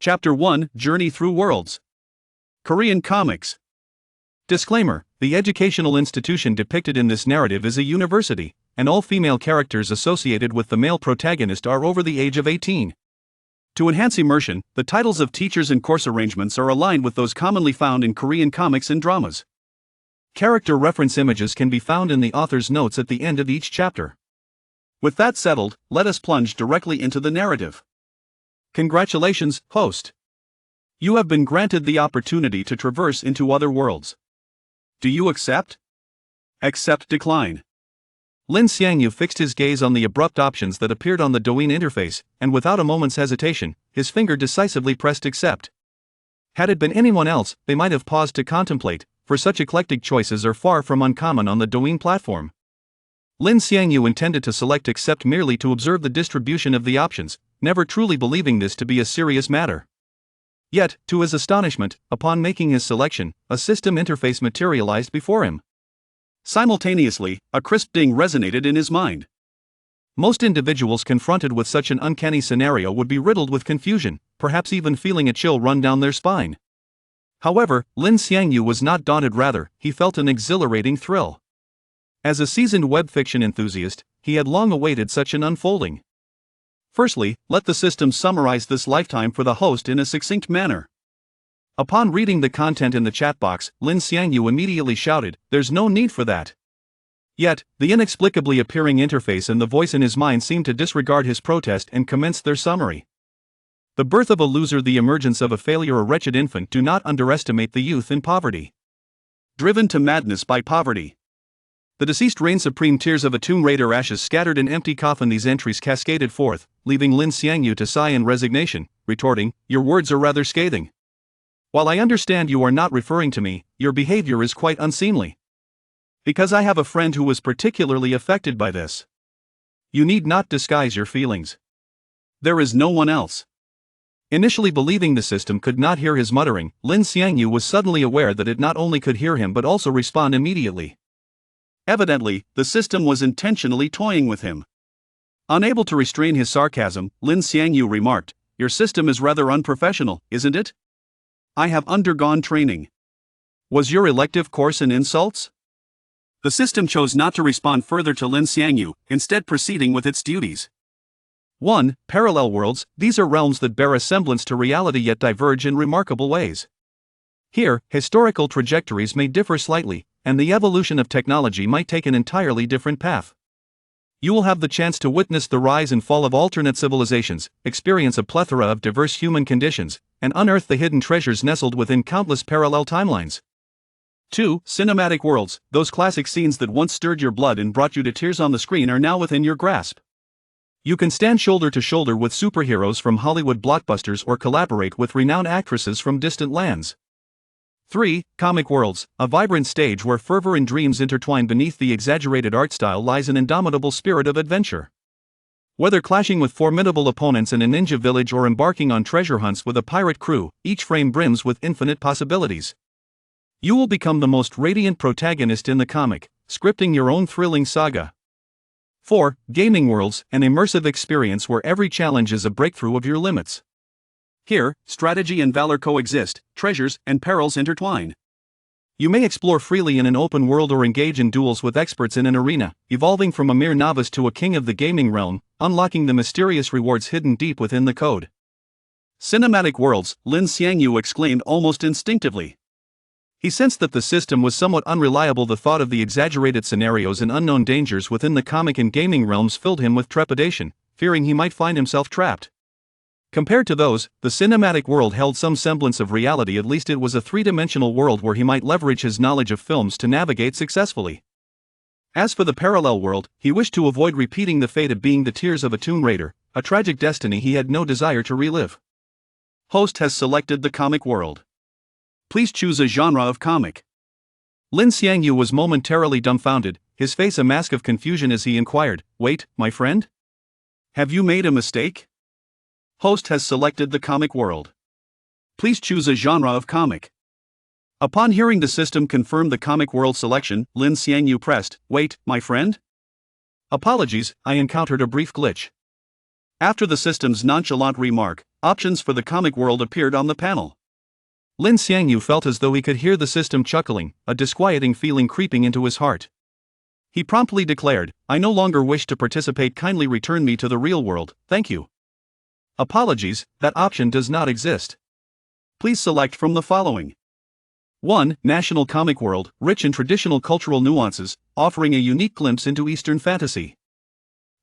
Chapter 1: Journey Through Worlds. Korean Comics. Disclaimer: the educational institution depicted in this narrative is a university, and all female characters associated with the male protagonist are over the age of 18. To enhance immersion, the titles of teachers and course arrangements are aligned with those commonly found in Korean comics and dramas. Character reference images can be found in the author's notes at the end of each chapter. With that settled, let us plunge directly into the narrative. Congratulations, host! You have been granted the opportunity to traverse into other worlds. Do you accept? Accept, decline. Lin Xiangyu fixed his gaze on the abrupt options that appeared on the Douyin interface, and without a moment's hesitation, his finger decisively pressed accept. Had it been anyone else, they might have paused to contemplate, for such eclectic choices are far from uncommon on the Douyin platform. Lin Xiangyu intended to select accept merely to observe the distribution of the options, never truly believing this to be a serious matter. Yet, to his astonishment, upon making his selection, a system interface materialized before him. Simultaneously, a crisp ding resonated in his mind. Most individuals confronted with such an uncanny scenario would be riddled with confusion, perhaps even feeling a chill run down their spine. However, Lin Xiangyu was not daunted, rather, he felt an exhilarating thrill. As a seasoned web fiction enthusiast, he had long awaited such an unfolding. Firstly, let the system summarize this lifetime for the host in a succinct manner. Upon reading the content in the chat box, Lin Xiangyu immediately shouted, "There's no need for that." Yet, the inexplicably appearing interface and the voice in his mind seemed to disregard his protest and commenced their summary. The birth of a loser, the emergence of a failure, a wretched infant. Do not underestimate the youth in poverty. Driven to madness by poverty. The deceased reign supreme, tears of a Tomb Raider, ashes scattered in empty coffin. These entries cascaded forth, leaving Lin Xiangyu to sigh in resignation, retorting, "Your words are rather scathing. While I understand you are not referring to me, your behavior is quite unseemly. Because I have a friend who was particularly affected by this. You need not disguise your feelings. There is no one else." Initially believing the system could not hear his muttering, Lin Xiangyu was suddenly aware that it not only could hear him but also respond immediately. Evidently, the system was intentionally toying with him. Unable to restrain his sarcasm, Lin Xiangyu remarked, "Your system is rather unprofessional, isn't it? I have undergone training. Was your elective course in insults?" The system chose not to respond further to Lin Xiangyu, instead proceeding with its duties. 1. Parallel worlds. These are realms that bear a semblance to reality yet diverge in remarkable ways. Here, historical trajectories may differ slightly, and the evolution of technology might take an entirely different path. You will have the chance to witness the rise and fall of alternate civilizations, experience a plethora of diverse human conditions, and unearth the hidden treasures nestled within countless parallel timelines. 2. Cinematic worlds. Those classic scenes that once stirred your blood and brought you to tears on the screen are now within your grasp. You can stand shoulder to shoulder with superheroes from Hollywood blockbusters or collaborate with renowned actresses from distant lands. 3. Comic worlds. A vibrant stage where fervor and dreams intertwine. Beneath the exaggerated art style lies an indomitable spirit of adventure. Whether clashing with formidable opponents in a ninja village or embarking on treasure hunts with a pirate crew, each frame brims with infinite possibilities. You will become the most radiant protagonist in the comic, scripting your own thrilling saga. 4. Gaming worlds. An immersive experience where every challenge is a breakthrough of your limits. Here, strategy and valor coexist, treasures and perils intertwine. You may explore freely in an open world or engage in duels with experts in an arena, evolving from a mere novice to a king of the gaming realm, unlocking the mysterious rewards hidden deep within the code. Cinematic worlds, Lin Xiangyu exclaimed almost instinctively. He sensed that the system was somewhat unreliable. The thought of the exaggerated scenarios and unknown dangers within the comic and gaming realms filled him with trepidation, fearing he might find himself trapped. Compared to those, the cinematic world held some semblance of reality. At least it was a three-dimensional world where he might leverage his knowledge of films to navigate successfully. As for the parallel world, he wished to avoid repeating the fate of being the tears of a Tomb Raider, a tragic destiny he had no desire to relive. Host has selected the comic world. Please choose a genre of comic. Lin Xiangyu was momentarily dumbfounded, his face a mask of confusion as he inquired, "Wait, my friend? Have you made a mistake?" Host has selected the comic world. Please choose a genre of comic. Upon hearing the system confirm the comic world selection, Lin Xiangyu pressed, "Wait, my friend? Apologies, I encountered a brief glitch." After the system's nonchalant remark, Options for the comic world appeared on the panel. Lin Xiangyu felt as though he could hear the system chuckling, a disquieting feeling creeping into his heart. He promptly declared, "I no longer wish to participate. Kindly return me to the real world, thank you." Apologies, that option does not exist. Please select from the following. 1. National Comic World, rich in traditional cultural nuances, offering a unique glimpse into Eastern fantasy.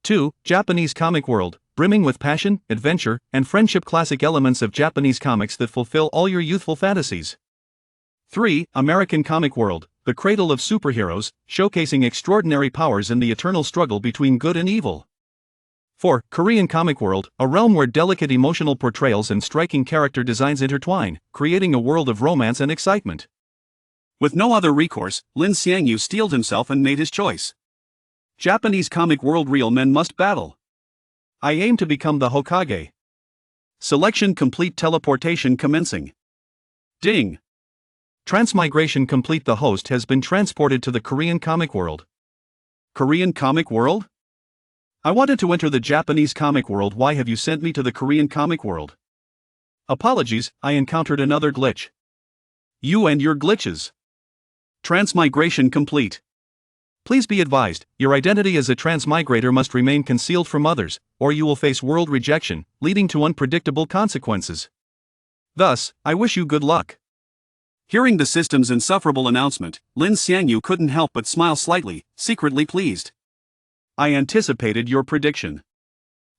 2. Japanese Comic World, brimming with passion, adventure, and friendship, classic elements of Japanese comics that fulfill all your youthful fantasies. 3. American Comic World, the cradle of superheroes, showcasing extraordinary powers and the eternal struggle between good and evil. 4. Korean Comic World, a realm where delicate emotional portrayals and striking character designs intertwine, creating a world of romance and excitement. With no other recourse, Lin Xiangyu steeled himself and made his choice. Japanese Comic World, real men must battle. I aim to become the Hokage. Selection complete. Teleportation commencing. Ding. Transmigration complete. The host has been transported to the Korean Comic World. Korean Comic World? I wanted to enter the Japanese Comic World. Why have you sent me to the Korean Comic World? Apologies, I encountered another glitch. You and your glitches. Transmigration complete. Please be advised, your identity as a transmigrator must remain concealed from others, or you will face world rejection, leading to unpredictable consequences. Thus, I wish you good luck. Hearing the system's insufferable announcement, Lin Xiangyu couldn't help but smile slightly, secretly pleased. I anticipated your prediction.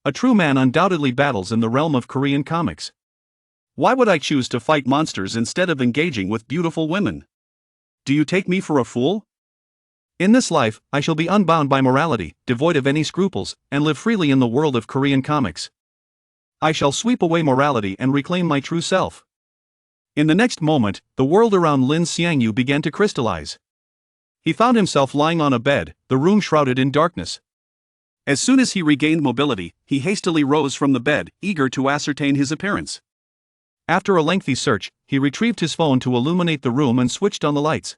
A true man undoubtedly battles in the realm of Korean comics. Why would I choose to fight monsters instead of engaging with beautiful women? Do you take me for a fool? In this life, I shall be unbound by morality, devoid of any scruples, and live freely in the world of Korean comics. I shall sweep away morality and reclaim my true self. In the next moment, the world around Lin Xiangyu began to crystallize. He found himself lying on a bed, the room shrouded in darkness. As soon as he regained mobility, he hastily rose from the bed, eager to ascertain his appearance. After a lengthy search, he retrieved his phone to illuminate the room and switched on the lights.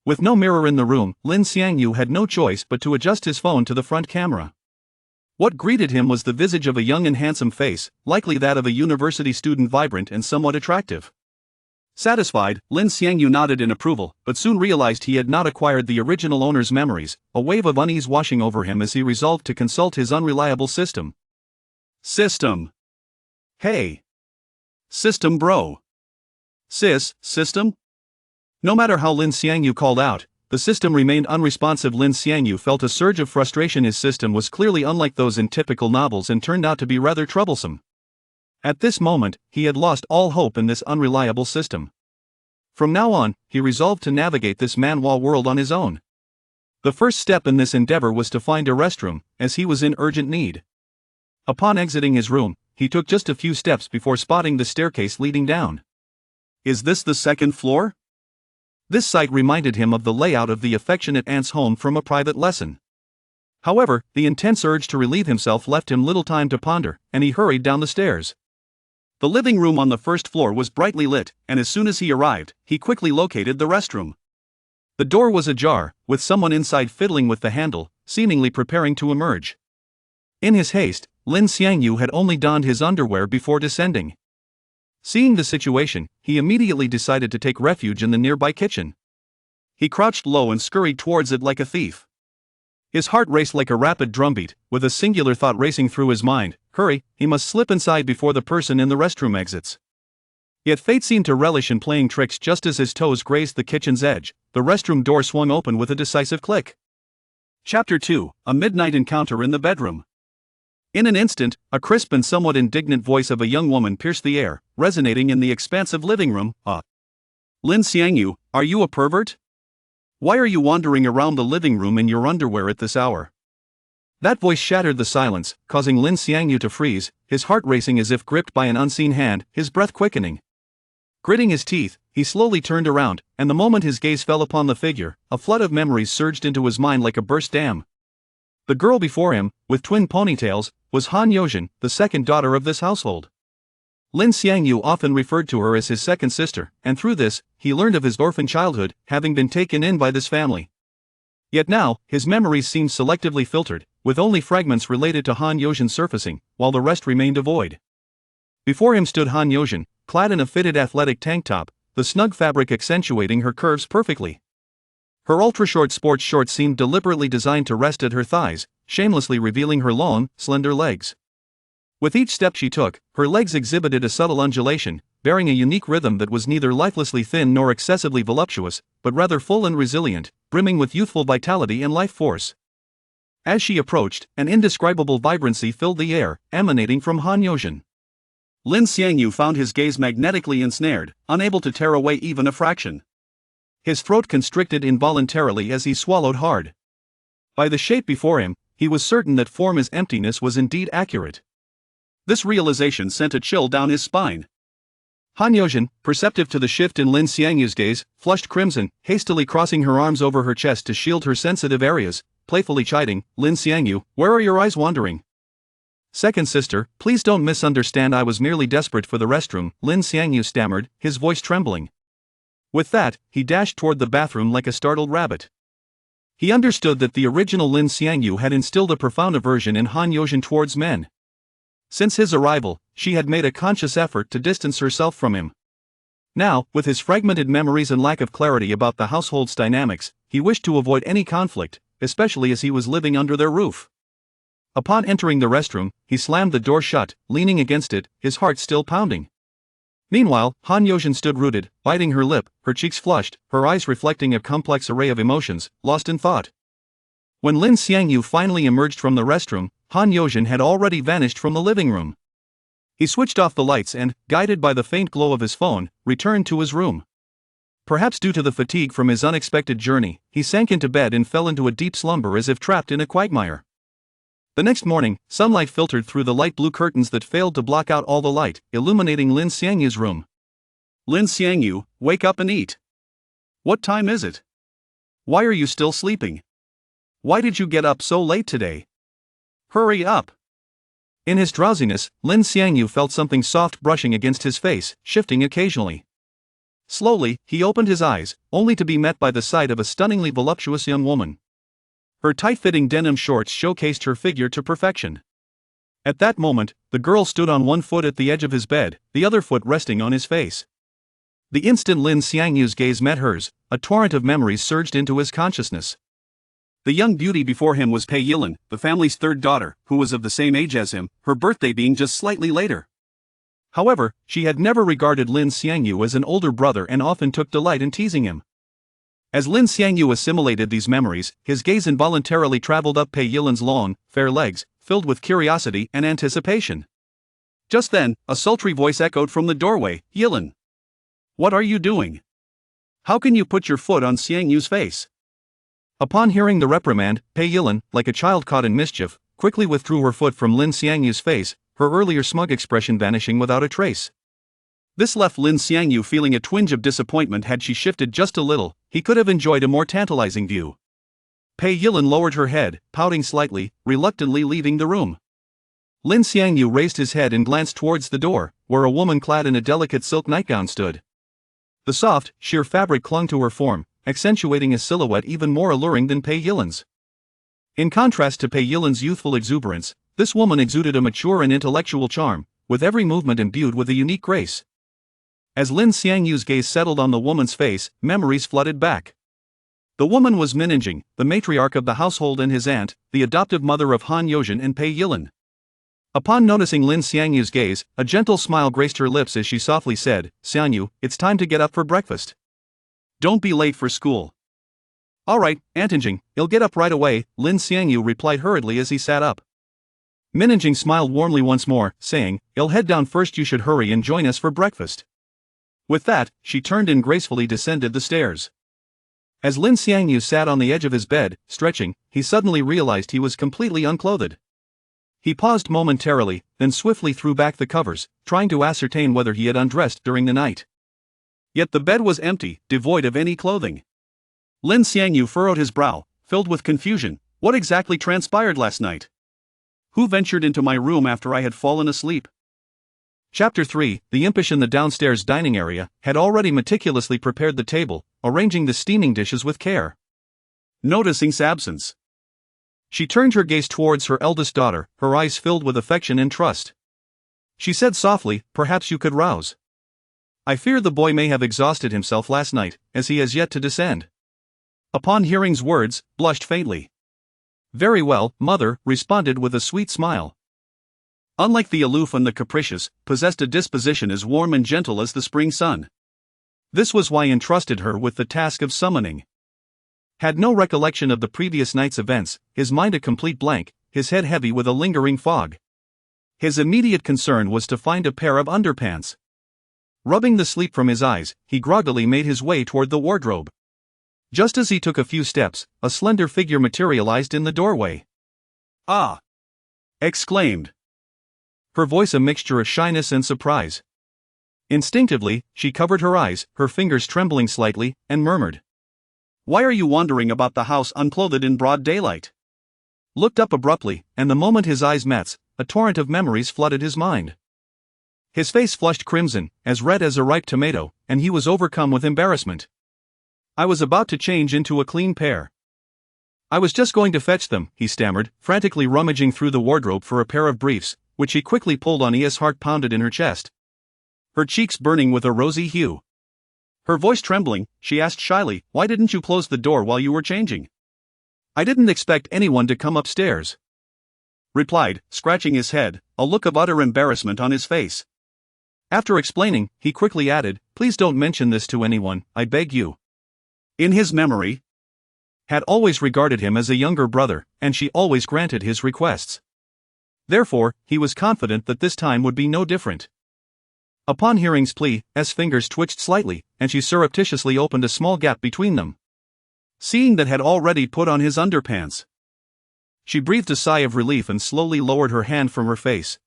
With no mirror in the room, Lin Xiangyu had no choice but to adjust his phone to the front camera. What greeted him was the visage of a young and handsome face, likely that of a university student, vibrant and somewhat attractive. Satisfied, Lin Xiangyu nodded in approval, but soon realized he had not acquired the original owner's memories, a wave of unease washing over him as he resolved to consult his unreliable system. System. Hey. System bro. System? No matter how Lin Xiangyu called out, the system remained unresponsive. Lin Xiangyu felt a surge of frustration. His system was clearly unlike those in typical novels and turned out to be rather troublesome. At this moment, he had lost all hope in this unreliable system. From now on, he resolved to navigate this manhwa world on his own. The first step in this endeavor was to find a restroom, as he was in urgent need. Upon exiting his room, he took just a few steps before spotting the staircase leading down. Is this the second floor? This sight reminded him of the layout of the affectionate aunt's home from a private lesson. However, the intense urge to relieve himself left him little time to ponder, and he hurried down the stairs. The living room on the first floor was brightly lit, and as soon as he arrived, he quickly located the restroom. The door was ajar, with someone inside fiddling with the handle, seemingly preparing to emerge. In his haste, Lin Xiangyu had only donned his underwear before descending. Seeing the situation, he immediately decided to take refuge in the nearby kitchen. He crouched low and scurried towards it like a thief. His heart raced like a rapid drumbeat, with a singular thought racing through his mind: hurry, he must slip inside before the person in the restroom exits. Yet fate seemed to relish in playing tricks. Just as his toes grazed the kitchen's edge, the restroom door swung open with a decisive click. Chapter 2: A Midnight Encounter in the Bedroom. In an instant, a crisp and somewhat indignant voice of a young woman pierced the air, resonating in the expansive living room. Lin Xiangyu, are you a pervert? Why are you wandering around the living room in your underwear at this hour? That voice shattered the silence, causing Lin Xiangyu to freeze, his heart racing as if gripped by an unseen hand, his breath quickening. Gritting his teeth, he slowly turned around, and the moment his gaze fell upon the figure, a flood of memories surged into his mind like a burst dam. The girl before him, with twin ponytails, was Han Yojin, the second daughter of this household. Lin Xiangyu often referred to her as his second sister, and through this, he learned of his orphan childhood, having been taken in by this family. Yet now, his memories seemed selectively filtered, with only fragments related to Han Yojin surfacing, while the rest remained devoid. Before him stood Han Yozhen, clad in a fitted athletic tank top, the snug fabric accentuating her curves perfectly. Her ultra-short sports shorts seemed deliberately designed to rest at her thighs, shamelessly revealing her long, slender legs. With each step she took, her legs exhibited a subtle undulation, bearing a unique rhythm that was neither lifelessly thin nor excessively voluptuous, but rather full and resilient, brimming with youthful vitality and life force. As she approached, an indescribable vibrancy filled the air, emanating from Han Yozhen. Lin Xiangyu found his gaze magnetically ensnared, unable to tear away even a fraction. His throat constricted involuntarily as he swallowed hard. By the shape before him, he was certain that form as emptiness was indeed accurate. This realization sent a chill down his spine. Han Yozhen, perceptive to the shift in Lin Xiangyu's gaze, flushed crimson, hastily crossing her arms over her chest to shield her sensitive areas, playfully chiding, "Lin Xiangyu, where are your eyes wandering?" "Second sister, please don't misunderstand, I was merely desperate for the restroom," Lin Xiangyu stammered, his voice trembling. With that, he dashed toward the bathroom like a startled rabbit. He understood that the original Lin Xiangyu had instilled a profound aversion in Han Yozhen towards men. Since his arrival, she had made a conscious effort to distance herself from him. Now, with his fragmented memories and lack of clarity about the household's dynamics, he wished to avoid any conflict, especially as he was living under their roof. Upon entering the restroom, he slammed the door shut, leaning against it, his heart still pounding. Meanwhile, Han Yozhen stood rooted, biting her lip, her cheeks flushed, her eyes reflecting a complex array of emotions, lost in thought. When Lin Xiangyu finally emerged from the restroom, Han Yozhen had already vanished from the living room. He switched off the lights and, guided by the faint glow of his phone, returned to his room. Perhaps due to the fatigue from his unexpected journey, he sank into bed and fell into a deep slumber as if trapped in a quagmire. The next morning, sunlight filtered through the light blue curtains that failed to block out all the light, illuminating Lin Xiangyu's room. "Lin Xiangyu, wake up and eat. What time is it? Why are you still sleeping? Why did you get up so late today? Hurry up." In his drowsiness, Lin Xiangyu felt something soft brushing against his face, shifting occasionally. Slowly, he opened his eyes, only to be met by the sight of a stunningly voluptuous young woman. Her tight-fitting denim shorts showcased her figure to perfection. At that moment, the girl stood on one foot at the edge of his bed, the other foot resting on his face. The instant Lin Xiangyu's gaze met hers, a torrent of memories surged into his consciousness. The young beauty before him was Pei Yilin, the family's third daughter, who was of the same age as him, her birthday being just slightly later. However, she had never regarded Lin Xiangyu as an older brother and often took delight in teasing him. As Lin Xiangyu assimilated these memories, his gaze involuntarily traveled up Pei Yilin's long, fair legs, filled with curiosity and anticipation. Just then, a sultry voice echoed from the doorway, "Yilin! What are you doing? How can you put your foot on Xiangyu's face?" Upon hearing the reprimand, Pei Yilin, like a child caught in mischief, quickly withdrew her foot from Lin Xiangyu's face, her earlier smug expression vanishing without a trace. This left Lin Xiangyu feeling a twinge of disappointment. Had she shifted just a little, he could have enjoyed a more tantalizing view. Pei Yilin lowered her head, pouting slightly, reluctantly leaving the room. Lin Xiangyu raised his head and glanced towards the door, where a woman clad in a delicate silk nightgown stood. The soft, sheer fabric clung to her form, accentuating a silhouette even more alluring than Pei Yilin's. In contrast to Pei Yilin's youthful exuberance, this woman exuded a mature and intellectual charm, with every movement imbued with a unique grace. As Lin Xiangyu's gaze settled on the woman's face, memories flooded back. The woman was Minjing, the matriarch of the household and his aunt, the adoptive mother of Han Yozhen and Pei Yilin. Upon noticing Lin Xiangyu's gaze, a gentle smile graced her lips as she softly said, "Xiangyu, it's time to get up for breakfast. Don't be late for school." "All right, Aunt Minjing, I'll get up right away," Lin Xiangyu replied hurriedly as he sat up. Minjing smiled warmly once more, saying, "I'll head down first, you should hurry and join us for breakfast." With that, she turned and gracefully descended the stairs. As Lin Xiangyu sat on the edge of his bed, stretching, he suddenly realized he was completely unclothed. He paused momentarily, then swiftly threw back the covers, trying to ascertain whether he had undressed during the night. Yet the bed was empty, devoid of any clothing. Lin Xiangyu furrowed his brow, filled with confusion. What exactly transpired last night? Who ventured into my room after I had fallen asleep? Chapter 3. The impish in the downstairs dining area had already meticulously prepared the table, arranging the steaming dishes with care. Noticing his absence, she turned her gaze towards her eldest daughter, her eyes filled with affection and trust. she said softly, perhaps you could rouse. I fear the boy may have exhausted himself last night, as he has yet to descend. Upon hearing's words, blushed faintly. Very well, mother, responded with a sweet smile. Unlike the aloof and the capricious, possessed a disposition as warm and gentle as the spring sun. This was why entrusted her with the task of summoning. Had no recollection of the previous night's events, his mind a complete blank, his head heavy with a lingering fog. His immediate concern was to find a pair of underpants. Rubbing the sleep from his eyes, he groggily made his way toward the wardrobe. Just as he took a few steps, a slender figure materialized in the doorway. Ah! Exclaimed. Her voice a mixture of shyness and surprise. Instinctively, she covered her eyes, her fingers trembling slightly, and murmured. Why are you wandering about the house unclothed in broad daylight? Looked up abruptly, and the moment his eyes met, a torrent of memories flooded his mind. His face flushed crimson, as red as a ripe tomato, and he was overcome with embarrassment. I was about to change into a clean pair. I was just going to fetch them, he stammered, frantically rummaging through the wardrobe for a pair of briefs, which he quickly pulled on as heart pounded in her chest. Her cheeks burning with a rosy hue. Her voice trembling, she asked shyly, why didn't you close the door while you were changing? I didn't expect anyone to come upstairs. Replied, scratching his head, a look of utter embarrassment on his face. After explaining, he quickly added, please don't mention this to anyone, I beg you. In his memory, had always regarded him as a younger brother, and she always granted his requests. Therefore, he was confident that this time would be no different. Upon hearing's plea, S' fingers twitched slightly, and she surreptitiously opened a small gap between them. Seeing that had already put on his underpants. She breathed a sigh of relief and slowly lowered her hand from her face.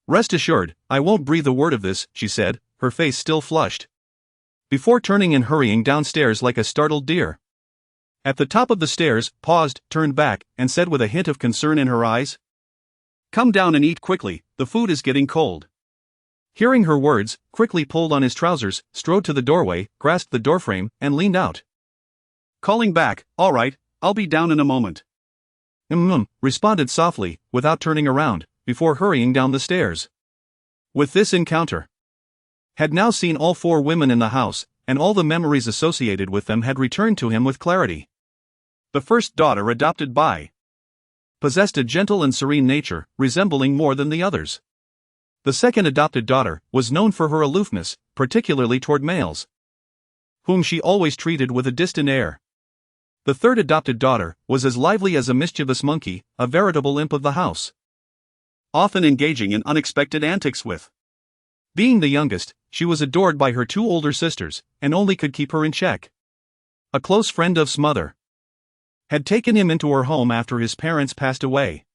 Rest assured, I won't breathe a word of this, she said, her face still flushed. Before turning and hurrying downstairs like a startled deer. At the top of the stairs, paused, turned back, and said with a hint of concern in her eyes, come down and eat quickly, the food is getting cold. Hearing her words, quickly pulled on his trousers, strode to the doorway, grasped the doorframe, and leaned out. Calling back, all right, I'll be down in a moment. Responded softly, without turning around, before hurrying down the stairs. With this encounter, had now seen all four women in the house, and all the memories associated with them had returned to him with clarity. The first daughter adopted by possessed a gentle and serene nature, resembling more than the others. The second adopted daughter was known for her aloofness, particularly toward males, whom she always treated with a distant air. The third adopted daughter was as lively as a mischievous monkey, a veritable imp of the house, often engaging in unexpected antics with. Being the youngest, she was adored by her two older sisters, and only could keep her in check. A close friend of Smother had taken him into her home after his parents passed away.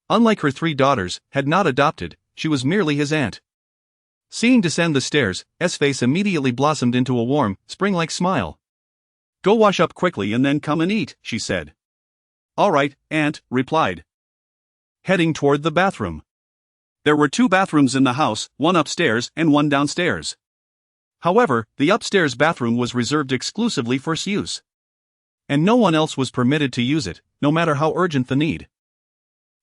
Unlike her three daughters, had not adopted, she was merely his aunt. Seeing descend the stairs, S' face immediately blossomed into a warm, spring-like smile. Go wash up quickly and then come and eat, she said. All right, aunt, replied. Heading toward the bathroom. There were two bathrooms in the house, one upstairs and one downstairs. However, the upstairs bathroom was reserved exclusively for use. And no one else was permitted to use it, no matter how urgent the need.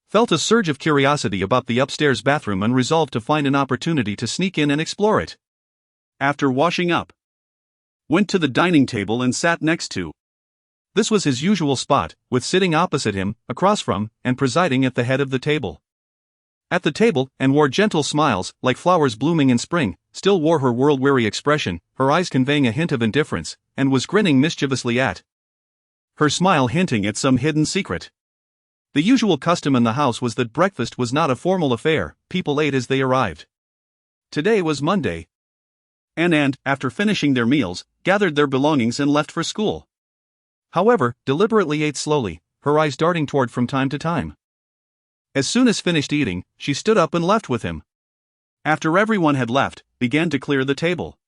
Felt a surge of curiosity about the upstairs bathroom and resolved to find an opportunity to sneak in and explore it. After washing up, went to the dining table and sat next to. This was his usual spot, with sitting opposite him, across from, and presiding at the head of the table. At the table, and wore gentle smiles, like flowers blooming in spring, still wore her world-weary expression, her eyes conveying a hint of indifference, and was grinning mischievously at her smile hinting at some hidden secret. The usual custom in the house was that breakfast was not a formal affair, people ate as they arrived. Today was Monday. And, after finishing their meals, gathered their belongings and left for school. However, deliberately ate slowly, her eyes darting toward from time to time. As soon as finished eating, she stood up and left with him. After everyone had left, began to clear the table.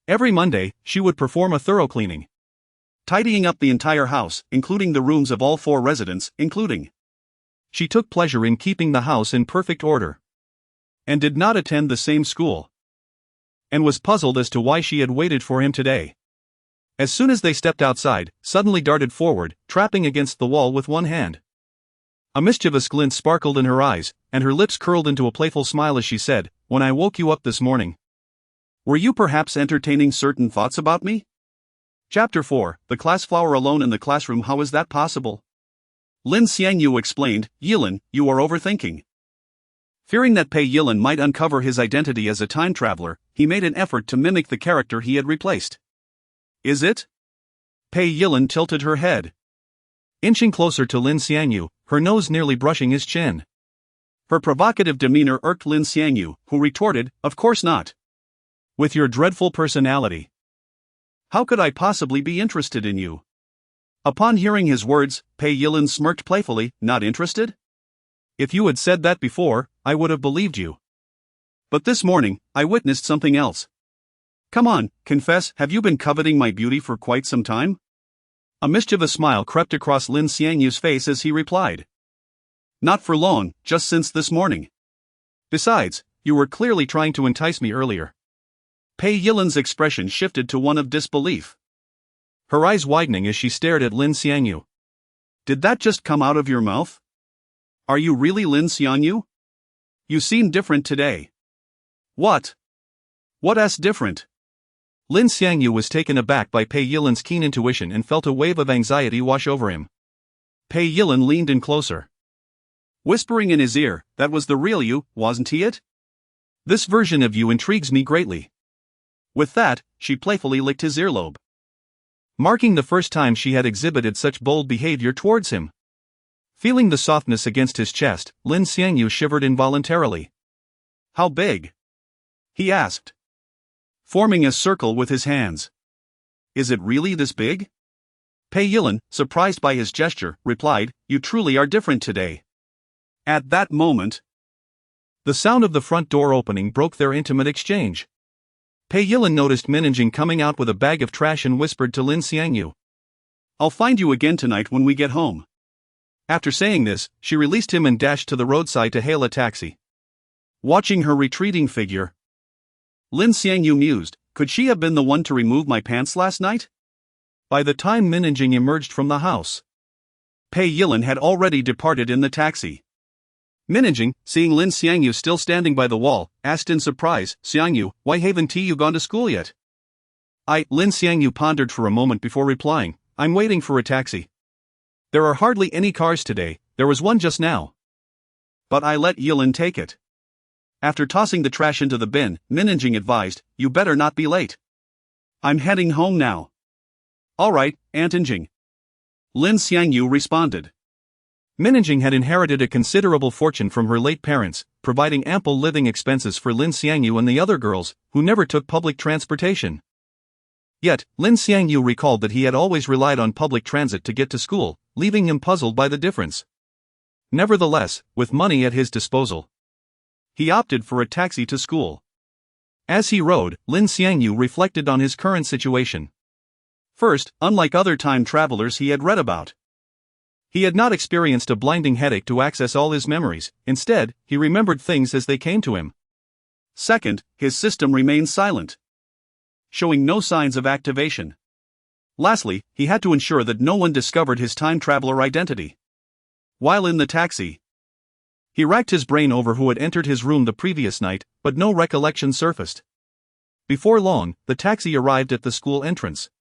Every Monday, she would perform a thorough cleaning, tidying up the entire house, including the rooms of all four residents, including. She took pleasure in keeping the house in perfect order, and did not attend the same school, and was puzzled as to why she had waited for him today. As soon as they stepped outside, suddenly darted forward, trapping against the wall with one hand. A mischievous glint sparkled in her eyes, and her lips curled into a playful smile as she said, "When I woke you up this morning, were you perhaps entertaining certain thoughts about me?" Chapter 4, The Class Flower Alone in the Classroom. How is that possible? Lin Xiangyu explained, "Yilin, you are overthinking." Fearing that Pei Yilin might uncover his identity as a time traveler, he made an effort to mimic the character he had replaced. "Is it?" Pei Yilin tilted her head, inching closer to Lin Xiangyu, her nose nearly brushing his chin. Her provocative demeanor irked Lin Xiangyu, who retorted, "Of course not. With your dreadful personality, how could I possibly be interested in you?" Upon hearing his words, Pei Yilin smirked playfully, "Not interested? If you had said that before, I would have believed you. But this morning, I witnessed something else. Come on, confess, have you been coveting my beauty for quite some time?" A mischievous smile crept across Lin Xiangyu's face as he replied, "Not for long, just since this morning. Besides, you were clearly trying to entice me earlier." Pei Yilin's expression shifted to one of disbelief, her eyes widening as she stared at Lin Xiangyu. "Did that just come out of your mouth? Are you really Lin Xiangyu? You seem different today." "What? What's different?" Lin Xiangyu was taken aback by Pei Yilin's keen intuition and felt a wave of anxiety wash over him. Pei Yilin leaned in closer, whispering in his ear, "That was the real you, wasn't he it? This version of you intrigues me greatly." With that, she playfully licked his earlobe, marking the first time she had exhibited such bold behavior towards him. Feeling the softness against his chest, Lin Xiangyu shivered involuntarily. "How big?" he asked, forming a circle with his hands. "Is it really this big?" Pei Yilin, surprised by his gesture, replied, "You truly are different today." At that moment, the sound of the front door opening broke their intimate exchange. Pei Yilin noticed Minjing coming out with a bag of trash and whispered to Lin Xiangyu, "I'll find you again tonight when we get home." After saying this, she released him and dashed to the roadside to hail a taxi. Watching her retreating figure, Lin Xiangyu mused, "Could she have been the one to remove my pants last night?" By the time Minjing emerged from the house, Pei Yilin had already departed in the taxi. Minjing, seeing Lin Xiangyu still standing by the wall, asked in surprise, "Xiangyu, why haven't you gone to school yet?" Lin Xiangyu pondered for a moment before replying, "I'm waiting for a taxi. There are hardly any cars today, there was one just now. But I let Yilin take it." After tossing the trash into the bin, Minjing advised, "You better not be late. I'm heading home now." "All right, Aunt Injing," Lin Xiangyu responded. Minjing had inherited a considerable fortune from her late parents, providing ample living expenses for Lin Xiangyu and the other girls, who never took public transportation. Yet, Lin Xiangyu recalled that he had always relied on public transit to get to school, leaving him puzzled by the difference. Nevertheless, with money at his disposal, he opted for a taxi to school. As he rode, Lin Xiangyu reflected on his current situation. First, unlike other time travelers he had read about, he had not experienced a blinding headache to access all his memories. Instead, he remembered things as they came to him. Second, his system remained silent, showing no signs of activation. Lastly, he had to ensure that no one discovered his time traveler identity. While in the taxi, he racked his brain over who had entered his room the previous night, but no recollection surfaced. Before long, the taxi arrived at the school entrance,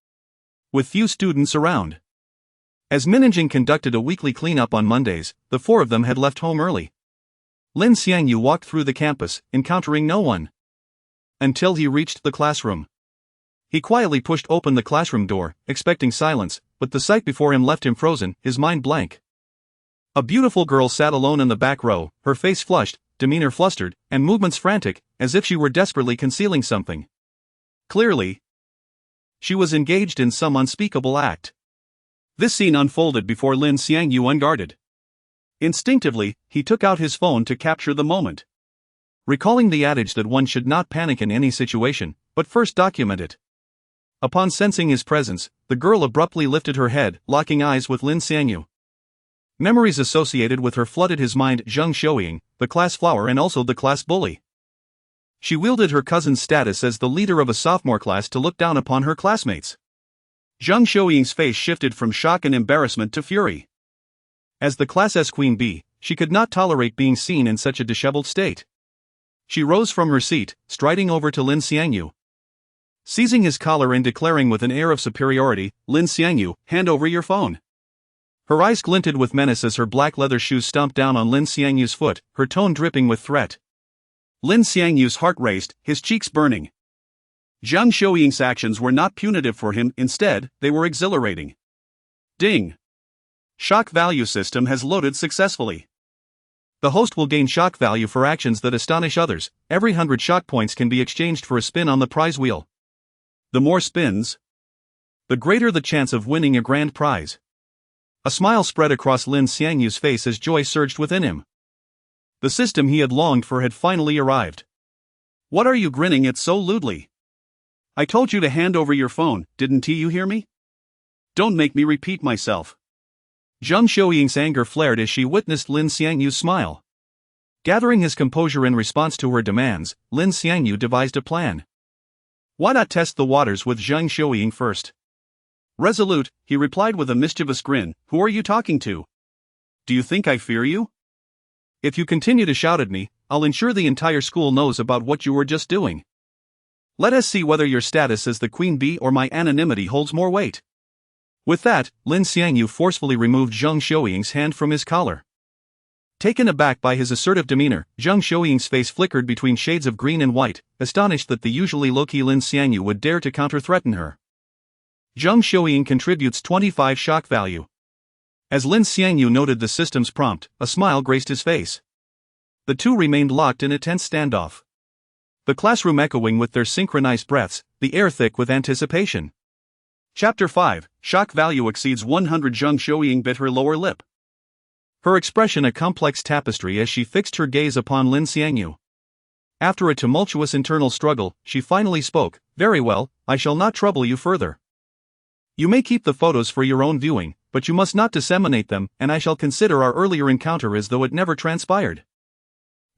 with few students around. As Minjing conducted a weekly cleanup on Mondays, the four of them had left home early. Lin Xiangyu walked through the campus, encountering no one, until he reached the classroom. He quietly pushed open the classroom door, expecting silence, but the sight before him left him frozen, his mind blank. A beautiful girl sat alone in the back row, her face flushed, demeanor flustered, and movements frantic, as if she were desperately concealing something. Clearly, she was engaged in some unspeakable act. This scene unfolded before Lin Xiangyu unguarded. Instinctively, he took out his phone to capture the moment, recalling the adage that one should not panic in any situation, but first document it. Upon sensing his presence, the girl abruptly lifted her head, locking eyes with Lin Xiangyu. Memories associated with her flooded his mind: Zheng Xiaoying, the class flower and also the class bully. She wielded her cousin's status as the leader of a sophomore class to look down upon her classmates. Zheng Xiaoying's face shifted from shock and embarrassment to fury. As the class's queen bee, she could not tolerate being seen in such a disheveled state. She rose from her seat, striding over to Lin Xiangyu. Seizing his collar and declaring with an air of superiority, "Lin Xiangyu, hand over your phone." Her eyes glinted with menace as her black leather shoes stomped down on Lin Xiangyu's foot, her tone dripping with threat. Lin Xiangyu's heart raced, his cheeks burning. Zhang Xiuying's actions were not punitive for him, instead, they were exhilarating. Ding! Shock value system has loaded successfully. The host will gain shock value for actions that astonish others. Every 100 shock points can be exchanged for a spin on the prize wheel. The more spins, the greater the chance of winning a grand prize. A smile spread across Lin Xiangyu's face as joy surged within him. The system he had longed for had finally arrived. What are you grinning at so lewdly? I told you to hand over your phone, didn't you hear me? Don't make me repeat myself. Zhang Xiuying's anger flared as she witnessed Lin Xiangyu's smile. Gathering his composure in response to her demands, Lin Xiangyu devised a plan. Why not test the waters with Zhang Xiuying first? Resolute, he replied with a mischievous grin, "Who are you talking to? Do you think I fear you? If you continue to shout at me, I'll ensure the entire school knows about what you were just doing. Let us see whether your status as the queen bee or my anonymity holds more weight." With that, Lin Xiangyu forcefully removed Zhang Xiuying's hand from his collar. Taken aback by his assertive demeanor, Zhang Xiuying's face flickered between shades of green and white, astonished that the usually low-key Lin Xiangyu would dare to counter-threaten her. Zhang Xiuying contributes 25 shock value. As Lin Xiangyu noted the system's prompt, a smile graced his face. The two remained locked in a tense standoff. The classroom echoing with their synchronized breaths, the air thick with anticipation. Chapter 5, Shock Value Exceeds 100. Zhang Xiuying bit her lower lip. Her expression a complex tapestry as she fixed her gaze upon Lin Xiangyu. After a tumultuous internal struggle, she finally spoke, "Very well, I shall not trouble you further. You may keep the photos for your own viewing, but you must not disseminate them, and I shall consider our earlier encounter as though it never transpired."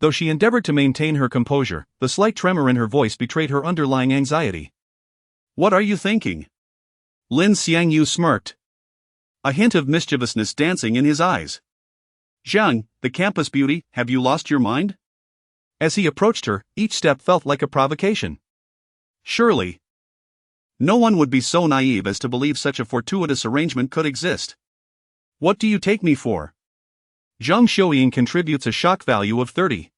Though she endeavored to maintain her composure, the slight tremor in her voice betrayed her underlying anxiety. "What are you thinking?" Lin Xiangyu smirked, a hint of mischievousness dancing in his eyes. "Zhang, the campus beauty, have you lost your mind?" As he approached her, each step felt like a provocation. Surely, no one would be so naive as to believe such a fortuitous arrangement could exist. "What do you take me for?" Zhang Xiuying contributes a shock value of 30.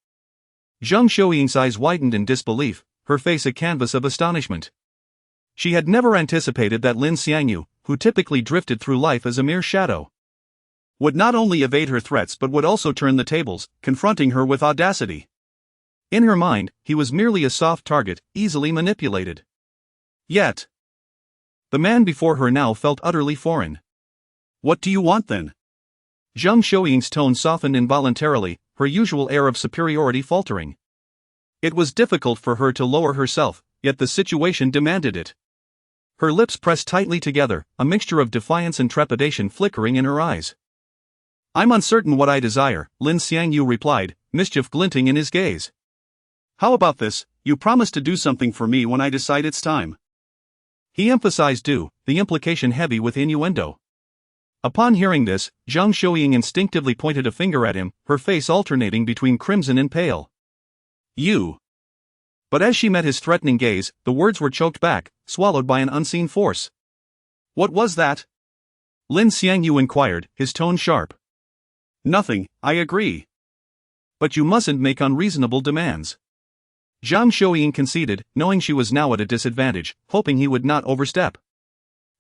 Zhang Xiuying's eyes widened in disbelief, her face a canvas of astonishment. She had never anticipated that Lin Xiangyu, who typically drifted through life as a mere shadow, would not only evade her threats but would also turn the tables, confronting her with audacity. In her mind, he was merely a soft target, easily manipulated. Yet, the man before her now felt utterly foreign. "What do you want then?" Zhang Xiuying's tone softened involuntarily, her usual air of superiority faltering. It was difficult for her to lower herself, yet the situation demanded it. Her lips pressed tightly together, a mixture of defiance and trepidation flickering in her eyes. "I'm uncertain what I desire," Lin Xiangyu replied, mischief glinting in his gaze. "How about this, you promise to do something for me when I decide it's time." He emphasized "do," the implication heavy with innuendo. Upon hearing this, Zhang Xiuying instinctively pointed a finger at him, her face alternating between crimson and pale. "You." But as she met his threatening gaze, the words were choked back, swallowed by an unseen force. "What was that?" Lin Xiangyu inquired, his tone sharp. "Nothing, I agree. But you mustn't make unreasonable demands." Zhang Xiuying conceded, knowing she was now at a disadvantage, hoping he would not overstep.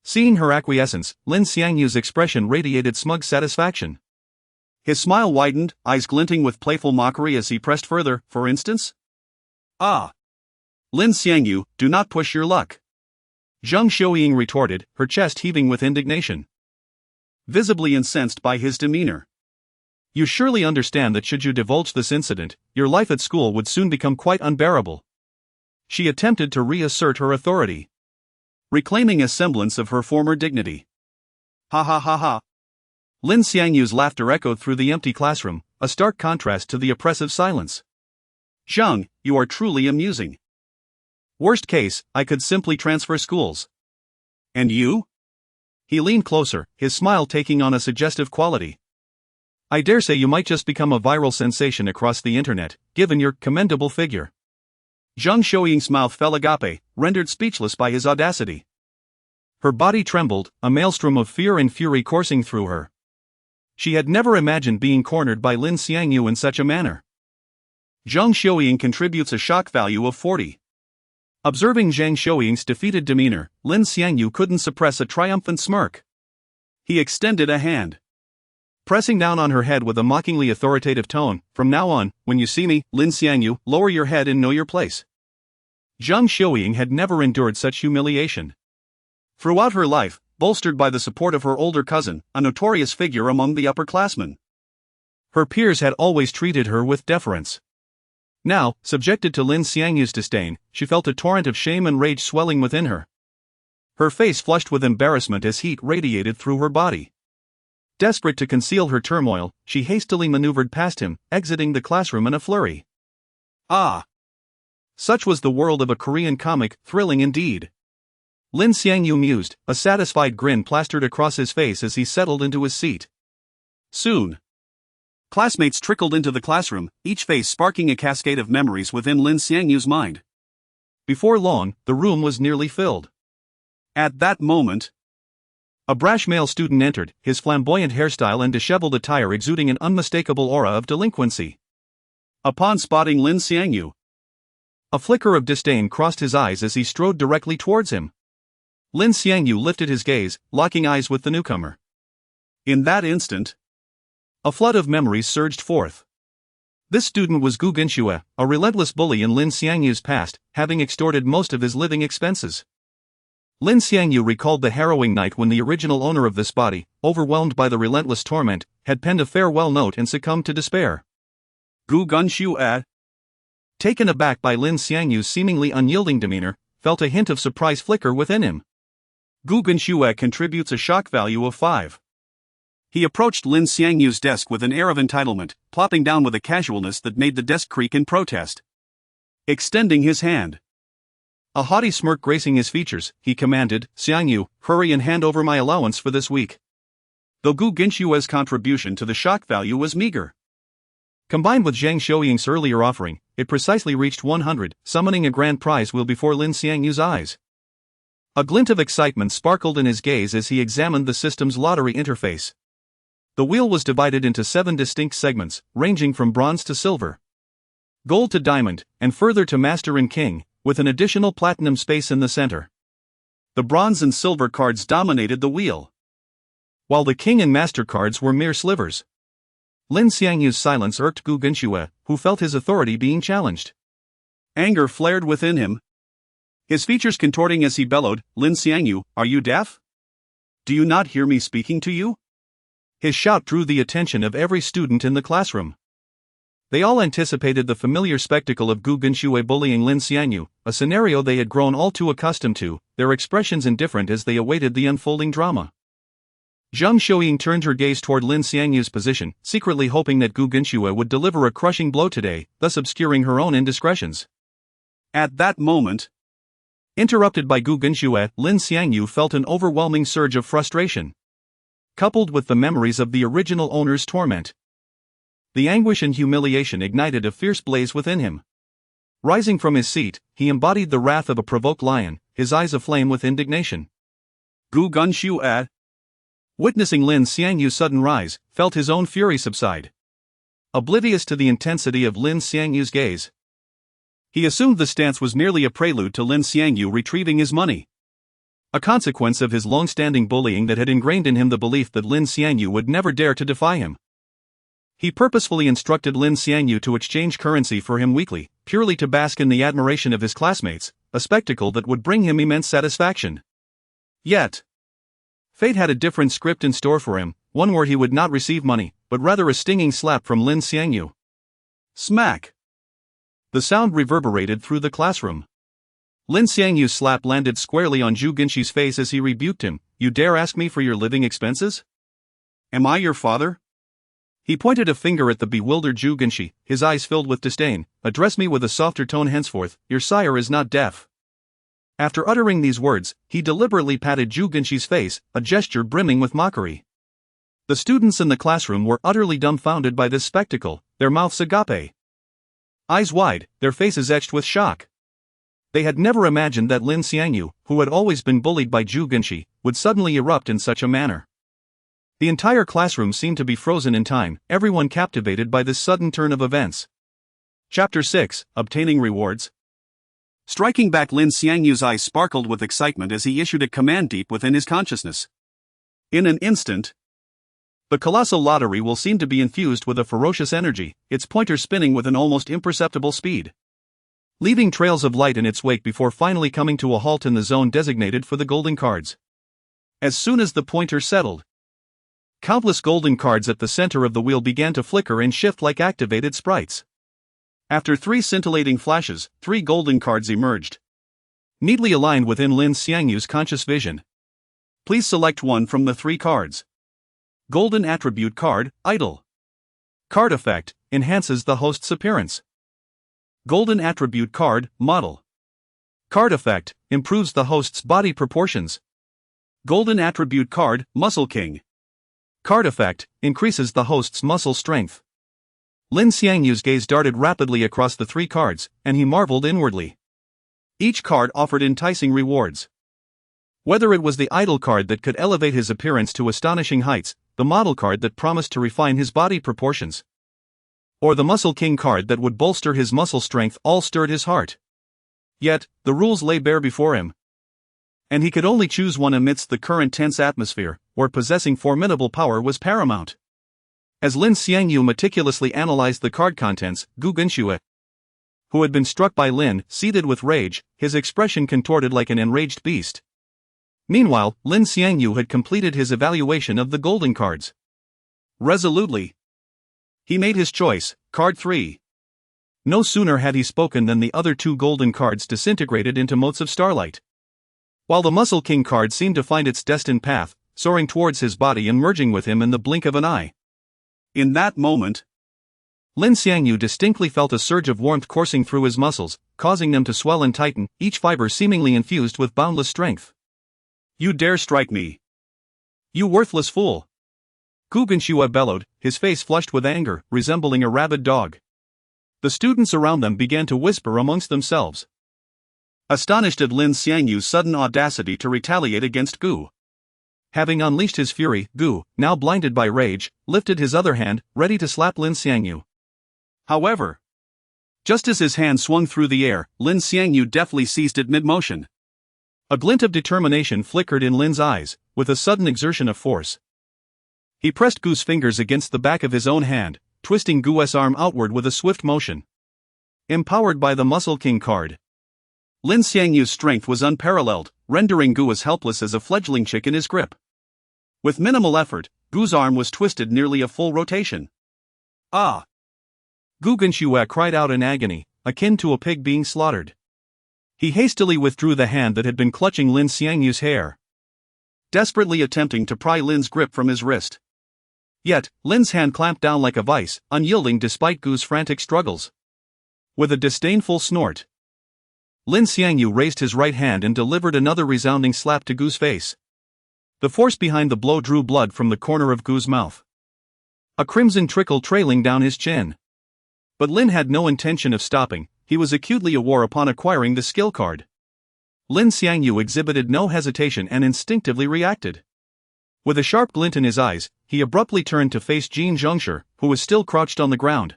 Seeing her acquiescence, Lin Xiangyu's expression radiated smug satisfaction. His smile widened, eyes glinting with playful mockery as he pressed further. "For instance?" "Ah. Lin Xiangyu, do not push your luck." Zhang Xiuying retorted, her chest heaving with indignation. Visibly incensed by his demeanor. "You surely understand that should you divulge this incident, your life at school would soon become quite unbearable." She attempted to reassert her authority, reclaiming a semblance of her former dignity. "Ha ha ha ha." Lin Xiangyu's laughter echoed through the empty classroom, a stark contrast to the oppressive silence. "Zhang, you are truly amusing. Worst case, I could simply transfer schools." "And you?" He leaned closer, his smile taking on a suggestive quality. I dare say you might just become a viral sensation across the internet, given your commendable figure. Zhang Xiaoying's mouth fell agape, rendered speechless by his audacity. Her body trembled, a maelstrom of fear and fury coursing through her. She had never imagined being cornered by Lin Xiangyu in such a manner. Zhang Xiaoying contributes a shock value of 40. Observing Zhang Xiaoying's defeated demeanor, Lin Xiangyu couldn't suppress a triumphant smirk. He extended a hand, pressing down on her head with a mockingly authoritative tone. From now on, when you see me, Lin Xiangyu, lower your head and know your place. Zhang Xiaoying had never endured such humiliation. Throughout her life, bolstered by the support of her older cousin, a notorious figure among the upperclassmen, her peers had always treated her with deference. Now, subjected to Lin Xiangyu's disdain, she felt a torrent of shame and rage swelling within her. Her face flushed with embarrassment as heat radiated through her body. Desperate to conceal her turmoil, she hastily maneuvered past him, exiting the classroom in a flurry. Ah! Such was the world of a Korean comic, thrilling indeed. Lin Xiangyu mused, a satisfied grin plastered across his face as he settled into his seat. Soon, classmates trickled into the classroom, each face sparking a cascade of memories within Lin Xiangyu's mind. Before long, the room was nearly filled. At that moment, a brash male student entered, his flamboyant hairstyle and disheveled attire exuding an unmistakable aura of delinquency. Upon spotting Lin Xiangyu, a flicker of disdain crossed his eyes as he strode directly towards him. Lin Xiangyu lifted his gaze, locking eyes with the newcomer. In that instant, a flood of memories surged forth. This student was Gu Genxue, a relentless bully in Lin Xiangyu's past, having extorted most of his living expenses. Lin Xiangyu recalled the harrowing night when the original owner of this body, overwhelmed by the relentless torment, had penned a farewell note and succumbed to despair. Gu Genxue, taken aback by Lin Xiangyu's seemingly unyielding demeanor, felt a hint of surprise flicker within him. Gu Genxue contributes a shock value of 5. He approached Lin Xiangyu's desk with an air of entitlement, plopping down with a casualness that made the desk creak in protest. Extending his hand, a haughty smirk gracing his features, he commanded, Xiangyu, hurry and hand over my allowance for this week. Though Gu Genxue's contribution to the shock value was meager, combined with Zhang Xiaoying's earlier offering, it precisely reached 100, summoning a grand prize wheel before Lin Xiangyu's eyes. A glint of excitement sparkled in his gaze as he examined the system's lottery interface. The wheel was divided into 7 distinct segments, ranging from bronze to silver, gold to diamond, and further to master and king, with an additional platinum space in the center. The bronze and silver cards dominated the wheel, while the king and master cards were mere slivers. Lin Xiangyu's silence irked Gu Genxue, who felt his authority being challenged. Anger flared within him, his features contorting as he bellowed, Lin Xiangyu, are you deaf? Do you not hear me speaking to you? His shout drew the attention of every student in the classroom. They all anticipated the familiar spectacle of Gu Genxue bullying Lin Xiangyu, a scenario they had grown all too accustomed to, their expressions indifferent as they awaited the unfolding drama. Zhang Xiaoying turned her gaze toward Lin Xiangyu's position, secretly hoping that Gu Genxue would deliver a crushing blow today, thus obscuring her own indiscretions. At that moment, interrupted by Gu Genxue, Lin Xiangyu felt an overwhelming surge of frustration, coupled with the memories of the original owner's torment. The anguish and humiliation ignited a fierce blaze within him. Rising from his seat, he embodied the wrath of a provoked lion, his eyes aflame with indignation. Gu Genxue, witnessing Lin Xiangyu's sudden rise, felt his own fury subside. Oblivious to the intensity of Lin Xiangyu's gaze, he assumed the stance was merely a prelude to Lin Xiangyu retrieving his money, a consequence of his long-standing bullying that had ingrained in him the belief that Lin Xiangyu would never dare to defy him. He purposefully instructed Lin Xiangyu to exchange currency for him weekly, purely to bask in the admiration of his classmates, a spectacle that would bring him immense satisfaction. Yet, fate had a different script in store for him, one where he would not receive money, but rather a stinging slap from Lin Xiangyu. Smack! The sound reverberated through the classroom. Lin Xiangyu's slap landed squarely on Zhu Genxi's face as he rebuked him, You dare ask me for your living expenses? Am I your father? He pointed a finger at the bewildered Zhu Genxi, his eyes filled with disdain. Address me with a softer tone henceforth, your sire is not deaf. After uttering these words, he deliberately patted Zhu Genxi's face, a gesture brimming with mockery. The students in the classroom were utterly dumbfounded by this spectacle, their mouths agape. Eyes wide, their faces etched with shock. They had never imagined that Lin Xiangyu, who had always been bullied by Zhu Genshi, would suddenly erupt in such a manner. The entire classroom seemed to be frozen in time, everyone captivated by this sudden turn of events. Chapter 6, Obtaining Rewards. Striking back, Lin Xiangyu's eyes sparkled with excitement as he issued a command deep within his consciousness. In an instant, the colossal lottery will seem to be infused with a ferocious energy, its pointer spinning with an almost imperceptible speed, leaving trails of light in its wake before finally coming to a halt in the zone designated for the golden cards. As soon as the pointer settled, countless golden cards at the center of the wheel began to flicker and shift like activated sprites. After 3 scintillating flashes, 3 golden cards emerged, neatly aligned within Lin Xiangyu's conscious vision. Please select one from the 3 cards. Golden Attribute Card, Idol. Card Effect, enhances the host's appearance. Golden Attribute Card, Model. Card Effect, improves the host's body proportions. Golden Attribute Card, Muscle King. Card Effect, increases the host's muscle strength. Lin Xiangyu's gaze darted rapidly across the 3 cards, and he marveled inwardly. Each card offered enticing rewards. Whether it was the idol card that could elevate his appearance to astonishing heights, the model card that promised to refine his body proportions, or the Muscle King card that would bolster his muscle strength, all stirred his heart. Yet, the rules lay bare before him, and he could only choose one amidst the current tense atmosphere, where possessing formidable power was paramount. As Lin Xiangyu meticulously analyzed the card contents, Zhu Genshi, who had been struck by Lin, seethed with rage, his expression contorted like an enraged beast. Meanwhile, Lin Xiangyu had completed his evaluation of the golden cards. Resolutely, he made his choice, card 3. No sooner had he spoken than the other 2 golden cards disintegrated into motes of starlight, while the Muscle King card seemed to find its destined path, soaring towards his body and merging with him in the blink of an eye. In that moment, Lin Xiangyu distinctly felt a surge of warmth coursing through his muscles, causing them to swell and tighten, each fiber seemingly infused with boundless strength. You dare strike me, you worthless fool! Zhu Genshi bellowed, his face flushed with anger, resembling a rabid dog. The students around them began to whisper amongst themselves, astonished at Lin Xiangyu's sudden audacity to retaliate against Zhu. Having unleashed his fury, Zhu, now blinded by rage, lifted his other hand, ready to slap Lin Xiangyu. However, just as his hand swung through the air, Lin Xiangyu deftly seized it mid-motion. A glint of determination flickered in Lin's eyes, with a sudden exertion of force. He pressed Zhu's fingers against the back of his own hand, twisting Zhu's arm outward with a swift motion. Empowered by the Muscle King card, Lin Xiangyu's strength was unparalleled, rendering Zhu as helpless as a fledgling chick in his grip. With minimal effort, Zhu's arm was twisted nearly a full rotation. Ah! Zhu Genshi cried out in agony, akin to a pig being slaughtered. He hastily withdrew the hand that had been clutching Lin Xiangyu's hair, desperately attempting to pry Lin's grip from his wrist. Yet, Lin's hand clamped down like a vice, unyielding despite Zhu's frantic struggles. With a disdainful snort, Lin Xiangyu raised his right hand and delivered another resounding slap to Zhu's face. The force behind the blow drew blood from the corner of Zhu's mouth, a crimson trickle trailing down his chin. But Lin had no intention of stopping, he was acutely aware upon acquiring the skill card. Lin Xiangyu exhibited no hesitation and instinctively reacted. With a sharp glint in his eyes, he abruptly turned to face Jin Zhengshi, who was still crouched on the ground,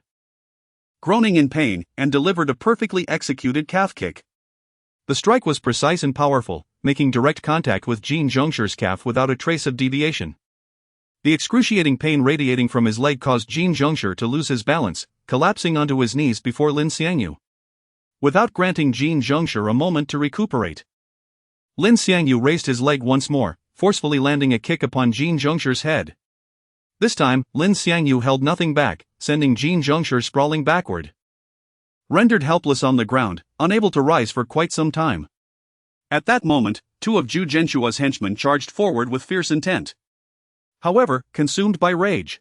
groaning in pain, and delivered a perfectly executed calf kick. The strike was precise and powerful, making direct contact with Jin Zhengshi's calf without a trace of deviation. The excruciating pain radiating from his leg caused Jin Zhengshi to lose his balance, collapsing onto his knees before Lin Xiangyu. Without granting Jin Zhengshi a moment to recuperate, Lin Xiangyu raised his leg once more, forcefully landing a kick upon Jin Zhengshi's head. This time, Lin Xiangyu held nothing back, sending Jin Zhengshi sprawling backward, rendered helpless on the ground, unable to rise for quite some time. At that moment, 2 of Zhu Genshua's henchmen charged forward with fierce intent. However, consumed by rage,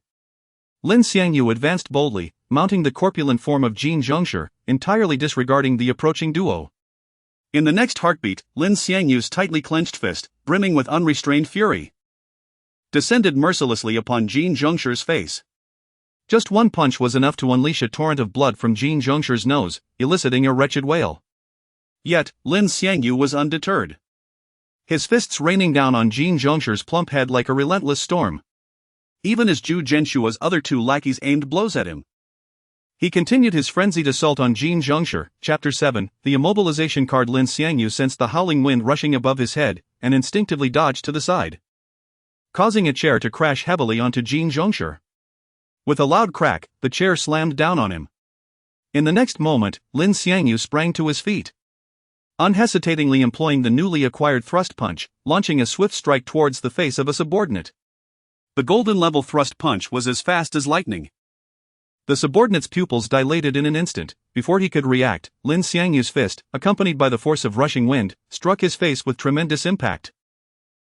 Lin Xiangyu advanced boldly, mounting the corpulent form of Jin Zhengshi, entirely disregarding the approaching duo. In the next heartbeat, Lin Xiangyu's tightly clenched fist, brimming with unrestrained fury, descended mercilessly upon Jin Zhengshi's face. Just one punch was enough to unleash a torrent of blood from Jin Zhengshi's nose, eliciting a wretched wail. Yet, Lin Xiangyu was undeterred. His fists raining down on Jin Zhengshi's plump head like a relentless storm. Even as Zhu Zhenshua's other two lackeys aimed blows at him, he continued his frenzied assault on Jin Zhengshi. Chapter 7, the immobilization card. Lin Xiangyu sensed the howling wind rushing above his head, and instinctively dodged to the side, causing a chair to crash heavily onto Jin Zhengshi. With a loud crack, the chair slammed down on him. In the next moment, Lin Xiangyu sprang to his feet, unhesitatingly employing the newly acquired thrust punch, launching a swift strike towards the face of a subordinate. The golden-level thrust punch was as fast as lightning. The subordinate's pupils dilated in an instant. Before he could react, Lin Xiangyu's fist, accompanied by the force of rushing wind, struck his face with tremendous impact.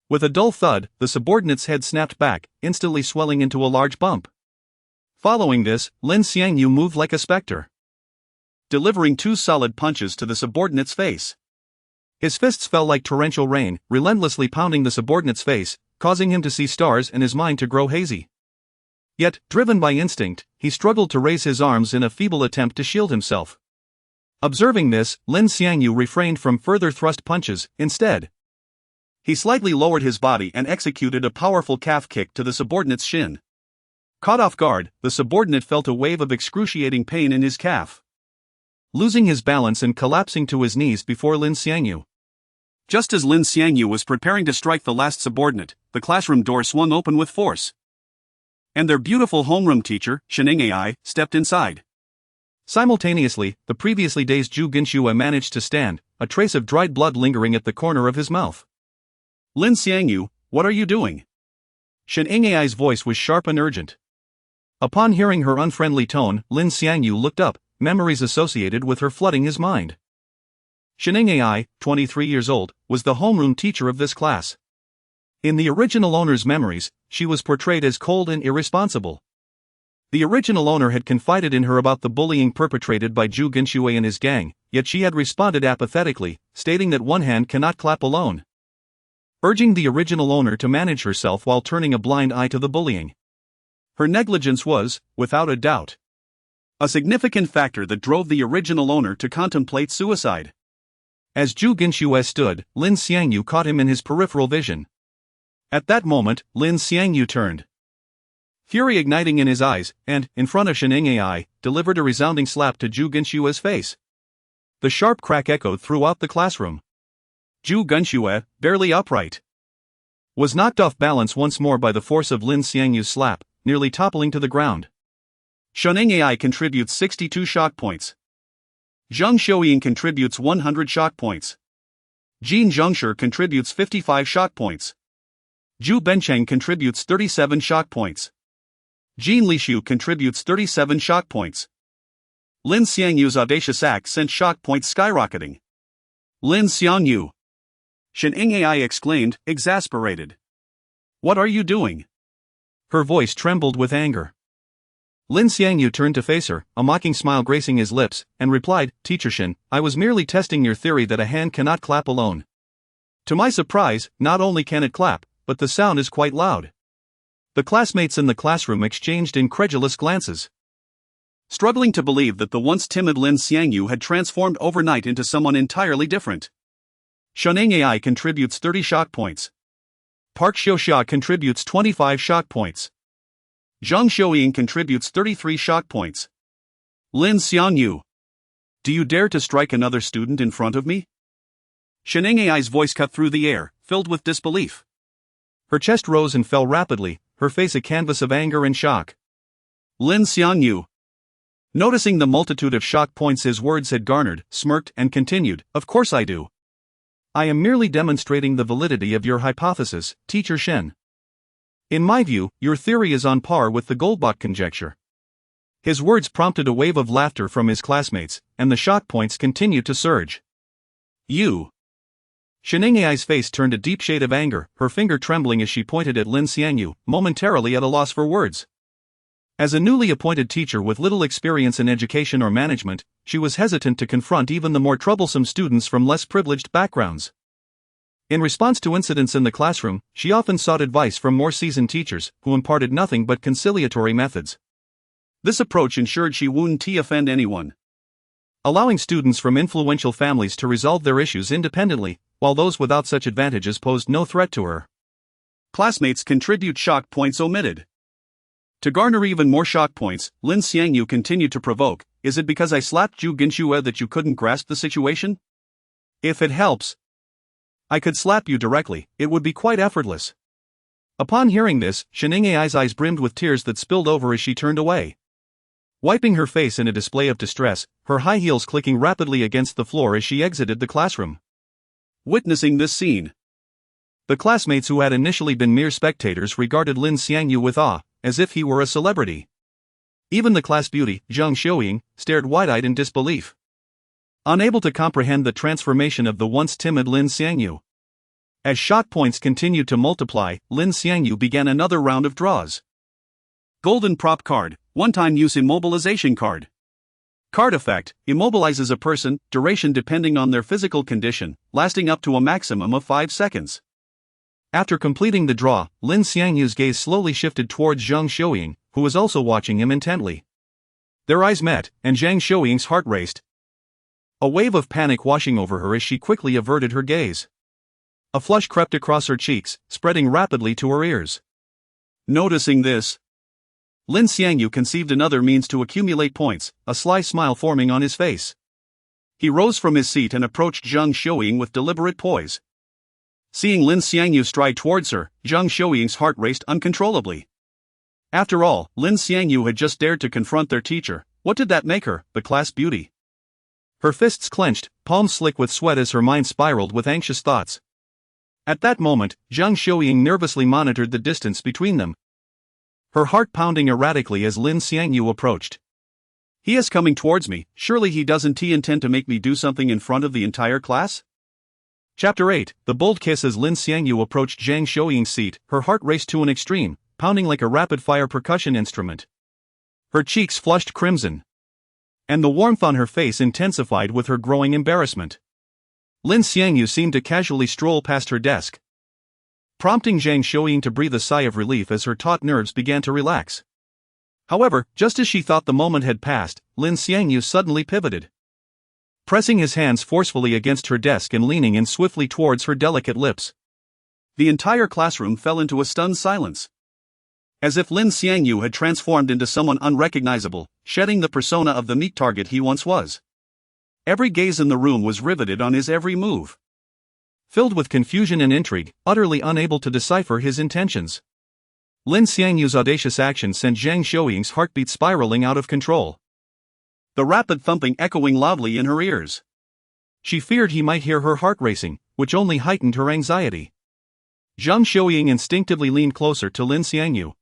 With a dull thud, the subordinate's head snapped back, instantly swelling into a large bump. Following this, Lin Xiangyu moved like a specter, delivering two solid punches to the subordinate's face. His fists fell like torrential rain, relentlessly pounding the subordinate's face, causing him to see stars and his mind to grow hazy. Yet, driven by instinct, he struggled to raise his arms in a feeble attempt to shield himself. Observing this, Lin Xiangyu refrained from further thrust punches. Instead, he slightly lowered his body and executed a powerful calf kick to the subordinate's shin. Caught off guard, the subordinate felt a wave of excruciating pain in his calf, losing his balance and collapsing to his knees before Lin Xiangyu. Just as Lin Xiangyu was preparing to strike the last subordinate, the classroom door swung open with force, and their beautiful homeroom teacher, Sheneng Ai, stepped inside. Simultaneously, the previously dazed Zhu Genshua managed to stand, a trace of dried blood lingering at the corner of his mouth. Lin Xiangyu, what are you doing? Sheneng Ai's voice was sharp and urgent. Upon hearing her unfriendly tone, Lin Xiangyu looked up, memories associated with her flooding his mind. Sheneng Ai, 23 years old, was the homeroom teacher of this class. In the original owner's memories, she was portrayed as cold and irresponsible. The original owner had confided in her about the bullying perpetrated by Zhu Genshue and his gang, yet she had responded apathetically, stating that one hand cannot clap alone, urging the original owner to manage herself while turning a blind eye to the bullying. Her negligence was, without a doubt, a significant factor that drove the original owner to contemplate suicide. As Zhu Genshue stood, Lin Xiangyu caught him in his peripheral vision. At that moment, Lin Xiangyu turned, fury igniting in his eyes, and, in front of Sheneng Ai, delivered a resounding slap to Zhu Genshue's face. The sharp crack echoed throughout the classroom. Zhu Genshue, barely upright, was knocked off balance once more by the force of Lin Xiangyu's slap, nearly toppling to the ground. Sheneng Ai contributes 62 shock points. Zhang Xiaoying contributes 100 shock points. Jin Zhengshi contributes 55 shock points. Zhu Bencheng contributes 37 shock points. Jin Lishu contributes 37 shock points. Lin Xiangyu's audacious act sent shock points skyrocketing. Lin Xiangyu! Sheneng Ai exclaimed, exasperated. What are you doing? Her voice trembled with anger. Lin Xiangyu turned to face her, a mocking smile gracing his lips, and replied, Teacher Shen, I was merely testing your theory that a hand cannot clap alone. To my surprise, not only can it clap, but the sound is quite loud. The classmates in the classroom exchanged incredulous glances, struggling to believe that the once timid Lin Xiangyu had transformed overnight into someone entirely different. Sheneng Ai contributes 30 shock points. Park Xiuxia contributes 25 shock points. Zhang Xiaoying contributes 33 shock points. Lin Xiangyu! Do you dare to strike another student in front of me? Sheneng Ai's voice cut through the air, filled with disbelief. Her chest rose and fell rapidly, her face a canvas of anger and shock. Lin Xiangyu, noticing the multitude of shock points his words had garnered, smirked and continued, Of course I do. I am merely demonstrating the validity of your hypothesis, Teacher Shen. In my view, your theory is on par with the Goldbach conjecture. His words prompted a wave of laughter from his classmates, and the shock points continued to surge. You! Sheneng Ai's face turned a deep shade of anger, her finger trembling as she pointed at Lin Xiangyu, momentarily at a loss for words. As a newly appointed teacher with little experience in education or management, she was hesitant to confront even the more troublesome students from less privileged backgrounds. In response to incidents in the classroom, she often sought advice from more seasoned teachers, who imparted nothing but conciliatory methods. This approach ensured she wouldn't offend anyone, allowing students from influential families to resolve their issues independently, while those without such advantages posed no threat to her. Classmates contribute shock points omitted. To garner even more shock points, Lin Xiangyu continued to provoke, "Is it because I slapped you Ginshua that you couldn't grasp the situation? If it helps, I could slap you directly, it would be quite effortless." Upon hearing this, Sheningai's eyes brimmed with tears that spilled over as she turned away. Wiping her face in a display of distress, her high heels clicking rapidly against the floor as she exited the classroom. Witnessing this scene, the classmates who had initially been mere spectators regarded Lin Xiangyu with awe, as if he were a celebrity. Even the class beauty, Zhang Xiuying, stared wide-eyed in disbelief, unable to comprehend the transformation of the once timid Lin Xiangyu. As shock points continued to multiply, Lin Xiangyu began another round of draws. Golden prop card, one-time use immobilization card. Card effect, immobilizes a person, duration depending on their physical condition, lasting up to a maximum of 5 seconds. After completing the draw, Lin Xiangyu's gaze slowly shifted towards Zhang Xiuying, who was also watching him intently. Their eyes met, and Zhang Xiuying's heart raced, a wave of panic washing over her as she quickly averted her gaze. A flush crept across her cheeks, spreading rapidly to her ears. Noticing this, Lin Xiangyu conceived another means to accumulate points, a sly smile forming on his face. He rose from his seat and approached Zhang Xiuying with deliberate poise. Seeing Lin Xiangyu stride towards her, Zhang Xiuying's heart raced uncontrollably. After all, Lin Xiangyu had just dared to confront their teacher. What did that make her, the class beauty? Her fists clenched, palms slick with sweat as her mind spiraled with anxious thoughts. At that moment, Zhang Xiuying nervously monitored the distance between them, her heart pounding erratically as Lin Xiangyu approached. He is coming towards me, surely he doesn't intend to make me do something in front of the entire class? Chapter 8, The Bold Kiss. As Lin Xiangyu approached Zhang Xiuying's seat, her heart raced to an extreme, pounding like a rapid-fire percussion instrument. Her cheeks flushed crimson, and the warmth on her face intensified with her growing embarrassment. Lin Xiangyu seemed to casually stroll past her desk, prompting Zhang Xiuying to breathe a sigh of relief as her taut nerves began to relax. However, just as she thought the moment had passed, Lin Xiangyu suddenly pivoted, pressing his hands forcefully against her desk and leaning in swiftly towards her delicate lips. The entire classroom fell into a stunned silence, as if Lin Xiangyu had transformed into someone unrecognizable, shedding the persona of the meek target he once was. Every gaze in the room was riveted on his every move, filled with confusion and intrigue, utterly unable to decipher his intentions. Lin Xiangyu's audacious action sent Zhang Xiuying's heartbeat spiraling out of control, the rapid thumping echoing loudly in her ears. She feared he might hear her heart racing, which only heightened her anxiety. Zhang Xiuying instinctively leaned closer to Lin Xiangyu,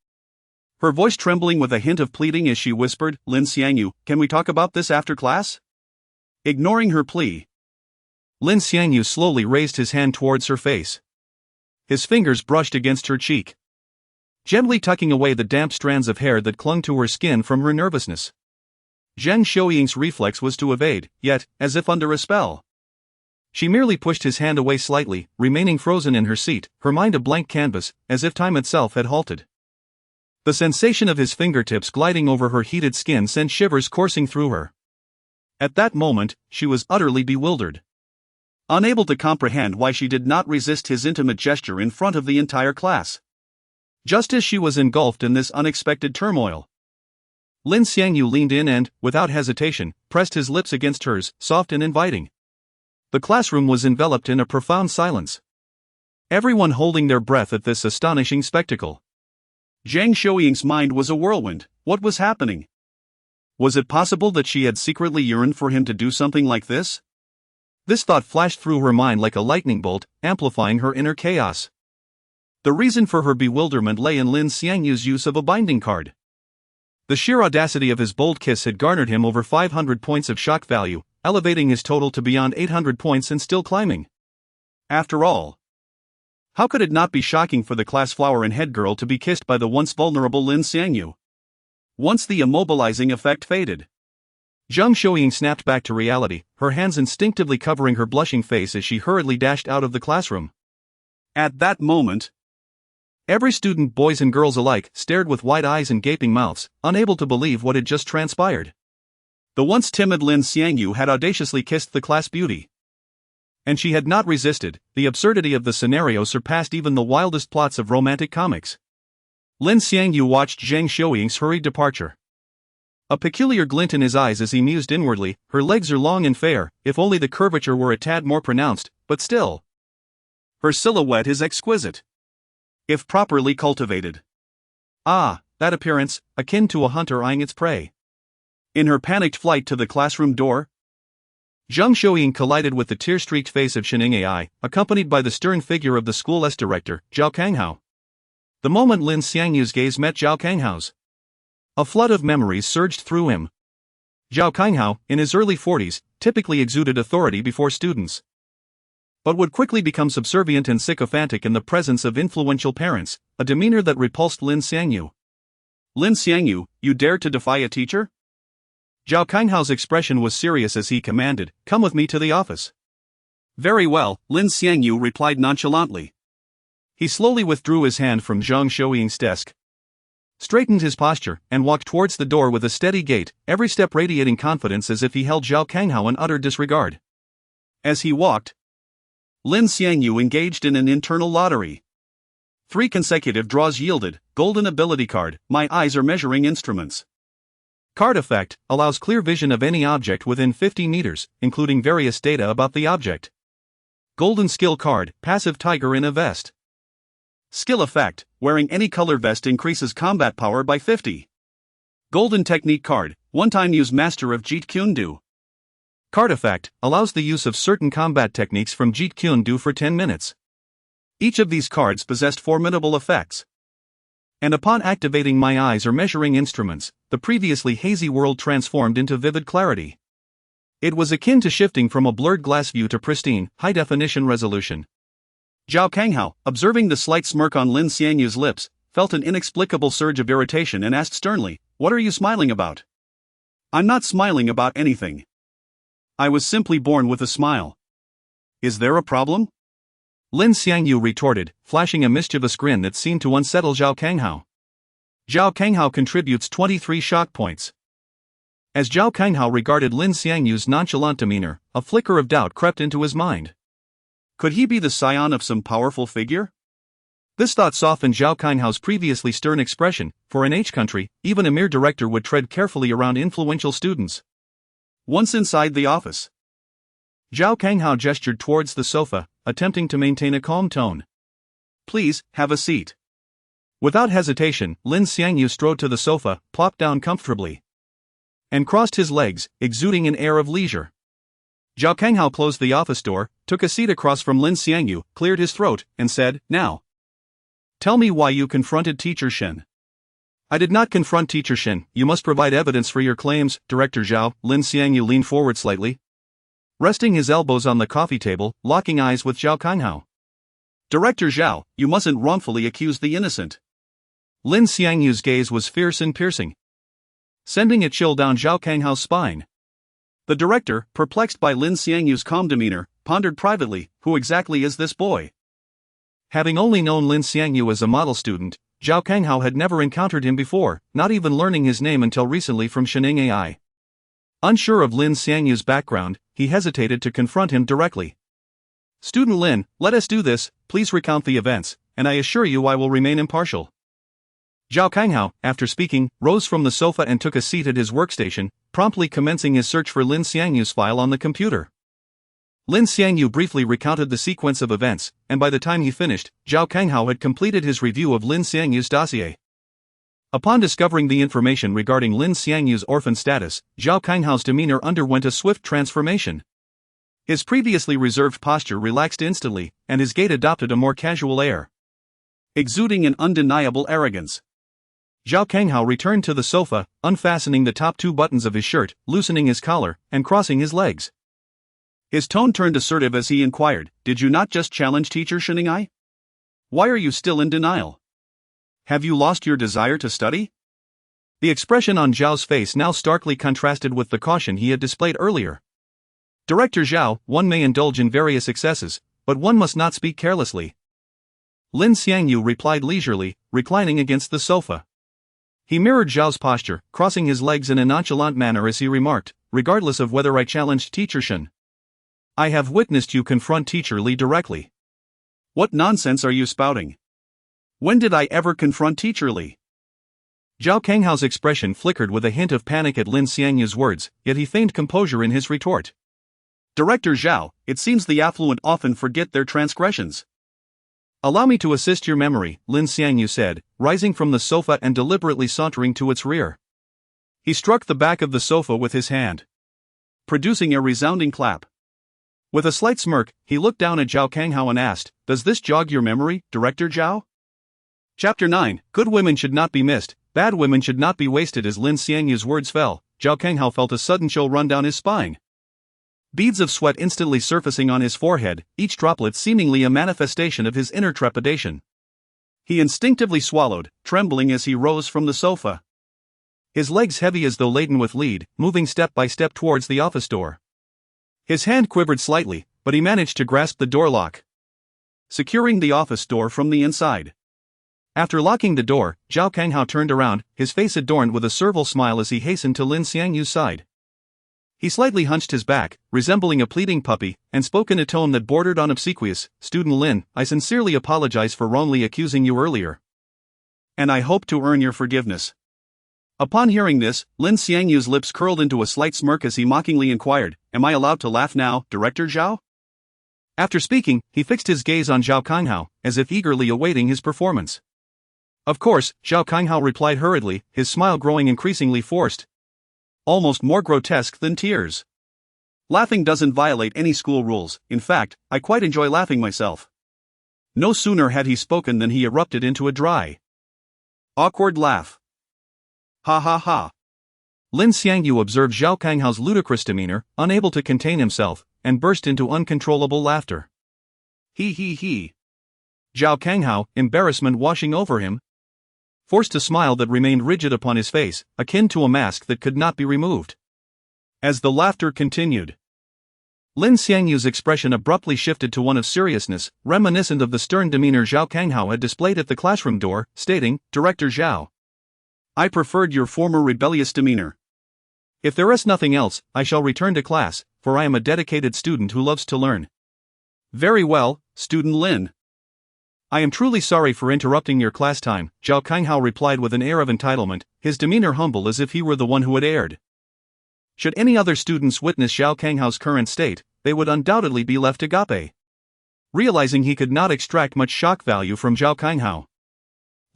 her voice trembling with a hint of pleading as she whispered, "Lin Xiangyu, can we talk about this after class?" Ignoring her plea, Lin Xiangyu slowly raised his hand towards her face. His fingers brushed against her cheek, gently tucking away the damp strands of hair that clung to her skin from her nervousness. Zhang Xiuying's reflex was to evade, yet, as if under a spell, she merely pushed his hand away slightly, remaining frozen in her seat, her mind a blank canvas, as if time itself had halted. The sensation of his fingertips gliding over her heated skin sent shivers coursing through her. At that moment, she was utterly bewildered, unable to comprehend why she did not resist his intimate gesture in front of the entire class. Just as she was engulfed in this unexpected turmoil, Lin Xiangyu leaned in and, without hesitation, pressed his lips against hers, soft and inviting. The classroom was enveloped in a profound silence, everyone holding their breath at this astonishing spectacle. Zhang Xiuying's mind was a whirlwind. What was happening? Was it possible that she had secretly yearned for him to do something like this? This thought flashed through her mind like a lightning bolt, amplifying her inner chaos. The reason for her bewilderment lay in Lin Xiangyu's use of a binding card. The sheer audacity of his bold kiss had garnered him over 500 points of shock value, elevating his total to beyond 800 points and still climbing. After all, how could it not be shocking for the class flower and head girl to be kissed by the once vulnerable Lin Xiangyu? Once the immobilizing effect faded, Zhang Xiuying snapped back to reality, her hands instinctively covering her blushing face as she hurriedly dashed out of the classroom. At that moment, every student, boys and girls alike, stared with wide eyes and gaping mouths, unable to believe what had just transpired. The once timid Lin Xiangyu had audaciously kissed the class beauty. And she had not resisted. The absurdity of the scenario surpassed even the wildest plots of romantic comics. Lin Xiangyu watched Zhang Xiuying's hurried departure. A peculiar glint in his eyes as he mused inwardly, her legs are long and fair, if only the curvature were a tad more pronounced, but still. Her silhouette is exquisite, if properly cultivated. Ah, that appearance, akin to a hunter eyeing its prey. In her panicked flight to the classroom door, Zhang Xiuying collided with the tear-streaked face of Shining AI, accompanied by the stern figure of the school's director, Zhao Kanghao. The moment Lin Xiangyu's gaze met Zhao Kanghao's, a flood of memories surged through him. Zhao Kanghao, in his early 40s, typically exuded authority before students, but would quickly become subservient and sycophantic in the presence of influential parents, a demeanor that repulsed Lin Xiangyu. Lin Xiangyu, you dare to defy a teacher? Zhao Kanghao's expression was serious as he commanded, come with me to the office. Very well, Lin Xiangyu replied nonchalantly. He slowly withdrew his hand from Zhang Xiuying's desk, straightened his posture, and walked towards the door with a steady gait, every step radiating confidence as if he held Zhao Kanghao in utter disregard. As he walked, Lin Xiangyu engaged in an internal lottery. 3 consecutive draws yielded, golden ability card, my eyes are measuring instruments. Card effect, allows clear vision of any object within 50 meters, including various data about the object. Golden skill card, passive tiger in a vest. Skill effect, wearing any color vest increases combat power by 50. Golden technique card, one-time use master of Jeet Kune Do. Card effect, allows the use of certain combat techniques from Jeet Kune Do for 10 minutes. Each of these cards possessed formidable effects. And upon activating my eyes or measuring instruments, the previously hazy world transformed into vivid clarity. It was akin to shifting from a blurred glass view to pristine, high-definition resolution. Zhao Kanghao, observing the slight smirk on Lin Xiangyu's lips, felt an inexplicable surge of irritation and asked sternly, what are you smiling about? I'm not smiling about anything. I was simply born with a smile. Is there a problem? Lin Xiangyu retorted, flashing a mischievous grin that seemed to unsettle Zhao Kanghao. Zhao Kanghao contributes 23 shock points. As Zhao Kanghao regarded Lin Xiangyu's nonchalant demeanor, a flicker of doubt crept into his mind. Could he be the scion of some powerful figure? This thought softened Zhao Kanghao's previously stern expression. For an H country, even a mere director would tread carefully around influential students. Once inside the office, Zhao Kanghao gestured towards the sofa, attempting to maintain a calm tone. Please, have a seat. Without hesitation, Lin Xiangyu strode to the sofa, plopped down comfortably, and crossed his legs, exuding an air of leisure. Zhao Kanghao closed the office door, took a seat across from Lin Xiangyu, cleared his throat, and said, now, tell me why you confronted Teacher Shen. I did not confront Teacher Shen, you must provide evidence for your claims, Director Zhao. Lin Xiangyu leaned forward slightly, resting his elbows on the coffee table, locking eyes with Zhao Kanghao. Director Zhao, you mustn't wrongfully accuse the innocent. Lin Xiangyu's gaze was fierce and piercing, sending a chill down Zhao Kanghao's spine. The director, perplexed by Lin Xiangyu's calm demeanor, pondered privately, who exactly is this boy? Having only known Lin Xiangyu as a model student, Zhao Kanghao had never encountered him before, not even learning his name until recently from Shining AI. Unsure of Lin Xiangyu's background, he hesitated to confront him directly. Student Lin, let us do this, please recount the events, and I assure you I will remain impartial. Zhao Kanghao, after speaking, rose from the sofa and took a seat at his workstation, promptly commencing his search for Lin Xiangyu's file on the computer. Lin Xiangyu briefly recounted the sequence of events, and by the time he finished, Zhao Kanghao had completed his review of Lin Xiangyu's dossier. Upon discovering the information regarding Lin Xiangyu's orphan status, Zhao Kanghao's demeanor underwent a swift transformation. His previously reserved posture relaxed instantly, and his gait adopted a more casual air, exuding an undeniable arrogance. Zhao Kanghao returned to the sofa, unfastening the top 2 buttons of his shirt, loosening his collar, and crossing his legs. His tone turned assertive as he inquired, did you not just challenge Teacher Shiningai? Why are you still in denial? Have you lost your desire to study? The expression on Zhao's face now starkly contrasted with the caution he had displayed earlier. Director Zhao, one may indulge in various excesses, but one must not speak carelessly. Lin Xiangyu replied leisurely, reclining against the sofa. He mirrored Zhao's posture, crossing his legs in a nonchalant manner as he remarked, regardless of whether I challenged Teacher Shen. I have witnessed you confront Teacher Li directly. What nonsense are you spouting? When did I ever confront Teacher Li? Zhao Kanghao's expression flickered with a hint of panic at Lin Xiangyu's words, yet he feigned composure in his retort. Director Zhao, it seems the affluent often forget their transgressions. Allow me to assist your memory, Lin Xiangyu said, rising from the sofa and deliberately sauntering to its rear. He struck the back of the sofa with his hand, producing a resounding clap. With a slight smirk, he looked down at Zhao Kanghao and asked, Does this jog your memory, Director Zhao? Chapter 9, Good women should not be missed, bad women should not be wasted. As Lin Xiangyu's words fell, Zhao Kanghao felt a sudden chill run down his spine. Beads of sweat instantly surfacing on his forehead, each droplet seemingly a manifestation of his inner trepidation. He instinctively swallowed, trembling as he rose from the sofa. His legs heavy as though laden with lead, moving step by step towards the office door. His hand quivered slightly, but he managed to grasp the door lock, securing the office door from the inside. After locking the door, Zhao Kanghao turned around, his face adorned with a servile smile as he hastened to Lin Xiangyu's side. He slightly hunched his back, resembling a pleading puppy, and spoke in a tone that bordered on obsequious. Student Lin, I sincerely apologize for wrongly accusing you earlier. And I hope to earn your forgiveness. Upon hearing this, Lin Xiangyu's lips curled into a slight smirk as he mockingly inquired, Am I allowed to laugh now, Director Zhao? After speaking, he fixed his gaze on Zhao Kanghao, as if eagerly awaiting his performance. Of course, Zhao Kanghao replied hurriedly, his smile growing increasingly forced, almost more grotesque than tears. Laughing doesn't violate any school rules, in fact, I quite enjoy laughing myself. No sooner had he spoken than he erupted into a dry, awkward laugh. Ha ha ha. Lin Xiangyu observed Zhao Kanghao's ludicrous demeanor, unable to contain himself, and burst into uncontrollable laughter. He. Zhao Kanghao, embarrassment washing over him, forced a smile that remained rigid upon his face, akin to a mask that could not be removed. As the laughter continued, Lin Xiangyu's expression abruptly shifted to one of seriousness, reminiscent of the stern demeanor Zhao Kanghao had displayed at the classroom door, stating, Director Zhao, I preferred your former rebellious demeanor. If there is nothing else, I shall return to class, for I am a dedicated student who loves to learn. Very well, Student Lin. I am truly sorry for interrupting your class time, Zhao Kanghao replied with an air of entitlement, his demeanor humble as if he were the one who had erred. Should any other students witness Zhao Kanghao's current state, they would undoubtedly be left agape. Realizing he could not extract much shock value from Zhao Kanghao,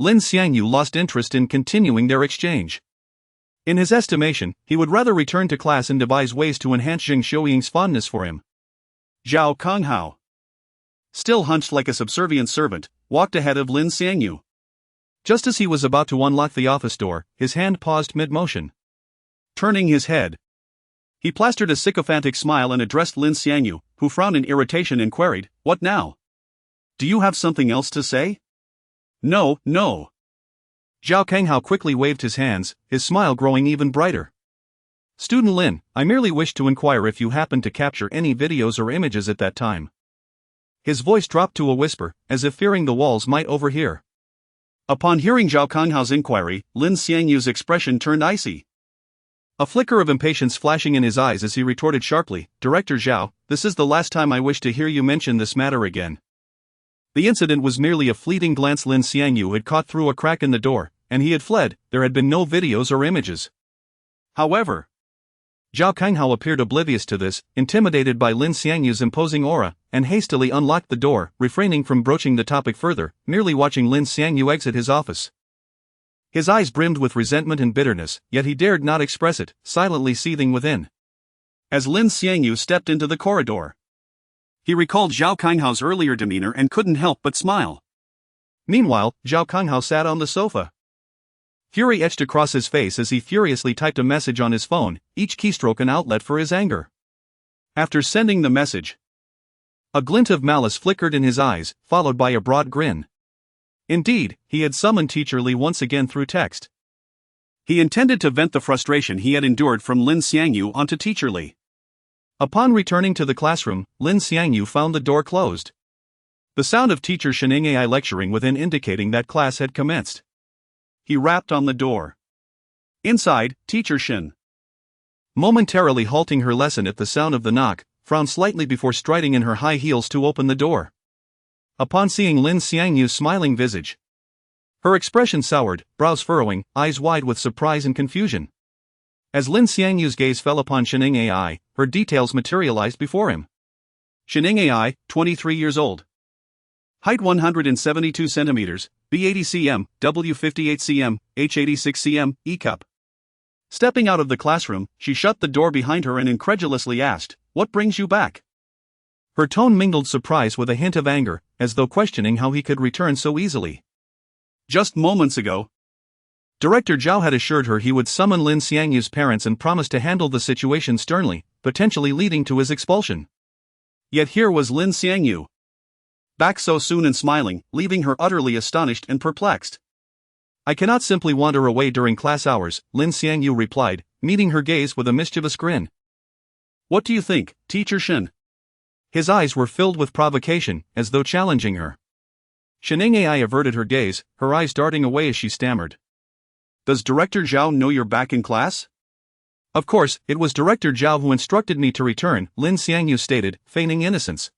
Lin Xiangyu lost interest in continuing their exchange. In his estimation, he would rather return to class and devise ways to enhance Zheng Xiuying's fondness for him. Zhao Kanghao, still hunched like a subservient servant, walked ahead of Lin Xiangyu. Just as he was about to unlock the office door, his hand paused mid-motion. Turning his head, he plastered a sycophantic smile and addressed Lin Xiangyu, who frowned in irritation and queried, What now? Do you have something else to say? No. Zhao Kanghao quickly waved his hands, his smile growing even brighter. Student Lin, I merely wish to inquire if you happened to capture any videos or images at that time. His voice dropped to a whisper, as if fearing the walls might overhear. Upon hearing Zhao Kanghao inquiry, Lin Xiangyu's expression turned icy. A flicker of impatience flashing in his eyes as he retorted sharply, Director Zhao, this is the last time I wish to hear you mention this matter again. The incident was merely a fleeting glance Lin Xiangyu had caught through a crack in the door, and he had fled. There had been no videos or images. However, Zhao Kanghao appeared oblivious to this, intimidated by Lin Xiangyu's imposing aura, and hastily unlocked the door, refraining from broaching the topic further, merely watching Lin Xiangyu exit his office. His eyes brimmed with resentment and bitterness, yet he dared not express it, silently seething within. As Lin Xiangyu stepped into the corridor, he recalled Zhao Kanghao's earlier demeanor and couldn't help but smile. Meanwhile, Zhao Kanghao sat on the sofa. Fury etched across his face as he furiously typed a message on his phone, each keystroke an outlet for his anger. After sending the message, a glint of malice flickered in his eyes, followed by a broad grin. Indeed, he had summoned Teacher Li once again through text. He intended to vent the frustration he had endured from Lin Xiangyu onto Teacher Li. Upon returning to the classroom, Lin Xiangyu found the door closed. The sound of teacher Shin Ai lecturing within indicating that class had commenced. He rapped on the door. Inside, teacher Shin. Momentarily halting her lesson at the sound of the knock, frowned slightly before striding in her high heels to open the door. Upon seeing Lin Xiangyu's smiling visage, her expression soured, brows furrowing, eyes wide with surprise and confusion. As Lin Xiangyu's gaze fell upon Shin Ai, her details materialized before him. Shin Ai, 23 years old. Height 172 centimeters, B80 cm, W58 cm, H86 cm, E cup. Stepping out of the classroom, she shut the door behind her and incredulously asked, "What brings you back?" Her tone mingled surprise with a hint of anger, as though questioning how he could return so easily. Just moments ago, Director Zhao had assured her he would summon Lin Xiangyu's parents and promised to handle the situation sternly, potentially leading to his expulsion. Yet here was Lin Xiangyu, back so soon and smiling, leaving her utterly astonished and perplexed. "I cannot simply wander away during class hours," Lin Xiangyu replied, meeting her gaze with a mischievous grin. "What do you think, teacher Shin?" His eyes were filled with provocation, as though challenging her. Shin Ai averted her gaze, her eyes darting away as she stammered. "Does Director Zhao know you're back in class?" "Of course, it was Director Zhao who instructed me to return," Lin Xiangyu stated, feigning innocence.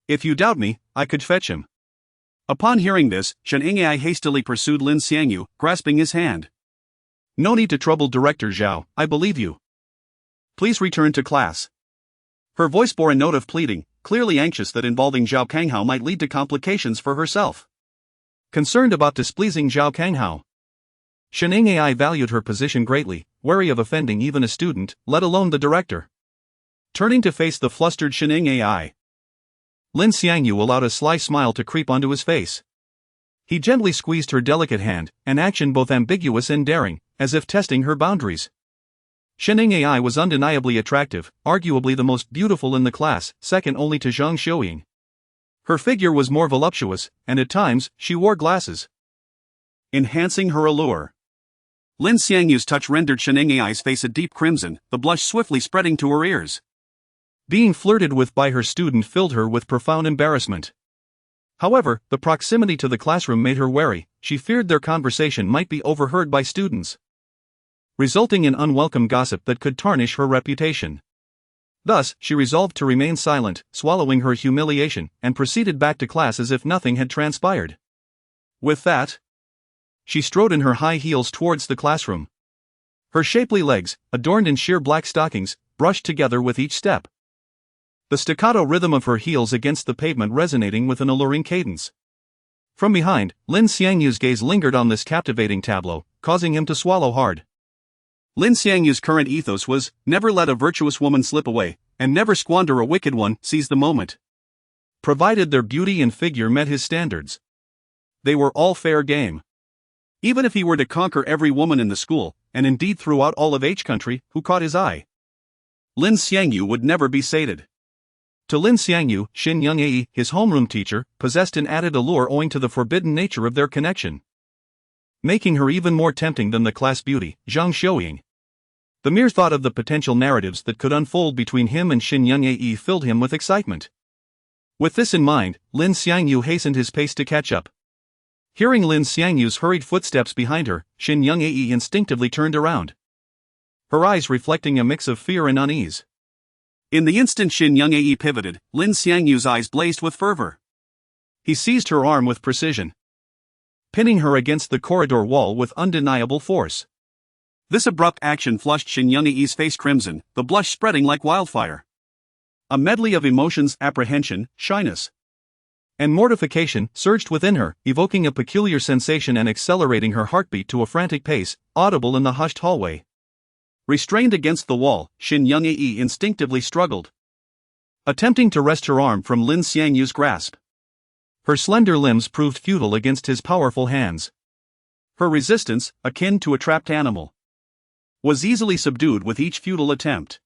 "If you doubt me, I could fetch him." Upon hearing this, Shin Ai hastily pursued Lin Xiangyu, grasping his hand. "No need to trouble Director Zhao, I believe you. Please return to class." Her voice bore a note of pleading, clearly anxious that involving Zhao Kanghao might lead to complications for herself. Concerned about displeasing Zhao Kanghao, Shin Ai valued her position greatly, wary of offending even a student, let alone the director. Turning to face the flustered Shin Ai, Lin Xiangyu allowed a sly smile to creep onto his face. He gently squeezed her delicate hand, an action both ambiguous and daring, as if testing her boundaries. Shin Ai was undeniably attractive, arguably the most beautiful in the class, second only to Zhang Xiuying. Her figure was more voluptuous, and at times, she wore glasses, enhancing her allure. Lin Xiangyu's touch rendered Shin Ai's face a deep crimson, the blush swiftly spreading to her ears. Being flirted with by her student filled her with profound embarrassment. However, the proximity to the classroom made her wary. She feared their conversation might be overheard by students, resulting in unwelcome gossip that could tarnish her reputation. Thus, she resolved to remain silent, swallowing her humiliation, and proceeded back to class as if nothing had transpired. With that, she strode in her high heels towards the classroom. Her shapely legs, adorned in sheer black stockings, brushed together with each step, the staccato rhythm of her heels against the pavement resonating with an alluring cadence. From behind, Lin Xiangyu's gaze lingered on this captivating tableau, causing him to swallow hard. Lin Xiangyu's current ethos was, never let a virtuous woman slip away, and never squander a wicked one, seize the moment. Provided their beauty and figure met his standards, they were all fair game. Even if he were to conquer every woman in the school, and indeed throughout all of H country, who caught his eye, Lin Xiangyu would never be sated. To Lin Xiangyu, Shin Ai, his homeroom teacher, possessed an added allure owing to the forbidden nature of their connection, making her even more tempting than the class beauty, Zhang Xiuying. The mere thought of the potential narratives that could unfold between him and Shin Ai filled him with excitement. With this in mind, Lin Xiangyu hastened his pace to catch up. Hearing Lin Xiangyu's hurried footsteps behind her, Shin Ai instinctively turned around, her eyes reflecting a mix of fear and unease. In the instant Shin Ai pivoted, Lin Xiangyu's eyes blazed with fervor. He seized her arm with precision, pinning her against the corridor wall with undeniable force. This abrupt action flushed Shin Ai's face crimson, the blush spreading like wildfire. A medley of emotions, apprehension, shyness, and mortification surged within her, evoking a peculiar sensation and accelerating her heartbeat to a frantic pace, audible in the hushed hallway. Restrained against the wall, Shin Ai instinctively struggled, attempting to wrest her arm from Lin Xiangyu's grasp. Her slender limbs proved futile against his powerful hands. Her resistance, akin to a trapped animal, was easily subdued with each futile attempt.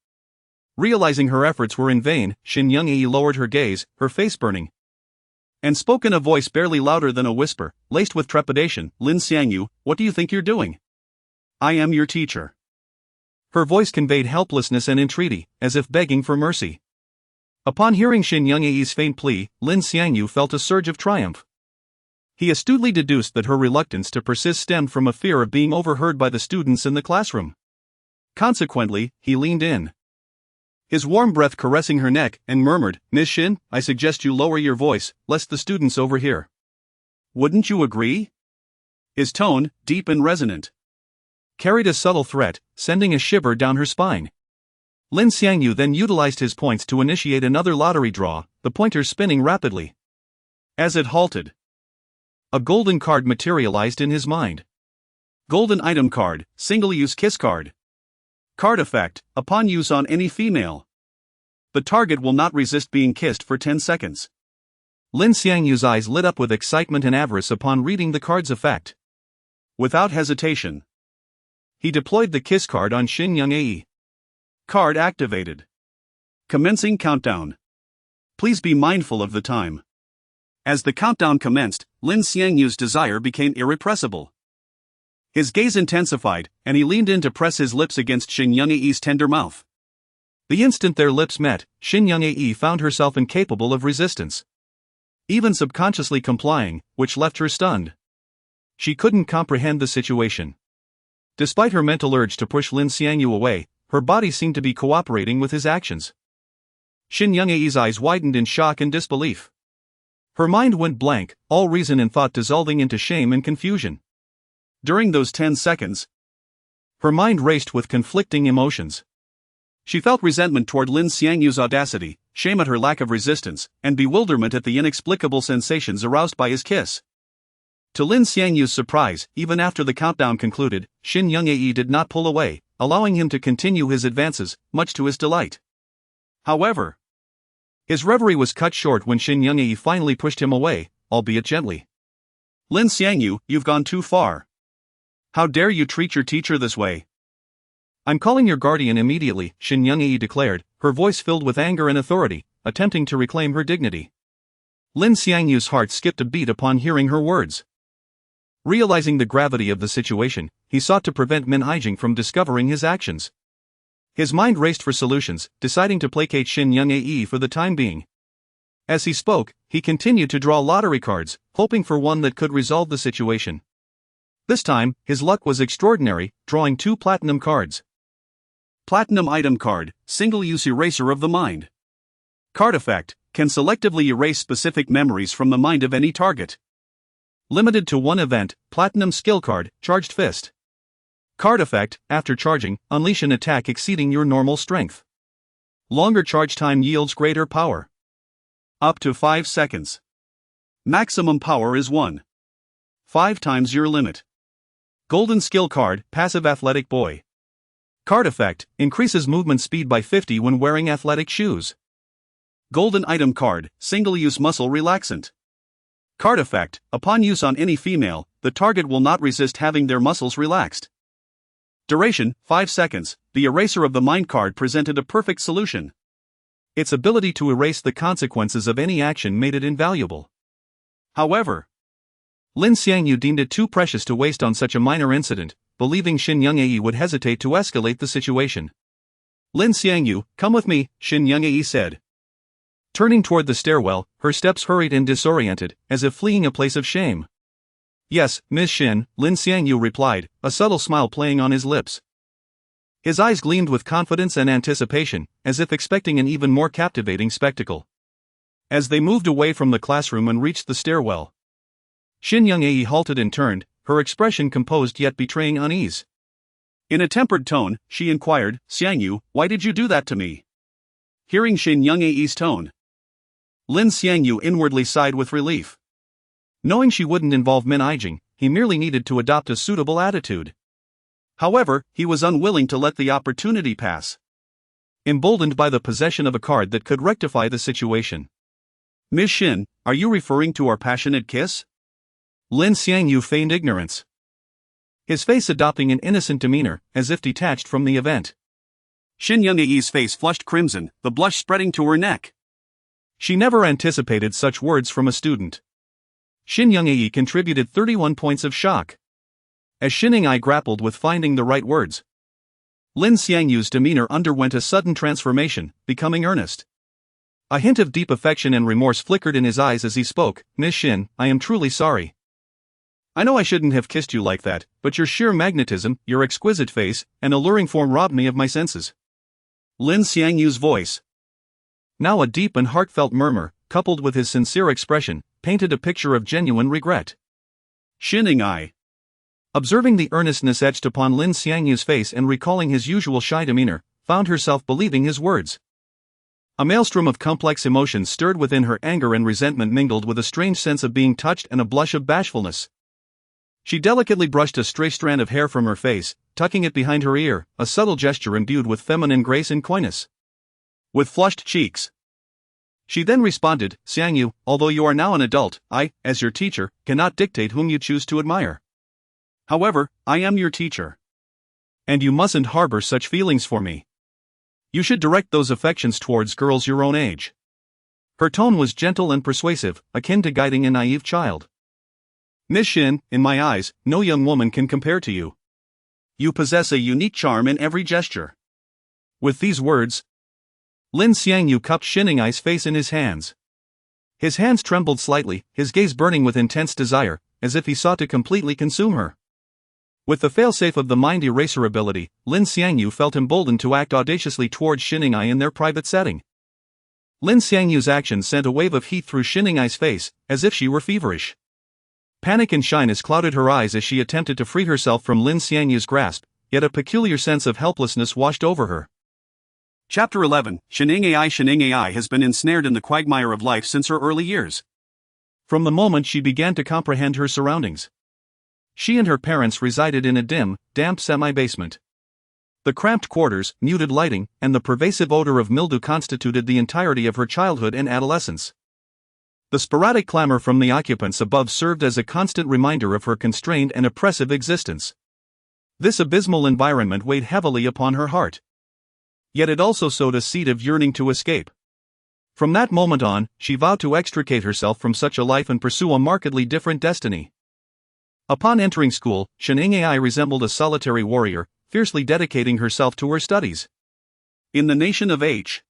Realizing her efforts were in vain, Shin Ai lowered her gaze, her face burning, and spoke in a voice barely louder than a whisper, laced with trepidation, "Lin Xiangyu, what do you think you're doing? I am your teacher." Her voice conveyed helplessness and entreaty, as if begging for mercy. Upon hearing Shin Young-ae's faint plea, Lin Xiangyu felt a surge of triumph. He astutely deduced that her reluctance to persist stemmed from a fear of being overheard by the students in the classroom. Consequently, he leaned in, his warm breath caressing her neck, and murmured, "Miss Shin, I suggest you lower your voice, lest the students overhear. Wouldn't you agree?" His tone, deep and resonant, carried a subtle threat, sending a shiver down her spine. Lin Xiangyu then utilized his points to initiate another lottery draw, the pointer spinning rapidly. As it halted, a golden card materialized in his mind. Golden item card, single-use kiss card. Card effect, upon use on any female, the target will not resist being kissed for 10 seconds. Lin Xiangyu's eyes lit up with excitement and avarice upon reading the card's effect. Without hesitation, he deployed the kiss card on Shin Young-ae. Card activated. Commencing countdown. Please be mindful of the time. As the countdown commenced, Lin Xiangyu's desire became irrepressible. His gaze intensified, and he leaned in to press his lips against Shin Young-ae's tender mouth. The instant their lips met, Shin Young-ae found herself incapable of resistance, even subconsciously complying, which left her stunned. She couldn't comprehend the situation. Despite her mental urge to push Lin Xiangyu away, her body seemed to be cooperating with his actions. Shin Young-ae's eyes widened in shock and disbelief. Her mind went blank, all reason and thought dissolving into shame and confusion. During those 10 seconds, her mind raced with conflicting emotions. She felt resentment toward Lin Xiangyu's audacity, shame at her lack of resistance, and bewilderment at the inexplicable sensations aroused by his kiss. To Lin Xiangyu's surprise, even after the countdown concluded, Shin Young-ae did not pull away, allowing him to continue his advances, much to his delight. However, his reverie was cut short when Shin Young-ae finally pushed him away, albeit gently. "Lin Xiangyu, you've gone too far. How dare you treat your teacher this way?" "I'm calling your guardian immediately," Shin Young-ae declared, her voice filled with anger and authority, attempting to reclaim her dignity. Lin Xiangyu's heart skipped a beat upon hearing her words. Realizing the gravity of the situation, he sought to prevent Min Haijing from discovering his actions. His mind raced for solutions, deciding to placate Shin Young-ae for the time being. As he spoke, he continued to draw lottery cards, hoping for one that could resolve the situation. This time, his luck was extraordinary, drawing 2 platinum cards. Platinum item card, single-use eraser of the mind. Card effect, can selectively erase specific memories from the mind of any target. Limited to 1 event, platinum skill card, charged fist. Card effect, after charging, unleash an attack exceeding your normal strength. Longer charge time yields greater power. Up to 5 seconds. Maximum power is 1.5 times your limit. Golden skill card, passive athletic boy. Card effect, increases movement speed by 50 when wearing athletic shoes. Golden item card, single-use muscle relaxant. Card effect, upon use on any female, the target will not resist having their muscles relaxed. Duration, 5 seconds, the eraser of the mind card presented a perfect solution. Its ability to erase the consequences of any action made it invaluable. However, Lin Xiangyu deemed it too precious to waste on such a minor incident, believing Shin Young-ae would hesitate to escalate the situation. "Lin Xiangyu, come with me," Shin Young-ae said. Turning toward the stairwell, her steps hurried and disoriented, as if fleeing a place of shame. "Yes, Miss Shin," Lin Xiangyu replied, a subtle smile playing on his lips. His eyes gleamed with confidence and anticipation, as if expecting an even more captivating spectacle. As they moved away from the classroom and reached the stairwell, Shin Young-ae halted and turned, her expression composed yet betraying unease. In a tempered tone, she inquired, "Xiangyu, why did you do that to me?" Hearing Shin Young-ae's tone, Lin Xiangyu inwardly sighed with relief. Knowing she wouldn't involve Min Haijing, he merely needed to adopt a suitable attitude. However, he was unwilling to let the opportunity pass. Emboldened by the possession of a card that could rectify the situation. "Miss Shin, are you referring to our passionate kiss?" Lin Xiangyu feigned ignorance, his face adopting an innocent demeanor, as if detached from the event. Shin Young-ae's face flushed crimson, the blush spreading to her neck. She never anticipated such words from a student. Shin Young-ae contributed 31 points of shock. As Shin Young-ae grappled with finding the right words, Lin Xiangyu's demeanor underwent a sudden transformation, becoming earnest. A hint of deep affection and remorse flickered in his eyes as he spoke. Miss Shin, I am truly sorry. I know I shouldn't have kissed you like that, but your sheer magnetism, your exquisite face, and alluring form robbed me of my senses. Lin Xiangyu's voice, now a deep and heartfelt murmur, coupled with his sincere expression, painted a picture of genuine regret. Shinning I, observing the earnestness etched upon Lin Xiangyu's face and recalling his usual shy demeanor, found herself believing his words. A maelstrom of complex emotions stirred within her. Anger and resentment mingled with a strange sense of being touched and a blush of bashfulness. She delicately brushed a stray strand of hair from her face, tucking it behind her ear, a subtle gesture imbued with feminine grace and coyness. With flushed cheeks, she then responded, Xiangyu, although you are now an adult, I, as your teacher, cannot dictate whom you choose to admire. However, I am your teacher. And you mustn't harbor such feelings for me. You should direct those affections towards girls your own age. Her tone was gentle and persuasive, akin to guiding a naive child. Miss Shin, in my eyes, no young woman can compare to you. You possess a unique charm in every gesture. With these words, Lin Xiangyu cupped Shinning Ai's face in his hands. His hands trembled slightly, his gaze burning with intense desire, as if he sought to completely consume her. With the failsafe of the mind eraser ability, Lin Xiangyu felt emboldened to act audaciously towards Shinning Ai in their private setting. Lin Xiangyu's action sent a wave of heat through Shinning Ai's face, as if she were feverish. Panic and shyness clouded her eyes as she attempted to free herself from Lin Xiangyu's grasp, yet a peculiar sense of helplessness washed over her. Chapter 11. Shinning Ai has been ensnared in the quagmire of life since her early years. From the moment she began to comprehend her surroundings, she and her parents resided in a dim, damp semi-basement. The cramped quarters, muted lighting, and the pervasive odor of mildew constituted the entirety of her childhood and adolescence. The sporadic clamor from the occupants above served as a constant reminder of her constrained and oppressive existence. This abysmal environment weighed heavily upon her heart. Yet it also sowed a seed of yearning to escape. From that moment on, she vowed to extricate herself from such a life and pursue a markedly different destiny. Upon entering school, Shinning Ai resembled a solitary warrior, fiercely dedicating herself to her studies. In the nation of H,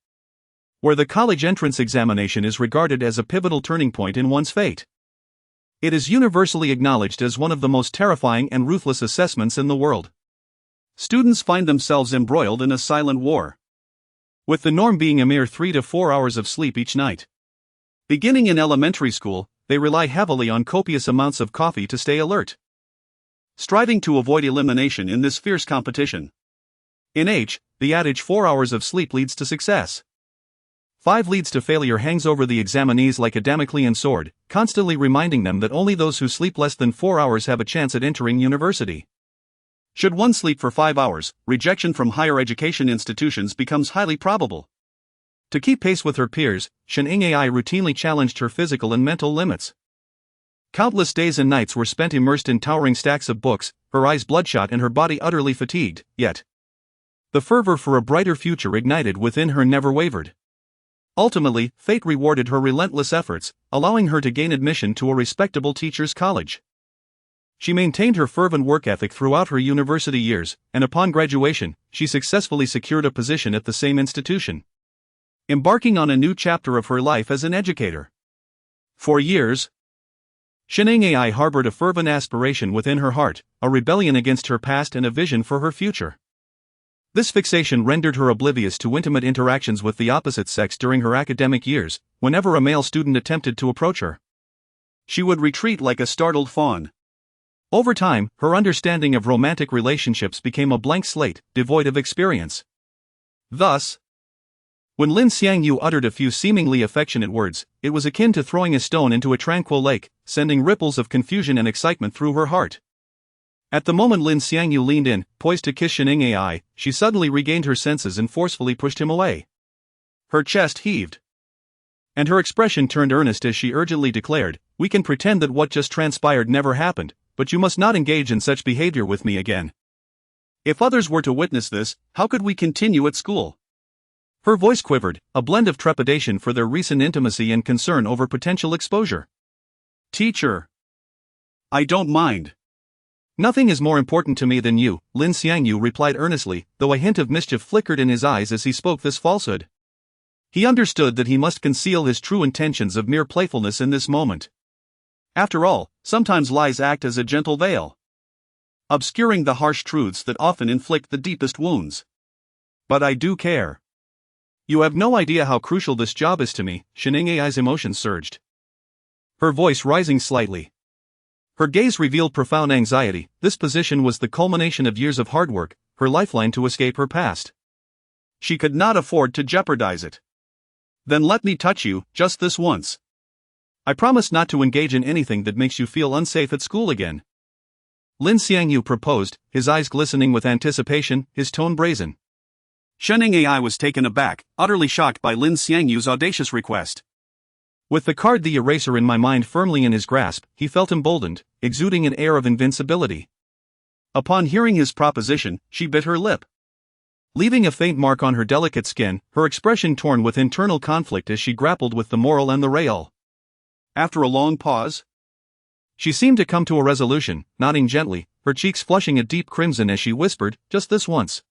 where the college entrance examination is regarded as a pivotal turning point in one's fate, it is universally acknowledged as one of the most terrifying and ruthless assessments in the world. Students find themselves embroiled in a silent war, with the norm being a mere 3 to 4 hours of sleep each night. Beginning in elementary school, they rely heavily on copious amounts of coffee to stay alert, striving to avoid elimination in this fierce competition. In H, the adage 4 hours of sleep leads to success, 5 leads to failure hangs over the examinees like a Damoclean sword, constantly reminding them that only those who sleep less than 4 hours have a chance at entering university. Should one sleep for 5 hours, rejection from higher education institutions becomes highly probable. To keep pace with her peers, Shinning Ai routinely challenged her physical and mental limits. Countless days and nights were spent immersed in towering stacks of books, her eyes bloodshot and her body utterly fatigued, yet the fervor for a brighter future ignited within her never wavered. Ultimately, fate rewarded her relentless efforts, allowing her to gain admission to a respectable teachers' college. She maintained her fervent work ethic throughout her university years, and upon graduation, she successfully secured a position at the same institution, embarking on a new chapter of her life as an educator. For years, Shinning Ai harbored a fervent aspiration within her heart, a rebellion against her past and a vision for her future. This fixation rendered her oblivious to intimate interactions with the opposite sex during her academic years. Whenever a male student attempted to approach her, she would retreat like a startled fawn. Over time, her understanding of romantic relationships became a blank slate, devoid of experience. Thus, when Lin Xiangyu uttered a few seemingly affectionate words, it was akin to throwing a stone into a tranquil lake, sending ripples of confusion and excitement through her heart. At the moment Lin Xiangyu leaned in, poised to kiss Shinning Ai, she suddenly regained her senses and forcefully pushed him away. Her chest heaved, and her expression turned earnest as she urgently declared, "We can pretend that what just transpired never happened, but you must not engage in such behavior with me again. If others were to witness this, how could we continue at school?" Her voice quivered, a blend of trepidation for their recent intimacy and concern over potential exposure. "Teacher, I don't mind. Nothing is more important to me than you," Lin Xiangyu replied earnestly, though a hint of mischief flickered in his eyes as he spoke this falsehood. He understood that he must conceal his true intentions of mere playfulness in this moment. After all, sometimes lies act as a gentle veil, obscuring the harsh truths that often inflict the deepest wounds. But I do care. You have no idea how crucial this job is to me. Shenengai's emotions surged, her voice rising slightly. Her gaze revealed profound anxiety. This position was the culmination of years of hard work, her lifeline to escape her past. She could not afford to jeopardize it. Then let me touch you, just this once. I promise not to engage in anything that makes you feel unsafe at school again. Lin Xiangyu proposed, his eyes glistening with anticipation, his tone brazen. Shenengai was taken aback, utterly shocked by Lin Xiangyu's audacious request. With the card the eraser in my mind firmly in his grasp, he felt emboldened, exuding an air of invincibility. Upon hearing his proposition, she bit her lip, leaving a faint mark on her delicate skin, her expression torn with internal conflict as she grappled with the moral and the real. After a long pause, she seemed to come to a resolution, nodding gently, her cheeks flushing a deep crimson as she whispered, "Just this once.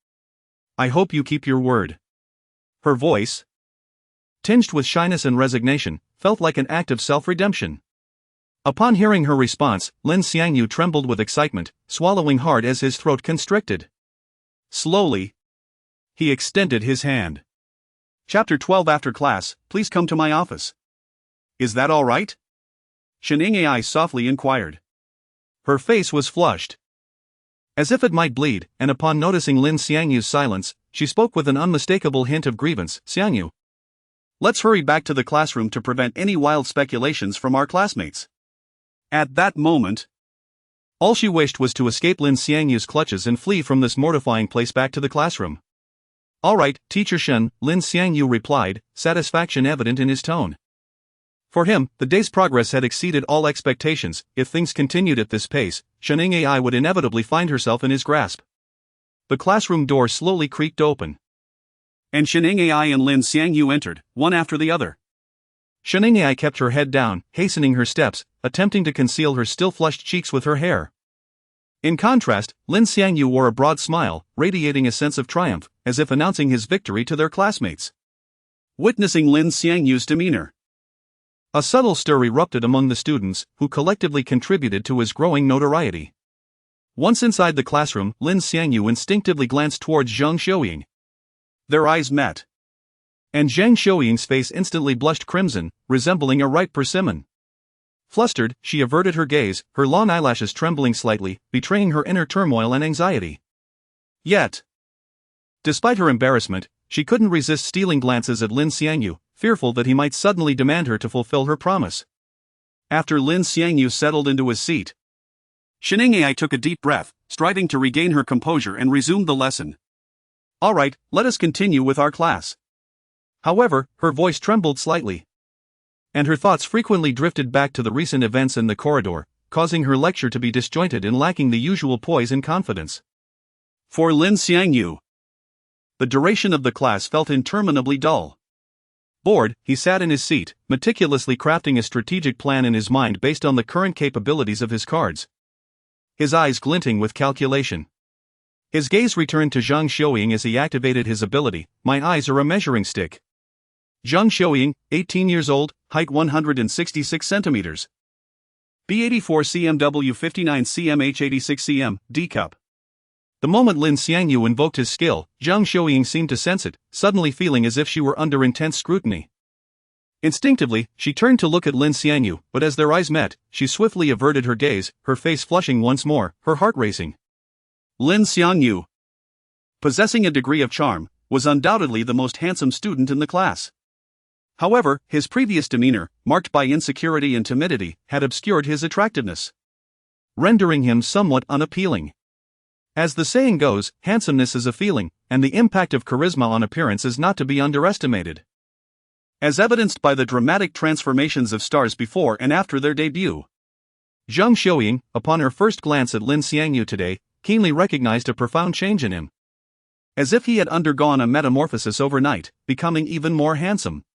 I hope you keep your word." Her voice, tinged with shyness and resignation, felt like an act of self-redemption. Upon hearing her response, Lin Xiangyu trembled with excitement, swallowing hard as his throat constricted. Slowly, he extended his hand. Chapter 12 After class, please come to my office. Is that all right? Shenengai softly inquired. Her face was flushed, as if it might bleed, and upon noticing Lin Xiangyu's silence, she spoke with an unmistakable hint of grievance. "Xiangyu, let's hurry back to the classroom to prevent any wild speculations from our classmates." At that moment, all she wished was to escape Lin Xiangyu's clutches and flee from this mortifying place back to the classroom. "All right, Teacher Shen," Lin Xiangyu replied, satisfaction evident in his tone. For him, the day's progress had exceeded all expectations. If things continued at this pace, Shenengai would inevitably find herself in his grasp. The classroom door slowly creaked open, and Shenengai and Lin Xiangyu entered, one after the other. Shenengai kept her head down, hastening her steps, attempting to conceal her still flushed cheeks with her hair. In contrast, Lin Xiangyu wore a broad smile, radiating a sense of triumph, as if announcing his victory to their classmates. Witnessing Lin Xiangyu's demeanor, a subtle stir erupted among the students, who collectively contributed to his growing notoriety. Once inside the classroom, Lin Xiangyu instinctively glanced towards Zhang Xiuying. Their eyes met, and Zhang Xiuying's face instantly blushed crimson, resembling a ripe persimmon. Flustered, she averted her gaze, her long eyelashes trembling slightly, betraying her inner turmoil and anxiety. Yet, despite her embarrassment, she couldn't resist stealing glances at Lin Xiangyu, fearful that he might suddenly demand her to fulfill her promise. After Lin Xiangyu settled into his seat, Shenengai took a deep breath, striving to regain her composure and resumed the lesson. "All right, let us continue with our class." However, her voice trembled slightly, and her thoughts frequently drifted back to the recent events in the corridor, causing her lecture to be disjointed and lacking the usual poise and confidence. For Lin Xiangyu, the duration of the class felt interminably dull. Bored, he sat in his seat, meticulously crafting a strategic plan in his mind based on the current capabilities of his cards, his eyes glinting with calculation. His gaze returned to Zhang Xiuying as he activated his ability. "My eyes are a measuring stick." Zhang Xiuying, 18 years old, height 166 centimeters. B84 cm W59 cm H86 cm, D cup. The moment Lin Xiangyu invoked his skill, Zhang Xiuying seemed to sense it, suddenly feeling as if she were under intense scrutiny. Instinctively, she turned to look at Lin Xiangyu, but as their eyes met, she swiftly averted her gaze, her face flushing once more, her heart racing. Lin Xiangyu, possessing a degree of charm, was undoubtedly the most handsome student in the class. However, his previous demeanor, marked by insecurity and timidity, had obscured his attractiveness, rendering him somewhat unappealing. As the saying goes, handsomeness is a feeling, and the impact of charisma on appearance is not to be underestimated. As evidenced by the dramatic transformations of stars before and after their debut, Zhang Xiuying, upon her first glance at Lin Xiangyu today, keenly recognized a profound change in him. As if he had undergone a metamorphosis overnight, becoming even more handsome.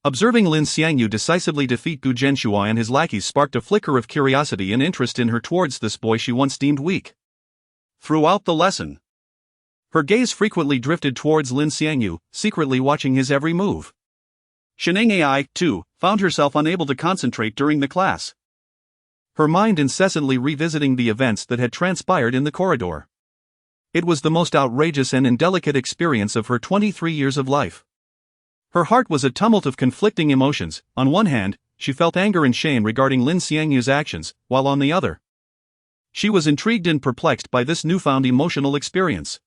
Observing Lin Xiangyu decisively defeat Gu Zhenshua and his lackeys sparked a flicker of curiosity and interest in her towards this boy she once deemed weak. Throughout the lesson, Her gaze frequently drifted towards Lin Xiangyu, secretly watching his every move. Sheneng Ai, too, found herself unable to concentrate during the class, her mind incessantly revisiting the events that had transpired in the corridor. It was the most outrageous and indelicate experience of her 23 years of life. Her heart was a tumult of conflicting emotions. On one hand, she felt anger and shame regarding Lin Xiangyu's actions, while on the other, she was intrigued and perplexed by this newfound emotional experience.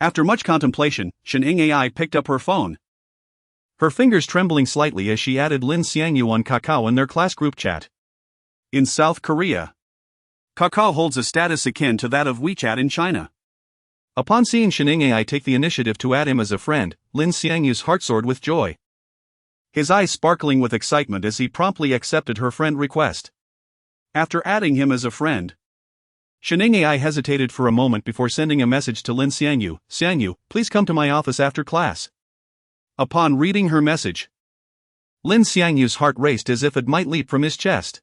After much contemplation, Sheneng Ai picked up her phone, her fingers trembling slightly as she added Lin Xiangyu on Kakao in their class group chat. In South Korea, Kakao holds a status akin to that of WeChat in China. Upon seeing Sheneng Ai take the initiative to add him as a friend, Lin Xiangyu's heart soared with joy, his eyes sparkling with excitement as he promptly accepted her friend request. After adding him as a friend, Sheneng Ai hesitated for a moment before sending a message to Lin Xiangyu. "Xiangyu, please come to my office after class." Upon reading her message, Lin Xiangyu's heart raced as if it might leap from his chest.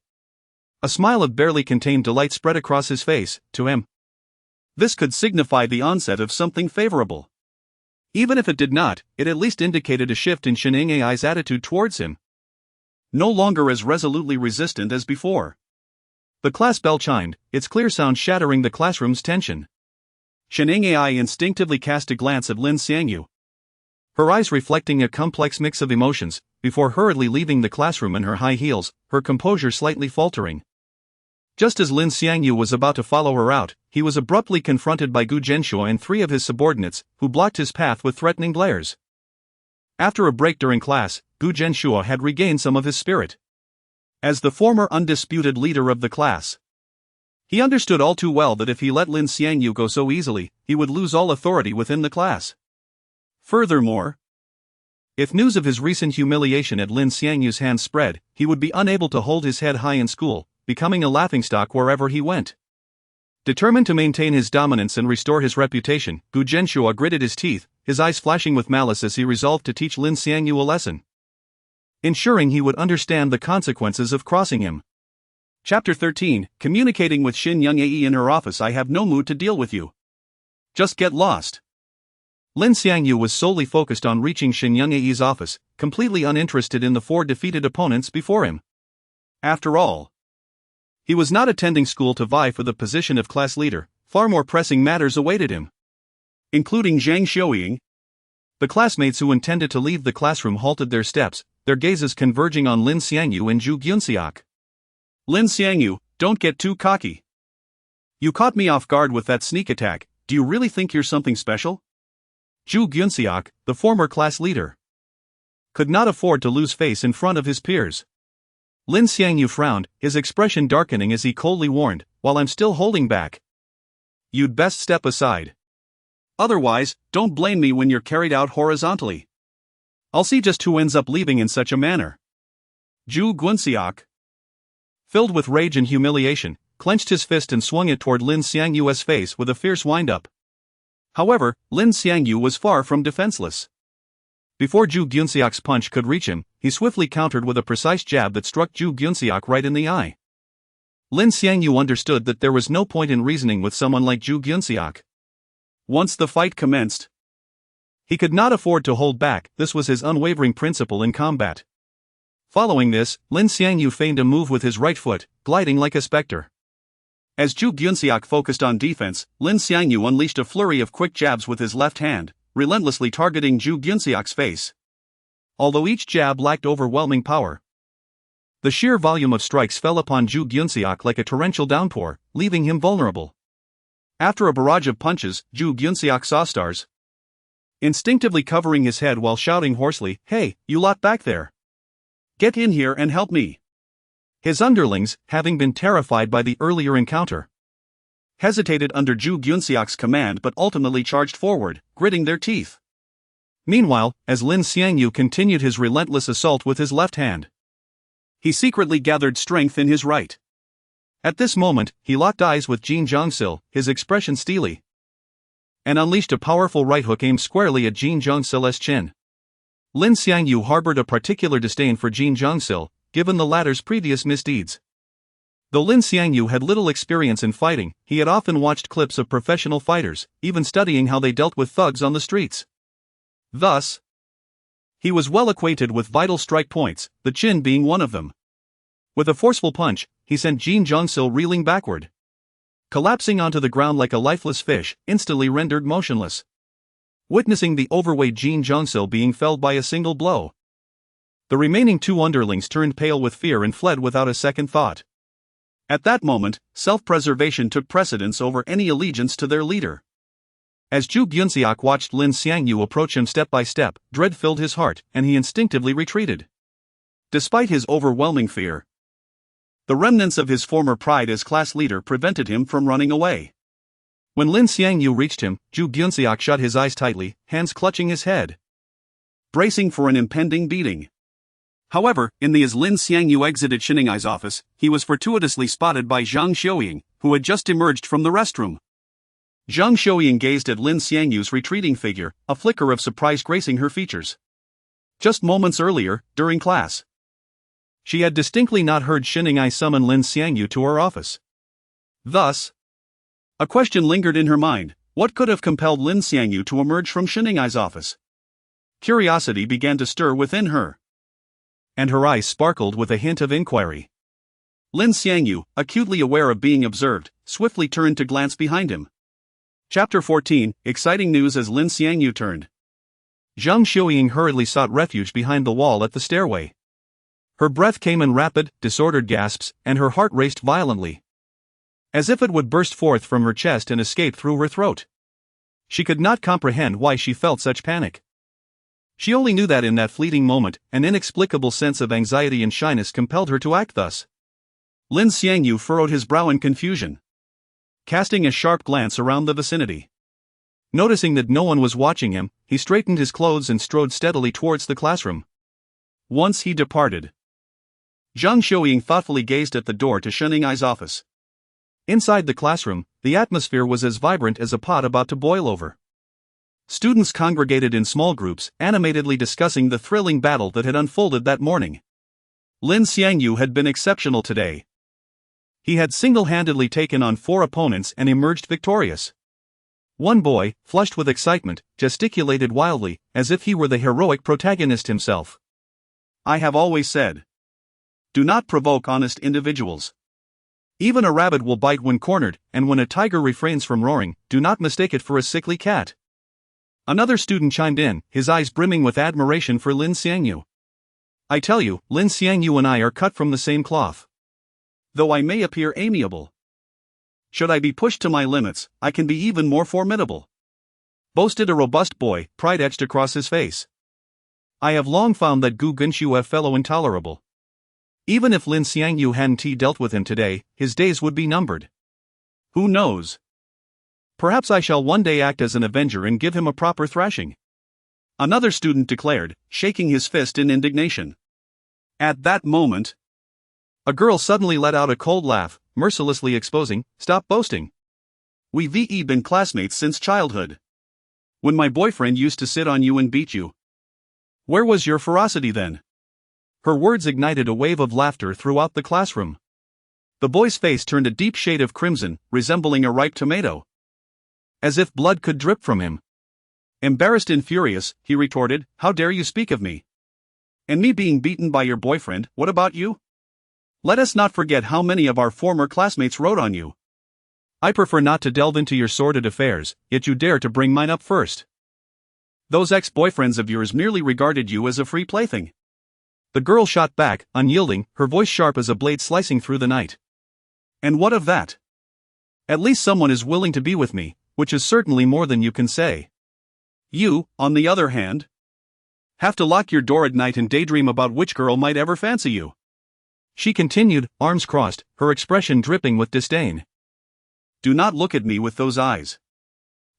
A smile of barely contained delight spread across his face. To him, this could signify the onset of something favorable. Even if it did not, it at least indicated a shift in Sheneng Ai's attitude towards him, no longer as resolutely resistant as before. The class bell chimed, its clear sound shattering the classroom's tension. Sheneng Ai instinctively cast a glance at Lin Xiangyu, her eyes reflecting a complex mix of emotions, before hurriedly leaving the classroom in her high heels, her composure slightly faltering. Just as Lin Xiangyu was about to follow her out, he was abruptly confronted by Gu Zhenshuo and 3 of his subordinates, who blocked his path with threatening glares. After a break during class, Gu Zhenshuo had regained some of his spirit. As the former undisputed leader of the class, he understood all too well that if he let Lin Xiangyu go so easily, he would lose all authority within the class. Furthermore, if news of his recent humiliation at Lin Xiangyu's hands spread, he would be unable to hold his head high in school, becoming a laughingstock wherever he went. Determined to maintain his dominance and restore his reputation, Gu Zhenshuo gritted his teeth, his eyes flashing with malice as he resolved to teach Lin Xiangyu a lesson, ensuring he would understand the consequences of crossing him. Chapter 13, Communicating with Xin Young-ae in her office. I have no mood to deal with you. Just get lost. Lin Xiangyu was solely focused on reaching Xin Young-ae's office, completely uninterested in the 4 defeated opponents before him. After all, he was not attending school to vie for the position of class leader. Far more pressing matters awaited him, including Zhang Xiaoying. The classmates who intended to leave the classroom halted their steps, their gazes converging on Lin Xiangyu and Zhu Gyunxiak. "Lin Xiangyu, don't get too cocky. You caught me off guard with that sneak attack. Do you really think you're something special?" Zhu Gyunxiak, the former class leader, could not afford to lose face in front of his peers. Lin Xiangyu frowned, his expression darkening as he coldly warned, "While I'm still holding back, you'd best step aside. Otherwise, don't blame me when you're carried out horizontally. I'll see just who ends up leaving in such a manner." Zhu Guanxiak, filled with rage and humiliation, clenched his fist and swung it toward Lin Xiangyu's face with a fierce wind-up. However, Lin Xiangyu was far from defenseless. Before Zhu Gyunxiak's punch could reach him, he swiftly countered with a precise jab that struck Zhu Gyunxiak right in the eye. Lin Xiangyu understood that there was no point in reasoning with someone like Zhu Gyunxiak. Once the fight commenced, he could not afford to hold back. This was his unwavering principle in combat. Following this, Lin Xiangyu feigned a move with his right foot, gliding like a specter. As Zhu Gyunxiak focused on defense, Lin Xiangyu unleashed a flurry of quick jabs with his left hand, relentlessly targeting Zhu Gyunxiak's face. Although each jab lacked overwhelming power, the sheer volume of strikes fell upon Zhu Gyunxiak like a torrential downpour, leaving him vulnerable. After a barrage of punches, Zhu Gyunxiak saw stars, instinctively covering his head while shouting hoarsely, "Hey, you lot back there! Get in here and help me!" His underlings, having been terrified by the earlier encounter, hesitated under Zhu Gyunxiak's command but ultimately charged forward, gritting their teeth. Meanwhile, as Lin Xiangyu continued his relentless assault with his left hand, he secretly gathered strength in his right. At this moment, he locked eyes with Jin Zhongsil, his expression steely, and unleashed a powerful right hook aimed squarely at Jin Zhongsil's chin. Lin Xiangyu harbored a particular disdain for Jin Zhongsil, given the latter's previous misdeeds. Though Lin Xiangyu had little experience in fighting, he had often watched clips of professional fighters, even studying how they dealt with thugs on the streets. Thus, he was well acquainted with vital strike points, the chin being one of them. With a forceful punch, he sent Jin Zhongsil reeling backward, collapsing onto the ground like a lifeless fish, instantly rendered motionless. Witnessing the overweight Jin Zhongsil being felled by a single blow, the remaining two underlings turned pale with fear and fled without a second thought. At that moment, self-preservation took precedence over any allegiance to their leader. As Zhu Gyunxiak watched Lin Xiangyu approach him step by step, dread filled his heart, and he instinctively retreated. Despite his overwhelming fear, the remnants of his former pride as class leader prevented him from running away. When Lin Xiangyu reached him, Zhu Gyunxiak shut his eyes tightly, hands clutching his head, bracing for an impending beating. However, as Lin Xiangyu exited Shiningai's office, he was fortuitously spotted by Zhang Xiuying, who had just emerged from the restroom. Zhang Xiuying gazed at Lin Xiangyu's retreating figure, a flicker of surprise gracing her features. Just moments earlier, during class, she had distinctly not heard Shiningai summon Lin Xiangyu to her office. Thus, a question lingered in her mind: what could have compelled Lin Xiangyu to emerge from Shiningai's office? Curiosity began to stir within her, and her eyes sparkled with a hint of inquiry. Lin Xiangyu, acutely aware of being observed, swiftly turned to glance behind him. Chapter 14, Exciting News. As Lin Xiangyu turned, Zhang Xiuying hurriedly sought refuge behind the wall at the stairway. Her breath came in rapid, disordered gasps, and her heart raced violently, as if it would burst forth from her chest and escape through her throat. She could not comprehend why she felt such panic. She only knew that in that fleeting moment, an inexplicable sense of anxiety and shyness compelled her to act thus. Lin Xiangyu furrowed his brow in confusion, casting a sharp glance around the vicinity. Noticing that no one was watching him, he straightened his clothes and strode steadily towards the classroom. Once he departed, Zhang Xiuying thoughtfully gazed at the door to Sheningai's office. Inside the classroom, the atmosphere was as vibrant as a pot about to boil over. Students congregated in small groups, animatedly discussing the thrilling battle that had unfolded that morning. Lin Xiangyu had been exceptional today. He had single-handedly taken on 4 opponents and emerged victorious. One boy, flushed with excitement, gesticulated wildly, as if he were the heroic protagonist himself. I have always said, do not provoke honest individuals. Even a rabbit will bite when cornered, and when a tiger refrains from roaring, do not mistake it for a sickly cat. Another student chimed in, his eyes brimming with admiration for Lin Xiangyu. I tell you, Lin Xiangyu and I are cut from the same cloth. Though I may appear amiable, should I be pushed to my limits, I can be even more formidable, boasted a robust boy, pride etched across his face. I have long found that Gu Genshu a fellow intolerable. Even if Lin Xiangyu hadn't dealt with him today, his days would be numbered. Who knows? Perhaps I shall one day act as an avenger and give him a proper thrashing, another student declared, shaking his fist in indignation. At that moment, a girl suddenly let out a cold laugh, mercilessly exposing, stop boasting. We've been classmates since childhood. When my boyfriend used to sit on you and beat you, where was your ferocity then? Her words ignited a wave of laughter throughout the classroom. The boy's face turned a deep shade of crimson, resembling a ripe tomato, as if blood could drip from him. Embarrassed and furious, he retorted, how dare you speak of me? And me being beaten by your boyfriend, what about you? Let us not forget how many of our former classmates wrote on you. I prefer not to delve into your sordid affairs, yet you dare to bring mine up first. Those ex-boyfriends of yours merely regarded you as a free plaything. The girl shot back, unyielding, her voice sharp as a blade slicing through the night. And what of that? At least someone is willing to be with me, which is certainly more than you can say. You, on the other hand, have to lock your door at night and daydream about which girl might ever fancy you. She continued, arms crossed, her expression dripping with disdain. Do not look at me with those eyes.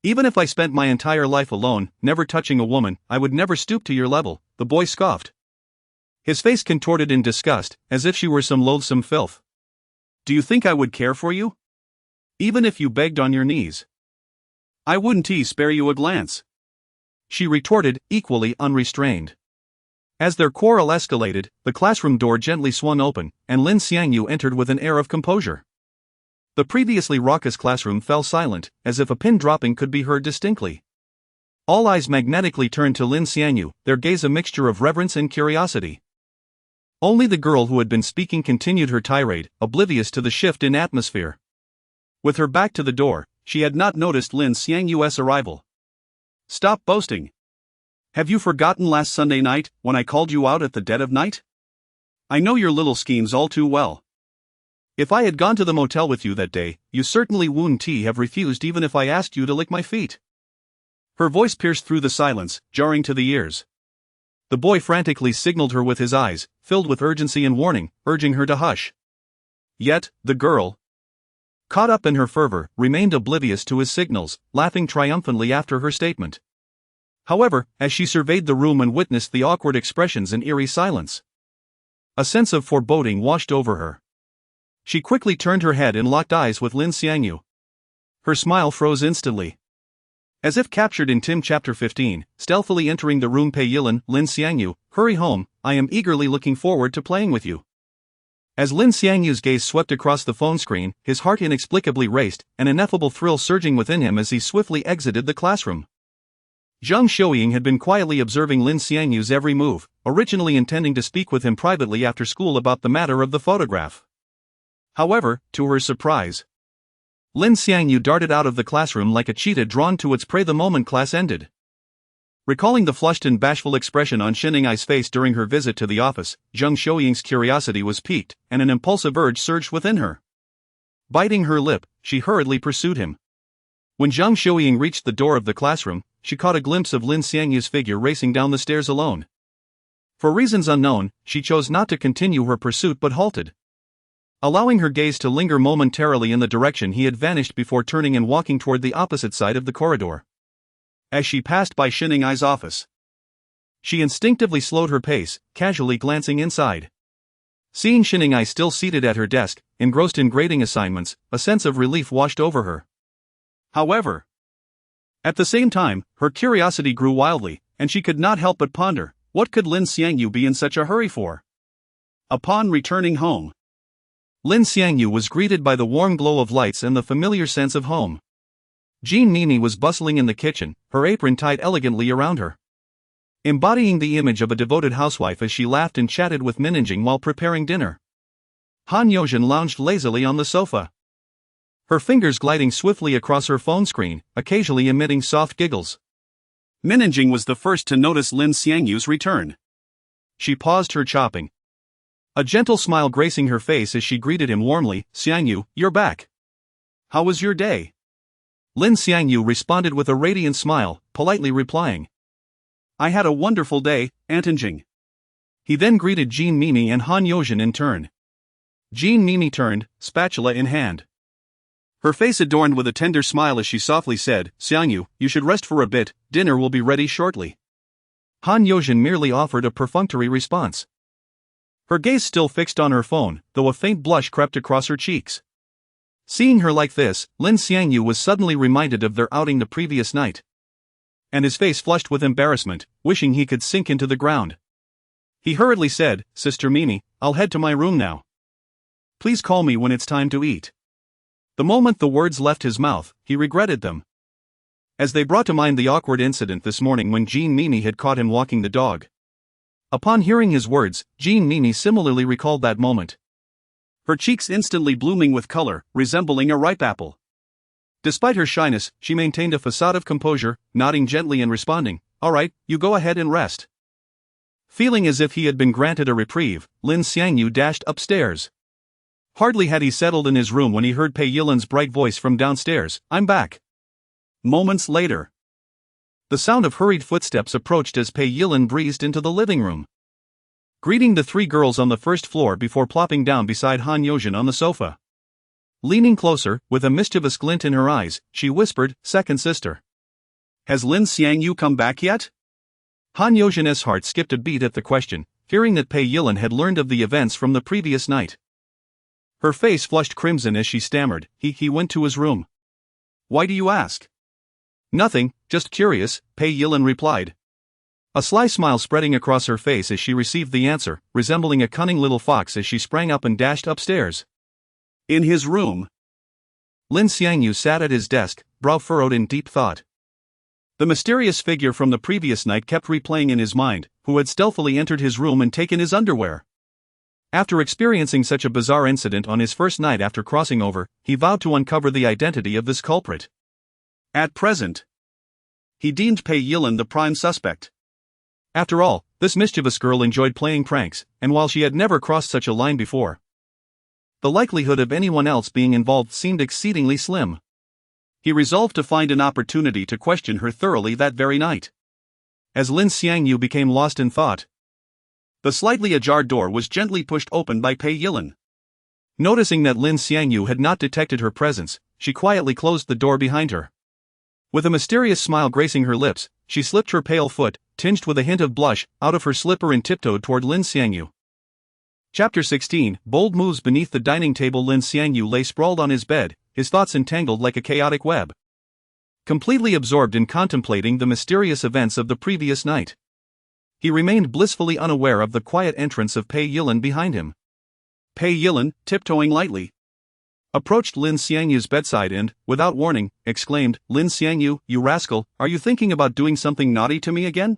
Even if I spent my entire life alone, never touching a woman, I would never stoop to your level, the boy scoffed. His face contorted in disgust, as if she were some loathsome filth. Do you think I would care for you? Even if you begged on your knees, I wouldn't spare you a glance. She retorted, equally unrestrained. As their quarrel escalated, the classroom door gently swung open, and Lin Xiangyu entered with an air of composure. The previously raucous classroom fell silent, as if a pin dropping could be heard distinctly. All eyes magnetically turned to Lin Xiangyu, their gaze a mixture of reverence and curiosity. Only the girl who had been speaking continued her tirade, oblivious to the shift in atmosphere. With her back to the door, she had not noticed Lin Xiangyu's arrival. "Stop boasting. Have you forgotten last Sunday night, when I called you out at the dead of night? I know your little schemes all too well. If I had gone to the motel with you that day, you certainly wouldn't have refused even if I asked you to lick my feet." Her voice pierced through the silence, jarring to the ears. The boy frantically signaled her with his eyes, filled with urgency and warning, urging her to hush. Yet, the girl, caught up in her fervor, remained oblivious to his signals, laughing triumphantly after her statement. However, as she surveyed the room and witnessed the awkward expressions and eerie silence, a sense of foreboding washed over her. She quickly turned her head and locked eyes with Lin Xiangyu. Her smile froze instantly. As if captured in Tim chapter 15, stealthily entering the room, Pei Yilin, "Lin Xiangyu, hurry home, I am eagerly looking forward to playing with you." As Lin Xiangyu's gaze swept across the phone screen, his heart inexplicably raced, an ineffable thrill surging within him as he swiftly exited the classroom. Zhang Xiuying had been quietly observing Lin Xiangyu's every move, originally intending to speak with him privately after school about the matter of the photograph. However, to her surprise, Lin Xiangyu darted out of the classroom like a cheetah drawn to its prey the moment class ended. Recalling the flushed and bashful expression on Xiningai's face during her visit to the office, Zhang Xiuying's curiosity was piqued, and an impulsive urge surged within her. Biting her lip, she hurriedly pursued him. When Zhang Xiuying reached the door of the classroom, she caught a glimpse of Lin Xiangyu's figure racing down the stairs alone. For reasons unknown, she chose not to continue her pursuit but halted, allowing her gaze to linger momentarily in the direction he had vanished before turning and walking toward the opposite side of the corridor. As she passed by Xiningai's office, she instinctively slowed her pace, casually glancing inside. Seeing Xiningai still seated at her desk, engrossed in grading assignments, a sense of relief washed over her. However, at the same time, her curiosity grew wildly, and she could not help but ponder, what could Lin Xiangyu be in such a hurry for? Upon returning home, Lin Xiangyu was greeted by the warm glow of lights and the familiar sense of home. Jean Nini was bustling in the kitchen, her apron tied elegantly around her, embodying the image of a devoted housewife as she laughed and chatted with Minanjing while preparing dinner. Han Yozhen lounged lazily on the sofa, her fingers gliding swiftly across her phone screen, occasionally emitting soft giggles. Minanjing was the first to notice Lin Xiangyu's return. She paused her chopping, a gentle smile gracing her face as she greeted him warmly. "Xiangyu, you're back. How was your day?" Lin Xiangyu responded with a radiant smile, politely replying, "I had a wonderful day, Antonjing." He then greeted Jean Mimi and Han Yozhen in turn. Jean Mimi turned, spatula in hand, her face adorned with a tender smile as she softly said, "Xiangyu, you should rest for a bit, dinner will be ready shortly." Han Yozhen merely offered a perfunctory response, her gaze still fixed on her phone, though a faint blush crept across her cheeks. Seeing her like this, Lin Xiangyu was suddenly reminded of their outing the previous night, and his face flushed with embarrassment, wishing he could sink into the ground. He hurriedly said, "Sister Mimi, I'll head to my room now. Please call me when it's time to eat." The moment the words left his mouth, he regretted them, as they brought to mind the awkward incident this morning when Jean Mimi had caught him walking the dog. Upon hearing his words, Jean Mimi similarly recalled that moment, her cheeks instantly blooming with color, resembling a ripe apple. Despite her shyness, she maintained a facade of composure, nodding gently and responding, "All right, you go ahead and rest." Feeling as if he had been granted a reprieve, Lin Xiangyu dashed upstairs. Hardly had he settled in his room when he heard Pei Yilin's bright voice from downstairs, "I'm back." Moments later, the sound of hurried footsteps approached as Pei Yilin breezed into the living room, greeting the three girls on the first floor before plopping down beside Han Yozhen on the sofa. Leaning closer, with a mischievous glint in her eyes, she whispered, "Second sister. Has Lin Xiangyu come back yet?" Han Yozhen's heart skipped a beat at the question, fearing that Pei Yilin had learned of the events from the previous night. Her face flushed crimson as she stammered, He went to his room." "Why do you ask?" "Nothing, just curious," Pei Yilin replied. A sly smile spreading across her face as she received the answer, resembling a cunning little fox as she sprang up and dashed upstairs. In his room, Lin Xiangyu sat at his desk, brow furrowed in deep thought. The mysterious figure from the previous night kept replaying in his mind, who had stealthily entered his room and taken his underwear. After experiencing such a bizarre incident on his first night after crossing over, he vowed to uncover the identity of this culprit. At present, he deemed Pei Yilin the prime suspect. After all, this mischievous girl enjoyed playing pranks, and while she had never crossed such a line before, the likelihood of anyone else being involved seemed exceedingly slim. He resolved to find an opportunity to question her thoroughly that very night. As Lin Xiangyu became lost in thought, the slightly ajar door was gently pushed open by Pei Yilin. Noticing that Lin Xiangyu had not detected her presence, she quietly closed the door behind her. With a mysterious smile gracing her lips, she slipped her pale foot, tinged with a hint of blush, out of her slipper and tiptoed toward Lin Xiangyu. Chapter 16, Bold Moves. Beneath the dining table, Lin Xiangyu lay sprawled on his bed, his thoughts entangled like a chaotic web. Completely absorbed in contemplating the mysterious events of the previous night, he remained blissfully unaware of the quiet entrance of Pei Yilin behind him. Pei Yilin, tiptoeing lightly, approached Lin Xiangyu's bedside and, without warning, exclaimed, "Lin Xiangyu, you rascal, are you thinking about doing something naughty to me again?"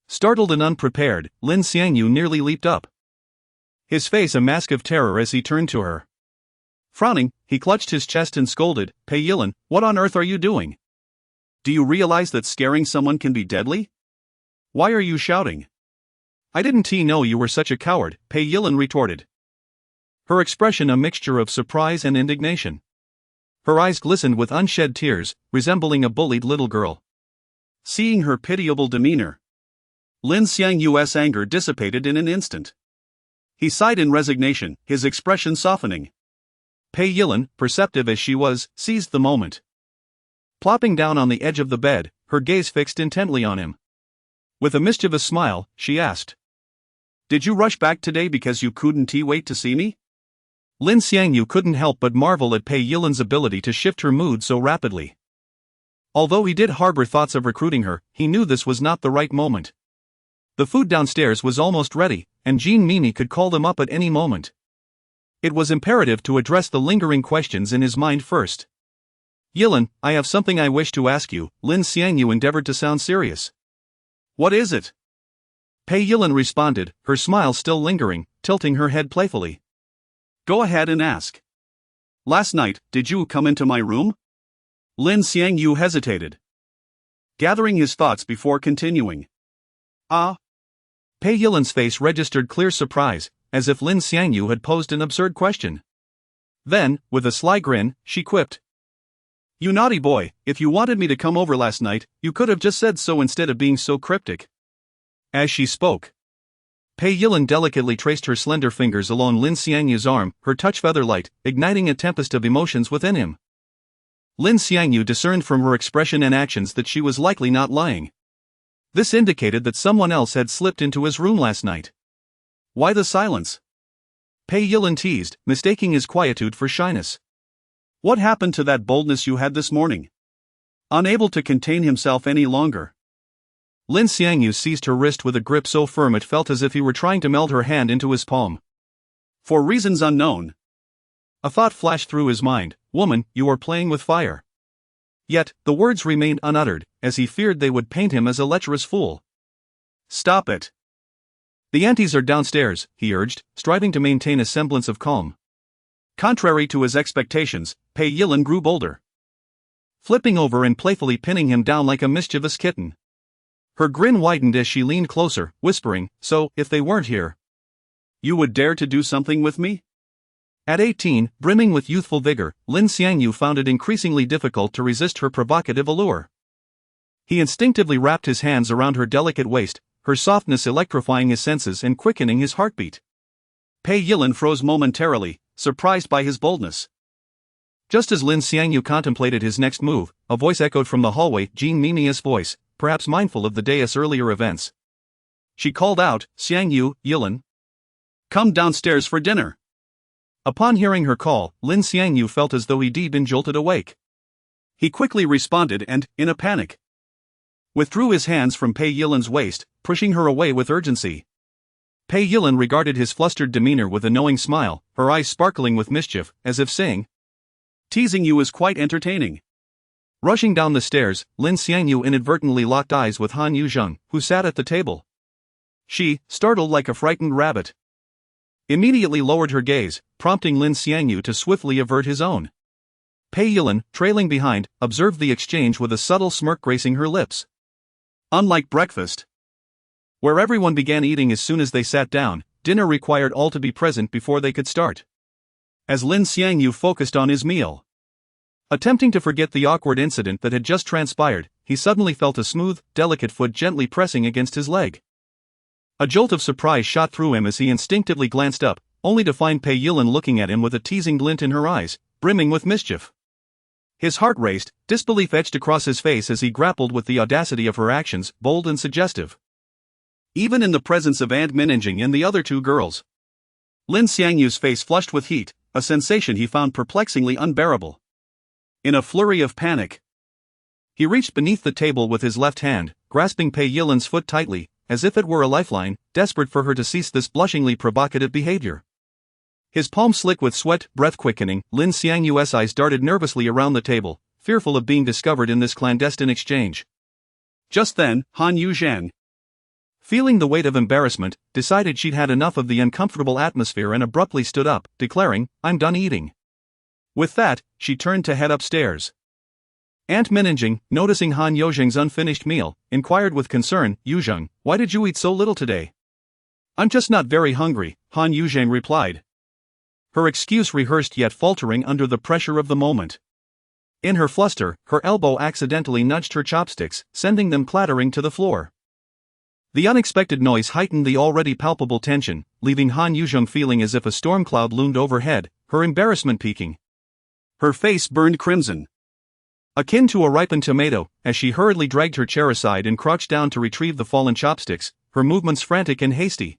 Startled and unprepared, Lin Xiangyu nearly leaped up, his face a mask of terror as he turned to her. Frowning, he clutched his chest and scolded, "Pei Yilin, what on earth are you doing? Do you realize that scaring someone can be deadly? Why are you shouting?" "I didn't know you were such a coward," Pei Yilin retorted, her expression a mixture of surprise and indignation. Her eyes glistened with unshed tears, resembling a bullied little girl. Seeing her pitiable demeanor, Lin Xiangyu's anger dissipated in an instant. He sighed in resignation, his expression softening. Pei Yilin, perceptive as she was, seized the moment. Plopping down on the edge of the bed, her gaze fixed intently on him. With a mischievous smile, she asked, "Did you rush back today because you couldn't wait to see me?" Lin Xiangyu couldn't help but marvel at Pei Yilin's ability to shift her mood so rapidly. Although he did harbor thoughts of recruiting her, he knew this was not the right moment. The food downstairs was almost ready, and Jean Mimi could call them up at any moment. It was imperative to address the lingering questions in his mind first. "Yilin, I have something I wish to ask you," Lin Xiangyu endeavored to sound serious. "What is it?" Pei Yilin responded, her smile still lingering, tilting her head playfully. "Go ahead and ask. Last night, did you come into my room?" Lin Xiangyu hesitated, gathering his thoughts before continuing. "Ah." Pei Yilin's face registered clear surprise, as if Lin Xiangyu had posed an absurd question. Then, with a sly grin, she quipped, "You naughty boy, if you wanted me to come over last night, you could have just said so instead of being so cryptic." As she spoke, Pei Yilin delicately traced her slender fingers along Lin Xiangyu's arm, her touch feather-light, igniting a tempest of emotions within him. Lin Xiangyu discerned from her expression and actions that she was likely not lying. This indicated that someone else had slipped into his room last night. Why the silence? Pei Yilin teased, mistaking his quietude for shyness. "What happened to that boldness you had this morning?" Unable to contain himself any longer, Lin Xiangyu seized her wrist with a grip so firm it felt as if he were trying to meld her hand into his palm. "For reasons unknown." A thought flashed through his mind, "Woman, you are playing with fire." Yet, the words remained unuttered, as he feared they would paint him as a lecherous fool. "Stop it. The aunties are downstairs," he urged, striving to maintain a semblance of calm. Contrary to his expectations, Pei Yilin grew bolder, flipping over and playfully pinning him down like a mischievous kitten. Her grin widened as she leaned closer, whispering, "So, if they weren't here, you would dare to do something with me?" At 18, brimming with youthful vigor, Lin Xiangyu found it increasingly difficult to resist her provocative allure. He instinctively wrapped his hands around her delicate waist, her softness electrifying his senses and quickening his heartbeat. Pei Yilin froze momentarily, surprised by his boldness. Just as Lin Xiangyu contemplated his next move, a voice echoed from the hallway, Jean Mimi's voice, perhaps mindful of the day's earlier events. She called out, "Xiangyu, Yilin, come downstairs for dinner." Upon hearing her call, Lin Xiangyu felt as though he'd been jolted awake. He quickly responded and, in a panic, withdrew his hands from Pei Yilan's waist, pushing her away with urgency. Pei Yilan regarded his flustered demeanor with a knowing smile, her eyes sparkling with mischief, as if saying, "Teasing you is quite entertaining." Rushing down the stairs, Lin Xiangyu inadvertently locked eyes with Han Yuzheng, who sat at the table. She, startled like a frightened rabbit, immediately lowered her gaze, prompting Lin Xiangyu to swiftly avert his own. Pei Yilan, trailing behind, observed the exchange with a subtle smirk gracing her lips. Unlike breakfast, where everyone began eating as soon as they sat down, dinner required all to be present before they could start. As Lin Xiangyu focused on his meal, attempting to forget the awkward incident that had just transpired, he suddenly felt a smooth, delicate foot gently pressing against his leg. A jolt of surprise shot through him as he instinctively glanced up, only to find Pei Yilan looking at him with a teasing glint in her eyes, brimming with mischief. His heart raced, disbelief etched across his face as he grappled with the audacity of her actions, bold and suggestive. Even in the presence of Aunt Minjing and the other two girls. Lin Xiangyu's face flushed with heat, a sensation he found perplexingly unbearable. In a flurry of panic, he reached beneath the table with his left hand, grasping Pei Yilan's foot tightly, as if it were a lifeline, desperate for her to cease this blushingly provocative behavior. His palm slick with sweat, breath quickening, Lin Xiangyu's eyes darted nervously around the table, fearful of being discovered in this clandestine exchange. Just then, Han Yuzheng, feeling the weight of embarrassment, decided she'd had enough of the uncomfortable atmosphere and abruptly stood up, declaring, "I'm done eating." With that, she turned to head upstairs. Aunt Minjing, noticing Han Yuzheng's unfinished meal, inquired with concern, "Yuzheng, why did you eat so little today?" "I'm just not very hungry," Han Yuzheng replied. Her excuse rehearsed yet faltering under the pressure of the moment. In her fluster, her elbow accidentally nudged her chopsticks, sending them clattering to the floor. The unexpected noise heightened the already palpable tension, leaving Han Yuzheng feeling as if a storm cloud loomed overhead, her embarrassment peaking. Her face burned crimson, akin to a ripened tomato, as she hurriedly dragged her chair aside and crouched down to retrieve the fallen chopsticks, her movements frantic and hasty,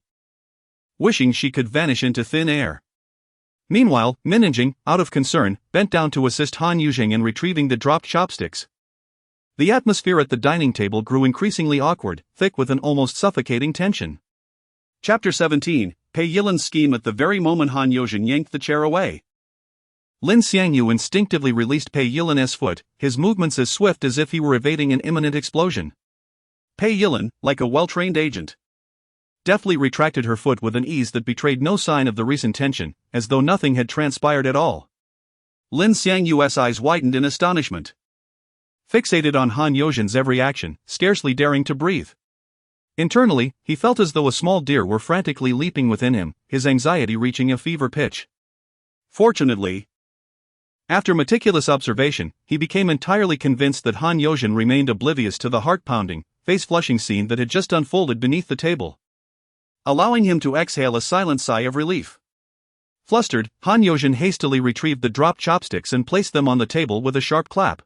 wishing she could vanish into thin air. Meanwhile, Minjing, out of concern, bent down to assist Han Yuzheng in retrieving the dropped chopsticks. The atmosphere at the dining table grew increasingly awkward, thick with an almost suffocating tension. Chapter 17, Pei Yilan's scheme. At the very moment Han Yuzheng yanked the chair away, Lin Xiangyu instinctively released Pei Yilan's foot, his movements as swift as if he were evading an imminent explosion. Pei Yilan, like a well-trained agent, deftly retracted her foot with an ease that betrayed no sign of the recent tension, as though nothing had transpired at all. Lin Xiangyu's eyes widened in astonishment, fixated on Han Yuzheng's every action, scarcely daring to breathe. Internally, he felt as though a small deer were frantically leaping within him, his anxiety reaching a fever pitch. Fortunately, after meticulous observation, he became entirely convinced that Han Yuzheng remained oblivious to the heart-pounding, face-flushing scene that had just unfolded beneath the table, allowing him to exhale a silent sigh of relief. Flustered, Han Yuzheng hastily retrieved the dropped chopsticks and placed them on the table with a sharp clap.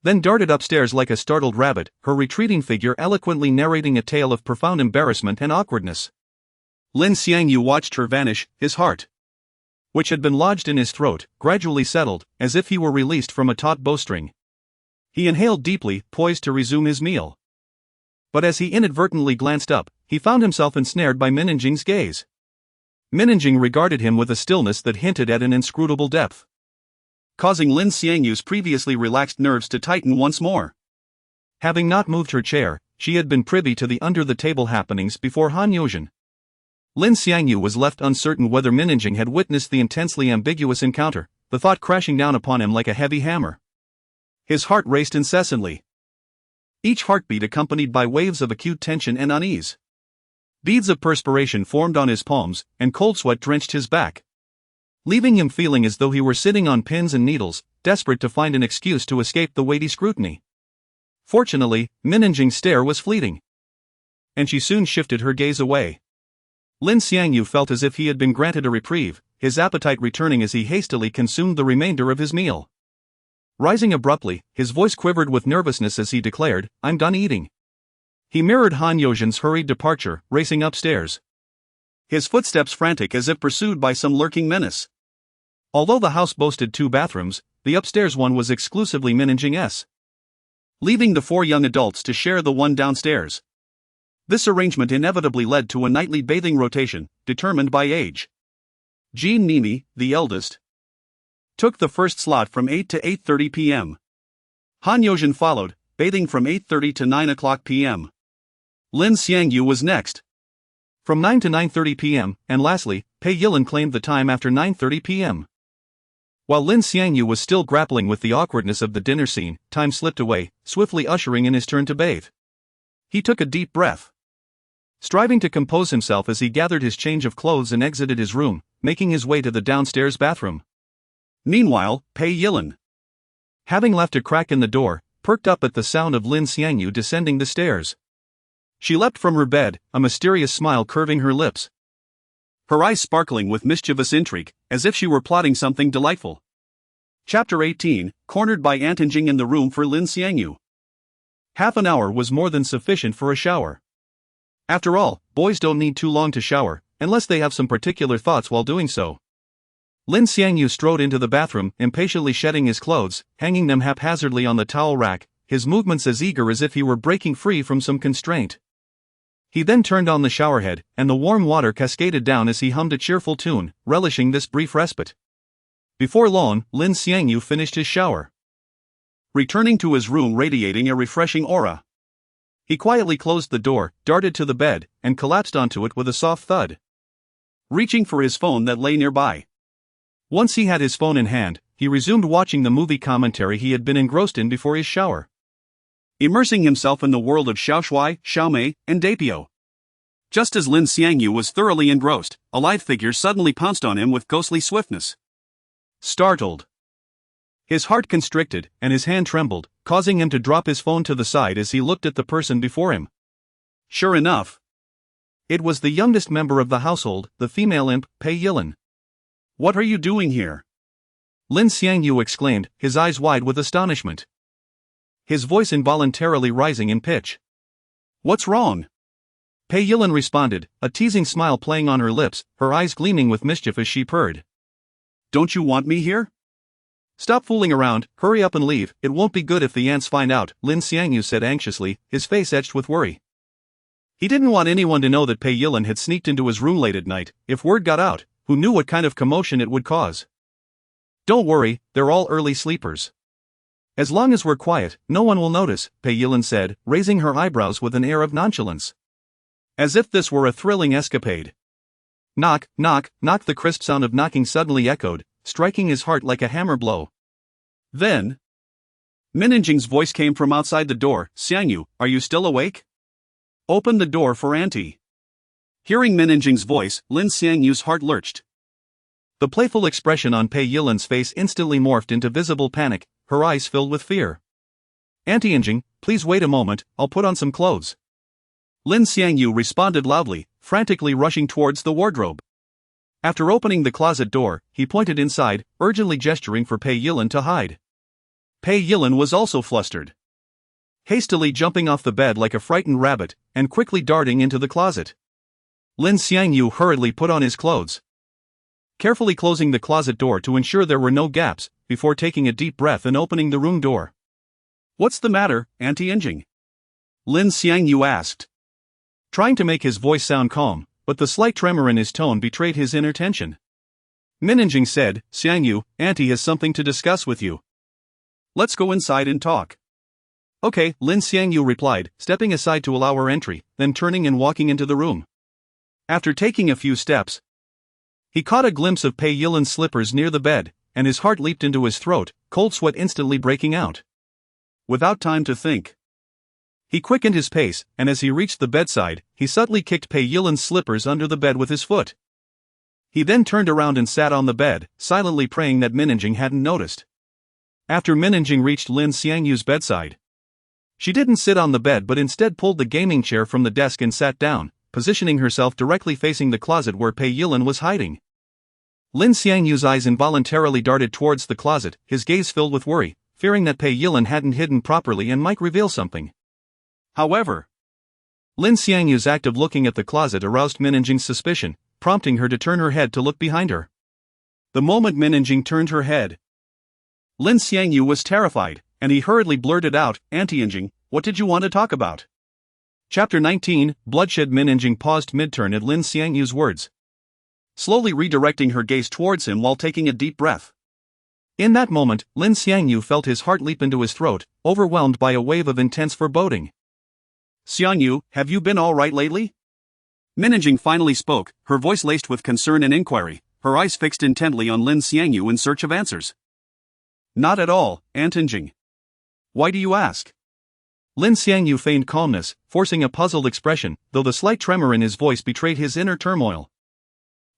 Then darted upstairs like a startled rabbit, her retreating figure eloquently narrating a tale of profound embarrassment and awkwardness. Lin Xiangyu watched her vanish, his heart, which had been lodged in his throat, gradually settled, as if he were released from a taut bowstring. He inhaled deeply, poised to resume his meal. But as he inadvertently glanced up, he found himself ensnared by Minjing's gaze. Minjing regarded him with a stillness that hinted at an inscrutable depth, causing Lin Xiangyu's previously relaxed nerves to tighten once more. Having not moved her chair, she had been privy to the under-the-table happenings before Han Yuzheng. Lin Xiangyu was left uncertain whether Minjing had witnessed the intensely ambiguous encounter, the thought crashing down upon him like a heavy hammer. His heart raced incessantly, each heartbeat accompanied by waves of acute tension and unease. Beads of perspiration formed on his palms, and cold sweat drenched his back, leaving him feeling as though he were sitting on pins and needles, desperate to find an excuse to escape the weighty scrutiny. Fortunately, Minjing's stare was fleeting, and she soon shifted her gaze away. Lin Xiangyu felt as if he had been granted a reprieve, his appetite returning as he hastily consumed the remainder of his meal. Rising abruptly, his voice quivered with nervousness as he declared, "I'm done eating." He mirrored Han Yuzheng's hurried departure, racing upstairs, his footsteps frantic as if pursued by some lurking menace. Although the house boasted 2 bathrooms, the upstairs one was exclusively Minjing's. leaving the four young adults to share the one downstairs. This arrangement inevitably led to a nightly bathing rotation, determined by age. Jean Nimi, the eldest, took the first slot from 8 to 8:30 p.m. Han Yozhen followed, bathing from 8:30 to 9 o'clock p.m. Lin Xiangyu was next, from 9 to 9:30 p.m., and lastly, Pei Yilin claimed the time after 9:30 p.m. While Lin Xiangyu was still grappling with the awkwardness of the dinner scene, time slipped away, swiftly ushering in his turn to bathe. He took a deep breath, striving to compose himself as he gathered his change of clothes and exited his room, making his way to the downstairs bathroom. Meanwhile, Pei Yilin, having left a crack in the door, perked up at the sound of Lin Xiangyu descending the stairs. She leapt from her bed, a mysterious smile curving her lips, her eyes sparkling with mischievous intrigue, as if she were plotting something delightful. Chapter 18, cornered by Antinjing in the room for Lin Xiangyu. Half an hour was more than sufficient for a shower. After all, boys don't need too long to shower, unless they have some particular thoughts while doing so. Lin Xiangyu strode into the bathroom, impatiently shedding his clothes, hanging them haphazardly on the towel rack, his movements as eager as if he were breaking free from some constraint. He then turned on the showerhead, and the warm water cascaded down as he hummed a cheerful tune, relishing this brief respite. Before long, Lin Xiangyu finished his shower, returning to his room radiating a refreshing aura. He quietly closed the door, darted to the bed, and collapsed onto it with a soft thud, reaching for his phone that lay nearby. Once he had his phone in hand, he resumed watching the movie commentary he had been engrossed in before his shower, immersing himself in the world of Xiaoshui, Xiaomei, and Dapio. Just as Lin Xiangyu was thoroughly engrossed, a lithe figure suddenly pounced on him with ghostly swiftness. Startled, his heart constricted, and his hand trembled, causing him to drop his phone to the side as he looked at the person before him. Sure enough, it was the youngest member of the household, the female imp, Pei Yilin. "What are you doing here?" Lin Xiangyu exclaimed, his eyes wide with astonishment, his voice involuntarily rising in pitch. "What's wrong?" Pei Yilin responded, a teasing smile playing on her lips, her eyes gleaming with mischief as she purred. "Don't you want me here? Stop fooling around, hurry up and leave, it won't be good if the ants find out," Lin Xiangyu said anxiously, his face etched with worry. He didn't want anyone to know that Pei Yilin had sneaked into his room late at night. If word got out, who knew what kind of commotion it would cause? "Don't worry, they're all early sleepers. As long as we're quiet, no one will notice," Pei Yilin said, raising her eyebrows with an air of nonchalance, as if this were a thrilling escapade. Knock, knock, knock. The crisp sound of knocking suddenly echoed, striking his heart like a hammer blow. Then, Minanjing's voice came from outside the door. "Xiangyu, are you still awake? Open the door for Auntie." Hearing Minanjing's voice, Lin Xiangyu's heart lurched. The playful expression on Pei Yilin's face instantly morphed into visible panic, her eyes filled with fear. "Auntie Yinjing, please wait a moment, I'll put on some clothes." Lin Xiangyu responded loudly, frantically rushing towards the wardrobe. After opening the closet door, he pointed inside, urgently gesturing for Pei Yilin to hide. Pei Yilin was also flustered, hastily jumping off the bed like a frightened rabbit, and quickly darting into the closet. Lin Xiangyu hurriedly put on his clothes, carefully closing the closet door to ensure there were no gaps, before taking a deep breath and opening the room door. "What's the matter, Auntie Yinjing?" Lin Xiangyu asked, trying to make his voice sound calm, but the slight tremor in his tone betrayed his inner tension. Minanjing said, "Xiangyu, Auntie has something to discuss with you. Let's go inside and talk." "Okay," Lin Xiangyu replied, stepping aside to allow her entry, then turning and walking into the room. After taking a few steps, he caught a glimpse of Pei Yilin's slippers near the bed, and his heart leaped into his throat, cold sweat instantly breaking out. Without time to think, he quickened his pace, and as he reached the bedside, he subtly kicked Pei Yilin's slippers under the bed with his foot. He then turned around and sat on the bed, silently praying that Minanjing hadn't noticed. After Minanjing reached Lin Xiangyu's bedside, she didn't sit on the bed but instead pulled the gaming chair from the desk and sat down, positioning herself directly facing the closet where Pei Yilin was hiding. Lin Xiangyu's eyes involuntarily darted towards the closet, his gaze filled with worry, fearing that Pei Yilin hadn't hidden properly and might reveal something. However, Lin Xiangyu's act of looking at the closet aroused Minanjing's suspicion, prompting her to turn her head to look behind her. The moment Minanjing turned her head, Lin Xiangyu was terrified, and he hurriedly blurted out, "Anti-aging, what did you want to talk about?" Chapter 19, Bloodshed. Min paused mid-turn at Lin Xiangyu's words, slowly redirecting her gaze towards him while taking a deep breath. In that moment, Lin Xiangyu felt his heart leap into his throat, overwhelmed by a wave of intense foreboding. "Xiangyu, have you been all right lately?" Min finally spoke, her voice laced with concern and inquiry, her eyes fixed intently on Lin Xiangyu in search of answers. "Not at all, Anti-aging. Why do you ask?" Lin Xiangyu feigned calmness, forcing a puzzled expression, though the slight tremor in his voice betrayed his inner turmoil.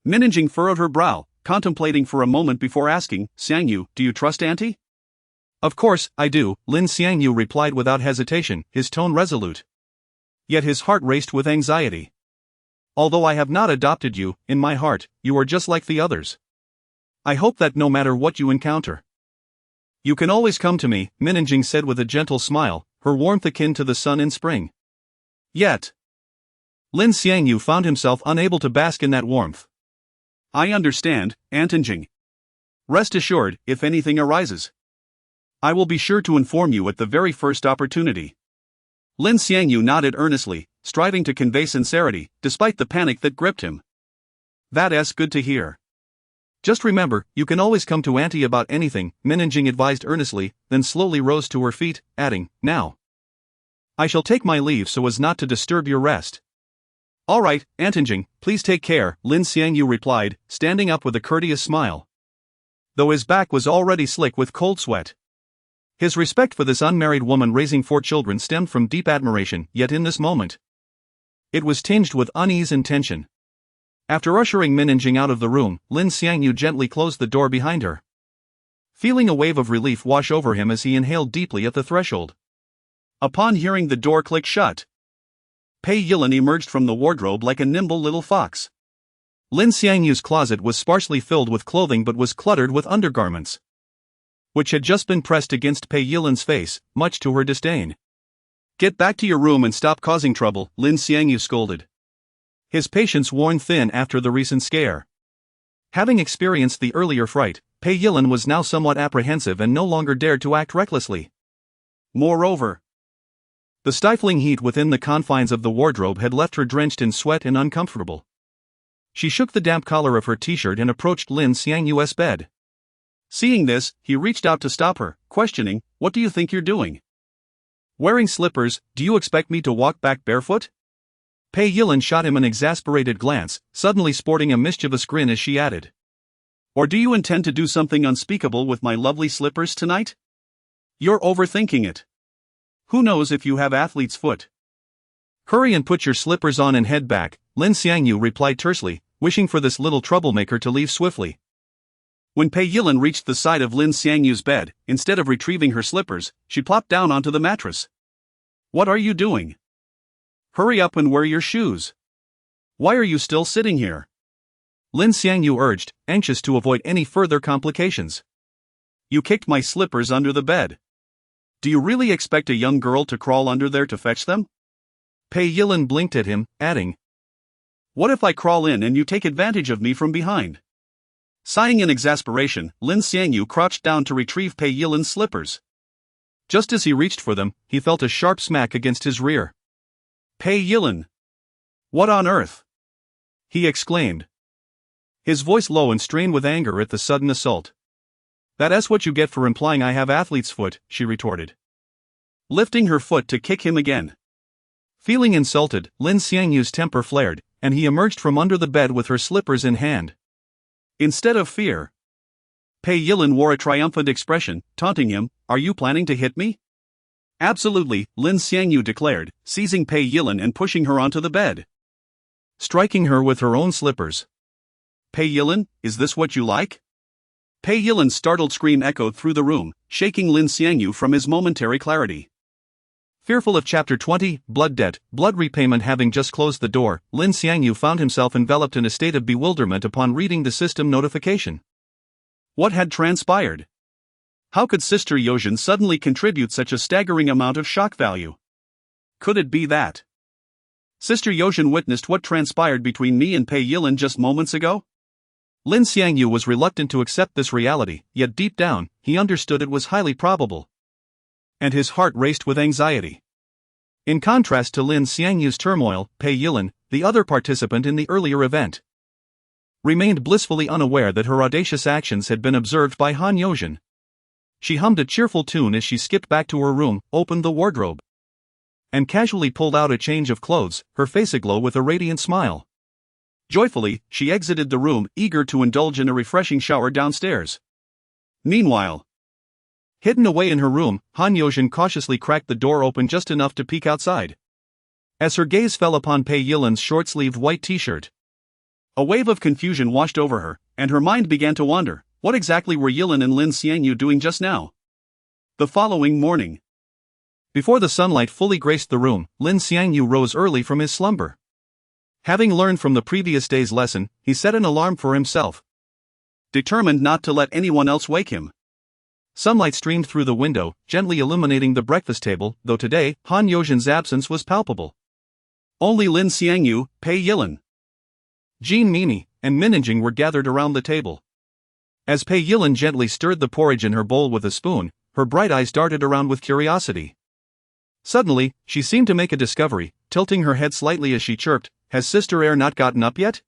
Min furrowed her brow, contemplating for a moment before asking, "Xiangyu, do you trust Auntie?" "Of course, I do," Lin Xiangyu replied without hesitation, his tone resolute. Yet his heart raced with anxiety. "Although I have not adopted you, in my heart, you are just like the others. I hope that no matter what you encounter, you can always come to me," Min said with a gentle smile, her warmth akin to the sun in spring. Yet, Lin Xiangyu found himself unable to bask in that warmth. "I understand, Anti-aging. Rest assured, if anything arises, I will be sure to inform you at the very first opportunity." Lin Xiangyu nodded earnestly, striving to convey sincerity, despite the panic that gripped him. "That's good to hear. Just remember, you can always come to Auntie about anything," Min advised earnestly, then slowly rose to her feet, adding, "Now, I shall take my leave so as not to disturb your rest." "All right, Anti-aging, please take care," Lin Xiangyu replied, standing up with a courteous smile, though his back was already slick with cold sweat. His respect for this unmarried woman raising 4 children stemmed from deep admiration, yet in this moment, it was tinged with unease and tension. After ushering Min out of the room, Lin Xiangyu gently closed the door behind her, feeling a wave of relief wash over him as he inhaled deeply at the threshold. Upon hearing the door click shut, Pei Yilin emerged from the wardrobe like a nimble little fox. Lin Xiangyu's closet was sparsely filled with clothing but was cluttered with undergarments, which had just been pressed against Pei Yilin's face, much to her disdain. "Get back to your room and stop causing trouble," Lin Xiangyu scolded, his patience worn thin after the recent scare. Having experienced the earlier fright, Pei Yilin was now somewhat apprehensive and no longer dared to act recklessly. Moreover, the stifling heat within the confines of the wardrobe had left her drenched in sweat and uncomfortable. She shook the damp collar of her t-shirt and approached Lin Xiangyu's bed. Seeing this, he reached out to stop her, questioning, "What do you think you're doing? Wearing slippers, do you expect me to walk back barefoot?" Pei Yilin shot him an exasperated glance, suddenly sporting a mischievous grin as she added, "Or do you intend to do something unspeakable with my lovely slippers tonight? You're overthinking it. Who knows if you have athlete's foot?" "Hurry and put your slippers on and head back," Lin Xiangyu replied tersely, wishing for this little troublemaker to leave swiftly. When Pei Yilin reached the side of Lin Xiangyu's bed, instead of retrieving her slippers, she plopped down onto the mattress. "What are you doing? Hurry up and wear your shoes. Why are you still sitting here?" Lin Xiangyu urged, anxious to avoid any further complications. "You kicked my slippers under the bed. Do you really expect a young girl to crawl under there to fetch them?" Pei Yilin blinked at him, adding, "What if I crawl in and you take advantage of me from behind?" Sighing in exasperation, Lin Xiangyu crouched down to retrieve Pei Yilin's slippers. Just as he reached for them, he felt a sharp smack against his rear. "Pei Yilin! What on earth?" he exclaimed, his voice low and strained with anger at the sudden assault. "That's what you get for implying I have athlete's foot," she retorted, lifting her foot to kick him again. Feeling insulted, Lin Xiangyu's temper flared, and he emerged from under the bed with her slippers in hand. Instead of fear, Pei Yilin wore a triumphant expression, taunting him, "Are you planning to hit me?" "Absolutely," Lin Xiangyu declared, seizing Pei Yilin and pushing her onto the bed, striking her with her own slippers. "Pei Yilin, is this what you like?" Pei Yilin's startled scream echoed through the room, shaking Lin Xiangyu from his momentary clarity. Fearful of Chapter 20, Blood Debt, Blood Repayment. Having just closed the door, Lin Xiangyu found himself enveloped in a state of bewilderment upon reading the system notification. What had transpired? How could Sister Yozhen suddenly contribute such a staggering amount of shock value? Could it be that Sister Yozhen witnessed what transpired between me and Pei Yilin just moments ago? Lin Xiangyu was reluctant to accept this reality, yet deep down, he understood it was highly probable. and his heart raced with anxiety. In contrast to Lin Xiangyu's turmoil, Pei Yilin, the other participant in the earlier event, remained blissfully unaware that her audacious actions had been observed by Han Yozhen. She hummed a cheerful tune as she skipped back to her room, opened the wardrobe, and casually pulled out a change of clothes, her face aglow with a radiant smile. Joyfully, she exited the room, eager to indulge in a refreshing shower downstairs. Meanwhile, hidden away in her room, Han Yozhen cautiously cracked the door open just enough to peek outside. As her gaze fell upon Pei Yilin's short-sleeved white t-shirt, a wave of confusion washed over her, and her mind began to wander. What exactly were Yilin and Lin Xiangyu doing just now? The following morning, before the sunlight fully graced the room, Lin Xiangyu rose early from his slumber. Having learned from the previous day's lesson, he set an alarm for himself, determined not to let anyone else wake him. Sunlight streamed through the window, gently illuminating the breakfast table, though today, Han Yozhen's absence was palpable. Only Lin Xiangyu, Pei Yilin, Jean Mimi, and Minanjing were gathered around the table. As Pei Yilin gently stirred the porridge in her bowl with a spoon, her bright eyes darted around with curiosity. Suddenly, she seemed to make a discovery, tilting her head slightly as she chirped, "Has Sister Air not gotten up yet?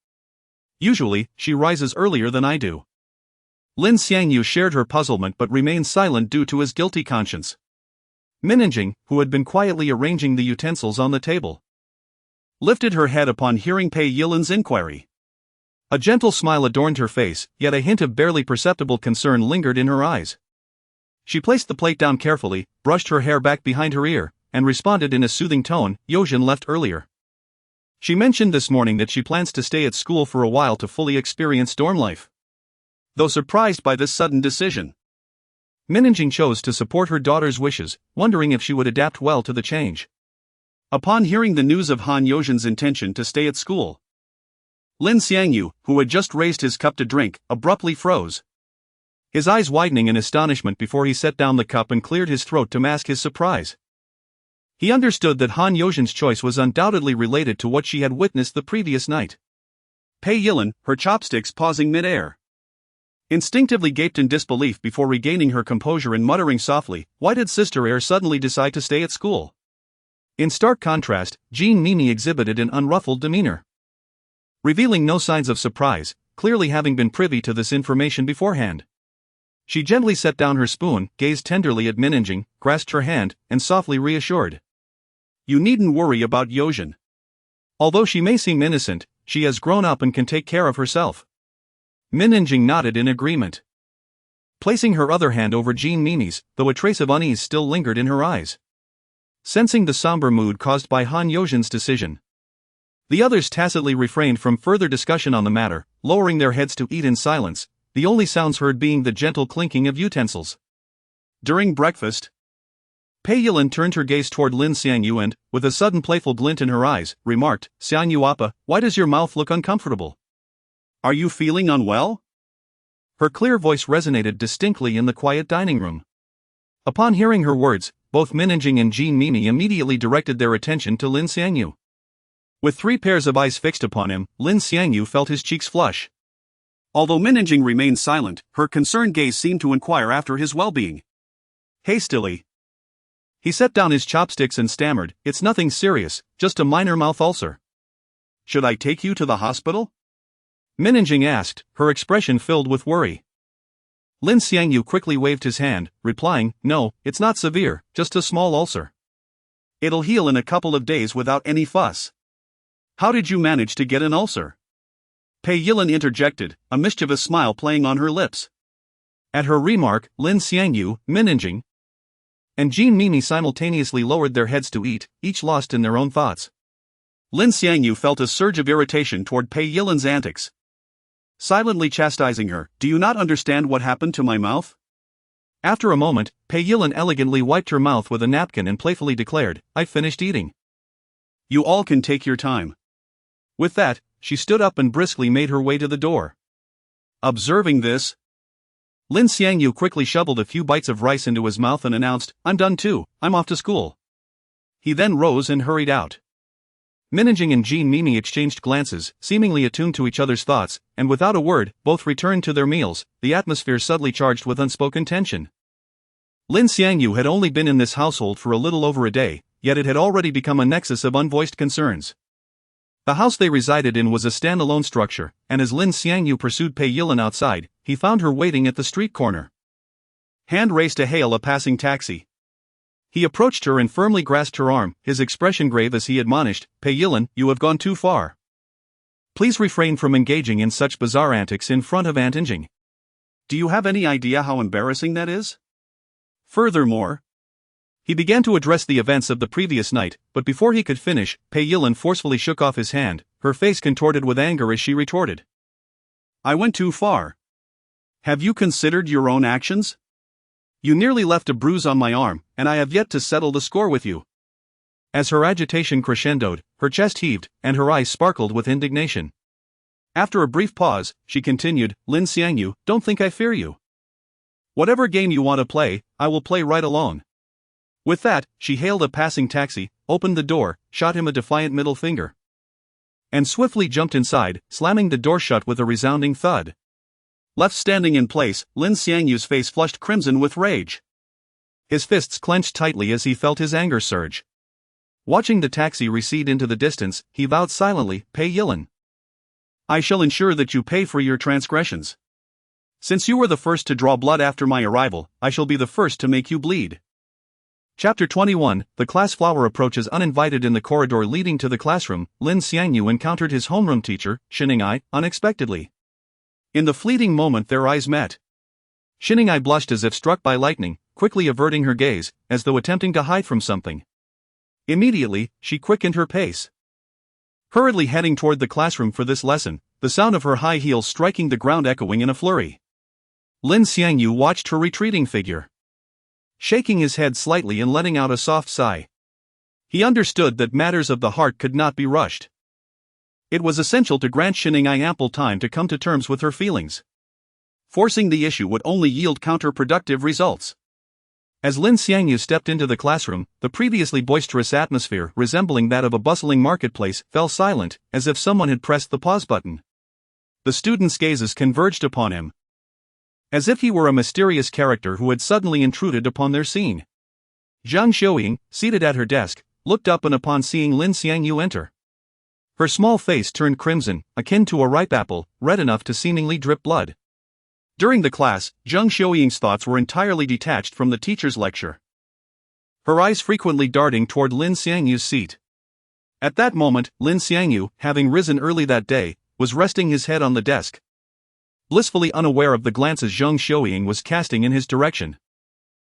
Usually, she rises earlier than I do." Lin Xiangyu shared her puzzlement but remained silent due to his guilty conscience. Minanjing, who had been quietly arranging the utensils on the table, lifted her head upon hearing Pei Yilin's inquiry. A gentle smile adorned her face, yet a hint of barely perceptible concern lingered in her eyes. She placed the plate down carefully, brushed her hair back behind her ear, and responded in a soothing tone, "Yozhen left earlier. She mentioned this morning that she plans to stay at school for a while to fully experience dorm life." Though surprised by this sudden decision, Minanjing chose to support her daughter's wishes, wondering if she would adapt well to the change. Upon hearing the news of Han Yozhen's intention to stay at school, Lin Xiangyu, who had just raised his cup to drink, abruptly froze, his eyes widening in astonishment before he set down the cup and cleared his throat to mask his surprise. He understood that Han Yozhen's choice was undoubtedly related to what she had witnessed the previous night. Pei Yilin, her chopsticks pausing mid-air, instinctively gaped in disbelief before regaining her composure and muttering softly, "Why did Sister Air suddenly decide to stay at school?" In stark contrast, Jean Mimi exhibited an unruffled demeanor, revealing no signs of surprise, clearly having been privy to this information beforehand. She gently set down her spoon, gazed tenderly at Minanjing, grasped her hand, and softly reassured, "You needn't worry about Yozhen. Although she may seem innocent, she has grown up and can take care of herself." Minanjing nodded in agreement, placing her other hand over Jean Mimi's, though a trace of unease still lingered in her eyes. Sensing the somber mood caused by Han Yozhen's decision, the others tacitly refrained from further discussion on the matter, lowering their heads to eat in silence, the only sounds heard being the gentle clinking of utensils. During breakfast, Pei Yilin turned her gaze toward Lin Xiangyu and, with a sudden playful glint in her eyes, remarked, "Xiangyu Appa, why does your mouth look uncomfortable? Are you feeling unwell?" Her clear voice resonated distinctly in the quiet dining room. Upon hearing her words, both Minanjing and Jean Mimi immediately directed their attention to Lin Xiangyu. With 3 pairs of eyes fixed upon him, Lin Xiangyu felt his cheeks flush. Although Minanjing remained silent, her concerned gaze seemed to inquire after his well-being. Hastily, he set down his chopsticks and stammered, "It's nothing serious, just a minor mouth ulcer." "Should I take you to the hospital?" Minanjing asked, her expression filled with worry. Lin Xiangyu quickly waved his hand, replying, "No, it's not severe, just a small ulcer. It'll heal in a couple of days without any fuss." "How did you manage to get an ulcer?" Pei Yilin interjected, a mischievous smile playing on her lips. At her remark, Lin Xiangyu, Minanjing, and Jean Mimi simultaneously lowered their heads to eat, each lost in their own thoughts. Lin Xiangyu felt a surge of irritation toward Pei Yilin's antics, silently chastising her, "Do you not understand what happened to my mouth?" After a moment, Pei Yilin elegantly wiped her mouth with a napkin and playfully declared, "I finished eating. You all can take your time." With that, she stood up and briskly made her way to the door. Observing this, Lin Xiangyu quickly shoveled a few bites of rice into his mouth and announced, "I'm done too, I'm off to school." He then rose and hurried out. Minanjing and Jean Mimi exchanged glances, seemingly attuned to each other's thoughts, and without a word, both returned to their meals, the atmosphere subtly charged with unspoken tension. Lin Xiangyu had only been in this household for a little over a day, yet it had already become a nexus of unvoiced concerns. The house they resided in was a standalone structure, and as Lin Xiangyu pursued Pei Yilin outside, he found her waiting at the street corner. Hand raised to hail a passing taxi. He approached her and firmly grasped her arm, his expression grave as he admonished, "Pei Yilin, you have gone too far. Please refrain from engaging in such bizarre antics in front of Aunt Injing. Do you have any idea how embarrassing that is? Furthermore," he began to address the events of the previous night, but before he could finish, Pei Yilin forcefully shook off his hand, her face contorted with anger as she retorted. "I went too far. Have you considered your own actions? You nearly left a bruise on my arm, and I have yet to settle the score with you." As her agitation crescendoed, her chest heaved, and her eyes sparkled with indignation. After a brief pause, she continued, "Lin Xiangyu, don't think I fear you. Whatever game you want to play, I will play right along." With that, she hailed a passing taxi, opened the door, shot him a defiant middle finger, and swiftly jumped inside, slamming the door shut with a resounding thud. Left standing in place, Lin Xiangyu's face flushed crimson with rage. His fists clenched tightly as he felt his anger surge. Watching the taxi recede into the distance, he vowed silently, "Pei Yilin, I shall ensure that you pay for your transgressions. Since you were the first to draw blood after my arrival, I shall be the first to make you bleed." Chapter 21, The class flower approaches uninvited. In the corridor leading to the classroom, Lin Xiangyu encountered his homeroom teacher, Xiningai, unexpectedly. In the fleeting moment their eyes met. Xiningai blushed as if struck by lightning, quickly averting her gaze, as though attempting to hide from something. Immediately, she quickened her pace, hurriedly heading toward the classroom for this lesson, the sound of her high heels striking the ground echoing in a flurry. Lin Xiangyu watched her retreating figure, shaking his head slightly and letting out a soft sigh. He understood that matters of the heart could not be rushed. It was essential to grant Xiningai ample time to come to terms with her feelings. Forcing the issue would only yield counterproductive results. As Lin Xiangyu stepped into the classroom, the previously boisterous atmosphere, resembling that of a bustling marketplace, fell silent, as if someone had pressed the pause button. The students' gazes converged upon him, as if he were a mysterious character who had suddenly intruded upon their scene. Zhang Xiuying, seated at her desk, looked up and upon seeing Lin Xiangyu enter, her small face turned crimson, akin to a ripe apple, red enough to seemingly drip blood. During the class, Zhang Xiuying's thoughts were entirely detached from the teacher's lecture, her eyes frequently darting toward Lin Xiangyu's seat. At that moment, Lin Xiangyu, having risen early that day, was resting his head on the desk, blissfully unaware of the glances Zhang Xiuying was casting in his direction.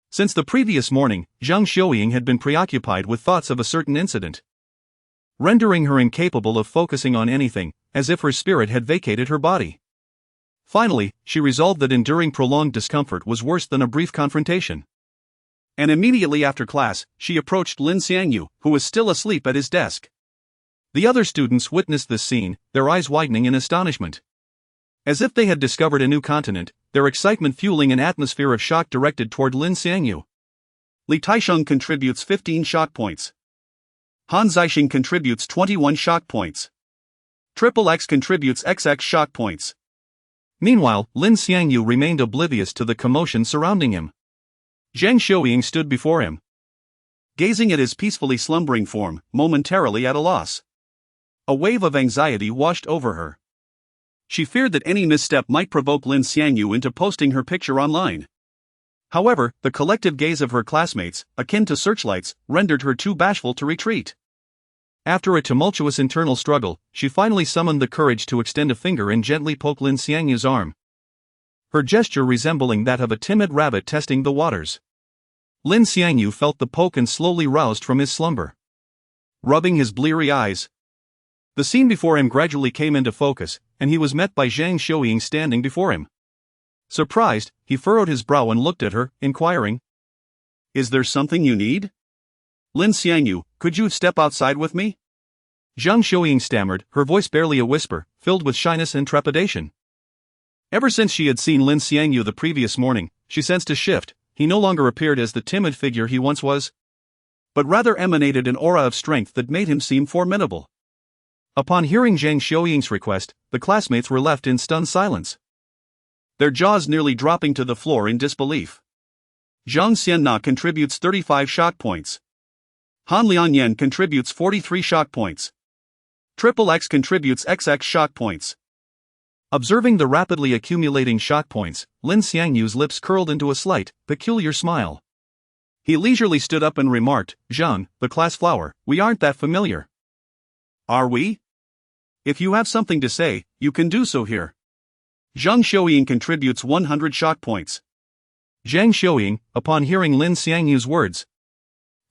Since the previous morning, Zhang Xiuying had been preoccupied with thoughts of a certain incident, rendering her incapable of focusing on anything, as if her spirit had vacated her body. Finally, she resolved that enduring prolonged discomfort was worse than a brief confrontation. And immediately after class, she approached Lin Xiangyu, who was still asleep at his desk. The other students witnessed this scene, their eyes widening in astonishment. As if they had discovered a new continent, their excitement fueling an atmosphere of shock directed toward Lin Xiangyu. Li Taisheng contributes 15 shock points. Han Zixing contributes 21 shock points. Triple X contributes XX shock points. Meanwhile, Lin Xiangyu remained oblivious to the commotion surrounding him. Zhang Xiuying stood before him, gazing at his peacefully slumbering form, momentarily at a loss. A wave of anxiety washed over her. She feared that any misstep might provoke Lin Xiangyu into posting her picture online. However, the collective gaze of her classmates, akin to searchlights, rendered her too bashful to retreat. After a tumultuous internal struggle, she finally summoned the courage to extend a finger and gently poke Lin Xiangyu's arm, her gesture resembling that of a timid rabbit testing the waters. Lin Xiangyu felt the poke and slowly roused from his slumber, rubbing his bleary eyes. The scene before him gradually came into focus, and he was met by Zhang Xiuying standing before him. Surprised, he furrowed his brow and looked at her, inquiring, "Is there something you need? Lin Xiangyu, could you step outside with me?" Zhang Xiuying stammered, her voice barely a whisper, filled with shyness and trepidation. Ever since she had seen Lin Xiangyu the previous morning, she sensed a shift. He no longer appeared as the timid figure he once was, but rather emanated an aura of strength that made him seem formidable. Upon hearing Zhang Xiuying's request, the classmates were left in stunned silence, their jaws nearly dropping to the floor in disbelief. Zhang Xianna contributes 35 shock points. Han Lianyan contributes 43 shock points. Triple X contributes XX shock points. Observing the rapidly accumulating shock points, Lin Xiangyu's lips curled into a slight, peculiar smile. He leisurely stood up and remarked, "Zhang, the class flower, we aren't that familiar." "Are we? If you have something to say, you can do so here." Zhang Xiuying contributes 100 shock points. Zhang Xiuying, upon hearing Lin Xiangyu's words,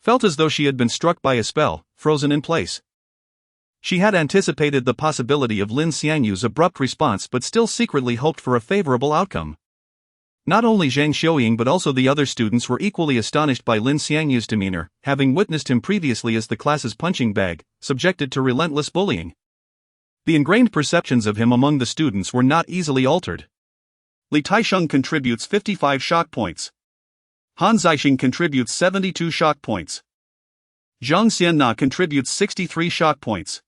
felt as though she had been struck by a spell, frozen in place. She had anticipated the possibility of Lin Xiangyu's abrupt response but still secretly hoped for a favorable outcome. Not only Zhang Xiuying but also the other students were equally astonished by Lin Xiangyu's demeanor, having witnessed him previously as the class's punching bag, subjected to relentless bullying. The ingrained perceptions of him among the students were not easily altered. Li Taisheng contributes 55 shock points. Han Zixing contributes 72 shock points. Zhang Xianna contributes 63 shock points.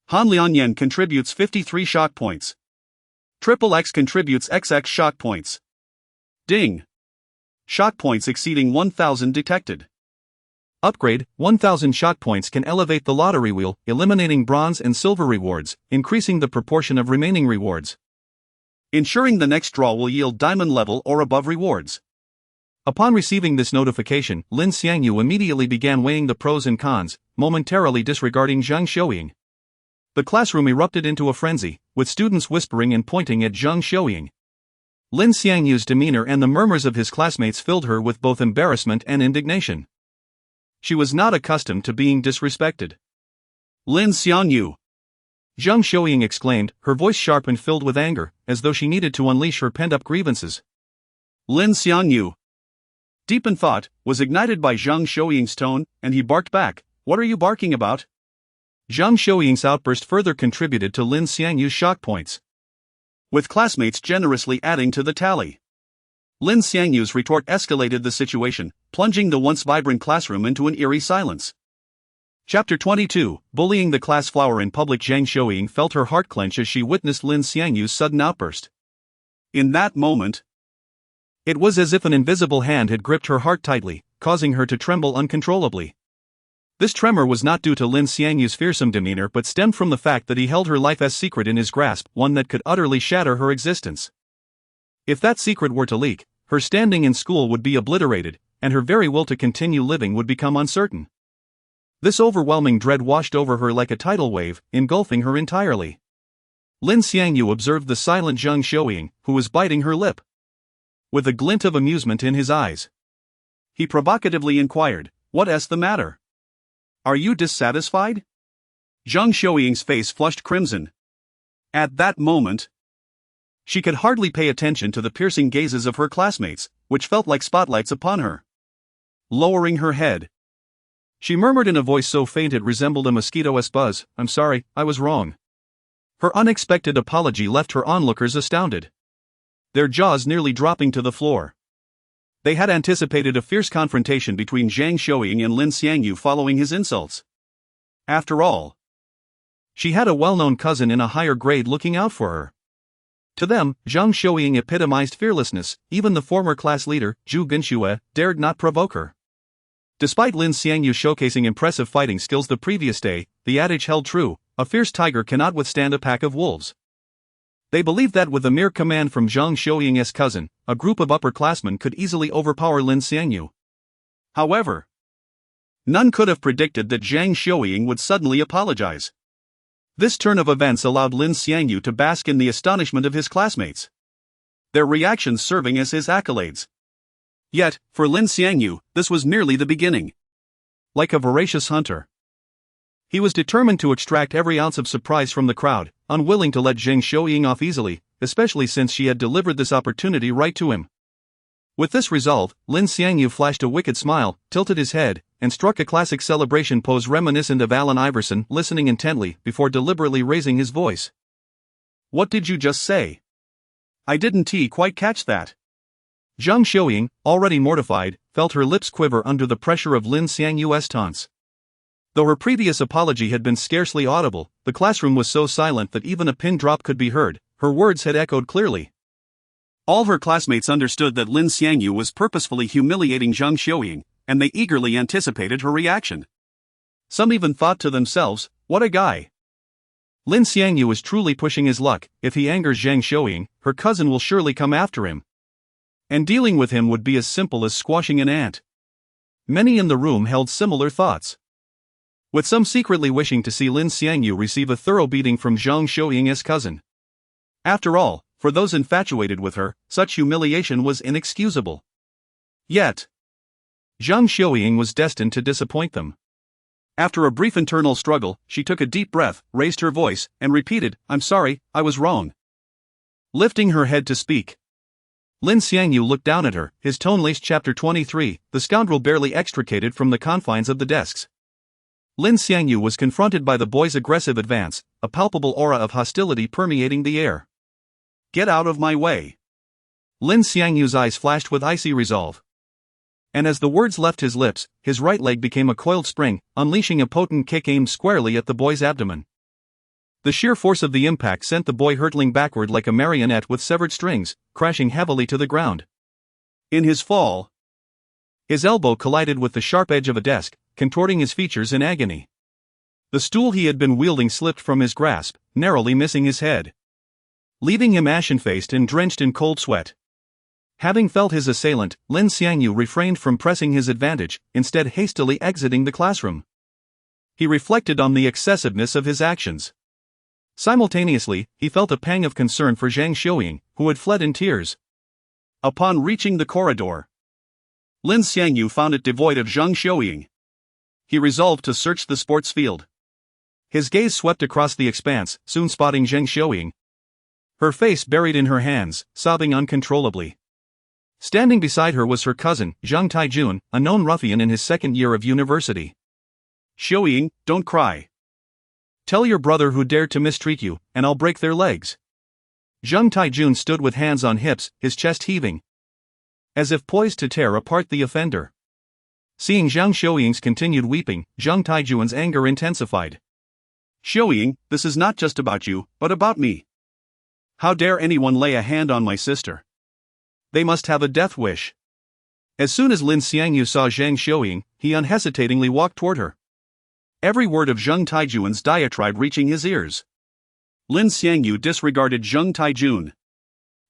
Han Lianyan contributes 53 shock points. Triple X contributes XX shock points. Ding! Shock points exceeding 1,000 detected. Upgrade: 1,000 shock points can elevate the lottery wheel, eliminating bronze and silver rewards, increasing the proportion of remaining rewards. Ensuring the next draw will yield diamond level or above rewards. Upon receiving this notification, Lin Xiangyu immediately began weighing the pros and cons, momentarily disregarding Zhang Xiuying. The classroom erupted into a frenzy, with students whispering and pointing at Zhang Xiuying. Lin Xiangyu's demeanor and the murmurs of his classmates filled her with both embarrassment and indignation. She was not accustomed to being disrespected. "Lin Xiangyu!" Zhang Xiuying exclaimed, her voice sharp and filled with anger, as though she needed to unleash her pent-up grievances. Lin Xiangyu, deep in thought, was ignited by Zhang Xiuying's tone, and he barked back, "What are you barking about?" Zhang Xiuying's outburst further contributed to Lin Xiangyu's shock points, with classmates generously adding to the tally. Lin Xiangyu's retort escalated the situation, plunging the once vibrant classroom into an eerie silence. Chapter 22, Bullying the Class Flower in Public. Zhang Xiuying felt her heart clench as she witnessed Lin Xiangyu's sudden outburst. In that moment, it was as if an invisible hand had gripped her heart tightly, causing her to tremble uncontrollably. This tremor was not due to Lin Xiangyu's fearsome demeanor but stemmed from the fact that he held her life as secret in his grasp, one that could utterly shatter her existence. If that secret were to leak, her standing in school would be obliterated, and her very will to continue living would become uncertain. This overwhelming dread washed over her like a tidal wave, engulfing her entirely. Lin Xiangyu observed the silent Zhang Xiuying, who was biting her lip. With a glint of amusement in his eyes, he provocatively inquired, "What's the matter? Are you dissatisfied?" Zhang Xiuying's face flushed crimson. At that moment, she could hardly pay attention to the piercing gazes of her classmates, which felt like spotlights upon her. Lowering her head, she murmured in a voice so faint it resembled a mosquito's buzz, "I'm sorry, I was wrong." Her unexpected apology left her onlookers astounded, their jaws nearly dropping to the floor. They had anticipated a fierce confrontation between Zhang Xiuying and Lin Xiangyu following his insults. After all, she had a well-known cousin in a higher grade looking out for her. To them, Zhang Xiuying epitomized fearlessness. Even the former class leader, Zhu Binxue, dared not provoke her. Despite Lin Xiangyu showcasing impressive fighting skills the previous day, the adage held true: a fierce tiger cannot withstand a pack of wolves. They believed that with a mere command from Zhang Xiuying's cousin, a group of upperclassmen could easily overpower Lin Xiangyu. However, none could have predicted that Zhang Xiuying would suddenly apologize. This turn of events allowed Lin Xiangyu to bask in the astonishment of his classmates, their reactions serving as his accolades. Yet, for Lin Xiangyu, this was merely the beginning. Like a voracious hunter, he was determined to extract every ounce of surprise from the crowd, unwilling to let Zhang Xiuying off easily, especially since she had delivered this opportunity right to him. With this resolve, Lin Xiangyu flashed a wicked smile, tilted his head, and struck a classic celebration pose reminiscent of Allen Iverson, listening intently before deliberately raising his voice. "What did you just say? I didn't quite catch that." Zhang Xiuying, already mortified, felt her lips quiver under the pressure of Lin Xiangyu's taunts. Though her previous apology had been scarcely audible, the classroom was so silent that even a pin drop could be heard. Her words had echoed clearly. All her classmates understood that Lin Xiangyu was purposefully humiliating Zhang Xiuying, and they eagerly anticipated her reaction. Some even thought to themselves, what a guy. Lin Xiangyu is truly pushing his luck. If he angers Zhang Xiuying, her cousin will surely come after him. And dealing with him would be as simple as squashing an ant. Many in the room held similar thoughts, with some secretly wishing to see Lin Xiangyu receive a thorough beating from Zhang Xiuying's cousin. After all, for those infatuated with her, such humiliation was inexcusable. Yet, Zhang Xiuying was destined to disappoint them. After a brief internal struggle, she took a deep breath, raised her voice, and repeated, "I'm sorry, I was wrong." Lifting her head to speak, Lin Xiangyu looked down at her, his tone laced. Chapter 23, the scoundrel barely extricated from the confines of the desks. Lin Xiangyu was confronted by the boy's aggressive advance, a palpable aura of hostility permeating the air. "Get out of my way." Lin Xiangyu's eyes flashed with icy resolve. And as the words left his lips, his right leg became a coiled spring, unleashing a potent kick aimed squarely at the boy's abdomen. The sheer force of the impact sent the boy hurtling backward like a marionette with severed strings, crashing heavily to the ground. In his fall, his elbow collided with the sharp edge of a desk, contorting his features in agony. The stool he had been wielding slipped from his grasp, narrowly missing his head, leaving him ashen-faced and drenched in cold sweat. Having felt his assailant, Lin Xiangyu refrained from pressing his advantage, instead hastily exiting the classroom. He reflected on the excessiveness of his actions. Simultaneously, he felt a pang of concern for Zhang Xiuying, who had fled in tears. Upon reaching the corridor, Lin Xiangyu found it devoid of Zhang Xiuying. He resolved to search the sports field. His gaze swept across the expanse, soon spotting Zhang Xiuying, her face buried in her hands, sobbing uncontrollably. Standing beside her was her cousin, Zhang Taijun, a known ruffian in his second year of university. "Xiuying, don't cry. Tell your brother who dared to mistreat you, and I'll break their legs." Zhang Taijun stood with hands on hips, his chest heaving, as if poised to tear apart the offender. Seeing Zhang Xiuying's continued weeping, Zhang Taijun's anger intensified. "Xiuying, this is not just about you, but about me. How dare anyone lay a hand on my sister? They must have a death wish." As soon as Lin Xiangyu saw Zhang Xiuying, he unhesitatingly walked toward her, every word of Zhang Taijun's diatribe reaching his ears. Lin Xiangyu disregarded Zhang Taijun.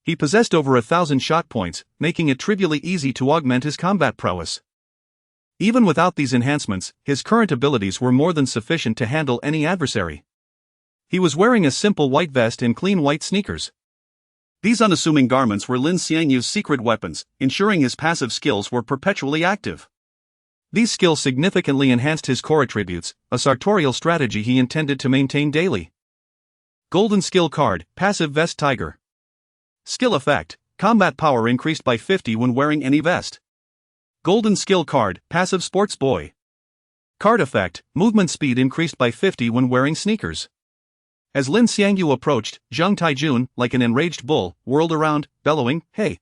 He possessed over 1,000 shot points, making it trivially easy to augment his combat prowess. Even without these enhancements, his current abilities were more than sufficient to handle any adversary. He was wearing a simple white vest and clean white sneakers. These unassuming garments were Lin Xiangyu's secret weapons, ensuring his passive skills were perpetually active. These skills significantly enhanced his core attributes, a sartorial strategy he intended to maintain daily. Golden Skill Card, Passive Vest Tiger. Skill Effect, Combat Power increased by 50 when wearing any vest. Golden Skill Card, Passive Sports Boy. Card Effect, Movement Speed increased by 50 when wearing sneakers. As Lin Xiangyu approached, Zhang Taijun, like an enraged bull, whirled around, bellowing, "Hey!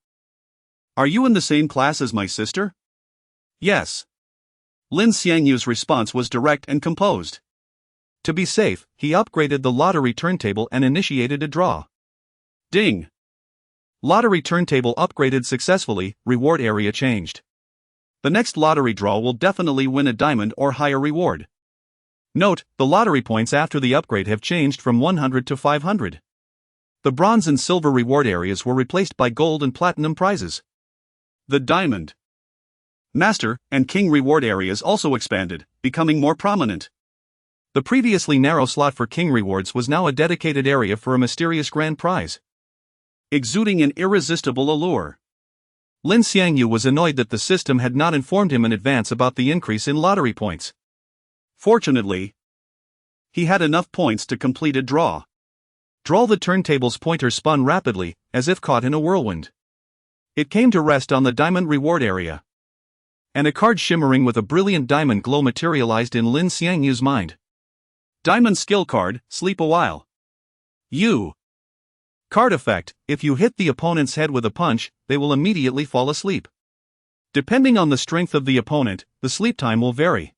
Are you in the same class as my sister?" "Yes." Lin Xiangyu's response was direct and composed. To be safe, he upgraded the lottery turntable and initiated a draw. Ding! Lottery turntable upgraded successfully, reward area changed. The next lottery draw will definitely win a diamond or higher reward. Note, the lottery points after the upgrade have changed from 100 to 500. The bronze and silver reward areas were replaced by gold and platinum prizes. The diamond, master, and king reward areas also expanded, becoming more prominent. The previously narrow slot for king rewards was now a dedicated area for a mysterious grand prize, exuding an irresistible allure. Lin Xiangyu was annoyed that the system had not informed him in advance about the increase in lottery points. Fortunately, he had enough points to complete a draw. The turntable's pointer spun rapidly, as if caught in a whirlwind. It came to rest on the diamond reward area, and a card shimmering with a brilliant diamond glow materialized in Lin Xiangyu's mind. Diamond Skill Card, Sleep a While. Card Effect, if you hit the opponent's head with a punch, they will immediately fall asleep. Depending on the strength of the opponent, the sleep time will vary,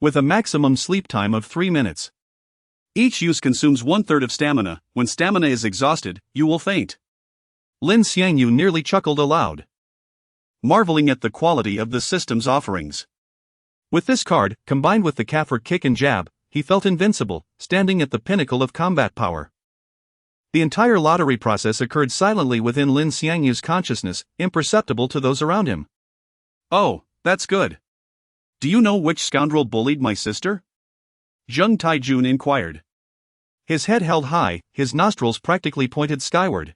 with a maximum sleep time of 3 minutes. Each use consumes 1/3 of stamina. When stamina is exhausted, you will faint. Lin Xiangyu nearly chuckled aloud, marveling at the quality of the system's offerings. With this card, combined with the Kaffir kick and jab, he felt invincible, standing at the pinnacle of combat power. The entire lottery process occurred silently within Lin Xiangyu's consciousness, imperceptible to those around him. Oh, that's good. Do you know which scoundrel bullied my sister? Zheng Taijun inquired. His head held high, his nostrils practically pointed skyward.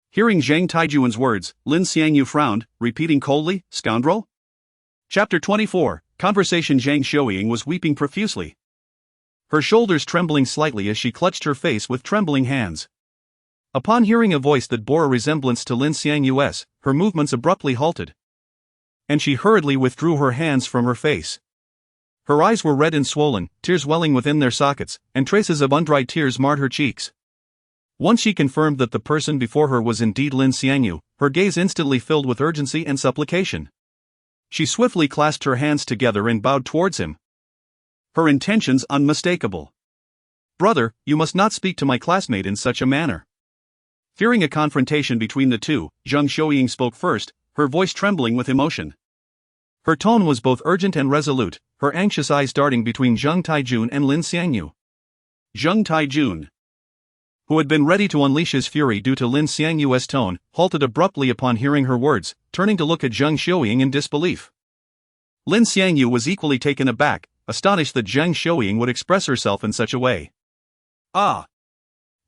Hearing Zheng Taijun's words, Lin Xiangyu frowned, repeating coldly, scoundrel? Chapter 24, Conversation. Zhang Xiuying was weeping profusely, her shoulders trembling slightly as she clutched her face with trembling hands. Upon hearing a voice that bore a resemblance to Lin Xiangyu's, her movements abruptly halted, and she hurriedly withdrew her hands from her face. Her eyes were red and swollen, tears welling within their sockets, and traces of undried tears marred her cheeks. Once she confirmed that the person before her was indeed Lin Xiangyu, her gaze instantly filled with urgency and supplication. She swiftly clasped her hands together and bowed towards him, her intentions unmistakable. Brother, you must not speak to my classmate in such a manner. Fearing a confrontation between the two, Zheng Xiuying spoke first, her voice trembling with emotion. Her tone was both urgent and resolute, her anxious eyes darting between Zheng Taijun and Lin Xiangyu. Zheng Taijun, who had been ready to unleash his fury due to Lin Xiangyu's tone, halted abruptly upon hearing her words, turning to look at Zheng Xiuying in disbelief. Lin Xiangyu was equally taken aback, astonished that Zheng Xiuying would express herself in such a way. Ah!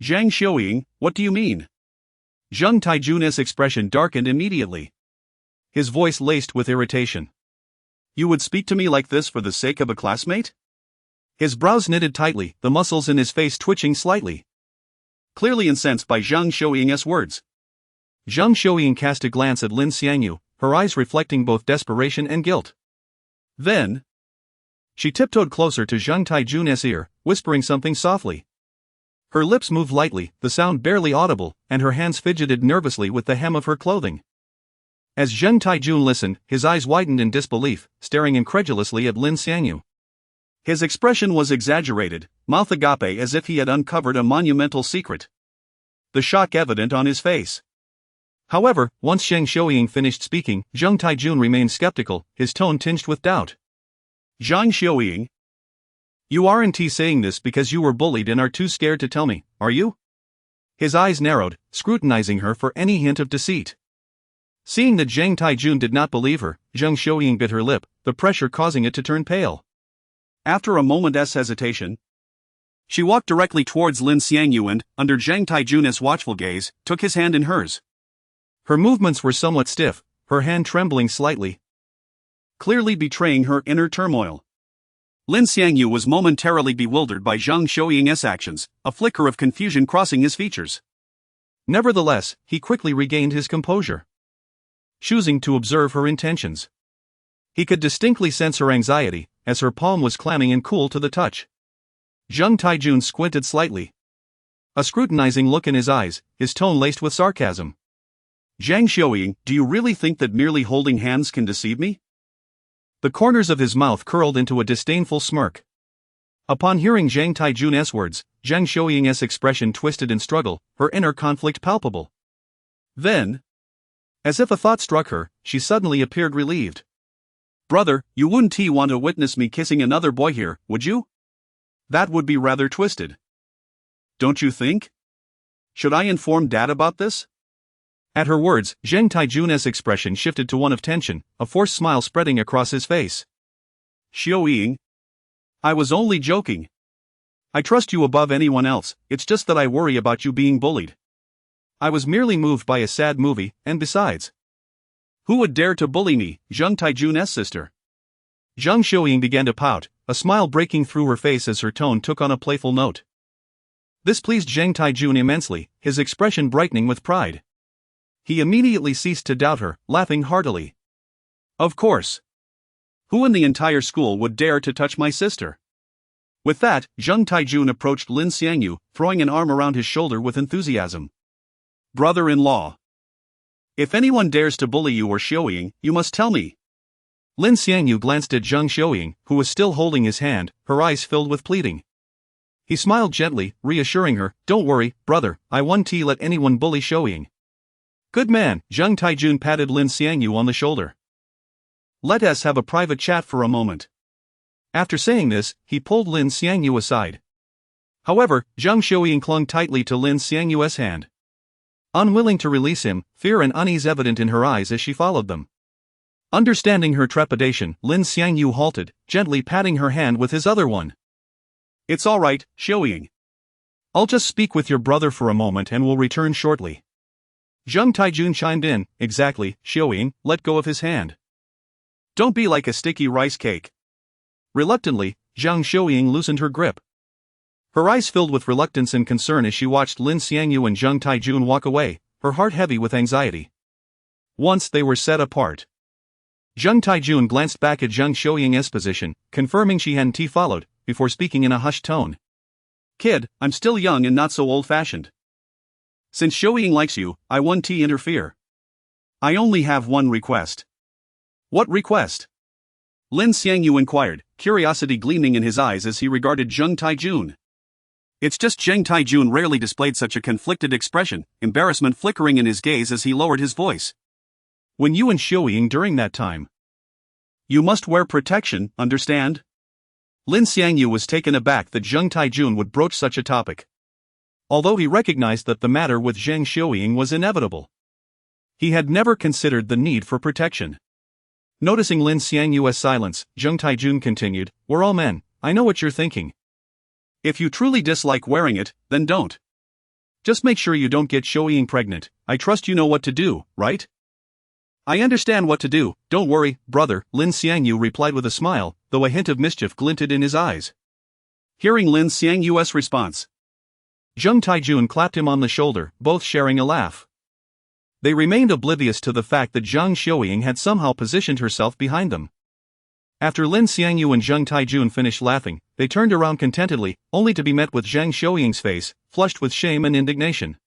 Zheng Xiuying, what do you mean? Zheng Taijun's expression darkened immediately, his voice laced with irritation. You would speak to me like this for the sake of a classmate? His brows knitted tightly, the muscles in his face twitching slightly. Clearly incensed by Zheng Xiuying's words, Zheng Xiuying cast a glance at Lin Xiangyu, her eyes reflecting both desperation and guilt. Then, she tiptoed closer to Zheng Taijun's ear, whispering something softly. Her lips moved lightly, the sound barely audible, and her hands fidgeted nervously with the hem of her clothing. As Zheng Taijun listened, his eyes widened in disbelief, staring incredulously at Lin Xiangyu. His expression was exaggerated, mouth agape as if he had uncovered a monumental secret, the shock evident on his face. However, once Zheng Xiuying finished speaking, Zheng Taijun remained skeptical, his tone tinged with doubt. Zheng Xiuying, you aren't saying this because you were bullied and are too scared to tell me, are you? His eyes narrowed, scrutinizing her for any hint of deceit. Seeing that Zheng Taijun did not believe her, Zheng Xiuying bit her lip, the pressure causing it to turn pale. After a moment's hesitation, she walked directly towards Lin Xiangyu and, under Zheng Taijun's watchful gaze, took his hand in hers. Her movements were somewhat stiff, her hand trembling slightly, clearly betraying her inner turmoil. Lin Xiangyu was momentarily bewildered by Zheng Xiuying's actions, a flicker of confusion crossing his features. Nevertheless, he quickly regained his composure, choosing to observe her intentions. He could distinctly sense her anxiety, as her palm was clammy and cool to the touch. Zheng Taijun squinted slightly, a scrutinizing look in his eyes, his tone laced with sarcasm. Zheng Xiuying, do you really think that merely holding hands can deceive me? The corners of his mouth curled into a disdainful smirk. Upon hearing Zheng Taijun's words, Zheng Xiuying's expression twisted in struggle, her inner conflict palpable. Then, as if a thought struck her, she suddenly appeared relieved. Brother, you wouldn't want to witness me kissing another boy here, would you? That would be rather twisted. Don't you think? Should I inform Dad about this? At her words, Zheng Taijun's expression shifted to one of tension, a forced smile spreading across his face. Xiuying, I was only joking. I trust you above anyone else, it's just that I worry about you being bullied. I was merely moved by a sad movie, and besides, who would dare to bully me, Zheng Taijun's sister? Zheng Xiuying began to pout, a smile breaking through her face as her tone took on a playful note. This pleased Zheng Taijun immensely, his expression brightening with pride. He immediately ceased to doubt her, laughing heartily. Of course. Who in the entire school would dare to touch my sister? With that, Zheng Taijun approached Lin Xiangyu, throwing an arm around his shoulder with enthusiasm. Brother-in-law, if anyone dares to bully you or Xiuying, you must tell me. Lin Xiangyu glanced at Zheng Xiuying, who was still holding his hand, her eyes filled with pleading. He smiled gently, reassuring her, don't worry, brother, I won't let anyone bully Xiuying. Good man, Zheng Taijun patted Lin Xiangyu on the shoulder. Let us have a private chat for a moment. After saying this, he pulled Lin Xiangyu aside. However, Zhang Xiuying clung tightly to Lin Xiangyu's hand. Unwilling to release him, fear and unease evident in her eyes as she followed them. Understanding her trepidation, Lin Xiangyu halted, gently patting her hand with his other one. It's all right, Xiuying. I'll just speak with your brother for a moment and will return shortly. Zheng Taijun chimed in. Exactly, Xiuying, let go of his hand. Don't be like a sticky rice cake. Reluctantly, Zhang Xiuying loosened her grip. Her eyes filled with reluctance and concern as she watched Lin Xiangyu and Zheng Taijun walk away, her heart heavy with anxiety. Once they were set apart. Zheng Taijun glanced back at Zhang Xiuying's position, confirming she hadn't followed, before speaking in a hushed tone. Kid, I'm still young and not so old-fashioned. Since Xiuying likes you, I won't interfere. I only have one request. What request? Lin Xiangyu inquired, curiosity gleaming in his eyes as he regarded Zheng Taijun. It's just Zheng Taijun rarely displayed such a conflicted expression, embarrassment flickering in his gaze as he lowered his voice. When you and Xiuying during that time. You must wear protection, understand? Lin Xiangyu was taken aback that Zheng Taijun would broach such a topic. Although he recognized that the matter with Zheng Xiuying was inevitable. He had never considered the need for protection. Noticing Lin Xiangyu's silence, Zheng Taijun continued, we're all men, I know what you're thinking. If you truly dislike wearing it, then don't. Just make sure you don't get Xiuying pregnant. I trust you know what to do, right? I understand what to do, don't worry, brother, Lin Xiangyu replied with a smile, though a hint of mischief glinted in his eyes. Hearing Lin Xiangyu's response, Zheng Taijun clapped him on the shoulder, both sharing a laugh. They remained oblivious to the fact that Zhang Xiuying had somehow positioned herself behind them. After Lin Xiangyu and Zheng Taijun finished laughing, they turned around contentedly, only to be met with Zhang Xiuying's face, flushed with shame and indignation.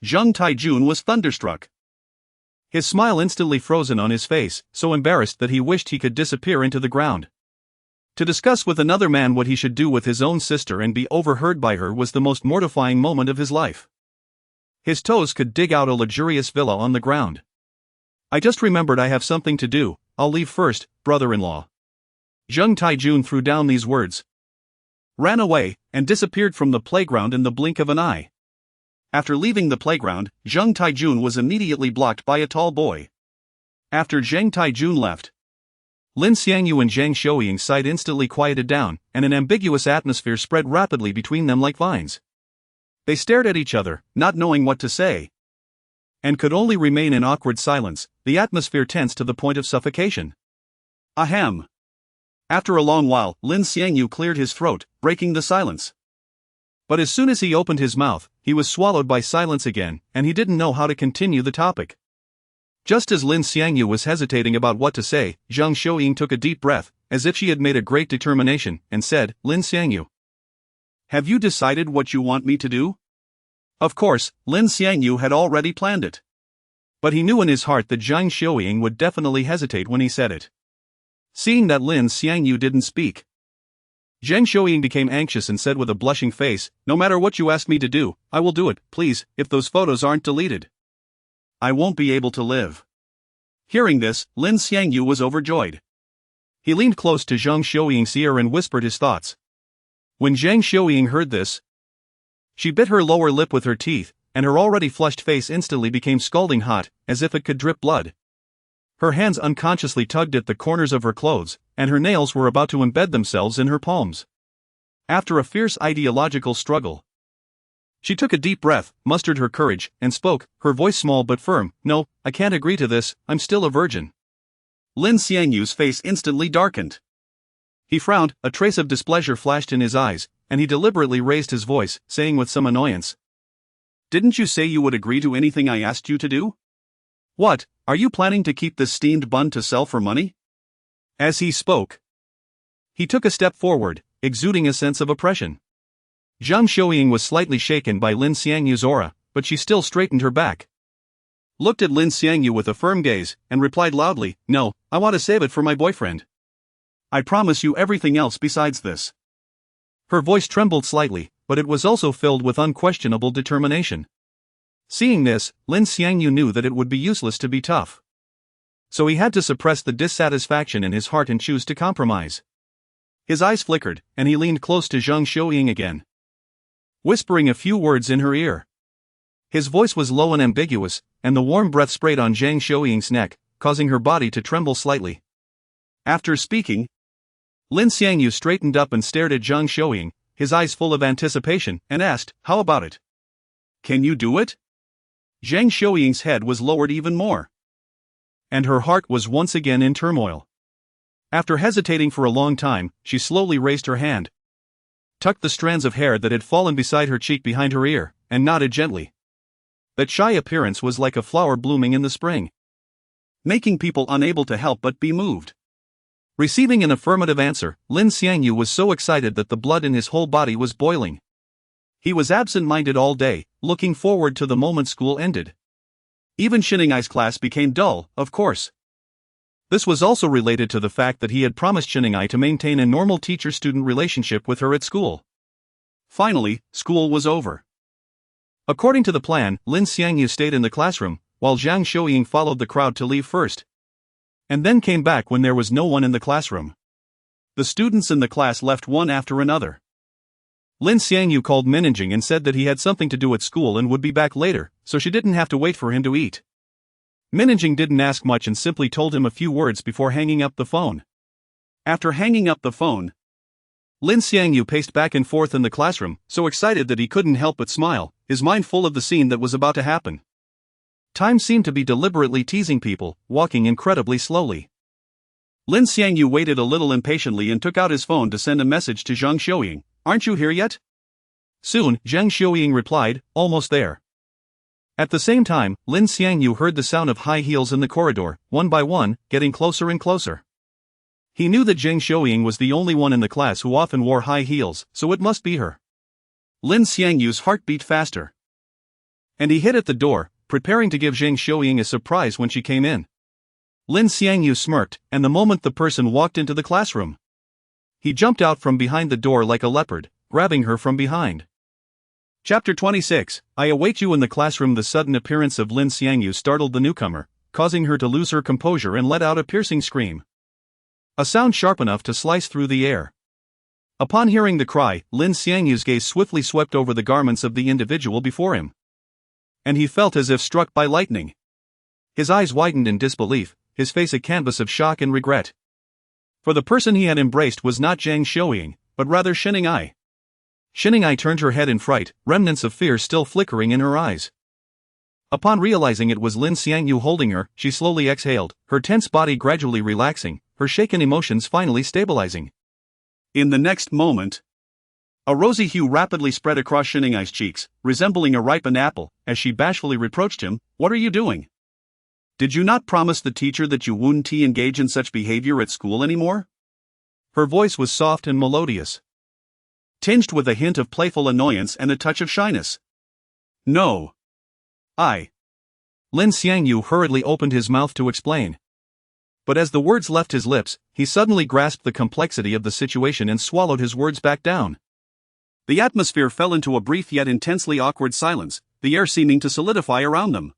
Zheng Taijun was thunderstruck. His smile instantly frozen on his face, so embarrassed that he wished he could disappear into the ground. To discuss with another man what he should do with his own sister and be overheard by her was the most mortifying moment of his life. His toes could dig out a luxurious villa on the ground. I just remembered I have something to do, I'll leave first, brother-in-law. Zheng Taijun threw down these words, ran away, and disappeared from the playground in the blink of an eye. After leaving the playground, Zheng Taijun was immediately blocked by a tall boy. After Zheng Taijun left, Lin Xiangyu and Zhang Xiuying's sight instantly quieted down, and an ambiguous atmosphere spread rapidly between them like vines. They stared at each other, not knowing what to say, and could only remain in awkward silence, the atmosphere tense to the point of suffocation. Ahem. After a long while, Lin Xiangyu cleared his throat, breaking the silence. But as soon as he opened his mouth, he was swallowed by silence again, and he didn't know how to continue the topic. Just as Lin Xiangyu was hesitating about what to say, Zhang Xiuying took a deep breath, as if she had made a great determination, and said, Lin Xiangyu, have you decided what you want me to do? Of course, Lin Xiangyu had already planned it. But he knew in his heart that Zhang Xiuying would definitely hesitate when he said it. Seeing that Lin Xiangyu didn't speak, Zhang Xiuying became anxious and said with a blushing face, no matter what you ask me to do, I will do it, please, if those photos aren't deleted. I won't be able to live. Hearing this, Lin Xiangyu was overjoyed. He leaned close to Zhang Xiuying's ear and whispered his thoughts. When Zhang Xiuying heard this, she bit her lower lip with her teeth, and her already flushed face instantly became scalding hot, as if it could drip blood. Her hands unconsciously tugged at the corners of her clothes, and her nails were about to embed themselves in her palms. After a fierce ideological struggle, she took a deep breath, mustered her courage, and spoke, her voice small but firm, no, I can't agree to this, I'm still a virgin. Lin Xiangyu's face instantly darkened. He frowned, a trace of displeasure flashed in his eyes, and he deliberately raised his voice, saying with some annoyance, didn't you say you would agree to anything I asked you to do? What, are you planning to keep this steamed bun to sell for money? As he spoke, he took a step forward, exuding a sense of oppression. Zhang Xiuying was slightly shaken by Lin Xiangyu's aura, but she still straightened her back, looked at Lin Xiangyu with a firm gaze, and replied loudly, no, I want to save it for my boyfriend. I promise you everything else besides this. Her voice trembled slightly, but it was also filled with unquestionable determination. Seeing this, Lin Xiangyu knew that it would be useless to be tough. So he had to suppress the dissatisfaction in his heart and choose to compromise. His eyes flickered, and he leaned close to Zhang Xiuying again, whispering a few words in her ear. His voice was low and ambiguous, and the warm breath sprayed on Zhang Xiuying's neck, causing her body to tremble slightly. After speaking, Lin Xiangyu straightened up and stared at Zhang Xiuying, his eyes full of anticipation, and asked, "How about it? Can you do it?" Zhang Xiuying's head was lowered even more, and her heart was once again in turmoil. After hesitating for a long time, she slowly raised her hand, tucked the strands of hair that had fallen beside her cheek behind her ear, and nodded gently. That shy appearance was like a flower blooming in the spring, making people unable to help but be moved. Receiving an affirmative answer, Lin Xiangyu was so excited that the blood in his whole body was boiling. He was absent-minded all day, looking forward to the moment school ended. Even Xiningai's class became dull, of course. This was also related to the fact that he had promised Xiningai to maintain a normal teacher-student relationship with her at school. Finally, school was over. According to the plan, Lin Xiangyu stayed in the classroom, while Zhang Xiuying followed the crowd to leave first, and then came back when there was no one in the classroom. The students in the class left one after another. Lin Xiangyu called Minjing and said that he had something to do at school and would be back later, so she didn't have to wait for him to eat. Minjing didn't ask much and simply told him a few words before hanging up the phone. After hanging up the phone, Lin Xiangyu paced back and forth in the classroom, so excited that he couldn't help but smile, his mind full of the scene that was about to happen. Time seemed to be deliberately teasing people, walking incredibly slowly. Lin Xiangyu waited a little impatiently and took out his phone to send a message to Zhang Xiuying. "Aren't you here yet?" Soon, Zhang Xiuying replied, "Almost there." At the same time, Lin Xiangyu heard the sound of high heels in the corridor, one by one, getting closer and closer. He knew that Zhang Xiuying was the only one in the class who often wore high heels, so it must be her. Lin Xiangyu's heart beat faster, and he hid at the door, preparing to give Zhang Xiuying a surprise when she came in. Lin Xiangyu smirked, and the moment the person walked into the classroom, he jumped out from behind the door like a leopard, grabbing her from behind. Chapter 26, I await you in the classroom. The sudden appearance of Lin Xiangyu startled the newcomer, causing her to lose her composure and let out a piercing scream, a sound sharp enough to slice through the air. Upon hearing the cry, Lin Xiangyu's gaze swiftly swept over the garments of the individual before him, and he felt as if struck by lightning. His eyes widened in disbelief, his face a canvas of shock and regret. For the person he had embraced was not Zhang Xiuying, but rather Xiningai. Xiningai turned her head in fright, remnants of fear still flickering in her eyes. Upon realizing it was Lin Xiangyu holding her, she slowly exhaled, her tense body gradually relaxing, her shaken emotions finally stabilizing. In the next moment, a rosy hue rapidly spread across Xiningai's cheeks, resembling a ripened apple, as she bashfully reproached him, "What are you doing? Did you not promise the teacher that you wouldn't engage in such behavior at school anymore?" Her voice was soft and melodious, tinged with a hint of playful annoyance and a touch of shyness. "No. Lin Xiangyu hurriedly opened his mouth to explain. But as the words left his lips, he suddenly grasped the complexity of the situation and swallowed his words back down. The atmosphere fell into a brief yet intensely awkward silence, the air seeming to solidify around them.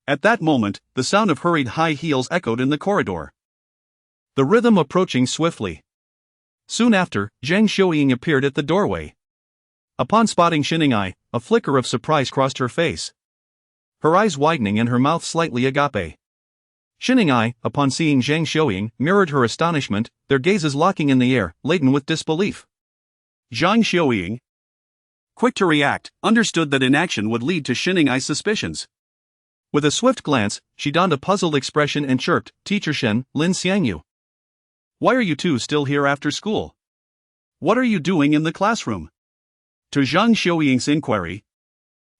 At that moment, the sound of hurried high heels echoed in the corridor, the rhythm approaching swiftly. Soon after, Zhang Xiuying appeared at the doorway. Upon spotting Xiningai, a flicker of surprise crossed her face, her eyes widening and her mouth slightly agape. Xiningai, upon seeing Zhang Xiuying, mirrored her astonishment, their gazes locking in the air, laden with disbelief. Zhang Xiuying, quick to react, understood that inaction would lead to Xiningai's suspicions. With a swift glance, she donned a puzzled expression and chirped, "Teacher Shen, Lin Xiangyu. Why are you two still here after school? What are you doing in the classroom?" To Zhang Xiuying's inquiry,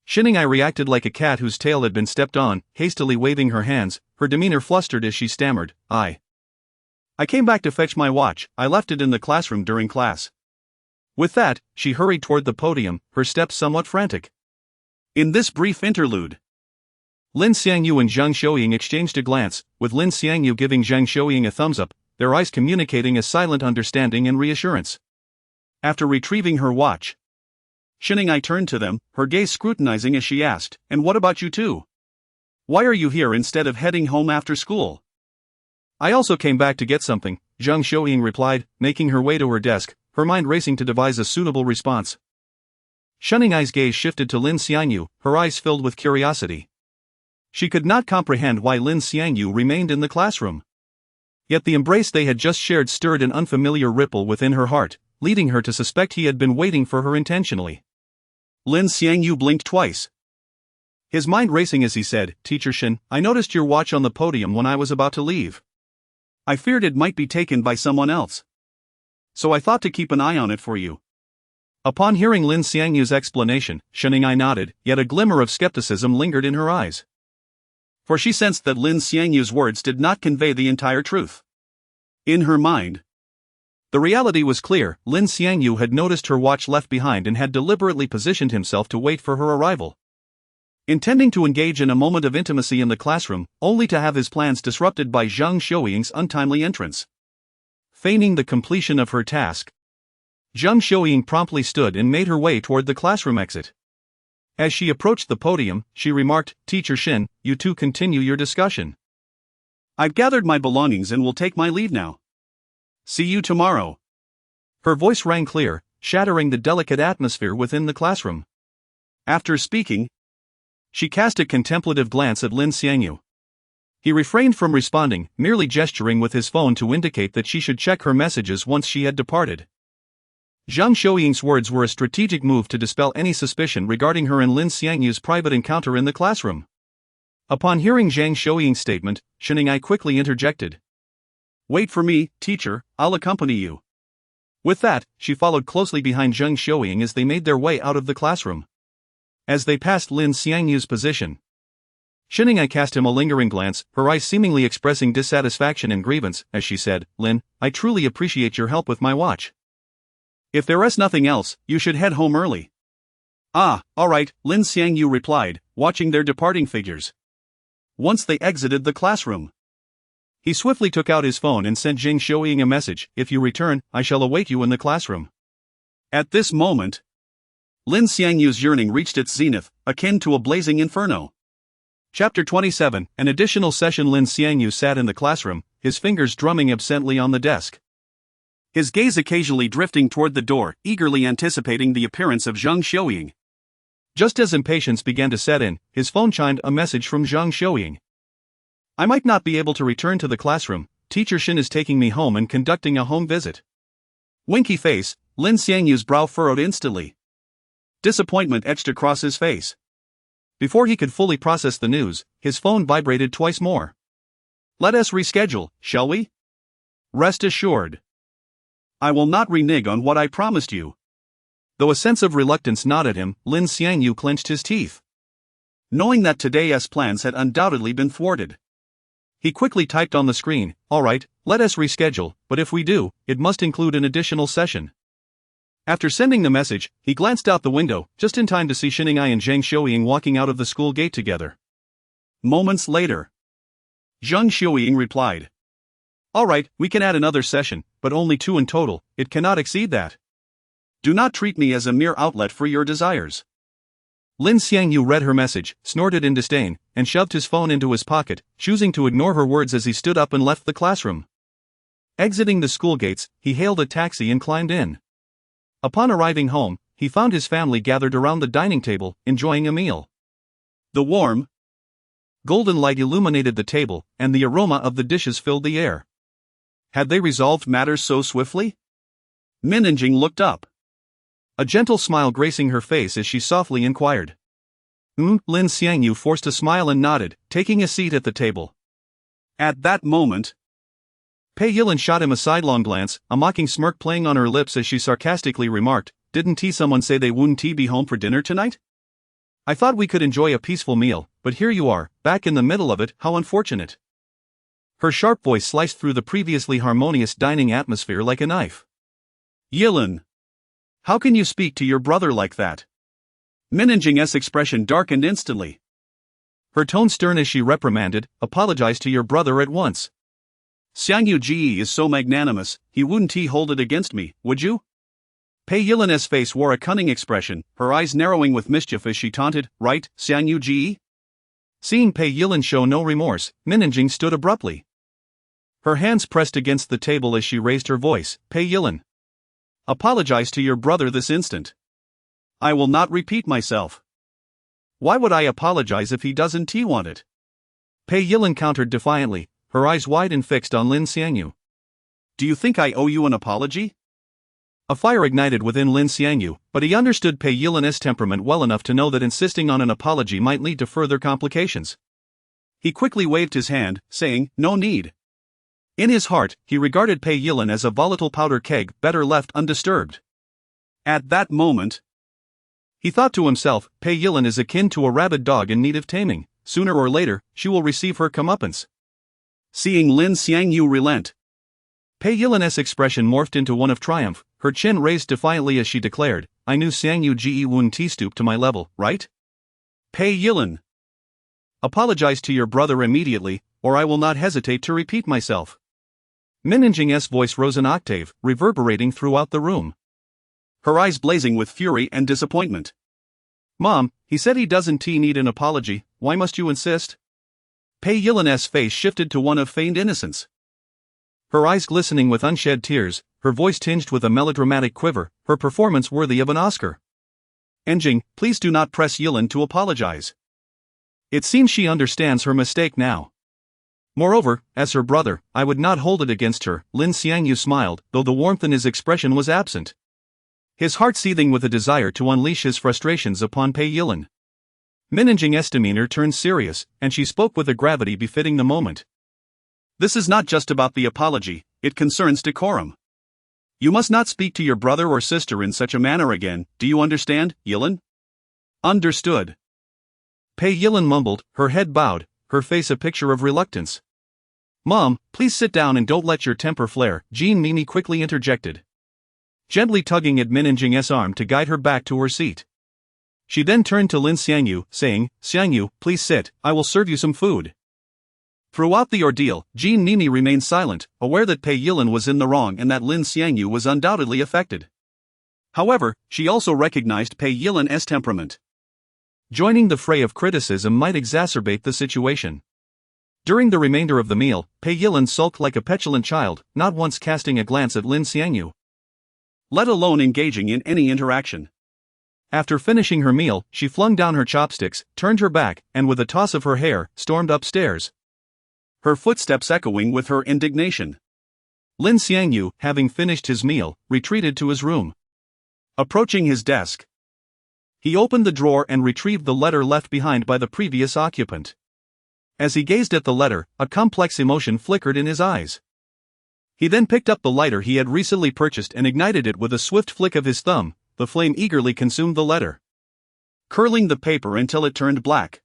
Xiningai reacted like a cat whose tail had been stepped on, hastily waving her hands, her demeanor flustered as she stammered, I came back to fetch my watch, I left it in the classroom during class." With that, she hurried toward the podium, her steps somewhat frantic. In this brief interlude, Lin Xiangyu and Zhang Xiuying exchanged a glance, with Lin Xiangyu giving Zhang Xiuying a thumbs up, their eyes communicating a silent understanding and reassurance. After retrieving her watch, Xiangyu turned to them, her gaze scrutinizing as she asked, "And what about you two? Why are you here instead of heading home after school?" "I also came back to get something," Zhang Xiuying replied, making her way to her desk, her mind racing to devise a suitable response. Xiangyu's gaze shifted to Lin Xiangyu, her eyes filled with curiosity. She could not comprehend why Lin Xiangyu remained in the classroom. Yet the embrace they had just shared stirred an unfamiliar ripple within her heart, leading her to suspect he had been waiting for her intentionally. Lin Xiangyu blinked twice, his mind racing as he said, "Teacher Shin, I noticed your watch on the podium when I was about to leave. I feared it might be taken by someone else, so I thought to keep an eye on it for you." Upon hearing Lin Xiangyu's explanation, Xiangyu nodded, yet a glimmer of skepticism lingered in her eyes. For she sensed that Lin Xiangyu's words did not convey the entire truth. In her mind, the reality was clear. Lin Xiangyu had noticed her watch left behind and had deliberately positioned himself to wait for her arrival, intending to engage in a moment of intimacy in the classroom, only to have his plans disrupted by Zhang Xiuying's untimely entrance. Feigning the completion of her task, Zhang Xiuying promptly stood and made her way toward the classroom exit. As she approached the podium, she remarked, "Teacher Shin, you two continue your discussion. I've gathered my belongings and will take my leave now. See you tomorrow." Her voice rang clear, shattering the delicate atmosphere within the classroom. After speaking, she cast a contemplative glance at Lin Xiangyu. He refrained from responding, merely gesturing with his phone to indicate that she should check her messages once she had departed. Zhang Xiuying's words were a strategic move to dispel any suspicion regarding her and Lin Xiangyu's private encounter in the classroom. Upon hearing Zhang Xiuying's statement, Xiangyu quickly interjected, "Wait for me, teacher, I'll accompany you." With that, she followed closely behind Zhang Xiuying as they made their way out of the classroom. As they passed Lin Xiangyu's position, Xiangyu cast him a lingering glance, her eyes seemingly expressing dissatisfaction and grievance, as she said, "Lin, I truly appreciate your help with my watch. If there is nothing else, you should head home early." "Ah, alright," Lin Xiangyu replied, watching their departing figures. Once they exited the classroom, he swiftly took out his phone and sent Zhang Xiuying a message, "If you return, I shall await you in the classroom." At this moment, Lin Xiangyu's yearning reached its zenith, akin to a blazing inferno. Chapter 27, an additional session. Lin Xiangyu sat in the classroom, his fingers drumming absently on the desk, his gaze occasionally drifting toward the door, eagerly anticipating the appearance of Zhang Xiuying. Just as impatience began to set in, his phone chimed a message from Zhang Xiuying. "I might not be able to return to the classroom. Teacher Shin is taking me home and conducting a home visit." Winky face, Lin Xiangyu's brow furrowed instantly. Disappointment etched across his face. Before he could fully process the news, his phone vibrated twice more. "Let us reschedule, shall we? Rest assured, I will not renege on what I promised you." Though a sense of reluctance gnawed at him, Lin Xiangyu clenched his teeth, knowing that today's plans had undoubtedly been thwarted. He quickly typed on the screen, "Alright, let us reschedule, but if we do, it must include an additional session." After sending the message, he glanced out the window, just in time to see Xiangyu and Zhang Xiuying walking out of the school gate together. Moments later, Zhang Xiuying replied, "Alright, we can add another session, but only 2 in total, it cannot exceed that. Do not treat me as a mere outlet for your desires." Lin Xiangyu read her message, snorted in disdain, and shoved his phone into his pocket, choosing to ignore her words as he stood up and left the classroom. Exiting the school gates, he hailed a taxi and climbed in. Upon arriving home, he found his family gathered around the dining table, enjoying a meal. The warm, golden light illuminated the table, and the aroma of the dishes filled the air. Had they resolved matters so swiftly? Minanjing looked up, a gentle smile gracing her face as she softly inquired. Lin Xiangyu forced a smile and nodded, taking a seat at the table. At that moment, Pei Yilin shot him a sidelong glance, a mocking smirk playing on her lips as she sarcastically remarked, "Didn't someone say they wouldn't be home for dinner tonight? I thought we could enjoy a peaceful meal, but here you are, back in the middle of it, how unfortunate." Her sharp voice sliced through the previously harmonious dining atmosphere like a knife. "Yilin, how can you speak to your brother like that?" Minanjing's expression darkened instantly. Her tone stern as she reprimanded, "Apologize to your brother at once. Xiangyu Ji is so magnanimous, he wouldn't hold it against me, would you?" Pei Yilin's face wore a cunning expression, her eyes narrowing with mischief as she taunted, "Right, Xiangyu ji?" Seeing Pei Yilin show no remorse, Minjing stood abruptly. Her hands pressed against the table as she raised her voice. "Pei Yilin, apologize to your brother this instant. I will not repeat myself." "Why would I apologize if he doesn't want it?" Pei Yilin countered defiantly, her eyes wide and fixed on Lin Xiangyu. "Do you think I owe you an apology?" A fire ignited within Lin Xiangyu, but he understood Pei Yilin's temperament well enough to know that insisting on an apology might lead to further complications. He quickly waved his hand, saying, "No need." In his heart, he regarded Pei Yilin as a volatile powder keg better left undisturbed. At that moment, he thought to himself, Pei Yilin is akin to a rabid dog in need of taming. Sooner or later, she will receive her comeuppance. Seeing Lin Xiangyu relent, Pei Yilin's expression morphed into one of triumph, her chin raised defiantly as she declared, "I knew Xiangyu Ji wouldn't stoop to my level, right? Pei Yilin, apologize to your brother immediately, or I will not hesitate to repeat myself." Minjing's voice rose an octave, reverberating throughout the room. Her eyes blazing with fury and disappointment. "Mom, he said he doesn't need an apology, why must you insist?" Pei Yilin's face shifted to one of feigned innocence. Her eyes glistening with unshed tears, her voice tinged with a melodramatic quiver, her performance worthy of an Oscar. "Enjing, please do not press Yilin to apologize. It seems she understands her mistake now. Moreover, as her brother, I would not hold it against her." Lin Xiangyu smiled, though the warmth in his expression was absent. His heart seething with a desire to unleash his frustrations upon Pei Yilin. Minjing's demeanor turned serious, and she spoke with a gravity befitting the moment. "This is not just about the apology, it concerns decorum. You must not speak to your brother or sister in such a manner again, do you understand, Yilin?" "Understood." Pei Yilin mumbled, her head bowed, her face a picture of reluctance. "Mom, please sit down and don't let your temper flare," Jean Mimi quickly interjected, gently tugging at Minjing's arm to guide her back to her seat. She then turned to Lin Xiangyu, saying, "Xiangyu, please sit, I will serve you some food." Throughout the ordeal, Jean Mimi remained silent, aware that Pei Yilin was in the wrong and that Lin Xiangyu was undoubtedly affected. However, she also recognized Pei Yilin's temperament. Joining the fray of criticism might exacerbate the situation. During the remainder of the meal, Pei Yilin sulked like a petulant child, not once casting a glance at Lin Xiangyu, let alone engaging in any interaction. After finishing her meal, she flung down her chopsticks, turned her back, and with a toss of her hair, stormed upstairs, her footsteps echoing with her indignation. Lin Xiangyu, having finished his meal, retreated to his room. Approaching his desk, he opened the drawer and retrieved the letter left behind by the previous occupant. As he gazed at the letter, a complex emotion flickered in his eyes. He then picked up the lighter he had recently purchased and ignited it with a swift flick of his thumb. The flame eagerly consumed the letter, curling the paper until it turned black.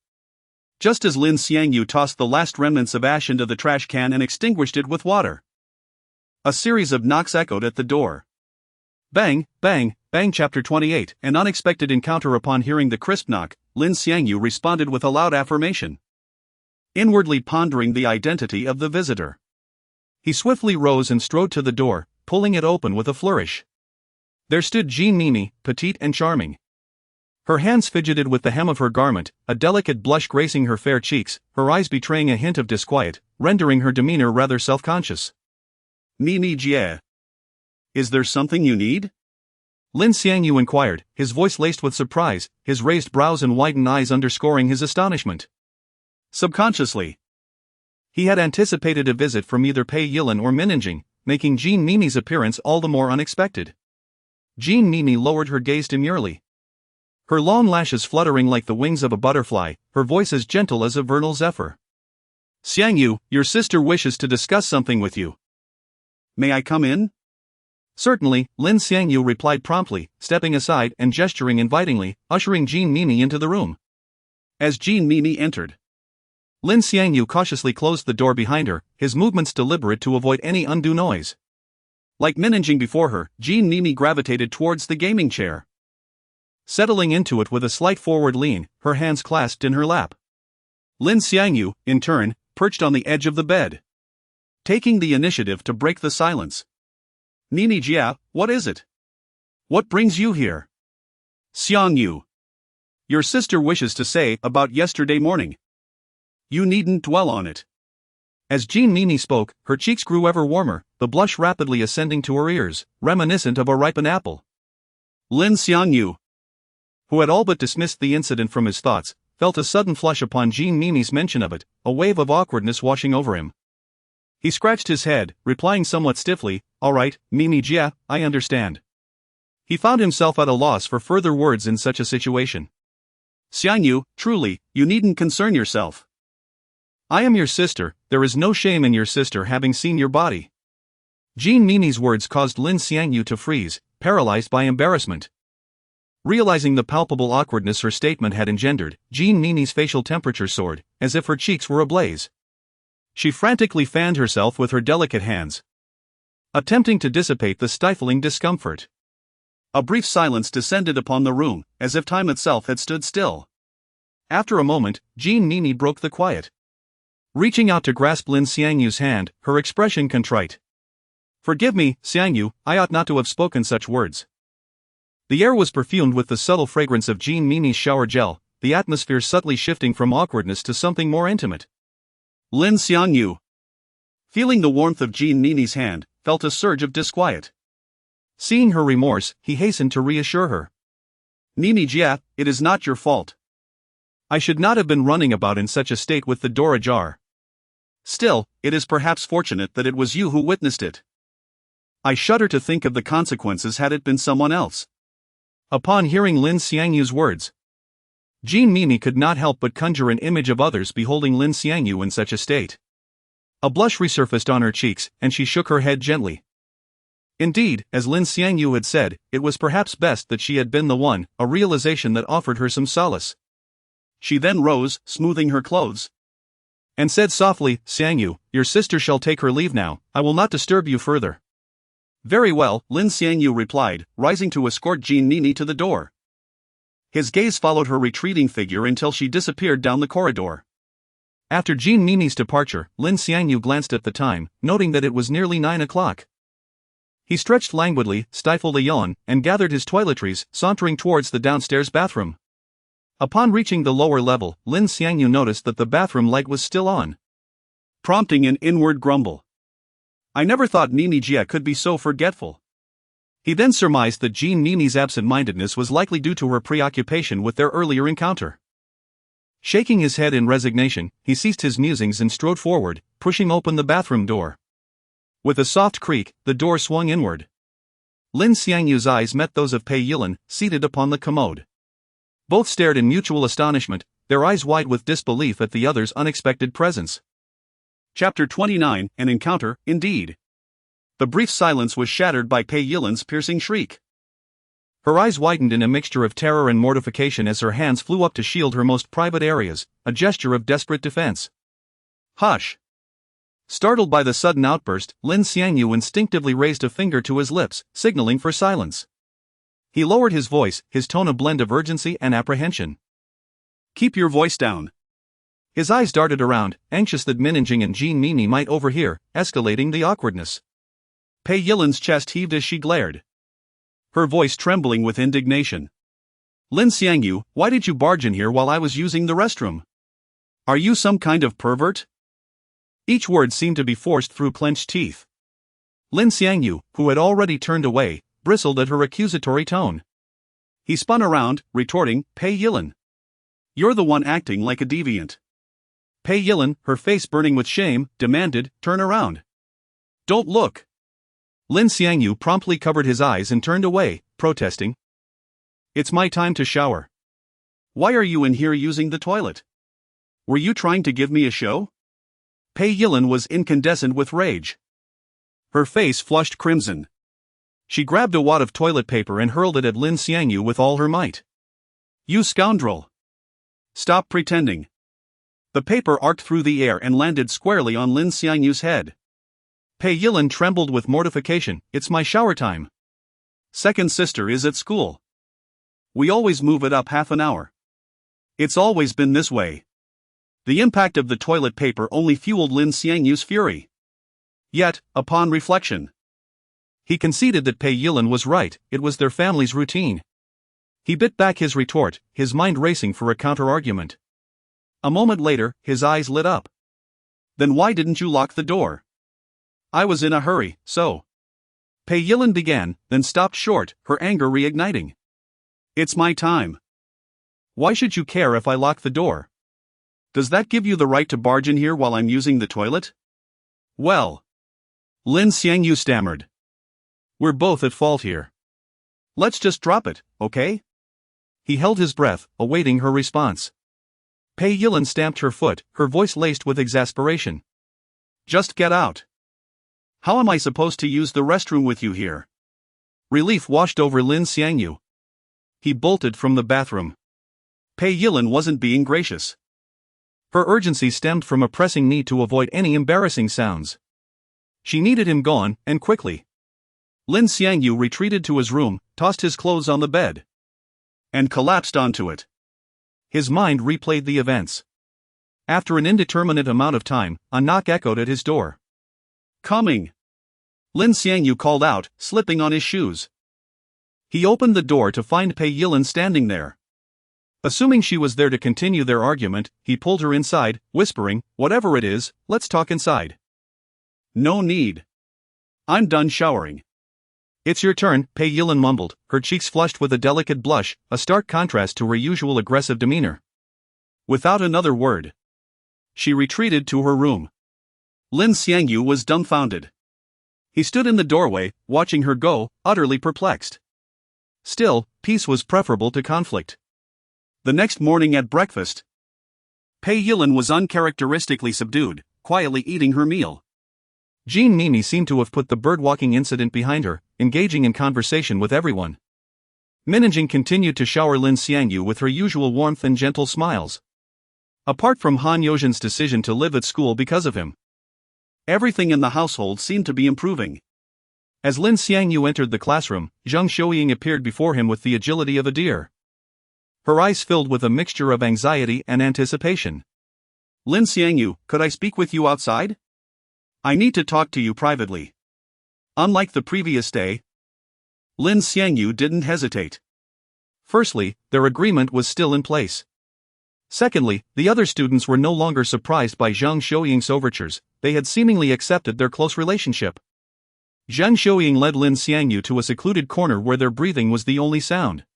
Just as Lin Xiangyu tossed the last remnants of ash into the trash can and extinguished it with water, a series of knocks echoed at the door. Bang, bang, bang. Chapter 28. An unexpected encounter. Upon hearing the crisp knock, Lin Xiangyu responded with a loud affirmation, inwardly pondering the identity of the visitor. He swiftly rose and strode to the door, pulling it open with a flourish. There stood Jean Mimi, petite and charming. Her hands fidgeted with the hem of her garment, a delicate blush gracing her fair cheeks, her eyes betraying a hint of disquiet, rendering her demeanor rather self-conscious. "Mimi Jie, is there something you need?" Lin Xiangyu inquired, his voice laced with surprise, his raised brows and widened eyes underscoring his astonishment. Subconsciously, he had anticipated a visit from either Pei Yilin or Minjing, making Jean Mimi's appearance all the more unexpected. Jean Mimi lowered her gaze demurely, her long lashes fluttering like the wings of a butterfly, her voice as gentle as a vernal zephyr. "Xiangyu, your sister wishes to discuss something with you." "May I come in?" "Certainly," Lin Xiangyu replied promptly, stepping aside and gesturing invitingly, ushering Jean Mimi into the room. As Jean Mimi entered, Lin Xiangyu cautiously closed the door behind her, his movements deliberate to avoid any undue noise. Like Minjing before her, Jean Mimi gravitated towards the gaming chair, settling into it with a slight forward lean, her hands clasped in her lap. Lin Xiangyu, in turn, perched on the edge of the bed, taking the initiative to break the silence. "Mimi Jia, what is it? What brings you here? Xiangyu. Your sister wishes to say about yesterday morning. You needn't dwell on it. As Jean Mimi spoke, her cheeks grew ever warmer, the blush rapidly ascending to her ears, reminiscent of a ripened apple. Lin Xiangyu, who had all but dismissed the incident from his thoughts, felt a sudden flush upon Jean Mimi's mention of it, a wave of awkwardness washing over him. He scratched his head, replying somewhat stiffly, "All right, Mimi Jia, I understand." He found himself at a loss for further words in such a situation. Xiangyu, truly, you needn't concern yourself. I am your sister, there is no shame in your sister having seen your body. Jean Mimi's words caused Lin Xiangyu to freeze, paralyzed by embarrassment. Realizing the palpable awkwardness her statement had engendered, Jean Mimi's facial temperature soared, as if her cheeks were ablaze. She frantically fanned herself with her delicate hands, attempting to dissipate the stifling discomfort. A brief silence descended upon the room, as if time itself had stood still. After a moment, Jean Mimi broke the quiet. Reaching out to grasp Lin Xiangyu's hand, her expression contrite. "Forgive me, Xiangyu, I ought not to have spoken such words." The air was perfumed with the subtle fragrance of Jean Mimi's shower gel, the atmosphere subtly shifting from awkwardness to something more intimate. Lin Xiangyu, feeling the warmth of Jean Mimi's hand, felt a surge of disquiet. Seeing her remorse, he hastened to reassure her. "Mimi Jia, it is not your fault. I should not have been running about in such a state with the door ajar. Still, it is perhaps fortunate that it was you who witnessed it. I shudder to think of the consequences had it been someone else." Upon hearing Lin Xiangyu's words, Jean Mimi could not help but conjure an image of others beholding Lin Xiangyu in such a state. A blush resurfaced on her cheeks, and she shook her head gently. Indeed, as Lin Xiangyu had said, it was perhaps best that she had been the one, a realization that offered her some solace. She then rose, smoothing her clothes, and said softly, "Xiangyu, your sister shall take her leave now, I will not disturb you further." "Very well," Lin Xiangyu replied, rising to escort Jean Mimi to the door. His gaze followed her retreating figure until she disappeared down the corridor. After Jean Mimi's departure, Lin Xiangyu glanced at the time, noting that it was nearly 9 o'clock. He stretched languidly, stifled a yawn, and gathered his toiletries, sauntering towards the downstairs bathroom. Upon reaching the lower level, Lin Xiangyu noticed that the bathroom light was still on, prompting an inward grumble. I never thought Mimi Jia could be so forgetful. He then surmised that Jean Mimi's absent-mindedness was likely due to her preoccupation with their earlier encounter. Shaking his head in resignation, he ceased his musings and strode forward, pushing open the bathroom door. With a soft creak, the door swung inward. Lin Xiangyu's eyes met those of Pei Yilin, seated upon the commode. Both stared in mutual astonishment, their eyes wide with disbelief at the other's unexpected presence. Chapter 29, An Encounter, Indeed. The brief silence was shattered by Pei Yilin's piercing shriek. Her eyes widened in a mixture of terror and mortification as her hands flew up to shield her most private areas, a gesture of desperate defense. "Hush!" Startled by the sudden outburst, Lin Xiangyu instinctively raised a finger to his lips, signaling for silence. He lowered his voice, his tone a blend of urgency and apprehension. "Keep your voice down." His eyes darted around, anxious that Minjing and Jean Mimi might overhear, escalating the awkwardness. Pei Yilin's chest heaved as she glared, her voice trembling with indignation. "Lin Xiangyu, why did you barge in here while I was using the restroom? Are you some kind of pervert?" Each word seemed to be forced through clenched teeth. Lin Xiangyu, who had already turned away, bristled at her accusatory tone. He spun around, retorting, "Pei Yilin, you're the one acting like a deviant." Pei Yilin, her face burning with shame, demanded, "Turn around." "Don't look." Lin Xiangyu promptly covered his eyes and turned away, protesting. "It's my time to shower." "Why are you in here using the toilet? Were you trying to give me a show?" Pei Yilin was incandescent with rage. Her face flushed crimson. She grabbed a wad of toilet paper and hurled it at Lin Xiangyu with all her might. "You scoundrel! Stop pretending." The paper arced through the air and landed squarely on Lin Xiangyu's head. Pei Yilin trembled with mortification. "It's my shower time." "Second sister is at school. We always move it up half an hour. It's always been this way." The impact of the toilet paper only fueled Lin Xiangyu's fury. Yet, upon reflection, He conceded that Pei Yilin was right, it was their family's routine. He bit back his retort, his mind racing for a counter-argument. A moment later, his eyes lit up. Then why didn't you lock the door? I was in a hurry, so. Pei Yilin began, then stopped short, her anger reigniting. It's my time. Why should you care if I lock the door? Does that give you the right to barge in here while I'm using the toilet? Well. Lin Xiangyu stammered. We're both at fault here. Let's just drop it, okay? He held his breath, awaiting her response. Pei Yilin stamped her foot, her voice laced with exasperation. Just get out. How am I supposed to use the restroom with you here? Relief washed over Lin Xiangyu. He bolted from the bathroom. Pei Yilin wasn't being gracious. Her urgency stemmed from a pressing need to avoid any embarrassing sounds. She needed him gone, and quickly. Lin Xiangyu retreated to his room, tossed his clothes on the bed, and collapsed onto it. His mind replayed the events. After an indeterminate amount of time, a knock echoed at his door. Coming! Lin Xiangyu called out, slipping on his shoes. He opened the door to find Pei Yilin standing there. Assuming she was there to continue their argument, he pulled her inside, whispering, whatever it is, let's talk inside. No need. I'm done showering. It's your turn, Pei Yilin mumbled, her cheeks flushed with a delicate blush, a stark contrast to her usual aggressive demeanor. Without another word, she retreated to her room. Lin Xiangyu was dumbfounded. He stood in the doorway, watching her go, utterly perplexed. Still, peace was preferable to conflict. The next morning at breakfast, Pei Yilin was uncharacteristically subdued, quietly eating her meal. Jean Mimi seemed to have put the birdwalking incident behind her, engaging in conversation with everyone. Minjing continued to shower Lin Xiangyu with her usual warmth and gentle smiles. Apart from Han Yozhin's decision to live at school because of him, everything in the household seemed to be improving. As Lin Xiangyu entered the classroom, Zhang Xiuying appeared before him with the agility of a deer. Her eyes filled with a mixture of anxiety and anticipation. Lin Xiangyu, could I speak with you outside? I need to talk to you privately. Unlike the previous day, Lin Xiangyu didn't hesitate. Firstly, their agreement was still in place. Secondly, the other students were no longer surprised by Zhang Xiuying's overtures, they had seemingly accepted their close relationship. Zhang Xiuying led Lin Xiangyu to a secluded corner where their breathing was the only sound.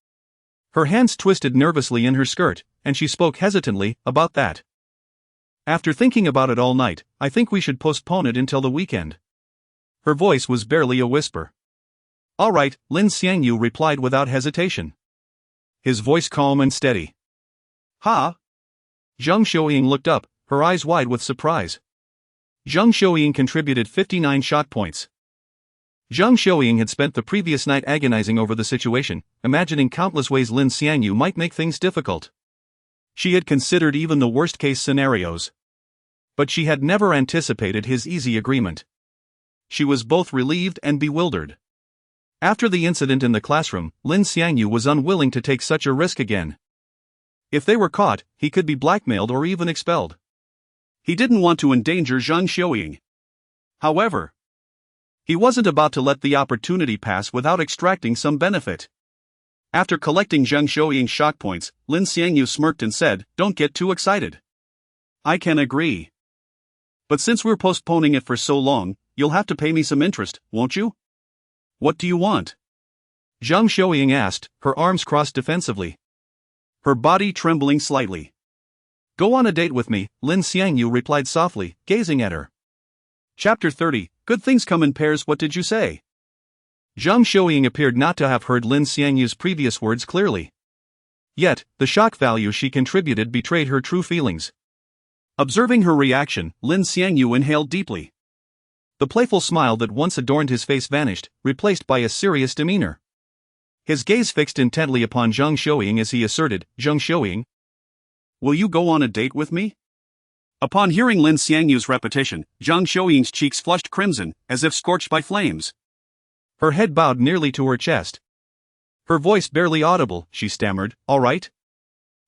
Her hands twisted nervously in her skirt, and she spoke hesitantly, about that. After thinking about it all night, I think we should postpone it until the weekend. Her voice was barely a whisper. All right, Lin Xiangyu replied without hesitation. His voice calm and steady. Ha! Zhang Xiuying looked up, her eyes wide with surprise. Zhang Xiuying contributed 59 shot points. Zhang Xiuying had spent the previous night agonizing over the situation, imagining countless ways Lin Xiangyu might make things difficult. She had considered even the worst-case scenarios. But she had never anticipated his easy agreement. She was both relieved and bewildered. After the incident in the classroom, Lin Xiangyu was unwilling to take such a risk again. If they were caught, he could be blackmailed or even expelled. He didn't want to endanger Zhang Xiuying. However, he wasn't about to let the opportunity pass without extracting some benefit. After collecting Zhang Xiuying's shock points, Lin Xiangyu smirked and said, "Don't get too excited. I can agree. But since we're postponing it for so long, you'll have to pay me some interest, won't you?" "What do you want?" Zhang Xiuying asked, her arms crossed defensively, her body trembling slightly. "Go on a date with me," Lin Xiangyu replied softly, gazing at her. Chapter 30, Good Things Come in Pairs. What did you say? Zhang Xiuying appeared not to have heard Lin Xiangyu's previous words clearly. Yet, the shock value she contributed betrayed her true feelings. Observing her reaction, Lin Xiangyu inhaled deeply. The playful smile that once adorned his face vanished, replaced by a serious demeanor. His gaze fixed intently upon Zhang Xiuying as he asserted, "Zhang Xiuying, will you go on a date with me?" Upon hearing Lin Xiangyu's repetition, Zhang Xiuying's cheeks flushed crimson, as if scorched by flames. Her head bowed nearly to her chest. Her voice barely audible, she stammered, "All right?"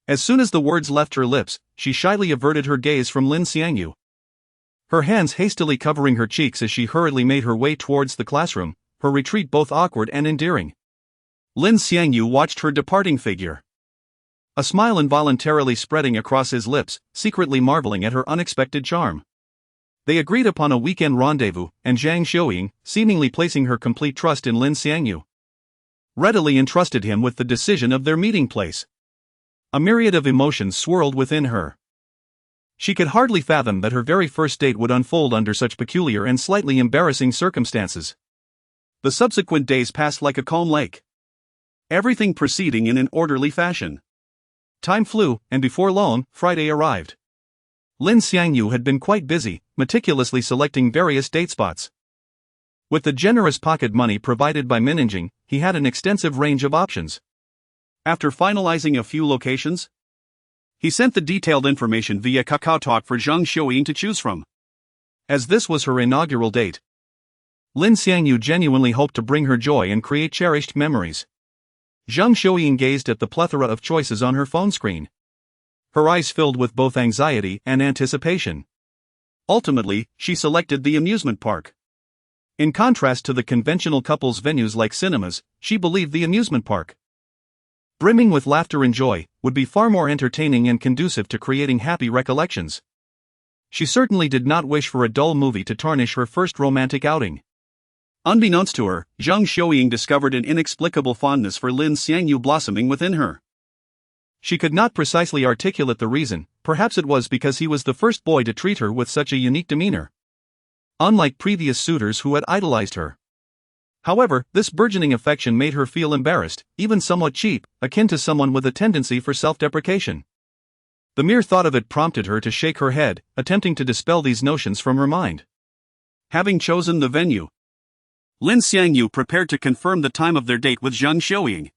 As soon as the words left her lips, she shyly averted her gaze from Lin Xiangyu. Her hands hastily covering her cheeks as she hurriedly made her way towards the classroom, her retreat both awkward and endearing. Lin Xiangyu watched her departing figure, a smile involuntarily spreading across his lips, secretly marveling at her unexpected charm. They agreed upon a weekend rendezvous, and Zhang Xiuying, seemingly placing her complete trust in Lin Xiangyu, readily entrusted him with the decision of their meeting place. A myriad of emotions swirled within her. She could hardly fathom that her very first date would unfold under such peculiar and slightly embarrassing circumstances. The subsequent days passed like a calm lake, everything proceeding in an orderly fashion. Time flew, and before long, Friday arrived. Lin Xiangyu had been quite busy, meticulously selecting various date spots. With the generous pocket money provided by Minjing, he had an extensive range of options. After finalizing a few locations, he sent the detailed information via KakaoTalk for Zhang Xiuying to choose from. As this was her inaugural date, Lin Xiangyu genuinely hoped to bring her joy and create cherished memories. Zhang Xiuying gazed at the plethora of choices on her phone screen, her eyes filled with both anxiety and anticipation. Ultimately, she selected the amusement park. In contrast to the conventional couples venues like cinemas, she believed the amusement park, brimming with laughter and joy, would be far more entertaining and conducive to creating happy recollections. She certainly did not wish for a dull movie to tarnish her first romantic outing. Unbeknownst to her, Zhang Xiuying discovered an inexplicable fondness for Lin Xiangyu blossoming within her. She could not precisely articulate the reason, perhaps it was because he was the first boy to treat her with such a unique demeanor, unlike previous suitors who had idolized her. However, this burgeoning affection made her feel embarrassed, even somewhat cheap, akin to someone with a tendency for self-deprecation. The mere thought of it prompted her to shake her head, attempting to dispel these notions from her mind. Having chosen the venue, Lin Xiangyu prepared to confirm the time of their date with Zhang Xiuying.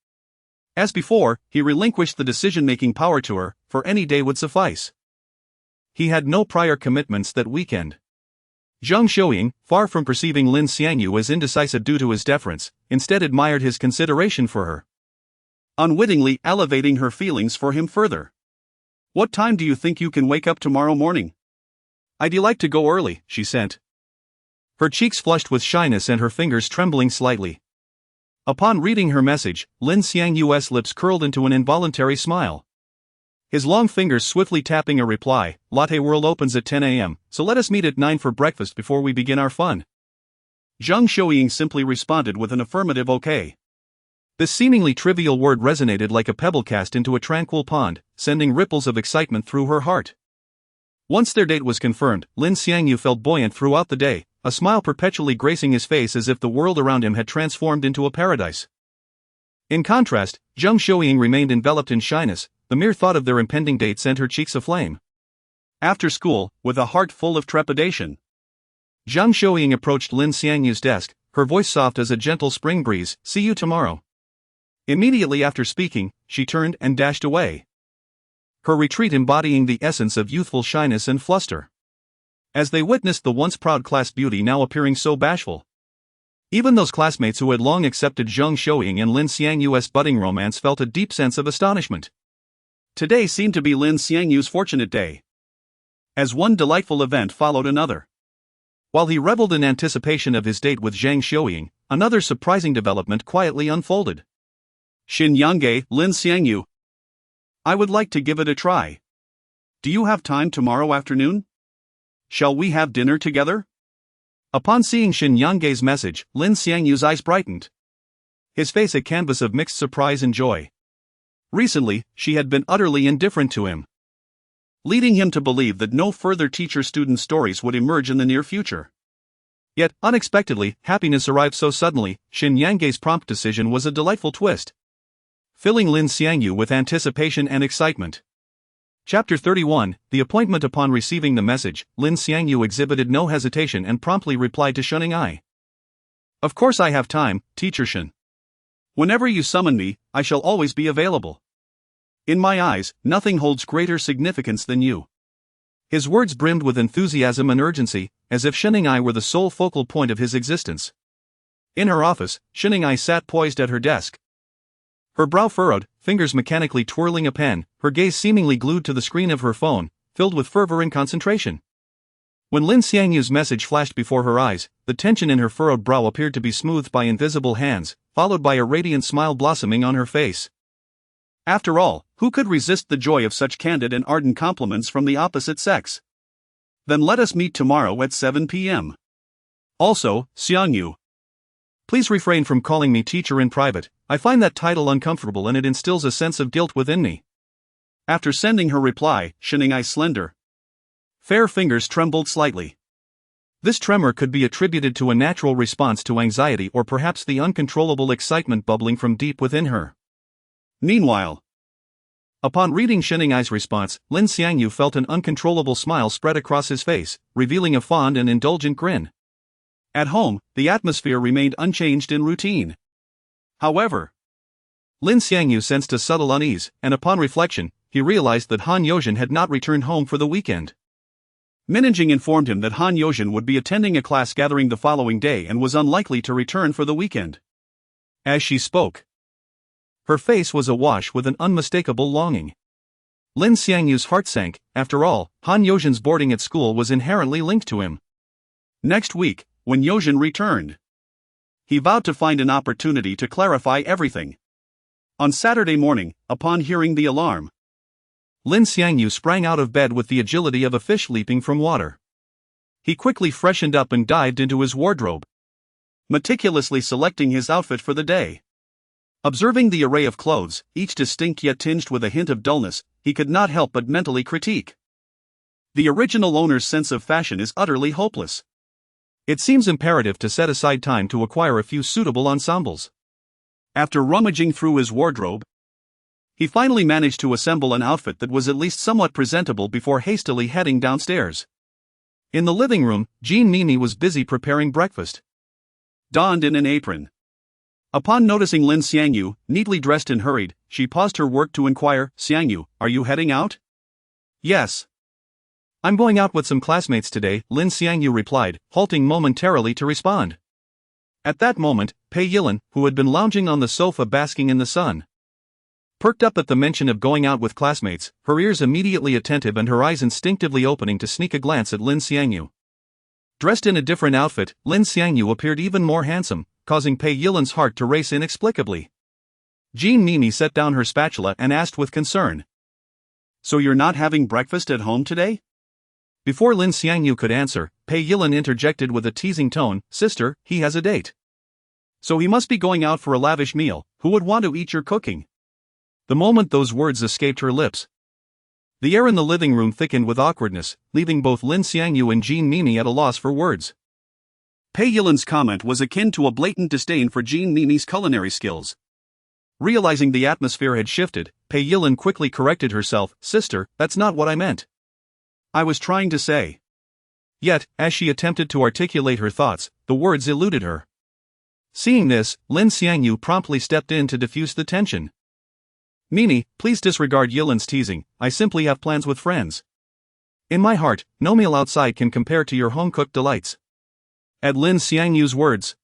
As before, he relinquished the decision-making power to her, for any day would suffice. He had no prior commitments that weekend. Zhang Xiuying, far from perceiving Lin Xiangyu as indecisive due to his deference, instead admired his consideration for her, unwittingly elevating her feelings for him further. "What time do you think you can wake up tomorrow morning?" "I'd like to go early," she sent, her cheeks flushed with shyness and her fingers trembling slightly. Upon reading her message, Lin Xiangyu's lips curled into an involuntary smile. His long fingers swiftly tapping a reply, "Latte World opens at 10 a.m., so let us meet at 9 for breakfast before we begin our fun." Zhang Xiuying simply responded with an affirmative okay. This seemingly trivial word resonated like a pebble cast into a tranquil pond, sending ripples of excitement through her heart. Once their date was confirmed, Lin Xiangyu felt buoyant throughout the day, a smile perpetually gracing his face as if the world around him had transformed into a paradise. In contrast, Zhang Xiuying remained enveloped in shyness. The mere thought of their impending date sent her cheeks aflame. After school, with a heart full of trepidation, Zhang Xiuying approached Lin Xiangyu's desk, her voice soft as a gentle spring breeze, "See you tomorrow." Immediately after speaking, she turned and dashed away, her retreat embodying the essence of youthful shyness and fluster. As they witnessed the once proud class beauty now appearing so bashful, even those classmates who had long accepted Zhang Xiuying and Lin Xiangyu's budding romance felt a deep sense of astonishment. Today seemed to be Lin Xiangyu's fortunate day, as one delightful event followed another. While he reveled in anticipation of his date with Zhang Xiuying, another surprising development quietly unfolded. "Xin Yange, Lin Xiangyu. I would like to give it a try. Do you have time tomorrow afternoon? Shall we have dinner together?" Upon seeing Xin Yange's message, Lin Xiangyu's eyes brightened, his face a canvas of mixed surprise and joy. Recently, she had been utterly indifferent to him, leading him to believe that no further teacher-student stories would emerge in the near future. Yet, unexpectedly, happiness arrived so suddenly. Xin Yange's prompt decision was a delightful twist, filling Lin Xiangyu with anticipation and excitement. Chapter 31, The Appointment. Upon receiving the message, Lin Xiangyu exhibited no hesitation and promptly replied to Shunning Ai. "Of course I have time, Teacher Shen. Whenever you summon me, I shall always be available. In my eyes, nothing holds greater significance than you." His words brimmed with enthusiasm and urgency, as if Shunning Ai were the sole focal point of his existence. In her office, Shunning Ai sat poised at her desk, her brow furrowed, fingers mechanically twirling a pen, her gaze seemingly glued to the screen of her phone, filled with fervor and concentration. When Lin Xiangyu's message flashed before her eyes, the tension in her furrowed brow appeared to be smoothed by invisible hands, followed by a radiant smile blossoming on her face. After all, who could resist the joy of such candid and ardent compliments from the opposite sex? Then let us meet tomorrow at 7 p.m. Also, Xiangyu. Please refrain from calling me teacher in private. I find that title uncomfortable and it instills a sense of guilt within me. After sending her reply, Shiningai's slender, fair fingers trembled slightly. This tremor could be attributed to a natural response to anxiety or perhaps the uncontrollable excitement bubbling from deep within her. Meanwhile, upon reading Shiningai's response, Lin Xiangyu felt an uncontrollable smile spread across his face, revealing a fond and indulgent grin. At home, the atmosphere remained unchanged and routine. However, Lin Xiangyu sensed a subtle unease, and upon reflection, he realized that Han Yozhen had not returned home for the weekend. Minjing informed him that Han Yozhen would be attending a class gathering the following day and was unlikely to return for the weekend. As she spoke, her face was awash with an unmistakable longing. Lin Xiangyu's heart sank. After all, Han Yozhen's boarding at school was inherently linked to him. Next week, when Yozhen returned, he vowed to find an opportunity to clarify everything. On Saturday morning, upon hearing the alarm, Lin Xiangyu sprang out of bed with the agility of a fish leaping from water. He quickly freshened up and dived into his wardrobe, meticulously selecting his outfit for the day. Observing the array of clothes, each distinct yet tinged with a hint of dullness, he could not help but mentally critique. The original owner's sense of fashion is utterly hopeless. It seems imperative to set aside time to acquire a few suitable ensembles. After rummaging through his wardrobe, he finally managed to assemble an outfit that was at least somewhat presentable before hastily heading downstairs. In the living room, Jean Mimi was busy preparing breakfast, donned in an apron. Upon noticing Lin Xiangyu, neatly dressed and hurried, she paused her work to inquire, "Xiangyu, are you heading out?" "Yes. I'm going out with some classmates today," Lin Xiangyu replied, halting momentarily to respond. At that moment, Pei Yilin, who had been lounging on the sofa basking in the sun, perked up at the mention of going out with classmates, her ears immediately attentive and her eyes instinctively opening to sneak a glance at Lin Xiangyu. Dressed in a different outfit, Lin Xiangyu appeared even more handsome, causing Pei Yilin's heart to race inexplicably. Jean Mimi set down her spatula and asked with concern, "So you're not having breakfast at home today?" Before Lin Xiangyu could answer, Pei Yilin interjected with a teasing tone, "Sister, he has a date. So he must be going out for a lavish meal. Who would want to eat your cooking?" The moment those words escaped her lips, the air in the living room thickened with awkwardness, leaving both Lin Xiangyu and Jean Mimi at a loss for words. Pei Yilin's comment was akin to a blatant disdain for Jean Mimi's culinary skills. Realizing the atmosphere had shifted, Pei Yilin quickly corrected herself, "Sister, that's not what I meant. I was trying to say." Yet, as she attempted to articulate her thoughts, the words eluded her. Seeing this, Lin Xiangyu promptly stepped in to diffuse the tension. "Mimi, please disregard Yilin's teasing. I simply have plans with friends. In my heart, no meal outside can compare to your home-cooked delights." At Lin Xiangyu's words,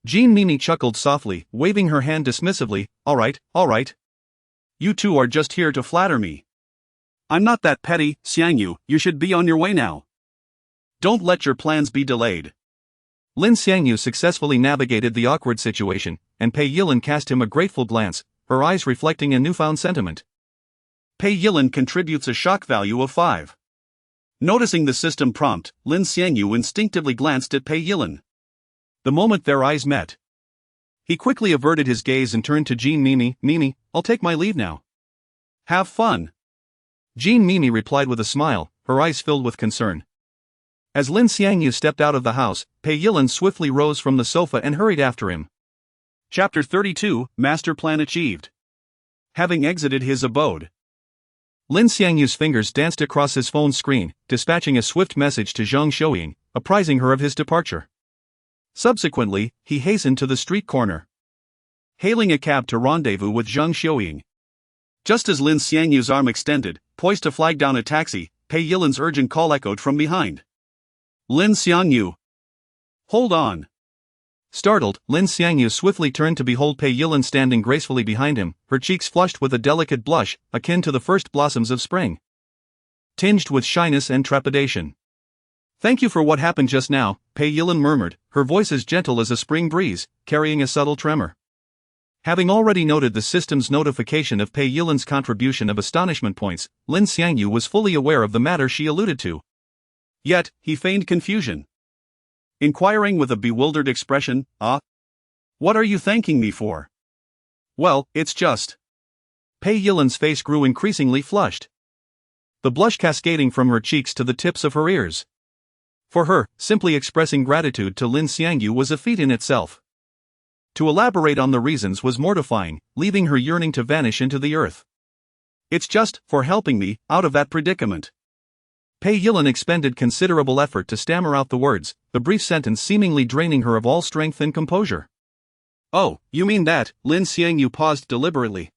Jean Mimi chuckled softly, waving her hand dismissively, all right. You two are just here to flatter me. I'm not that petty, Xiangyu, you should be on your way now. Don't let your plans be delayed." Lin Xiangyu successfully navigated the awkward situation, and Pei Yilin cast him a grateful glance, her eyes reflecting a newfound sentiment. Pei Yilin contributes a shock value of 5. Noticing the system prompt, Lin Xiangyu instinctively glanced at Pei Yilin. The moment their eyes met, he quickly averted his gaze and turned to Jean Mimi, "Mimi, I'll take my leave now." "Have fun." Jean Mimi replied with a smile, her eyes filled with concern. As Lin Xiangyu stepped out of the house, Pei Yilin swiftly rose from the sofa and hurried after him. Chapter 32, Master Plan Achieved. Having exited his abode, Lin Xiangyu's fingers danced across his phone screen, dispatching a swift message to Zhang Xiuying, apprising her of his departure. Subsequently, he hastened to the street corner, hailing a cab to rendezvous with Zhang Xiuying. Just as Lin Xiangyu's arm extended, poised to flag down a taxi, Pei Yilin's urgent call echoed from behind. "Lin Xiangyu! Hold on!" Startled, Lin Xiangyu swiftly turned to behold Pei Yilin standing gracefully behind him, her cheeks flushed with a delicate blush, akin to the first blossoms of spring, tinged with shyness and trepidation. Thank you for what happened just now, Pei Yilin murmured, her voice as gentle as a spring breeze, carrying a subtle tremor. Having already noted the system's notification of Pei Yilin's contribution of astonishment points, Lin Xiangyu was fully aware of the matter she alluded to. Yet, he feigned confusion. Inquiring with a bewildered expression, what are you thanking me for? Well, it's just. Pei Yilin's face grew increasingly flushed, the blush cascading from her cheeks to the tips of her ears. For her, simply expressing gratitude to Lin Xiangyu was a feat in itself. To elaborate on the reasons was mortifying, leaving her yearning to vanish into the earth. It's just for helping me out of that predicament. Pei Yilin expended considerable effort to stammer out the words, the brief sentence seemingly draining her of all strength and composure. Oh, you mean that? Lin Xiangyu paused deliberately,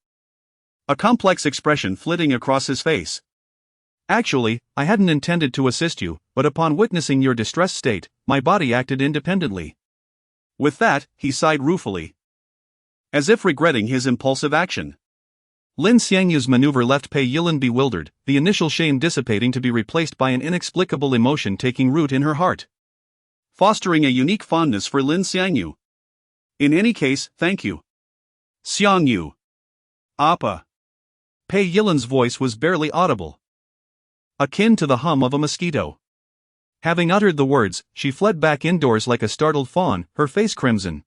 a complex expression flitting across his face. Actually, I hadn't intended to assist you, but upon witnessing your distressed state, my body acted independently. With that, he sighed ruefully, as if regretting his impulsive action. Lin Xiangyu's maneuver left Pei Yilin bewildered, the initial shame dissipating to be replaced by an inexplicable emotion taking root in her heart, fostering a unique fondness for Lin Xiangyu. In any case, thank you. Xiangyu. Appa. Pei Yilin's voice was barely audible, akin to the hum of a mosquito. Having uttered the words, she fled back indoors like a startled fawn, her face crimson,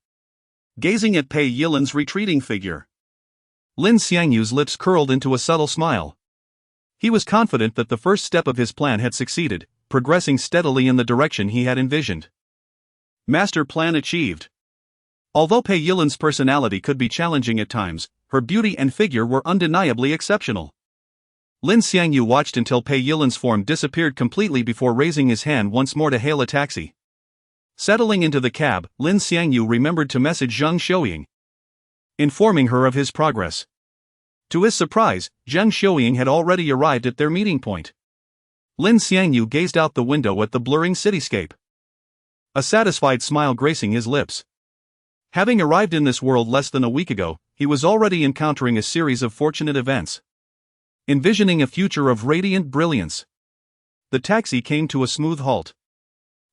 gazing at Pei Yilin's retreating figure. Lin Xiangyu's lips curled into a subtle smile. He was confident that the first step of his plan had succeeded, progressing steadily in the direction he had envisioned. Master plan achieved. Although Pei Yilin's personality could be challenging at times, her beauty and figure were undeniably exceptional. Lin Xiangyu watched until Pei Yilin's form disappeared completely before raising his hand once more to hail a taxi. Settling into the cab, Lin Xiangyu remembered to message Zhang Xiuying, informing her of his progress. To his surprise, Zhang Xiuying had already arrived at their meeting point. Lin Xiangyu gazed out the window at the blurring cityscape, a satisfied smile gracing his lips. Having arrived in this world less than a week ago, he was already encountering a series of fortunate events, envisioning a future of radiant brilliance. The taxi came to a smooth halt.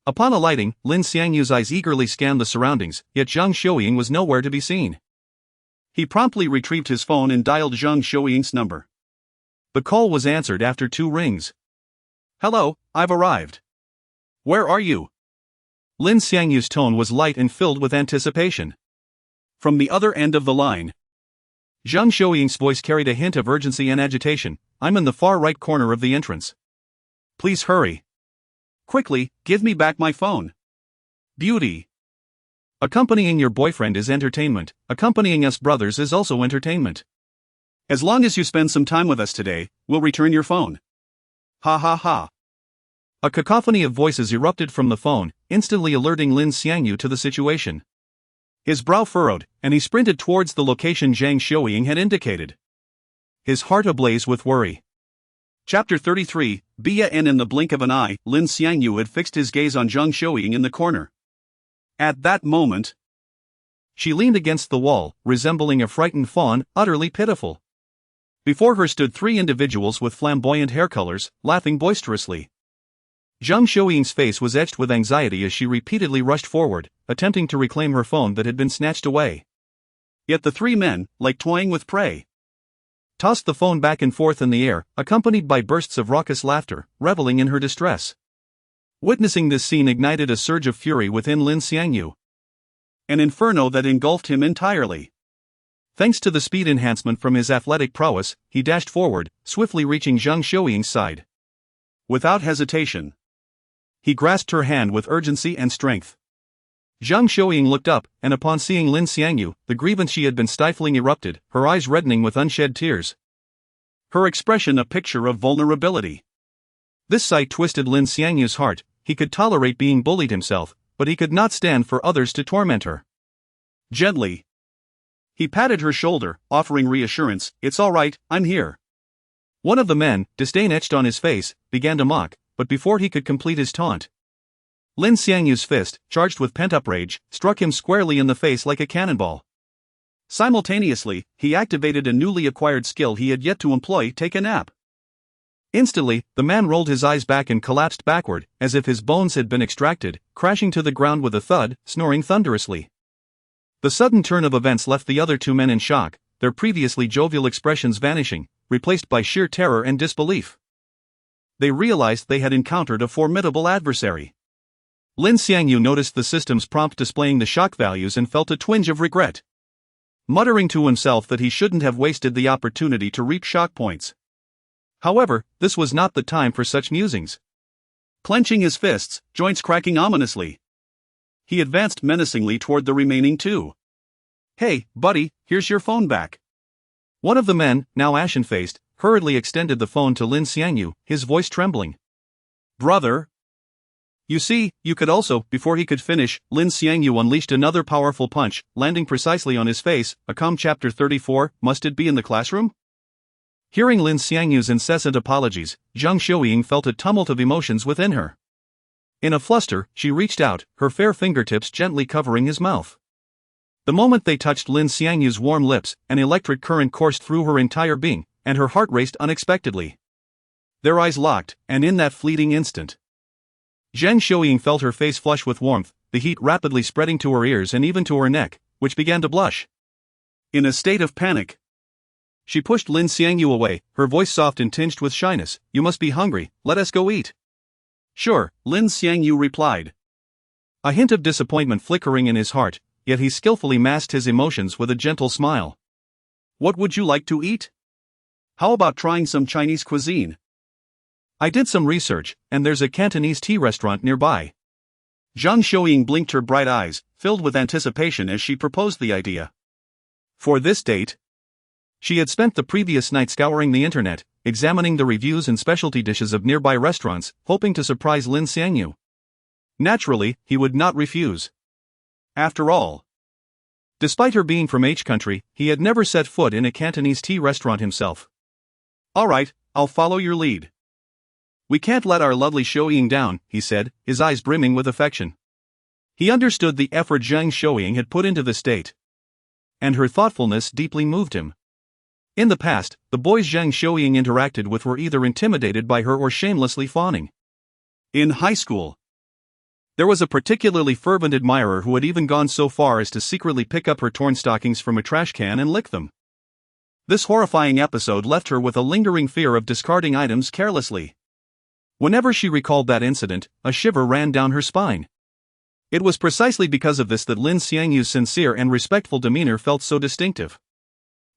Upon alighting, Lin Xiangyu's eyes eagerly scanned the surroundings, yet Zhang Xiuying was nowhere to be seen. He promptly retrieved his phone and dialed Zhang Xiuying's number. The call was answered after 2 rings. Hello, I've arrived. Where are you? Lin Xiangyu's tone was light and filled with anticipation. From the other end of the line, Zhang Xiuying's voice carried a hint of urgency and agitation. I'm in the far right corner of the entrance. Please hurry. Quickly, give me back my phone. Beauty. Accompanying your boyfriend is entertainment, accompanying us brothers is also entertainment. As long as you spend some time with us today, we'll return your phone. Ha ha ha. A cacophony of voices erupted from the phone, instantly alerting Lin Xiangyu to the situation. His brow furrowed, and he sprinted towards the location Zhang Xiuying had indicated, his heart ablaze with worry. Chapter 33, B.A.N. In the blink of an eye, Lin Xiangyu had fixed his gaze on Zhang Xiuying in the corner. At that moment, she leaned against the wall, resembling a frightened fawn, utterly pitiful. Before her stood 3 individuals with flamboyant hair colors, laughing boisterously. Zhang Xiuying's face was etched with anxiety as she repeatedly rushed forward, attempting to reclaim her phone that had been snatched away. Yet the 3 men, like toying with prey, tossed the phone back and forth in the air, accompanied by bursts of raucous laughter, reveling in her distress. Witnessing this scene ignited a surge of fury within Lin Xiangyu, an inferno that engulfed him entirely. Thanks to the speed enhancement from his athletic prowess, he dashed forward, swiftly reaching Zhang Xiuying's side. Without hesitation, he grasped her hand with urgency and strength. Zhang Xiuying looked up, and upon seeing Lin Xiangyu, the grievance she had been stifling erupted, her eyes reddening with unshed tears, her expression a picture of vulnerability. This sight twisted Lin Xiangyu's heart. He could tolerate being bullied himself, but he could not stand for others to torment her. Gently, he patted her shoulder, offering reassurance. It's all right, I'm here. One of the men, disdain etched on his face, began to mock, but before he could complete his taunt, Lin Xiangyu's fist, charged with pent-up rage, struck him squarely in the face like a cannonball. Simultaneously, he activated a newly acquired skill he had yet to employ: take a nap. Instantly, the man rolled his eyes back and collapsed backward, as if his bones had been extracted, crashing to the ground with a thud, snoring thunderously. The sudden turn of events left the other two men in shock, their previously jovial expressions vanishing, replaced by sheer terror and disbelief. They realized they had encountered a formidable adversary. Lin Xiangyu noticed the system's prompt displaying the shock values and felt a twinge of regret. Muttering to himself that he shouldn't have wasted the opportunity to reap shock points. However, this was not the time for such musings. Clenching his fists, joints cracking ominously, he advanced menacingly toward the remaining two. "Hey, buddy, here's your phone back." One of the men, now ashen-faced, hurriedly extended the phone to Lin Xiangyu, his voice trembling. "Brother." "You see, you could also." Before he could finish, Lin Xiangyu unleashed another powerful punch, landing precisely on his face. Chapter 34, Must It Be in the Classroom? Hearing Lin Xiangyu's incessant apologies, Zhang Xiuying felt a tumult of emotions within her. In a fluster, she reached out, her fair fingertips gently covering his mouth. The moment they touched Lin Xiangyu's warm lips, an electric current coursed through her entire being, and her heart raced unexpectedly. Their eyes locked, and in that fleeting instant, Zhang Xiuying felt her face flush with warmth, the heat rapidly spreading to her ears and even to her neck, which began to blush. In a state of panic, she pushed Lin Xiangyu away, her voice soft and tinged with shyness. "You must be hungry, let us go eat." "Sure," Lin Xiangyu replied. A hint of disappointment flickering in his heart, yet he skillfully masked his emotions with a gentle smile. "What would you like to eat? How about trying some Chinese cuisine? I did some research, and there's a Cantonese tea restaurant nearby." Zhang Xiuying blinked her bright eyes, filled with anticipation as she proposed the idea. For this date, she had spent the previous night scouring the internet, examining the reviews and specialty dishes of nearby restaurants, hoping to surprise Lin Xiangyu. Naturally, he would not refuse. After all, despite her being from H country, he had never set foot in a Cantonese tea restaurant himself. "All right, I'll follow your lead. We can't let our lovely Xiuying down," he said, his eyes brimming with affection. He understood the effort Zhang Xiuying had put into this date, and her thoughtfulness deeply moved him. In the past, the boys Zhang Xiuying interacted with were either intimidated by her or shamelessly fawning. In high school, there was a particularly fervent admirer who had even gone so far as to secretly pick up her torn stockings from a trash can and lick them. This horrifying episode left her with a lingering fear of discarding items carelessly. Whenever she recalled that incident, a shiver ran down her spine. It was precisely because of this that Lin Xiangyu's sincere and respectful demeanor felt so distinctive.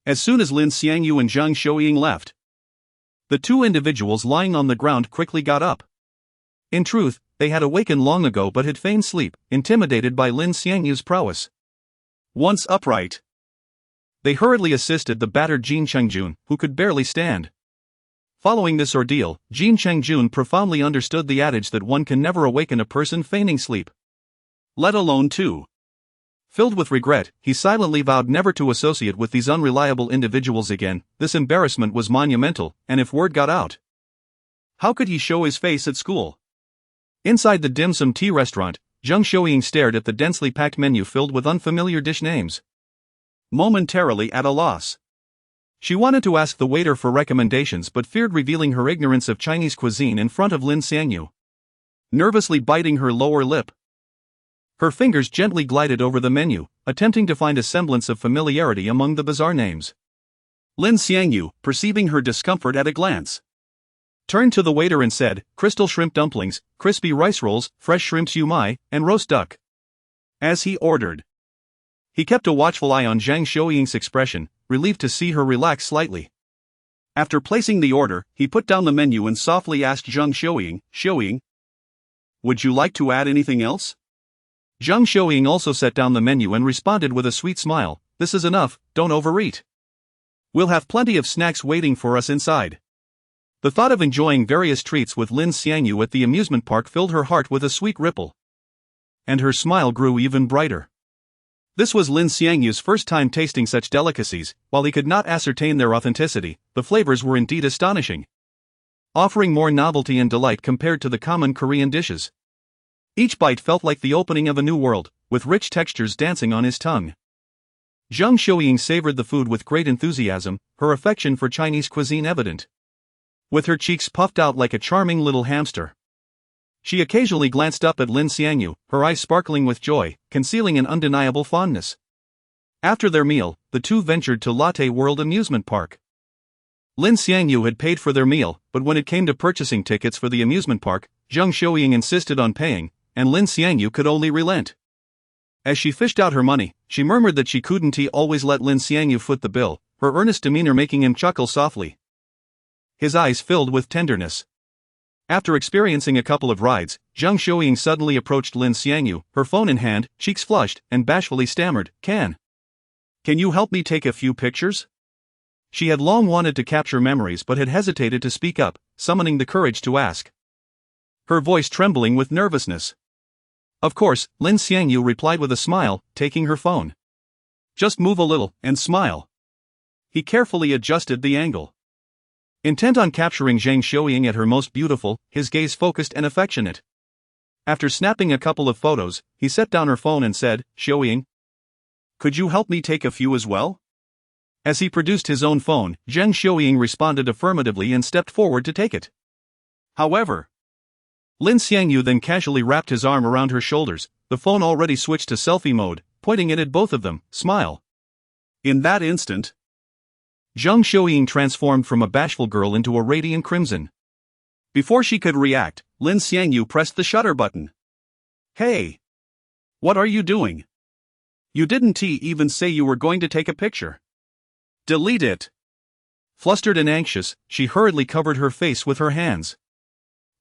As soon as Lin Xiangyu and Zhang Xiuying left, the two individuals lying on the ground quickly got up. In truth, they had awakened long ago but had feigned sleep, intimidated by Lin Xiangyu's prowess. Once upright, they hurriedly assisted the battered Jin Chengjun, who could barely stand. Following this ordeal, Jin Chengjun profoundly understood the adage that one can never awaken a person feigning sleep, let alone two. Filled with regret, he silently vowed never to associate with these unreliable individuals again. This embarrassment was monumental, and if word got out, how could he show his face at school? Inside the dim sum tea restaurant, Zhang Xiuying stared at the densely packed menu filled with unfamiliar dish names. Momentarily at a loss, she wanted to ask the waiter for recommendations but feared revealing her ignorance of Chinese cuisine in front of Lin Xiangyu. Nervously biting her lower lip, her fingers gently glided over the menu, attempting to find a semblance of familiarity among the bizarre names. Lin Xiangyu, perceiving her discomfort at a glance, turned to the waiter and said, "Crystal shrimp dumplings, crispy rice rolls, fresh shrimp siu mai, and roast duck." As he ordered, he kept a watchful eye on Zhang Xiuying's expression, relieved to see her relax slightly. After placing the order, he put down the menu and softly asked Zhang Xiuying, "Xiuying, would you like to add anything else?" Zhang Xiuying also set down the menu and responded with a sweet smile, "This is enough, don't overeat. We'll have plenty of snacks waiting for us inside." The thought of enjoying various treats with Lin Xiangyu at the amusement park filled her heart with a sweet ripple, and her smile grew even brighter. This was Lin Xiangyu's first time tasting such delicacies. While he could not ascertain their authenticity, the flavors were indeed astonishing, offering more novelty and delight compared to the common Korean dishes. Each bite felt like the opening of a new world, with rich textures dancing on his tongue. Zhang Xiuying savored the food with great enthusiasm, her affection for Chinese cuisine evident. with her cheeks puffed out like a charming little hamster. She occasionally glanced up at Lin Xiangyu, her eyes sparkling with joy, concealing an undeniable fondness. After their meal, the two ventured to Latte World amusement park. Lin Xiangyu had paid for their meal, but when it came to purchasing tickets for the amusement park, Zhang Xiuying insisted on paying, and Lin Xiangyu could only relent. As she fished out her money, she murmured that she couldn't always let Lin Xiangyu foot the bill, her earnest demeanor making him chuckle softly. His eyes filled with tenderness. After experiencing a couple of rides, Zhang Xiuying suddenly approached Lin Xiangyu, her phone in hand, cheeks flushed, and bashfully stammered, Can you help me take a few pictures? She had long wanted to capture memories but had hesitated to speak up, summoning the courage to ask. Her voice trembling with nervousness. Of course, Lin Xiangyu replied with a smile, taking her phone. Just move a little, and smile. He carefully adjusted the angle. Intent on capturing Zhang Xiuying at her most beautiful, his gaze focused and affectionate. After snapping a couple of photos, he set down her phone and said, Xiuying, could you help me take a few as well? As he produced his own phone, Zhang Xiuying responded affirmatively and stepped forward to take it. However, Lin Xiangyu then casually wrapped his arm around her shoulders, the phone already switched to selfie mode, pointing it at both of them, smile. In that instant, Zhang Xiuying transformed from a bashful girl into a radiant crimson. Before she could react, Lin Xiangyu pressed the shutter button. Hey! What are you doing? You didn't even say you were going to take a picture. Delete it! Flustered and anxious, she hurriedly covered her face with her hands.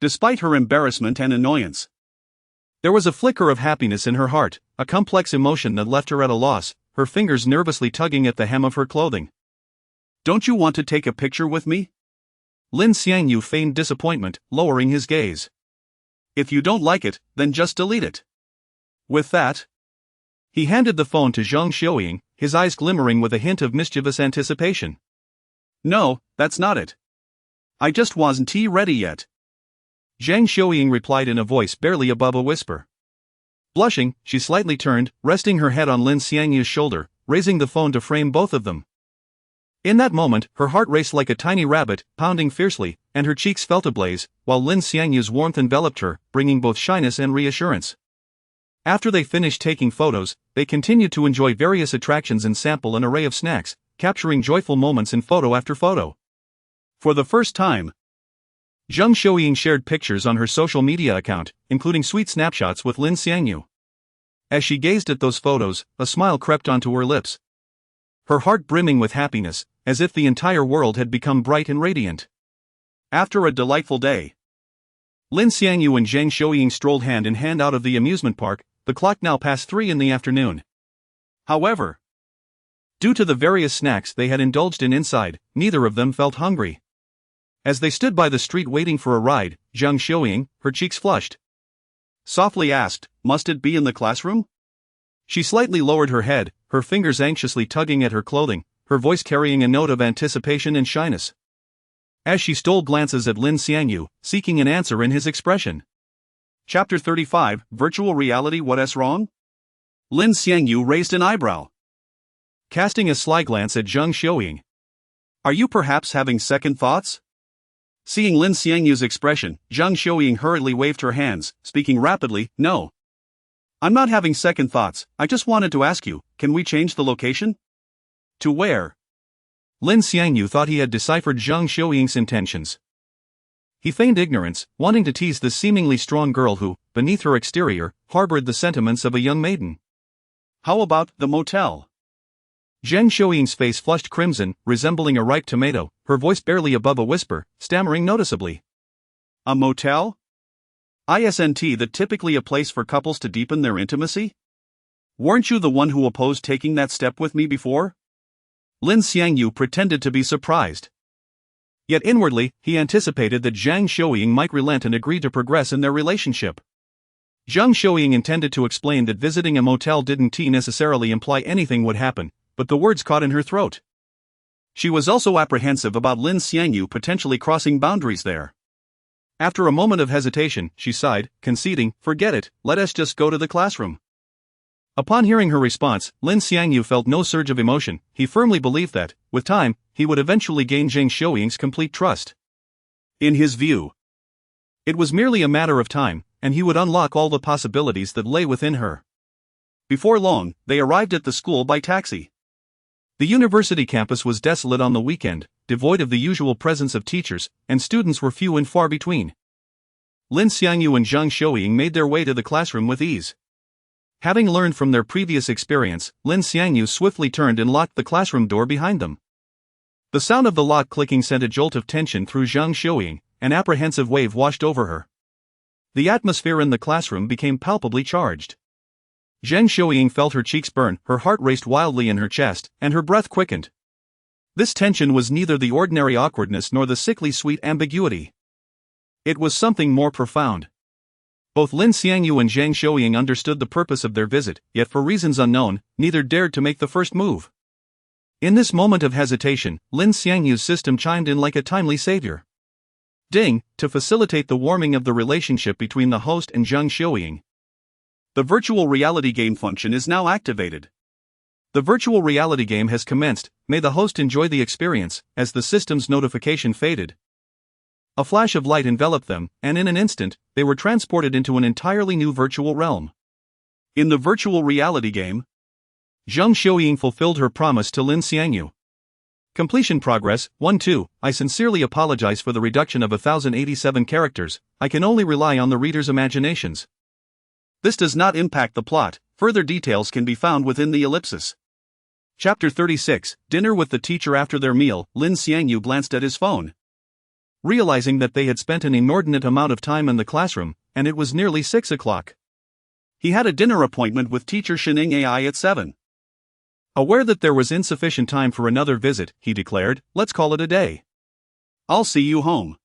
Despite her embarrassment and annoyance, there was a flicker of happiness in her heart, a complex emotion that left her at a loss, her fingers nervously tugging at the hem of her clothing. Don't you want to take a picture with me? Lin Xiangyu feigned disappointment, lowering his gaze. If you don't like it, then just delete it. With that, he handed the phone to Zhang Xiuying, his eyes glimmering with a hint of mischievous anticipation. No, that's not it. I just wasn't ready yet. Zhang Xiuying replied in a voice barely above a whisper. Blushing, she slightly turned, resting her head on Lin Xiangyu's shoulder, raising the phone to frame both of them. In that moment, her heart raced like a tiny rabbit, pounding fiercely, and her cheeks felt ablaze, while Lin Xiangyu's warmth enveloped her, bringing both shyness and reassurance. After they finished taking photos, they continued to enjoy various attractions and sample an array of snacks, capturing joyful moments in photo after photo. For the first time, Zhang Xiuying shared pictures on her social media account, including sweet snapshots with Lin Xiangyu. As she gazed at those photos, a smile crept onto her lips. Her heart brimming with happiness, as if the entire world had become bright and radiant. After a delightful day, Lin Xiangyu and Zhang Xiuying strolled hand in hand out of the amusement park, the clock now past 3 in the afternoon. However, due to the various snacks they had indulged in inside, neither of them felt hungry. As they stood by the street waiting for a ride, Zhang Xiuying, her cheeks flushed, softly asked, Must it be in the classroom? She slightly lowered her head, her fingers anxiously tugging at her clothing, her voice carrying a note of anticipation and shyness. As she stole glances at Lin Xiangyu, seeking an answer in his expression. Chapter 35, Virtual Reality. What's wrong? Lin Xiangyu raised an eyebrow, casting a sly glance at Zhang Xiuying. Are you perhaps having second thoughts? Seeing Lin Xiangyu's expression, Zhang Xiuying hurriedly waved her hands, speaking rapidly, No. I'm not having second thoughts, I just wanted to ask you, can we change the location? To where? Lin Xiangyu thought he had deciphered Zhang Xiuying's intentions. He feigned ignorance, wanting to tease the seemingly strong girl who, beneath her exterior, harbored the sentiments of a young maiden. How about the motel? Zhang Xiuying's face flushed crimson, resembling a ripe tomato, her voice barely above a whisper, stammering noticeably. A motel? Isn't that typically a place for couples to deepen their intimacy? Weren't you the one who opposed taking that step with me before? Lin Xiangyu pretended to be surprised. Yet inwardly, he anticipated that Zhang Xiuying might relent and agree to progress in their relationship. Zhang Xiuying intended to explain that visiting a motel didn't necessarily imply anything would happen, but the words caught in her throat. She was also apprehensive about Lin Xiangyu potentially crossing boundaries there. After a moment of hesitation, she sighed, conceding, Forget it, let us just go to the classroom. Upon hearing her response, Lin Xiangyu felt no surge of emotion. He firmly believed that, with time, he would eventually gain Zhang Xiuying's complete trust. In his view, it was merely a matter of time, and he would unlock all the possibilities that lay within her. Before long, they arrived at the school by taxi. The university campus was desolate on the weekend, devoid of the usual presence of teachers, and students were few and far between. Lin Xiangyu and Zhang Xiuying made their way to the classroom with ease. Having learned from their previous experience, Lin Xiangyu swiftly turned and locked the classroom door behind them. The sound of the lock clicking sent a jolt of tension through Zhang Xiuying. An apprehensive wave washed over her. The atmosphere in the classroom became palpably charged. Zhang Xiuying felt her cheeks burn, her heart raced wildly in her chest, and her breath quickened. This tension was neither the ordinary awkwardness nor the sickly sweet ambiguity. It was something more profound. Both Lin Xiangyu and Zhang Xiuying understood the purpose of their visit, yet for reasons unknown, neither dared to make the first move. In this moment of hesitation, Lin Xiangyu's system chimed in like a timely savior. Ding, to facilitate the warming of the relationship between the host and Zhang Xiuying. The virtual reality game function is now activated. The virtual reality game has commenced, may the host enjoy the experience, as the system's notification faded. A flash of light enveloped them, and in an instant, they were transported into an entirely new virtual realm. In the virtual reality game, Zhang Xiuying fulfilled her promise to Lin Xiangyu. Completion progress, 1-2, I sincerely apologize for the reduction of 1087 characters, I can only rely on the reader's imaginations. This does not impact the plot, further details can be found within the ellipsis. Chapter 36, Dinner with the teacher. After their meal, Lin Xiangyu glanced at his phone. Realizing that they had spent an inordinate amount of time in the classroom, and it was nearly 6 o'clock. He had a dinner appointment with teacher Shining AI at 7. Aware that there was insufficient time for another visit, he declared, let's call it a day. I'll see you home.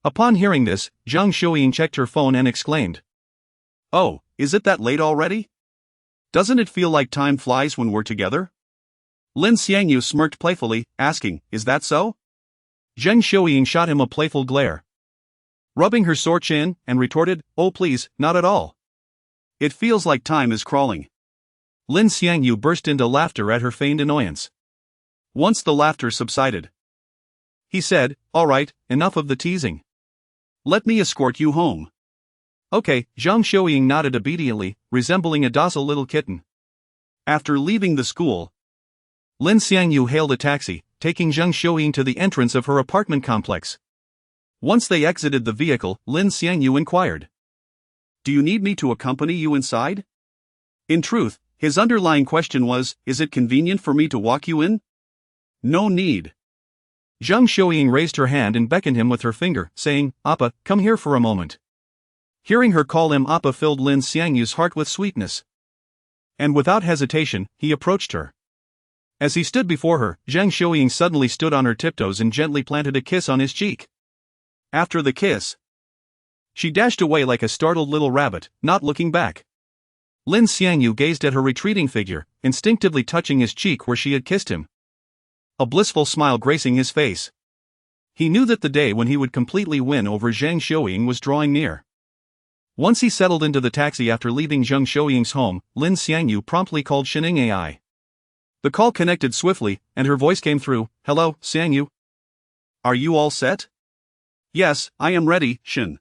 Upon hearing this, Zhang Xiuying checked her phone and exclaimed. Oh, is it that late already? Doesn't it feel like time flies when we're together? Lin Xiangyu smirked playfully, asking, is that so? Zhang Xiuying shot him a playful glare. Rubbing her sore chin, and retorted, oh please, not at all. It feels like time is crawling. Lin Xiangyu burst into laughter at her feigned annoyance. Once the laughter subsided, he said, all right, enough of the teasing. Let me escort you home. Okay, Zhang Xiuying nodded obediently, resembling a docile little kitten. After leaving the school, Lin Xiangyu hailed a taxi, taking Zhang Xiuying to the entrance of her apartment complex. Once they exited the vehicle, Lin Xiangyu inquired. Do you need me to accompany you inside? In truth, his underlying question was, is it convenient for me to walk you in? No need. Zhang Xiuying raised her hand and beckoned him with her finger, saying, Appa, come here for a moment. Hearing her call him Appa filled Lin Xiangyu's heart with sweetness. And without hesitation, he approached her. As he stood before her, Zhang Xiuying suddenly stood on her tiptoes and gently planted a kiss on his cheek. After the kiss, she dashed away like a startled little rabbit, not looking back. Lin Xiangyu gazed at her retreating figure, instinctively touching his cheek where she had kissed him. A blissful smile gracing his face. He knew that the day when he would completely win over Zhang Xiuying was drawing near. Once he settled into the taxi after leaving Zhang Xiuying's home, Lin Xiangyu promptly called Shining AI. The call connected swiftly, and her voice came through, hello, Xiangyu. Are you all set? Yes, I am ready, Shin.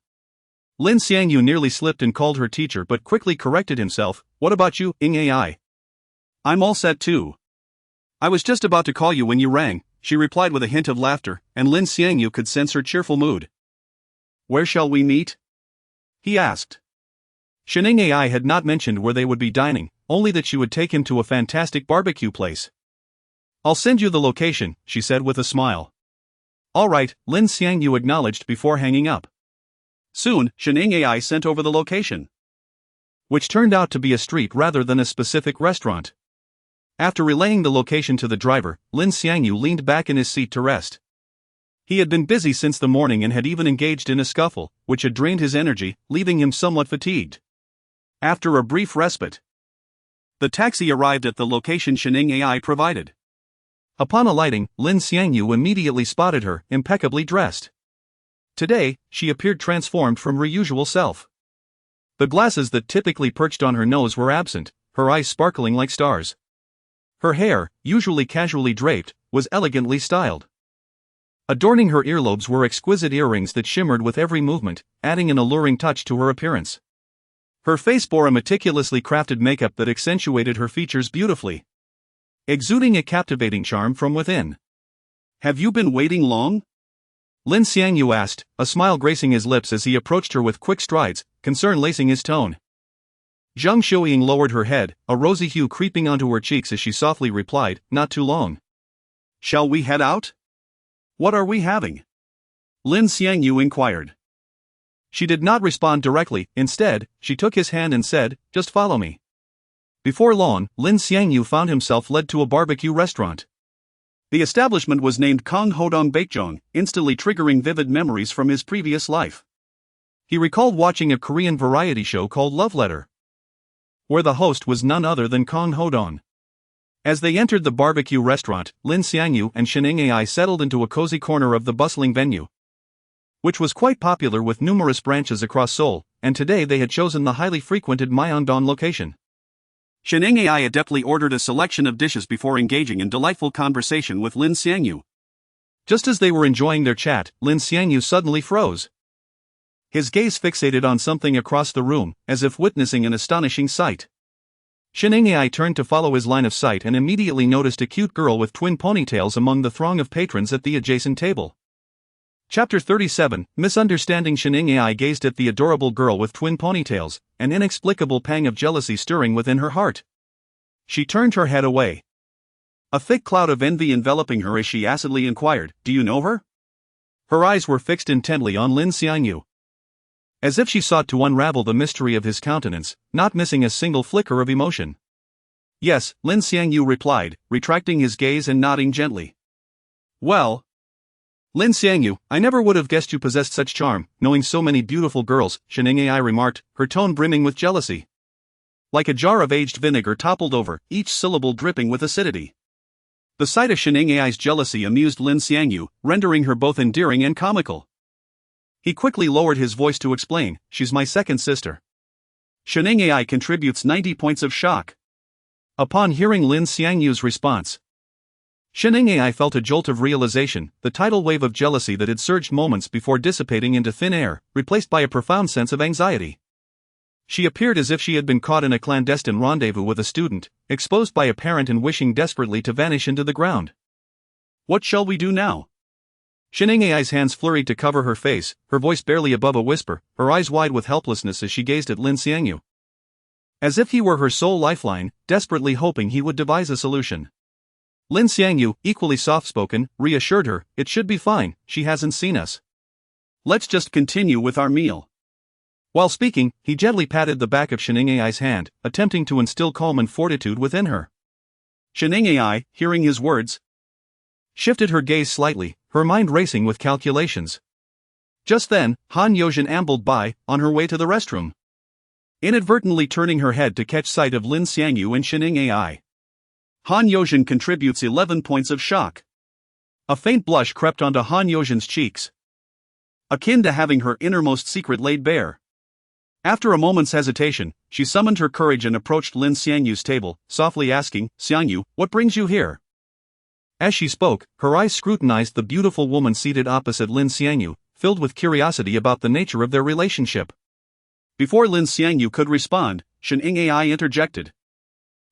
Lin Xiangyu nearly slipped and called her teacher but quickly corrected himself, what about you, Ing AI? I'm all set too. I was just about to call you when you rang, she replied with a hint of laughter, and Lin Xiangyu could sense her cheerful mood. Where shall we meet? He asked. Shining AI had not mentioned where they would be dining, only that she would take him to a fantastic barbecue place. I'll send you the location, she said with a smile. All right, Lin Xiangyu acknowledged before hanging up. Soon, Shining AI sent over the location, which turned out to be a street rather than a specific restaurant. After relaying the location to the driver, Lin Xiangyu leaned back in his seat to rest. He had been busy since the morning and had even engaged in a scuffle, which had drained his energy, leaving him somewhat fatigued. After a brief respite, the taxi arrived at the location Shining AI provided. Upon alighting, Lin Xiangyu immediately spotted her, impeccably dressed. Today, she appeared transformed from her usual self. The glasses that typically perched on her nose were absent, her eyes sparkling like stars. Her hair, usually casually draped, was elegantly styled. Adorning her earlobes were exquisite earrings that shimmered with every movement, adding an alluring touch to her appearance. Her face bore a meticulously crafted makeup that accentuated her features beautifully, exuding a captivating charm from within. Have you been waiting long? Lin Xiangyu asked, a smile gracing his lips as he approached her with quick strides, concern lacing his tone. Zhang Xiuying lowered her head, a rosy hue creeping onto her cheeks as she softly replied, "Not too long." Shall we head out? What are we having? Lin Xiangyu inquired. She did not respond directly, instead, she took his hand and said, "Just follow me." Before long, Lin Xiangyu found himself led to a barbecue restaurant. The establishment was named Kong Hodong Baekjong, instantly triggering vivid memories from his previous life. He recalled watching a Korean variety show called Love Letter, where the host was none other than Kong Hodong. As they entered the barbecue restaurant, Lin Xiangyu and Sheneng Ai settled into a cozy corner of the bustling venue, which was quite popular with numerous branches across Seoul, and today they had chosen the highly frequented Myeongdong location. Sheneng Ai adeptly ordered a selection of dishes before engaging in delightful conversation with Lin Xiangyu. Just as they were enjoying their chat, Lin Xiangyu suddenly froze. His gaze fixated on something across the room, as if witnessing an astonishing sight. Sheneng Ai turned to follow his line of sight and immediately noticed a cute girl with twin ponytails among the throng of patrons at the adjacent table. Chapter 37, Misunderstanding. Sheneng Ai gazed at the adorable girl with twin ponytails, an inexplicable pang of jealousy stirring within her heart. She turned her head away, a thick cloud of envy enveloping her as she acidly inquired, "Do you know her?" Her eyes were fixed intently on Lin Xiangyu, as if she sought to unravel the mystery of his countenance, not missing a single flicker of emotion. "Yes," Lin Xiangyu replied, retracting his gaze and nodding gently. "Well, Lin Xiangyu, I never would have guessed you possessed such charm, knowing so many beautiful girls," Sheneng Ai remarked, her tone brimming with jealousy. Like a jar of aged vinegar toppled over, each syllable dripping with acidity. The sight of Sheneng Ai's jealousy amused Lin Xiangyu, rendering her both endearing and comical. He quickly lowered his voice to explain, "She's my second sister." Sheneng Ai contributes 90 points of shock. Upon hearing Lin Xiangyu's response, Sheneng Ai felt a jolt of realization, the tidal wave of jealousy that had surged moments before dissipating into thin air, replaced by a profound sense of anxiety. She appeared as if she had been caught in a clandestine rendezvous with a student, exposed by a parent and wishing desperately to vanish into the ground. What shall we do now? Sheneng Ai's hands flurried to cover her face, her voice barely above a whisper, her eyes wide with helplessness as she gazed at Lin Xiangyu, as if he were her sole lifeline, desperately hoping he would devise a solution. Lin Xiangyu, equally soft-spoken, reassured her, "It should be fine, she hasn't seen us. Let's just continue with our meal." While speaking, he gently patted the back of Sheneng Ai's hand, attempting to instill calm and fortitude within her. Sheneng Ai, hearing his words, shifted her gaze slightly, her mind racing with calculations. Just then, Han Yozhen ambled by, on her way to the restroom, inadvertently turning her head to catch sight of Lin Xiangyu and Sheneng Ai. Han Yozhen contributes 11 points of shock. A faint blush crept onto Han Yozhen's cheeks, akin to having her innermost secret laid bare. After a moment's hesitation, she summoned her courage and approached Lin Xiangyu's table, softly asking, "Xiangyu, what brings you here?" As she spoke, her eyes scrutinized the beautiful woman seated opposite Lin Xiangyu, filled with curiosity about the nature of their relationship. Before Lin Xiangyu could respond, Sheneng Ai interjected,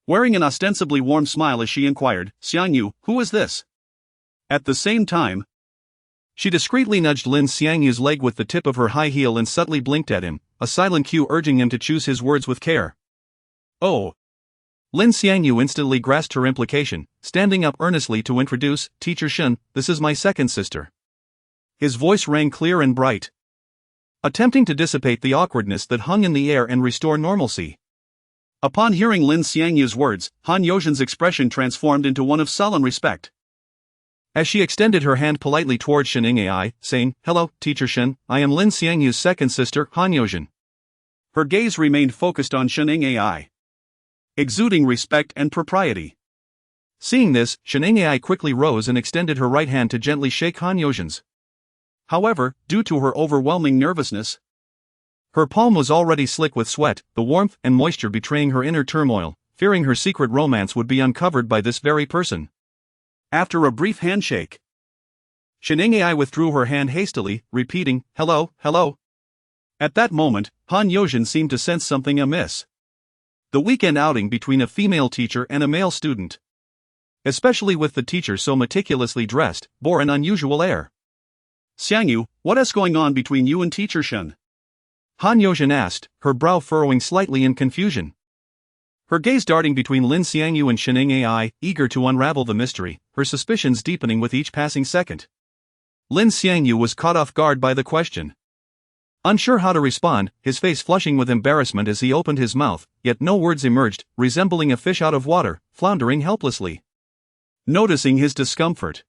wearing an ostensibly warm smile as she inquired, "Xiangyu, who is this?" At the same time, she discreetly nudged Lin Xiangyu's leg with the tip of her high heel and subtly blinked at him, a silent cue urging him to choose his words with care. "Oh." Lin Xiangyu instantly grasped her implication, standing up earnestly to introduce, "Teacher Shen, this is my second sister." His voice rang clear and bright, attempting to dissipate the awkwardness that hung in the air and restore normalcy. Upon hearing Lin Xiangyu's words, Han Yozhen's expression transformed into one of sullen respect. As she extended her hand politely towards Sheneng Ai, saying, "Hello, Teacher Shen, I am Lin Xiangyu's second sister, Han Yozhen." Her gaze remained focused on Sheneng Ai, exuding respect and propriety. Seeing this, Sheneng Ai quickly rose and extended her right hand to gently shake Han Yozhen's. However, due to her overwhelming nervousness, her palm was already slick with sweat, the warmth and moisture betraying her inner turmoil, fearing her secret romance would be uncovered by this very person. After a brief handshake, Ai withdrew her hand hastily, repeating, "Hello, hello." At that moment, Han Yojin seemed to sense something amiss. The weekend outing between a female teacher and a male student, especially with the teacher so meticulously dressed, bore an unusual air. "Xiangyu, what is going on between you and Teacher Shen?" Han Yojin asked, her brow furrowing slightly in confusion. Her gaze darting between Lin Xiangyu and Ai, eager to unravel the mystery, her suspicions deepening with each passing second. Lin Xiangyu was caught off guard by the question. Unsure how to respond, his face flushing with embarrassment as he opened his mouth, yet no words emerged, resembling a fish out of water, floundering helplessly. Noticing his discomfort,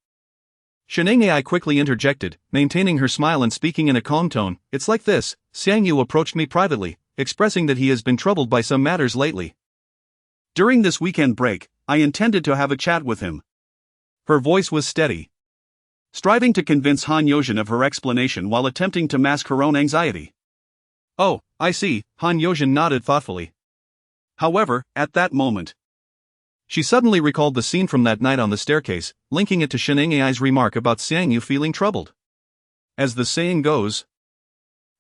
Ai quickly interjected, maintaining her smile and speaking in a calm tone, "It's like this, Xiangyu approached me privately, expressing that he has been troubled by some matters lately. During this weekend break, I intended to have a chat with him." Her voice was steady, striving to convince Han Yojin of her explanation while attempting to mask her own anxiety. "Oh, I see," Han Yojin nodded thoughtfully. However, at that moment, she suddenly recalled the scene from that night on the staircase, linking it to Ai's remark about Xiangyu feeling troubled. As the saying goes,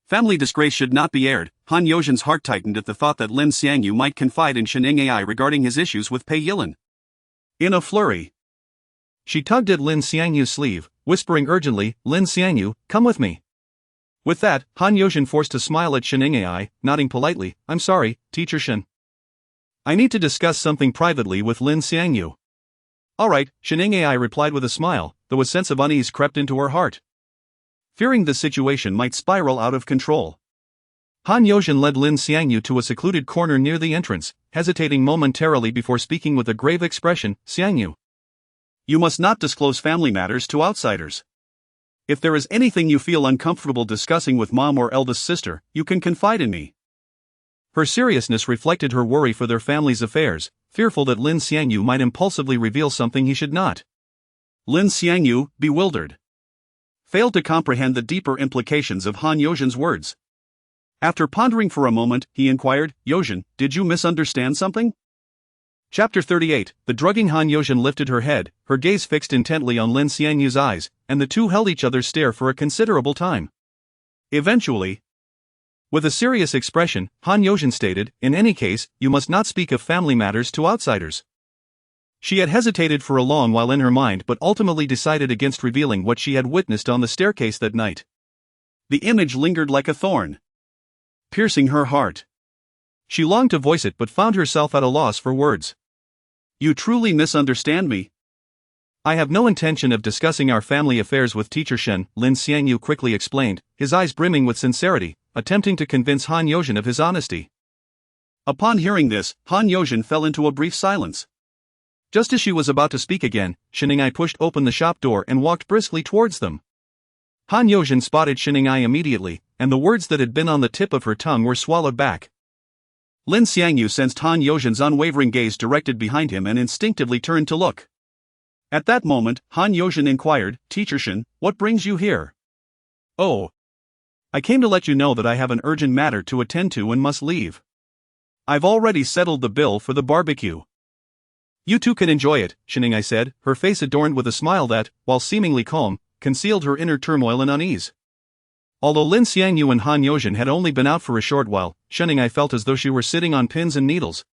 family disgrace should not be aired. Han Yojin's heart tightened at the thought that Lin Xiangyu might confide in Ai regarding his issues with Pei Yilin. In a flurry, she tugged at Lin Xiangyu's sleeve, whispering urgently, "Lin Xiangyu, come with me." With that, Han Yojin forced a smile at Ai, nodding politely, "I'm sorry, Teacher Shen. I need to discuss something privately with Lin Xiangyu." "All right," Ai replied with a smile, though a sense of unease crept into her heart. Fearing the situation might spiral out of control, Han Yojin led Lin Xiangyu to a secluded corner near the entrance, hesitating momentarily before speaking with a grave expression, "Xiangyu, you must not disclose family matters to outsiders. If there is anything you feel uncomfortable discussing with mom or eldest sister, you can confide in me." Her seriousness reflected her worry for their family's affairs, fearful that Lin Xiangyu might impulsively reveal something he should not. Lin Xiangyu, bewildered, failed to comprehend the deeper implications of Han Yojin's words. After pondering for a moment, he inquired, "Yojin, did you misunderstand something?" Chapter 38. The drugging. Han Yojin lifted her head, her gaze fixed intently on Lin Xiangyu's eyes, and the two held each other's stare for a considerable time. Eventually, with a serious expression, Han Yojin stated, "In any case, you must not speak of family matters to outsiders." She had hesitated for a long while in her mind but ultimately decided against revealing what she had witnessed on the staircase that night. The image lingered like a thorn, piercing her heart. She longed to voice it but found herself at a loss for words. "You truly misunderstand me." "I have no intention of discussing our family affairs with Teacher Shen," Lin Xiangyu quickly explained, his eyes brimming with sincerity, attempting to convince Han Yojin of his honesty. Upon hearing this, Han Yojin fell into a brief silence. Just as she was about to speak again, Ai pushed open the shop door and walked briskly towards them. Han Yojin spotted Ai immediately, and the words that had been on the tip of her tongue were swallowed back. Lin Xiangyu sensed Han Yojin's unwavering gaze directed behind him and instinctively turned to look. At that moment, Han Yojin inquired, "Teacher Shen, what brings you here?" "Oh, I came to let you know that I have an urgent matter to attend to and must leave. I've already settled the bill for the barbecue. You two can enjoy it," Ai said, her face adorned with a smile that, while seemingly calm, concealed her inner turmoil and unease. Although Lin Xiangyu and Han Yojin had only been out for a short while, Ai felt as though she were sitting on pins and needles.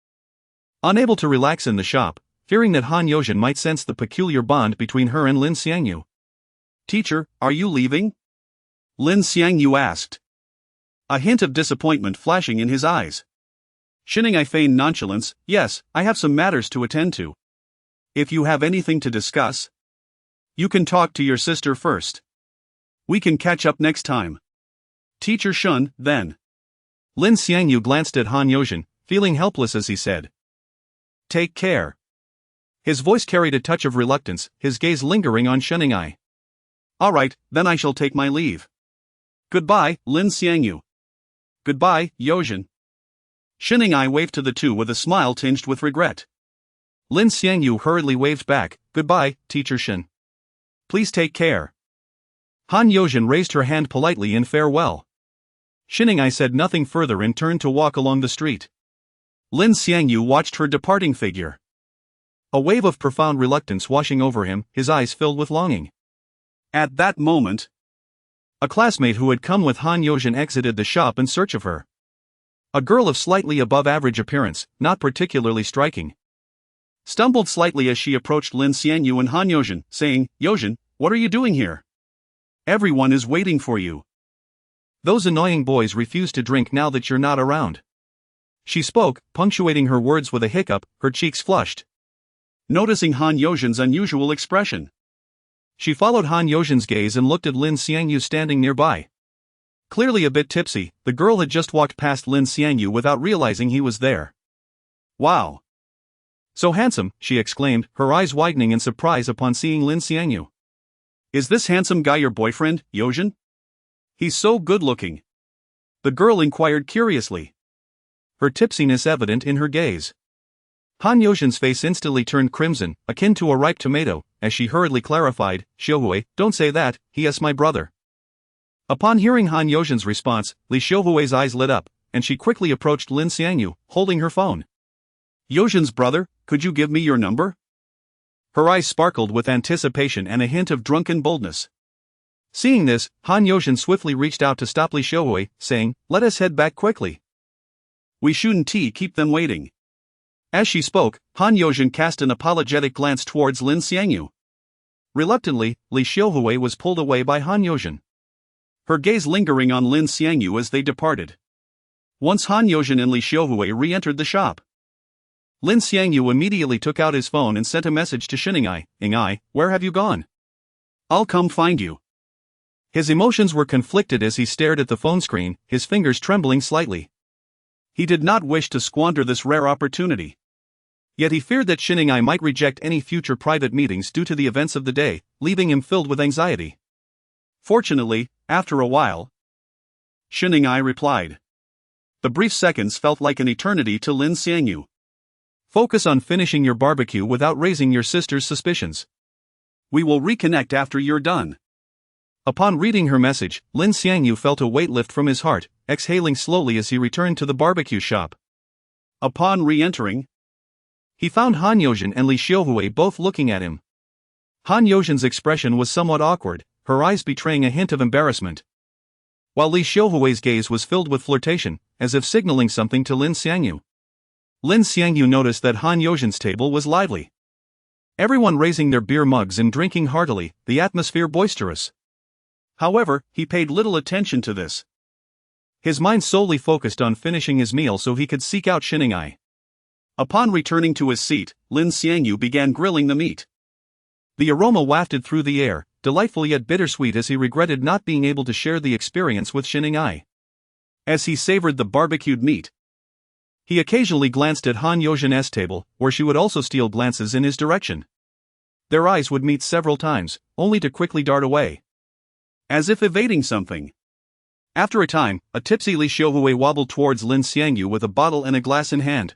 Unable to relax in the shop, fearing that Han Yojin might sense the peculiar bond between her and Lin Xiangyu. "Teacher, are you leaving?" Lin Xiangyu asked, a hint of disappointment flashing in his eyes. Ai feigned nonchalance, "Yes, I have some matters to attend to. If you have anything to discuss, you can talk to your sister first. We can catch up next time. Teacher Shun, then." Lin Xiangyu glanced at Han Yojin, feeling helpless as he said, "Take care." His voice carried a touch of reluctance, his gaze lingering on Ai. "All right, then I shall take my leave. Goodbye, Lin Xiangyu. Goodbye, Yojin." Ai waved to the two with a smile tinged with regret. Lin Xiangyu hurriedly waved back, "Goodbye, Teacher Shen. Please take care." Han Yojin raised her hand politely in farewell. Ai said nothing further and turned to walk along the street. Lin Xiangyu watched her departing figure, a wave of profound reluctance washing over him, his eyes filled with longing. At that moment, a classmate who had come with Han Yojin exited the shop in search of her. A girl of slightly above average appearance, not particularly striking, stumbled slightly as she approached Lin Xiangyu and Han Yojin, saying, "Yojin, what are you doing here? Everyone is waiting for you. Those annoying boys refuse to drink now that you're not around." She spoke, punctuating her words with a hiccup, her cheeks flushed. Noticing Han Yojin's unusual expression, she followed Han Yojin's gaze and looked at Lin Xiangyu standing nearby. Clearly a bit tipsy, the girl had just walked past Lin Xiangyu without realizing he was there. "Wow! So handsome," she exclaimed, her eyes widening in surprise upon seeing Lin Xiangyu. "Is this handsome guy your boyfriend, Yojin? He's so good-looking." The girl inquired curiously, her tipsiness evident in her gaze. Han Yojin's face instantly turned crimson, akin to a ripe tomato, as she hurriedly clarified, "Xiuhui, don't say that, he is my brother." Upon hearing Han Yojin's response, Li Xiuhui's eyes lit up, and she quickly approached Lin Xiangyu, holding her phone. "Yojin's brother, could you give me your number?" Her eyes sparkled with anticipation and a hint of drunken boldness. Seeing this, Han Yojin swiftly reached out to stop Li Xiuhui, saying, "Let us head back quickly. We shouldn't keep them waiting." As she spoke, Han Yojin cast an apologetic glance towards Lin Xiangyu. Reluctantly, Li Xiuhui was pulled away by Han Yojin, her gaze lingering on Lin Xiangyu as they departed. Once Han Yojin and Li Xiuhui re-entered the shop, Lin Xiangyu immediately took out his phone and sent a message to Xining'ai, "Ing'ai, where have you gone? I'll come find you." His emotions were conflicted as he stared at the phone screen, his fingers trembling slightly. He did not wish to squander this rare opportunity. Yet he feared that Xining'ai might reject any future private meetings due to the events of the day, leaving him filled with anxiety. Fortunately, after a while, Xining'ai replied. The brief seconds felt like an eternity to Lin Xiangyu. "Focus on finishing your barbecue without raising your sister's suspicions. We will reconnect after you're done." Upon reading her message, Lin Xiangyu felt a weight lift from his heart, exhaling slowly as he returned to the barbecue shop. Upon re-entering, he found Han Yojin and Li Xiuhui both looking at him. Han Yojin's expression was somewhat awkward, her eyes betraying a hint of embarrassment, while Li Xiuhui's gaze was filled with flirtation, as if signaling something to Lin Xiangyu. Lin Xiangyu noticed that Han Yojin's table was lively, everyone raising their beer mugs and drinking heartily, the atmosphere boisterous. However, he paid little attention to this. His mind solely focused on finishing his meal so he could seek out Xining'ai. Upon returning to his seat, Lin Xiangyu began grilling the meat. The aroma wafted through the air, delightful yet bittersweet as he regretted not being able to share the experience with Xining'ai. As he savored the barbecued meat, he occasionally glanced at Han Yojin's table, where she would also steal glances in his direction. Their eyes would meet several times, only to quickly dart away, as if evading something. After a time, a tipsy Li Xiuhui wobbled towards Lin Xiangyu with a bottle and a glass in hand.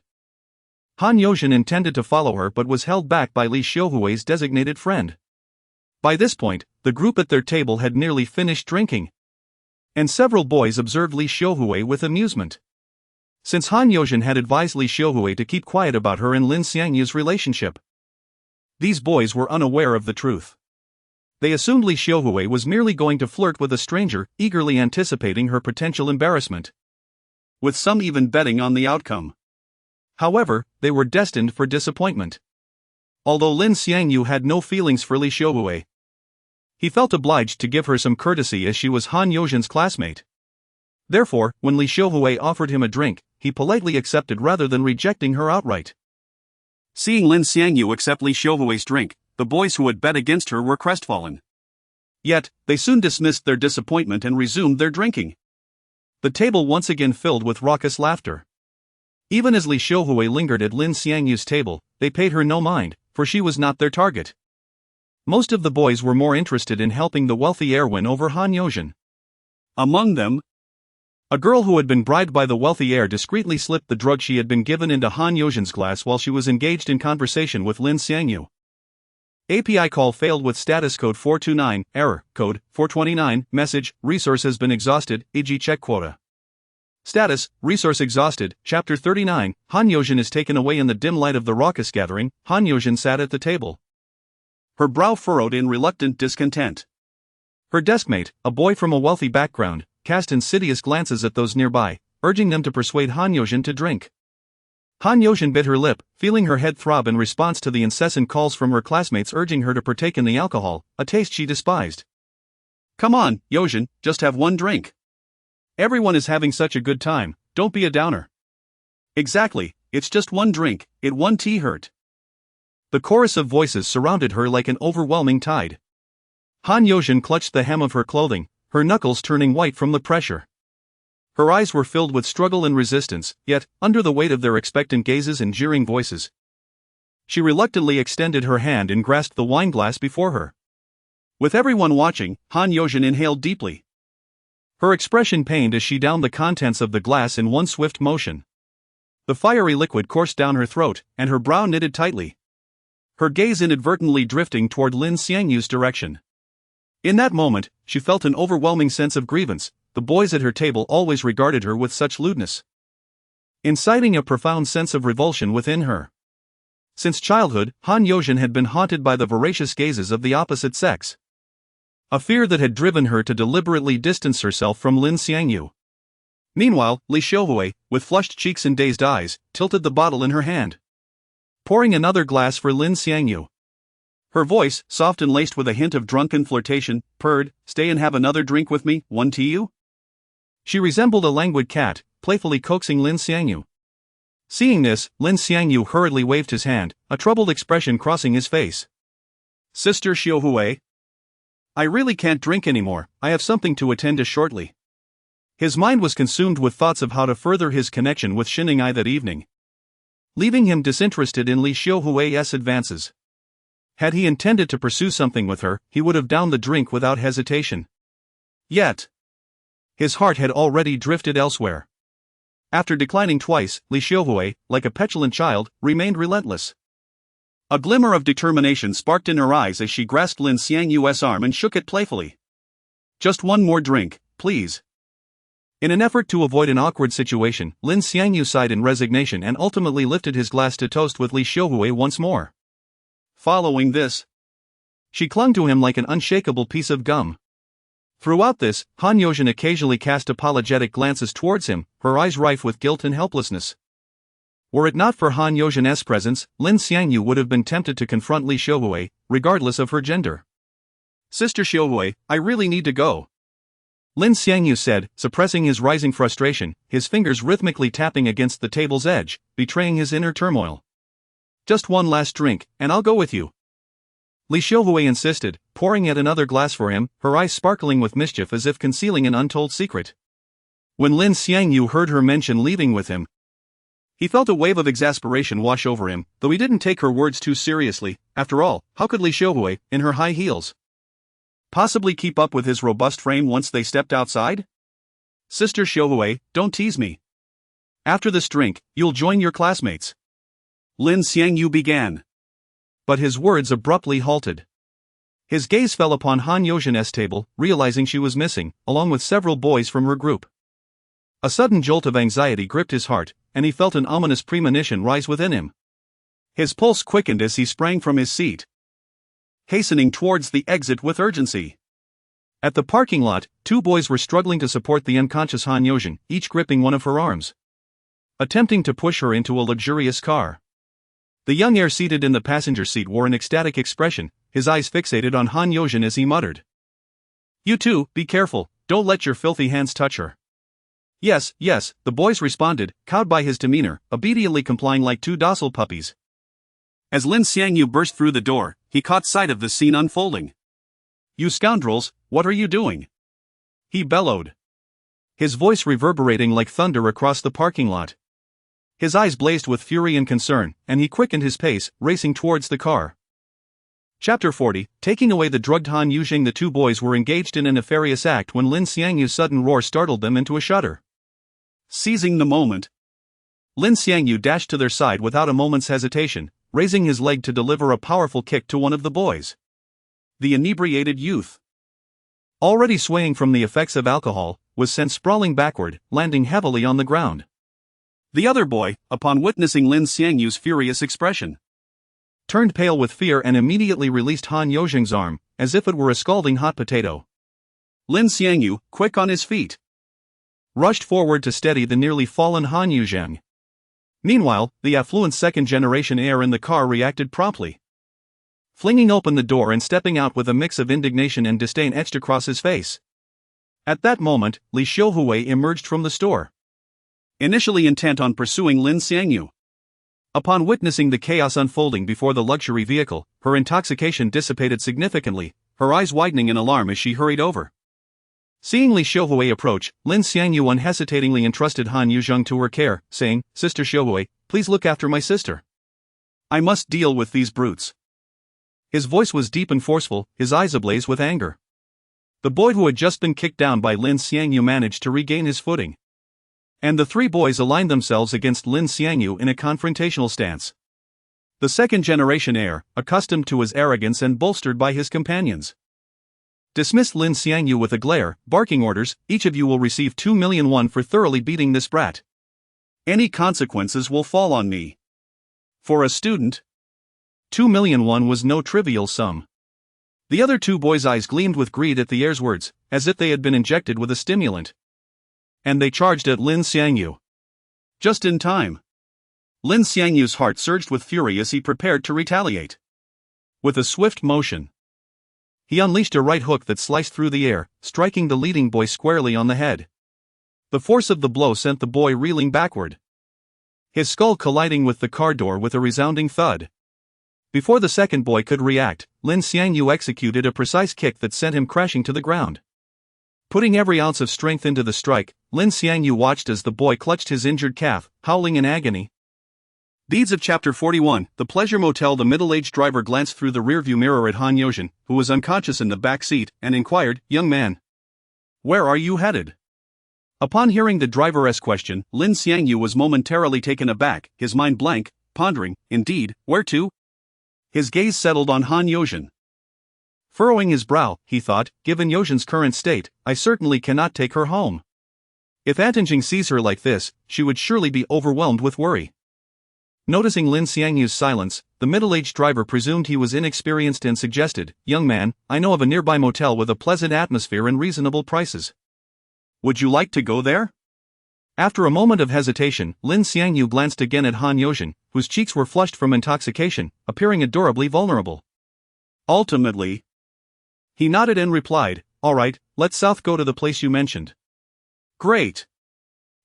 Han Yojin intended to follow her but was held back by Li Xiuhui's designated friend. By this point, the group at their table had nearly finished drinking, and several boys observed Li Xiuhui with amusement. Since Han Yojin had advised Li Xiuhui to keep quiet about her and Lin Xiangyu's relationship, these boys were unaware of the truth. They assumed Li Xiuhui was merely going to flirt with a stranger, eagerly anticipating her potential embarrassment, with some even betting on the outcome. However, they were destined for disappointment. Although Lin Xiangyu had no feelings for Li Xiuhui, he felt obliged to give her some courtesy as she was Han Yojin's classmate. Therefore, when Li Xiuhui offered him a drink, he politely accepted rather than rejecting her outright. Seeing Lin Xiangyu accept Li Xiuhui's drink, the boys who had bet against her were crestfallen. Yet, they soon dismissed their disappointment and resumed their drinking. The table once again filled with raucous laughter. Even as Li Xiuhui lingered at Lin Xiangyu's table, they paid her no mind, for she was not their target. Most of the boys were more interested in helping the wealthy Erwin over Han Yojin. Among them, a girl who had been bribed by the wealthy heir discreetly slipped the drug she had been given into Han Yojin's glass while she was engaged in conversation with Lin Xiangyu. API call failed with status code 429, error, code 429, message, resource has been exhausted, e.g. check quota. Status, resource exhausted, chapter 39, Han Yojin is taken away in the dim light of the raucous gathering. Han Yojin sat at the table, her brow furrowed in reluctant discontent. Her deskmate, a boy from a wealthy background, cast insidious glances at those nearby, urging them to persuade Han Yojin to drink. Han Yojin bit her lip, feeling her head throb in response to the incessant calls from her classmates urging her to partake in the alcohol, a taste she despised. Come on, Yojin, just have one drink. Everyone is having such a good time, don't be a downer. Exactly, it's just one drink, it won't hurt. The chorus of voices surrounded her like an overwhelming tide. Han Yojin clutched the hem of her clothing, her knuckles turning white from the pressure. Her eyes were filled with struggle and resistance, yet, under the weight of their expectant gazes and jeering voices, she reluctantly extended her hand and grasped the wine glass before her. With everyone watching, Han Yojin inhaled deeply. Her expression pained as she downed the contents of the glass in one swift motion. The fiery liquid coursed down her throat, and her brow knitted tightly, her gaze inadvertently drifting toward Lin Xiangyu's direction. In that moment, she felt an overwhelming sense of grievance. The boys at her table always regarded her with such lewdness, inciting a profound sense of revulsion within her. Since childhood, Han Yojin had been haunted by the voracious gazes of the opposite sex, a fear that had driven her to deliberately distance herself from Lin Xiangyu. Meanwhile, Li Xiaohui, with flushed cheeks and dazed eyes, tilted the bottle in her hand, pouring another glass for Lin Xiangyu. Her voice, soft and laced with a hint of drunken flirtation, purred, "Stay and have another drink with me, one to you?" She resembled a languid cat, playfully coaxing Lin Xiangyu. Seeing this, Lin Xiangyu hurriedly waved his hand, a troubled expression crossing his face. "Sister Xiaohui, I really can't drink anymore, I have something to attend to shortly." His mind was consumed with thoughts of how to further his connection with Xinning that evening, leaving him disinterested in Li Xiaohui's advances. Had he intended to pursue something with her, he would have downed the drink without hesitation. Yet, his heart had already drifted elsewhere. After declining twice, Li Xiaohui, like a petulant child, remained relentless. A glimmer of determination sparked in her eyes as she grasped Lin Xiangyu's arm and shook it playfully. "Just one more drink, please." In an effort to avoid an awkward situation, Lin Xiangyu sighed in resignation and ultimately lifted his glass to toast with Li Xiaohui once more. Following this, she clung to him like an unshakable piece of gum. Throughout this, Han Yojin occasionally cast apologetic glances towards him, her eyes rife with guilt and helplessness. Were it not for Han Yojin's presence, Lin Xiangyu would have been tempted to confront Li Xiaohui, regardless of her gender. "Sister Xiaohui, I really need to go," Lin Xiangyu said, suppressing his rising frustration, his fingers rhythmically tapping against the table's edge, betraying his inner turmoil. "Just one last drink, and I'll go with you." Li Xiaohui insisted, pouring yet another glass for him, her eyes sparkling with mischief as if concealing an untold secret. When Lin Xiangyu heard her mention leaving with him, he felt a wave of exasperation wash over him, though he didn't take her words too seriously. After all, how could Li Xiaohui, in her high heels, possibly keep up with his robust frame once they stepped outside? "Sister Xiaohui, don't tease me. After this drink, you'll join your classmates," Lin Xiangyu began. But his words abruptly halted. His gaze fell upon Han Yojin's table, realizing she was missing, along with several boys from her group. A sudden jolt of anxiety gripped his heart, and he felt an ominous premonition rise within him. His pulse quickened as he sprang from his seat, hastening towards the exit with urgency. At the parking lot, two boys were struggling to support the unconscious Han Yojin, each gripping one of her arms, attempting to push her into a luxurious car. The young heir seated in the passenger seat wore an ecstatic expression, his eyes fixated on Han Yojin as he muttered, "You two, be careful, don't let your filthy hands touch her." "Yes, yes," the boys responded, cowed by his demeanor, obediently complying like two docile puppies. As Lin Xiangyu burst through the door, he caught sight of the scene unfolding. "You scoundrels, what are you doing?" he bellowed, his voice reverberating like thunder across the parking lot. His eyes blazed with fury and concern, and he quickened his pace, racing towards the car. Chapter 40, taking away the drugged Han Yujing. The two boys were engaged in a nefarious act when Lin Xiangyu's sudden roar startled them into a shudder. Seizing the moment, Lin Xiangyu dashed to their side without a moment's hesitation, raising his leg to deliver a powerful kick to one of the boys. The inebriated youth, already swaying from the effects of alcohol, was sent sprawling backward, landing heavily on the ground. The other boy, upon witnessing Lin Xiangyu's furious expression, turned pale with fear and immediately released Han Yojing's arm, as if it were a scalding hot potato. Lin Xiangyu, quick on his feet, rushed forward to steady the nearly fallen Han Yuzheng. Meanwhile, the affluent second-generation heir in the car reacted promptly, flinging open the door and stepping out with a mix of indignation and disdain etched across his face. At that moment, Li Xiaohui emerged from the store, initially intent on pursuing Lin Xiangyu. Upon witnessing the chaos unfolding before the luxury vehicle, her intoxication dissipated significantly, her eyes widening in alarm as she hurried over. Seeing Li Xiaohui approach, Lin Xiangyu unhesitatingly entrusted Han Yuzheng to her care, saying, "Sister Xiaohui, please look after my sister. I must deal with these brutes." His voice was deep and forceful, his eyes ablaze with anger. The boy who had just been kicked down by Lin Xiangyu managed to regain his footing, and the three boys aligned themselves against Lin Xiangyu in a confrontational stance. The second-generation heir, accustomed to his arrogance and bolstered by his companions, dismissed Lin Xiangyu with a glare, barking orders, "Each of you will receive 2 million won for thoroughly beating this brat. Any consequences will fall on me." For a student, 2 million won was no trivial sum. The other two boys' eyes gleamed with greed at the heir's words, as if they had been injected with a stimulant, and they charged at Lin Xiangyu. Just in time. Lin Xiangyu's heart surged with fury as he prepared to retaliate. With a swift motion, he unleashed a right hook that sliced through the air, striking the leading boy squarely on the head. The force of the blow sent the boy reeling backward, his skull colliding with the car door with a resounding thud. Before the second boy could react, Lin Xiangyu executed a precise kick that sent him crashing to the ground. Putting every ounce of strength into the strike, Lin Xiangyu watched as the boy clutched his injured calf, howling in agony. Deeds of Chapter 41, The Pleasure Motel. The middle-aged driver glanced through the rearview mirror at Han Yozhen, who was unconscious in the back seat, and inquired, "Young man, where are you headed?" Upon hearing the driver's question, Lin Xiangyu was momentarily taken aback, his mind blank, pondering, indeed, where to? His gaze settled on Han Yozhen. Furrowing his brow, he thought, given Yozhen's current state, I certainly cannot take her home. If Aunt Anjing sees her like this, she would surely be overwhelmed with worry. Noticing Lin Xiangyu's silence, the middle-aged driver presumed he was inexperienced and suggested, "Young man, I know of a nearby motel with a pleasant atmosphere and reasonable prices. Would you like to go there?" After a moment of hesitation, Lin Xiangyu glanced again at Han Yozhen, whose cheeks were flushed from intoxication, appearing adorably vulnerable. Ultimately, he nodded and replied, "All right, let's south go to the place you mentioned." "Great."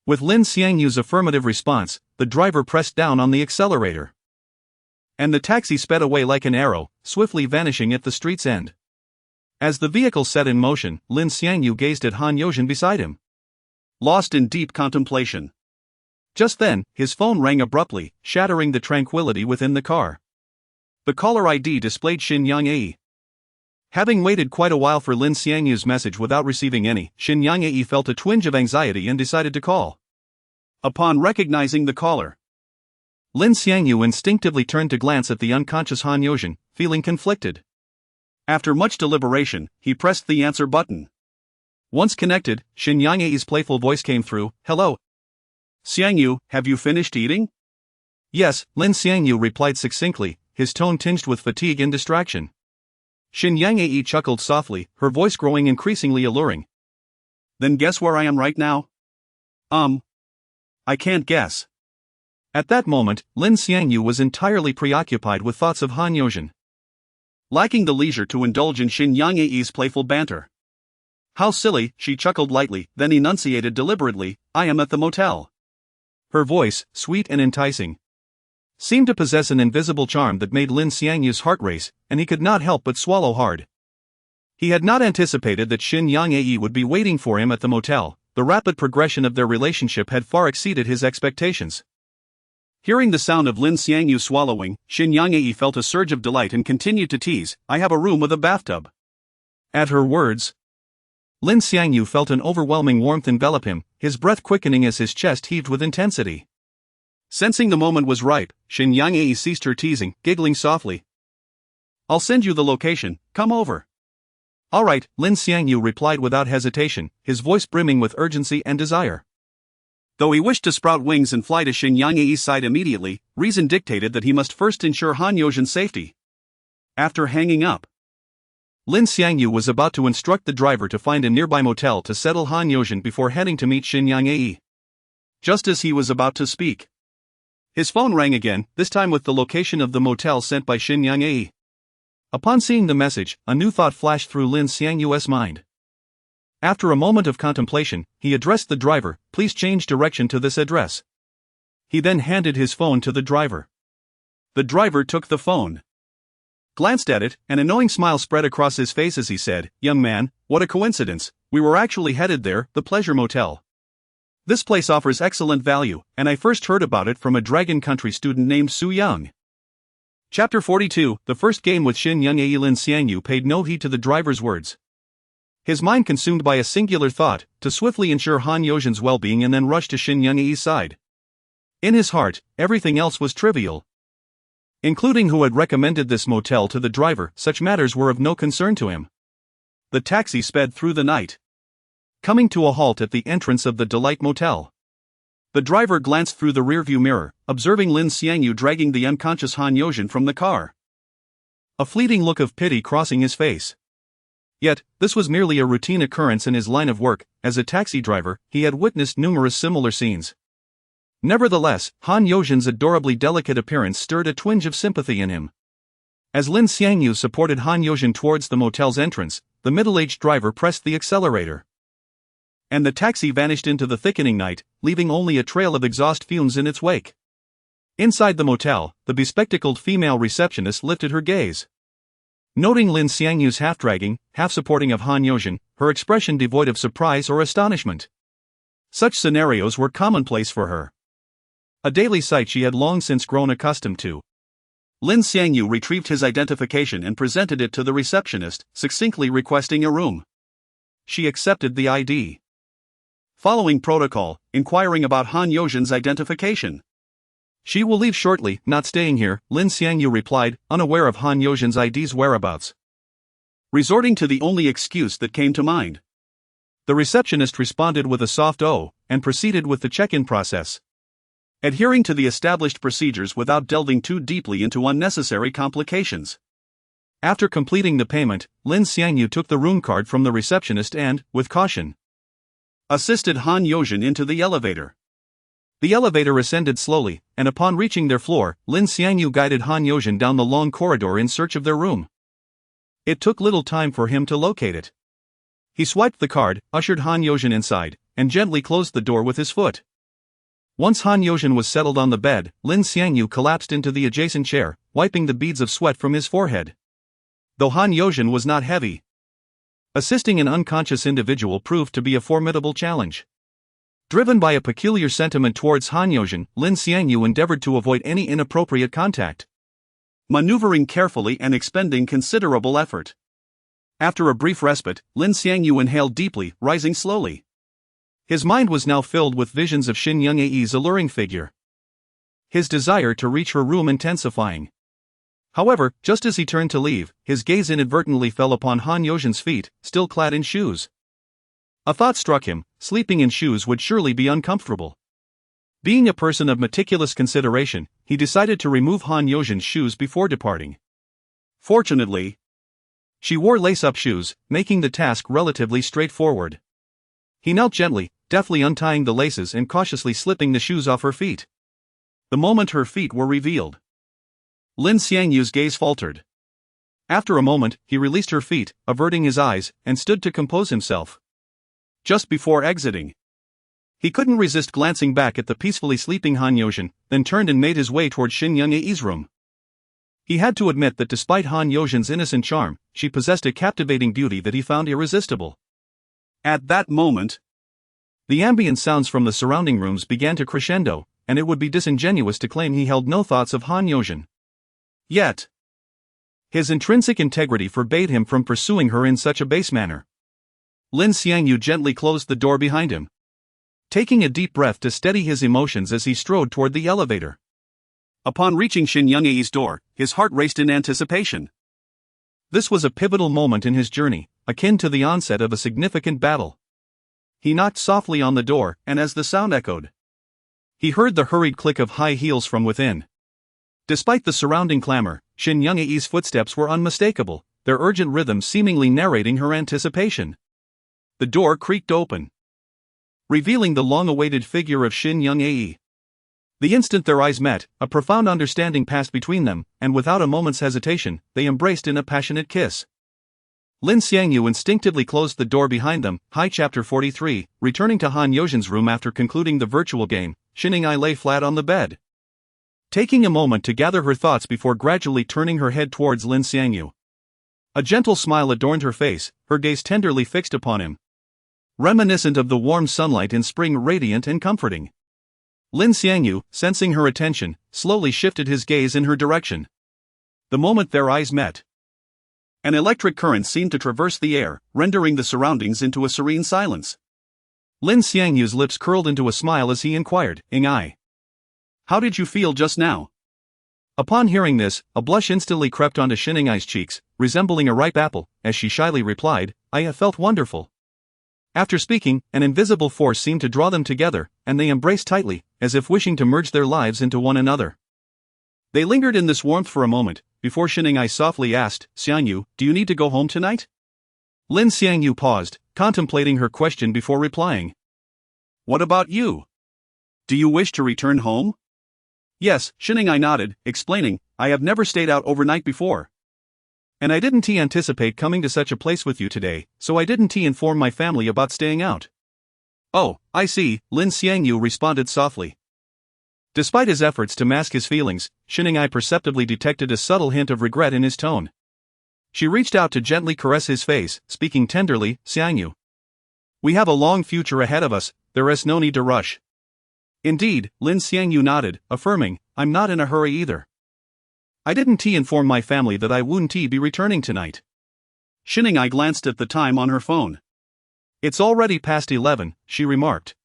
With Lin Xiangyu's affirmative response, the driver pressed down on the accelerator, and the taxi sped away like an arrow, swiftly vanishing at the street's end. As the vehicle set in motion, Lin Xiangyu gazed at Han Yozhen beside him, lost in deep contemplation. Just then, his phone rang abruptly, shattering the tranquility within the car. The caller ID displayed Xinyang. Having waited quite a while for Lin Xiangyu's message without receiving any, Xinyang felt a twinge of anxiety and decided to call. Upon recognizing the caller, Lin Xiangyu instinctively turned to glance at the unconscious Han Yozhen, feeling conflicted. After much deliberation, he pressed the answer button. Once connected, Xinyang's playful voice came through, "Hello. Xiangyu, have you finished eating?" "Yes," Lin Xiangyu replied succinctly, his tone tinged with fatigue and distraction. Xinyang chuckled softly, her voice growing increasingly alluring. "Then guess where I am right now?" I can't guess." At that moment, Lin Xiangyu was entirely preoccupied with thoughts of Han Yozhen, lacking the leisure to indulge in Xinyang's playful banter. "How silly," she chuckled lightly, then enunciated deliberately, "I am at the motel." Her voice, sweet and enticing, seemed to possess an invisible charm that made Lin Xiangyu's heart race, and he could not help but swallow hard. He had not anticipated that Xinyang would be waiting for him at the motel. The rapid progression of their relationship had far exceeded his expectations. Hearing the sound of Lin Xiangyu swallowing, Xinyang felt a surge of delight and continued to tease, "I have a room with a bathtub." At her words, Lin Xiangyu felt an overwhelming warmth envelop him, his breath quickening as his chest heaved with intensity. Sensing the moment was ripe, Xinyang ceased her teasing, giggling softly. "I'll send you the location, come over." "All right," Lin Xiangyu replied without hesitation, his voice brimming with urgency and desire. Though he wished to sprout wings and fly to Xinyang's side immediately, reason dictated that he must first ensure Han Yozhen's safety. After hanging up, Lin Xiangyu was about to instruct the driver to find a nearby motel to settle Han Yozhen before heading to meet Xin Yang. Just as he was about to speak, his phone rang again, this time with the location of the motel sent by Xin Yang. Upon seeing the message, a new thought flashed through Lin Xiangyu's mind. After a moment of contemplation, he addressed the driver, "Please change direction to this address." He then handed his phone to the driver. The driver took the phone, glanced at it, an annoying smile spread across his face as he said, "Young man, what a coincidence, we were actually headed there, the Pleasure Motel. This place offers excellent value, and I first heard about it from a Dragon Country student named Su Young." Chapter 42, The First Game with Xin Yang. Lin Xiangyu paid no heed to the driver's words. His mind consumed by a singular thought, to swiftly ensure Han Yozhen's well-being and then rush to Xin Yang's side. In his heart, everything else was trivial. Including who had recommended this motel to the driver, such matters were of no concern to him. The taxi sped through the night, coming to a halt at the entrance of the Delight Motel. The driver glanced through the rearview mirror, observing Lin Xiangyu dragging the unconscious Han Yozhen from the car. A fleeting look of pity crossing his face. Yet, this was merely a routine occurrence in his line of work. As a taxi driver, he had witnessed numerous similar scenes. Nevertheless, Han Yozhen's adorably delicate appearance stirred a twinge of sympathy in him. As Lin Xiangyu supported Han Yozhen towards the motel's entrance, the middle-aged driver pressed the accelerator. And the taxi vanished into the thickening night, leaving only a trail of exhaust fumes in its wake. Inside the motel, the bespectacled female receptionist lifted her gaze. Noting Lin Xiangyu's half-dragging, half-supporting of Han Yozhen, her expression devoid of surprise or astonishment. Such scenarios were commonplace for her, a daily sight she had long since grown accustomed to. Lin Xiangyu retrieved his identification and presented it to the receptionist, succinctly requesting a room. She accepted the ID. Following protocol, inquiring about Han Yozhen's identification. "She will leave shortly, not staying here," Lin Xiangyu replied, unaware of Han Yozhen's ID's whereabouts. Resorting to the only excuse that came to mind, the receptionist responded with a soft "oh," and proceeded with the check-in process, adhering to the established procedures without delving too deeply into unnecessary complications. After completing the payment, Lin Xiangyu took the room card from the receptionist and, with caution, assisted Han Yozhen into the elevator. The elevator ascended slowly, and upon reaching their floor, Lin Xiangyu guided Han Yozhen down the long corridor in search of their room. It took little time for him to locate it. He swiped the card, ushered Han Yozhen inside, and gently closed the door with his foot. Once Han Yozhen was settled on the bed, Lin Xiangyu collapsed into the adjacent chair, wiping the beads of sweat from his forehead. Though Han Yozhen was not heavy, assisting an unconscious individual proved to be a formidable challenge. Driven by a peculiar sentiment towards Han Yozhen, Lin Xiangyu endeavored to avoid any inappropriate contact, maneuvering carefully and expending considerable effort. After a brief respite, Lin Xiangyu inhaled deeply, rising slowly. His mind was now filled with visions of Xin Yang's alluring figure, his desire to reach her room intensifying. However, just as he turned to leave, his gaze inadvertently fell upon Han Yozhen's feet, still clad in shoes. A thought struck him: sleeping in shoes would surely be uncomfortable. Being a person of meticulous consideration, he decided to remove Han Yozhen's shoes before departing. Fortunately, she wore lace-up shoes, making the task relatively straightforward. He knelt gently, deftly untying the laces and cautiously slipping the shoes off her feet. The moment her feet were revealed, Lin Xiangyu's gaze faltered. After a moment, he released her feet, averting his eyes, and stood to compose himself. Just before exiting, he couldn't resist glancing back at the peacefully sleeping Han Yozhen, then turned and made his way toward Xin Yang's room. He had to admit that despite Han Yozhen's innocent charm, she possessed a captivating beauty that he found irresistible. At that moment, the ambient sounds from the surrounding rooms began to crescendo, and it would be disingenuous to claim he held no thoughts of Han Yozhen. Yet, his intrinsic integrity forbade him from pursuing her in such a base manner. Lin Xiangyu gently closed the door behind him, taking a deep breath to steady his emotions as he strode toward the elevator. Upon reaching Xin Yang's door, his heart raced in anticipation. This was a pivotal moment in his journey, akin to the onset of a significant battle. He knocked softly on the door, and as the sound echoed, he heard the hurried click of high heels from within. Despite the surrounding clamor, Xin Yang's footsteps were unmistakable, their urgent rhythm seemingly narrating her anticipation. The door creaked open, revealing the long-awaited figure of Shin Young-ae. The instant their eyes met, a profound understanding passed between them, and without a moment's hesitation, they embraced in a passionate kiss. Lin Xiangyu instinctively closed the door behind them. Chapter 43. Returning to Han Yozhin's room after concluding the virtual game, Xining-ai lay flat on the bed, taking a moment to gather her thoughts before gradually turning her head towards Lin Xiangyu. A gentle smile adorned her face, her gaze tenderly fixed upon him, reminiscent of the warm sunlight in spring, radiant and comforting. Lin Xiangyu, sensing her attention, slowly shifted his gaze in her direction. The moment their eyes met, an electric current seemed to traverse the air, rendering the surroundings into a serene silence. Lin Xiangyu's lips curled into a smile as he inquired, "Ing-ai, how did you feel just now?" Upon hearing this, a blush instantly crept onto Xining-ai's cheeks, resembling a ripe apple, as she shyly replied, "I have felt wonderful." After speaking, an invisible force seemed to draw them together, and they embraced tightly, as if wishing to merge their lives into one another. They lingered in this warmth for a moment, before Xining-ai softly asked, "Xiangyu, do you need to go home tonight?" Lin Xiangyu paused, contemplating her question before replying. "What about you? Do you wish to return home?" "Yes," Xining-ai nodded, explaining, "I have never stayed out overnight before. And I didn't anticipate coming to such a place with you today, so I didn't inform my family about staying out." "Oh, I see," Lin Xiangyu responded softly. Despite his efforts to mask his feelings, Xining-ai perceptibly detected a subtle hint of regret in his tone. She reached out to gently caress his face, speaking tenderly, "Xiangyu, we have a long future ahead of us, there is no need to rush." "Indeed," Lin Xiangyu nodded, affirming, "I'm not in a hurry either. I didn't inform my family that I wouldn't be returning tonight." Xining-ai glanced at the time on her phone. "It's already past 11, she remarked,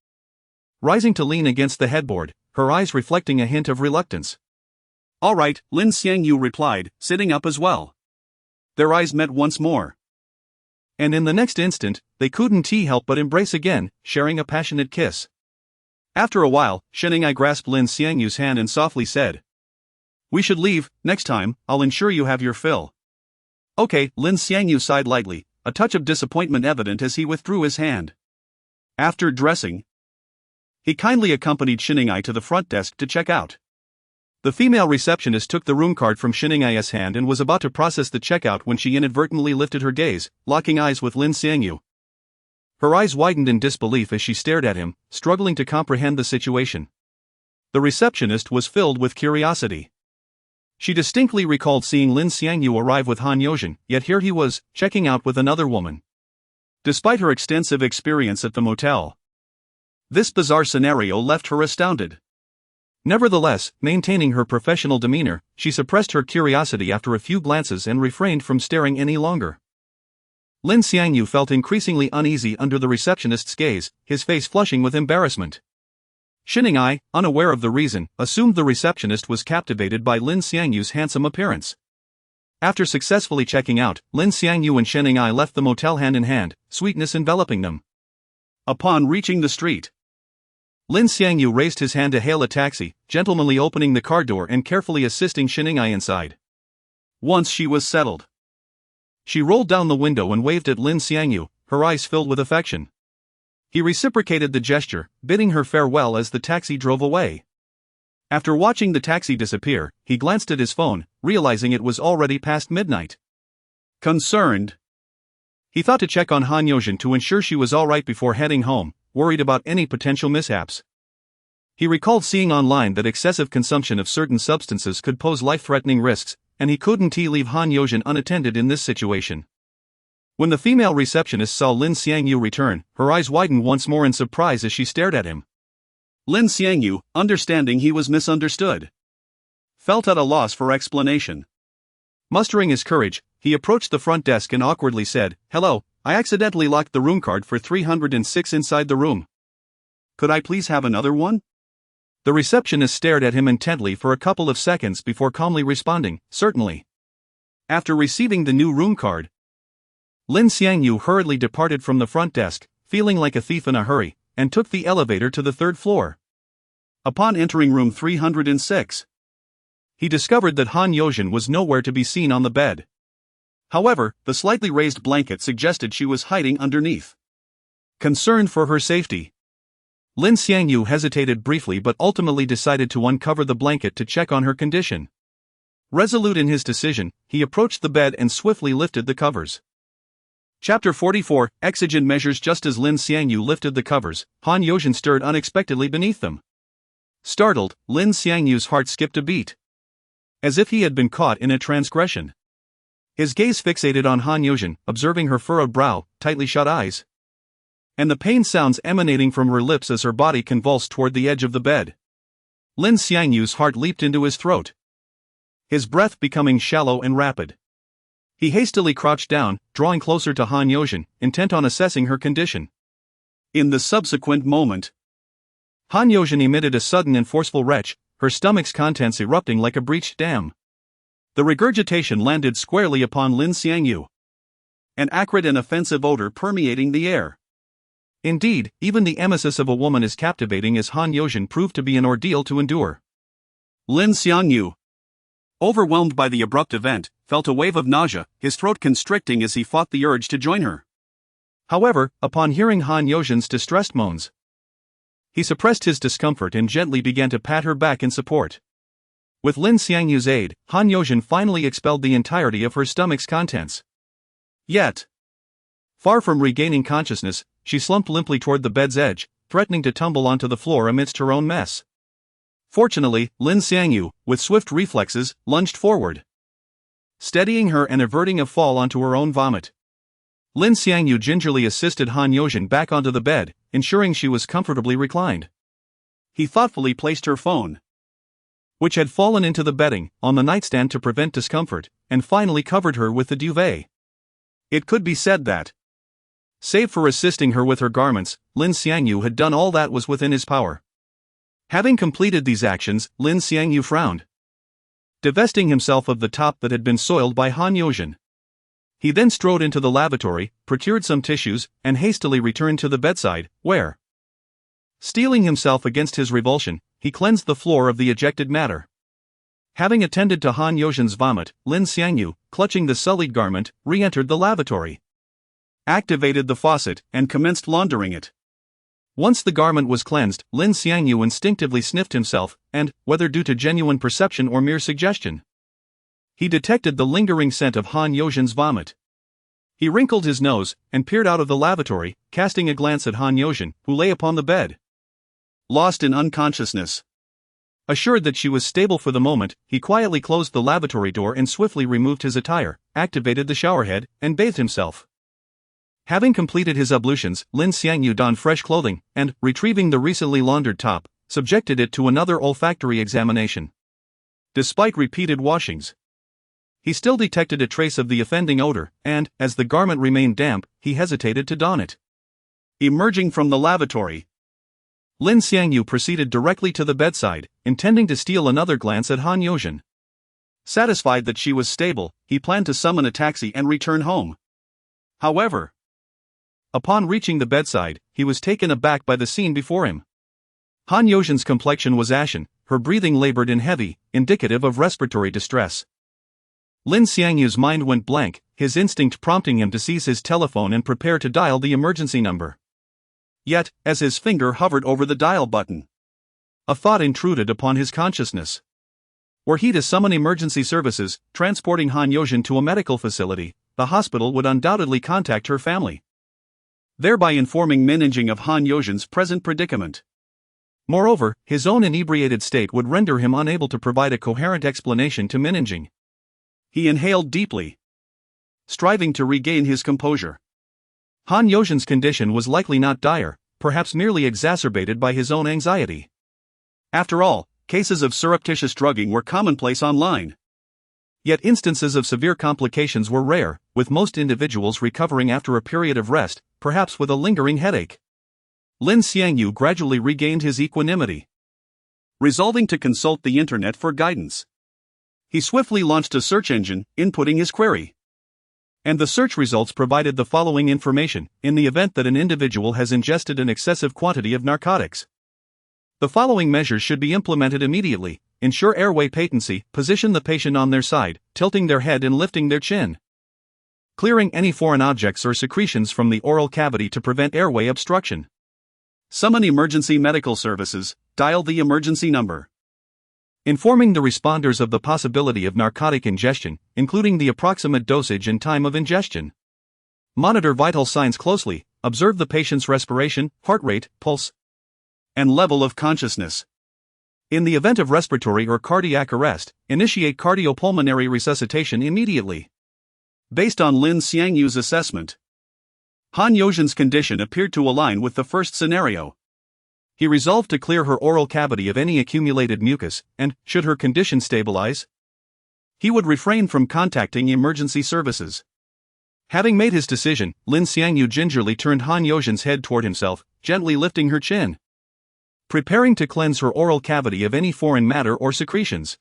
rising to lean against the headboard, her eyes reflecting a hint of reluctance. "All right," Lin Xiangyu replied, sitting up as well. Their eyes met once more, and in the next instant, they couldn't help but embrace again, sharing a passionate kiss. After a while, Xining-ai grasped Lin Xiangyu's hand and softly said, "We should leave. Next time, I'll ensure you have your fill." "Okay," Lin Xiangyu sighed lightly, a touch of disappointment evident as he withdrew his hand. After dressing, he kindly accompanied Xining-ai to the front desk to check out. The female receptionist took the room card from Xining-ai's hand and was about to process the checkout when she inadvertently lifted her gaze, locking eyes with Lin Xiangyu. Her eyes widened in disbelief as she stared at him, struggling to comprehend the situation. The receptionist was filled with curiosity. She distinctly recalled seeing Lin Xiangyu arrive with Han Yozhin, yet here he was, checking out with another woman. Despite her extensive experience at the motel, this bizarre scenario left her astounded. Nevertheless, maintaining her professional demeanor, she suppressed her curiosity after a few glances and refrained from staring any longer. Lin Xiangyu felt increasingly uneasy under the receptionist's gaze, his face flushing with embarrassment. Xining-ai, unaware of the reason, assumed the receptionist was captivated by Lin Xiangyu's handsome appearance. After successfully checking out, Lin Xiangyu and Xining-ai left the motel hand in hand, sweetness enveloping them. Upon reaching the street, Lin Xiangyu raised his hand to hail a taxi, gentlemanly opening the car door and carefully assisting Xining-ai inside. Once she was settled, she rolled down the window and waved at Lin Xiangyu, her eyes filled with affection. He reciprocated the gesture, bidding her farewell as the taxi drove away. After watching the taxi disappear, he glanced at his phone, realizing it was already past midnight. Concerned, he thought to check on Han Yozhin to ensure she was alright before heading home, worried about any potential mishaps. He recalled seeing online that excessive consumption of certain substances could pose life-threatening risks, and he couldn't leave Han Yozhin unattended in this situation. When the female receptionist saw Lin Xiangyu return, her eyes widened once more in surprise as she stared at him. Lin Xiangyu, understanding he was misunderstood, felt at a loss for explanation. Mustering his courage, he approached the front desk and awkwardly said, "Hello, I accidentally locked the room card for 306 inside the room. Could I please have another one?" The receptionist stared at him intently for a couple of seconds before calmly responding, "Certainly." After receiving the new room card, Lin Xiangyu hurriedly departed from the front desk, feeling like a thief in a hurry, and took the elevator to the third floor. Upon entering room 306, he discovered that Han Yozhin was nowhere to be seen on the bed. However, the slightly raised blanket suggested she was hiding underneath. Concerned for her safety, Lin Xiangyu hesitated briefly but ultimately decided to uncover the blanket to check on her condition. Resolute in his decision, he approached the bed and swiftly lifted the covers. Chapter 44, Exigent Measures. Just as Lin Xiangyu lifted the covers, Han Yozhen stirred unexpectedly beneath them. Startled, Lin Xiangyu's heart skipped a beat, as if he had been caught in a transgression. His gaze fixated on Han Yozhen, observing her furrowed brow, tightly shut eyes, and the pain sounds emanating from her lips as her body convulsed toward the edge of the bed. Lin Xiangyu's heart leaped into his throat, his breath becoming shallow and rapid. He hastily crouched down, drawing closer to Han Yozhen, intent on assessing her condition. In the subsequent moment, Han Yozhen emitted a sudden and forceful retch, her stomach's contents erupting like a breached dam. The regurgitation landed squarely upon Lin Xiangyu, an acrid and offensive odor permeating the air. Indeed, even the emesis of a woman as captivating as Han Yozhen proved to be an ordeal to endure. Lin Xiangyu, overwhelmed by the abrupt event, felt a wave of nausea, his throat constricting as he fought the urge to join her. However, upon hearing Han Yozhen's distressed moans, he suppressed his discomfort and gently began to pat her back in support. With Lin Xiangyu's aid, Han Yozhen finally expelled the entirety of her stomach's contents. Yet, far from regaining consciousness, she slumped limply toward the bed's edge, threatening to tumble onto the floor amidst her own mess. Fortunately, Lin Xiangyu, with swift reflexes, lunged forward, steadying her and averting a fall onto her own vomit. Lin Xiangyu gingerly assisted Han Yozhen back onto the bed, ensuring she was comfortably reclined. He thoughtfully placed her phone, which had fallen into the bedding, on the nightstand to prevent discomfort, and finally covered her with the duvet. It could be said that, save for assisting her with her garments, Lin Xiangyu had done all that was within his power. Having completed these actions, Lin Xiangyu frowned, divesting himself of the top that had been soiled by Han Yozhen. He then strode into the lavatory, procured some tissues, and hastily returned to the bedside, where, steeling himself against his revulsion, he cleansed the floor of the ejected matter. Having attended to Han Yozhen's vomit, Lin Xiangyu, clutching the sullied garment, re-entered the lavatory, activated the faucet, and commenced laundering it. Once the garment was cleansed, Lin Xiangyu instinctively sniffed himself, and, whether due to genuine perception or mere suggestion, he detected the lingering scent of Han Yozhen's vomit. He wrinkled his nose, and peered out of the lavatory, casting a glance at Han Yozhen, who lay upon the bed, lost in unconsciousness. Assured that she was stable for the moment, he quietly closed the lavatory door and swiftly removed his attire, activated the showerhead, and bathed himself. Having completed his ablutions, Lin Xiangyu donned fresh clothing, and, retrieving the recently laundered top, subjected it to another olfactory examination. Despite repeated washings, he still detected a trace of the offending odor, and, as the garment remained damp, he hesitated to don it. Emerging from the lavatory, Lin Xiangyu proceeded directly to the bedside, intending to steal another glance at Han Yozhen. Satisfied that she was stable, he planned to summon a taxi and return home. However, upon reaching the bedside, he was taken aback by the scene before him. Han Yozhen's complexion was ashen, her breathing labored and heavy, indicative of respiratory distress. Lin Xiangyu's mind went blank, his instinct prompting him to seize his telephone and prepare to dial the emergency number. Yet, as his finger hovered over the dial button, a thought intruded upon his consciousness. Were he to summon emergency services, transporting Han Yozhen to a medical facility, the hospital would undoubtedly contact her family, thereby informing Minjing of Han Yozhen's present predicament. Moreover, his own inebriated state would render him unable to provide a coherent explanation to Minjing. He inhaled deeply, striving to regain his composure. Han Yozhen's condition was likely not dire, perhaps merely exacerbated by his own anxiety. After all, cases of surreptitious drugging were commonplace online. Yet instances of severe complications were rare, with most individuals recovering after a period of rest, perhaps with a lingering headache. Lin Xiangyu gradually regained his equanimity, resolving to consult the internet for guidance. He swiftly launched a search engine, inputting his query. And the search results provided the following information: in the event that an individual has ingested an excessive quantity of narcotics, the following measures should be implemented immediately: ensure airway patency, position the patient on their side, tilting their head and lifting their chin. clearing any foreign objects or secretions from the oral cavity to prevent airway obstruction. Summon emergency medical services, dial the emergency number. Informing the responders of the possibility of narcotic ingestion, including the approximate dosage and time of ingestion. Monitor vital signs closely, observe the patient's respiration, heart rate, pulse, and level of consciousness. In the event of respiratory or cardiac arrest, initiate cardiopulmonary resuscitation immediately. Based on Lin Xiangyu's assessment, Han Youzhen's condition appeared to align with the first scenario. He resolved to clear her oral cavity of any accumulated mucus, and, should her condition stabilize, he would refrain from contacting emergency services. Having made his decision, Lin Xiangyu gingerly turned Han Youzhen's head toward himself, gently lifting her chin, preparing to cleanse her oral cavity of any foreign matter or secretions.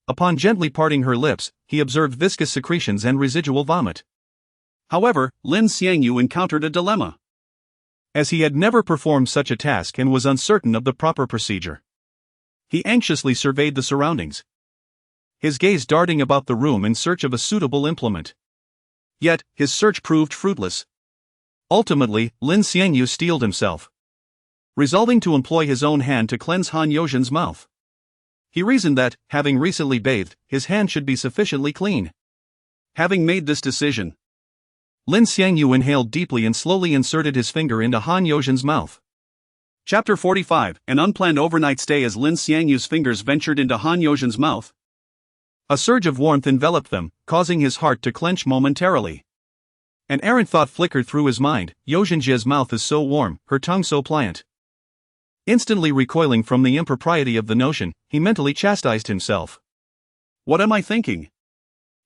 Upon gently parting her lips, he observed viscous secretions and residual vomit. However, Lin Xiangyu encountered a dilemma, as he had never performed such a task and was uncertain of the proper procedure. He anxiously surveyed the surroundings, his gaze darting about the room in search of a suitable implement. Yet, his search proved fruitless. Ultimately, Lin Xiangyu steeled himself, resolving to employ his own hand to cleanse Han Youzhen's mouth. He reasoned that, having recently bathed, his hand should be sufficiently clean. Having made this decision, Lin Xiangyu inhaled deeply and slowly inserted his finger into Han Youzhen's mouth. Chapter 45, An unplanned overnight stay. As Lin Xiangyu's fingers ventured into Han Youzhen's mouth, a surge of warmth enveloped them, causing his heart to clench momentarily. An errant thought flickered through his mind: Youzhenjia's mouth is so warm, her tongue so pliant. Instantly recoiling from the impropriety of the notion, he mentally chastised himself. What am I thinking?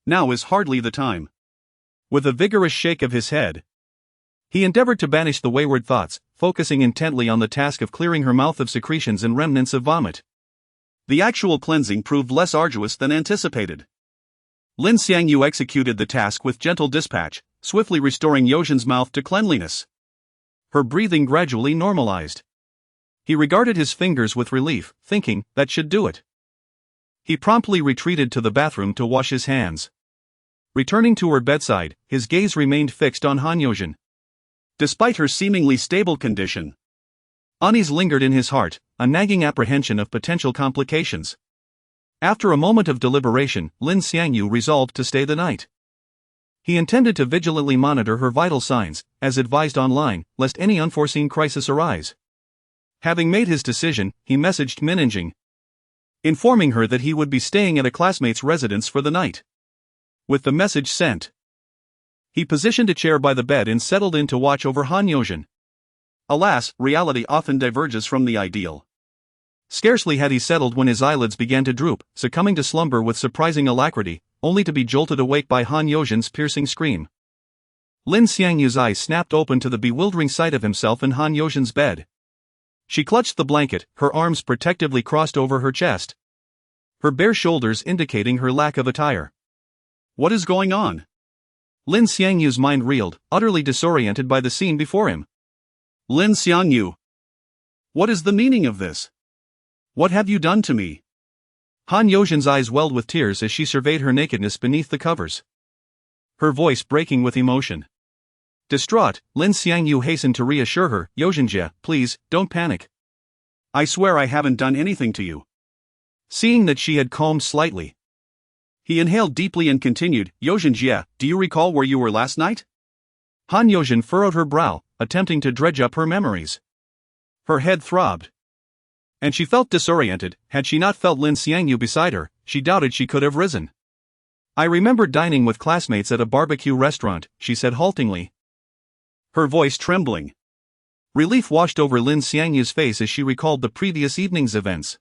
Now is hardly the time. With a vigorous shake of his head, he endeavored to banish the wayward thoughts, focusing intently on the task of clearing her mouth of secretions and remnants of vomit. The actual cleansing proved less arduous than anticipated. Lin Xiangyu executed the task with gentle dispatch, swiftly restoring Youzhen's mouth to cleanliness. Her breathing gradually normalized. He regarded his fingers with relief, thinking, that should do it. He promptly retreated to the bathroom to wash his hands. Returning to her bedside, his gaze remained fixed on Han Youzhen. Despite her seemingly stable condition, unease lingered in his heart, a nagging apprehension of potential complications. After a moment of deliberation, Lin Xiangyu resolved to stay the night. He intended to vigilantly monitor her vital signs, as advised online, lest any unforeseen crisis arise. Having made his decision, he messaged Minjing, informing her that he would be staying at a classmate's residence for the night. With the message sent, he positioned a chair by the bed and settled in to watch over Han Youzhen. Alas, reality often diverges from the ideal. Scarcely had he settled when his eyelids began to droop, succumbing to slumber with surprising alacrity, only to be jolted awake by Han Youzhen's piercing scream. Lin Xiangyu's eyes snapped open to the bewildering sight of himself in Han Youzhen's bed. She clutched the blanket, her arms protectively crossed over her chest, her bare shoulders indicating her lack of attire. What is going on? Lin Xiangyu's mind reeled, utterly disoriented by the scene before him. Lin Xiangyu, what is the meaning of this? What have you done to me? Han Youzhen's eyes welled with tears as she surveyed her nakedness beneath the covers, her voice breaking with emotion. Distraught, Lin Xiangyu hastened to reassure her, Youzhenjia, please, don't panic. I swear I haven't done anything to you. Seeing that she had calmed slightly, he inhaled deeply and continued, Youzhenjia, do you recall where you were last night? Han Youzhen furrowed her brow, attempting to dredge up her memories. Her head throbbed, and she felt disoriented. Had she not felt Lin Xiangyu beside her, she doubted she could have risen. I remember dining with classmates at a barbecue restaurant, she said haltingly, her voice trembling. Relief washed over Lin Xiangyu's face as she recalled the previous evening's events.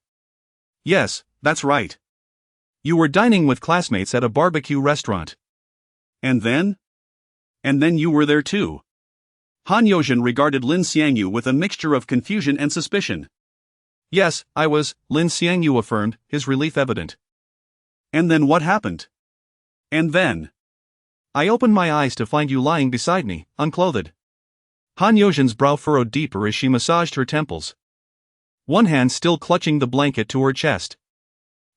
Yes, that's right. You were dining with classmates at a barbecue restaurant. And then? And then you were there too. Han Youzhen regarded Lin Xiangyu with a mixture of confusion and suspicion. Yes, I was, Lin Xiangyu affirmed, his relief evident. And then what happened? And then? I opened my eyes to find you lying beside me, unclothed. Han Youzhen's brow furrowed deeper as she massaged her temples, one hand still clutching the blanket to her chest.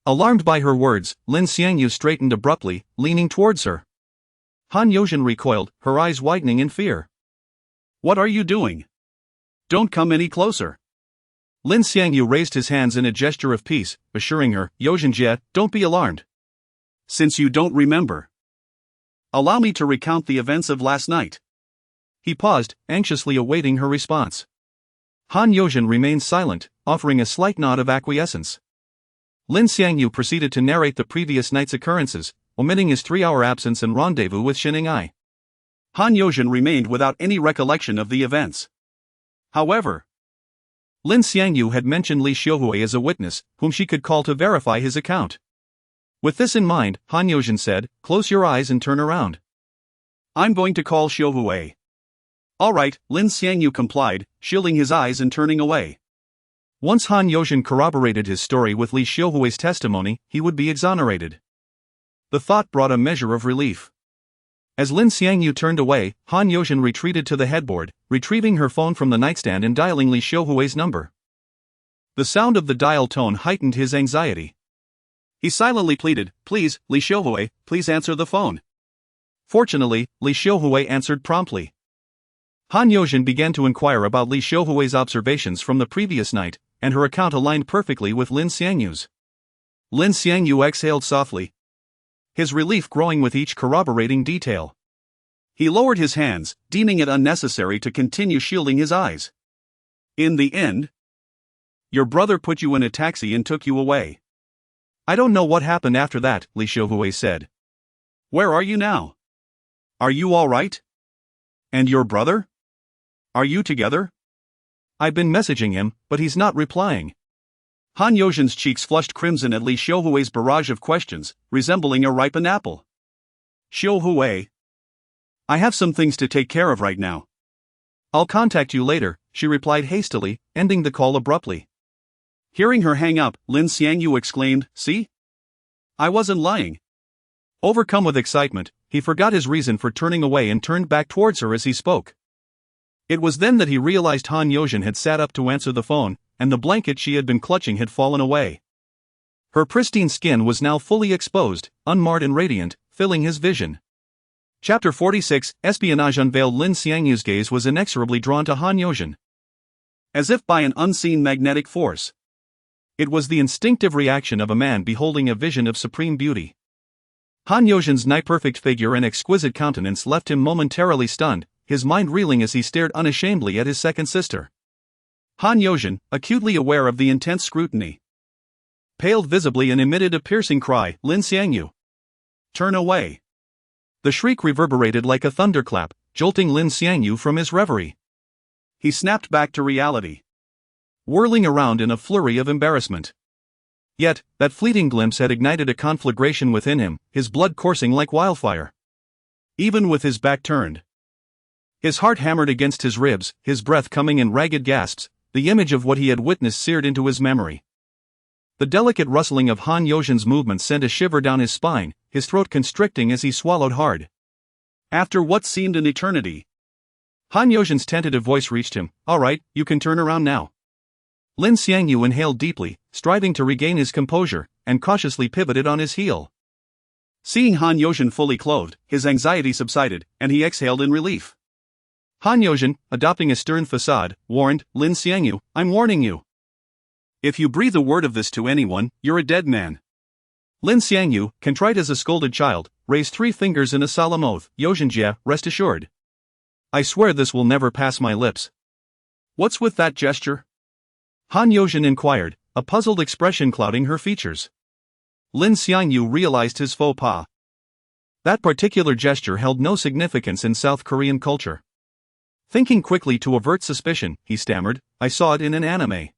Alarmed by her words, Lin Xiangyu straightened abruptly, leaning towards her. Han Yozhen recoiled, her eyes widening in fear. What are you doing? Don't come any closer. Lin Xiangyu raised his hands in a gesture of peace, assuring her, Yozhenjie, don't be alarmed. Since you don't remember, allow me to recount the events of last night. He paused, anxiously awaiting her response. Han Yozhen remained silent, offering a slight nod of acquiescence. Lin Xiangyu proceeded to narrate the previous night's occurrences, omitting his 3-hour absence and rendezvous with Xining Ai. Han Yozhen remained without any recollection of the events. However, Lin Xiangyu had mentioned Li Xiaohui as a witness, whom she could call to verify his account. With this in mind, Han Yozhen said, close your eyes and turn around. I'm going to call Xiaohui. All right, Lin Xiangyu complied, shielding his eyes and turning away. Once Han Yozhen corroborated his story with Li Xiaohui's testimony, he would be exonerated. The thought brought a measure of relief. As Lin Xiangyu turned away, Han Yozhen retreated to the headboard, retrieving her phone from the nightstand and dialing Li Xiaohui's number. The sound of the dial tone heightened his anxiety. He silently pleaded, please, Li Xiaohui, please answer the phone. Fortunately, Li Xiaohui answered promptly. Han Yozhen began to inquire about Li Xiaohui's observations from the previous night, and her account aligned perfectly with Lin Xiangyu's. Lin Xiangyu exhaled softly, his relief growing with each corroborating detail. He lowered his hands, deeming it unnecessary to continue shielding his eyes. In the end, your brother put you in a taxi and took you away. I don't know what happened after that, Li Xiaohui said. Where are you now? Are you all right? And your brother? Are you together? I've been messaging him, but he's not replying. Han Yozhen's cheeks flushed crimson at Li Xiaohui's barrage of questions, resembling a ripened apple. Xiaohui, I have some things to take care of right now. I'll contact you later, she replied hastily, ending the call abruptly. Hearing her hang up, Lin Xiangyu exclaimed, see? I wasn't lying. Overcome with excitement, he forgot his reason for turning away and turned back towards her as he spoke. It was then that he realized Han Yozhen had sat up to answer the phone, and the blanket she had been clutching had fallen away. Her pristine skin was now fully exposed, unmarred and radiant, filling his vision. Chapter 46, Espionage unveiled. Lin Xiangyu's gaze was inexorably drawn to Han Yozhen. As if by an unseen magnetic force. It was the instinctive reaction of a man beholding a vision of supreme beauty. Han Yozhen's nigh-perfect figure and exquisite countenance left him momentarily stunned, his mind reeling as he stared unashamedly at his second sister. Han Yozhen, acutely aware of the intense scrutiny, paled visibly and emitted a piercing cry, Lin Xiangyu, turn away. The shriek reverberated like a thunderclap, jolting Lin Xiangyu from his reverie. He snapped back to reality, whirling around in a flurry of embarrassment. Yet, that fleeting glimpse had ignited a conflagration within him, his blood coursing like wildfire. Even with his back turned, his heart hammered against his ribs, his breath coming in ragged gasps, the image of what he had witnessed seared into his memory. The delicate rustling of Han Yozhen's movements sent a shiver down his spine, his throat constricting as he swallowed hard. After what seemed an eternity, Han Yozhen's tentative voice reached him, all right, you can turn around now. Lin Xiangyu inhaled deeply, striving to regain his composure, and cautiously pivoted on his heel. Seeing Han Yozhen fully clothed, his anxiety subsided, and he exhaled in relief. Han Yozhen, adopting a stern facade, warned, Lin Xiangyu, I'm warning you. If you breathe a word of this to anyone, you're a dead man. Lin Xiangyu, contrite as a scolded child, raised 3 fingers in a solemn oath, Yozhenjie, rest assured. I swear this will never pass my lips. What's with that gesture? Han Yozhen inquired, a puzzled expression clouding her features. Lin Xiangyu realized his faux pas. That particular gesture held no significance in South Korean culture. Thinking quickly to avert suspicion, he stammered, I saw it in an anime.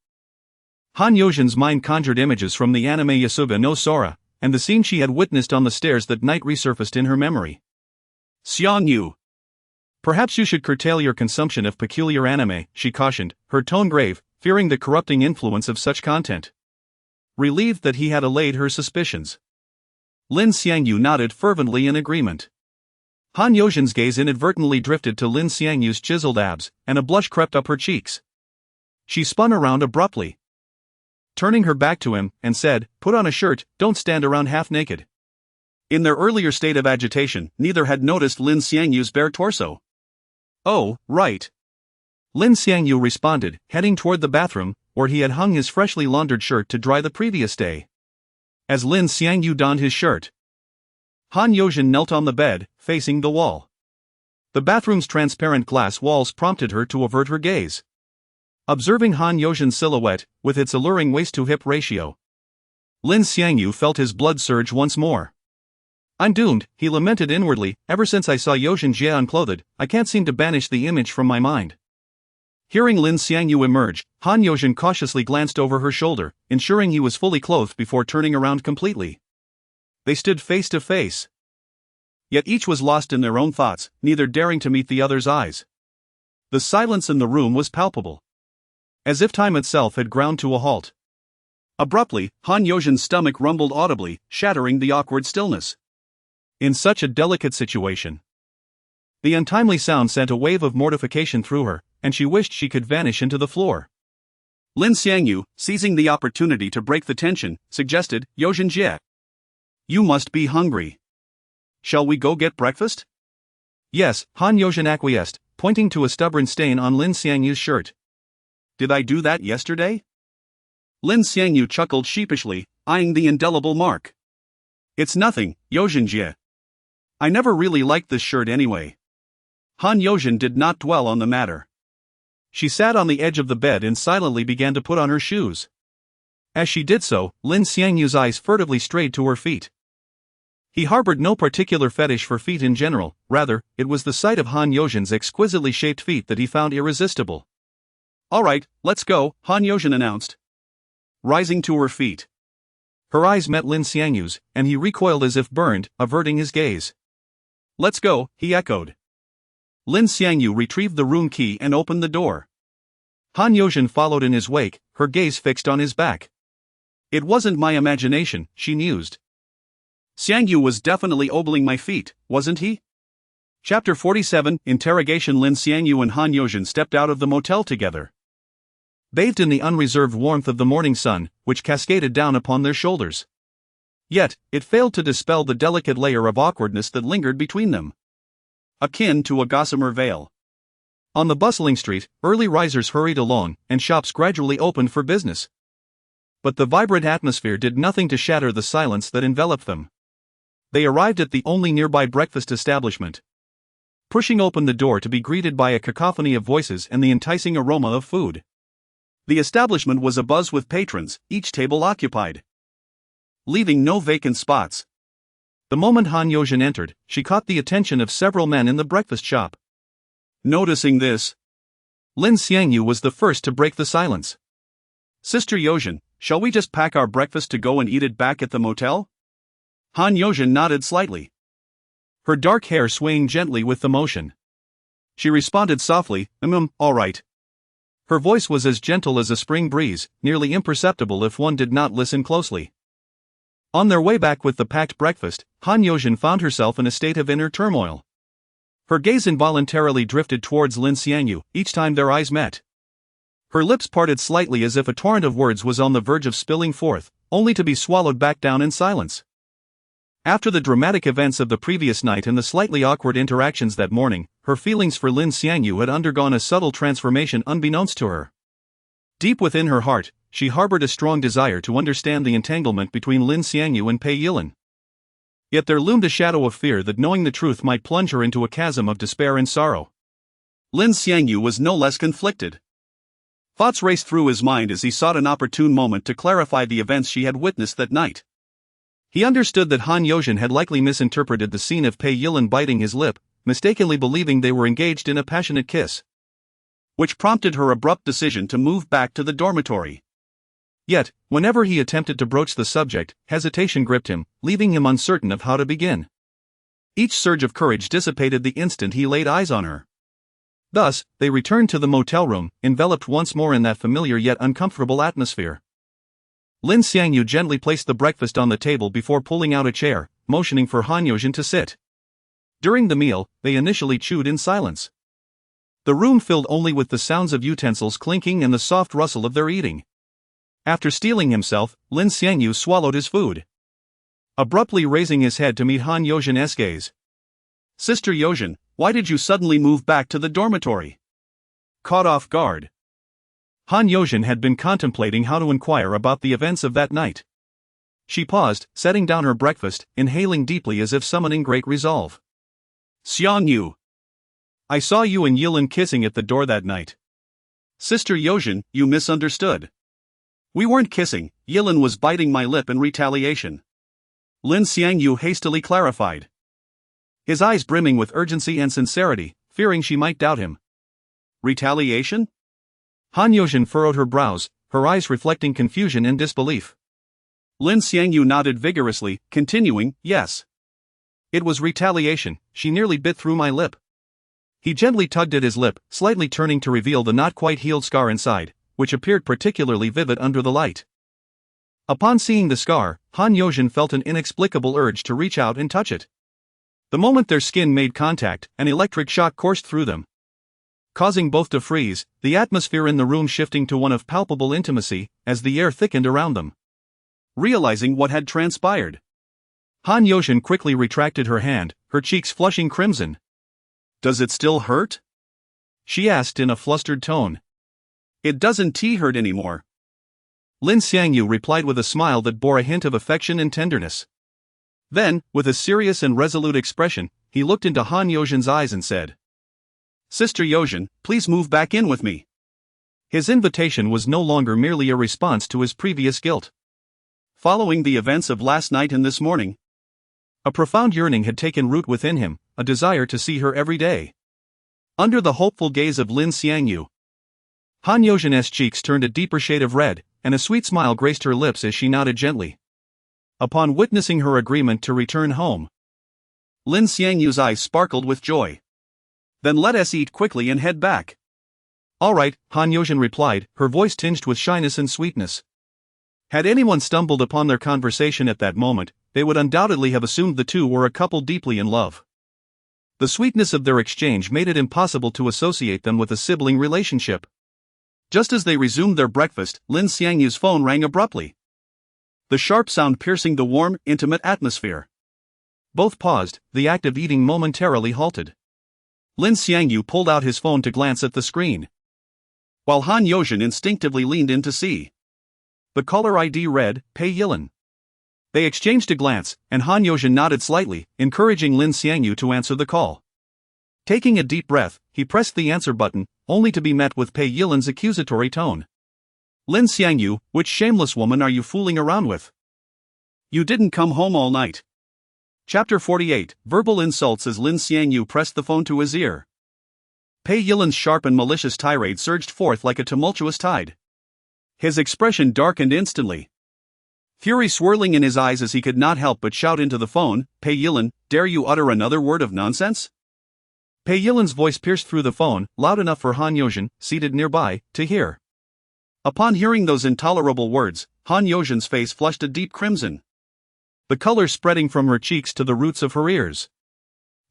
Han Yozhen's mind conjured images from the anime Yasuga no Sora, and the scene she had witnessed on the stairs that night resurfaced in her memory. Xiangyu, perhaps you should curtail your consumption of peculiar anime, she cautioned, her tone grave, fearing the corrupting influence of such content. Relieved that he had allayed her suspicions, Lin Xiangyu nodded fervently in agreement. Han Yozhen's gaze inadvertently drifted to Lin Xiangyu's chiseled abs, and a blush crept up her cheeks. She spun around abruptly, turning her back to him, and said, put on a shirt, don't stand around half naked. In their earlier state of agitation, neither had noticed Lin Xiangyu's bare torso. "Oh, right," Lin Xiangyu responded, heading toward the bathroom, where he had hung his freshly laundered shirt to dry the previous day. As Lin Xiangyu donned his shirt, Han Yozhen knelt on the bed, facing the wall. The bathroom's transparent glass walls prompted her to avert her gaze. Observing Han Yozhen's silhouette, with its alluring waist-to-hip ratio, Lin Xiangyu felt his blood surge once more. "I'm doomed," he lamented inwardly. "Ever since I saw Yozhen Jie unclothed, I can't seem to banish the image from my mind." Hearing Lin Xiangyu emerge, Han Yozhen cautiously glanced over her shoulder, ensuring he was fully clothed before turning around completely. They stood face to face. Yet each was lost in their own thoughts, neither daring to meet the other's eyes. The silence in the room was palpable, as if time itself had ground to a halt. Abruptly, Han Yozhen's stomach rumbled audibly, shattering the awkward stillness. In such a delicate situation, the untimely sound sent a wave of mortification through her, and she wished she could vanish into the floor. Lin Xiangyu, seizing the opportunity to break the tension, suggested, "Yozhen Jie, you must be hungry. Shall we go get breakfast?" "Yes," Han Yozhen acquiesced, pointing to a stubborn stain on Lin Xiangyu's shirt. "Did I do that yesterday?" Lin Xiangyu chuckled sheepishly, eyeing the indelible mark. "It's nothing, Yozhen Jie. I never really liked this shirt anyway." Han Yozhen did not dwell on the matter. She sat on the edge of the bed and silently began to put on her shoes. As she did so, Lin Xiangyu's eyes furtively strayed to her feet. He harbored no particular fetish for feet in general, rather, it was the sight of Han Yozhen's exquisitely shaped feet that he found irresistible. "All right, let's go," Han Yozhen announced, rising to her feet. Her eyes met Lin Xiangyu's, and he recoiled as if burned, averting his gaze. "Let's go," he echoed. Lin Xiangyu retrieved the room key and opened the door. Han Yozhen followed in his wake, her gaze fixed on his back. "It wasn't my imagination," she mused. "Xiangyu was definitely ogling my feet, wasn't he?" Chapter 47, Interrogation. Lin Xiangyu and Han Yozhen stepped out of the motel together, bathed in the unreserved warmth of the morning sun, which cascaded down upon their shoulders. Yet, it failed to dispel the delicate layer of awkwardness that lingered between them, akin to a gossamer veil. On the bustling street, early risers hurried along, and shops gradually opened for business. But the vibrant atmosphere did nothing to shatter the silence that enveloped them. They arrived at the only nearby breakfast establishment, pushing open the door to be greeted by a cacophony of voices and the enticing aroma of food. The establishment was abuzz with patrons, each table occupied, leaving no vacant spots. The moment Han Yozhen entered, she caught the attention of several men in the breakfast shop. Noticing this, Lin Xiangyu was the first to break the silence. "Sister Yozhen, shall we just pack our breakfast to go and eat it back at the motel?" Han Yozhen nodded slightly, her dark hair swaying gently with the motion. She responded softly, all right." Her voice was as gentle as a spring breeze, nearly imperceptible if one did not listen closely. On their way back with the packed breakfast, Han Yozhen found herself in a state of inner turmoil. Her gaze involuntarily drifted towards Lin Xiangyu each time their eyes met. Her lips parted slightly as if a torrent of words was on the verge of spilling forth, only to be swallowed back down in silence. After the dramatic events of the previous night and the slightly awkward interactions that morning, her feelings for Lin Xiangyu had undergone a subtle transformation unbeknownst to her. Deep within her heart, she harbored a strong desire to understand the entanglement between Lin Xiangyu and Pei Yilin. Yet there loomed a shadow of fear that knowing the truth might plunge her into a chasm of despair and sorrow. Lin Xiangyu was no less conflicted. Thoughts raced through his mind as he sought an opportune moment to clarify the events she had witnessed that night. He understood that Han Yozhen had likely misinterpreted the scene of Pei Yilin biting his lip, mistakenly believing they were engaged in a passionate kiss, which prompted her abrupt decision to move back to the dormitory. Yet, whenever he attempted to broach the subject, hesitation gripped him, leaving him uncertain of how to begin. Each surge of courage dissipated the instant he laid eyes on her. Thus, they returned to the motel room, enveloped once more in that familiar yet uncomfortable atmosphere. Lin Xiangyu gently placed the breakfast on the table before pulling out a chair, motioning for Han Yozhen to sit. During the meal, they initially chewed in silence, the room filled only with the sounds of utensils clinking and the soft rustle of their eating. After steeling himself, Lin Xiangyu swallowed his food. abruptly raising his head to meet Han Yozhin's gaze. Sister Yozhin, why did you suddenly move back to the dormitory? Caught off guard. Han Yozhin had been contemplating how to inquire about the events of that night. She paused, setting down her breakfast, inhaling deeply as if summoning great resolve. Xiangyu. I saw you and Yilin kissing at the door that night. Sister Yozhin, you misunderstood. We weren't kissing, Yilin was biting my lip in retaliation. Lin Xiangyu hastily clarified. His eyes brimming with urgency and sincerity, fearing she might doubt him. Retaliation? Han Yozhin furrowed her brows, her eyes reflecting confusion and disbelief. Lin Xiangyu nodded vigorously, continuing, yes. It was retaliation, she nearly bit through my lip. He gently tugged at his lip, slightly turning to reveal the not quite healed scar inside, which appeared particularly vivid under the light. Upon seeing the scar, Han Yozhin felt an inexplicable urge to reach out and touch it. The moment their skin made contact, an electric shock coursed through them, causing both to freeze, the atmosphere in the room shifting to one of palpable intimacy, as the air thickened around them. Realizing what had transpired, Han Yozhin quickly retracted her hand, her cheeks flushing crimson. Does it still hurt? She asked in a flustered tone. It doesn't hurt anymore. Lin Xiangyu replied with a smile that bore a hint of affection and tenderness. Then, with a serious and resolute expression, he looked into Han Yozhin's eyes and said, Sister Yozhin, please move back in with me. His invitation was no longer merely a response to his previous guilt. Following the events of last night and this morning, a profound yearning had taken root within him, a desire to see her every day. Under the hopeful gaze of Lin Xiangyu, Han Yozhin's cheeks turned a deeper shade of red, and a sweet smile graced her lips as she nodded gently. Upon witnessing her agreement to return home, Lin Xiangyu's eyes sparkled with joy. Then let us eat quickly and head back. All right, Han Yozhin replied, her voice tinged with shyness and sweetness. Had anyone stumbled upon their conversation at that moment, they would undoubtedly have assumed the two were a couple deeply in love. The sweetness of their exchange made it impossible to associate them with a sibling relationship. Just as they resumed their breakfast, Lin Xiangyu's phone rang abruptly, the sharp sound piercing the warm, intimate atmosphere. Both paused, the act of eating momentarily halted. Lin Xiangyu pulled out his phone to glance at the screen, while Han Yozhin instinctively leaned in to see. The caller ID read, Pei Yilin. They exchanged a glance, and Han Yozhin nodded slightly, encouraging Lin Xiangyu to answer the call. Taking a deep breath, he pressed the answer button, only to be met with Pei Yilin's accusatory tone. Lin Xiangyu, which shameless woman are you fooling around with? You didn't come home all night. Chapter 48, Verbal Insults as Lin Xiangyu pressed the phone to his ear. Pei Yilin's sharp and malicious tirade surged forth like a tumultuous tide. His expression darkened instantly, fury swirling in his eyes as he could not help but shout into the phone, Pei Yilin, dare you utter another word of nonsense? Pei Yilin's voice pierced through the phone, loud enough for Han Yozhin, seated nearby, to hear. Upon hearing those intolerable words, Han Yozhin's face flushed a deep crimson, the color spreading from her cheeks to the roots of her ears.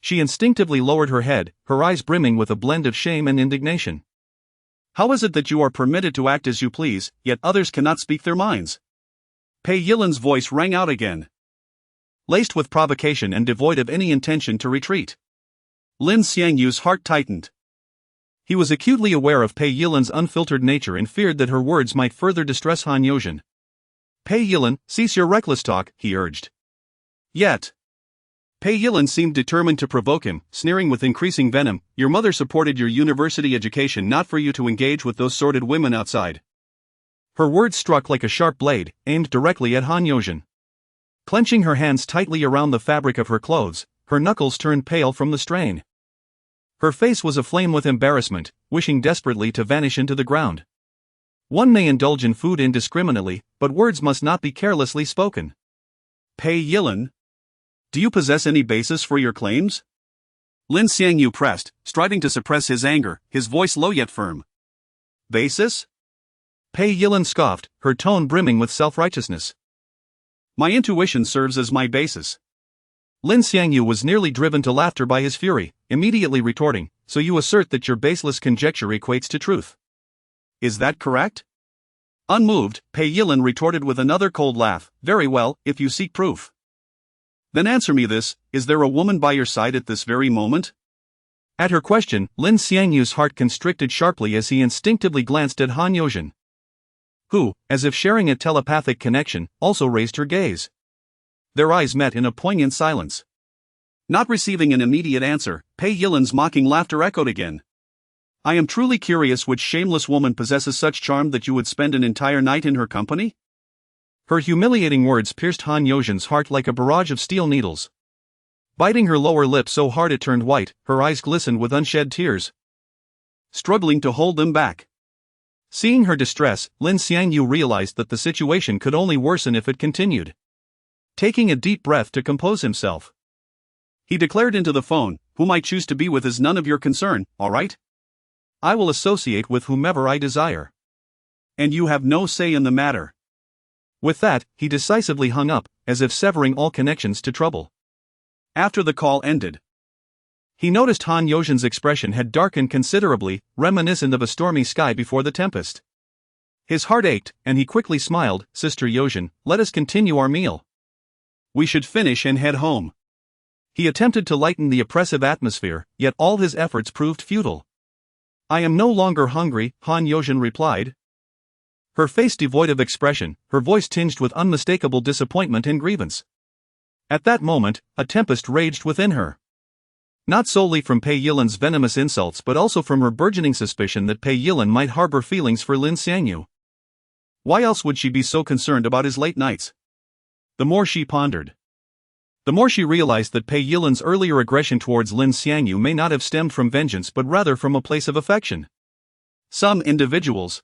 She instinctively lowered her head, her eyes brimming with a blend of shame and indignation. How is it that you are permitted to act as you please, yet others cannot speak their minds? Pei Yilin's voice rang out again, laced with provocation and devoid of any intention to retreat. Lin Xiangyu's heart tightened. He was acutely aware of Pei Yilin's unfiltered nature and feared that her words might further distress Han Yozhin. Pei Yilin, cease your reckless talk, he urged. Yet, Pei Yilin seemed determined to provoke him, sneering with increasing venom, your mother supported your university education not for you to engage with those sordid women outside. Her words struck like a sharp blade, aimed directly at Han Yozhin. Clenching her hands tightly around the fabric of her clothes, her knuckles turned pale from the strain. Her face was aflame with embarrassment, wishing desperately to vanish into the ground. One may indulge in food indiscriminately, but words must not be carelessly spoken. Pei Yilin, do you possess any basis for your claims? Lin Xiangyu pressed, striving to suppress his anger, his voice low yet firm. Basis? Pei Yilin scoffed, her tone brimming with self-righteousness. My intuition serves as my basis. Lin Xiangyu was nearly driven to laughter by his fury, immediately retorting, so you assert that your baseless conjecture equates to truth. Is that correct? Unmoved, Pei Yilin retorted with another cold laugh, very well, if you seek proof. Then answer me this, is there a woman by your side at this very moment? At her question, Lin Xiangyu's heart constricted sharply as he instinctively glanced at Han Yozhen, who, as if sharing a telepathic connection, also raised her gaze. Their eyes met in a poignant silence. Not receiving an immediate answer, Pei Yilan's mocking laughter echoed again. I am truly curious which shameless woman possesses such charm that you would spend an entire night in her company? Her humiliating words pierced Han Yozhen's heart like a barrage of steel needles. Biting her lower lip so hard it turned white, her eyes glistened with unshed tears, struggling to hold them back. Seeing her distress, Lin Xiangyu realized that the situation could only worsen if it continued. Taking a deep breath to compose himself, he declared into the phone, "Whom I choose to be with is none of your concern, alright? I will associate with whomever I desire. And you have no say in the matter." With that, he decisively hung up, as if severing all connections to trouble. After the call ended, he noticed Han Yozhen's expression had darkened considerably, reminiscent of a stormy sky before the tempest. His heart ached, and he quickly smiled. "Sister Yozhen, let us continue our meal. We should finish and head home." He attempted to lighten the oppressive atmosphere, yet all his efforts proved futile. "I am no longer hungry," Han Yozhen replied. Her face devoid of expression, her voice tinged with unmistakable disappointment and grievance. At that moment, a tempest raged within her. Not solely from Pei Yilan's venomous insults but also from her burgeoning suspicion that Pei Yilan might harbor feelings for Lin Xiangyu. Why else would she be so concerned about his late nights? The more she pondered, the more she realized that Pei Yilan's earlier aggression towards Lin Xiangyu may not have stemmed from vengeance but rather from a place of affection. Some individuals,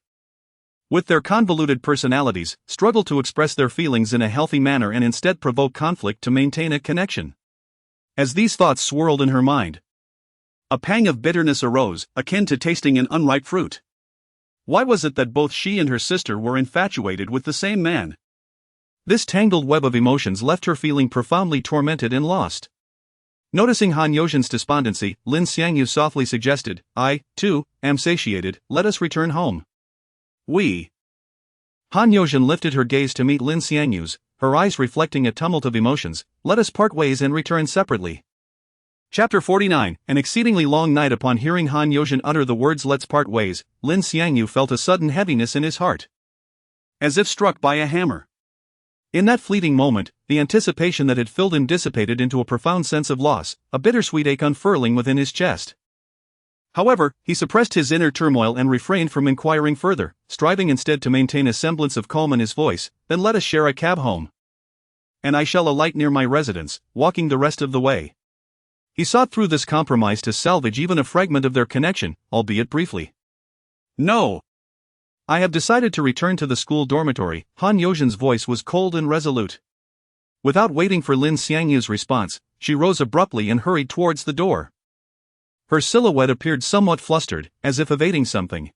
with their convoluted personalities, struggle to express their feelings in a healthy manner and instead provoke conflict to maintain a connection. As these thoughts swirled in her mind, a pang of bitterness arose, akin to tasting an unripe fruit. Why was it that both she and her sister were infatuated with the same man? This tangled web of emotions left her feeling profoundly tormented and lost. Noticing Han Yozhen's despondency, Lin Xiangyu softly suggested, "I, too, am satiated, let us return home." Han Yozhen lifted her gaze to meet Lin Xiangyu's, her eyes reflecting a tumult of emotions. "Let us part ways and return separately." Chapter 49, an exceedingly long night. Upon hearing Han Yozhen utter the words "let's part ways," Lin Xiangyu felt a sudden heaviness in his heart, as if struck by a hammer. In that fleeting moment, the anticipation that had filled him dissipated into a profound sense of loss, a bittersweet ache unfurling within his chest. However, he suppressed his inner turmoil and refrained from inquiring further, striving instead to maintain a semblance of calm in his voice. "Then let us share a cab home, and I shall alight near my residence, walking the rest of the way." He sought through this compromise to salvage even a fragment of their connection, albeit briefly. "No. I have decided to return to the school dormitory." Han Yozhen's voice was cold and resolute. Without waiting for Lin Xiangyu's response, she rose abruptly and hurried towards the door. Her silhouette appeared somewhat flustered, as if evading something.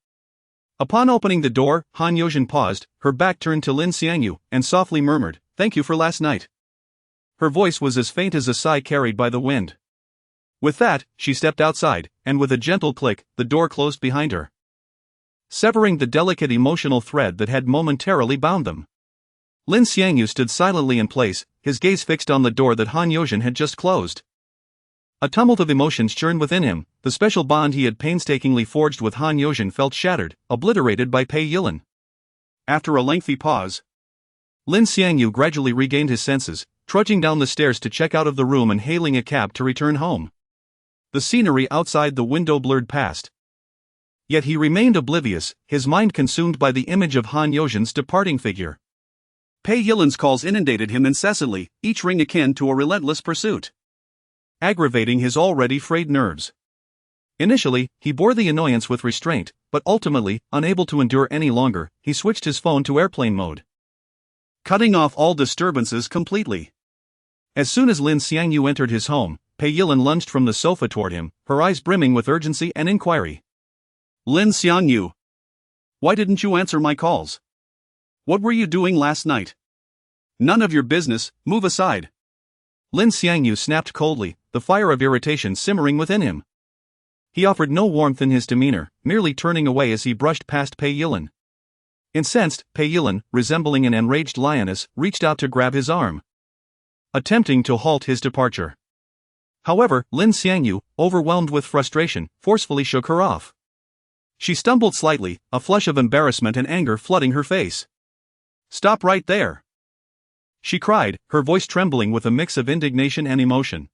Upon opening the door, Han Yozhen paused, her back turned to Lin Xiangyu, and softly murmured, "Thank you for last night." Her voice was as faint as a sigh carried by the wind. With that, she stepped outside, and with a gentle click, the door closed behind her, severing the delicate emotional thread that had momentarily bound them. Lin Xiangyu stood silently in place, his gaze fixed on the door that Han Yozhen had just closed. A tumult of emotions churned within him. The special bond he had painstakingly forged with Han Yozhen felt shattered, obliterated by Pei Yilan. After a lengthy pause, Lin Xiangyu gradually regained his senses, trudging down the stairs to check out of the room and hailing a cab to return home. The scenery outside the window blurred past. Yet he remained oblivious, his mind consumed by the image of Han Yozhen's departing figure. Pei Yilan's calls inundated him incessantly, each ring akin to a relentless pursuit, aggravating his already frayed nerves. Initially, he bore the annoyance with restraint, but ultimately, unable to endure any longer, he switched his phone to airplane mode, cutting off all disturbances completely. As soon as Lin Xiangyu entered his home, Pei Yilan lunged from the sofa toward him, her eyes brimming with urgency and inquiry. "Lin Xiangyu, why didn't you answer my calls? What were you doing last night?" "None of your business, move aside." Lin Xiangyu snapped coldly, the fire of irritation simmering within him. He offered no warmth in his demeanor, merely turning away as he brushed past Pei Yilan. Incensed, Pei Yilan, resembling an enraged lioness, reached out to grab his arm. attempting to halt his departure. However, Lin Xiangyu, overwhelmed with frustration, forcefully shook her off. She stumbled slightly, a flush of embarrassment and anger flooding her face. "Stop right there!" she cried, her voice trembling with a mix of indignation and emotion.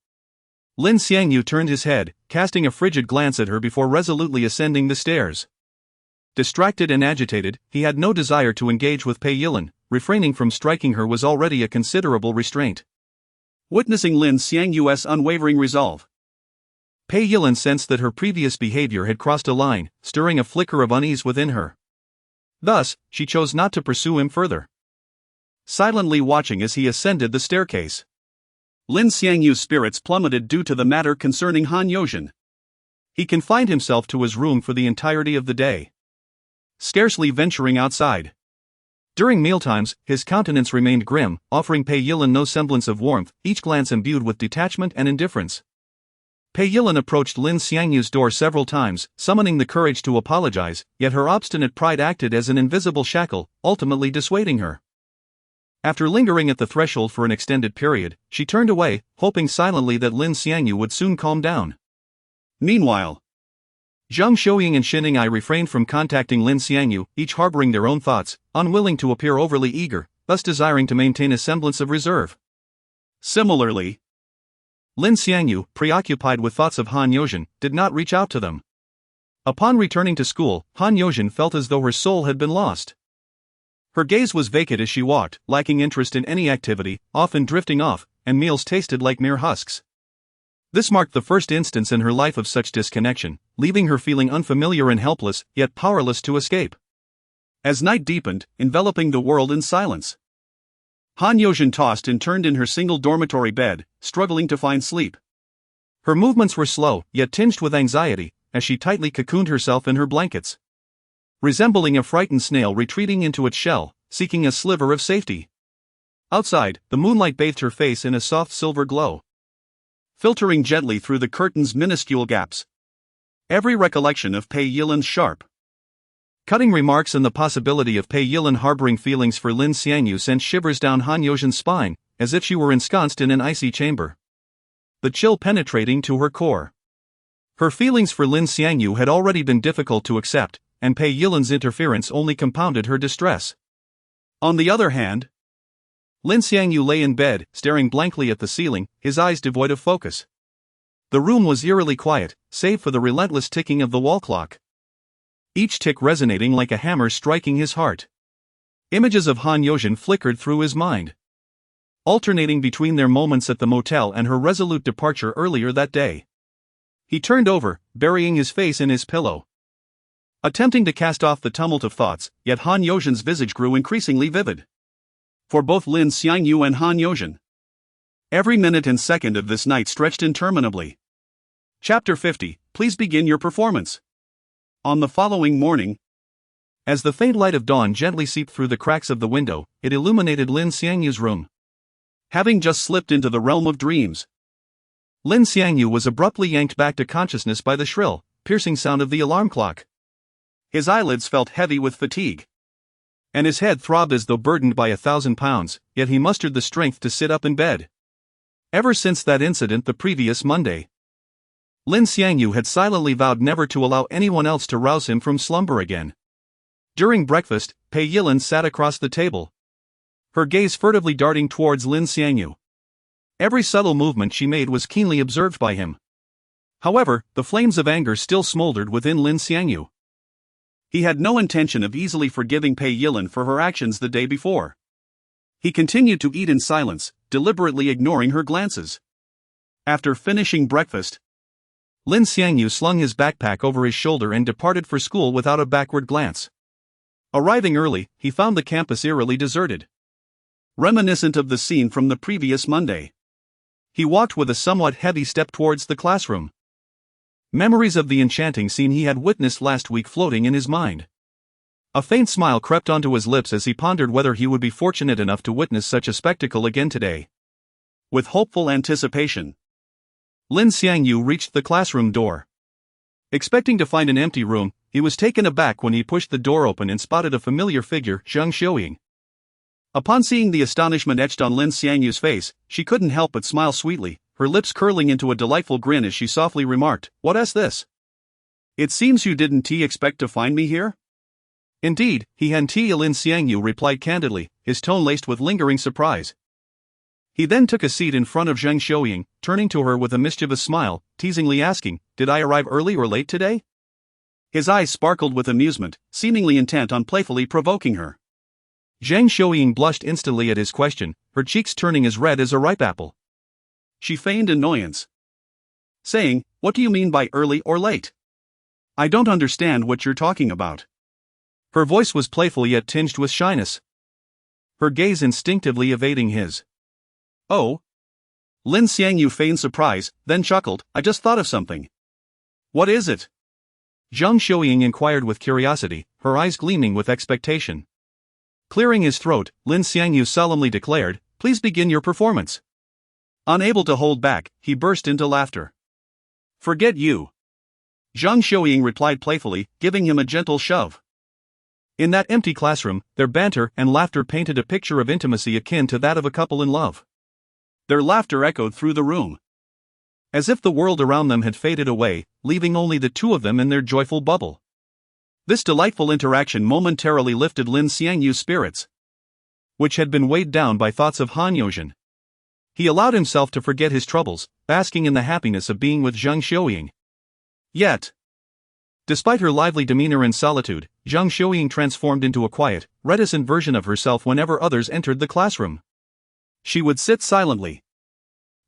Lin Xiangyu turned his head, casting a frigid glance at her before resolutely ascending the stairs. Distracted and agitated, he had no desire to engage with Pei Yilin. Refraining from striking her was already a considerable restraint. Witnessing Lin Xiangyu's unwavering resolve, Pei Yilin sensed that her previous behavior had crossed a line, stirring a flicker of unease within her. Thus, she chose not to pursue him further. Silently watching as he ascended the staircase, Lin Xiangyu's spirits plummeted due to the matter concerning Han Yozhen. He confined himself to his room for the entirety of the day, scarcely venturing outside. During mealtimes, his countenance remained grim, offering Pei Yilin no semblance of warmth, each glance imbued with detachment and indifference. Pei Yilin approached Lin Xiangyu's door several times, summoning the courage to apologize, yet her obstinate pride acted as an invisible shackle, ultimately dissuading her. After lingering at the threshold for an extended period, she turned away, hoping silently that Lin Xiangyu would soon calm down. Meanwhile, Zhang Xiuying and Xiningai refrained from contacting Lin Xiangyu, each harboring their own thoughts, unwilling to appear overly eager, thus desiring to maintain a semblance of reserve. Similarly, Lin Xiangyu, preoccupied with thoughts of Han Yozhen, did not reach out to them. Upon returning to school, Han Yozhen felt as though her soul had been lost. Her gaze was vacant as she walked, lacking interest in any activity, often drifting off, and meals tasted like mere husks. This marked the first instance in her life of such disconnection, leaving her feeling unfamiliar and helpless, yet powerless to escape. As night deepened, enveloping the world in silence, Han Yozhen tossed and turned in her single dormitory bed, struggling to find sleep. Her movements were slow, yet tinged with anxiety, as she tightly cocooned herself in her blankets. Resembling a frightened snail retreating into its shell, seeking a sliver of safety. Outside, the moonlight bathed her face in a soft silver glow, filtering gently through the curtain's minuscule gaps. Every recollection of Pei Yilin's sharp, cutting remarks and the possibility of Pei Yilin harboring feelings for Lin Xiangyu sent shivers down Han Yozhen's spine, as if she were ensconced in an icy chamber, the chill penetrating to her core. Her feelings for Lin Xiangyu had already been difficult to accept, and Pei Yilin's interference only compounded her distress. On the other hand, Lin Xiangyu lay in bed, staring blankly at the ceiling, his eyes devoid of focus. The room was eerily quiet, save for the relentless ticking of the wall clock, each tick resonating like a hammer striking his heart. Images of Han Yozhen flickered through his mind, alternating between their moments at the motel and her resolute departure earlier that day. He turned over, burying his face in his pillow, attempting to cast off the tumult of thoughts, yet Han Yozhen's visage grew increasingly vivid. For both Lin Xiangyu and Han Yozhen, every minute and second of this night stretched interminably. Chapter 50, please begin your performance. On the following morning, as the faint light of dawn gently seeped through the cracks of the window, it illuminated Lin Xiangyu's room. Having just slipped into the realm of dreams, Lin Xiangyu was abruptly yanked back to consciousness by the shrill, piercing sound of the alarm clock. His eyelids felt heavy with fatigue, and his head throbbed as though burdened by 1,000 pounds, yet he mustered the strength to sit up in bed. Ever since that incident the previous Monday, Lin Xiangyu had silently vowed never to allow anyone else to rouse him from slumber again. During breakfast, Pei Yilin sat across the table, her gaze furtively darting towards Lin Xiangyu. Every subtle movement she made was keenly observed by him. However, the flames of anger still smoldered within Lin Xiangyu. He had no intention of easily forgiving Pei Yilin for her actions the day before. He continued to eat in silence, deliberately ignoring her glances. After finishing breakfast, Lin Xiangyu slung his backpack over his shoulder and departed for school without a backward glance. Arriving early, he found the campus eerily deserted, reminiscent of the scene from the previous Monday. He walked with a somewhat heavy step towards the classroom, memories of the enchanting scene he had witnessed last week floating in his mind. A faint smile crept onto his lips as he pondered whether he would be fortunate enough to witness such a spectacle again today. With hopeful anticipation, Lin Xiangyu reached the classroom door. Expecting to find an empty room, he was taken aback when he pushed the door open and spotted a familiar figure, Zhang Xiuying. Upon seeing the astonishment etched on Lin Xiangyu's face, she couldn't help but smile sweetly, her lips curling into a delightful grin as she softly remarked, "What's this? It seems you didn't expect to find me here?" Indeed, he hadn't. Lin Xiangyu replied candidly, his tone laced with lingering surprise. He then took a seat in front of Zhang Xiuying, turning to her with a mischievous smile, teasingly asking, "Did I arrive early or late today?" His eyes sparkled with amusement, seemingly intent on playfully provoking her. Zhang Xiuying blushed instantly at his question, her cheeks turning as red as a ripe apple. She feigned annoyance, saying, "What do you mean by early or late? I don't understand what you're talking about." Her voice was playful yet tinged with shyness, her gaze instinctively evading his. "Oh?" Lin Xiangyu feigned surprise, then chuckled, "I just thought of something." "What is it?" Zhang Xiuying inquired with curiosity, her eyes gleaming with expectation. Clearing his throat, Lin Xiangyu solemnly declared, "Please begin your performance." Unable to hold back, he burst into laughter. "Forget you," Zhang Xiuying replied playfully, giving him a gentle shove. In that empty classroom, their banter and laughter painted a picture of intimacy akin to that of a couple in love. Their laughter echoed through the room, as if the world around them had faded away, leaving only the two of them in their joyful bubble. This delightful interaction momentarily lifted Lin Xiangyu's spirits, which had been weighed down by thoughts of Han Yozhen. He allowed himself to forget his troubles, basking in the happiness of being with Zhang Xiuying. Yet, despite her lively demeanor and solitude, Zhang Xiuying transformed into a quiet, reticent version of herself whenever others entered the classroom. She would sit silently,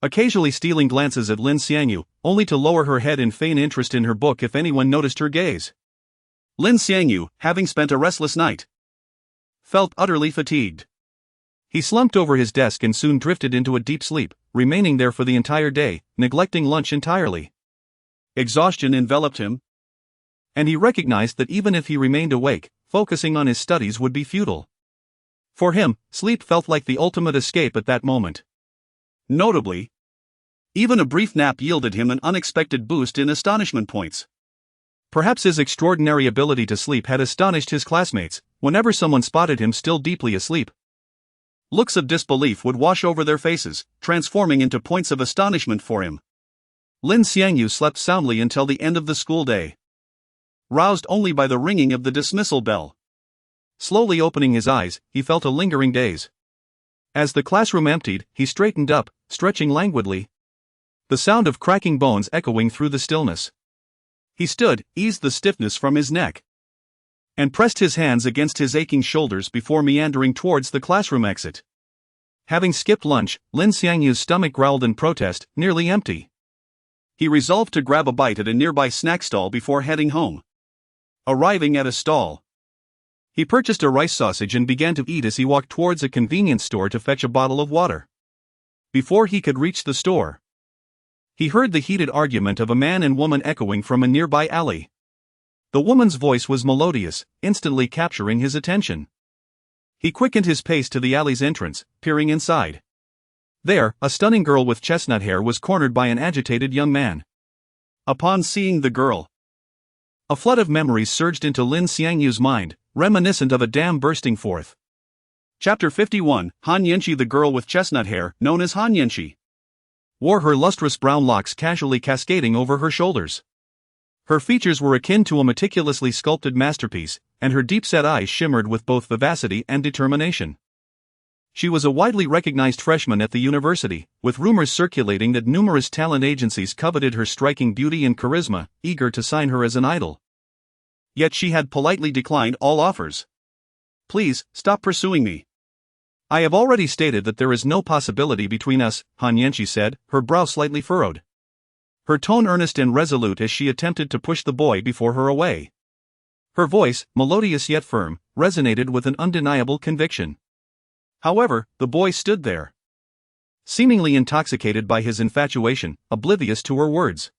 occasionally stealing glances at Lin Xiangyu, only to lower her head and feign interest in her book if anyone noticed her gaze. Lin Xiangyu, having spent a restless night, felt utterly fatigued. He slumped over his desk and soon drifted into a deep sleep, remaining there for the entire day, neglecting lunch entirely. Exhaustion enveloped him, and he recognized that even if he remained awake, focusing on his studies would be futile. For him, sleep felt like the ultimate escape at that moment. Notably, even a brief nap yielded him an unexpected boost in astonishment points. Perhaps his extraordinary ability to sleep had astonished his classmates, whenever someone spotted him still deeply asleep. Looks of disbelief would wash over their faces, transforming into points of astonishment for him. Lin Xiangyu slept soundly until the end of the school day, roused only by the ringing of the dismissal bell. Slowly opening his eyes, he felt a lingering daze. As the classroom emptied, he straightened up, stretching languidly, the sound of cracking bones echoing through the stillness. He stood, eased the stiffness from his neck, and pressed his hands against his aching shoulders before meandering towards the classroom exit. Having skipped lunch, Lin Xiangyu's stomach growled in protest, nearly empty. He resolved to grab a bite at a nearby snack stall before heading home. Arriving at a stall, he purchased a rice sausage and began to eat as he walked towards a convenience store to fetch a bottle of water. Before he could reach the store, he heard the heated argument of a man and woman echoing from a nearby alley. The woman's voice was melodious, instantly capturing his attention. He quickened his pace to the alley's entrance, peering inside. There, a stunning girl with chestnut hair was cornered by an agitated young man. Upon seeing the girl, a flood of memories surged into Lin Xiangyu's mind, reminiscent of a dam bursting forth. Chapter 51, Han Yanqi. The girl with chestnut hair, known as Han Yanqi, wore her lustrous brown locks casually cascading over her shoulders. Her features were akin to a meticulously sculpted masterpiece, and her deep-set eyes shimmered with both vivacity and determination. She was a widely recognized freshman at the university, with rumors circulating that numerous talent agencies coveted her striking beauty and charisma, eager to sign her as an idol. Yet she had politely declined all offers. "Please, stop pursuing me. I have already stated that there is no possibility between us," Han Yanqi said, her brow slightly furrowed, her tone earnest and resolute as she attempted to push the boy before her away. Her voice, melodious yet firm, resonated with an undeniable conviction. However, the boy stood there, seemingly intoxicated by his infatuation, oblivious to her words.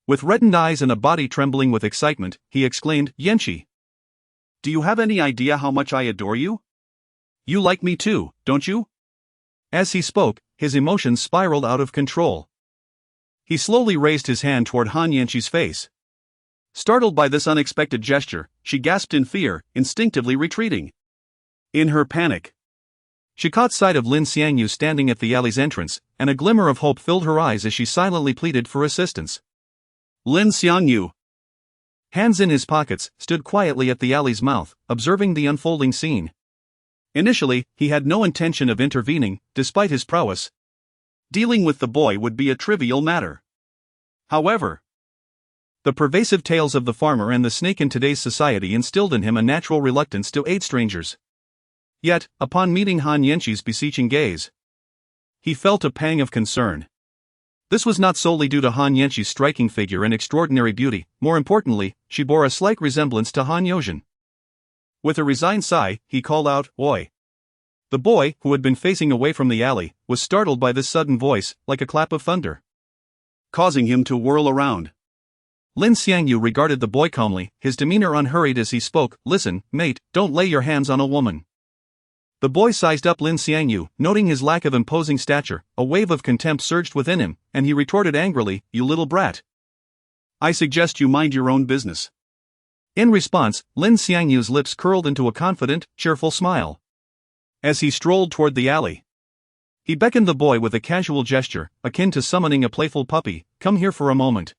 With reddened eyes and a body trembling with excitement, he exclaimed, "Yanqi, do you have any idea how much I adore you? You like me too, don't you?" As he spoke, his emotions spiraled out of control. He slowly raised his hand toward Han Yanqi's face. Startled by this unexpected gesture, she gasped in fear, instinctively retreating. In her panic, She caught sight of Lin Xiangyu standing at the alley's entrance, and a glimmer of hope filled her eyes as she silently pleaded for assistance. Lin Xiangyu, hands in his pockets, stood quietly at the alley's mouth, observing the unfolding scene. Initially, he had no intention of intervening, despite his prowess. Dealing with the boy would be a trivial matter. However, the pervasive tales of the farmer and the snake in today's society instilled in him a natural reluctance to aid strangers. Yet, upon meeting Han Yanqi's beseeching gaze, he felt a pang of concern. This was not solely due to Han Yanqi's striking figure and extraordinary beauty. More importantly, she bore a slight resemblance to Han Yozhen. With a resigned sigh, he called out, "Oi!" The boy, who had been facing away from the alley, was startled by this sudden voice, like a clap of thunder, causing him to whirl around. Lin Xiangyu regarded the boy calmly, his demeanor unhurried as he spoke. "Listen, mate, don't lay your hands on a woman." The boy sized up Lin Xiangyu, noting his lack of imposing stature. A wave of contempt surged within him, and he retorted angrily, "You little brat. I suggest you mind your own business." In response, Lin Xiangyu's lips curled into a confident, cheerful smile. As he strolled toward the alley, he beckoned the boy with a casual gesture, akin to summoning a playful puppy. "Come here for a moment."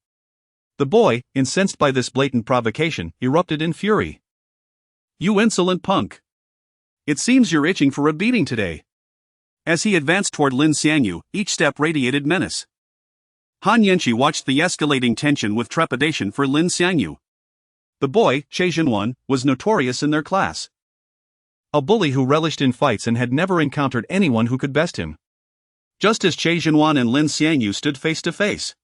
The boy, incensed by this blatant provocation, erupted in fury. "You insolent punk! It seems you're itching for a beating today." As he advanced toward Lin Xiangyu, each step radiated menace. Han Yanqi watched the escalating tension with trepidation for Lin Xiangyu. The boy, Che Zhenwan, was notorious in their class. A bully who relished in fights and had never encountered anyone who could best him. Just as Che Zhenwan and Lin Xiangyu stood face to face,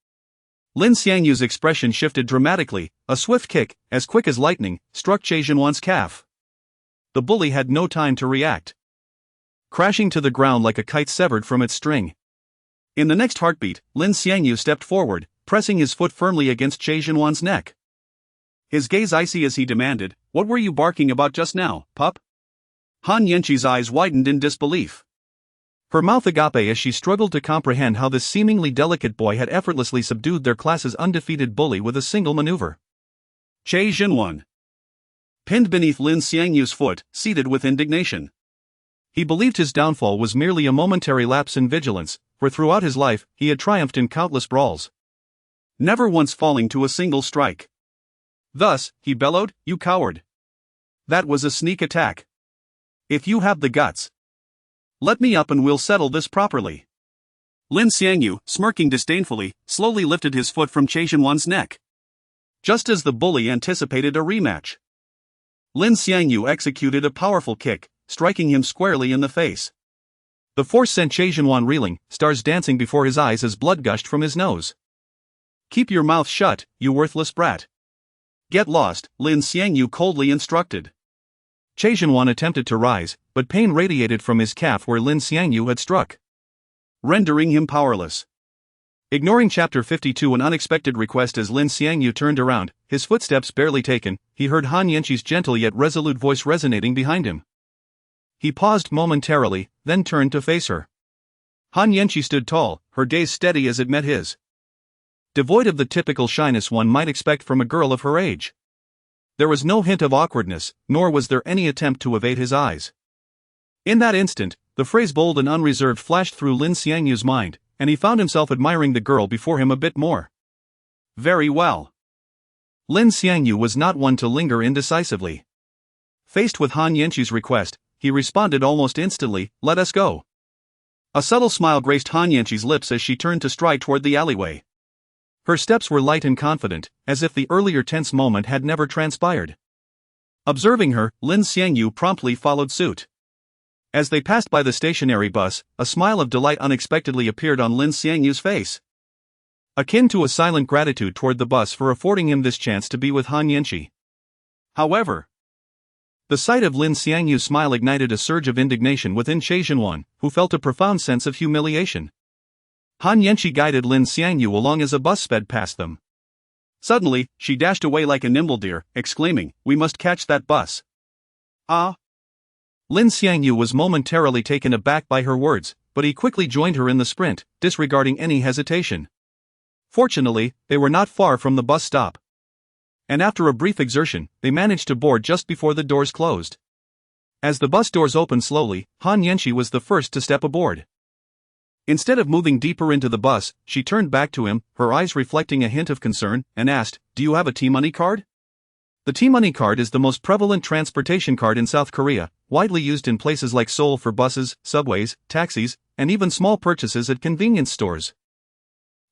Lin Xiangyu's expression shifted dramatically. A swift kick, as quick as lightning, struck Che Zhenwan's calf. The bully had no time to react, crashing to the ground like a kite severed from its string. In the next heartbeat, Lin Xiangyu stepped forward, pressing his foot firmly against Che Zhenwan's neck. His gaze icy as he demanded, "What were you barking about just now, pup?" Han Yanqi's eyes widened in disbelief, her mouth agape as she struggled to comprehend how this seemingly delicate boy had effortlessly subdued their class's undefeated bully with a single maneuver. Che Zhenwan, pinned beneath Lin Xiangyu's foot, seethed with indignation. He believed his downfall was merely a momentary lapse in vigilance, for throughout his life, he had triumphed in countless brawls, never once falling to a single strike. Thus, he bellowed, "You coward! That was a sneak attack. If you have the guts, let me up and we'll settle this properly." Lin Xiangyu, smirking disdainfully, slowly lifted his foot from Che Zhenwan's neck. Just as the bully anticipated a rematch, Lin Xiangyu executed a powerful kick, striking him squarely in the face. The force sent Che Zhenwan reeling, stars dancing before his eyes as blood gushed from his nose. "Keep your mouth shut, you worthless brat. Get lost," Lin Xiangyu coldly instructed. Che Zhenwan attempted to rise, but pain radiated from his calf where Lin Xiangyu had struck, rendering him powerless. Ignoring Chapter 52, an unexpected request as Lin Xiangyu turned around, his footsteps barely taken, he heard Han Yanqi's gentle yet resolute voice resonating behind him. He paused momentarily, then turned to face her. Han Yanqi stood tall, her gaze steady as it met his, devoid of the typical shyness one might expect from a girl of her age. There was no hint of awkwardness, nor was there any attempt to evade his eyes. In that instant, the phrase bold and unreserved flashed through Lin Xiangyu's mind, and he found himself admiring the girl before him a bit more. Very well. Lin Xiangyu was not one to linger indecisively. Faced with Han Yanqi's request, he responded almost instantly, "Let us go." A subtle smile graced Han Yanqi's lips as she turned to stride toward the alleyway. Her steps were light and confident, as if the earlier tense moment had never transpired. Observing her, Lin Xiangyu promptly followed suit. As they passed by the stationary bus, a smile of delight unexpectedly appeared on Lin Xiangyu's face, akin to a silent gratitude toward the bus for affording him this chance to be with Han Yanqi. However, the sight of Lin Xiangyu's smile ignited a surge of indignation within Che Zhenwan, who felt a profound sense of humiliation. Han Yanqi guided Lin Xiangyu along as a bus sped past them. Suddenly, she dashed away like a nimble deer, exclaiming, "We must catch that bus." Ah! Lin Xiangyu was momentarily taken aback by her words, but he quickly joined her in the sprint, disregarding any hesitation. Fortunately, they were not far from the bus stop, and after a brief exertion, they managed to board just before the doors closed. As the bus doors opened slowly, Han Yanqi was the first to step aboard. Instead of moving deeper into the bus, she turned back to him, her eyes reflecting a hint of concern, and asked, "Do you have a T-Money card?" The T-Money card is the most prevalent transportation card in South Korea, widely used in places like Seoul for buses, subways, taxis, and even small purchases at convenience stores.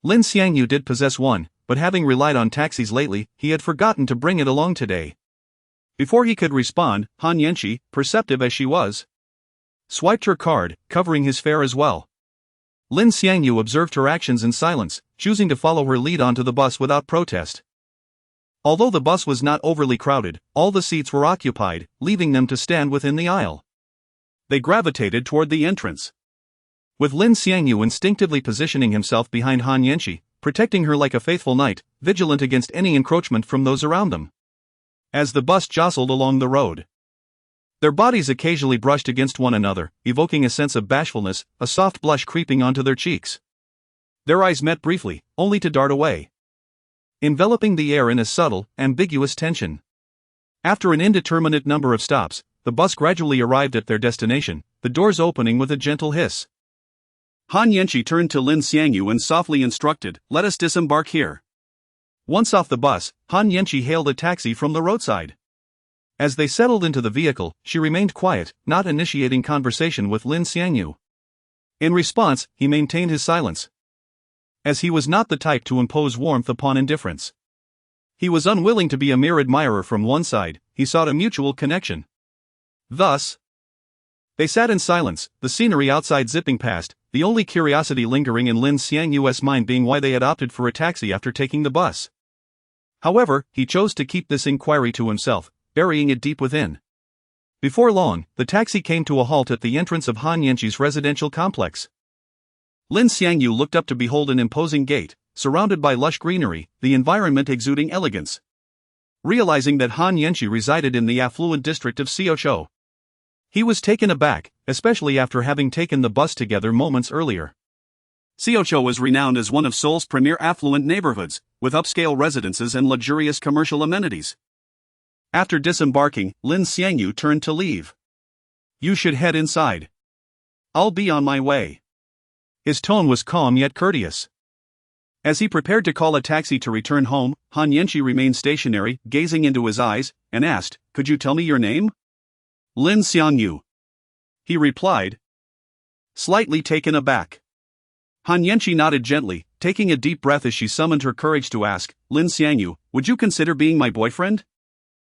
Lin Xiangyu did possess one, but having relied on taxis lately, he had forgotten to bring it along today. Before he could respond, Han Yanqi, perceptive as she was, swiped her card, covering his fare as well. Lin Xiangyu observed her actions in silence, choosing to follow her lead onto the bus without protest. Although the bus was not overly crowded, all the seats were occupied, leaving them to stand within the aisle. They gravitated toward the entrance, with Lin Xiangyu instinctively positioning himself behind Han Yanqi, protecting her like a faithful knight, vigilant against any encroachment from those around them. As the bus jostled along the road, their bodies occasionally brushed against one another, evoking a sense of bashfulness, a soft blush creeping onto their cheeks. Their eyes met briefly, only to dart away, enveloping the air in a subtle, ambiguous tension. After an indeterminate number of stops, the bus gradually arrived at their destination, the doors opening with a gentle hiss. Han Yanqi turned to Lin Xiangyu and softly instructed, "Let us disembark here." Once off the bus, Han Yanqi hailed a taxi from the roadside. As they settled into the vehicle, she remained quiet, not initiating conversation with Lin Xiangyu. In response, he maintained his silence, as he was not the type to impose warmth upon indifference. He was unwilling to be a mere admirer from one side, he sought a mutual connection. Thus, they sat in silence, the scenery outside zipping past, the only curiosity lingering in Lin Xiangyu's mind being why they had opted for a taxi after taking the bus. However, he chose to keep this inquiry to himself, burying it deep within. Before long, the taxi came to a halt at the entrance of Han Yanqi's residential complex. Lin Xiangyu looked up to behold an imposing gate, surrounded by lush greenery, the environment exuding elegance. Realizing that Han Yanqi resided in the affluent district of Xiaoqiu, he was taken aback, especially after having taken the bus together moments earlier. Xiaoqiu was renowned as one of Seoul's premier affluent neighborhoods, with upscale residences and luxurious commercial amenities. After disembarking, Lin Xiangyu turned to leave. "You should head inside. I'll be on my way." His tone was calm yet courteous. As he prepared to call a taxi to return home, Han Yanqi remained stationary, gazing into his eyes, and asked, "Could you tell me your name?" "Lin Xiangyu," he replied, slightly taken aback. Han Yanqi nodded gently, taking a deep breath as she summoned her courage to ask, "Lin Xiangyu, would you consider being my boyfriend?"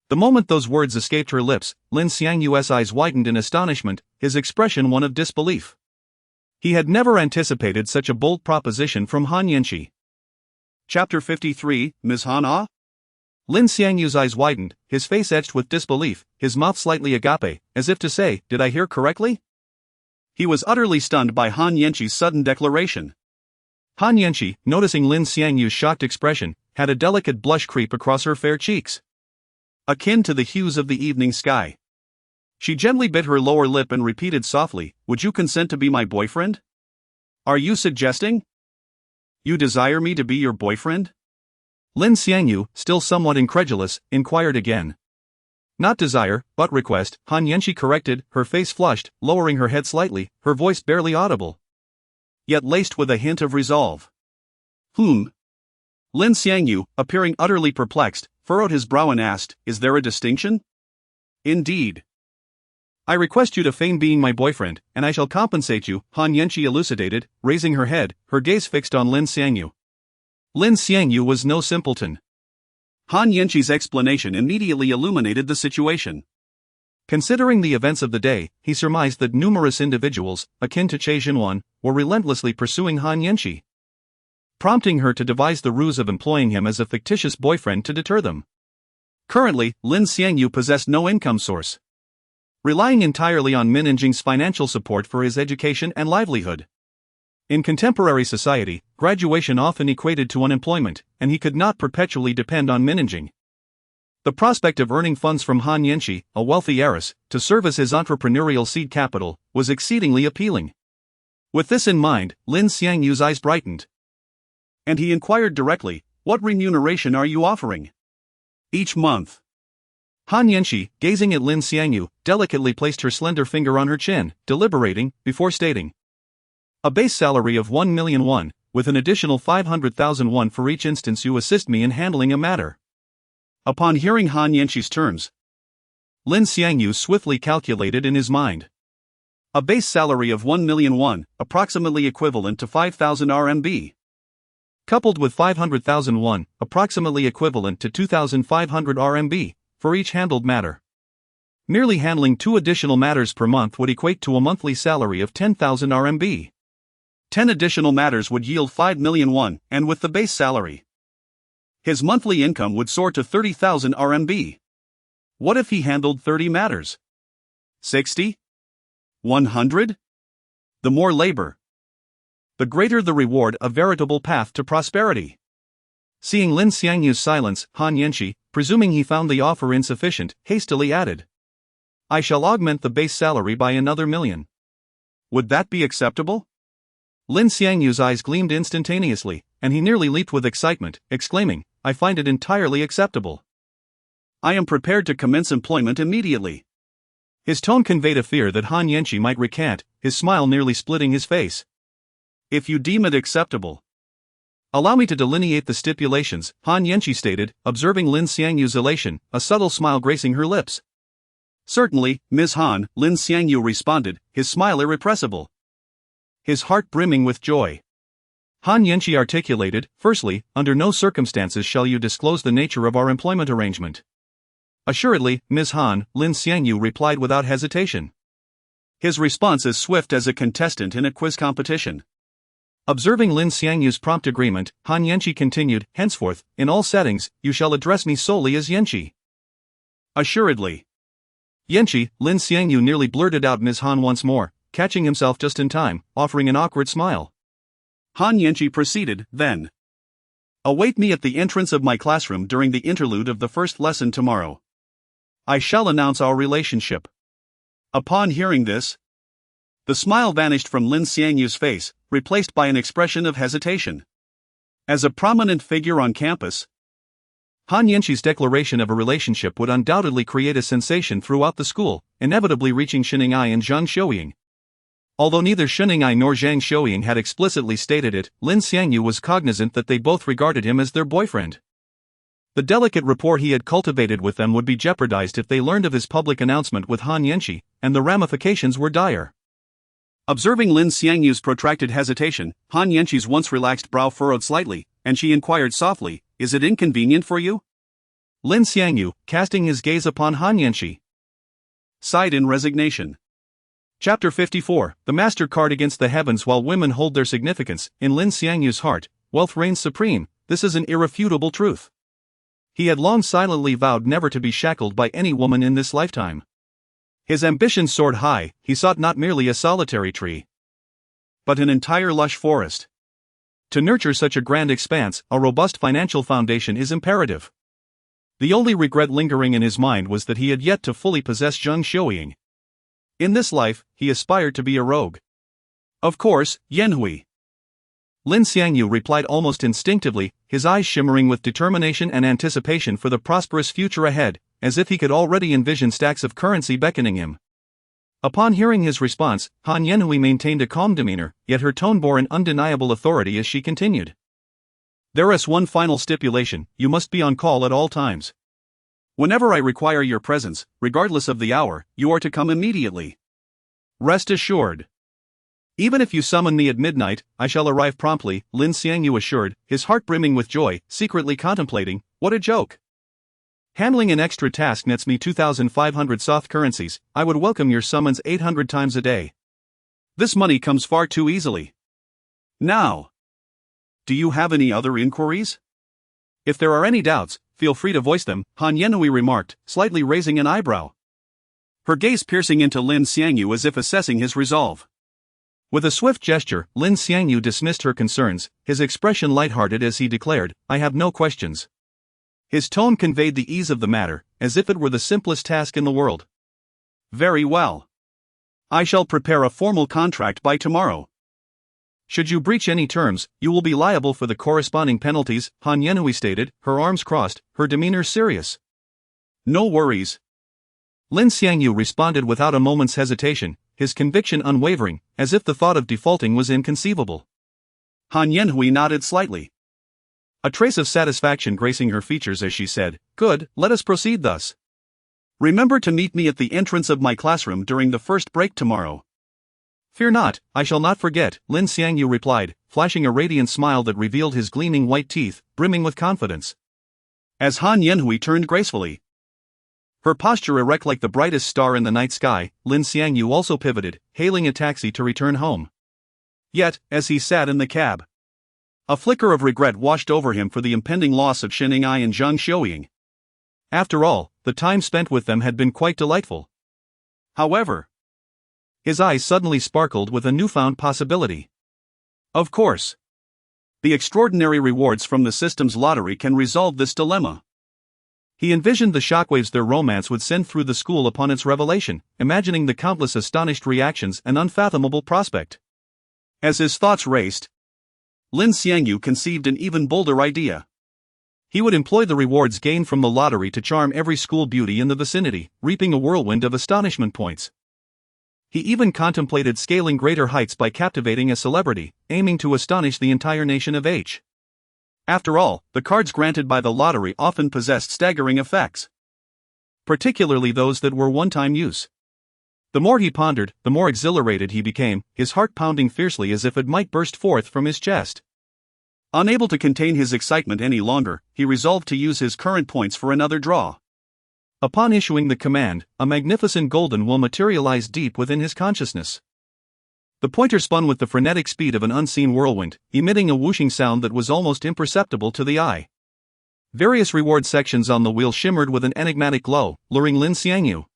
The moment those words escaped her lips, Lin Xiangyu's eyes widened in astonishment, his expression one of disbelief. He had never anticipated such a bold proposition from Han Yanqi. Chapter 53, Ms. Han-ah? Lin Xiangyu's eyes widened, his face etched with disbelief, his mouth slightly agape, as if to say, "Did I hear correctly?" He was utterly stunned by Han Yanqi's sudden declaration. Han Yanqi, noticing Lin Xiangyu's shocked expression, had a delicate blush creep across her fair cheeks, akin to the hues of the evening sky. She gently bit her lower lip and repeated softly, "Would you consent to be my boyfriend? Are you suggesting you desire me to be your boyfriend?" Lin Xiangyu, still somewhat incredulous, inquired again. "Not desire, but request," Han Yanqi corrected, her face flushed, lowering her head slightly, her voice barely audible, yet laced with a hint of resolve. Lin Xiangyu, appearing utterly perplexed, furrowed his brow and asked, "Is there a distinction?" "Indeed. I request you to feign being my boyfriend, and I shall compensate you," Han Yanqi elucidated, raising her head, her gaze fixed on Lin Xiangyu. Lin Xiangyu was no simpleton. Han Yanqi's explanation immediately illuminated the situation. Considering the events of the day, he surmised that numerous individuals, akin to Che Jinwan, were relentlessly pursuing Han Yanqi, prompting her to devise the ruse of employing him as a fictitious boyfriend to deter them. Currently, Lin Xiangyu possessed no income source, relying entirely on Min Yingjing's financial support for his education and livelihood. In contemporary society, graduation often equated to unemployment, and he could not perpetually depend on Min Yingjing. The prospect of earning funds from Han Yanqi, a wealthy heiress, to serve as his entrepreneurial seed capital, was exceedingly appealing. With this in mind, Lin Xiangyu's eyes brightened, and he inquired directly, "What remuneration are you offering?" "Each month," Han Yanxi, gazing at Lin Xiangyu, delicately placed her slender finger on her chin, deliberating, before stating. A base salary of 1 million won, with an additional 500,000 won for each instance you assist me in handling a matter. Upon hearing Han Yanxi's terms, Lin Xiangyu swiftly calculated in his mind. A base salary of 1 million won, approximately equivalent to 5,000 RMB. Coupled with 500,000 won, approximately equivalent to 2,500 RMB, for each handled matter. Merely handling 2 additional matters per month would equate to a monthly salary of 10,000 RMB. 10 additional matters would yield 5 million won, and with the base salary, his monthly income would soar to 30,000 RMB. What if he handled 30 matters? 60? 100? The more labor, the greater the reward, a veritable path to prosperity. Seeing Lin Xiangyu's silence, Han Yanxi, presuming he found the offer insufficient, hastily added. I shall augment the base salary by another million. Would that be acceptable? Lin Xiangyu's eyes gleamed instantaneously, and he nearly leaped with excitement, exclaiming, I find it entirely acceptable. I am prepared to commence employment immediately. His tone conveyed a fear that Han Yanxi might recant, his smile nearly splitting his face. If you deem it acceptable. Allow me to delineate the stipulations, Han Yanxi stated, observing Lin Xiangyu's elation, a subtle smile gracing her lips. Certainly, Ms. Han, Lin Xiangyu responded, his smile irrepressible, his heart brimming with joy. Han Yanxi articulated, firstly, under no circumstances shall you disclose the nature of our employment arrangement. Assuredly, Ms. Han, Lin Xiangyu replied without hesitation. His response as swift as a contestant in a quiz competition. Observing Lin Xiangyu's prompt agreement, Han Yanxi continued, henceforth, in all settings, you shall address me solely as Yanxi. Assuredly. Yanxi, Lin Xiangyu nearly blurted out Ms. Han once more, catching himself just in time, offering an awkward smile. Han Yanxi proceeded, then. Await me at the entrance of my classroom during the interlude of the first lesson tomorrow. I shall announce our relationship. Upon hearing this, the smile vanished from Lin Xiangyu's face, replaced by an expression of hesitation. As a prominent figure on campus, Han Yanxi's declaration of a relationship would undoubtedly create a sensation throughout the school, inevitably reaching Xinning and Zhang Xiuying. Although neither Xinning nor Zhang Xiuying had explicitly stated it, Lin Xiangyu was cognizant that they both regarded him as their boyfriend. The delicate rapport he had cultivated with them would be jeopardized if they learned of his public announcement with Han Yanxi, and the ramifications were dire. Observing Lin Xiangyu's protracted hesitation, Han Yanxi's once relaxed brow furrowed slightly, and she inquired softly, Is it inconvenient for you? Lin Xiangyu, casting his gaze upon Han Yanxi, sighed in resignation. Chapter 54, The Master Card Against the Heavens. While women hold their significance, in Lin Xiangyu's heart, wealth reigns supreme, this is an irrefutable truth. He had long silently vowed never to be shackled by any woman in this lifetime. His ambition soared high, he sought not merely a solitary tree, but an entire lush forest. To nurture such a grand expanse, a robust financial foundation is imperative. The only regret lingering in his mind was that he had yet to fully possess Zhang Xiuying. In this life, he aspired to be a rogue. Of course, Yanhui. Lin Xiangyu replied almost instinctively, his eyes shimmering with determination and anticipation for the prosperous future ahead, as if he could already envision stacks of currency beckoning him. Upon hearing his response, Han Yanhui maintained a calm demeanor, yet her tone bore an undeniable authority as she continued. There is one final stipulation, you must be on call at all times. Whenever I require your presence, regardless of the hour, you are to come immediately. Rest assured. Even if you summon me at midnight, I shall arrive promptly, Lin Xiangyu assured, his heart brimming with joy, secretly contemplating, what a joke. Handling an extra task nets me 2,500 soft currencies, I would welcome your summons 800 times a day. This money comes far too easily. Now, do you have any other inquiries? If there are any doubts, feel free to voice them, Han Yanhui remarked, slightly raising an eyebrow. Her gaze piercing into Lin Xiangyu as if assessing his resolve. With a swift gesture, Lin Xiangyu dismissed her concerns, his expression lighthearted as he declared, I have no questions. His tone conveyed the ease of the matter, as if it were the simplest task in the world. Very well. I shall prepare a formal contract by tomorrow. Should you breach any terms, you will be liable for the corresponding penalties, Han Yanhui stated, her arms crossed, her demeanor serious. No worries. Lin Xiangyu responded without a moment's hesitation, his conviction unwavering, as if the thought of defaulting was inconceivable. Han Yanhui nodded slightly, a trace of satisfaction gracing her features as she said, "Good, let us proceed thus. Remember to meet me at the entrance of my classroom during the first break tomorrow." "Fear not, I shall not forget," Lin Xiangyu replied, flashing a radiant smile that revealed his gleaming white teeth, brimming with confidence. As Han Yanhui turned gracefully, her posture erect like the brightest star in the night sky, Lin Xiangyu also pivoted, hailing a taxi to return home. Yet, as he sat in the cab, a flicker of regret washed over him for the impending loss of Xin'ai and Zhang Xiuying. After all, the time spent with them had been quite delightful. However, his eyes suddenly sparkled with a newfound possibility. Of course, the extraordinary rewards from the system's lottery can resolve this dilemma. He envisioned the shockwaves their romance would send through the school upon its revelation, imagining the countless astonished reactions and unfathomable prospect. As his thoughts raced, Lin Xiangyu conceived an even bolder idea. He would employ the rewards gained from the lottery to charm every school beauty in the vicinity, reaping a whirlwind of astonishment points. He even contemplated scaling greater heights by captivating a celebrity, aiming to astonish the entire nation of H. After all, the cards granted by the lottery often possessed staggering effects, particularly those that were one-time use. The more he pondered, the more exhilarated he became, his heart pounding fiercely as if it might burst forth from his chest. Unable to contain his excitement any longer, he resolved to use his current points for another draw. Upon issuing the command, a magnificent golden will materialize deep within his consciousness. The pointer spun with the frenetic speed of an unseen whirlwind, emitting a whooshing sound that was almost imperceptible to the eye. Various reward sections on the wheel shimmered with an enigmatic glow, luring Lin Xiangyu.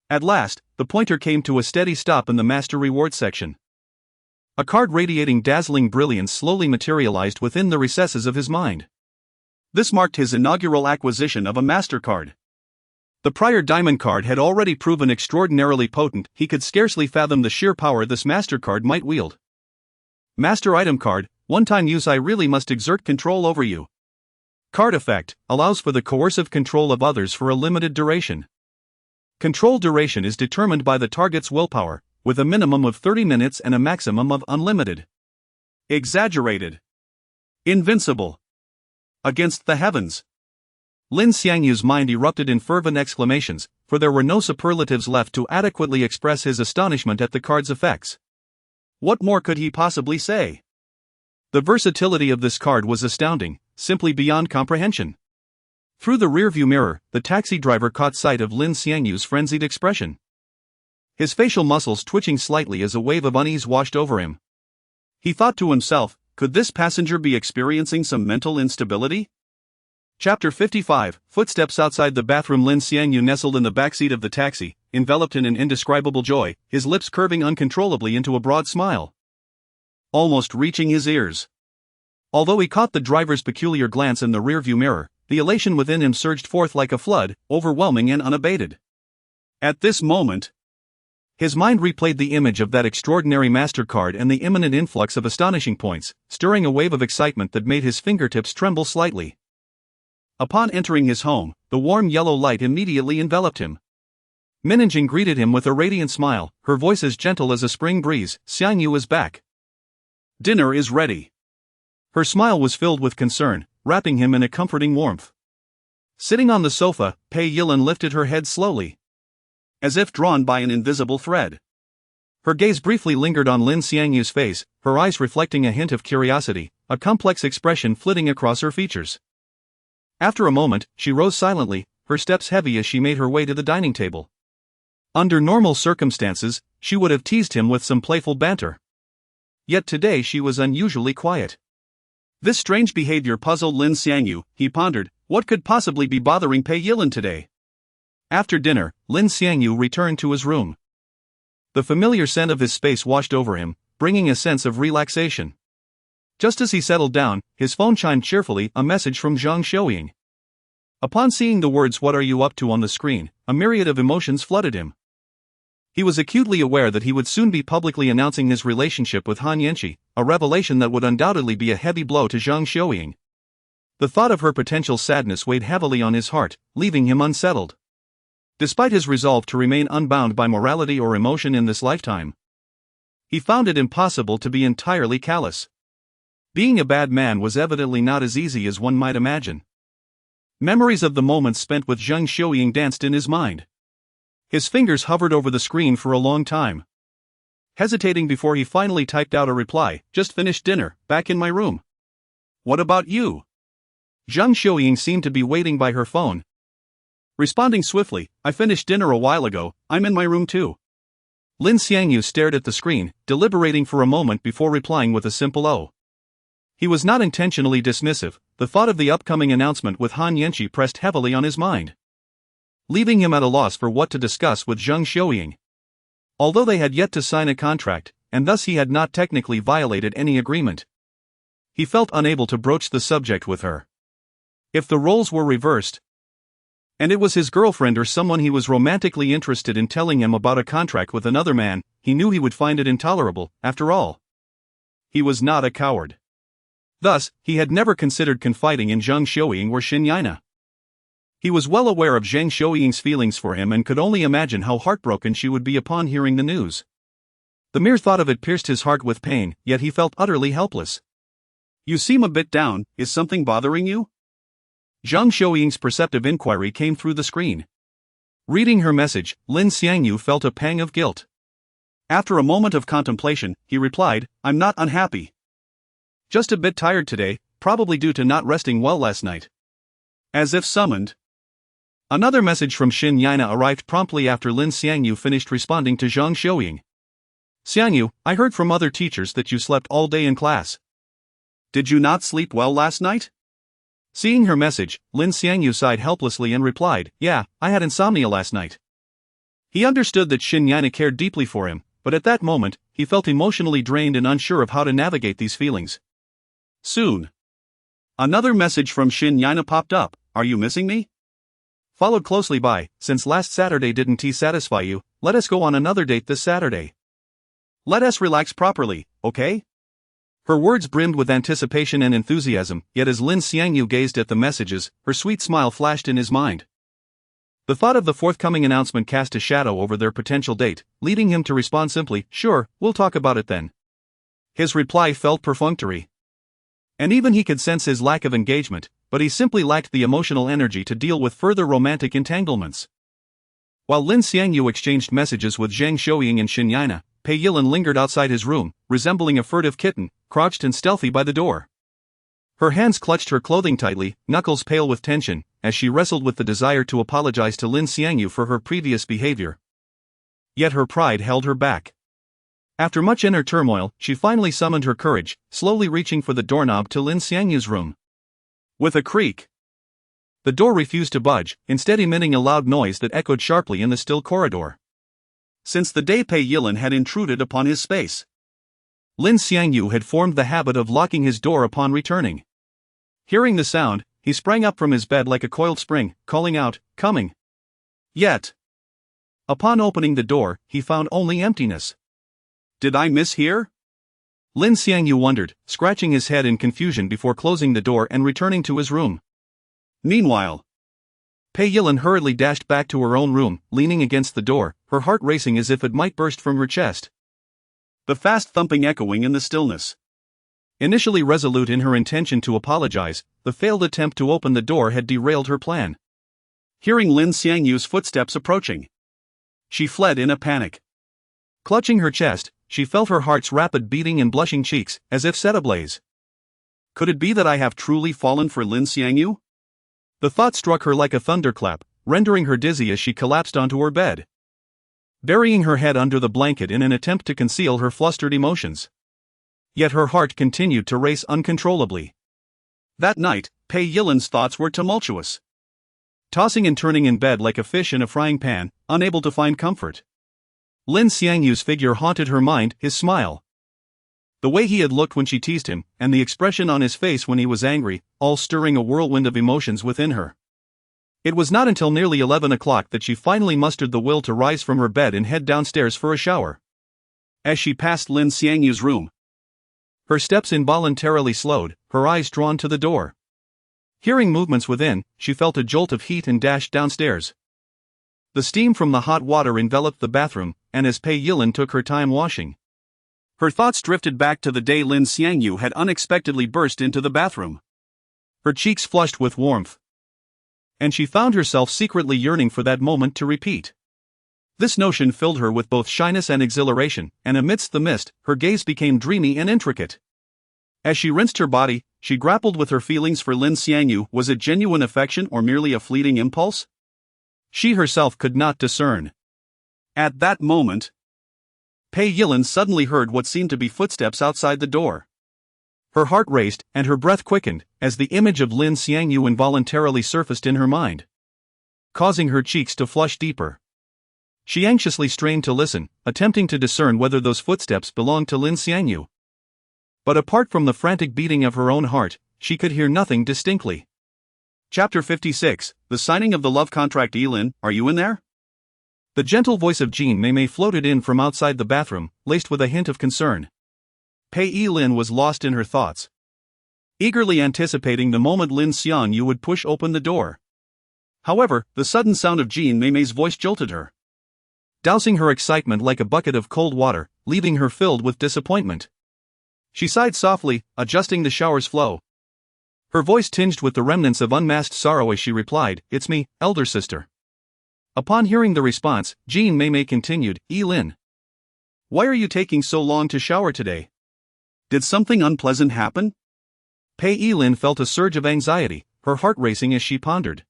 At last, the pointer came to a steady stop in the master reward section. A card radiating dazzling brilliance slowly materialized within the recesses of his mind. This marked his inaugural acquisition of a master card. The prior diamond card had already proven extraordinarily potent, he could scarcely fathom the sheer power this master card might wield. Master item card, one-time use. I really must exert control over you. Card effect, allows for the coercive control of others for a limited duration. Control duration is determined by the target's willpower, with a minimum of 30 minutes and a maximum of unlimited. Exaggerated. Invincible. Against the heavens. Lin Xiangyu's mind erupted in fervent exclamations, for there were no superlatives left to adequately express his astonishment at the card's effects. What more could he possibly say? The versatility of this card was astounding, simply beyond comprehension. Through the rearview mirror, the taxi driver caught sight of Lin Xiangyu's frenzied expression. His facial muscles twitching slightly as a wave of unease washed over him. He thought to himself, could this passenger be experiencing some mental instability? Chapter 55, Footsteps outside the bathroom. Lin Xiangyu nestled in the backseat of the taxi, enveloped in an indescribable joy, his lips curving uncontrollably into a broad smile, almost reaching his ears. Although he caught the driver's peculiar glance in the rearview mirror, the elation within him surged forth like a flood, overwhelming and unabated. At this moment, his mind replayed the image of that extraordinary master card and the imminent influx of astonishing points, stirring a wave of excitement that made his fingertips tremble slightly. Upon entering his home, the warm yellow light immediately enveloped him. Minjing greeted him with a radiant smile, her voice as gentle as a spring breeze. "Xiangyu is back. Dinner is ready." Her smile was filled with concern, wrapping him in a comforting warmth. Sitting on the sofa, Pei Yilin lifted her head slowly, as if drawn by an invisible thread. Her gaze briefly lingered on Lin Xiangyu's face, her eyes reflecting a hint of curiosity, a complex expression flitting across her features. After a moment, she rose silently, her steps heavy as she made her way to the dining table. Under normal circumstances, she would have teased him with some playful banter. Yet today she was unusually quiet. This strange behavior puzzled Lin Xiangyu. He pondered, what could possibly be bothering Pei Yilin today? After dinner, Lin Xiangyu returned to his room. The familiar scent of his space washed over him, bringing a sense of relaxation. Just as he settled down, his phone chimed cheerfully, a message from Zhang Xiuying. Upon seeing the words "What are you up to" on the screen, a myriad of emotions flooded him. He was acutely aware that he would soon be publicly announcing his relationship with Han Yanqi, a revelation that would undoubtedly be a heavy blow to Zhang Xiuying. The thought of her potential sadness weighed heavily on his heart, leaving him unsettled. Despite his resolve to remain unbound by morality or emotion in this lifetime, he found it impossible to be entirely callous. Being a bad man was evidently not as easy as one might imagine. Memories of the moments spent with Zhang Xiuying danced in his mind. His fingers hovered over the screen for a long time, hesitating before he finally typed out a reply. Just finished dinner, back in my room. What about you? Zhang Xiuying seemed to be waiting by her phone, responding swiftly, I finished dinner a while ago, I'm in my room too. Lin Xiangyu stared at the screen, deliberating for a moment before replying with a simple "oh." He was not intentionally dismissive. The thought of the upcoming announcement with Han Yanqi pressed heavily on his mind, leaving him at a loss for what to discuss with Zhang Xiuying. Although they had yet to sign a contract, and thus he had not technically violated any agreement, he felt unable to broach the subject with her. If the roles were reversed, and it was his girlfriend or someone he was romantically interested in telling him about a contract with another man, he knew he would find it intolerable. After all, he was not a coward. Thus, he had never considered confiding in Zhang Xiuying or Xinyina. He was well aware of Zhang Xiuying's feelings for him and could only imagine how heartbroken she would be upon hearing the news. The mere thought of it pierced his heart with pain, yet he felt utterly helpless. You seem a bit down, is something bothering you? Zhang Xiuying's perceptive inquiry came through the screen. Reading her message, Lin Xiangyu felt a pang of guilt. After a moment of contemplation, he replied, I'm not unhappy. Just a bit tired today, probably due to not resting well last night. As if summoned, another message from Xinyina arrived promptly after Lin Xiangyu finished responding to Zhang Xiuying. Xiangyu, I heard from other teachers that you slept all day in class. Did you not sleep well last night? Seeing her message, Lin Xiangyu sighed helplessly and replied, yeah, I had insomnia last night. He understood that Xinyina cared deeply for him, but at that moment, he felt emotionally drained and unsure of how to navigate these feelings. Soon, another message from Xinyina popped up, are you missing me? Followed closely by, since last Saturday didn't tea satisfy you, let us go on another date this Saturday. Let us relax properly, okay? Her words brimmed with anticipation and enthusiasm, yet as Lin Xiangyu gazed at the messages, her sweet smile flashed in his mind. The thought of the forthcoming announcement cast a shadow over their potential date, leading him to respond simply, sure, we'll talk about it then. His reply felt perfunctory. And even he could sense his lack of engagement, but he simply lacked the emotional energy to deal with further romantic entanglements. While Lin Xiangyu exchanged messages with Zhang Xiuying and Xinyina, Pei Yilin lingered outside his room, resembling a furtive kitten, crouched and stealthy by the door. Her hands clutched her clothing tightly, knuckles pale with tension, as she wrestled with the desire to apologize to Lin Xiangyu for her previous behavior. Yet her pride held her back. After much inner turmoil, she finally summoned her courage, slowly reaching for the doorknob to Lin Xiangyu's room. With a creak, the door refused to budge, instead emitting a loud noise that echoed sharply in the still corridor. Since the day Pei Yilin had intruded upon his space, Lin Xiangyu had formed the habit of locking his door upon returning. Hearing the sound, he sprang up from his bed like a coiled spring, calling out, coming. Yet, upon opening the door, he found only emptiness. Did I miss here? Lin Xiangyu wondered, scratching his head in confusion before closing the door and returning to his room. Meanwhile, Pei Yilin hurriedly dashed back to her own room, leaning against the door, her heart racing as if it might burst from her chest. The fast thumping echoing in the stillness. Initially resolute in her intention to apologize, the failed attempt to open the door had derailed her plan. Hearing Lin Xiangyu's footsteps approaching, she fled in a panic. Clutching her chest, she felt her heart's rapid beating and blushing cheeks, as if set ablaze. Could it be that I have truly fallen for Lin Xiangyu? The thought struck her like a thunderclap, rendering her dizzy as she collapsed onto her bed, burying her head under the blanket in an attempt to conceal her flustered emotions. Yet her heart continued to race uncontrollably. That night, Pei Yilin's thoughts were tumultuous. Tossing and turning in bed like a fish in a frying pan, unable to find comfort. Lin Xiangyu's figure haunted her mind, his smile, the way he had looked when she teased him, and the expression on his face when he was angry, all stirring a whirlwind of emotions within her. It was not until nearly 11 o'clock that she finally mustered the will to rise from her bed and head downstairs for a shower. As she passed Lin Xiangyu's room, her steps involuntarily slowed, her eyes drawn to the door. Hearing movements within, she felt a jolt of heat and dashed downstairs. The steam from the hot water enveloped the bathroom, and as Pei Yilin took her time washing, her thoughts drifted back to the day Lin Xiangyu had unexpectedly burst into the bathroom. Her cheeks flushed with warmth, and she found herself secretly yearning for that moment to repeat. This notion filled her with both shyness and exhilaration, and amidst the mist, her gaze became dreamy and intricate. As she rinsed her body, she grappled with her feelings for Lin Xiangyu. Was it genuine affection or merely a fleeting impulse? She herself could not discern. At that moment, Pei Yilin suddenly heard what seemed to be footsteps outside the door. Her heart raced, and her breath quickened, as the image of Lin Xiangyu involuntarily surfaced in her mind, causing her cheeks to flush deeper. She anxiously strained to listen, attempting to discern whether those footsteps belonged to Lin Xiangyu. But apart from the frantic beating of her own heart, she could hear nothing distinctly. Chapter 56, The Signing of the Love Contract. Lin, are you in there? The gentle voice of Jean Mei floated in from outside the bathroom, laced with a hint of concern. Pei Yilin was lost in her thoughts, eagerly anticipating the moment Lin Xiangyu would push open the door. However, the sudden sound of Jean Mei's voice jolted her, dousing her excitement like a bucket of cold water, leaving her filled with disappointment. She sighed softly, adjusting the shower's flow. Her voice tinged with the remnants of unmasked sorrow as she replied, "It's me, elder sister." Upon hearing the response, Jean Mei continued, "Lin, why are you taking so long to shower today? Did something unpleasant happen?" Pei Yilin felt a surge of anxiety, her heart racing as she pondered.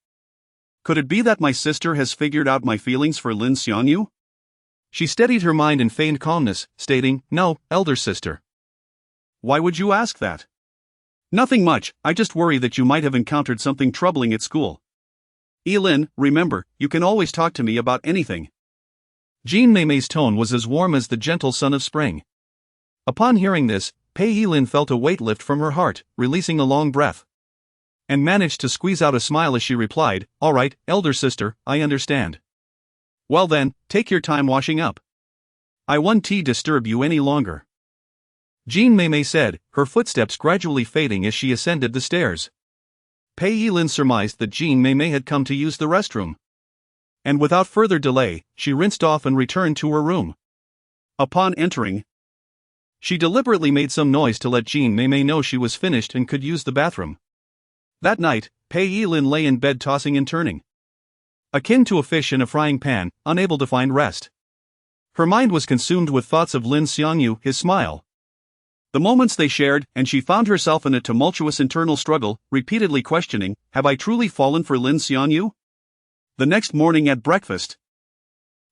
Could it be that my sister has figured out my feelings for Lin Xiangyu? She steadied her mind and feigned calmness, stating, "No, elder sister." Why would you ask that? Nothing much, I just worry that you might have encountered something troubling at school. Lin, remember, you can always talk to me about anything. Jean Mei's tone was as warm as the gentle sun of spring. Upon hearing this, Pei Yilin felt a weight lift from her heart, releasing a long breath, and managed to squeeze out a smile as she replied, "All right, elder sister, I understand. Well then, take your time washing up. I won't disturb you any longer." Jean Mei said, her footsteps gradually fading as she ascended the stairs. Pei Yilin surmised that Jean Mei had come to use the restroom, and without further delay, she rinsed off and returned to her room. Upon entering, she deliberately made some noise to let Jean Mei know she was finished and could use the bathroom. That night, Pei Yilin lay in bed tossing and turning, akin to a fish in a frying pan, unable to find rest. Her mind was consumed with thoughts of Lin Xiangyu, his smile, the moments they shared, and she found herself in a tumultuous internal struggle, repeatedly questioning, have I truly fallen for Lin Xiangyu? The next morning at breakfast,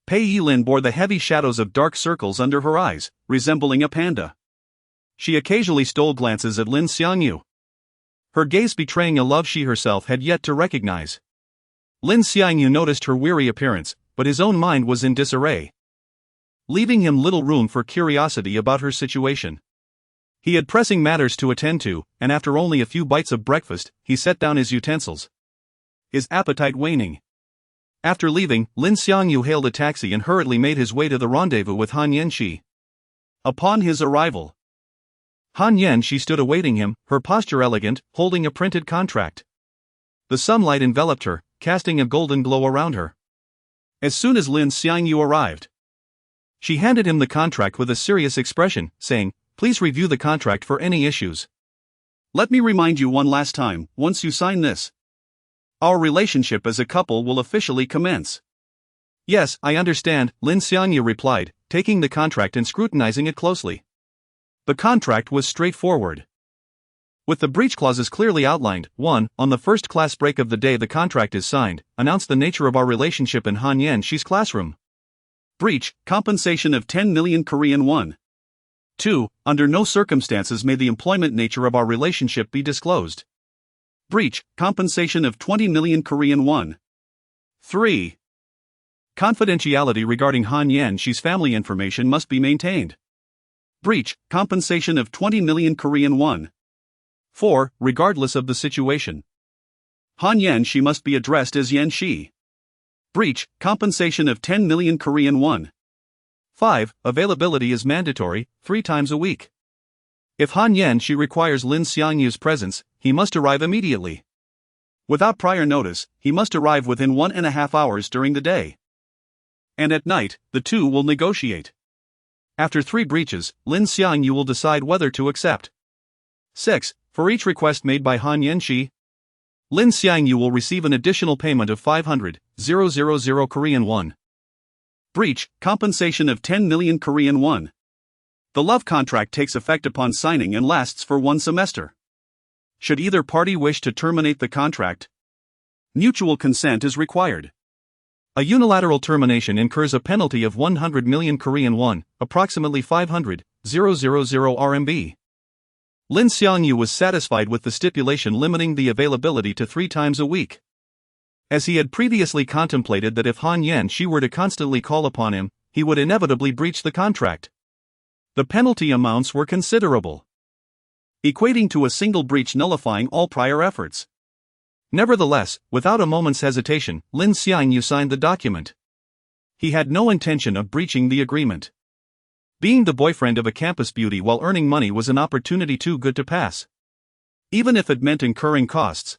Pei Yilin bore the heavy shadows of dark circles under her eyes, resembling a panda. She occasionally stole glances at Lin Xiangyu, her gaze betraying a love she herself had yet to recognize. Lin Xiangyu noticed her weary appearance, but his own mind was in disarray, leaving him little room for curiosity about her situation. He had pressing matters to attend to, and after only a few bites of breakfast, he set down his utensils, his appetite waning. After leaving, Lin Xiangyu hailed a taxi and hurriedly made his way to the rendezvous with Han Yanxi. Upon his arrival, Han Yanxi stood awaiting him, her posture elegant, holding a printed contract. The sunlight enveloped her, casting a golden glow around her. As soon as Lin Xiangyu arrived, she handed him the contract with a serious expression, saying, "Please review the contract for any issues. Let me remind you one last time, once you sign this, our relationship as a couple will officially commence." "Yes, I understand," Lin Xiangyu replied, taking the contract and scrutinizing it closely. The contract was straightforward, with the breach clauses clearly outlined. 1. On the first class break of the day the contract is signed, announce the nature of our relationship in Han Yanxi's classroom. Breach, compensation of 10 million Korean won. 2. Under no circumstances may the employment nature of our relationship be disclosed. Breach, compensation of 20 million Korean won. 3. Confidentiality regarding Han Yanxi's family information must be maintained. Breach, compensation of 20 million Korean won. 4. Regardless of the situation, Han Yanxi must be addressed as Yanxi. Breach, compensation of 10 million Korean won. 5. Availability is mandatory, 3 times a week. If Han Yanxi requires Lin Xiangyu's presence, he must arrive immediately. Without prior notice, he must arrive within 1.5 hours during the day. And at night, the two will negotiate. After 3 breaches, Lin Xiangyu will decide whether to accept. 6. For each request made by Han Yanxi, Lin Xiangyu will receive an additional payment of 500,000 Korean won. Breach, compensation of 10 million Korean won. The love contract takes effect upon signing and lasts for 1 semester. Should either party wish to terminate the contract, mutual consent is required. A unilateral termination incurs a penalty of 100 million Korean won, approximately 500,000 RMB. Lin Xiangyu was satisfied with the stipulation limiting the availability to 3 times a week. As he had previously contemplated that if Han Yanxi were to constantly call upon him, he would inevitably breach the contract. The penalty amounts were considerable, equating to a single breach nullifying all prior efforts. Nevertheless, without a moment's hesitation, Lin Xiangyu signed the document. He had no intention of breaching the agreement. Being the boyfriend of a campus beauty while earning money was an opportunity too good to pass. Even if it meant incurring costs,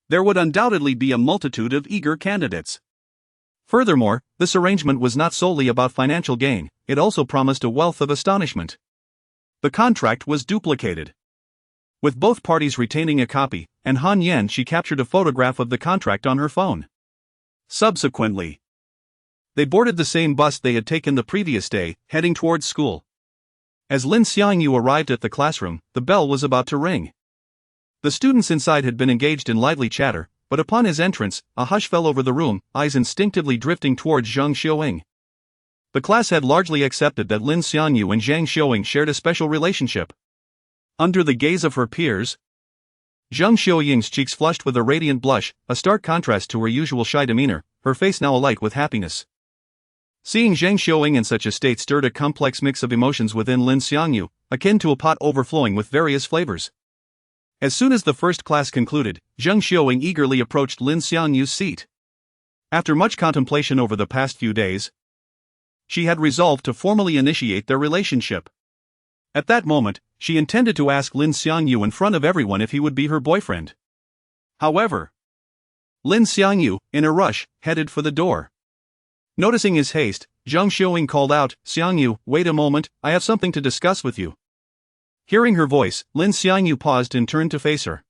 there would undoubtedly be a multitude of eager candidates. Furthermore, this arrangement was not solely about financial gain, it also promised a wealth of astonishment. The contract was duplicated, with both parties retaining a copy, and Han Yanxi captured a photograph of the contract on her phone. Subsequently, they boarded the same bus they had taken the previous day, heading towards school. As Lin Xiangyu arrived at the classroom, the bell was about to ring. The students inside had been engaged in lively chatter, but upon his entrance, a hush fell over the room, eyes instinctively drifting towards Zhang Xiuing. The class had largely accepted that Lin Xiangyu and Zhang Xiuing shared a special relationship. Under the gaze of her peers, Zhang Xiuing's cheeks flushed with a radiant blush, a stark contrast to her usual shy demeanor, her face now alight with happiness. Seeing Zhang Xiuing in such a state stirred a complex mix of emotions within Lin Xiangyu, akin to a pot overflowing with various flavors. As soon as the first class concluded, Zhang Xiuing eagerly approached Lin Xiangyu's seat. After much contemplation over the past few days, she had resolved to formally initiate their relationship. At that moment, she intended to ask Lin Xiangyu in front of everyone if he would be her boyfriend. However, Lin Xiangyu, in a rush, headed for the door. Noticing his haste, Zhang Xiuing called out, "Xiangyu, wait a moment, I have something to discuss with you." Hearing her voice, Lin Xiangyu paused and turned to face her.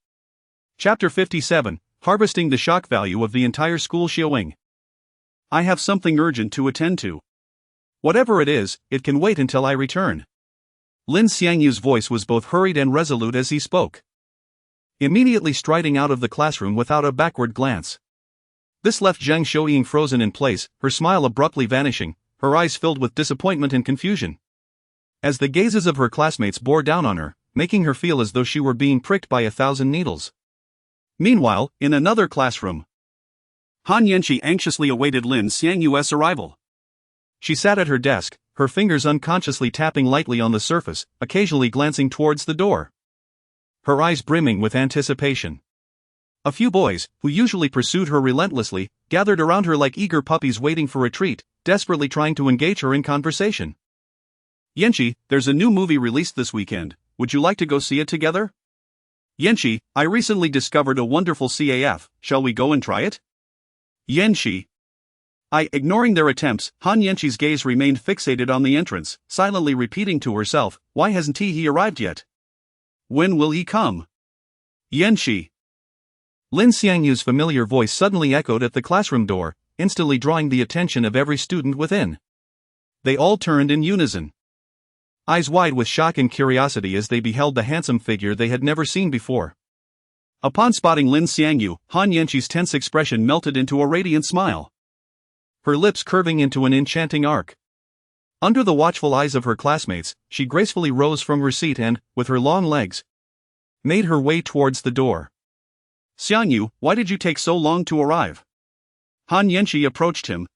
Chapter 57, Harvesting the Shock Value of the Entire School. Xiuing, I have something urgent to attend to. Whatever it is, it can wait until I return. Lin Xiangyu's voice was both hurried and resolute as he spoke, immediately striding out of the classroom without a backward glance. This left Zhang Xiuing frozen in place, her smile abruptly vanishing, her eyes filled with disappointment and confusion, as the gazes of her classmates bore down on her, making her feel as though she were being pricked by 1,000 needles. Meanwhile, in another classroom, Han Yanxi anxiously awaited Lin Xiangyu's arrival. She sat at her desk, her fingers unconsciously tapping lightly on the surface, occasionally glancing towards the door, her eyes brimming with anticipation. A few boys, who usually pursued her relentlessly, gathered around her like eager puppies waiting for a treat, desperately trying to engage her in conversation. "Yanxi, there's a new movie released this weekend, would you like to go see it together?" "Yanxi, I recently discovered a wonderful CAF, shall we go and try it?" "Yanxi." Ignoring their attempts, Han Yanxi's gaze remained fixated on the entrance, silently repeating to herself, "Why hasn't he arrived yet? When will he come? Yanxi." Lin Xiangyu's familiar voice suddenly echoed at the classroom door, instantly drawing the attention of every student within. They all turned in unison, eyes wide with shock and curiosity as they beheld the handsome figure they had never seen before. Upon spotting Lin Xiangyu, Han Yanxi's tense expression melted into a radiant smile, her lips curving into an enchanting arc. Under the watchful eyes of her classmates, she gracefully rose from her seat and, with her long legs, made her way towards the door. "Xiangyu, why did you take so long to arrive?" Han Yanxi approached him,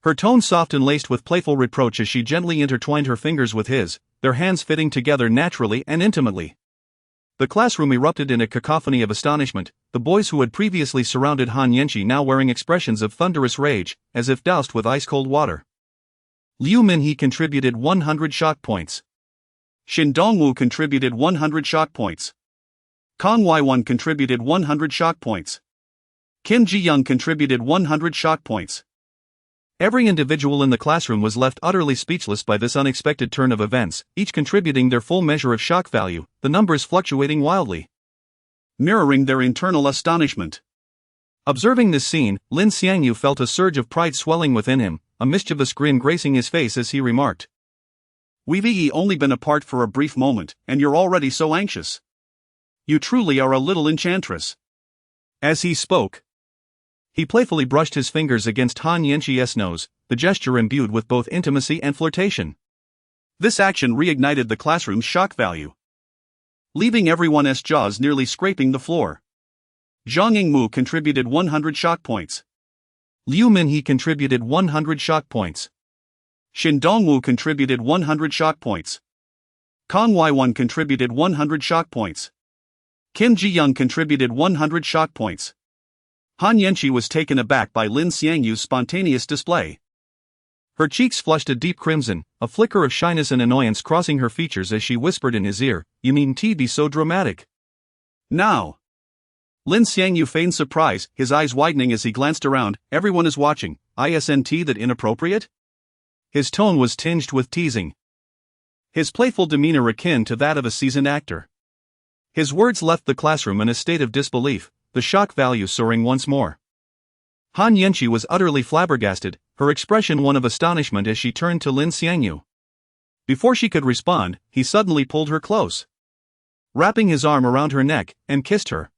her tone soft and laced with playful reproach as she gently intertwined her fingers with his, their hands fitting together naturally and intimately. The classroom erupted in a cacophony of astonishment, the boys who had previously surrounded Han Yanxi now wearing expressions of thunderous rage, as if doused with ice-cold water. Liu Minhe contributed 100 shock points. Shin Dongwu contributed 100 shock points. Kang Y1 contributed 100 shock points. Kim Ji-young contributed 100 shock points. Every individual in the classroom was left utterly speechless by this unexpected turn of events, each contributing their full measure of shock value, the numbers fluctuating wildly, mirroring their internal astonishment. Observing this scene, Lin Xiangyu felt a surge of pride swelling within him, a mischievous grin gracing his face as he remarked, "We've only been apart for a brief moment, and you're already so anxious. You truly are a little enchantress." As he spoke, he playfully brushed his fingers against Han Yanqi's nose, the gesture imbued with both intimacy and flirtation. This action reignited the classroom's shock value, leaving everyone's jaws nearly scraping the floor. Zhang Yingmu contributed 100 shock points. Liu Minhe contributed 100 shock points. Shin Dongwu contributed 100 shock points. Kang Y1 contributed 100 shock points. Kim Ji-young contributed 100 shock points. Han Yanqi was taken aback by Lin Xiangyu's spontaneous display. Her cheeks flushed a deep crimson, a flicker of shyness and annoyance crossing her features as she whispered in his ear, "You mean to be so dramatic?" "Now." Lin Xiangyu feigned surprise, his eyes widening as he glanced around. "Everyone is watching, isn't that inappropriate?" His tone was tinged with teasing, his playful demeanor akin to that of a seasoned actor. His words left the classroom in a state of disbelief, the shock value soaring once more. Han Yanqi was utterly flabbergasted, her expression one of astonishment as she turned to Lin Xiangyu. Before she could respond, he suddenly pulled her close, wrapping his arm around her neck, and kissed her.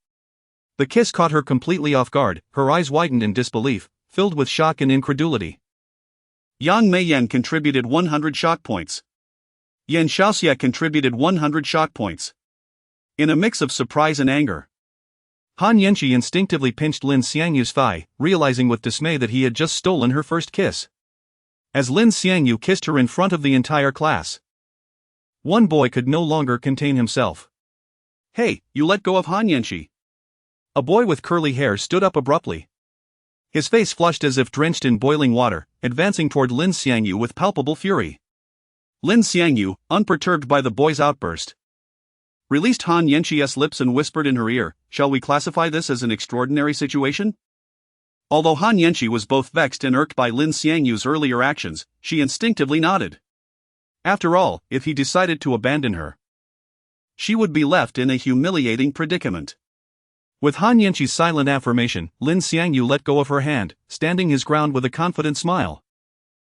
The kiss caught her completely off guard, her eyes widened in disbelief, filled with shock and incredulity. Yang Meiyan contributed 100 shock points. Yan Xiaoxia contributed 100 shock points. In a mix of surprise and anger, Han Yanqi instinctively pinched Lin Xiangyu's thigh, realizing with dismay that he had just stolen her first kiss. As Lin Xiangyu kissed her in front of the entire class, one boy could no longer contain himself. "Hey, you let go of Han Yanqi." A boy with curly hair stood up abruptly, his face flushed as if drenched in boiling water, advancing toward Lin Xiangyu with palpable fury. Lin Xiangyu, unperturbed by the boy's outburst, released Han Yanqi's lips and whispered in her ear, "Shall we classify this as an extraordinary situation?" Although Han Yanqi was both vexed and irked by Lin Xiangyu's earlier actions, she instinctively nodded. After all, if he decided to abandon her, she would be left in a humiliating predicament. With Han Yanqi's silent affirmation, Lin Xiangyu let go of her hand, standing his ground with a confident smile,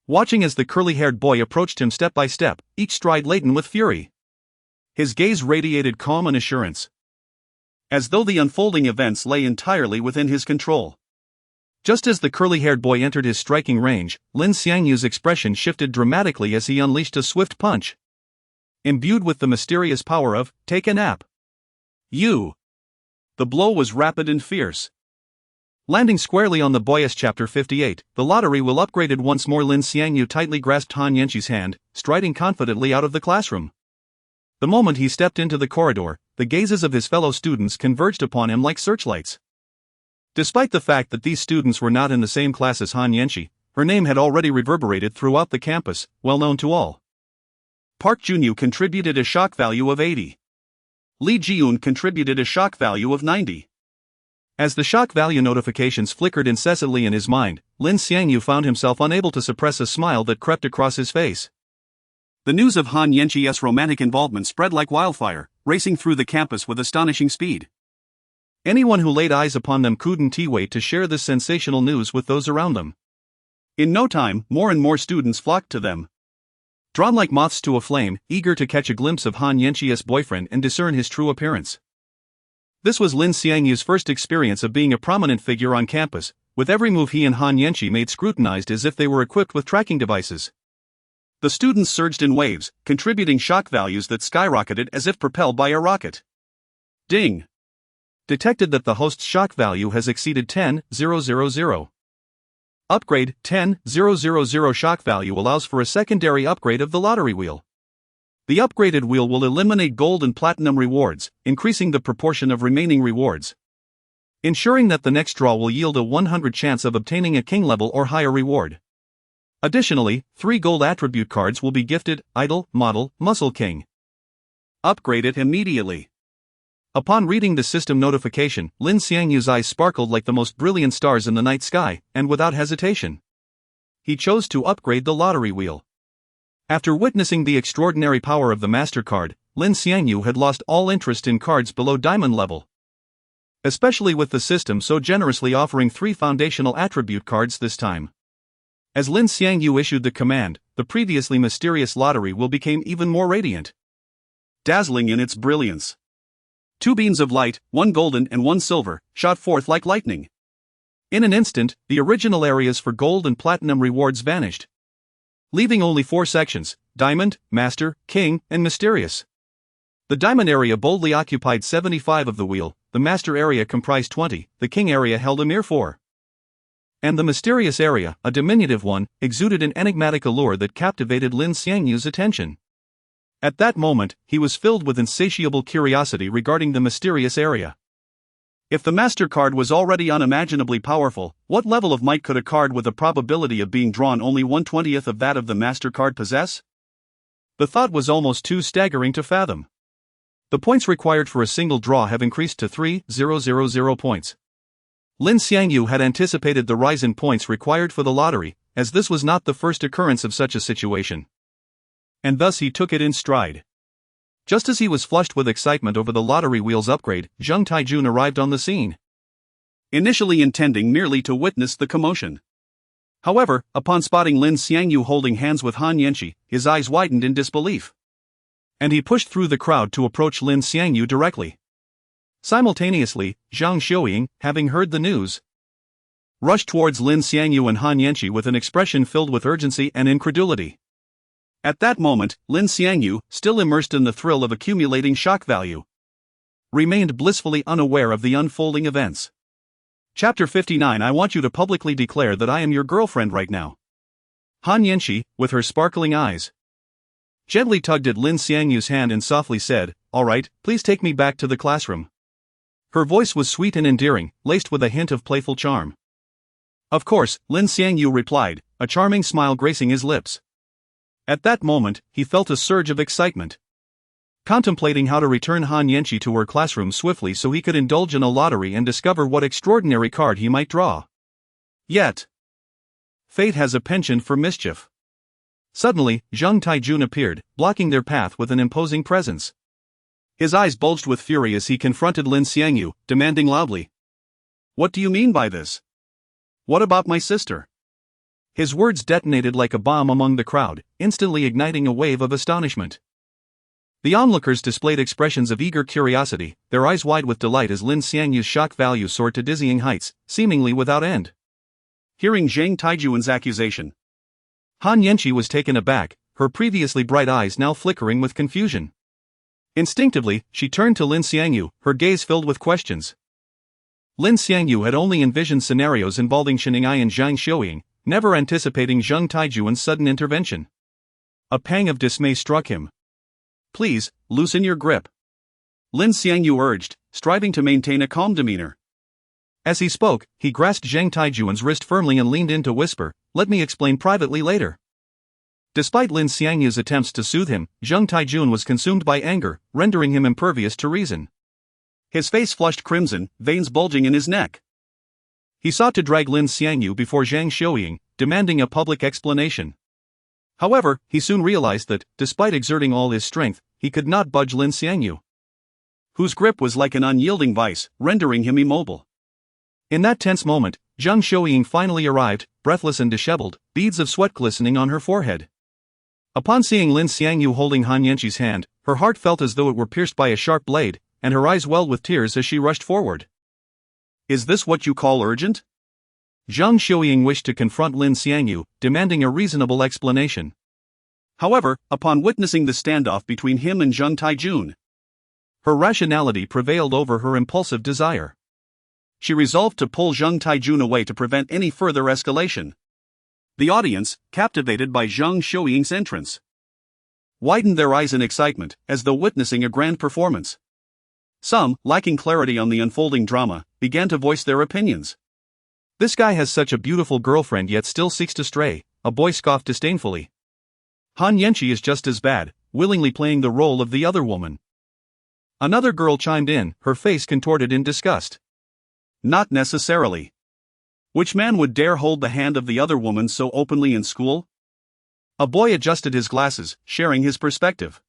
watching as the curly-haired boy approached him step by step, each stride laden with fury. His gaze radiated calm and assurance, as though the unfolding events lay entirely within his control. Just as the curly-haired boy entered his striking range, Lin Xiangyu's expression shifted dramatically as he unleashed a swift punch, imbued with the mysterious power of, "Take a nap." "You!" The blow was rapid and fierce, landing squarely on the boyish. Chapter 58, the lottery will upgraded once more. Lin Xiangyu tightly grasped Han Yanqi's hand, striding confidently out of the classroom. The moment he stepped into the corridor, the gazes of his fellow students converged upon him like searchlights. Despite the fact that these students were not in the same class as Han Yanqi, her name had already reverberated throughout the campus, well known to all. Park Junyu contributed a shock value of 80. Li Jiun contributed a shock value of 90. As the shock value notifications flickered incessantly in his mind, Lin Xiangyu found himself unable to suppress a smile that crept across his face. The news of Han Yanqi's romantic involvement spread like wildfire, racing through the campus with astonishing speed. Anyone who laid eyes upon them couldn't wait to share this sensational news with those around them. In no time, more and more students flocked to them, drawn like moths to a flame, eager to catch a glimpse of Han Yanqi's boyfriend and discern his true appearance. This was Lin Xiangyu's first experience of being a prominent figure on campus, with every move he and Han Yanqi made scrutinized as if they were equipped with tracking devices. The students surged in waves, contributing shock values that skyrocketed as if propelled by a rocket. Ding! Detected that the host's shock value has exceeded 10,000. Upgrade 10,000 shock value allows for a secondary upgrade of the lottery wheel. The upgraded wheel will eliminate gold and platinum rewards, increasing the proportion of remaining rewards, ensuring that the next draw will yield a 100% chance of obtaining a king level or higher reward. Additionally, 3 gold attribute cards will be gifted: Idol, Model, Muscle King. Upgrade it immediately. Upon reading the system notification, Lin Xiangyu's eyes sparkled like the most brilliant stars in the night sky, and without hesitation, he chose to upgrade the lottery wheel. After witnessing the extraordinary power of the MasterCard, Lin Xiangyu had lost all interest in cards below diamond level, especially with the system so generously offering 3 foundational attribute cards this time. As Lin Xiangyu issued the command, the previously mysterious lottery wheel became even more radiant, dazzling in its brilliance. 2 beams of light, 1 golden and 1 silver, shot forth like lightning. In an instant, the original areas for gold and platinum rewards vanished, leaving only 4 sections: Diamond, Master, King, and Mysterious. The Diamond area boldly occupied 75 of the wheel, the Master area comprised 20, the King area held a mere 4. And the Mysterious area, a diminutive one, exuded an enigmatic allure that captivated Lin Xiangyu's attention. At that moment, he was filled with insatiable curiosity regarding the Mysterious area. If the MasterCard was already unimaginably powerful, what level of might could a card with a probability of being drawn only 1/20th of that of the MasterCard possess? The thought was almost too staggering to fathom. The points required for a single draw have increased to 3,000 points. Lin Xiangyu had anticipated the rise in points required for the lottery, as this was not the first occurrence of such a situation, and thus he took it in stride. Just as he was flushed with excitement over the lottery wheel's upgrade, Zheng Taijun arrived on the scene, initially intending merely to witness the commotion. However, upon spotting Lin Xiangyu holding hands with Han Yanqi, his eyes widened in disbelief, and he pushed through the crowd to approach Lin Xiangyu directly. Simultaneously, Zhang Xiuying, having heard the news, rushed towards Lin Xiangyu and Han Yanqi with an expression filled with urgency and incredulity. At that moment, Lin Xiangyu, still immersed in the thrill of accumulating shock value, remained blissfully unaware of the unfolding events. Chapter 59. I want you to publicly declare that I am your girlfriend right now. Han Yanqi, with her sparkling eyes, gently tugged at Lin Xiangyu's hand and softly said, "All right, please take me back to the classroom." Her voice was sweet and endearing, laced with a hint of playful charm. "Of course," Lin Xiangyu replied, a charming smile gracing his lips. At that moment, he felt a surge of excitement, contemplating how to return Han Yanqi to her classroom swiftly so he could indulge in a lottery and discover what extraordinary card he might draw. Yet, fate has a penchant for mischief. Suddenly, Zheng Taijun appeared, blocking their path with an imposing presence. His eyes bulged with fury as he confronted Lin Xiangyu, demanding loudly, "What do you mean by this? What about my sister?" His words detonated like a bomb among the crowd, instantly igniting a wave of astonishment. The onlookers displayed expressions of eager curiosity, their eyes wide with delight as Lin Xiangyu's shock value soared to dizzying heights, seemingly without end. Hearing Zheng Taijun's accusation, Han Yanqi was taken aback, her previously bright eyes now flickering with confusion. Instinctively, she turned to Lin Xiangyu, her gaze filled with questions. Lin Xiangyu had only envisioned scenarios involving Shening'ai and Zhang Xiuying, never anticipating Zheng Taijun's sudden intervention. A pang of dismay struck him. "Please, loosen your grip," Lin Xiangyu urged, striving to maintain a calm demeanor. As he spoke, he grasped Zheng Taijun's wrist firmly and leaned in to whisper, "Let me explain privately later." Despite Lin Xiangyu's attempts to soothe him, Zheng Taijun was consumed by anger, rendering him impervious to reason. His face flushed crimson, veins bulging in his neck. He sought to drag Lin Xiangyu before Zhang Xiuying, demanding a public explanation. However, he soon realized that, despite exerting all his strength, he could not budge Lin Xiangyu, whose grip was like an unyielding vice, rendering him immobile. In that tense moment, Zhang Xiuying finally arrived, breathless and disheveled, beads of sweat glistening on her forehead. Upon seeing Lin Xiangyu holding Han Yanqi's hand, her heart felt as though it were pierced by a sharp blade, and her eyes welled with tears as she rushed forward. "Is this what you call urgent?" Zhang Xiuying wished to confront Lin Xiangyu, demanding a reasonable explanation. However, upon witnessing the standoff between him and Zheng Taijun, her rationality prevailed over her impulsive desire. She resolved to pull Zheng Taijun away to prevent any further escalation. The audience, captivated by Zhang Xiuying's entrance, widened their eyes in excitement, as though witnessing a grand performance. Some, lacking clarity on the unfolding drama, began to voice their opinions. "This guy has such a beautiful girlfriend yet still seeks to stray," a boy scoffed disdainfully. "Han Yanqi is just as bad, willingly playing the role of the other woman." Another girl chimed in, her face contorted in disgust. Not necessarily. Which man would dare hold the hand of the other woman so openly in school? A boy adjusted his glasses, sharing his perspective.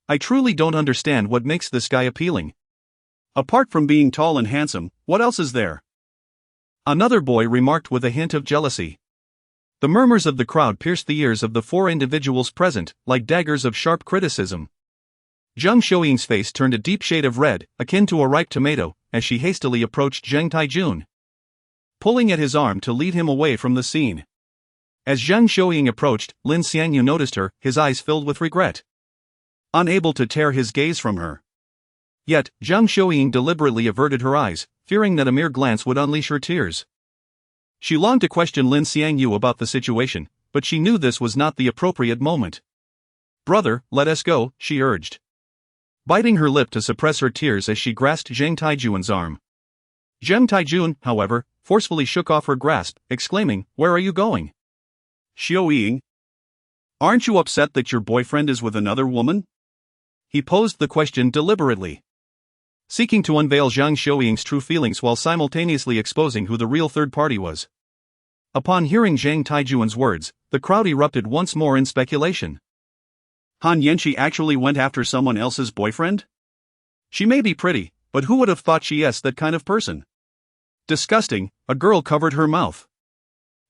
I truly don't understand what makes this guy appealing. Apart from being tall and handsome, what else is there? Another boy remarked with a hint of jealousy. The murmurs of the crowd pierced the ears of the four individuals present, like daggers of sharp criticism. Zhang Xiuying's face turned a deep shade of red, akin to a ripe tomato, as she hastily approached Zheng Taijun, pulling at his arm to lead him away from the scene. As Zhang Xiuying approached, Lin Xiangyu noticed her, his eyes filled with regret, unable to tear his gaze from her. Yet, Zhang Xiuying deliberately averted her eyes, fearing that a mere glance would unleash her tears. She longed to question Lin Xiangyu about the situation, but she knew this was not the appropriate moment. Brother, let us go, she urged, biting her lip to suppress her tears as she grasped Zheng Taijun's arm. Zheng Taijun, however, forcefully shook off her grasp, exclaiming, "Where are you going?" Xiuying, aren't you upset that your boyfriend is with another woman? He posed the question deliberately, seeking to unveil Zhang Xiuying's true feelings while simultaneously exposing who the real third party was. Upon hearing Zhang Taijun's words, the crowd erupted once more in speculation. Han Yanqi actually went after someone else's boyfriend? She may be pretty, but who would have thought she's that kind of person? Disgusting, a girl covered her mouth,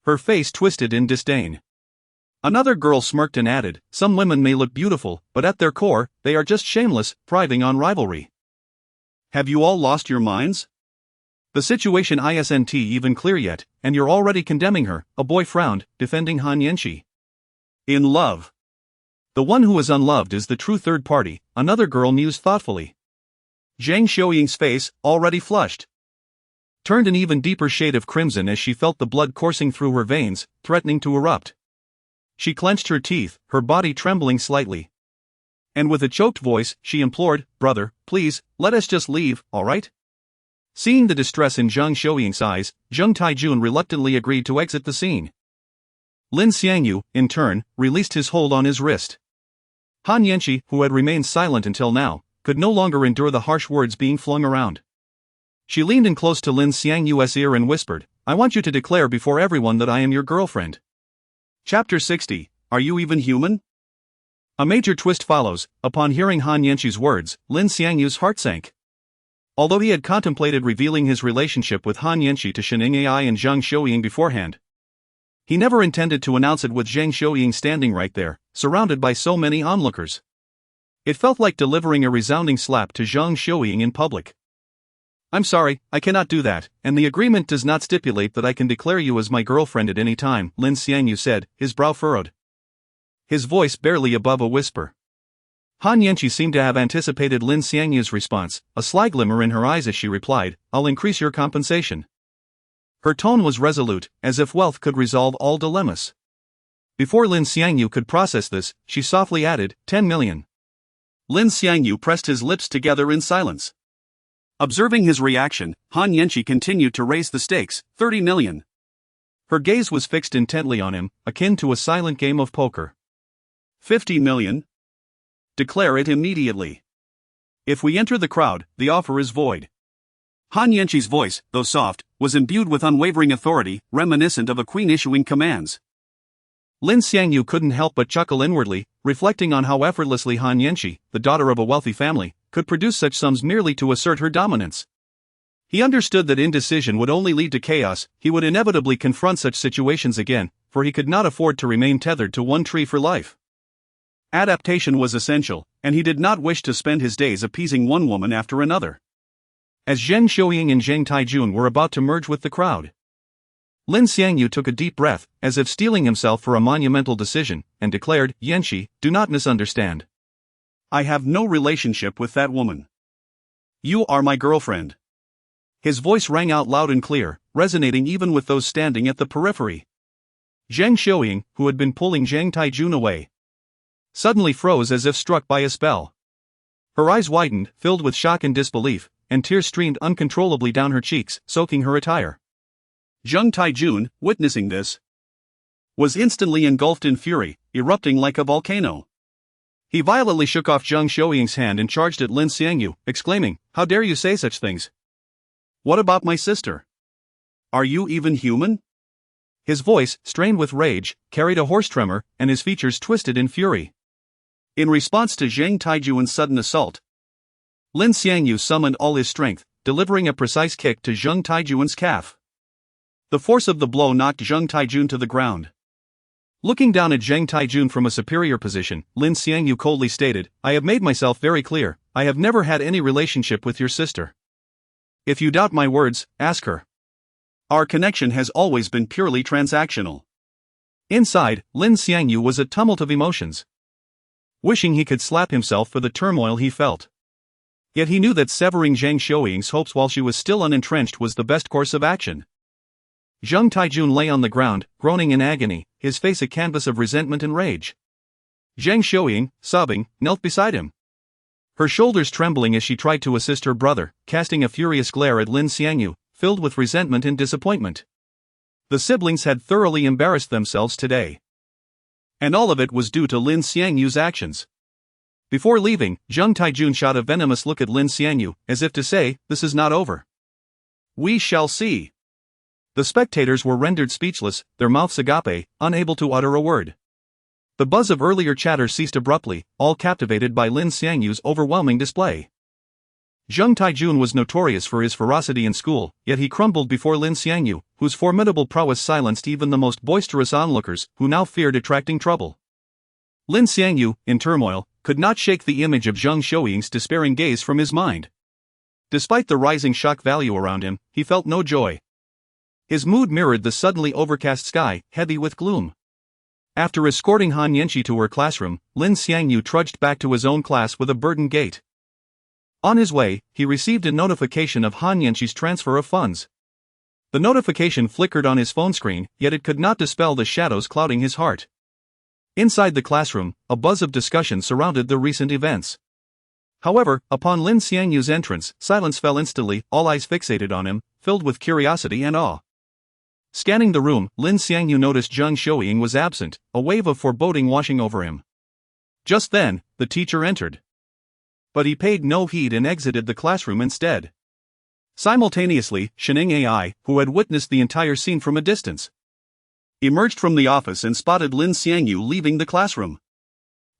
her face twisted in disdain. Another girl smirked and added, some women may look beautiful, but at their core, they are just shameless, thriving on rivalry. Have you all lost your minds? The situation isn't even clear yet, and you're already condemning her, a boy frowned, defending Han Yanqi. In love. The one who is unloved is the true third party, another girl mused thoughtfully. Zhang Xiuying's face, already flushed, turned an even deeper shade of crimson as she felt the blood coursing through her veins, threatening to erupt. She clenched her teeth, her body trembling slightly. And with a choked voice, she implored, "Brother, please, let us just leave, alright?" Seeing the distress in Zhang Xiuying's eyes, Zheng Taijun reluctantly agreed to exit the scene. Lin Xiangyu, in turn, released his hold on his wrist. Han Yanqi, who had remained silent until now, could no longer endure the harsh words being flung around. She leaned in close to Lin Xiangyu's ear and whispered, "I want you to declare before everyone that I am your girlfriend." Chapter 60, Are You Even Human? A major twist follows. Upon hearing Han Yanqi's words, Lin Xiangyu's heart sank. Although he had contemplated revealing his relationship with Han Yanqi to Shening Ai and Zhang Xiuying beforehand, he never intended to announce it with Zhang Xiuying standing right there, surrounded by so many onlookers. It felt like delivering a resounding slap to Zhang Xiuying in public. "I'm sorry, I cannot do that, and the agreement does not stipulate that I can declare you as my girlfriend at any time," Lin Xiangyu said, his brow furrowed, his voice barely above a whisper. Han Yanqi seemed to have anticipated Lin Xiangyu's response, a sly glimmer in her eyes as she replied, "I'll increase your compensation." Her tone was resolute, as if wealth could resolve all dilemmas. Before Lin Xiangyu could process this, she softly added, 10 million. Lin Xiangyu pressed his lips together in silence. Observing his reaction, Han Yanqi continued to raise the stakes, 30 million. Her gaze was fixed intently on him, akin to a silent game of poker. 50 million. Declare it immediately. If we enter the crowd, the offer is void. Han Yanqi's voice, though soft, was imbued with unwavering authority, reminiscent of a queen issuing commands. Lin Xiangyu couldn't help but chuckle inwardly, reflecting on how effortlessly Han Yanqi, the daughter of a wealthy family, could produce such sums merely to assert her dominance. He understood that indecision would only lead to chaos. He would inevitably confront such situations again, for he could not afford to remain tethered to one tree for life. Adaptation was essential, and he did not wish to spend his days appeasing one woman after another. As Zheng Xiuying and Zheng Taijun were about to merge with the crowd, Lin Xiangyu took a deep breath, as if steeling himself for a monumental decision, and declared, "Yanqi, do not misunderstand. I have no relationship with that woman. You are my girlfriend." His voice rang out loud and clear, resonating even with those standing at the periphery. Zheng Xiuying, who had been pulling Zheng Taijun away, suddenly froze as if struck by a spell. Her eyes widened, filled with shock and disbelief, and tears streamed uncontrollably down her cheeks, soaking her attire. Zheng Taijun, witnessing this, was instantly engulfed in fury, erupting like a volcano. He violently shook off Zhang Xiaoying's hand and charged at Lin Xiangyu, exclaiming, "How dare you say such things? What about my sister? Are you even human?" His voice, strained with rage, carried a hoarse tremor, and his features twisted in fury. In response to Zhang Taijuan's sudden assault, Lin Xiangyu summoned all his strength, delivering a precise kick to Zhang Taijuan's calf. The force of the blow knocked Zhang Taijun to the ground. Looking down at Zhang Taijun from a superior position, Lin Xiangyu coldly stated, "I have made myself very clear, I have never had any relationship with your sister. If you doubt my words, ask her. Our connection has always been purely transactional." Inside, Lin Xiangyu was a tumult of emotions. Wishing he could slap himself for the turmoil he felt. Yet he knew that severing Zhang Xiaoying's hopes while she was still unentrenched was the best course of action. Zhang Taijun lay on the ground, groaning in agony, his face a canvas of resentment and rage. Zhang Xiaoying, sobbing, knelt beside him. Her shoulders trembling as she tried to assist her brother, casting a furious glare at Lin Xiangyu, filled with resentment and disappointment. The siblings had thoroughly embarrassed themselves today. And all of it was due to Lin Xiangyu's actions. Before leaving, Zhang Taijun shot a venomous look at Lin Xiangyu, as if to say, "This is not over. We shall see." The spectators were rendered speechless, their mouths agape, unable to utter a word. The buzz of earlier chatter ceased abruptly, all captivated by Lin Xiangyu's overwhelming display. Zhang Taijun was notorious for his ferocity in school, yet he crumbled before Lin Xiangyu, whose formidable prowess silenced even the most boisterous onlookers, who now feared attracting trouble. Lin Xiangyu, in turmoil, could not shake the image of Zhang Xiaoying's despairing gaze from his mind. Despite the rising shock value around him, he felt no joy. His mood mirrored the suddenly overcast sky, heavy with gloom. After escorting Han Yanqi to her classroom, Lin Xiangyu trudged back to his own class with a burdened gait. On his way, he received a notification of Han Yanqi's transfer of funds. The notification flickered on his phone screen, yet it could not dispel the shadows clouding his heart. Inside the classroom, a buzz of discussion surrounded the recent events. However, upon Lin Xiangyu's entrance, silence fell instantly, all eyes fixated on him, filled with curiosity and awe. Scanning the room, Lin Xiangyu noticed Zhang Xiaoying was absent, a wave of foreboding washing over him. Just then, the teacher entered. But he paid no heed and exited the classroom instead. Simultaneously, Shining AI, who had witnessed the entire scene from a distance, emerged from the office and spotted Lin Xiangyu leaving the classroom.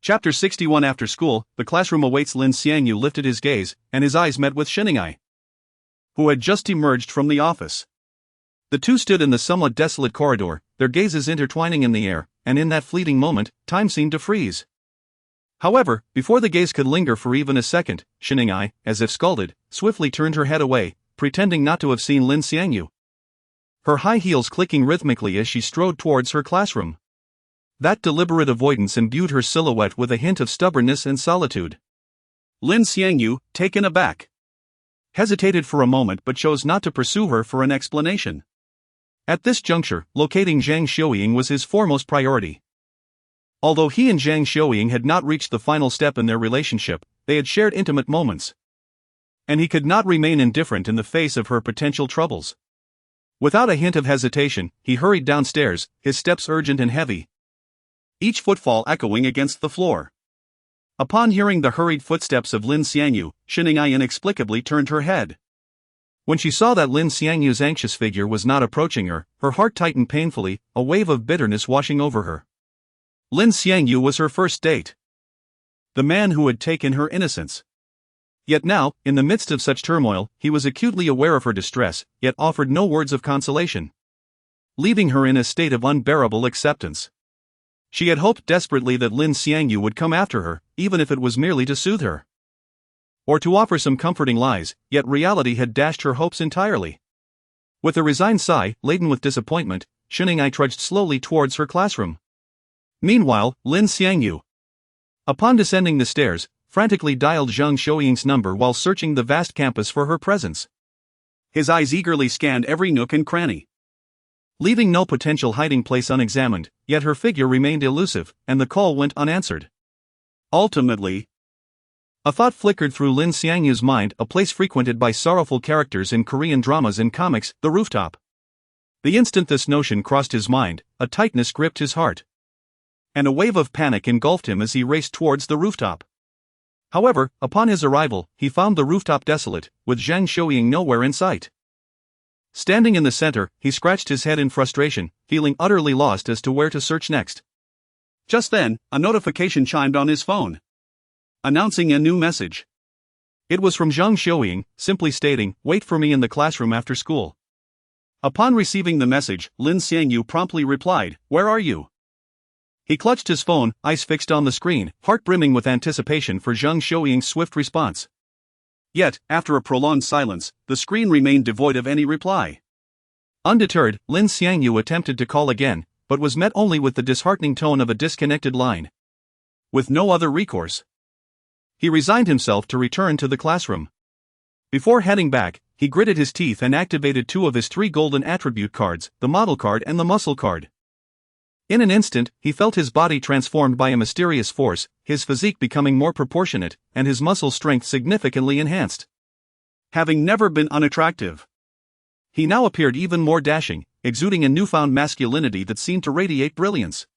Chapter 61. After school, the classroom awaits. Lin Xiangyu lifted his gaze, and his eyes met with Shining AI, who had just emerged from the office. The two stood in the somewhat desolate corridor, their gazes intertwining in the air, and in that fleeting moment, time seemed to freeze. However, before the gaze could linger for even a second, Shining AI, as if scalded, swiftly turned her head away, pretending not to have seen Lin Xiangyu, her high heels clicking rhythmically as she strode towards her classroom. That deliberate avoidance imbued her silhouette with a hint of stubbornness and solitude. Lin Xiangyu, taken aback, hesitated for a moment but chose not to pursue her for an explanation. At this juncture, locating Zhang Xiaoying was his foremost priority. Although he and Zhang Xiaoying had not reached the final step in their relationship, they had shared intimate moments. And he could not remain indifferent in the face of her potential troubles. Without a hint of hesitation, he hurried downstairs, his steps urgent and heavy, each footfall echoing against the floor. Upon hearing the hurried footsteps of Lin Xiangyu, Shining AI inexplicably turned her head. When she saw that Lin Xiangyu's anxious figure was not approaching her, her heart tightened painfully, a wave of bitterness washing over her. Lin Xiangyu was her first date. The man who had taken her innocence. Yet now, in the midst of such turmoil, he was acutely aware of her distress, yet offered no words of consolation, leaving her in a state of unbearable acceptance. She had hoped desperately that Lin Xiangyu would come after her, even if it was merely to soothe her, or to offer some comforting lies, yet reality had dashed her hopes entirely. With a resigned sigh, laden with disappointment, Shining AI trudged slowly towards her classroom. Meanwhile, Lin Xiangyu, upon descending the stairs, frantically dialed Zhang Xiaoying's number while searching the vast campus for her presence. His eyes eagerly scanned every nook and cranny, leaving no potential hiding place unexamined, yet her figure remained elusive, and the call went unanswered. Ultimately, a thought flickered through Lin Xiangyu's mind, a place frequented by sorrowful characters in Korean dramas and comics, the rooftop. The instant this notion crossed his mind, a tightness gripped his heart. and a wave of panic engulfed him as he raced towards the rooftop. However, upon his arrival, he found the rooftop desolate, with Zhang Xiuying nowhere in sight. Standing in the center, he scratched his head in frustration, feeling utterly lost as to where to search next. Just then, a notification chimed on his phone, announcing a new message. It was from Zhang Xiuying, simply stating, "Wait for me in the classroom after school." Upon receiving the message, Lin Xiangyu promptly replied, "Where are you?" He clutched his phone, eyes fixed on the screen, heart brimming with anticipation for Zhang Xiuying's swift response. Yet, after a prolonged silence, the screen remained devoid of any reply. Undeterred, Lin Xiangyu attempted to call again, but was met only with the disheartening tone of a disconnected line. With no other recourse, he resigned himself to return to the classroom. Before heading back, he gritted his teeth and activated 2 of his 3 golden attribute cards, the model card and the muscle card. In an instant, he felt his body transformed by a mysterious force, his physique becoming more proportionate, and his muscle strength significantly enhanced. Having never been unattractive, he now appeared even more dashing, exuding a newfound masculinity that seemed to radiate brilliance.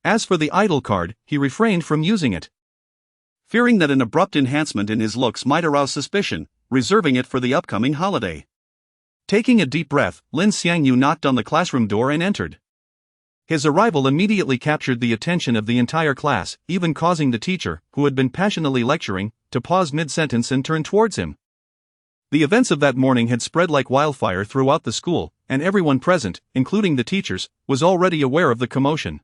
As for the idol card, he refrained from using it, fearing that an abrupt enhancement in his looks might arouse suspicion, reserving it for the upcoming holiday. Taking a deep breath, Lin Xiangyu knocked on the classroom door and entered. His arrival immediately captured the attention of the entire class, even causing the teacher, who had been passionately lecturing, to pause mid-sentence and turn towards him. The events of that morning had spread like wildfire throughout the school, and everyone present, including the teachers, was already aware of the commotion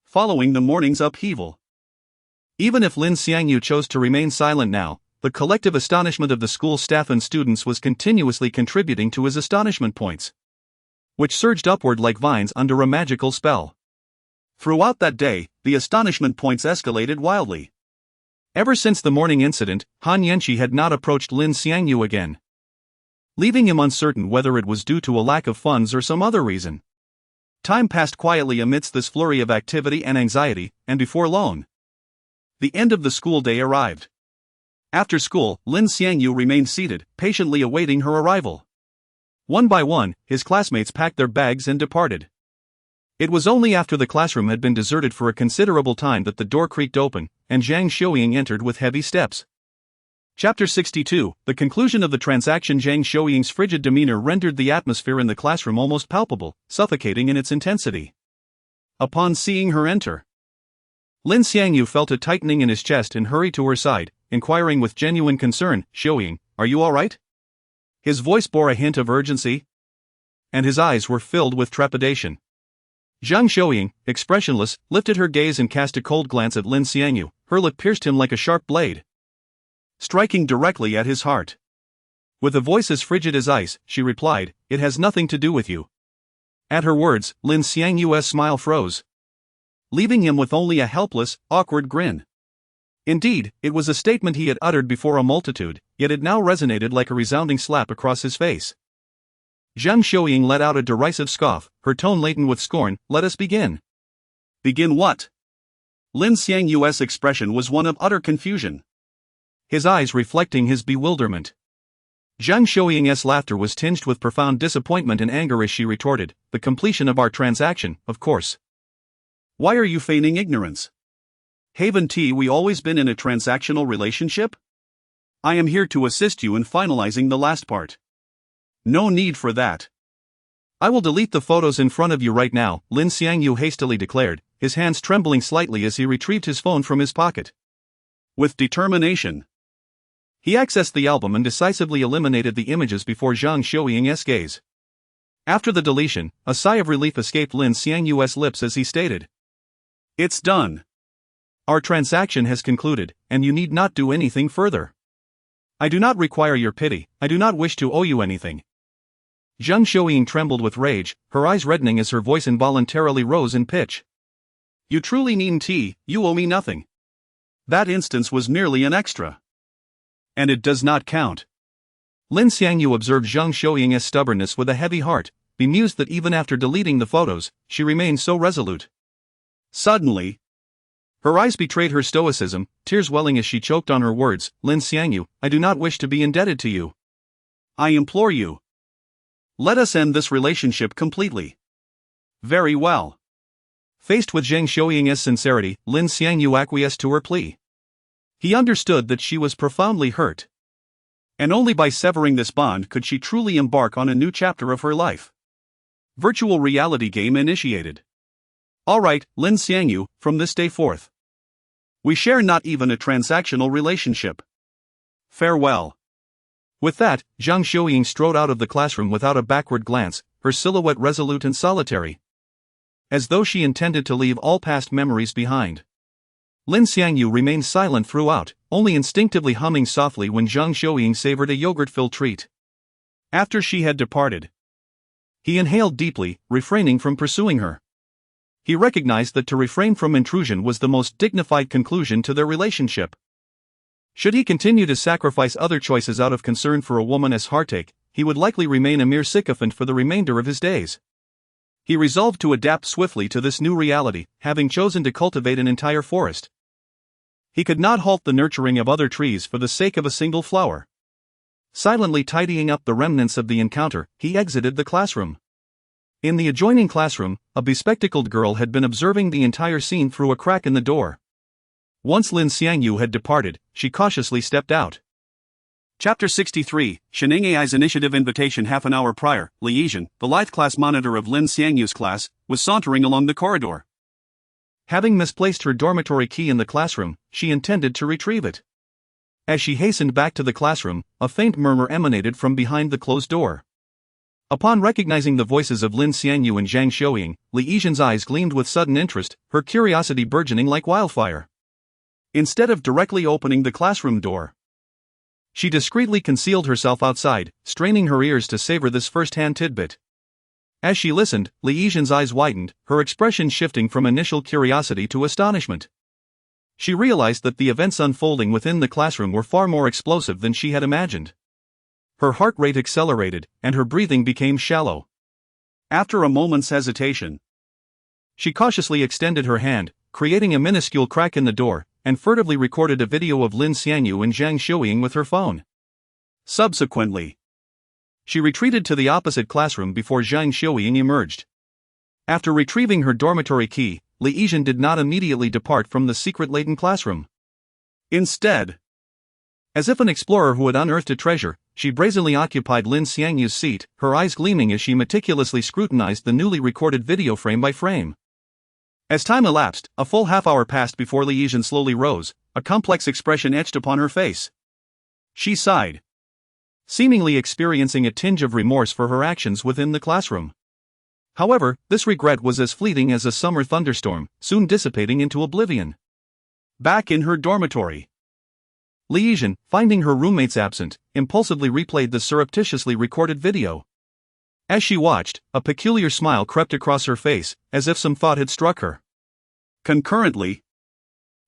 following the morning's upheaval. Even if Lin Xiangyu chose to remain silent now, the collective astonishment of the school staff and students was continuously contributing to his astonishment points, which surged upward like vines under a magical spell. Throughout that day, the astonishment points escalated wildly. Ever since the morning incident, Han Yanqi had not approached Lin Xiangyu again, leaving him uncertain whether it was due to a lack of funds or some other reason. Time passed quietly amidst this flurry of activity and anxiety, and before long, the end of the school day arrived. After school, Lin Xiangyu remained seated, patiently awaiting her arrival. One by one, his classmates packed their bags and departed. It was only after the classroom had been deserted for a considerable time that the door creaked open, and Zhang Xiuying entered with heavy steps. Chapter 62, the conclusion of the transaction. Zhang Xiuying's frigid demeanor rendered the atmosphere in the classroom almost palpable, suffocating in its intensity. Upon seeing her enter, Lin Xiangyu felt a tightening in his chest and hurried to her side, inquiring with genuine concern, "Xiuying, are you all right?" His voice bore a hint of urgency, and his eyes were filled with trepidation. Zhang Xiuying, expressionless, lifted her gaze and cast a cold glance at Lin Xiangyu. Her look pierced him like a sharp blade, striking directly at his heart. With a voice as frigid as ice, she replied, "It has nothing to do with you." At her words, Lin Xiangyu's smile froze, leaving him with only a helpless, awkward grin. Indeed, it was a statement he had uttered before a multitude, yet it now resonated like a resounding slap across his face. Zhang Xiuying let out a derisive scoff, her tone laden with scorn. "Let us begin." "Begin what?" Lin Xiangyu's expression was one of utter confusion, his eyes reflecting his bewilderment. Zhang Xiuying's laughter was tinged with profound disappointment and anger as she retorted, "The completion of our transaction, of course. Why are you feigning ignorance? Haven't we always been in a transactional relationship? I am here to assist you in finalizing the last part. No need for that." "I will delete the photos in front of you right now," Lin Xiangyu hastily declared, his hands trembling slightly as he retrieved his phone from his pocket. With determination, he accessed the album and decisively eliminated the images before Zhang Xiuying's gaze. After the deletion, a sigh of relief escaped Lin Xiangyu's lips as he stated, "It's done. Our transaction has concluded, and you need not do anything further. I do not require your pity, I do not wish to owe you anything." Zhang Xiuying trembled with rage, her eyes reddening as her voice involuntarily rose in pitch. "You truly needn't, you owe me nothing. That instance was merely an extra. And it does not count." Lin Xiangyu observed Zhang Xiuying's stubbornness with a heavy heart, bemused that even after deleting the photos, she remained so resolute. Suddenly, her eyes betrayed her stoicism, tears welling as she choked on her words. "Lin Xiangyu, I do not wish to be indebted to you. I implore you, let us end this relationship completely." "Very well. Faced with Zhang Xiuying's sincerity, Lin Xiangyu acquiesced to her plea. He understood that she was profoundly hurt. And only by severing this bond could she truly embark on a new chapter of her life. Virtual reality game initiated. Alright, Lin Xiangyu, from this day forth, we share not even a transactional relationship. Farewell. With that, Zhang Xiuying strode out of the classroom without a backward glance, her silhouette resolute and solitary, as though she intended to leave all past memories behind. Lin Xiangyu remained silent throughout, only instinctively humming softly when Zhang Xiuying savored a yogurt-filled treat. After she had departed, he inhaled deeply, refraining from pursuing her. He recognized that to refrain from intrusion was the most dignified conclusion to their relationship. Should he continue to sacrifice other choices out of concern for a woman as heartache, he would likely remain a mere sycophant for the remainder of his days. He resolved to adapt swiftly to this new reality, having chosen to cultivate an entire forest. He could not halt the nurturing of other trees for the sake of a single flower. Silently tidying up the remnants of the encounter, he exited the classroom. In the adjoining classroom, a bespectacled girl had been observing the entire scene through a crack in the door. Once Lin Xiangyu had departed, she cautiously stepped out. Chapter 63, Shining AI's initiative invitation. Half an hour prior, Li Yizhen, the lithe class monitor of Lin Xiangyu's class, was sauntering along the corridor. Having misplaced her dormitory key in the classroom, she intended to retrieve it. As she hastened back to the classroom, a faint murmur emanated from behind the closed door. Upon recognizing the voices of Lin Xiangyu and Zhang Xiuying, Li Yizhen's eyes gleamed with sudden interest, her curiosity burgeoning like wildfire. Instead of directly opening the classroom door, she discreetly concealed herself outside, straining her ears to savor this first-hand tidbit. As she listened, Li Yizhen's eyes widened, her expression shifting from initial curiosity to astonishment. She realized that the events unfolding within the classroom were far more explosive than she had imagined. Her heart rate accelerated, and her breathing became shallow. After a moment's hesitation, she cautiously extended her hand, creating a minuscule crack in the door, and furtively recorded a video of Lin Xiangyu and Zhang Xiuying with her phone. Subsequently, she retreated to the opposite classroom before Zhang Xiuying emerged. After retrieving her dormitory key, Li Yizhen did not immediately depart from the secret-laden classroom. Instead, as if an explorer who had unearthed a treasure, she brazenly occupied Lin Xiangyu's seat, her eyes gleaming as she meticulously scrutinized the newly recorded video frame by frame. As time elapsed, a full half-hour passed before Li Yizhen slowly rose, a complex expression etched upon her face. She sighed, seemingly experiencing a tinge of remorse for her actions within the classroom. However, this regret was as fleeting as a summer thunderstorm, soon dissipating into oblivion. Back in her dormitory, Li Yizhen, finding her roommates absent, impulsively replayed the surreptitiously recorded video. As she watched, a peculiar smile crept across her face, as if some thought had struck her. Concurrently,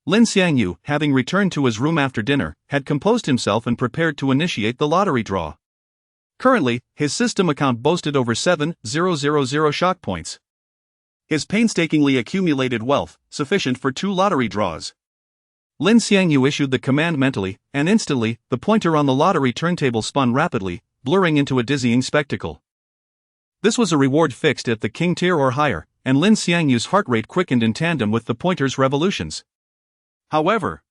Lin Xiangyu, having returned to his room after dinner, had composed himself and prepared to initiate the lottery draw. Currently, his system account boasted over 7,000 shock points. His painstakingly accumulated wealth, sufficient for 2 lottery draws. Lin Xiangyu issued the command mentally, and instantly, the pointer on the lottery turntable spun rapidly, blurring into a dizzying spectacle. This was a reward fixed at the king tier or higher, and Lin Xiangyu's heart rate quickened in tandem with the pointer's revolutions. However,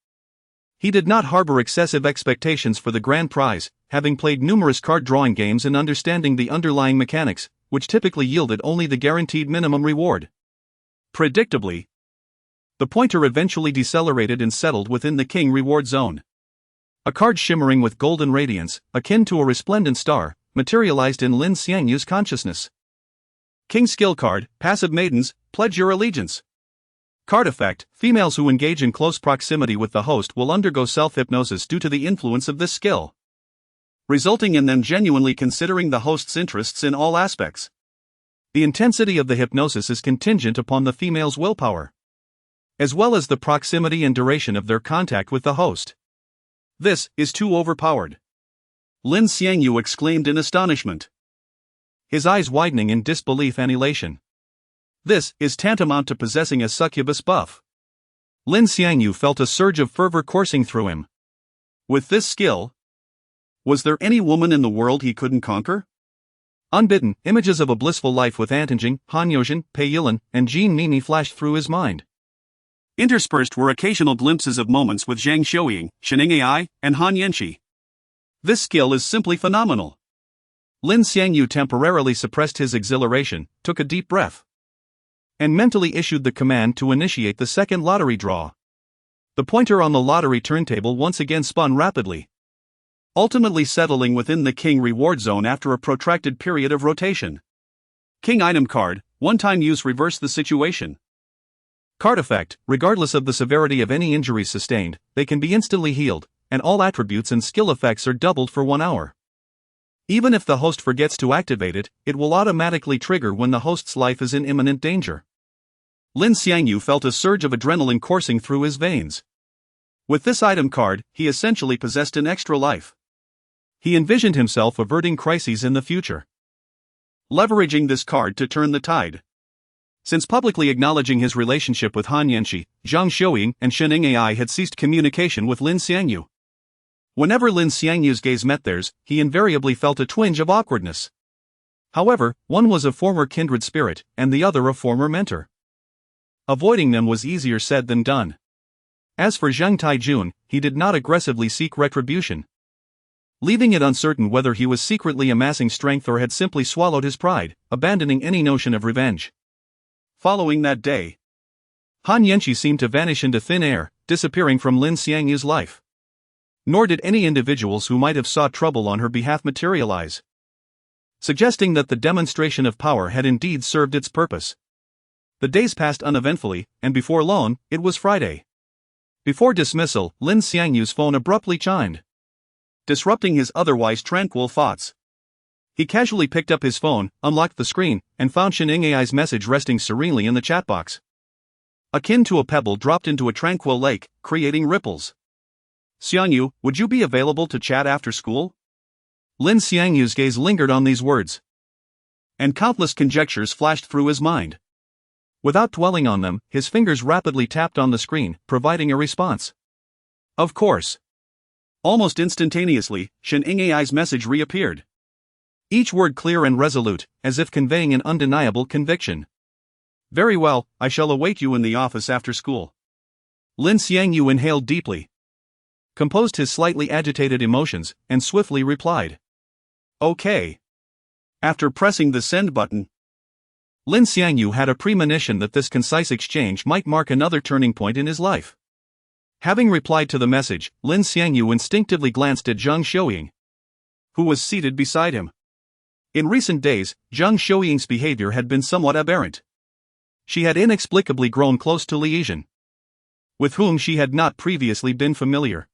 he did not harbor excessive expectations for the grand prize, having played numerous card drawing games and understanding the underlying mechanics, which typically yielded only the guaranteed minimum reward. Predictably, the pointer eventually decelerated and settled within the king reward zone. A card shimmering with golden radiance, akin to a resplendent star, materialized in Lin Xiangyu's consciousness. King skill card, passive maidens, pledge your allegiance. Card effect, females who engage in close proximity with the host will undergo self-hypnosis due to the influence of this skill, resulting in them genuinely considering the host's interests in all aspects. The intensity of the hypnosis is contingent upon the female's willpower, as well as the proximity and duration of their contact with the host. This is too overpowered, Lin Xiangyu exclaimed in astonishment, his eyes widening in disbelief and elation. This is tantamount to possessing a succubus buff. Lin Xiangyu felt a surge of fervor coursing through him. With this skill, was there any woman in the world he couldn't conquer? Unbidden, images of a blissful life with Antanjing, Han Yozhen, Pei Yilan, and Jean Mimi flashed through his mind. Interspersed were occasional glimpses of moments with Zhang Xiuying, Shening AI, and Han Yanqi. This skill is simply phenomenal. Lin Xiangyu temporarily suppressed his exhilaration, took a deep breath, and mentally issued the command to initiate the second lottery draw. The pointer on the lottery turntable once again spun rapidly, ultimately settling within the King reward zone after a protracted period of rotation. King item card, one-time use, reverse the situation. Card effect: regardless of the severity of any injuries sustained, they can be instantly healed, and all attributes and skill effects are doubled for 1 hour. Even if the host forgets to activate it, it will automatically trigger when the host's life is in imminent danger. Lin Xiangyu felt a surge of adrenaline coursing through his veins. With this item card, he essentially possessed an extra life. He envisioned himself averting crises in the future, leveraging this card to turn the tide. Since publicly acknowledging his relationship with Han Yanqi, Zhang Xiuying and Shening AI had ceased communication with Lin Xiangyu. Whenever Lin Xiangyu's gaze met theirs, he invariably felt a twinge of awkwardness. However, one was a former kindred spirit, and the other a former mentor. Avoiding them was easier said than done. As for Zhang Taijun, he did not aggressively seek retribution, leaving it uncertain whether he was secretly amassing strength or had simply swallowed his pride, abandoning any notion of revenge. Following that day, Han Yanqi seemed to vanish into thin air, disappearing from Lin Xiangyu's life. Nor did any individuals who might have sought trouble on her behalf materialize, suggesting that the demonstration of power had indeed served its purpose. The days passed uneventfully, and before long, it was Friday. Before dismissal, Lin Xiangyu's phone abruptly chimed, disrupting his otherwise tranquil thoughts. He casually picked up his phone, unlocked the screen, and found Shening AI's message resting serenely in the chat box. Akin to a pebble dropped into a tranquil lake, creating ripples. Xiangyu, would you be available to chat after school? Lin Xiangyu's gaze lingered on these words, and countless conjectures flashed through his mind. Without dwelling on them, his fingers rapidly tapped on the screen, providing a response. Of course. Almost instantaneously, Shening AI's message reappeared. Each word clear and resolute, as if conveying an undeniable conviction. Very well, I shall await you in the office after school. Lin Xiangyu inhaled deeply, composed his slightly agitated emotions, and swiftly replied, Okay. After pressing the send button, Lin Xiangyu had a premonition that this concise exchange might mark another turning point in his life. Having replied to the message, Lin Xiangyu instinctively glanced at Zhang Xiuying, who was seated beside him. In recent days, Zhang Xiuying's behavior had been somewhat aberrant. She had inexplicably grown close to Liaisian, with whom she had not previously been familiar.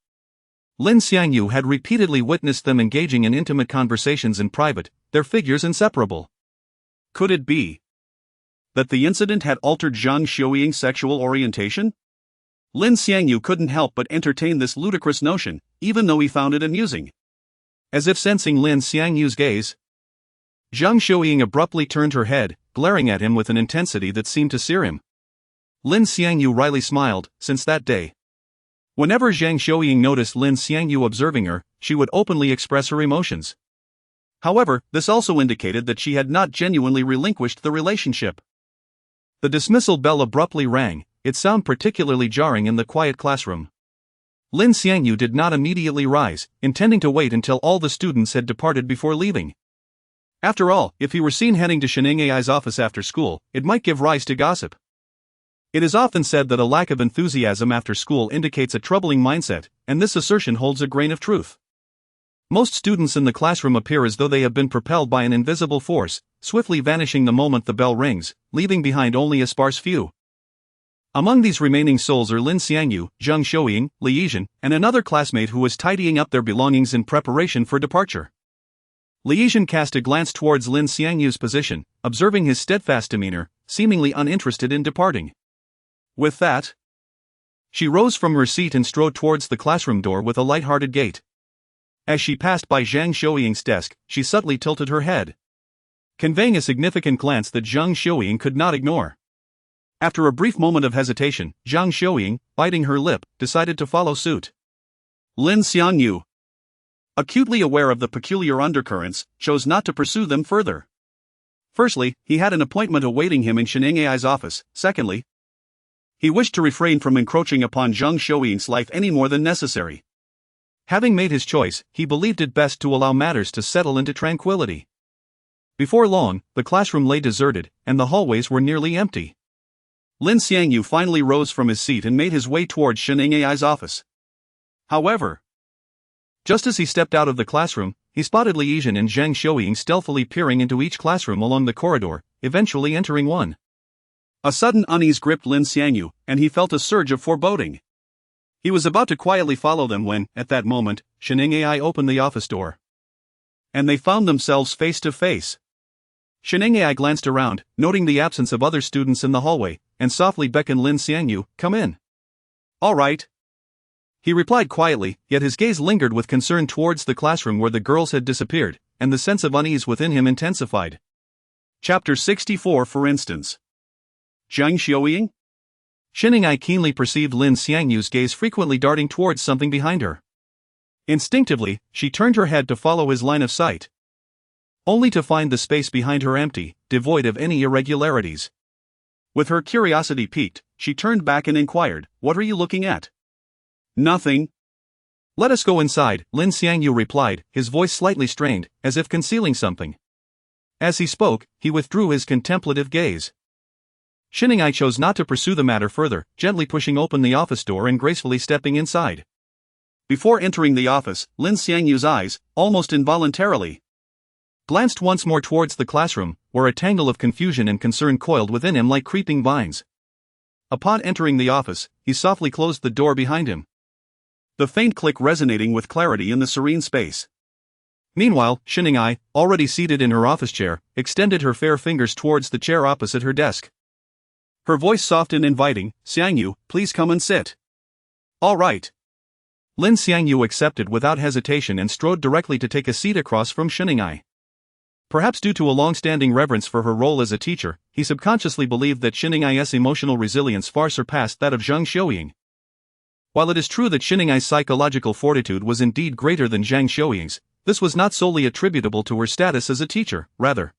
Lin Xiangyu had repeatedly witnessed them engaging in intimate conversations in private, their figures inseparable. Could it be that the incident had altered Zhang Xiuying's sexual orientation? Lin Xiangyu couldn't help but entertain this ludicrous notion, even though he found it amusing. As if sensing Lin Xiangyu's gaze, Zhang Xiuying abruptly turned her head, glaring at him with an intensity that seemed to sear him. Lin Xiangyu wryly smiled. Since that day, whenever Zhang Xiuying noticed Lin Xiangyu observing her, she would openly express her emotions. However, this also indicated that she had not genuinely relinquished the relationship. The dismissal bell abruptly rang, its sound particularly jarring in the quiet classroom. Lin Xiangyu did not immediately rise, intending to wait until all the students had departed before leaving. After all, if he were seen heading to Shening AI's office after school, it might give rise to gossip. It is often said that a lack of enthusiasm after school indicates a troubling mindset, and this assertion holds a grain of truth. Most students in the classroom appear as though they have been propelled by an invisible force, swiftly vanishing the moment the bell rings, leaving behind only a sparse few. Among these remaining souls are Lin Xiangyu, Zhang Xiuying, Liaisian, and another classmate who was tidying up their belongings in preparation for departure. Liaisian cast a glance towards Lin Xiangyu's position, observing his steadfast demeanor, seemingly uninterested in departing. With that, she rose from her seat and strode towards the classroom door with a light-hearted gait. As she passed by Zhang Xiuying's desk, she subtly tilted her head, conveying a significant glance that Zhang Xiuying could not ignore. After a brief moment of hesitation, Zhang Xiuying, biting her lip, decided to follow suit. Lin Xiangyu, acutely aware of the peculiar undercurrents, chose not to pursue them further. Firstly, he had an appointment awaiting him in Sheningai's office. Secondly, he wished to refrain from encroaching upon Zhang Xiuying's life any more than necessary. Having made his choice, he believed it best to allow matters to settle into tranquility. Before long, the classroom lay deserted, and the hallways were nearly empty. Lin Xiangyu finally rose from his seat and made his way towards Sheningai's office. However, just as he stepped out of the classroom, he spotted Li Yizhen and Zhang Xiuying stealthily peering into each classroom along the corridor, eventually entering one. A sudden unease gripped Lin Xiangyu, and he felt a surge of foreboding. He was about to quietly follow them when, at that moment, Shening'ai opened the office door. And they found themselves face to face. Shening'ai glanced around, noting the absence of other students in the hallway, and softly beckoned Lin Xiangyu, "Come in." "All right," he replied quietly, yet his gaze lingered with concern towards the classroom where the girls had disappeared, and the sense of unease within him intensified. Chapter 64. For instance, Zhang Xiuying? Shening'ai keenly perceived Lin Xiangyu's gaze frequently darting towards something behind her. Instinctively, she turned her head to follow his line of sight, only to find the space behind her empty, devoid of any irregularities. With her curiosity piqued, she turned back and inquired, "What are you looking at?" "Nothing." "Let us go inside," Lin Xiangyu replied, his voice slightly strained, as if concealing something. As he spoke, he withdrew his contemplative gaze. Shening'ai chose not to pursue the matter further, gently pushing open the office door and gracefully stepping inside. Before entering the office, Lin Xiangyu's eyes, almost involuntarily, glanced once more towards the classroom, where a tangle of confusion and concern coiled within him like creeping vines. Upon entering the office, he softly closed the door behind him, the faint click resonating with clarity in the serene space. Meanwhile, Shening'ai, already seated in her office chair, extended her fair fingers towards the chair opposite her desk. Her voice soft and inviting, "Xiangyu, please come and sit." "All right." Lin Xiangyu accepted without hesitation and strode directly to take a seat across from Shening'ai. Perhaps due to a long-standing reverence for her role as a teacher, he subconsciously believed that Shening'ai's emotional resilience far surpassed that of Zhang Xiuying. While it is true that Shening'ai's psychological fortitude was indeed greater than Zhang Xiuying's, this was not solely attributable to her status as a teacher, rather,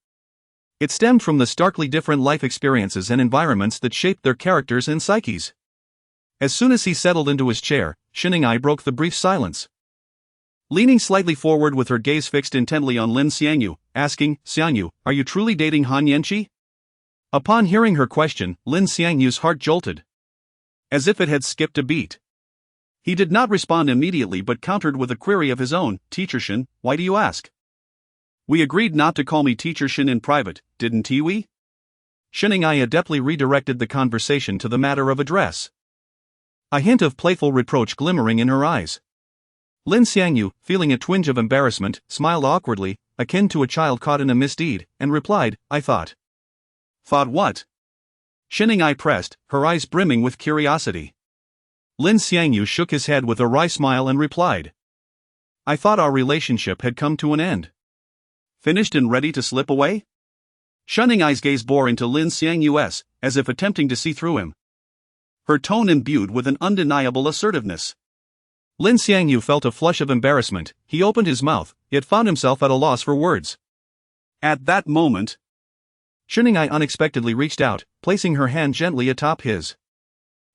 it stemmed from the starkly different life experiences and environments that shaped their characters and psyches. As soon as he settled into his chair, Shening'ai broke the brief silence. Leaning slightly forward with her gaze fixed intently on Lin Xiangyu, asking, "Xiangyu, are you truly dating Han Yanqi?" Upon hearing her question, Lin Xiangyu's heart jolted, as if it had skipped a beat. He did not respond immediately but countered with a query of his own, "Teacher Shin, why do you ask? We agreed not to call me Teacher Shin in private, didn't we?" Shening'ai adeptly redirected the conversation to the matter of address, a hint of playful reproach glimmering in her eyes. Lin Xiangyu, feeling a twinge of embarrassment, smiled awkwardly, akin to a child caught in a misdeed, and replied, "I thought." "Thought what?" Shening'ai pressed, her eyes brimming with curiosity. Lin Xiangyu shook his head with a wry smile and replied, "I thought our relationship had come to an end. Finished and ready to slip away?" Shening'ai's gaze bore into Lin Xiangyu's, as if attempting to see through him, her tone imbued with an undeniable assertiveness. Lin Xiangyu felt a flush of embarrassment. He opened his mouth, yet found himself at a loss for words. At that moment, Shening'ai unexpectedly reached out, placing her hand gently atop his.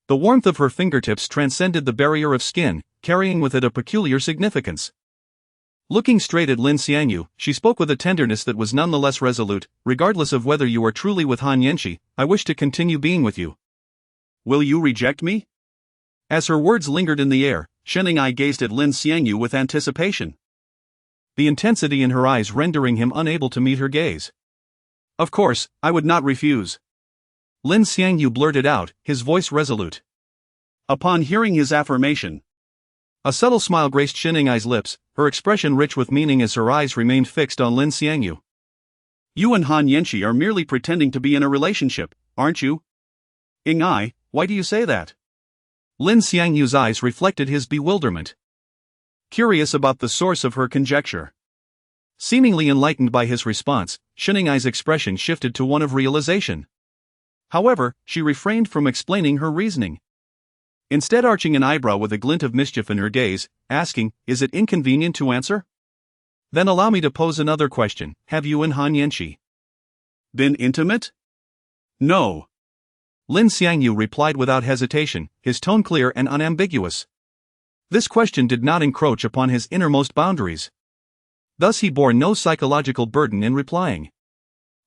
The warmth of her fingertips transcended the barrier of skin, carrying with it a peculiar significance. Looking straight at Lin Xiangyu, she spoke with a tenderness that was nonetheless resolute. "Regardless of whether you are truly with Han Yanqi, I wish to continue being with you. Will you reject me?" As her words lingered in the air, Shening'ai gazed at Lin Xiangyu with anticipation, the intensity in her eyes rendering him unable to meet her gaze. "Of course, I would not refuse," Lin Xiangyu blurted out, his voice resolute. Upon hearing his affirmation, a subtle smile graced Shening'ai's lips, her expression rich with meaning as her eyes remained fixed on Lin Xiangyu. "You and Han Yanqi are merely pretending to be in a relationship, aren't you?" "Ai, why do you say that?" Lin Xiangyu's eyes reflected his bewilderment, curious about the source of her conjecture. Seemingly enlightened by his response, Shening'ai's expression shifted to one of realization. However, she refrained from explaining her reasoning, instead arching an eyebrow with a glint of mischief in her gaze, asking, "Is it inconvenient to answer? Then allow me to pose another question. Have you and Han Yanqi Been intimate? No. Lin Xiangyu replied without hesitation, his tone clear and unambiguous. This question did not encroach upon his innermost boundaries. Thus he bore no psychological burden in replying.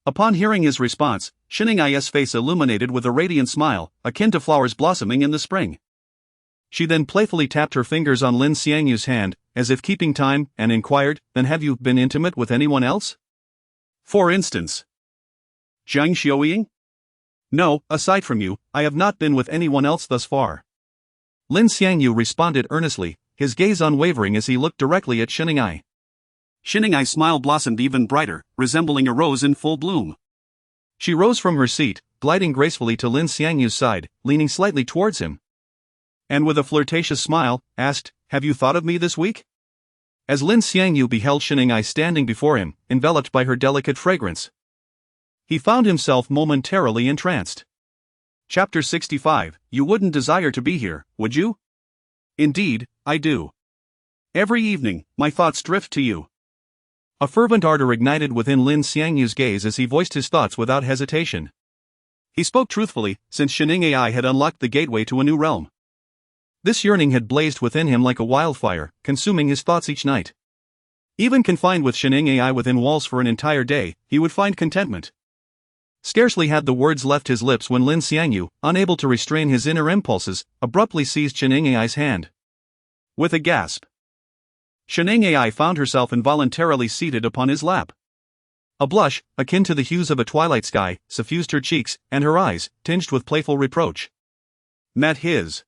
Upon hearing his response, Xiningai's face illuminated with a radiant smile, akin to flowers blossoming in the spring. She then playfully tapped her fingers on Lin Xiangyu's hand, as if keeping time, and inquired, "Then have you been intimate with anyone else? For instance, Zhang Xiaoying?" "No, aside from you, I have not been with anyone else thus far." Lin Xiangyu responded earnestly, his gaze unwavering as he looked directly at Xiningai. Xiningai's smile blossomed even brighter, resembling a rose in full bloom. She rose from her seat, gliding gracefully to Lin Xiangyu's side, leaning slightly towards him. And with a flirtatious smile, asked, "Have you thought of me this week?" As Lin Xiangyu beheld Xiningai standing before him, enveloped by her delicate fragrance, he found himself momentarily entranced. Chapter 65, You wouldn't desire to be here, would you? Indeed, I do. Every evening, my thoughts drift to you. A fervent ardor ignited within Lin Xiangyu's gaze as he voiced his thoughts without hesitation. He spoke truthfully, since Xiningai had unlocked the gateway to a new realm. This yearning had blazed within him like a wildfire, consuming his thoughts each night. Even confined with Xiningai within walls for an entire day, he would find contentment. Scarcely had the words left his lips when Lin Xiangyu, unable to restrain his inner impulses, abruptly seized Xininai's hand. With a gasp, Xiningai found herself involuntarily seated upon his lap. A blush, akin to the hues of a twilight sky, suffused her cheeks, and her eyes, tinged with playful reproach, met his.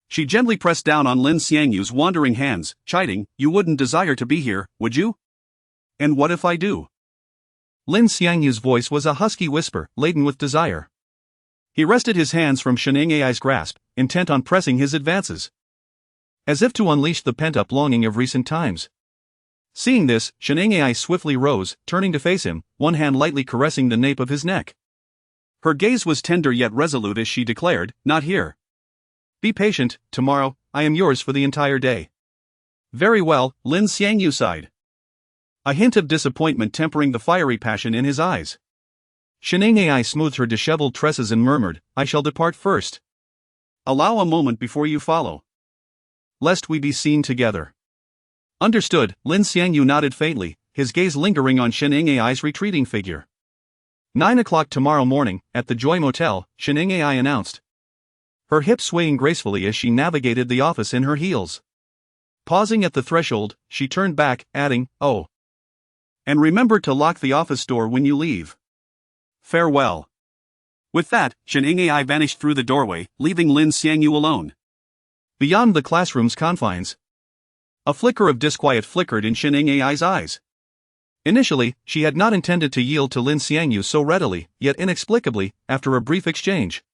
She gently pressed down on Lin Xiangyu's wandering hands, chiding, "You wouldn't desire to be here, would you? And what if I do?" Lin Xiangyu's voice was a husky whisper, laden with desire. He wrested his hands from Xininai's grasp, intent on pressing his advances, as if to unleash the pent-up longing of recent times. Seeing this, Xiningai swiftly rose, turning to face him, one hand lightly caressing the nape of his neck. Her gaze was tender yet resolute as she declared, "Not here. Be patient, tomorrow, I am yours for the entire day." "Very well," Lin Xiangyu sighed, a hint of disappointment tempering the fiery passion in his eyes. Xiningai smoothed her disheveled tresses and murmured, "I shall depart first. Allow a moment before you follow, lest we be seen together." "Understood," Lin Xiangyu nodded faintly, his gaze lingering on Xininai's retreating figure. 9 o'clock tomorrow morning, at the Joy Motel, Xiningai announced, her hips swaying gracefully as she navigated the office in her heels. Pausing at the threshold, she turned back, adding, "Oh, and remember to lock the office door when you leave. Farewell." With that, Xiningai vanished through the doorway, leaving Lin Xiangyu alone. Beyond the classroom's confines, a flicker of disquiet flickered in Xininai's eyes. Initially, she had not intended to yield to Lin Xiangyu so readily, yet inexplicably, after a brief exchange,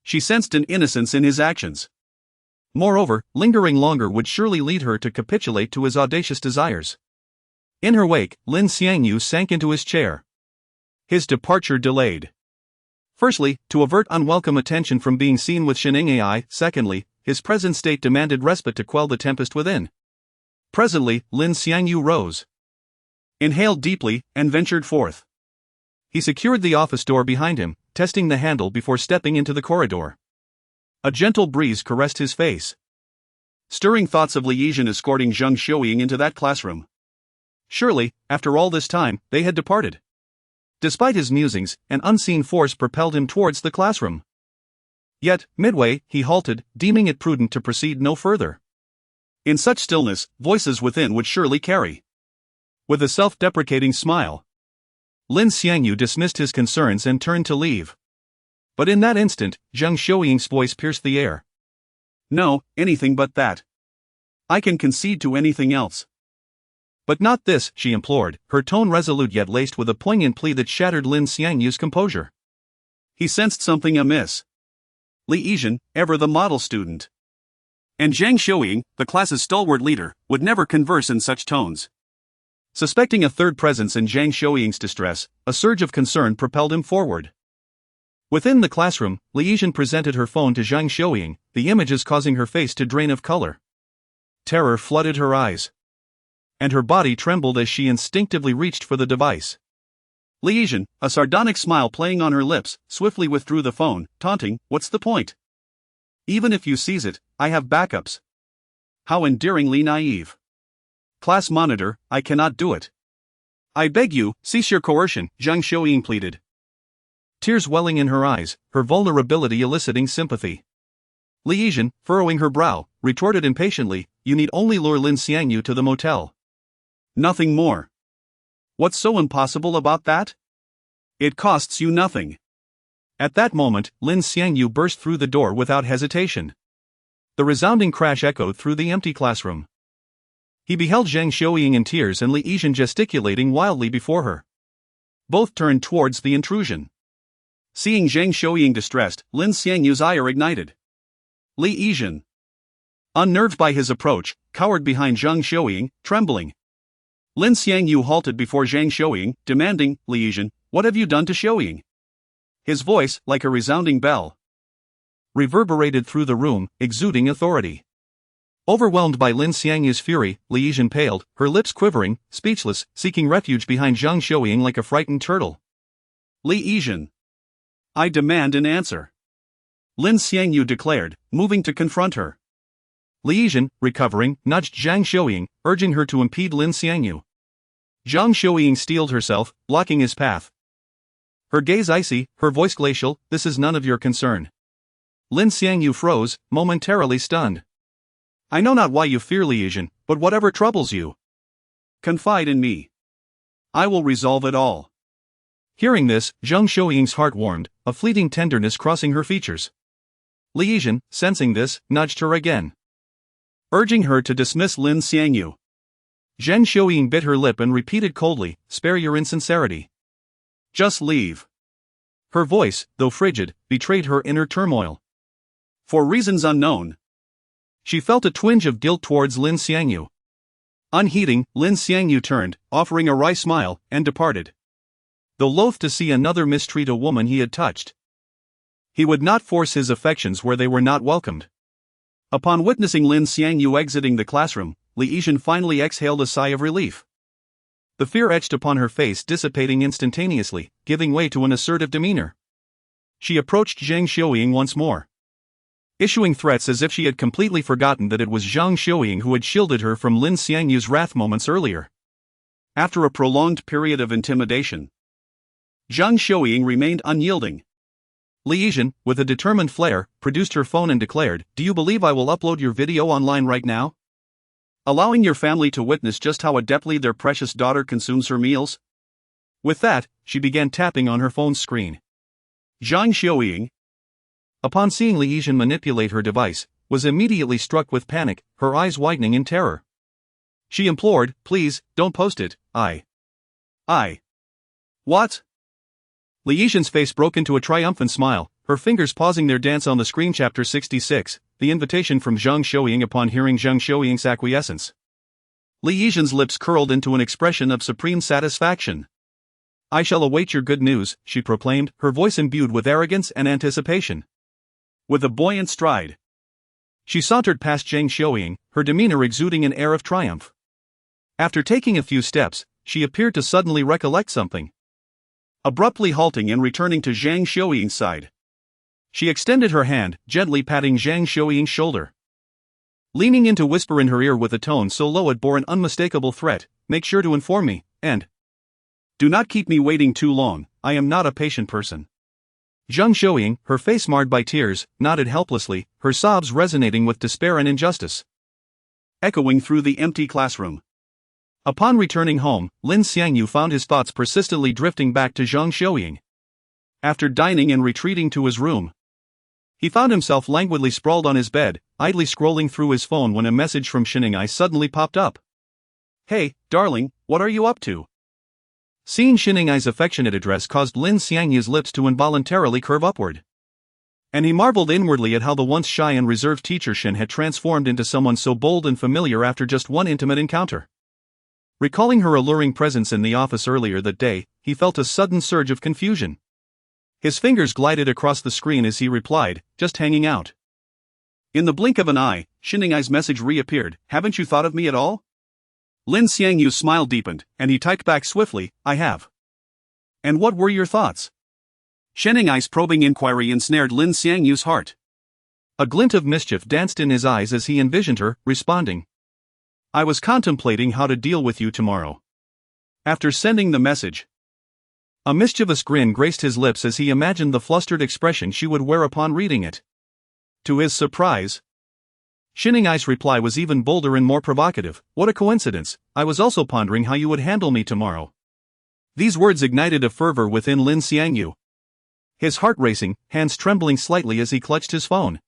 she sensed an innocence in his actions. Moreover, lingering longer would surely lead her to capitulate to his audacious desires. In her wake, Lin Xiangyu sank into his chair. His departure delayed. Firstly, to avert unwelcome attention from being seen with Xiningai, secondly, his present state demanded respite to quell the tempest within. Presently, Lin Xiangyu rose, inhaled deeply, and ventured forth. He secured the office door behind him, testing the handle before stepping into the corridor. A gentle breeze caressed his face, stirring thoughts of Li Yizhen escorting Zhang Xiaoying into that classroom. Surely, after all this time, they had departed. Despite his musings, an unseen force propelled him towards the classroom. Yet, midway, he halted, deeming it prudent to proceed no further. In such stillness, voices within would surely carry. With a self-deprecating smile, Lin Xiangyu dismissed his concerns and turned to leave. But in that instant, Zhang Xiaoying's voice pierced the air. "No, anything but that. I can concede to anything else." "But not this," she implored, her tone resolute yet laced with a poignant plea that shattered Lin Xiangyu's composure. He sensed something amiss. Li Yizhen, ever the model student, and Zhang Xiaoying, the class's stalwart leader, would never converse in such tones. Suspecting a third presence in Zhang Xiaoying's distress, a surge of concern propelled him forward. Within the classroom, Li Yizhen presented her phone to Zhang Xiaoying, the images causing her face to drain of color. Terror flooded her eyes, and her body trembled as she instinctively reached for the device. Li Yizhen, a sardonic smile playing on her lips, swiftly withdrew the phone, taunting, "What's the point? Even if you seize it, I have backups." How endearingly naive. "Class monitor, I cannot do it." "I beg you, cease your coercion," Zhang Xiuying pleaded. Tears welling in her eyes, her vulnerability eliciting sympathy. Li Yizhen, furrowing her brow, retorted impatiently, "You need only lure Lin Xiangyu to the motel. Nothing more. What's so impossible about that? It costs you nothing." At that moment, Lin Xiangyu burst through the door without hesitation. The resounding crash echoed through the empty classroom. He beheld Zhang Xiuying in tears and Li Yizhen gesticulating wildly before her. Both turned towards the intrusion. Seeing Zhang Xiuying distressed, Lin Xiangyu's ire ignited. Li Yizhen, unnerved by his approach, cowered behind Zhang Xiuying, trembling. Lin Xiangyu halted before Zhang Xiuying, demanding, "Li Yizhen, what have you done to Xiuying?" His voice, like a resounding bell, reverberated through the room, exuding authority. Overwhelmed by Lin Xiangyu's fury, Li Yizhen paled, her lips quivering, speechless, seeking refuge behind Zhang Xiuying like a frightened turtle. "Li Yizhen, I demand an answer," Lin Xiangyu declared, moving to confront her. Li Yizhen, recovering, nudged Zhang Xiuying, urging her to impede Lin Xiangyu. Zhang Xiuying steeled herself, blocking his path. Her gaze icy, her voice glacial, "This is none of your concern." Lin Xiangyu froze, momentarily stunned. "I know not why you fear Li Yizhen, but whatever troubles you, confide in me. I will resolve it all." Hearing this, Zhang Xiuying's heart warmed, a fleeting tenderness crossing her features. Li Yizhen, sensing this, nudged her again, urging her to dismiss Lin Xiangyu. Zhang Xiuying bit her lip and repeated coldly, "Spare your insincerity. Just leave." Her voice, though frigid, betrayed her inner turmoil. For reasons unknown, she felt a twinge of guilt towards Lin Xiangyu. Unheeding, Lin Xiangyu turned, offering a wry smile, and departed. Though loath to see another mistreat a woman he had touched, he would not force his affections where they were not welcomed. Upon witnessing Lin Xiangyu exiting the classroom, Li Yizhen finally exhaled a sigh of relief. The fear etched upon her face dissipating instantaneously, giving way to an assertive demeanor. She approached Zhang Xiuying once more, issuing threats as if she had completely forgotten that it was Zhang Xiuying who had shielded her from Lin Xiangyu's wrath moments earlier. After a prolonged period of intimidation, Zhang Xiuying remained unyielding. Li Yizhen, with a determined flair, produced her phone and declared, "Do you believe I will upload your video online right now? Allowing your family to witness just how adeptly their precious daughter consumes her meals?" With that, she began tapping on her phone's screen. Zhang Xiuying, upon seeing Li Yizhen manipulate her device, was immediately struck with panic, her eyes widening in terror. She implored, "Please, don't post it, I. What?" Li Yizhen's face broke into a triumphant smile, her fingers pausing their dance on the screen. Chapter 66, the invitation from Zhang Xiuying. Upon hearing Zhang Xiuying's acquiescence, Li Yizhen's lips curled into an expression of supreme satisfaction. "I shall await your good news," she proclaimed, her voice imbued with arrogance and anticipation. With a buoyant stride, she sauntered past Zhang Xiuying, her demeanor exuding an air of triumph. After taking a few steps, she appeared to suddenly recollect something. Abruptly halting and returning to Zhang Xiuying's side, she extended her hand, gently patting Zhang Xiuying's shoulder. Leaning in to whisper in her ear with a tone so low it bore an unmistakable threat, "Make sure to inform me, and do not keep me waiting too long, I am not a patient person." Zhang Xiuying, her face marred by tears, nodded helplessly, her sobs resonating with despair and injustice, echoing through the empty classroom. Upon returning home, Lin Xiangyu found his thoughts persistently drifting back to Zhang Xiuying. After dining and retreating to his room, he found himself languidly sprawled on his bed, idly scrolling through his phone when a message from Xinning suddenly popped up. "Hey, darling, what are you up to?" Seeing Xinning affectionate address caused Lin Xiangyu's lips to involuntarily curve upward, and he marveled inwardly at how the once shy and reserved teacher Xin had transformed into someone so bold and familiar after just one intimate encounter. Recalling her alluring presence in the office earlier that day, he felt a sudden surge of confusion. His fingers glided across the screen as he replied, "Just hanging out." In the blink of an eye, Xinning's message reappeared, "Haven't you thought of me at all?" Lin Xiangyu's smile deepened, and he typed back swiftly, "I have." And what were your thoughts? Sheningai's probing inquiry ensnared Lin Xiangyu's heart. A glint of mischief danced in his eyes as he envisioned her, responding. I was contemplating how to deal with you tomorrow. After sending the message. A mischievous grin graced his lips as he imagined the flustered expression she would wear upon reading it. To his surprise, Sheningai's reply was even bolder and more provocative. What a coincidence, I was also pondering how you would handle me tomorrow. These words ignited a fervor within Lin Xiangyu. His heart racing, hands trembling slightly as he clutched his phone.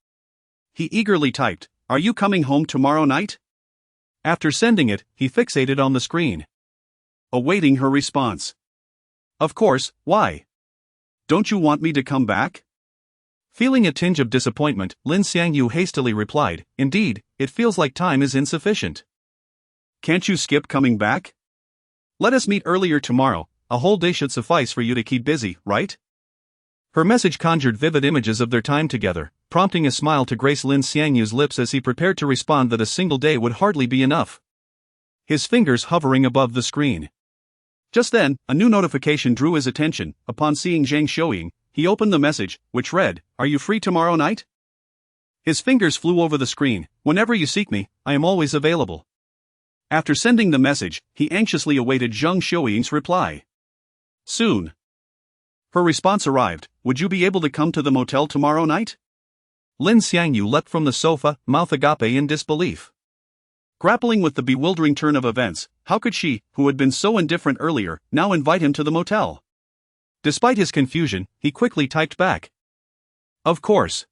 He eagerly typed, Are you coming home tomorrow night? After sending it, he fixated on the screen, awaiting her response. Of course, why? Don't you want me to come back? Feeling a tinge of disappointment, Lin Xiangyu hastily replied, Indeed, it feels like time is insufficient. Can't you skip coming back? Let us meet earlier tomorrow, a whole day should suffice for you to keep busy, right? Her message conjured vivid images of their time together, prompting a smile to grace Lin Xiangyu's lips as he prepared to respond that a single day would hardly be enough. His fingers hovering above the screen. Just then, a new notification drew his attention. Upon seeing Zhang Xiuying, he opened the message, which read, Are you free tomorrow night? His fingers flew over the screen. Whenever you seek me, I am always available. After sending the message, he anxiously awaited Zhang Xiuying's reply. Soon. Her response arrived, Would you be able to come to the motel tomorrow night? Lin Xiangyu leapt from the sofa, mouth agape in disbelief. Grappling with the bewildering turn of events, how could she, who had been so indifferent earlier, now invite him to the motel? Despite his confusion, he quickly typed back. Of course.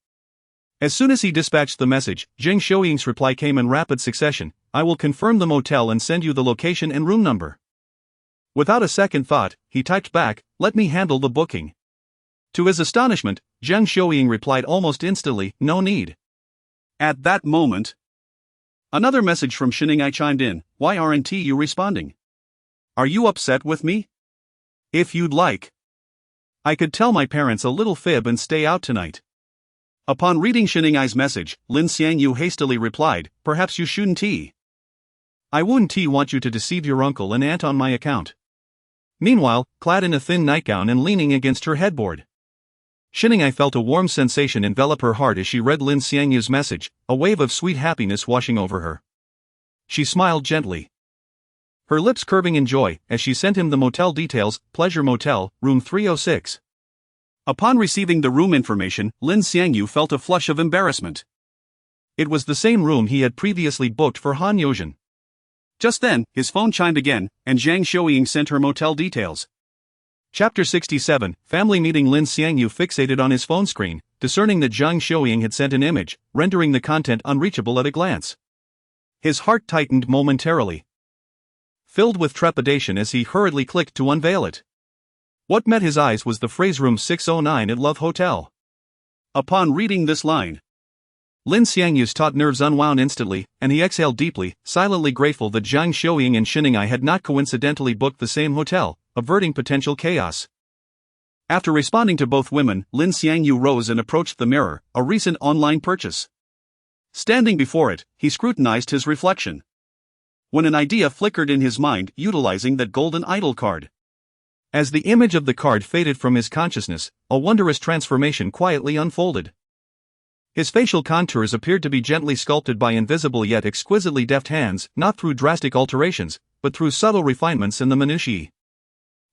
As soon as he dispatched the message, Zhang Xiuying's reply came in rapid succession, I will confirm the motel and send you the location and room number. Without a second thought, he typed back, Let me handle the booking. To his astonishment, Zhang Xiuying replied almost instantly, No need. At that moment, another message from Sheningai chimed in, Why aren't you responding? Are you upset with me? If you'd like, I could tell my parents a little fib and stay out tonight. Upon reading Sheningai's message, Lin Xiangyu hastily replied, Perhaps you shouldn't. I wouldn't want you to deceive your uncle and aunt on my account. Meanwhile, clad in a thin nightgown and leaning against her headboard, Sheningai felt a warm sensation envelop her heart as she read Lin Xiangyu's message, a wave of sweet happiness washing over her. She smiled gently, her lips curving in joy, as she sent him the motel details, Pleasure Motel, room 306. Upon receiving the room information, Lin Xiangyu felt a flush of embarrassment. It was the same room he had previously booked for Han Yozhen. Just then, his phone chimed again, and Zhang Xiuying sent her motel details. Chapter 67, Family Meeting. Lin Xiangyu fixated on his phone screen, discerning that Zhang Xiuying had sent an image, rendering the content unreachable at a glance. His heart tightened momentarily, filled with trepidation as he hurriedly clicked to unveil it. What met his eyes was the phrase Room 609 at Love Hotel. Upon reading this line, Lin Xiangyu's taut nerves unwound instantly, and he exhaled deeply, silently grateful that Zhang Xiuying and Sheningai had not coincidentally booked the same hotel, averting potential chaos. After responding to both women, Lin Xiangyu rose and approached the mirror, a recent online purchase. Standing before it, he scrutinized his reflection, when an idea flickered in his mind, utilizing that golden idol card. As the image of the card faded from his consciousness, a wondrous transformation quietly unfolded. His facial contours appeared to be gently sculpted by invisible yet exquisitely deft hands, not through drastic alterations, but through subtle refinements in the minutiae.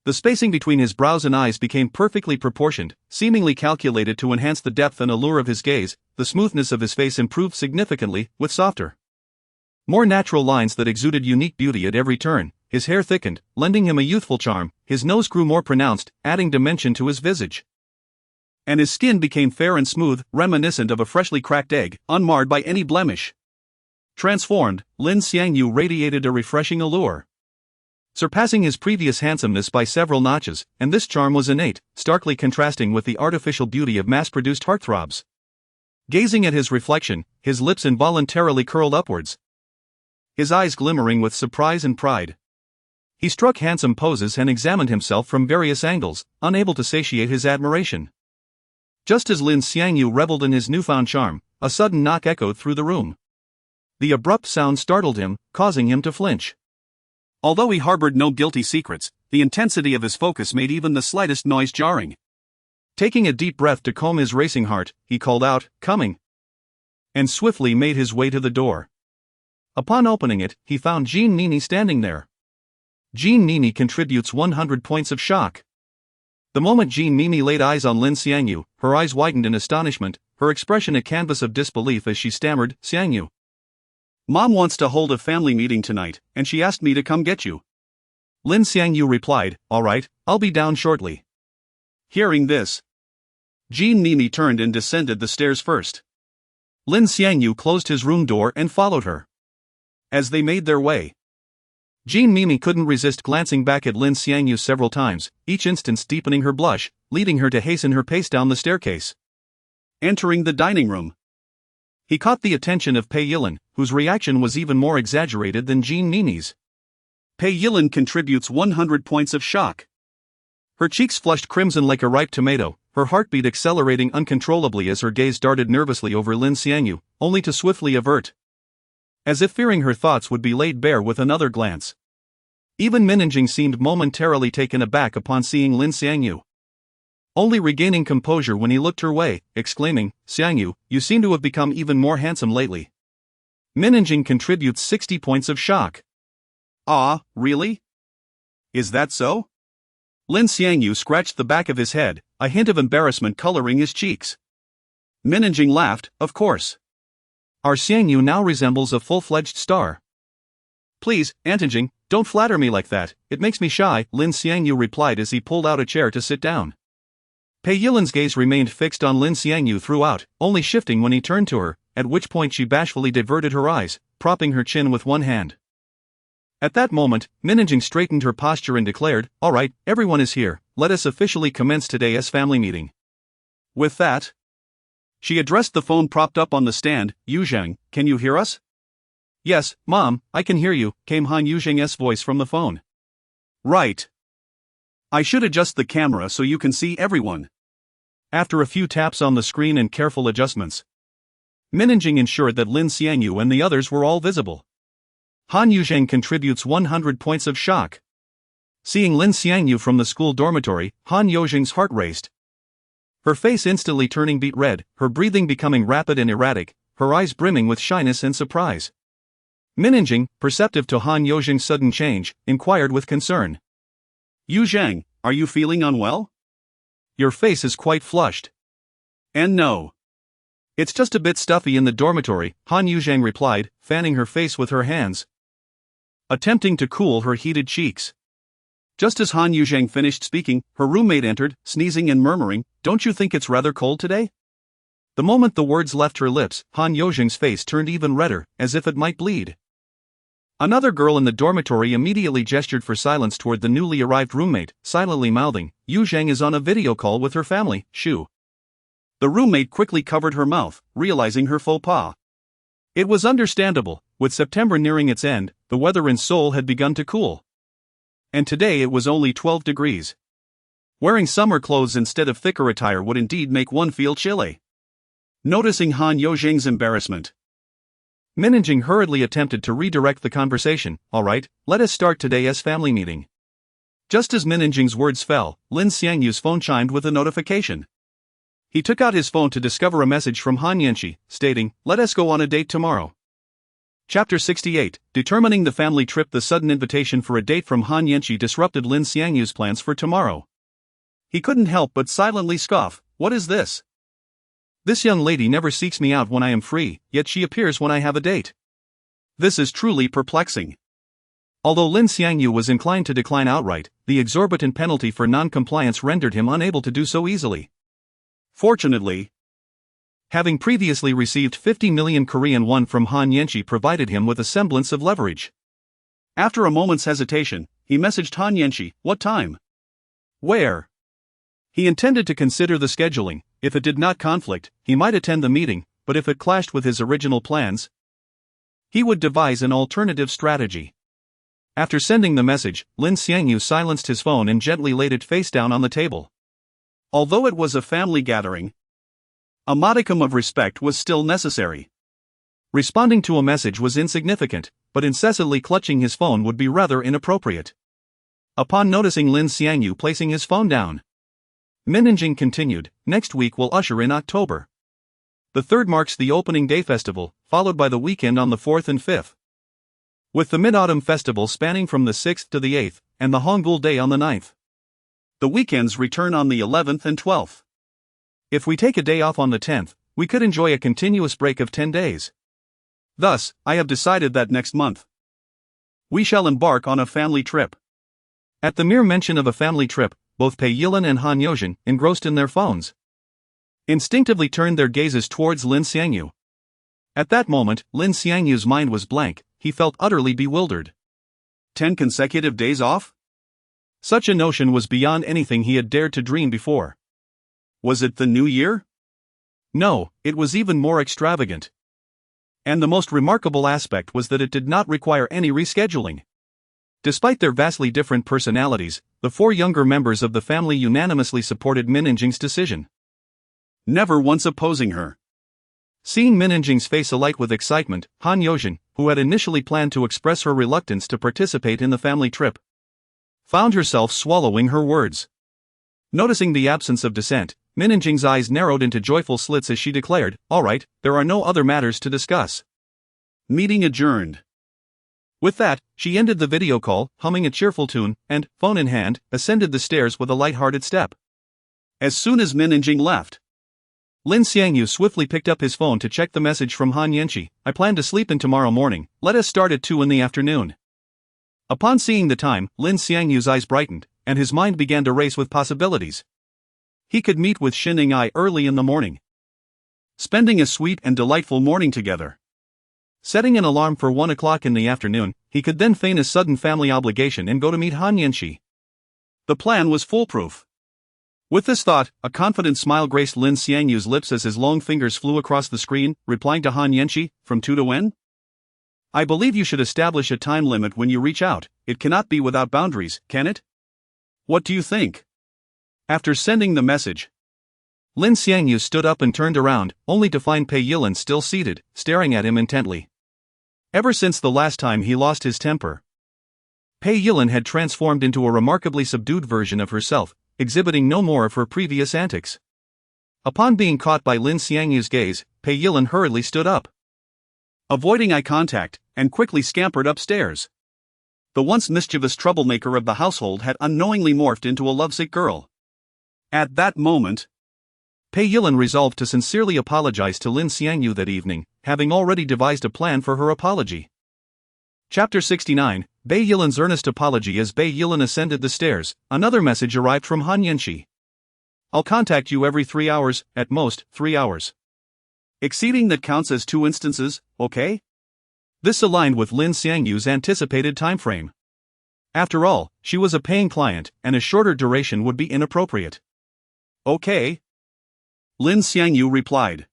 The spacing between his brows and eyes became perfectly proportioned, seemingly calculated to enhance the depth and allure of his gaze. The smoothness of his face improved significantly, with softer, more natural lines that exuded unique beauty at every turn. His hair thickened, lending him a youthful charm, his nose grew more pronounced, adding dimension to his visage. And his skin became fair and smooth, reminiscent of a freshly cracked egg, unmarred by any blemish. Transformed, Lin Xiangyu radiated a refreshing allure, surpassing his previous handsomeness by several notches, and this charm was innate, starkly contrasting with the artificial beauty of mass-produced heartthrobs. Gazing at his reflection, his lips involuntarily curled upwards, his eyes glimmering with surprise and pride. He struck handsome poses and examined himself from various angles, unable to satiate his admiration. Just as Lin Xiangyu reveled in his newfound charm, a sudden knock echoed through the room. The abrupt sound startled him, causing him to flinch. Although he harbored no guilty secrets, the intensity of his focus made even the slightest noise jarring. Taking a deep breath to calm his racing heart, he called out, "Coming," and swiftly made his way to the door. Upon opening it, he found Jean Nini standing there. Jean Nini contributes 100 points of shock. The moment Jean Nini laid eyes on Lin Xiangyu, her eyes widened in astonishment, her expression a canvas of disbelief as she stammered, "Xiangyu. Mom wants to hold a family meeting tonight, and she asked me to come get you." Lin Xiangyu replied, "All right, I'll be down shortly." Hearing this, Jean Nini turned and descended the stairs first. Lin Xiangyu closed his room door and followed her. As they made their way, Jean Nini couldn't resist glancing back at Lin Xiangyu several times, each instance deepening her blush, leading her to hasten her pace down the staircase. Entering the dining room, he caught the attention of Pei Yilin, whose reaction was even more exaggerated than Jean Nini's. Pei Yilin contributes 100 points of shock. Her cheeks flushed crimson like a ripe tomato, her heartbeat accelerating uncontrollably as her gaze darted nervously over Lin Xiangyu, only to swiftly avert, as if fearing her thoughts would be laid bare with another glance. Even Minanjing seemed momentarily taken aback upon seeing Lin Xiangyu, only regaining composure when he looked her way, exclaiming, "Xiangyu, you seem to have become even more handsome lately." Minanjing contributes 60 points of shock. "Ah, really? Is that so?" Lin Xiangyu scratched the back of his head, a hint of embarrassment coloring his cheeks. Minanjing laughed, "Of course. Our Xiangyu now resembles a full-fledged star." "Please, Antanjing, don't flatter me like that, it makes me shy," Lin Xiangyu replied as he pulled out a chair to sit down. Pei Yilin's gaze remained fixed on Lin Xiangyu throughout, only shifting when he turned to her, at which point she bashfully diverted her eyes, propping her chin with one hand. At that moment, Minanjing straightened her posture and declared, "All right, everyone is here, let us officially commence today's family meeting." With that, she addressed the phone propped up on the stand. "Yuzheng, can you hear us?" "Yes, Mom, I can hear you," came Han Yuzheng's voice from the phone. "Right. I should adjust the camera so you can see everyone." After a few taps on the screen and careful adjustments, Minanjing ensured that Lin Xiangyu and the others were all visible. Han Yuzheng contributes 100 points of shock. Seeing Lin Xiangyu from the school dormitory, Han Yuzheng's heart raced. Her face instantly turning beet red, her breathing becoming rapid and erratic, her eyes brimming with shyness and surprise. Minanjing, perceptive to Han Yuzheng's sudden change, inquired with concern, "Yuzheng, are you feeling unwell? Your face is quite flushed." "And no. It's just a bit stuffy in the dormitory," Han Yuzheng replied, fanning her face with her hands, attempting to cool her heated cheeks. Just as Han Yuzheng finished speaking, her roommate entered, sneezing and murmuring, "Don't you think it's rather cold today?" The moment the words left her lips, Han Yuzheng's face turned even redder, as if it might bleed. Another girl in the dormitory immediately gestured for silence toward the newly arrived roommate, silently mouthing, "Yuzheng is on a video call with her family, shoo." The roommate quickly covered her mouth, realizing her faux pas. It was understandable, with September nearing its end, the weather in Seoul had begun to cool. And today it was only 12 degrees. Wearing summer clothes instead of thicker attire would indeed make one feel chilly. Noticing Han Yuzheng's embarrassment, Minanjing hurriedly attempted to redirect the conversation. "All right, let us start today's family meeting." Just as Minanjing's words fell, Lin Xiangyu's phone chimed with a notification. He took out his phone to discover a message from Han Yanxi, stating, "Let us go on a date tomorrow." Chapter 68, Determining the Family Trip. The sudden invitation for a date from Han Yanxi disrupted Lin Xiangyu's plans for tomorrow. He couldn't help but silently scoff, "What is this? This young lady never seeks me out when I am free, yet she appears when I have a date. This is truly perplexing." Although Lin Xiangyu was inclined to decline outright, the exorbitant penalty for non-compliance rendered him unable to do so easily. Fortunately, having previously received 50 million Korean won from Han Yanxi provided him with a semblance of leverage. After a moment's hesitation, he messaged Han Yanxi, "What time? Where?" He intended to consider the scheduling. If it did not conflict, he might attend the meeting, but if it clashed with his original plans, he would devise an alternative strategy. After sending the message, Lin Xiangyu silenced his phone and gently laid it face down on the table. Although it was a family gathering, a modicum of respect was still necessary. Responding to a message was insignificant, but incessantly clutching his phone would be rather inappropriate. Upon noticing Lin Xiangyu placing his phone down, Minhwa continued, "Next week will usher in October. The 3rd marks the opening day festival, followed by the weekend on the 4th and 5th. With the Mid-Autumn Festival spanning from the 6th to the 8th, and the Hangul Day on the 9th. The weekends return on the 11th and 12th. If we take a day off on the 10th, we could enjoy a continuous break of 10 days. Thus, I have decided that next month we shall embark on a family trip." At the mere mention of a family trip, both Pei Yilin and Han Yozhen, engrossed in their phones, instinctively turned their gazes towards Lin Xiangyu. At that moment, Lin Xiangyu's mind was blank, he felt utterly bewildered. 10 consecutive days off? Such a notion was beyond anything he had dared to dream before. Was it the new year? No, it was even more extravagant. And the most remarkable aspect was that it did not require any rescheduling. Despite their vastly different personalities, the 4 younger members of the family unanimously supported Minhwa's decision, never once opposing her. Seeing Minhwa's face alight with excitement, Han Yozhen, who had initially planned to express her reluctance to participate in the family trip, found herself swallowing her words. Noticing the absence of dissent, Minhwa's eyes narrowed into joyful slits as she declared, "All right, there are no other matters to discuss. Meeting adjourned." With that, she ended the video call, humming a cheerful tune, and, phone in hand, ascended the stairs with a light-hearted step. As soon as Minhwa left, Lin Xiangyu swiftly picked up his phone to check the message from Han Yanqi. "I plan to sleep in tomorrow morning, let us start at 2 in the afternoon." Upon seeing the time, Lin Xiangyu's eyes brightened, and his mind began to race with possibilities. He could meet with Xin Ai early in the morning, spending a sweet and delightful morning together. Setting an alarm for 1 o'clock in the afternoon, he could then feign a sudden family obligation and go to meet Han Yanqi. The plan was foolproof. With this thought, a confident smile graced Lin Xiangyu's lips as his long fingers flew across the screen, replying to Han Yanqi, "From 2 to when? I believe you should establish a time limit when you reach out, it cannot be without boundaries, can it? What do you think?" After sending the message, Lin Xiangyu stood up and turned around, only to find Pei Yilin still seated, staring at him intently. Ever since the last time he lost his temper, Pei Yilin had transformed into a remarkably subdued version of herself, exhibiting no more of her previous antics. Upon being caught by Lin Xiangyu's gaze, Pei Yilin hurriedly stood up, avoiding eye contact, and quickly scampered upstairs. The once mischievous troublemaker of the household had unknowingly morphed into a lovesick girl. At that moment, Pei Yilin resolved to sincerely apologize to Lin Xiangyu that evening, having already devised a plan for her apology. Chapter 69, Pei Yilin's earnest apology. As Pei Yilin ascended the stairs, another message arrived from Han Yanqi. "I'll contact you every 3 hours, at most, 3 hours. Exceeding that counts as 2 instances, okay?" This aligned with Lin Xiangyu's anticipated timeframe. After all, she was a paying client, and a shorter duration would be inappropriate. "Okay," Lin Xiangyu replied.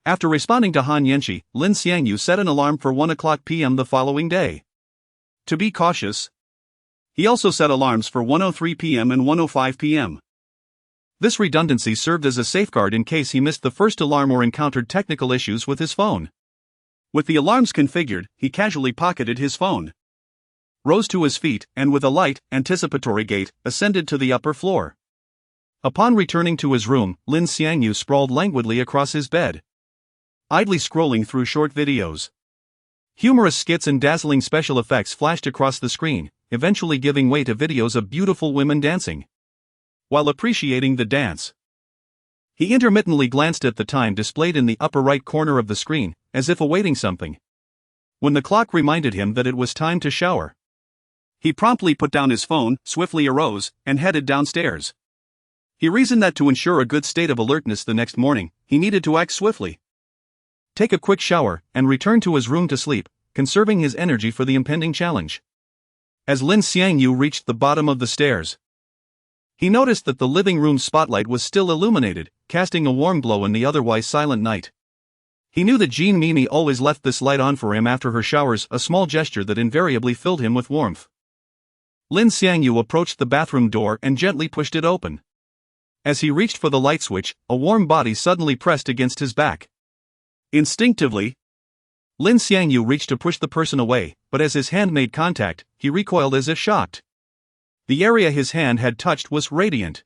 After responding to Han Yanqi, Lin Xiangyu set an alarm for 1 o'clock p.m. the following day. To be cautious, he also set alarms for 1:03 p.m. and 1:05 p.m. This redundancy served as a safeguard in case he missed the first alarm or encountered technical issues with his phone. With the alarms configured, he casually pocketed his phone, rose to his feet, and with a light, anticipatory gait, ascended to the upper floor. Upon returning to his room, Lin Xiangyu sprawled languidly across his bed, idly scrolling through short videos. Humorous skits and dazzling special effects flashed across the screen, eventually giving way to videos of beautiful women dancing. While appreciating the dance, he intermittently glanced at the time displayed in the upper right corner of the screen, as if awaiting something. When the clock reminded him that it was time to shower, he promptly put down his phone, swiftly arose, and headed downstairs. He reasoned that to ensure a good state of alertness the next morning, he needed to act swiftly, take a quick shower, and return to his room to sleep, conserving his energy for the impending challenge. As Lin Xiangyu reached the bottom of the stairs, he noticed that the living room spotlight was still illuminated, casting a warm glow in the otherwise silent night. He knew that Jean Mimi always left this light on for him after her showers, a small gesture that invariably filled him with warmth. Lin Xiangyu approached the bathroom door and gently pushed it open. As he reached for the light switch, a warm body suddenly pressed against his back. Instinctively, Lin Xiangyu reached to push the person away, but as his hand made contact, he recoiled as if shocked. The area his hand had touched was radiant,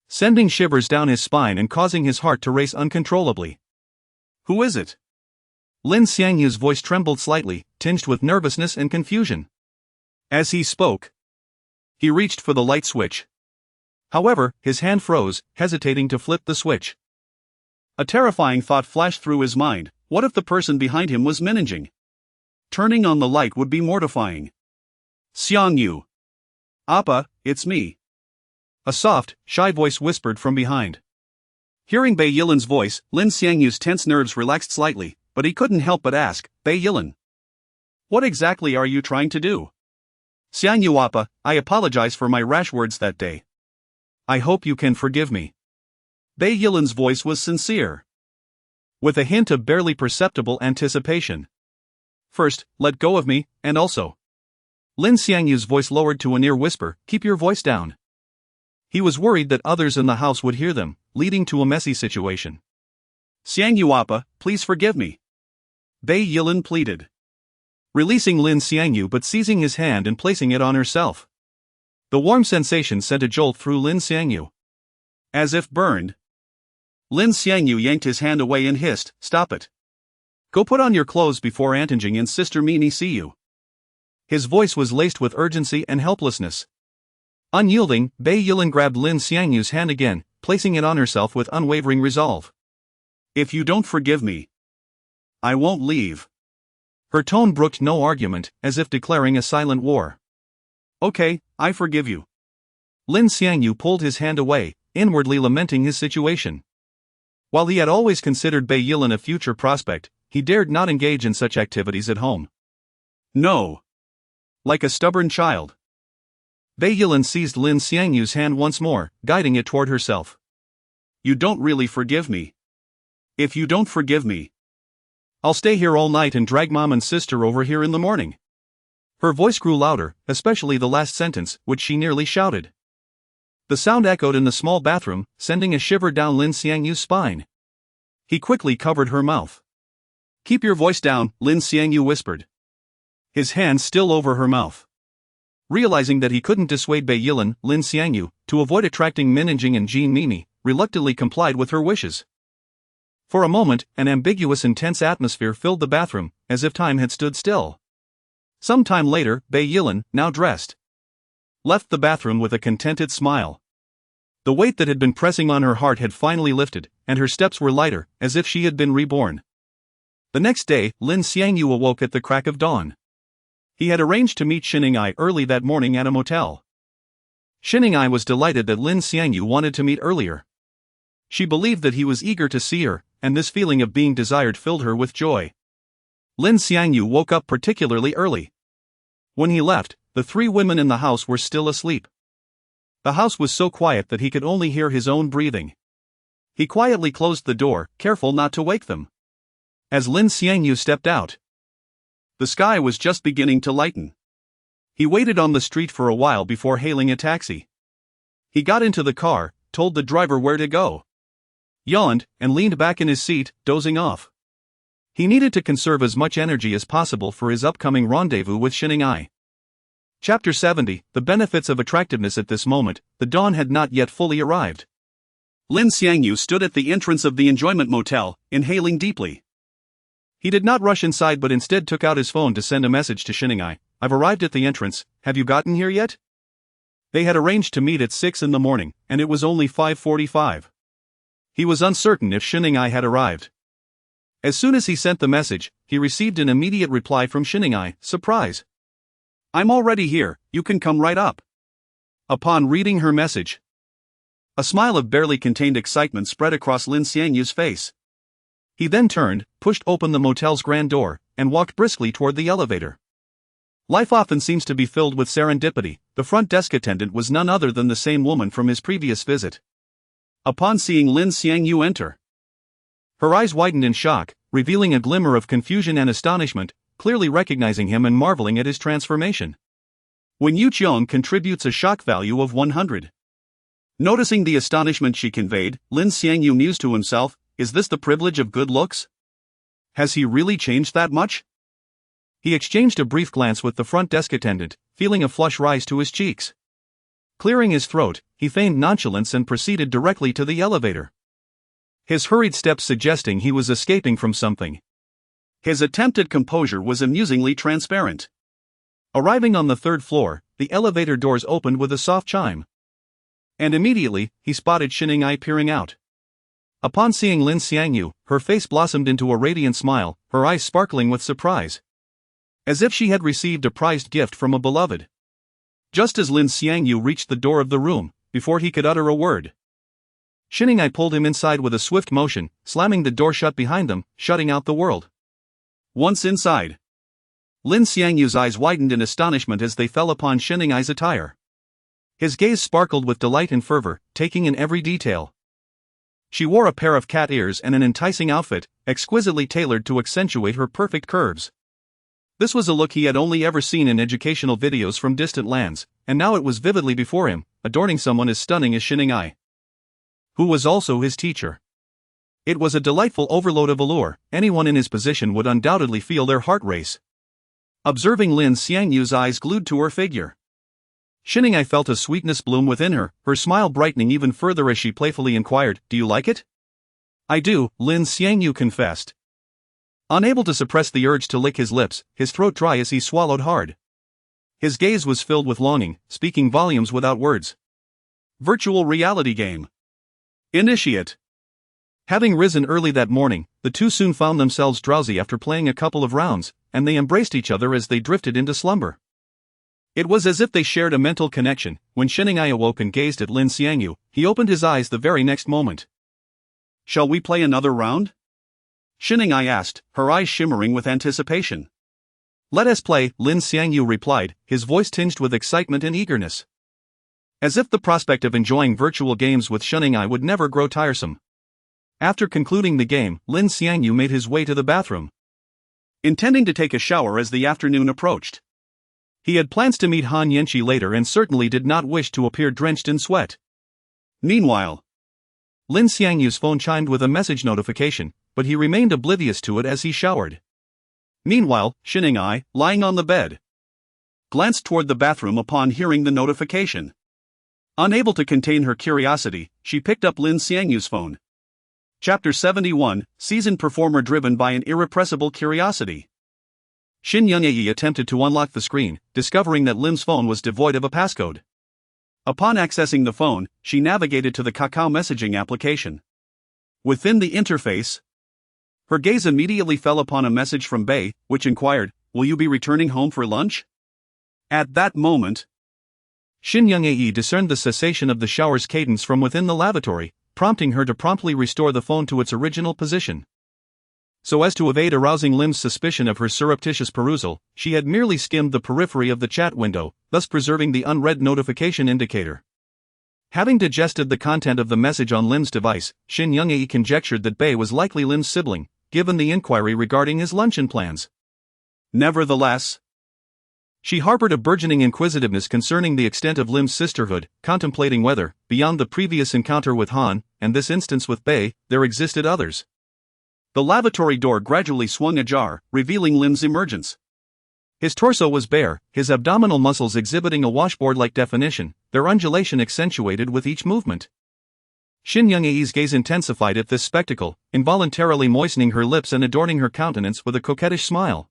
sending shivers down his spine and causing his heart to race uncontrollably. Who is it? Lin Xiangyu's voice trembled slightly, tinged with nervousness and confusion. As he spoke, he reached for the light switch. However, his hand froze, hesitating to flip the switch. A terrifying thought flashed through his mind: what if the person behind him was menaging? Turning on the light would be mortifying. Xiangyu. Appa, it's me. A soft, shy voice whispered from behind. Hearing Bei Yilan's voice, Lin Xiangyu's tense nerves relaxed slightly, but he couldn't help but ask, Bei Yilan, what exactly are you trying to do? Xiangyu Appa, I apologize for my rash words that day. I hope you can forgive me. Bei Yilan's voice was sincere, with a hint of barely perceptible anticipation. First, let go of me, and also. Lin Xiangyu's voice lowered to a near whisper, keep your voice down. He was worried that others in the house would hear them, leading to a messy situation. Xiangyu Appa, please forgive me, Bei Yilan pleaded, releasing Lin Xiangyu but seizing his hand and placing it on herself. The warm sensation sent a jolt through Lin Xiangyu. As if burned, Lin Xiangyu yanked his hand away and hissed, stop it. Go put on your clothes before Aunt Jing and Sister Mini see you. His voice was laced with urgency and helplessness. Unyielding, Bei Yilan grabbed Lin Xiangyu's hand again, placing it on herself with unwavering resolve. If you don't forgive me, I won't leave. Her tone brooked no argument, as if declaring a silent war. Okay, I forgive you. Lin Xiangyu pulled his hand away, inwardly lamenting his situation. While he had always considered Bei Yilan a future prospect, he dared not engage in such activities at home. No. Like a stubborn child, Bei Yilan seized Lin Xiangyu's hand once more, guiding it toward herself. You don't really forgive me. If you don't forgive me, I'll stay here all night and drag Mom and Sister over here in the morning. Her voice grew louder, especially the last sentence, which she nearly shouted. The sound echoed in the small bathroom, sending a shiver down Lin Xiangyu's spine. He quickly covered her mouth. Keep your voice down, Lin Xiangyu whispered, his hand still over her mouth. Realizing that he couldn't dissuade Bei Yilan, Lin Xiangyu, to avoid attracting Minjing and Jean Mimi, reluctantly complied with her wishes. For a moment, an ambiguous intense atmosphere filled the bathroom, as if time had stood still. Some time later, Bei Yilan, now dressed, left the bathroom with a contented smile. The weight that had been pressing on her heart had finally lifted, and her steps were lighter, as if she had been reborn. The next day, Lin Xiangyu awoke at the crack of dawn. He had arranged to meet Xinning early that morning at a motel. Xinning was delighted that Lin Xiangyu wanted to meet earlier. She believed that he was eager to see her, and this feeling of being desired filled her with joy. Lin Xiangyu woke up particularly early. When he left, the three women in the house were still asleep. The house was so quiet that he could only hear his own breathing. He quietly closed the door, careful not to wake them. As Lin Xiangyu stepped out, the sky was just beginning to lighten. He waited on the street for a while before hailing a taxi. He got into the car, told the driver where to go, yawned, and leaned back in his seat, dozing off. He needed to conserve as much energy as possible for his upcoming rendezvous with Xinning. Chapter 70, The Benefits of Attractiveness. At this moment, the dawn had not yet fully arrived. Lin Xiangyu stood at the entrance of the Enjoyment Motel, inhaling deeply. He did not rush inside but instead took out his phone to send a message to Xinning. I've arrived at the entrance, have you gotten here yet? They had arranged to meet at 6 in the morning, and it was only 5:45. He was uncertain if Xinning had arrived. As soon as he sent the message, he received an immediate reply from Xinning, surprise. I'm already here, you can come right up. Upon reading her message, a smile of barely contained excitement spread across Lin Xiangyu's face. He then turned, pushed open the motel's grand door, and walked briskly toward the elevator. Life often seems to be filled with serendipity. The front desk attendant was none other than the same woman from his previous visit. Upon seeing Lin Xiangyu enter, her eyes widened in shock, revealing a glimmer of confusion and astonishment, clearly recognizing him and marveling at his transformation. When Yu Qiong contributes a shock value of 100. Noticing the astonishment she conveyed, Lin Xiangyu mused to himself, is this the privilege of good looks? Has he really changed that much? He exchanged a brief glance with the front desk attendant, feeling a flush rise to his cheeks. Clearing his throat, he feigned nonchalance and proceeded directly to the elevator. His hurried steps suggesting he was escaping from something. His attempt at composure was amusingly transparent. Arriving on the third floor, the elevator doors opened with a soft chime. And immediately, he spotted Xining peering out. Upon seeing Lin Xiangyu, her face blossomed into a radiant smile, her eyes sparkling with surprise. As if she had received a prized gift from a beloved. Just as Lin Xiangyu reached the door of the room, before he could utter a word, Xining pulled him inside with a swift motion, slamming the door shut behind them, shutting out the world. Once inside, Lin Xiangyu's eyes widened in astonishment as they fell upon Xining's attire. His gaze sparkled with delight and fervor, taking in every detail. She wore a pair of cat ears and an enticing outfit, exquisitely tailored to accentuate her perfect curves. This was a look he had only ever seen in educational videos from distant lands, and now it was vividly before him, adorning someone as stunning as Xining, who was also his teacher. It was a delightful overload of allure. Anyone in his position would undoubtedly feel their heart race. Observing Lin Xiangyu's eyes glued to her figure, Xining felt a sweetness bloom within her, her smile brightening even further as she playfully inquired, "Do you like it?" "I do," Lin Xiangyu confessed. Unable to suppress the urge to lick his lips, his throat dry as he swallowed hard. His gaze was filled with longing, speaking volumes without words. Virtual reality game. Initiate. Having risen early that morning, the two soon found themselves drowsy after playing a couple of rounds, and they embraced each other as they drifted into slumber. It was as if they shared a mental connection. When Xining awoke and gazed at Lin Xiangyu, he opened his eyes the very next moment. "Shall we play another round?" Xining asked, her eyes shimmering with anticipation. "Let us play," Lin Xiangyu replied, his voice tinged with excitement and eagerness. As if the prospect of enjoying virtual games with Xining would never grow tiresome. After concluding the game, Lin Xiangyu made his way to the bathroom, intending to take a shower as the afternoon approached. He had plans to meet Han Yanqi later and certainly did not wish to appear drenched in sweat. Meanwhile, Lin Xiangyu's phone chimed with a message notification, but he remained oblivious to it as he showered. Meanwhile, Xining, lying on the bed, glanced toward the bathroom upon hearing the notification. Unable to contain her curiosity, she picked up Lin Xiangyu's phone. Chapter 71, Seasoned Performer Driven by an Irrepressible Curiosity. Xining attempted to unlock the screen, discovering that Lin's phone was devoid of a passcode. Upon accessing the phone, she navigated to the Kakao messaging application. Within the interface, her gaze immediately fell upon a message from Bei, which inquired, "Will you be returning home for lunch?" At that moment, Xining discerned the cessation of the shower's cadence from within the lavatory, prompting her to promptly restore the phone to its original position. So as to evade arousing Lim's suspicion of her surreptitious perusal, she had merely skimmed the periphery of the chat window, thus preserving the unread notification indicator. Having digested the content of the message on Lim's device, Xining conjectured that Bei was likely Lim's sibling, given the inquiry regarding his luncheon plans. Nevertheless, she harbored a burgeoning inquisitiveness concerning the extent of Lim's sisterhood, contemplating whether, beyond the previous encounter with Han, and this instance with Bei, there existed others. The lavatory door gradually swung ajar, revealing Lim's emergence. His torso was bare, his abdominal muscles exhibiting a washboard-like definition, their undulation accentuated with each movement. Xining's gaze intensified at this spectacle, involuntarily moistening her lips and adorning her countenance with a coquettish smile.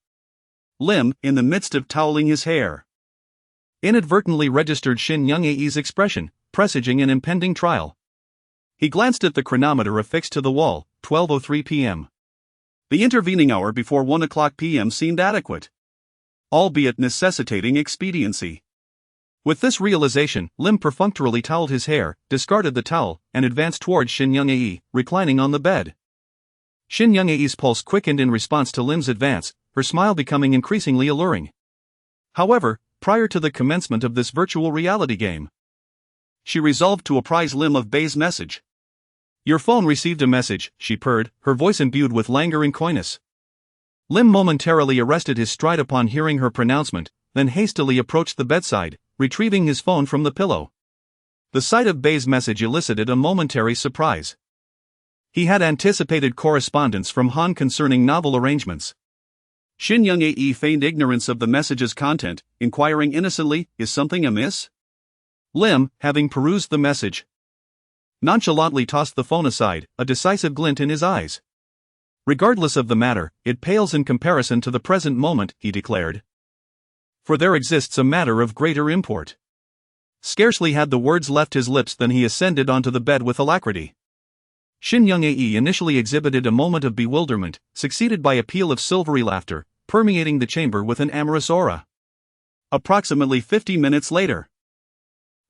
Lim, in the midst of toweling his hair, inadvertently registered Xining's expression, presaging an impending trial. He glanced at the chronometer affixed to the wall, 12:03 p.m. The intervening hour before 1 o'clock p.m. seemed adequate, albeit necessitating expediency. With this realization, Lim perfunctorily toweled his hair, discarded the towel, and advanced towards Xining, reclining on the bed. Xining's pulse quickened in response to Lim's advance, her smile becoming increasingly alluring. However, prior to the commencement of this virtual reality game, she resolved to apprise Lim of Bei's message. "Your phone received a message," she purred, her voice imbued with languor and coyness. Lim momentarily arrested his stride upon hearing her pronouncement, then hastily approached the bedside, retrieving his phone from the pillow. The sight of Bei's message elicited a momentary surprise. He had anticipated correspondence from Han concerning novel arrangements. Shin Young-ae feigned ignorance of the message's content, inquiring innocently, "Is something amiss?" Lim, having perused the message, nonchalantly tossed the phone aside, a decisive glint in his eyes. "Regardless of the matter, it pales in comparison to the present moment," he declared. "For there exists a matter of greater import." Scarcely had the words left his lips than he ascended onto the bed with alacrity. Shin Young-ae initially exhibited a moment of bewilderment, succeeded by a peal of silvery laughter, permeating the chamber with an amorous aura. Approximately 50 minutes later,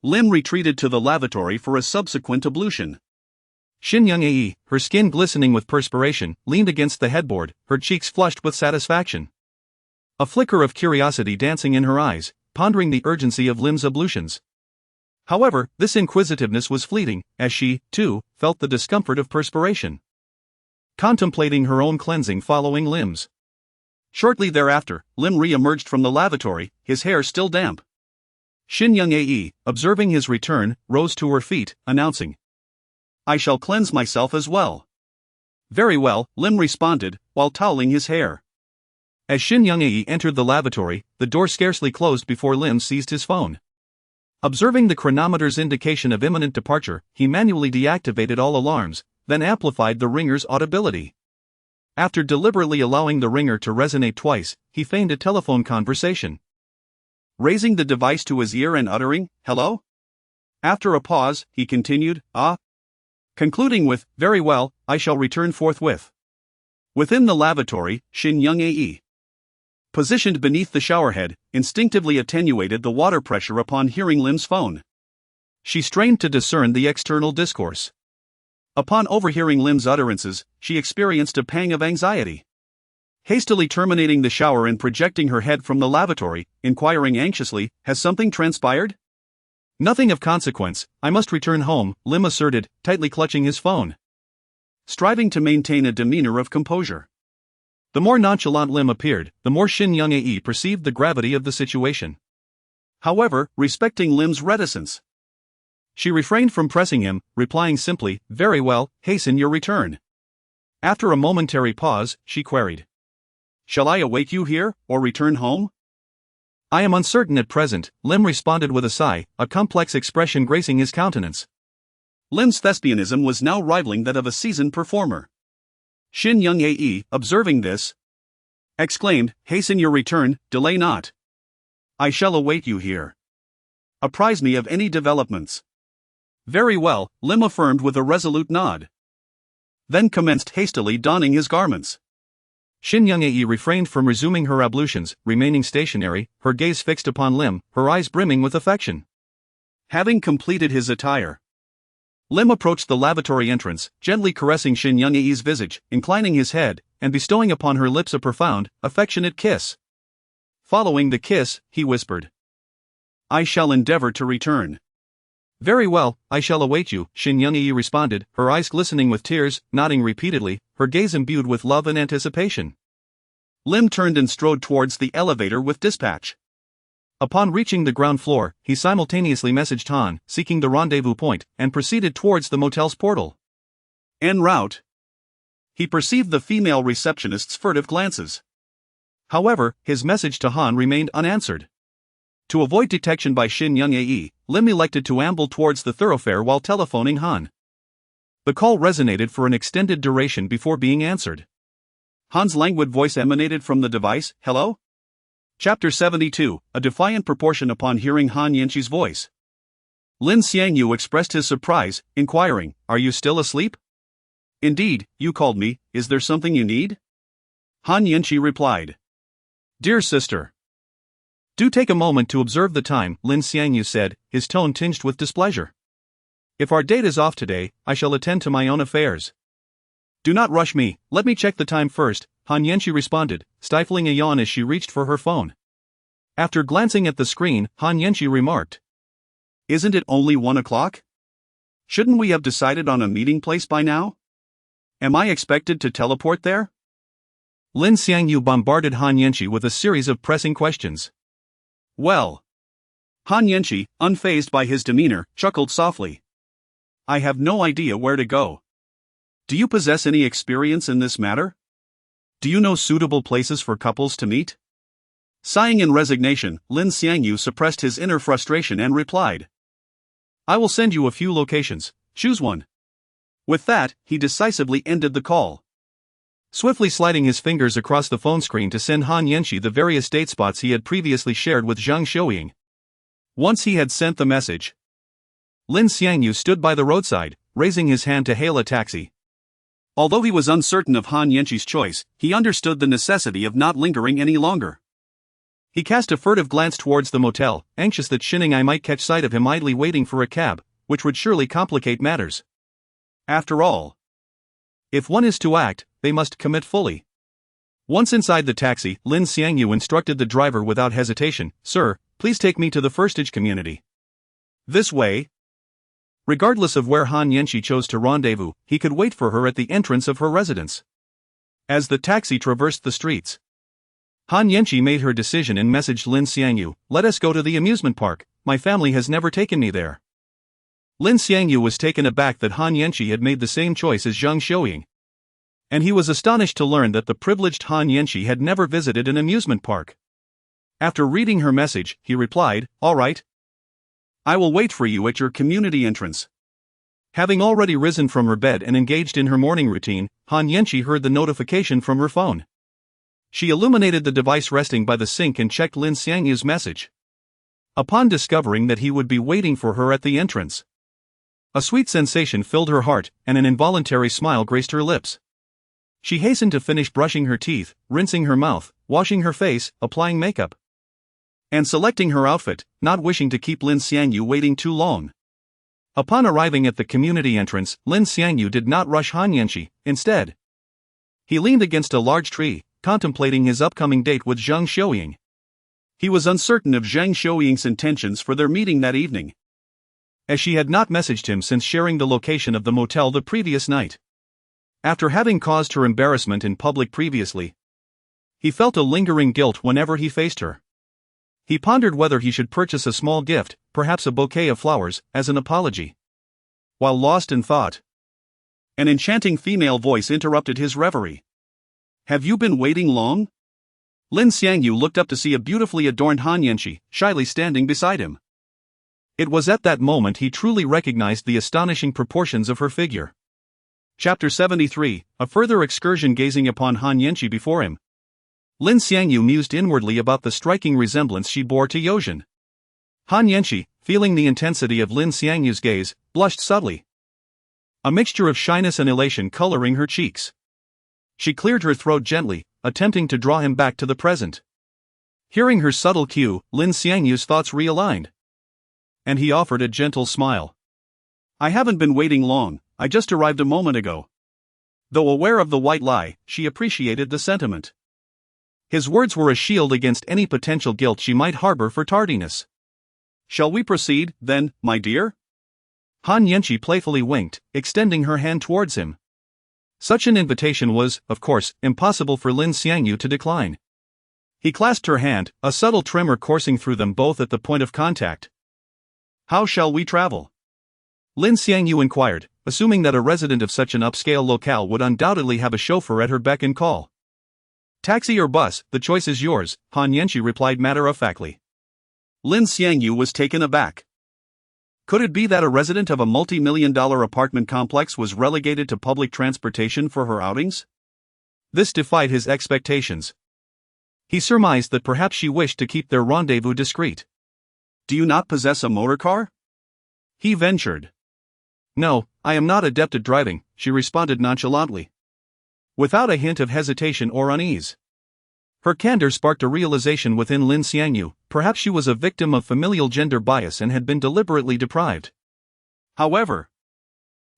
Lim retreated to the lavatory for a subsequent ablution. Shin Young-ae, her skin glistening with perspiration, leaned against the headboard, her cheeks flushed with satisfaction. A flicker of curiosity dancing in her eyes, pondering the urgency of Lim's ablutions. However, this inquisitiveness was fleeting, as she, too, felt the discomfort of perspiration. Contemplating her own cleansing following Lim's. Shortly thereafter, Lim re-emerged from the lavatory, his hair still damp. Shin Young-ae, observing his return, rose to her feet, announcing, "I shall cleanse myself as well." "Very well," Lim responded, while toweling his hair. As Shin Young-ae entered the lavatory, the door scarcely closed before Lim seized his phone. Observing the chronometer's indication of imminent departure, he manually deactivated all alarms, then amplified the ringer's audibility. After deliberately allowing the ringer to resonate twice, he feigned a telephone conversation. Raising the device to his ear and uttering, "Hello?" After a pause, he continued, "Ah," concluding with, "Very well, I shall return forthwith." Within the lavatory, Shin Young-ae, positioned beneath the showerhead, instinctively attenuated the water pressure upon hearing Lim's phone. She strained to discern the external discourse. Upon overhearing Lim's utterances, she experienced a pang of anxiety. Hastily terminating the shower and projecting her head from the lavatory, inquiring anxiously, "Has something transpired?" "Nothing of consequence, I must return home," Lim asserted, tightly clutching his phone. Striving to maintain a demeanor of composure. The more nonchalant Lim appeared, the more Shin Young-ae perceived the gravity of the situation. However, respecting Lim's reticence, she refrained from pressing him, replying simply, "Very well, hasten your return." After a momentary pause, she queried, "Shall I await you here, or return home?" "I am uncertain at present," Lim responded with a sigh, a complex expression gracing his countenance. Lim's thespianism was now rivaling that of a seasoned performer. Shin Young-ae, observing this, exclaimed, "Hasten your return, delay not. I shall await you here. Apprise me of any developments." "Very well," Lim affirmed with a resolute nod. Then commenced hastily donning his garments. Shin Young-ae refrained from resuming her ablutions, remaining stationary, her gaze fixed upon Lim, her eyes brimming with affection. Having completed his attire, Lim approached the lavatory entrance, gently caressing Shin Young-ae's visage, inclining his head, and bestowing upon her lips a profound, affectionate kiss. Following the kiss, he whispered, "I shall endeavor to return." "Very well, I shall await you," Shin Young-ae responded, her eyes glistening with tears, nodding repeatedly, her gaze imbued with love and anticipation. Lim turned and strode towards the elevator with dispatch. Upon reaching the ground floor, he simultaneously messaged Han, seeking the rendezvous point, and proceeded towards the motel's portal. En route, he perceived the female receptionist's furtive glances. However, his message to Han remained unanswered. To avoid detection by Shin Young-ae, Lim elected to amble towards the thoroughfare while telephoning Han. The call resonated for an extended duration before being answered. Han's languid voice emanated from the device, "Hello?" Chapter 72, a defiant proportion upon hearing Han Yanqi's voice. Lin Xiangyu expressed his surprise, inquiring, "Are you still asleep?" "Indeed, you called me, is there something you need?" Han Yanqi replied, "Dear sister, do take a moment to observe the time," Lin Xiangyu said, his tone tinged with displeasure. "If our date is off today, I shall attend to my own affairs." "Do not rush me, let me check the time first," Han Yanqi responded, stifling a yawn as she reached for her phone. After glancing at the screen, Han Yanqi remarked, "Isn't it only 1 o'clock? Shouldn't we have decided on a meeting place by now? Am I expected to teleport there?" Lin Xiangyu bombarded Han Yanqi with a series of pressing questions. "Well." Han Yanqi, unfazed by his demeanor, chuckled softly. "I have no idea where to go. Do you possess any experience in this matter? Do you know suitable places for couples to meet? Sighing in resignation, Lin Xiangyu suppressed his inner frustration and replied, I will send you a few locations, choose one. With that, he decisively ended the call. Swiftly sliding his fingers across the phone screen to send Han Yanxi the various date spots he had previously shared with Zhang Xiuying. Once he had sent the message, Lin Xiangyu stood by the roadside, raising his hand to hail a taxi. Although he was uncertain of Han Yanxi's choice, he understood the necessity of not lingering any longer. He cast a furtive glance towards the motel, anxious that Xinning might catch sight of him idly waiting for a cab, which would surely complicate matters. After all, if one is to act, they must commit fully. Once inside the taxi, Lin Xiangyu instructed the driver without hesitation, Sir, please take me to the firstage community. This way. Regardless of where Han Yanxi chose to rendezvous, he could wait for her at the entrance of her residence. As the taxi traversed the streets, Han Yanxi made her decision and messaged Lin Xiangyu, Let us go to the amusement park, my family has never taken me there. Lin Xiangyu was taken aback that Han Yanxi had made the same choice as Zhang Xiuying. And he was astonished to learn that the privileged Han Yanxi had never visited an amusement park. After reading her message, he replied, All right. I will wait for you at your community entrance. Having already risen from her bed and engaged in her morning routine, Han Yanxi heard the notification from her phone. She illuminated the device resting by the sink and checked Lin Xiangyu's message. Upon discovering that he would be waiting for her at the entrance, a sweet sensation filled her heart, and an involuntary smile graced her lips. She hastened to finish brushing her teeth, rinsing her mouth, washing her face, applying makeup, and selecting her outfit, not wishing to keep Lin Xiangyu waiting too long. Upon arriving at the community entrance, Lin Xiangyu did not rush Han Yanxi. Instead, he leaned against a large tree, contemplating his upcoming date with Zhang Xiuying. He was uncertain of Zhang Xiuying's intentions for their meeting that evening, as she had not messaged him since sharing the location of the motel the previous night. After having caused her embarrassment in public previously, he felt a lingering guilt whenever he faced her. He pondered whether he should purchase a small gift, perhaps a bouquet of flowers, as an apology. While lost in thought, an enchanting female voice interrupted his reverie. Have you been waiting long? Lin Xiangyu looked up to see a beautifully adorned Han Yanxi, shyly standing beside him. It was at that moment he truly recognized the astonishing proportions of her figure. Chapter 73, a further excursion. Gazing upon Han Yanxi before him, Lin Xiangyu mused inwardly about the striking resemblance she bore to Yozhen. Han Yanxi, feeling the intensity of Lin Xiangyu's gaze, blushed subtly, a mixture of shyness and elation coloring her cheeks. She cleared her throat gently, attempting to draw him back to the present. Hearing her subtle cue, Lin Xiangyu's thoughts realigned, and he offered a gentle smile. I haven't been waiting long, I just arrived a moment ago. Though aware of the white lie, she appreciated the sentiment. His words were a shield against any potential guilt she might harbor for tardiness. Shall we proceed, then, my dear? Han Yanxi playfully winked, extending her hand towards him. Such an invitation was, of course, impossible for Lin Xiangyu to decline. He clasped her hand, a subtle tremor coursing through them both at the point of contact. How shall we travel? Lin Xiangyu inquired, assuming that a resident of such an upscale locale would undoubtedly have a chauffeur at her beck and call. Taxi or bus, the choice is yours, Han Yanxi replied matter-of-factly. Lin Xiangyu was taken aback. Could it be that a resident of a multi-million-dollar apartment complex was relegated to public transportation for her outings? This defied his expectations. He surmised that perhaps she wished to keep their rendezvous discreet. Do you not possess a motor car? He ventured. No, I am not adept at driving, she responded nonchalantly, without a hint of hesitation or unease. Her candor sparked a realization within Lin Xiangyu, perhaps she was a victim of familial gender bias and had been deliberately deprived. However,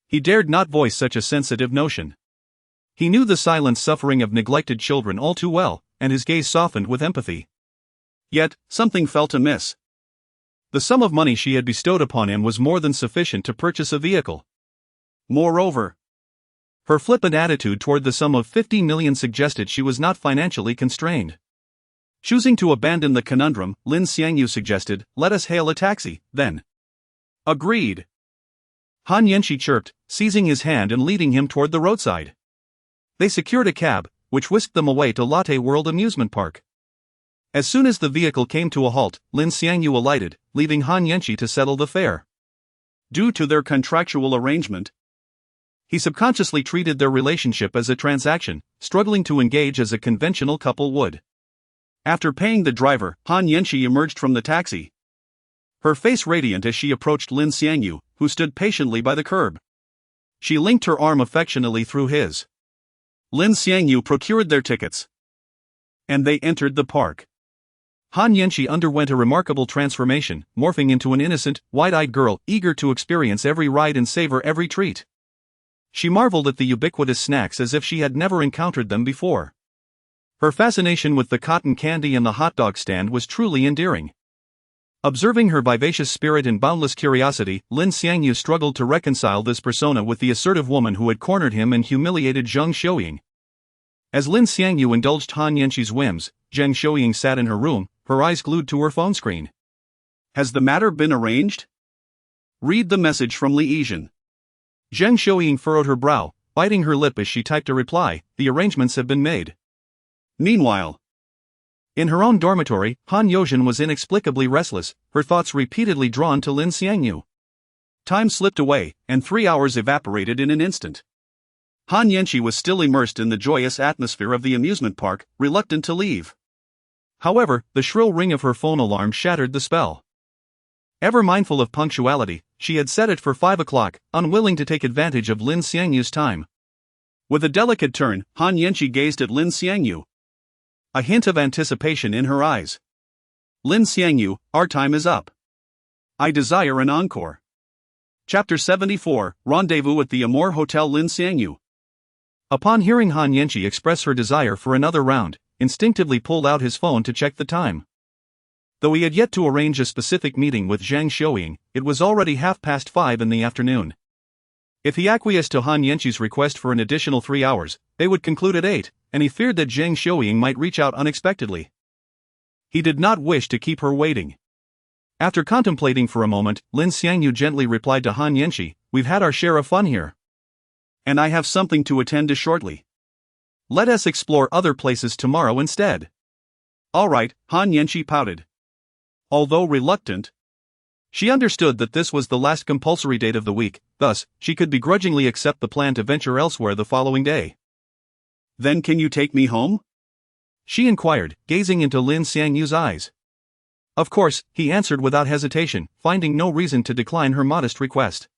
he dared not voice such a sensitive notion. He knew the silent suffering of neglected children all too well, and his gaze softened with empathy. Yet, something felt amiss. The sum of money she had bestowed upon him was more than sufficient to purchase a vehicle. Moreover, her flippant attitude toward the sum of 50 million suggested she was not financially constrained. Choosing to abandon the conundrum, Lin Xiangyu suggested, let us hail a taxi, then. Agreed. Han Yanqi chirped, seizing his hand and leading him toward the roadside. They secured a cab, which whisked them away to Lotte World Amusement Park. As soon as the vehicle came to a halt, Lin Xiangyu alighted, leaving Han Yanqi to settle the fare. Due to their contractual arrangement, he subconsciously treated their relationship as a transaction, struggling to engage as a conventional couple would. After paying the driver, Han Yanqi emerged from the taxi, her face radiant as she approached Lin Xiangyu, who stood patiently by the curb. She linked her arm affectionately through his. Lin Xiangyu procured their tickets, and they entered the park. Han Yanqi underwent a remarkable transformation, morphing into an innocent, wide-eyed girl eager to experience every ride and savor every treat. She marveled at the ubiquitous snacks as if she had never encountered them before. Her fascination with the cotton candy and the hot dog stand was truly endearing. Observing her vivacious spirit and boundless curiosity, Lin Xiangyu struggled to reconcile this persona with the assertive woman who had cornered him and humiliated Zheng Xiuying. As Lin Xiangyu indulged Han Yanqi's whims, Zheng Xiuying sat in her room, her eyes glued to her phone screen. Has the matter been arranged? Read the message from Li Yizhen. Zheng Xiuying furrowed her brow, biting her lip as she typed a reply. The arrangements have been made. Meanwhile, in her own dormitory, Han Yozhen was inexplicably restless, her thoughts repeatedly drawn to Lin Xiangyu. Time slipped away, and 3 hours evaporated in an instant. Han Yanqi was still immersed in the joyous atmosphere of the amusement park, reluctant to leave. However, the shrill ring of her phone alarm shattered the spell. Ever mindful of punctuality, she had set it for 5 o'clock, unwilling to take advantage of Lin Xiangyu's time. With a delicate turn, Han Yanqi gazed at Lin Xiangyu, a hint of anticipation in her eyes. Lin Xiangyu, our time is up. I desire an encore. Chapter 74, Rendezvous at the Amour Hotel. Lin Xiangyu, upon hearing Han Yanqi express her desire for another round, instinctively pulled out his phone to check the time. Though he had yet to arrange a specific meeting with Zhang Xiuying, it was already 5:30 in the afternoon. If he acquiesced to Han Yanqi's request for an additional 3 hours, they would conclude at 8, and he feared that Zhang Xiuying might reach out unexpectedly. He did not wish to keep her waiting. After contemplating for a moment, Lin Xiangyu gently replied to Han Yanqi, "We've had our share of fun here, and I have something to attend to shortly. Let us explore other places tomorrow instead." All right, Han Yanqi pouted. Although reluctant, she understood that this was the last compulsory date of the week, thus, she could begrudgingly accept the plan to venture elsewhere the following day. Then can you take me home? She inquired, gazing into Lin Xiangyu's eyes. Of course, he answered without hesitation, finding no reason to decline her modest request.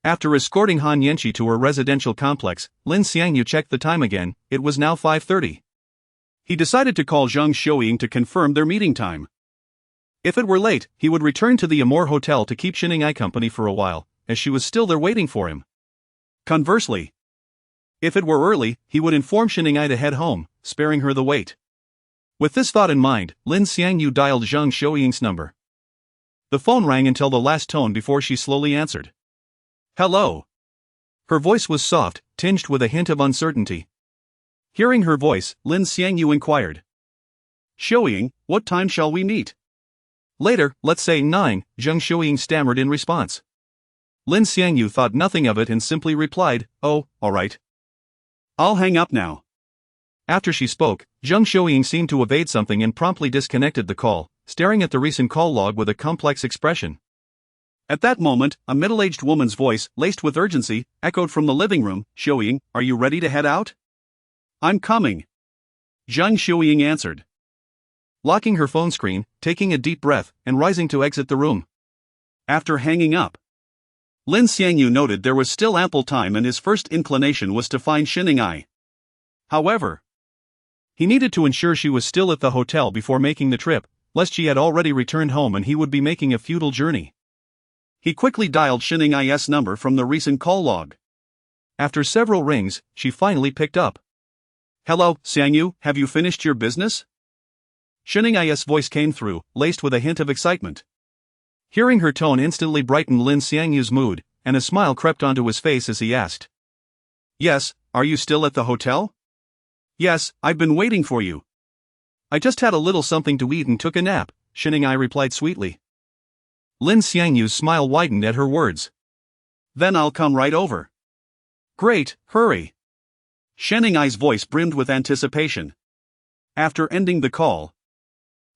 After escorting Han Yanqi to her residential complex, Lin Xiangyu checked the time again. It was now 5:30. He decided to call Zhang Xiuying to confirm their meeting time. If it were late, he would return to the Amour Hotel to keep Xinning Ai company for a while, as she was still there waiting for him. Conversely, if it were early, he would inform Xinning Ai to head home, sparing her the wait. With this thought in mind, Lin Xiangyu dialed Zhang Xiuying's number. The phone rang until the last tone before she slowly answered. "Hello." Her voice was soft, tinged with a hint of uncertainty. Hearing her voice, Lin Xiangyu inquired, "Xiuying, what time shall we meet?" "Later, let's say 9, Zhang Xiuying stammered in response. Lin Xiangyu thought nothing of it and simply replied, "Oh, all right. I'll hang up now." After she spoke, Zhang Xiuying seemed to evade something and promptly disconnected the call, staring at the recent call log with a complex expression. At that moment, a middle-aged woman's voice, laced with urgency, echoed from the living room, "Xiuying, are you ready to head out?" "I'm coming," Zhang Xiuying answered, locking her phone screen, taking a deep breath, and rising to exit the room. After hanging up, Lin Xiangyu noted there was still ample time and his first inclination was to find Xinning Ai. However, he needed to ensure she was still at the hotel before making the trip, lest she had already returned home and he would be making a futile journey. He quickly dialed Xinning Ai's number from the recent call log. After several rings, she finally picked up. "Hello, Xiangyu, have you finished your business?" Xinning Ai's voice came through, laced with a hint of excitement. Hearing her tone instantly brightened Lin Xiangyu's mood, and a smile crept onto his face as he asked, "Yes, are you still at the hotel?" "Yes, I've been waiting for you." "I just had a little something to eat and took a nap," Xinning Ai replied sweetly. Lin Xiangyu's smile widened at her words. Then I'll come right over. Great, hurry. Sheningai's voice brimmed with anticipation. After ending the call,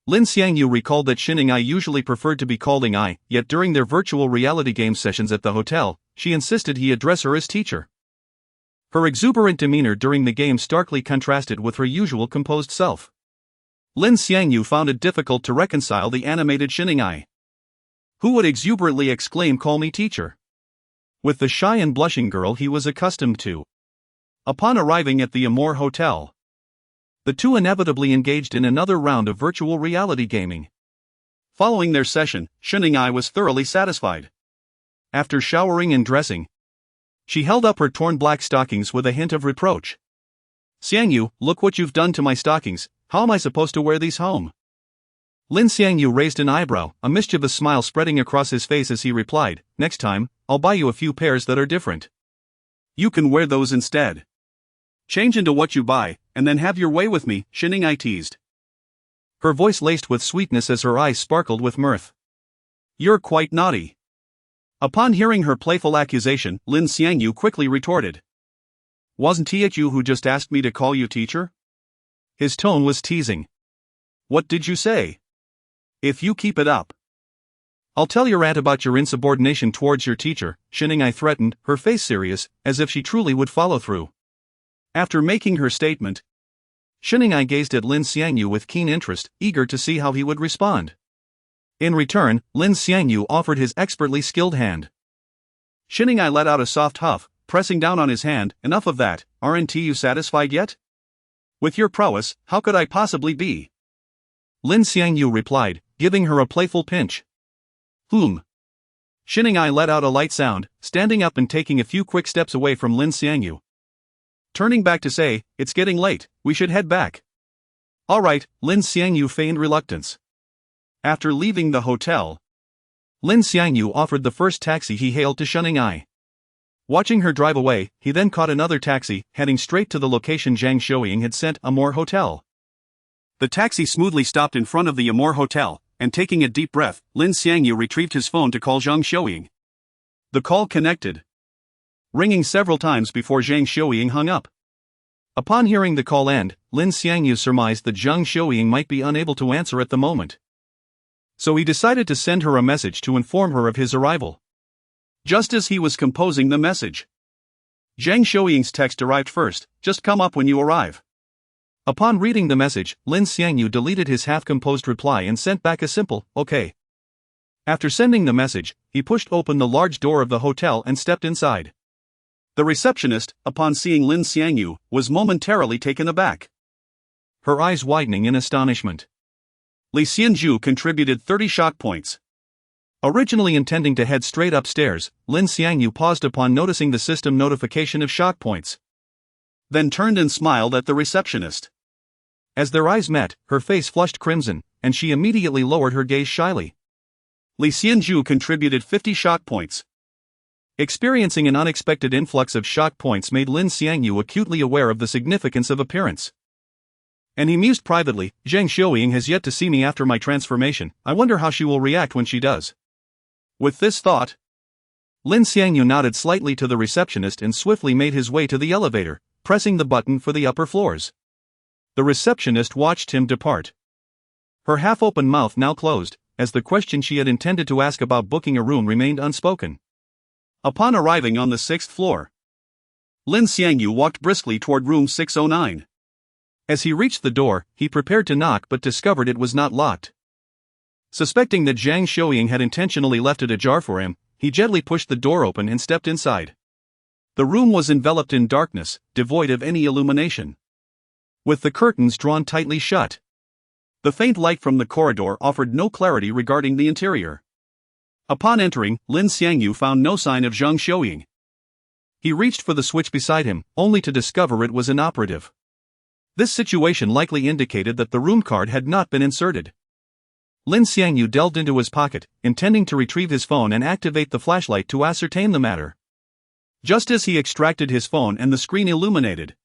Lin Xiangyu recalled that Xiningai usually preferred to be called Ing Ai, yet during their virtual reality game sessions at the hotel, she insisted he address her as teacher. Her exuberant demeanor during the game starkly contrasted with her usual composed self. Lin Xiangyu found it difficult to reconcile the animated Xiningai, who would exuberantly exclaim, "Call me teacher," with the shy and blushing girl he was accustomed to. Upon arriving at the Amour Hotel, the two inevitably engaged in another round of virtual reality gaming. Following their session, Xiningai was thoroughly satisfied. After showering and dressing, she held up her torn black stockings with a hint of reproach. "Xiangyu, look what you've done to my stockings. How am I supposed to wear these home?" Lin Xiangyu raised an eyebrow, a mischievous smile spreading across his face as he replied, "Next time, I'll buy you a few pairs that are different. You can wear those instead. Change into what you buy, and then have your way with me," Xiningai teased, her voice laced with sweetness as her eyes sparkled with mirth. "You're quite naughty." Upon hearing her playful accusation, Lin Xiangyu quickly retorted, "Wasn't it you who just asked me to call you teacher?" His tone was teasing. "What did you say? If you keep it up, I'll tell your aunt about your insubordination towards your teacher," Xiningai threatened, her face serious, as if she truly would follow through. After making her statement, Xiningai gazed at Lin Xiangyu with keen interest, eager to see how he would respond. In return, Lin Xiangyu offered his expertly skilled hand. Xiningai let out a soft huff, pressing down on his hand. "Enough of that, aren't you satisfied yet? With your prowess, how could I possibly be?" Lin Xiangyu replied, giving her a playful pinch. Xiningai let out a light sound, standing up and taking a few quick steps away from Lin Xiangyu, turning back to say, "It's getting late, we should head back." "All right," Lin Xiangyu feigned reluctance. After leaving the hotel, Lin Xiangyu offered the first taxi he hailed to Xiningai. Watching her drive away, he then caught another taxi, heading straight to the location Zhang Xiuying had sent, Amour Hotel. The taxi smoothly stopped in front of the Amour Hotel, and taking a deep breath, Lin Xiangyu retrieved his phone to call Zhang Xiuying. The call connected, ringing several times before Zhang Xiuying hung up. Upon hearing the call end, Lin Xiangyu surmised that Zhang Xiuying might be unable to answer at the moment. So he decided to send her a message to inform her of his arrival. Just as he was composing the message, Zhang Xiuying's text arrived first, "Just come up when you arrive." Upon reading the message, Lin Xiangyu deleted his half-composed reply and sent back a simple, "Okay." After sending the message, he pushed open the large door of the hotel and stepped inside. The receptionist, upon seeing Lin Xiangyu, was momentarily taken aback, her eyes widening in astonishment. Lin Xiangyu contributed 30 shock points. Originally intending to head straight upstairs, Lin Xiangyu paused upon noticing the system notification of shock points, then turned and smiled at the receptionist. As their eyes met, her face flushed crimson, and she immediately lowered her gaze shyly. Lin Xiangyu contributed 50 shock points. Experiencing an unexpected influx of shock points made Lin Xiangyu acutely aware of the significance of appearance. And he mused privately, "Zhang Xiuying has yet to see me after my transformation. I wonder how she will react when she does." With this thought, Lin Xiangyu nodded slightly to the receptionist and swiftly made his way to the elevator, pressing the button for the upper floors. The receptionist watched him depart, her half-open mouth now closed, as the question she had intended to ask about booking a room remained unspoken. Upon arriving on the 6th floor, Lin Xiangyu walked briskly toward room 609. As he reached the door, he prepared to knock but discovered it was not locked. Suspecting that Zhang Xiuying had intentionally left it ajar for him, he gently pushed the door open and stepped inside. The room was enveloped in darkness, devoid of any illumination, with the curtains drawn tightly shut. The faint light from the corridor offered no clarity regarding the interior. Upon entering, Lin Xiangyu found no sign of Zhang Xiuying. He reached for the switch beside him, only to discover it was inoperative. This situation likely indicated that the room card had not been inserted. Lin Xiangyu delved into his pocket, intending to retrieve his phone and activate the flashlight to ascertain the matter. Just as he extracted his phone and the screen illuminated,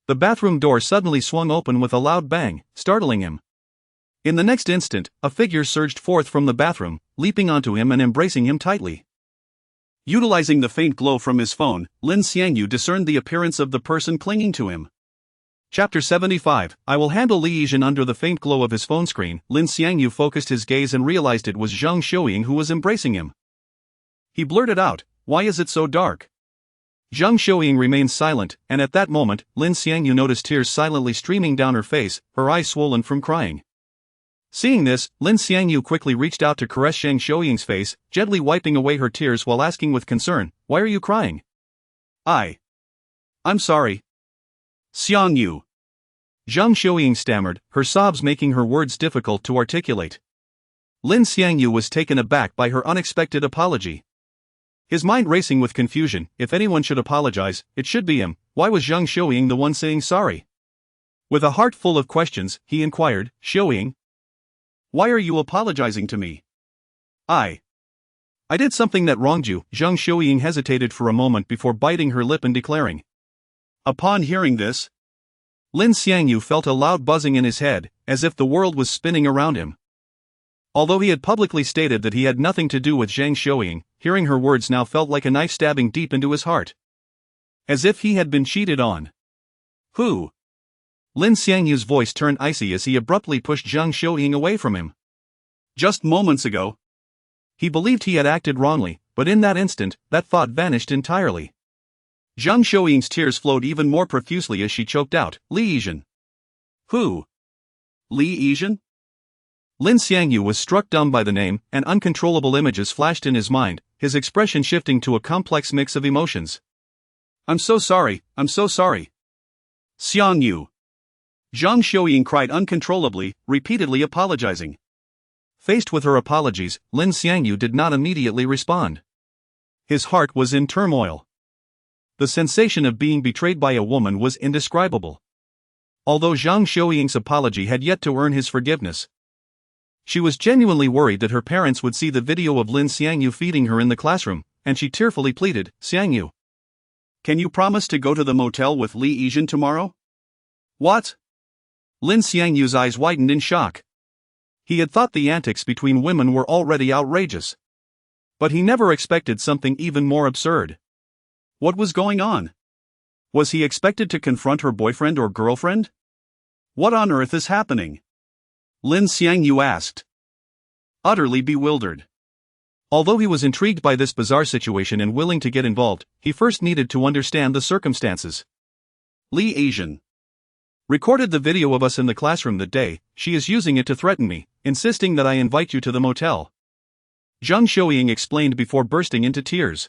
the bathroom door suddenly swung open with a loud bang, startling him. In the next instant, a figure surged forth from the bathroom, leaping onto him and embracing him tightly. Utilizing the faint glow from his phone, Lin Xiangyu discerned the appearance of the person clinging to him. Chapter 75, I will handle Li Yijin. Under the faint glow of his phone screen, Lin Xiangyu focused his gaze and realized it was Zhang Xiuying who was embracing him. He blurted out, "Why is it so dark?" Zhang Xiuying remained silent, and at that moment, Lin Xiangyu noticed tears silently streaming down her face, her eyes swollen from crying. Seeing this, Lin Xiangyu quickly reached out to caress Zhang Xiuying's face, gently wiping away her tears while asking with concern, "Why are you crying?" I'm sorry. Xiangyu. Zhang Xiuying stammered, her sobs making her words difficult to articulate. Lin Xiangyu was taken aback by her unexpected apology. His mind racing with confusion. If anyone should apologize, it should be him. Why was Zhang Xiuying the one saying sorry? With a heart full of questions, he inquired, "Xiuying, why are you apologizing to me?" I did something that wronged you." Zhang Xiuying hesitated for a moment before biting her lip and declaring. Upon hearing this, Lin Xiangyu felt a loud buzzing in his head, as if the world was spinning around him. Although he had publicly stated that he had nothing to do with Zhang Xiuying, hearing her words now felt like a knife stabbing deep into his heart. As if he had been cheated on. Who? Lin Xiangyu's voice turned icy as he abruptly pushed Zhang Xiuying away from him. Just moments ago, he believed he had acted wrongly, but in that instant, that thought vanished entirely. Zhang Xiuying's tears flowed even more profusely as she choked out, "Li Yijin." Who? Li Yijin? Lin Xiangyu was struck dumb by the name, and uncontrollable images flashed in his mind, his expression shifting to a complex mix of emotions. I'm so sorry. Xiangyu. Zhang Xiuying cried uncontrollably, repeatedly apologizing. Faced with her apologies, Lin Xiangyu did not immediately respond. His heart was in turmoil. The sensation of being betrayed by a woman was indescribable. Although Zhang Xiuying's apology had yet to earn his forgiveness, she was genuinely worried that her parents would see the video of Lin Xiangyu feeding her in the classroom, and she tearfully pleaded, "Xiangyu, can you promise to go to the motel with Li Yijin tomorrow?" What? Lin Xiangyu's eyes widened in shock. He had thought the antics between women were already outrageous. But he never expected something even more absurd. What was going on? Was he expected to confront her boyfriend or girlfriend? What on earth is happening? Lin Xiangyu asked, utterly bewildered. Although he was intrigued by this bizarre situation and willing to get involved, he first needed to understand the circumstances. Li Yijin recorded the video of us in the classroom that day. She is using it to threaten me, insisting that I invite you to the motel. Zhang Xiuying explained before bursting into tears.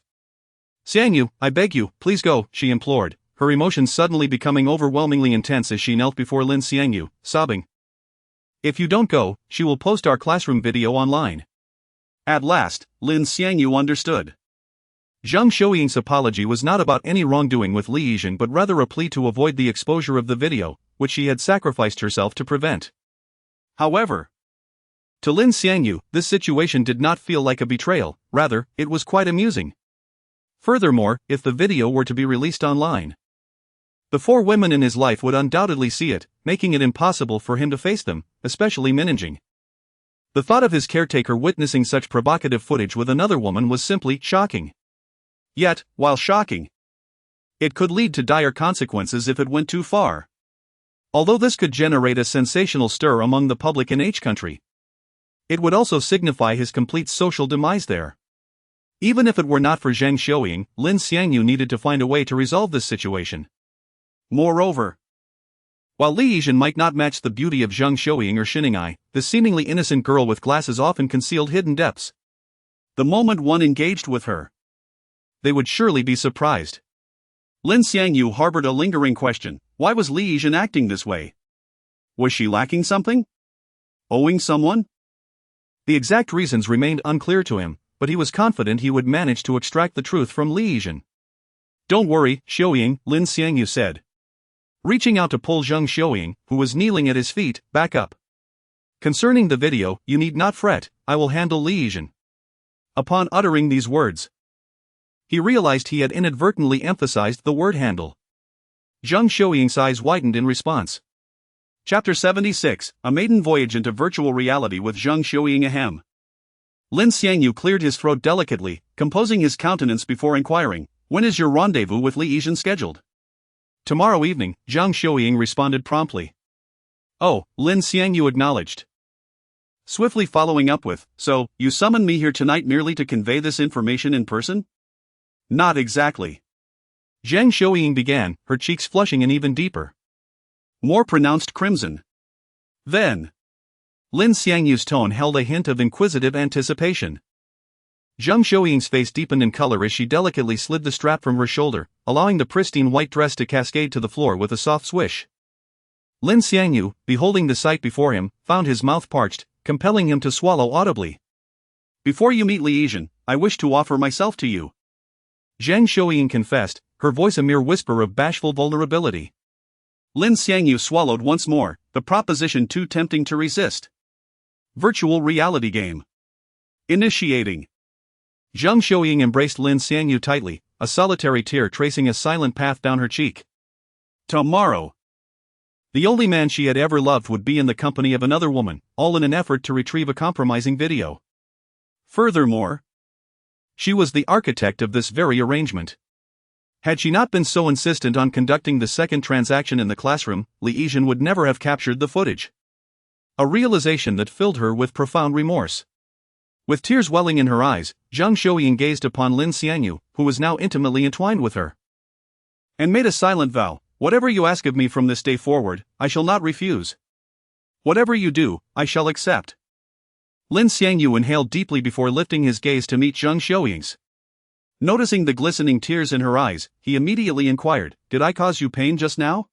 "Xiangyu, I beg you, please go," she implored, her emotions suddenly becoming overwhelmingly intense as she knelt before Lin Xiangyu, sobbing. "If you don't go, she will post our classroom video online." At last, Lin Xiangyu understood. Zhang Xiuying's apology was not about any wrongdoing with Li Yijin but rather a plea to avoid the exposure of the video, which she had sacrificed herself to prevent. However, to Lin Xiangyu, this situation did not feel like a betrayal, rather, it was quite amusing. Furthermore, if the video were to be released online, the four women in his life would undoubtedly see it, making it impossible for him to face them, especially Minjing. The thought of his caretaker witnessing such provocative footage with another woman was simply shocking. Yet, while shocking, it could lead to dire consequences if it went too far. Although this could generate a sensational stir among the public in H country, it would also signify his complete social demise there. Even if it were not for Zhang Xiuying, Lin Xiangyu needed to find a way to resolve this situation. Moreover, while Li Yijin might not match the beauty of Zhang Xiuying or Xinning, the seemingly innocent girl with glasses often concealed hidden depths. The moment one engaged with her, they would surely be surprised. Lin Xiangyu harbored a lingering question: why was Li Yijin acting this way? Was she lacking something? Owing someone? The exact reasons remained unclear to him, but he was confident he would manage to extract the truth from Li Yijin. "Don't worry, Xiuying," Lin Xiangyu said, reaching out to pull Zhang Xiuying, who was kneeling at his feet, back up. "Concerning the video, you need not fret, I will handle Li Yijin." Upon uttering these words, he realized he had inadvertently emphasized the word handle. Zhang Xiuying's eyes widened in response. Chapter 76, A Maiden Voyage into Virtual Reality with Zhang Xiuying. Lin Xiangyu cleared his throat delicately, composing his countenance before inquiring, "When is your rendezvous with Li Yizhen scheduled?" "Tomorrow evening," Zhang Xiuying responded promptly. "Oh," Lin Xiangyu acknowledged. Swiftly following up with, "So, you summoned me here tonight merely to convey this information in person?" "Not exactly." Zhang Xiuying began, her cheeks flushing an even deeper, more pronounced crimson. "Then." Lin Xiangyu's tone held a hint of inquisitive anticipation. Zhang Xiuying's face deepened in color as she delicately slid the strap from her shoulder, allowing the pristine white dress to cascade to the floor with a soft swish. Lin Xiangyu, beholding the sight before him, found his mouth parched, compelling him to swallow audibly. "Before you meet Li Yizhen, I wish to offer myself to you," Zhang Xiuying confessed, her voice a mere whisper of bashful vulnerability. Lin Xiangyu swallowed once more, the proposition too tempting to resist. Virtual reality game. Initiating. Zhang Xiuying embraced Lin Xiangyu tightly, a solitary tear tracing a silent path down her cheek. Tomorrow. The only man she had ever loved would be in the company of another woman, all in an effort to retrieve a compromising video. Furthermore, she was the architect of this very arrangement. Had she not been so insistent on conducting the second transaction in the classroom, Li Yizhen would never have captured the footage. A realization that filled her with profound remorse. With tears welling in her eyes, Zhang Xiuying gazed upon Lin Xiangyu, who was now intimately entwined with her, and made a silent vow, "Whatever you ask of me from this day forward, I shall not refuse. Whatever you do, I shall accept." Lin Xiangyu inhaled deeply before lifting his gaze to meet Zhang Xiuying's. Noticing the glistening tears in her eyes, he immediately inquired, "Did I cause you pain just now?"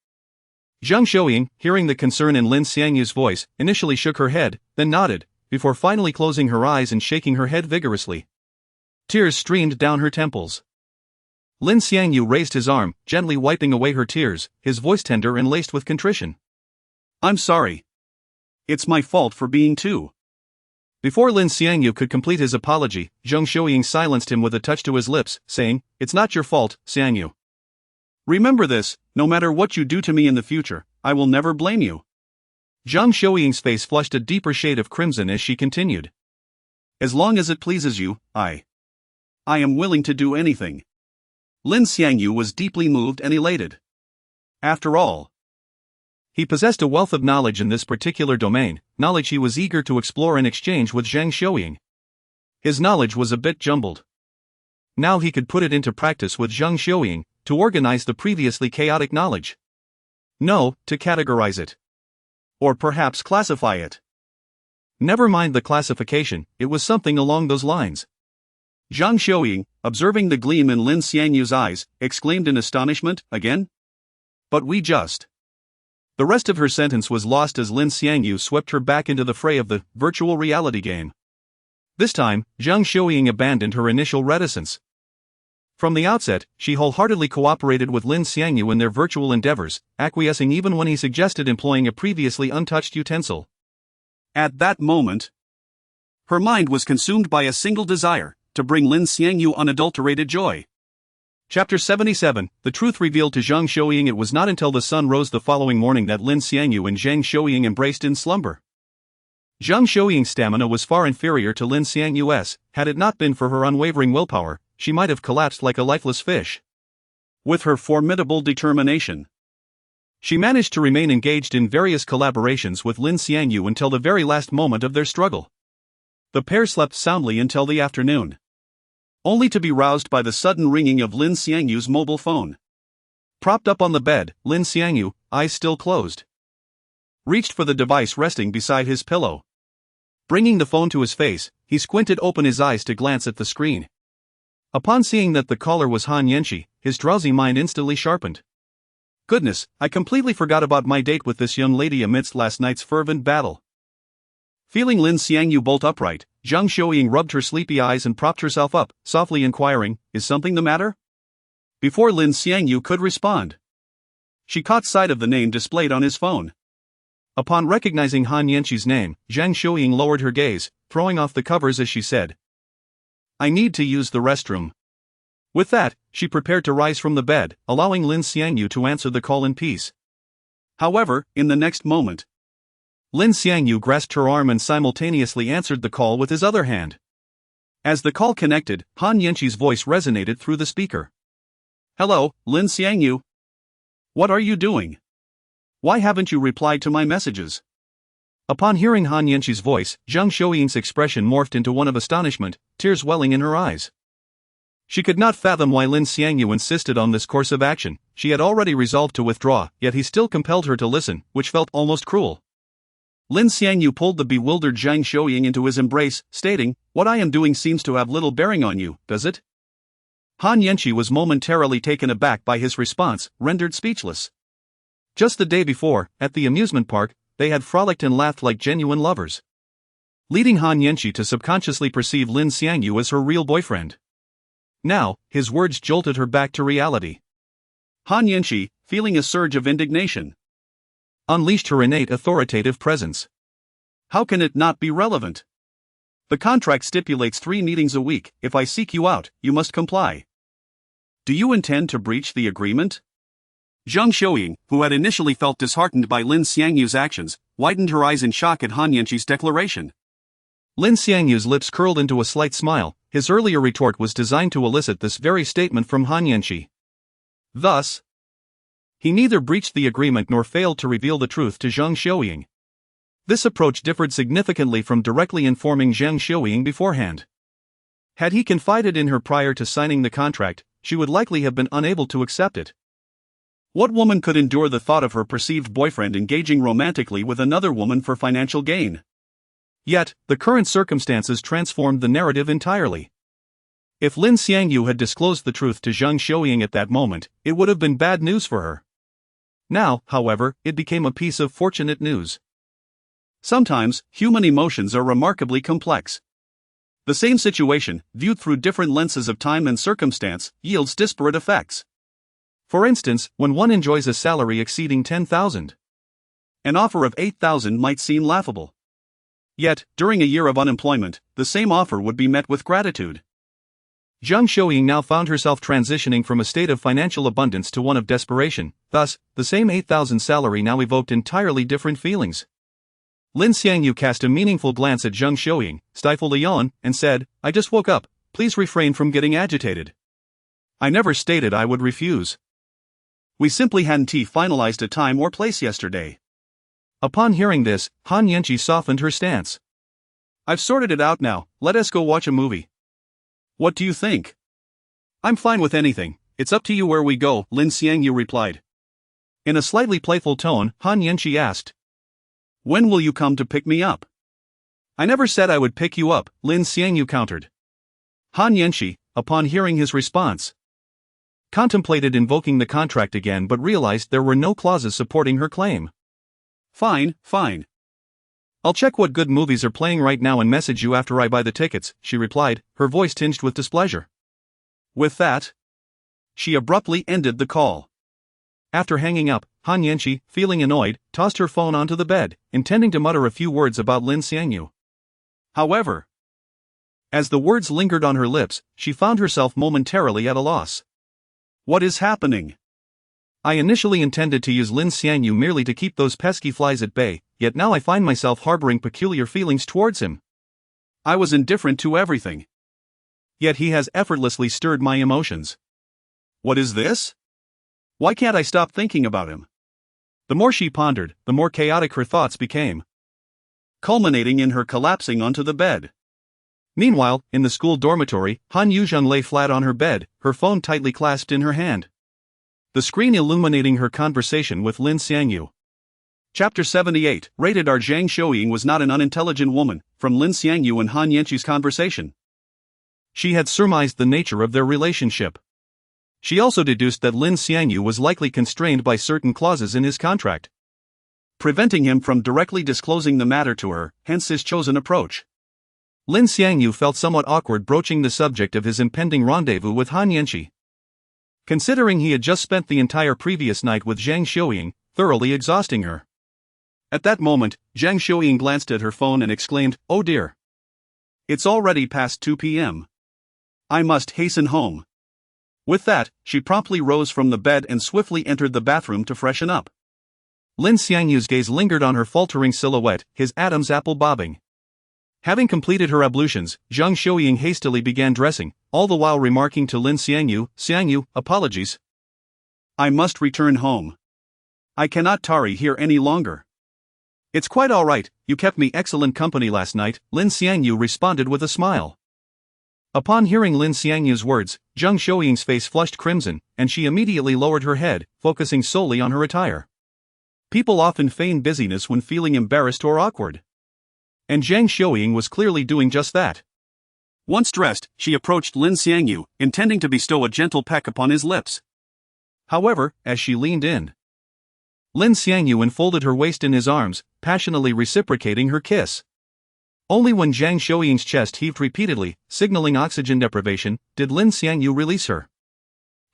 Zhang Xiuying, hearing the concern in Lin Xiangyu's voice, initially shook her head, then nodded, before finally closing her eyes and shaking her head vigorously. Tears streamed down her temples. Lin Xiangyu raised his arm, gently wiping away her tears, his voice tender and laced with contrition. "I'm sorry. It's my fault for being too." Before Lin Xiangyu could complete his apology, Zhang Xiuying silenced him with a touch to his lips, saying, "It's not your fault, Xiangyu. Remember this, no matter what you do to me in the future, I will never blame you." Zhang Xiuying's face flushed a deeper shade of crimson as she continued. "As long as it pleases you, I am willing to do anything." Lin Xiangyu was deeply moved and elated. After all, he possessed a wealth of knowledge in this particular domain, knowledge he was eager to explore and exchange with Zhang Xiuying. His knowledge was a bit jumbled. Now he could put it into practice with Zhang Xiuying, to organize the previously chaotic knowledge. No, to categorize it. Or perhaps classify it. Never mind the classification, it was something along those lines. Zhang Xiuying, observing the gleam in Lin Xiangyu's eyes, exclaimed in astonishment, "Again? But we just..." The rest of her sentence was lost as Lin Xiangyu swept her back into the fray of the virtual reality game. This time, Zhang Xiuying abandoned her initial reticence. From the outset, she wholeheartedly cooperated with Lin Xiangyu in their virtual endeavors, acquiescing even when he suggested employing a previously untouched utensil. At that moment, her mind was consumed by a single desire, to bring Lin Xiangyu unadulterated joy. Chapter 77, The truth revealed to Zhang Xiuying. It was not until the sun rose the following morning that Lin Xiangyu and Zhang Xiuying embraced in slumber. Zhang Xiuying's stamina was far inferior to Lin Xiangyu's. Had it not been for her unwavering willpower, she might have collapsed like a lifeless fish. With her formidable determination, she managed to remain engaged in various collaborations with Lin Xiangyu until the very last moment of their struggle. The pair slept soundly until the afternoon, only to be roused by the sudden ringing of Lin Xiangyu's mobile phone. Propped up on the bed, Lin Xiangyu, eyes still closed, reached for the device resting beside his pillow. Bringing the phone to his face, he squinted open his eyes to glance at the screen. Upon seeing that the caller was Han Yanqi, his drowsy mind instantly sharpened. Goodness, I completely forgot about my date with this young lady amidst last night's fervent battle. Feeling Lin Xiangyu bolt upright, Zhang Xiuying rubbed her sleepy eyes and propped herself up, softly inquiring, "Is something the matter?" Before Lin Xiangyu could respond, she caught sight of the name displayed on his phone. Upon recognizing Han Yanqi's name, Zhang Xiuying lowered her gaze, throwing off the covers as she said, "I need to use the restroom." With that, she prepared to rise from the bed, allowing Lin Xiangyu to answer the call in peace. However, in the next moment, Lin Xiangyu grasped her arm and simultaneously answered the call with his other hand. As the call connected, Han Yanqi's voice resonated through the speaker. "Hello, Lin Xiangyu. What are you doing? Why haven't you replied to my messages?" Upon hearing Han Yanqi's voice, Zhang Xiuying's expression morphed into one of astonishment, tears welling in her eyes. She could not fathom why Lin Xiangyu insisted on this course of action. She had already resolved to withdraw, yet he still compelled her to listen, which felt almost cruel. Lin Xiangyu pulled the bewildered Zhang Xiuying into his embrace, stating, "What I am doing seems to have little bearing on you, does it?" Han Yanqi was momentarily taken aback by his response, rendered speechless. Just the day before, at the amusement park, they had frolicked and laughed like genuine lovers, leading Han Yanqi to subconsciously perceive Lin Xiangyu as her real boyfriend. Now, his words jolted her back to reality. Han Yanqi, feeling a surge of indignation, unleashed her innate authoritative presence. "How can it not be relevant? The contract stipulates 3 meetings a week. If I seek you out, you must comply. Do you intend to breach the agreement?" Zhang Xiuying, who had initially felt disheartened by Lin Xiangyu's actions, widened her eyes in shock at Han Yanqi's declaration. Lin Xiangyu's lips curled into a slight smile. His earlier retort was designed to elicit this very statement from Han Yanqi. Thus, he neither breached the agreement nor failed to reveal the truth to Zhang Xiuying. This approach differed significantly from directly informing Zhang Xiuying beforehand. Had he confided in her prior to signing the contract, she would likely have been unable to accept it. What woman could endure the thought of her perceived boyfriend engaging romantically with another woman for financial gain? Yet, the current circumstances transformed the narrative entirely. If Lin Xiangyu had disclosed the truth to Zhang Xiuying at that moment, it would have been bad news for her. Now, however, it became a piece of fortunate news. Sometimes, human emotions are remarkably complex. The same situation, viewed through different lenses of time and circumstance, yields disparate effects. For instance, when one enjoys a salary exceeding 10,000, an offer of 8,000 might seem laughable. Yet, during a year of unemployment, the same offer would be met with gratitude. Zhang Xiuying now found herself transitioning from a state of financial abundance to one of desperation. Thus, the same 8,000 salary now evoked entirely different feelings. Lin Xiangyu cast a meaningful glance at Zhang Xiuying, stifled a yawn, and said, "I just woke up, please refrain from getting agitated. I never stated I would refuse. We simply hadn't finalized a time or place yesterday." Upon hearing this, Han Yanqi softened her stance. "I've sorted it out now, let us go watch a movie. What do you think?" "I'm fine with anything, it's up to you where we go," Lin Xiangyu replied. In a slightly playful tone, Han Yanqi asked, "When will you come to pick me up?" "I never said I would pick you up," Lin Xiangyu countered. Han Yanqi, upon hearing his response, contemplated invoking the contract again but realized there were no clauses supporting her claim. Fine. "I'll check what good movies are playing right now and message you after I buy the tickets," she replied, her voice tinged with displeasure. With that, she abruptly ended the call. After hanging up, Han Yanqi, feeling annoyed, tossed her phone onto the bed, intending to mutter a few words about Lin Xiangyu. However, as the words lingered on her lips, she found herself momentarily at a loss. What is happening? I initially intended to use Lin Xiangyu merely to keep those pesky flies at bay, yet now I find myself harboring peculiar feelings towards him. I was indifferent to everything. Yet he has effortlessly stirred my emotions. What is this? Why can't I stop thinking about him? The more she pondered, the more chaotic her thoughts became, culminating in her collapsing onto the bed. Meanwhile, in the school dormitory, Han Yuzheng lay flat on her bed, her phone tightly clasped in her hand, the screen illuminating her conversation with Lin Xiangyu. Chapter 78, Rated R. Zhang Xiuying was not an unintelligent woman, from Lin Xiangyu and Han Yanqi's conversation. She had surmised the nature of their relationship. She also deduced that Lin Xiangyu was likely constrained by certain clauses in his contract, preventing him from directly disclosing the matter to her, hence his chosen approach. Lin Xiangyu felt somewhat awkward broaching the subject of his impending rendezvous with Han Yanqi, considering he had just spent the entire previous night with Zhang Xiuying, thoroughly exhausting her. At that moment, Zhang Xiuying glanced at her phone and exclaimed, "Oh dear. It's already past 2 p.m. I must hasten home." With that, she promptly rose from the bed and swiftly entered the bathroom to freshen up. Lin Xiangyu's gaze lingered on her faltering silhouette, his Adam's apple bobbing. Having completed her ablutions, Zhang Xiuying hastily began dressing, all the while remarking to Lin Xiangyu, "Xiangyu, apologies. I must return home. I cannot tarry here any longer." "It's quite all right, you kept me excellent company last night," Lin Xiangyu responded with a smile. Upon hearing Lin Xiangyu's words, Zhang Xiuying's face flushed crimson, and she immediately lowered her head, focusing solely on her attire. People often feign busyness when feeling embarrassed or awkward. And Zhang Xiuying was clearly doing just that. Once dressed, she approached Lin Xiangyu, intending to bestow a gentle peck upon his lips. However, as she leaned in, Lin Xiangyu enfolded her waist in his arms, passionately reciprocating her kiss. Only when Zhang Xiuying's chest heaved repeatedly, signaling oxygen deprivation, did Lin Xiangyu release her.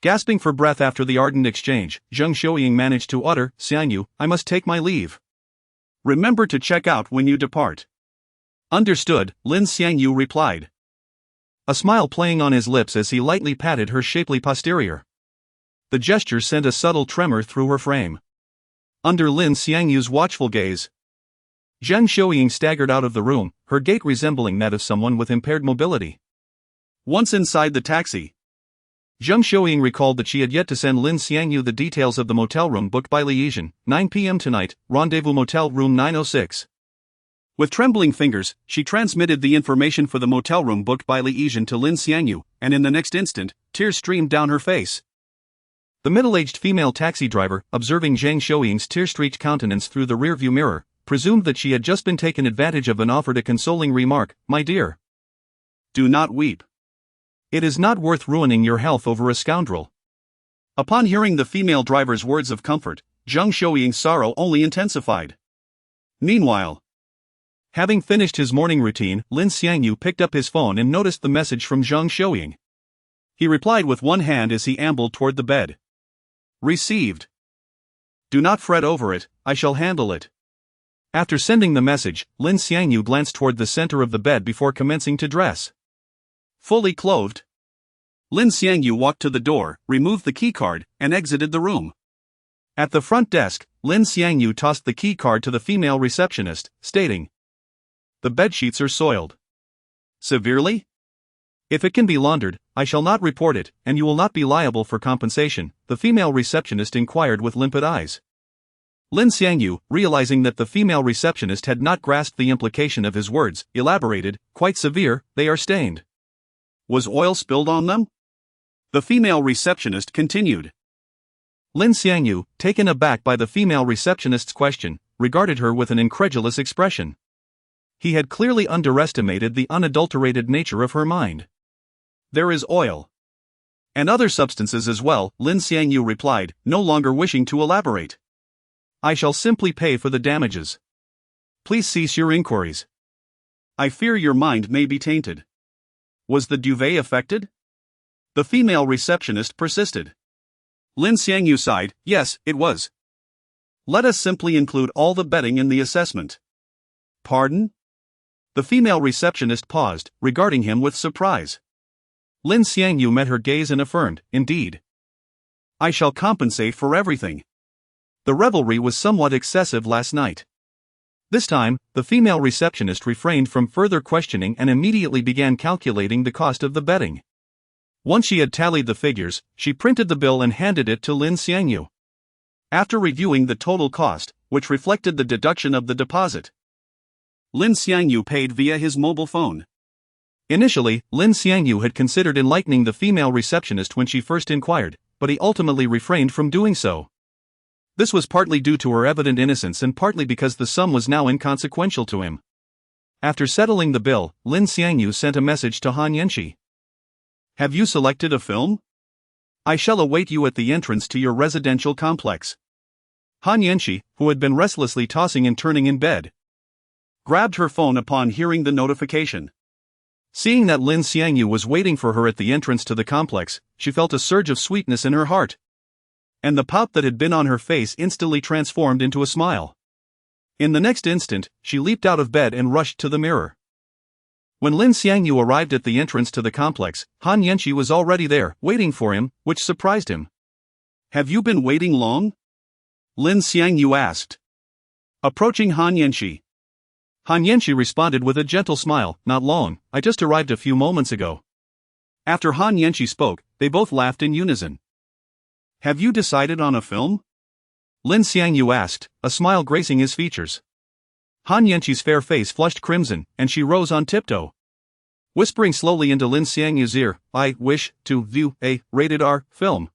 Gasping for breath after the ardent exchange, Zhang Xiuying managed to utter, "Xiangyu, I must take my leave. Remember to check out when you depart." "Understood," Lin Xiangyu replied, a smile playing on his lips as he lightly patted her shapely posterior. The gesture sent a subtle tremor through her frame. Under Lin Xiangyu's watchful gaze, Zhang Xiuying staggered out of the room, her gait resembling that of someone with impaired mobility. Once inside the taxi, Zhang Xiuying recalled that she had yet to send Lin Xiangyu the details of the motel room booked by Li Yizhen, 9 p.m. tonight, rendezvous motel room 906. With trembling fingers, she transmitted the information for the motel room booked by Li Yizhen to Lin Xiangyu, and in the next instant, tears streamed down her face. The middle-aged female taxi driver, observing Zhang Xiuying's tear-streaked countenance through the rearview mirror, presumed that she had just been taken advantage of and offered a consoling remark, "My dear, do not weep. It is not worth ruining your health over a scoundrel." Upon hearing the female driver's words of comfort, Zhang Xiuying's sorrow only intensified. Meanwhile, having finished his morning routine, Lin Xiangyu picked up his phone and noticed the message from Zhang Xiuying. He replied with one hand as he ambled toward the bed. "Received. Do not fret over it, I shall handle it." After sending the message, Lin Xiangyu glanced toward the center of the bed before commencing to dress. Fully clothed, Lin Xiangyu walked to the door, removed the keycard, and exited the room. At the front desk, Lin Xiangyu tossed the keycard to the female receptionist, stating, "The bedsheets are soiled." "Severely?" "If it can be laundered, I shall not report it, and you will not be liable for compensation," the female receptionist inquired with limpid eyes. Lin Xiangyu, realizing that the female receptionist had not grasped the implication of his words, elaborated, "Quite severe, they are stained." "Was oil spilled on them?" The female receptionist continued. Lin Xiangyu, taken aback by the female receptionist's question, regarded her with an incredulous expression. He had clearly underestimated the unadulterated nature of her mind. "There is oil. And other substances as well," Lin Xiangyu replied, no longer wishing to elaborate. "I shall simply pay for the damages. Please cease your inquiries." "I fear your mind may be tainted. Was the duvet affected?" The female receptionist persisted. Lin Xiangyu sighed, "Yes, it was. Let us simply include all the bedding in the assessment." "Pardon?" The female receptionist paused, regarding him with surprise. Lin Xiangyu met her gaze and affirmed, "Indeed. I shall compensate for everything. The revelry was somewhat excessive last night." This time, the female receptionist refrained from further questioning and immediately began calculating the cost of the bedding. Once she had tallied the figures, she printed the bill and handed it to Lin Xiangyu. After reviewing the total cost, which reflected the deduction of the deposit, Lin Xiangyu paid via his mobile phone. Initially, Lin Xiangyu had considered enlightening the female receptionist when she first inquired, but he ultimately refrained from doing so. This was partly due to her evident innocence and partly because the sum was now inconsequential to him. After settling the bill, Lin Xiangyu sent a message to Han Yanqi. "Have you selected a film? I shall await you at the entrance to your residential complex." Han Yanqi, who had been restlessly tossing and turning in bed, grabbed her phone upon hearing the notification. Seeing that Lin Xiangyu was waiting for her at the entrance to the complex, she felt a surge of sweetness in her heart. And the pout that had been on her face instantly transformed into a smile. In the next instant, she leaped out of bed and rushed to the mirror. When Lin Xiangyu arrived at the entrance to the complex, Han Yanqi was already there, waiting for him, which surprised him. "Have you been waiting long?" Lin Xiangyu asked, approaching Han Yanqi. Han Yanqi responded with a gentle smile. Not long, I just arrived a few moments ago. After Han Yanqi spoke, they both laughed in unison. Have you decided on a film? Lin Xiangyu asked, a smile gracing his features. Han Yanqi's fair face flushed crimson, and she rose on tiptoe. Whispering slowly into Lin Xiangyu's ear, I wish to view a rated R film.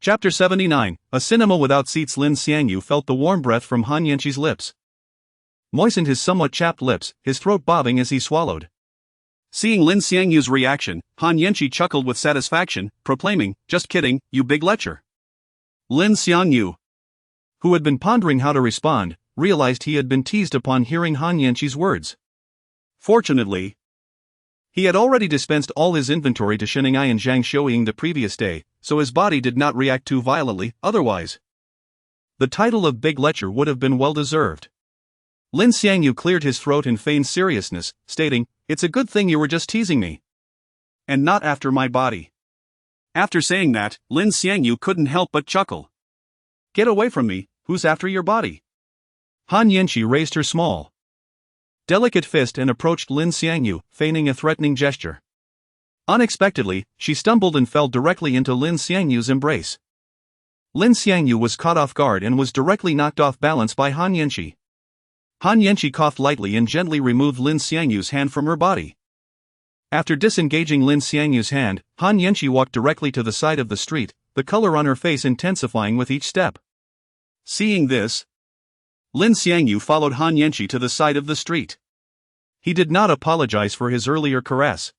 Chapter 79, A Cinema Without Seats. Lin Xiangyu felt the warm breath from Han Yanqi's lips. Moistened his somewhat chapped lips, his throat bobbing as he swallowed. Seeing Lin Xiangyu's reaction, Han Yanqi chuckled with satisfaction, proclaiming, just kidding, you big lecher. Lin Xiangyu, who had been pondering how to respond, realized he had been teased upon hearing Han Yanqi's words. Fortunately, he had already dispensed all his inventory to Shenengai and Zhang Xiuying the previous day, so his body did not react too violently. Otherwise, the title of Big Lecher would have been well deserved. Lin Xiangyu cleared his throat in feigned seriousness, stating, it's a good thing you were just teasing me. And not after my body. After saying that, Lin Xiangyu couldn't help but chuckle. Get away from me, who's after your body? Han Yanqi raised her small, delicate fist and approached Lin Xiangyu, feigning a threatening gesture. Unexpectedly, she stumbled and fell directly into Lin Xiangyu's embrace. Lin Xiangyu was caught off guard and was directly knocked off balance by Han Yanqi. Han Yanqi coughed lightly and gently removed Lin Xiangyu's hand from her body. After disengaging Lin Xiangyu's hand, Han Yanqi walked directly to the side of the street, the color on her face intensifying with each step. Seeing this, Lin Xiangyu followed Han Yanqi to the side of the street. He did not apologize for his earlier caress,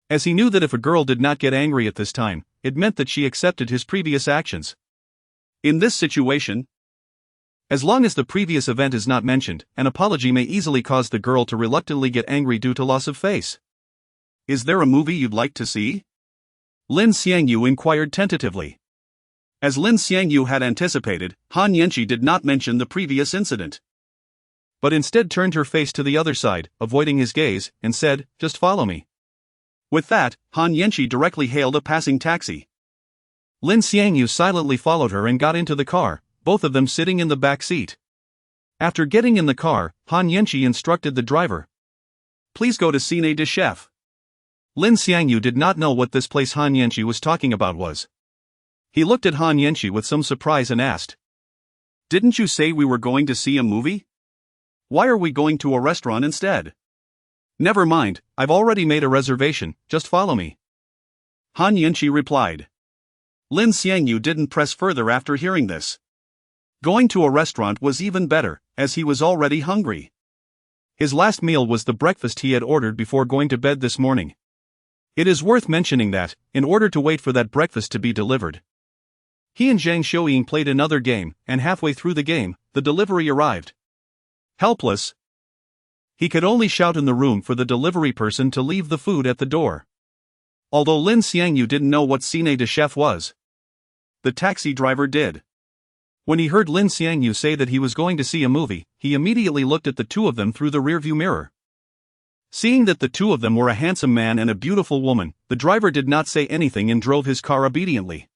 as he knew that if a girl did not get angry at this time, it meant that she accepted his previous actions. In this situation, as long as the previous event is not mentioned, an apology may easily cause the girl to reluctantly get angry due to loss of face. Is there a movie you'd like to see? Lin Xiangyu inquired tentatively. As Lin Xiangyu had anticipated, Han Yanqi did not mention the previous incident, but instead turned her face to the other side, avoiding his gaze, and said, just follow me. With that, Han Yanqi directly hailed a passing taxi. Lin Xiangyu silently followed her and got into the car, both of them sitting in the back seat. After getting in the car, Han Yanqi instructed the driver, please go to Cine de Chef. Lin Xiangyu did not know what this place Han Yanqi was talking about was. He looked at Han Yanqi with some surprise and asked, didn't you say we were going to see a movie? Why are we going to a restaurant instead? Never mind, I've already made a reservation, just follow me. Han Yanqi replied. Lin Xiangyu didn't press further after hearing this. Going to a restaurant was even better, as he was already hungry. His last meal was the breakfast he had ordered before going to bed this morning. It is worth mentioning that, in order to wait for that breakfast to be delivered, he and Zhang Xiuying played another game, and halfway through the game, the delivery arrived. Helpless, he could only shout in the room for the delivery person to leave the food at the door. Although Lin Xiangyu didn't know what Cine de Chef was, the taxi driver did. When he heard Lin Xiangyu say that he was going to see a movie, he immediately looked at the two of them through the rearview mirror. Seeing that the two of them were a handsome man and a beautiful woman, the driver did not say anything and drove his car obediently.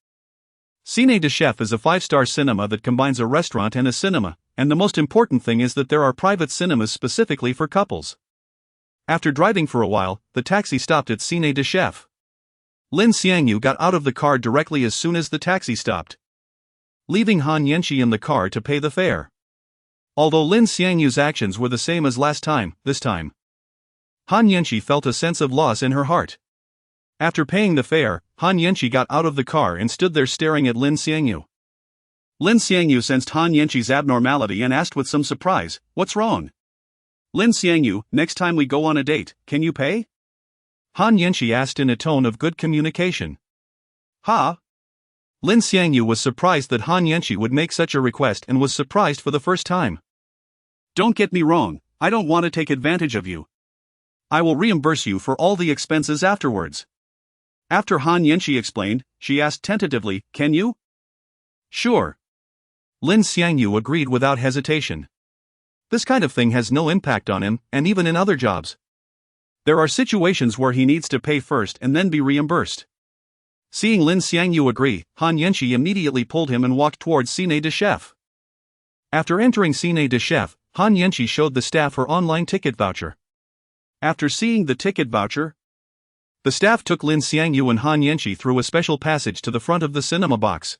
Cine de Chef is a 5-star cinema that combines a restaurant and a cinema, and the most important thing is that there are private cinemas specifically for couples. After driving for a while, the taxi stopped at Cine de Chef. Lin Xiangyu got out of the car directly as soon as the taxi stopped, leaving Han Yanqi in the car to pay the fare. Although Lin Xiangyu's actions were the same as last time, this time, Han Yanqi felt a sense of loss in her heart. After paying the fare, Han Yanqi got out of the car and stood there staring at Lin Xiangyu. Lin Xiangyu sensed Han Yanqi's abnormality and asked with some surprise, what's wrong? Lin Xiangyu, next time we go on a date, can you pay? Han Yanqi asked in a tone of good communication. Ha? Lin Xiangyu was surprised that Han Yanqi would make such a request and was surprised for the first time. Don't get me wrong, I don't want to take advantage of you. I will reimburse you for all the expenses afterwards. After Han Yanqi explained, she asked tentatively, can you? Sure. Lin Xiangyu agreed without hesitation. This kind of thing has no impact on him, and even in other jobs, there are situations where he needs to pay first and then be reimbursed. Seeing Lin Xiangyu agree, Han Yanqi immediately pulled him and walked towards Cine de Chef. After entering Cine de Chef, Han Yanqi showed the staff her online ticket voucher. After seeing the ticket voucher, the staff took Lin Xiangyu and Han Yanqi through a special passage to the front of the cinema box.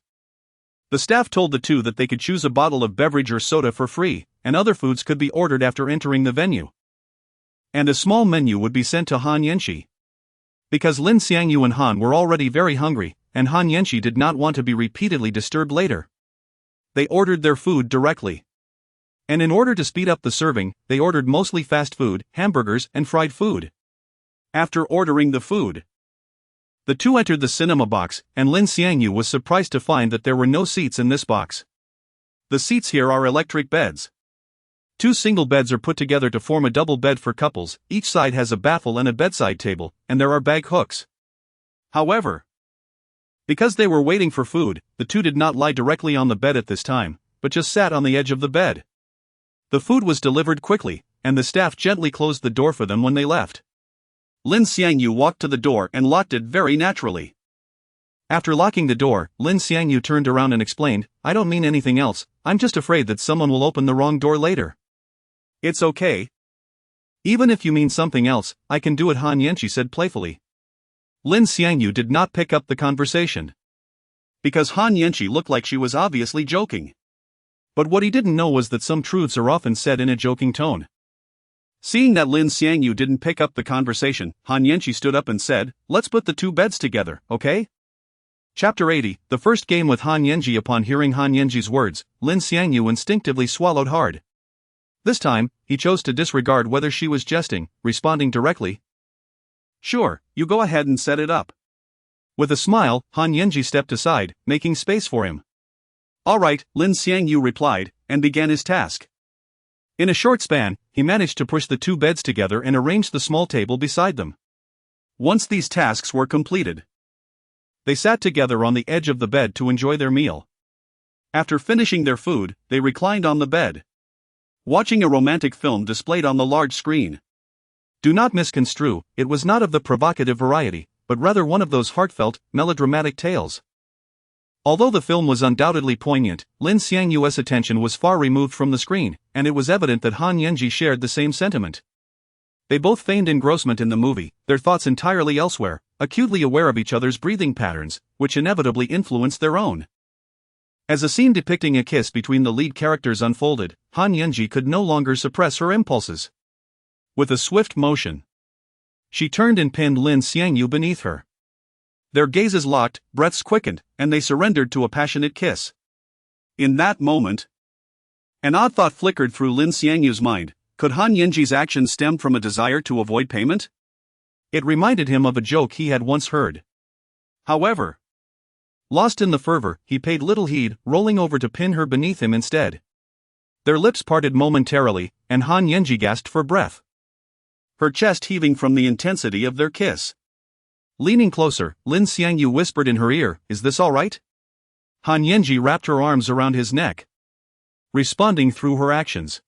The staff told the two that they could choose a bottle of beverage or soda for free, and other foods could be ordered after entering the venue. And a small menu would be sent to Han Yanqi. Because Lin Xiangyu and Han were already very hungry, and Han Yanqi did not want to be repeatedly disturbed later, they ordered their food directly. And in order to speed up the serving, they ordered mostly fast food, hamburgers, and fried food. After ordering the food, the two entered the cinema box, and Lin Xiangyu was surprised to find that there were no seats in this box. The seats here are electric beds. 2 single beds are put together to form a double bed for couples, each side has a baffle and a bedside table, and there are bag hooks. However, because they were waiting for food, the two did not lie directly on the bed at this time, but just sat on the edge of the bed. The food was delivered quickly, and the staff gently closed the door for them when they left. Lin Xiangyu walked to the door and locked it very naturally. After locking the door, Lin Xiangyu turned around and explained, "I don't mean anything else, I'm just afraid that someone will open the wrong door later." "It's okay. Even if you mean something else, I can do it," Han Yanqi said playfully. Lin Xiangyu did not pick up the conversation, because Han Yanqi looked like she was obviously joking. But what he didn't know was that some truths are often said in a joking tone. Seeing that Lin Xiangyu didn't pick up the conversation, Han Yanqi stood up and said, "Let's put the 2 beds together, okay?" Chapter 80, the first game with Han Yanqi. Upon hearing Han Yanqi's words, Lin Xiangyu instinctively swallowed hard. This time, he chose to disregard whether she was jesting, responding directly, "Sure, you go ahead and set it up." With a smile, Han Yanqi stepped aside, making space for him. "All right," Lin Xiangyu replied, and began his task. In a short span, he managed to push the 2 beds together and arrange the small table beside them. Once these tasks were completed, they sat together on the edge of the bed to enjoy their meal. After finishing their food, they reclined on the bed, watching a romantic film displayed on the large screen. Do not misconstrue, it was not of the provocative variety, but rather one of those heartfelt, melodramatic tales. Although the film was undoubtedly poignant, Lin Xiangyu's attention was far removed from the screen, and it was evident that Han Yanqi shared the same sentiment. They both feigned engrossment in the movie, their thoughts entirely elsewhere, acutely aware of each other's breathing patterns, which inevitably influenced their own. As a scene depicting a kiss between the lead characters unfolded, Han Yanqi could no longer suppress her impulses. With a swift motion, she turned and pinned Lin Xiangyu beneath her. Their gazes locked, breaths quickened, and they surrendered to a passionate kiss. In that moment, an odd thought flickered through Lin Xiangyu's mind. Could Han Yanqi's action stem from a desire to avoid payment? It reminded him of a joke he had once heard. However, lost in the fervor, he paid little heed, rolling over to pin her beneath him instead. Their lips parted momentarily, and Han Yanqi gasped for breath, her chest heaving from the intensity of their kiss. Leaning closer, Lin Xiangyu whispered in her ear, "Is this all right?" Han Yanqi wrapped her arms around his neck, responding through her actions.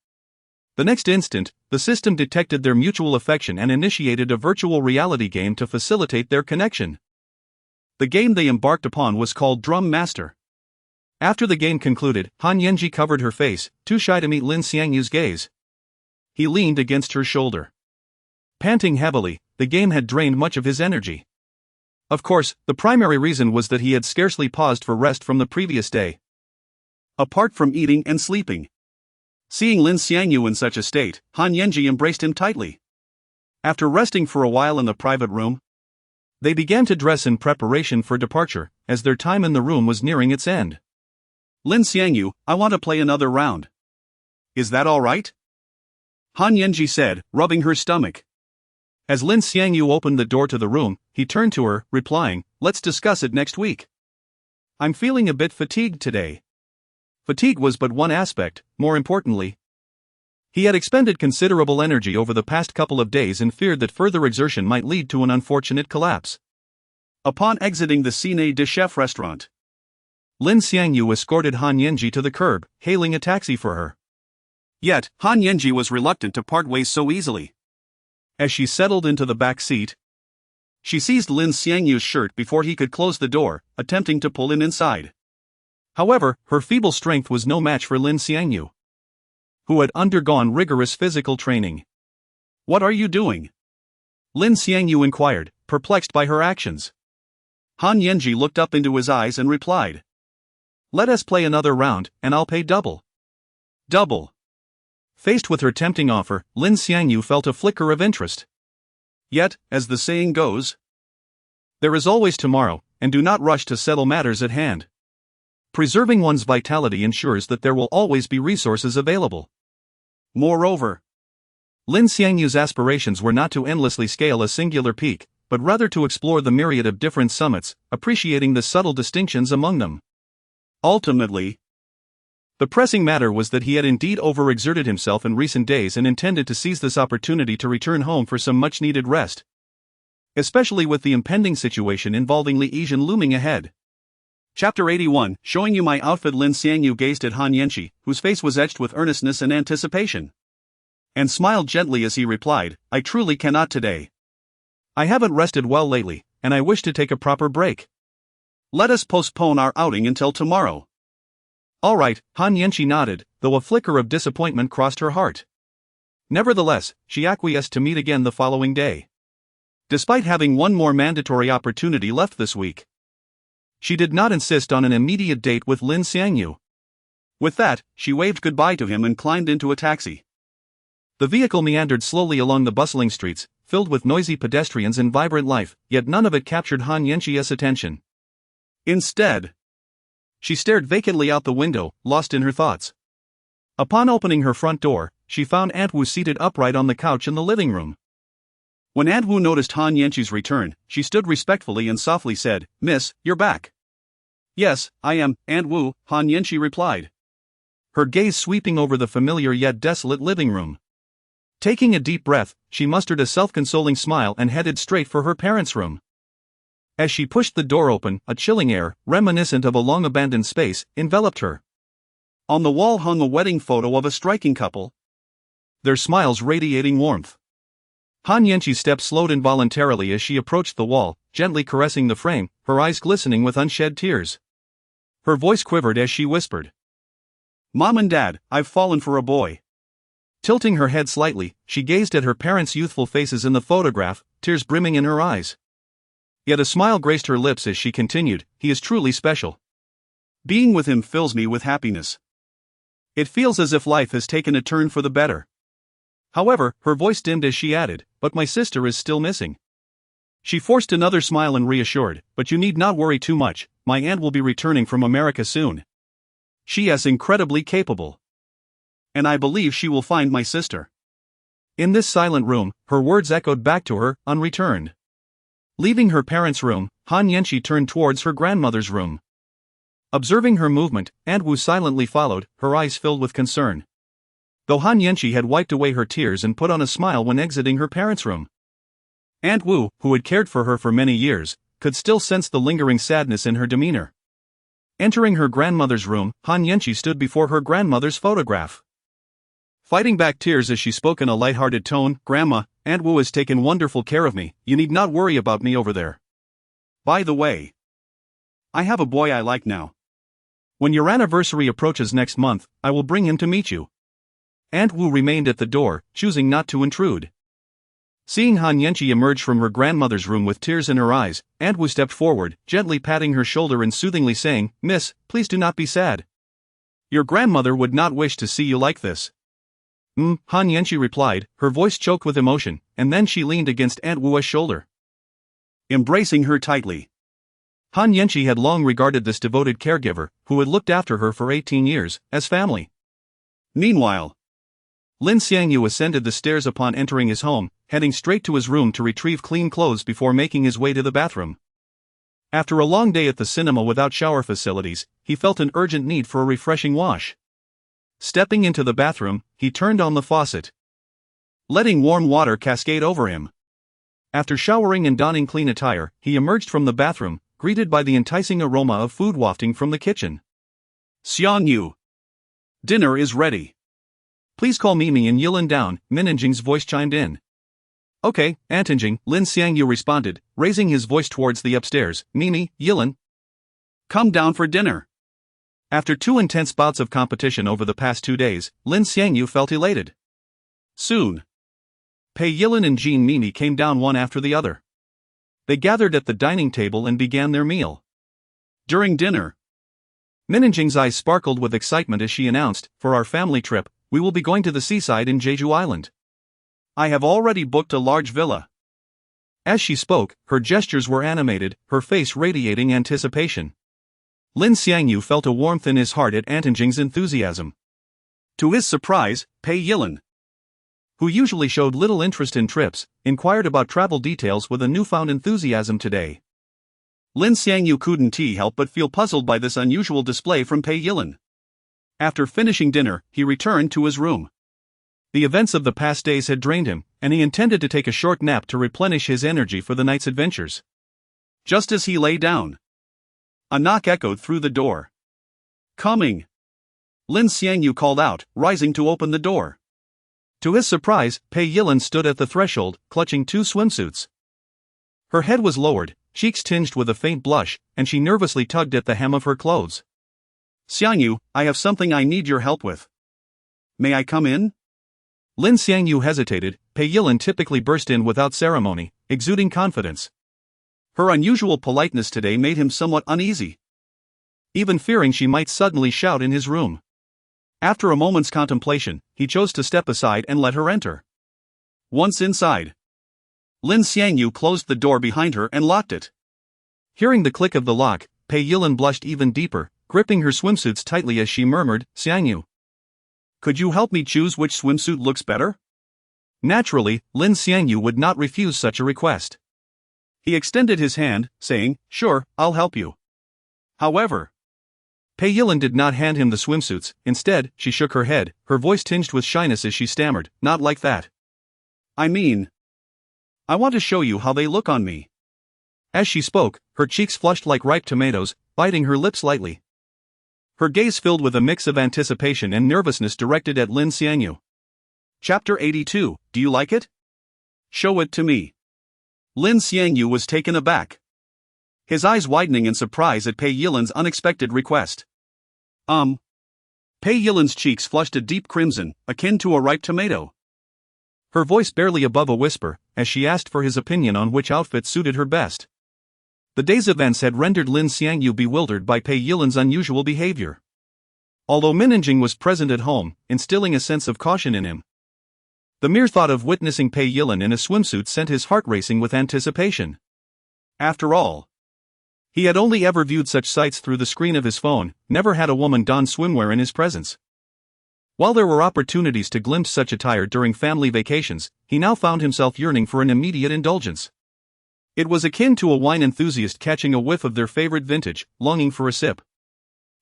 The next instant, the system detected their mutual affection and initiated a virtual reality game to facilitate their connection. The game they embarked upon was called Drum Master. After the game concluded, Han Yanqi covered her face, too shy to meet Lin Xiangyu's gaze. He leaned against her shoulder. Panting heavily, the game had drained much of his energy. Of course, the primary reason was that he had scarcely paused for rest from the previous day. Apart from eating and sleeping. Seeing Lin Xiangyu in such a state, Han Yanqi embraced him tightly. After resting for a while in the private room, they began to dress in preparation for departure, as their time in the room was nearing its end. "Lin Xiangyu, I want to play another round. Is that all right?" Han Yanqi said, rubbing her stomach. As Lin Xiangyu opened the door to the room, he turned to her, replying, "Let's discuss it next week. I'm feeling a bit fatigued today." Fatigue was but one aspect. More importantly, he had expended considerable energy over the past couple of days and feared that further exertion might lead to an unfortunate collapse. Upon exiting the Cine de Chef restaurant, Lin Xiangyu escorted Han Yanqi to the curb, hailing a taxi for her. Yet, Han Yanqi was reluctant to part ways so easily. As she settled into the back seat, she seized Lin Xiangyu's shirt before he could close the door, attempting to pull him inside. However, her feeble strength was no match for Lin Xiangyu, who had undergone rigorous physical training. What are you doing? Lin Xiangyu inquired, perplexed by her actions. Han Yanji looked up into his eyes and replied. Let us play another round, and I'll pay double. Double. Faced with her tempting offer, Lin Xiangyu felt a flicker of interest. Yet, as the saying goes, there is always tomorrow, and do not rush to settle matters at hand. Preserving one's vitality ensures that there will always be resources available. Moreover, Lin Xiangyu's aspirations were not to endlessly scale a singular peak, but rather to explore the myriad of different summits, appreciating the subtle distinctions among them. Ultimately, the pressing matter was that he had indeed overexerted himself in recent days and intended to seize this opportunity to return home for some much-needed rest. Especially with the impending situation involving Li Yizhen looming ahead. Chapter 81, showing you my outfit. Lin Xiangyu gazed at Han Yanji, whose face was etched with earnestness and anticipation, and smiled gently as he replied, I truly cannot today. I haven't rested well lately, and I wish to take a proper break. Let us postpone our outing until tomorrow. All right, Han Yanji nodded, though a flicker of disappointment crossed her heart. Nevertheless, she acquiesced to meet again the following day. Despite having one more mandatory opportunity left this week, she did not insist on an immediate date with Lin Xiangyu. With that, she waved goodbye to him and climbed into a taxi. The vehicle meandered slowly along the bustling streets, filled with noisy pedestrians and vibrant life, yet none of it captured Han Yanji's attention. Instead, she stared vacantly out the window, lost in her thoughts. Upon opening her front door, she found Aunt Wu seated upright on the couch in the living room. When Aunt Wu noticed Han Yanji's return, she stood respectfully and softly said, Miss, you're back. Yes, I am, Aunt Wu, Han Yanji replied, her gaze sweeping over the familiar yet desolate living room. Taking a deep breath, she mustered a self-consoling smile and headed straight for her parents' room. As she pushed the door open, a chilling air, reminiscent of a long-abandoned space, enveloped her. On the wall hung a wedding photo of a striking couple, their smiles radiating warmth. Han Yanji's steps slowed involuntarily as she approached the wall, gently caressing the frame, her eyes glistening with unshed tears. Her voice quivered as she whispered, Mom and Dad, I've fallen for a boy. Tilting her head slightly, she gazed at her parents' youthful faces in the photograph, tears brimming in her eyes. Yet a smile graced her lips as she continued, he is truly special. Being with him fills me with happiness. It feels as if life has taken a turn for the better. However, her voice dimmed as she added, but my sister is still missing. She forced another smile and reassured, but you need not worry too much, my aunt will be returning from America soon. She is incredibly capable. And I believe she will find my sister. In this silent room, her words echoed back to her, unreturned. Leaving her parents' room, Han Yanji turned towards her grandmother's room. Observing her movement, Aunt Wu silently followed, her eyes filled with concern. Though Han Yanji had wiped away her tears and put on a smile when exiting her parents' room, Aunt Wu, who had cared for her for many years, could still sense the lingering sadness in her demeanor. Entering her grandmother's room, Han Yanji stood before her grandmother's photograph. Fighting back tears as she spoke in a light-hearted tone, Grandma, Aunt Wu has taken wonderful care of me, you need not worry about me over there. By the way, I have a boy I like now. When your anniversary approaches next month, I will bring him to meet you. Aunt Wu remained at the door, choosing not to intrude. Seeing Han Yanji emerge from her grandmother's room with tears in her eyes, Aunt Wu stepped forward, gently patting her shoulder and soothingly saying, Miss, please do not be sad. Your grandmother would not wish to see you like this. Han Yanji replied, her voice choked with emotion, and then she leaned against Aunt Wu's shoulder, embracing her tightly. Han Yanji had long regarded this devoted caregiver, who had looked after her for 18 years, as family. Meanwhile, Lin Xiangyu ascended the stairs upon entering his home, heading straight to his room to retrieve clean clothes before making his way to the bathroom. After a long day at the cinema without shower facilities, he felt an urgent need for a refreshing wash. Stepping into the bathroom, he turned on the faucet, letting warm water cascade over him. After showering and donning clean attire, he emerged from the bathroom, greeted by the enticing aroma of food wafting from the kitchen. Xiangyu, dinner is ready. Please call Mimi and Yilin down, Minanjing's voice chimed in. Okay, Antinjing, Lin Xiangyu responded, raising his voice towards the upstairs. Mimi, Yilin, come down for dinner. After 2 intense bouts of competition over the past 2 days, Lin Xiangyu felt elated. Soon, Pei Yilin and Jean Mimi came down one after the other. They gathered at the dining table and began their meal. During dinner, Minanjing's eyes sparkled with excitement as she announced, "For our family trip, we will be going to the seaside in Jeju Island. I have already booked a large villa." As she spoke, her gestures were animated, her face radiating anticipation. Lin Xiangyu felt a warmth in his heart at Antinjing's enthusiasm. To his surprise, Pei Yilin, who usually showed little interest in trips, inquired about travel details with a newfound enthusiasm today. Lin Xiangyu couldn't help but feel puzzled by this unusual display from Pei Yilin. After finishing dinner, he returned to his room. The events of the past days had drained him, and he intended to take a short nap to replenish his energy for the night's adventures. Just as he lay down, a knock echoed through the door. "Coming!" Lin Xiangyu called out, rising to open the door. To his surprise, Pei Yilin stood at the threshold, clutching 2 swimsuits. Her head was lowered, cheeks tinged with a faint blush, and she nervously tugged at the hem of her clothes. "Xiangyu, I have something I need your help with. May I come in?" Lin Xiangyu hesitated. Pei Yilin typically burst in without ceremony, exuding confidence. Her unusual politeness today made him somewhat uneasy, even fearing she might suddenly shout in his room. After a moment's contemplation, he chose to step aside and let her enter. Once inside, Lin Xiangyu closed the door behind her and locked it. Hearing the click of the lock, Pei Yilin blushed even deeper, gripping her swimsuits tightly as she murmured, "Xiangyu, could you help me choose which swimsuit looks better?" Naturally, Lin Xiangyu would not refuse such a request. He extended his hand, saying, "Sure, I'll help you." However, Pei Yilin did not hand him the swimsuits. Instead, she shook her head, her voice tinged with shyness as she stammered, "Not like that. I mean, I want to show you how they look on me." As she spoke, her cheeks flushed like ripe tomatoes, biting her lips lightly. Her gaze filled with a mix of anticipation and nervousness directed at Lin Xiangyu. Chapter 82, Do You Like It? Show it to me. Lin Xiangyu was taken aback, his eyes widening in surprise at Pei Yilin's unexpected request. Pei Yilin's cheeks flushed a deep crimson, akin to a ripe tomato. Her voice barely above a whisper, as she asked for his opinion on which outfit suited her best. The day's events had rendered Lin Xiangyu bewildered by Pei Yilin's unusual behavior. Although Minanjing was present at home, instilling a sense of caution in him, the mere thought of witnessing Pei Yilin in a swimsuit sent his heart racing with anticipation. After all, he had only ever viewed such sights through the screen of his phone, never had a woman don swimwear in his presence. While there were opportunities to glimpse such attire during family vacations, he now found himself yearning for an immediate indulgence. It was akin to a wine enthusiast catching a whiff of their favorite vintage, longing for a sip.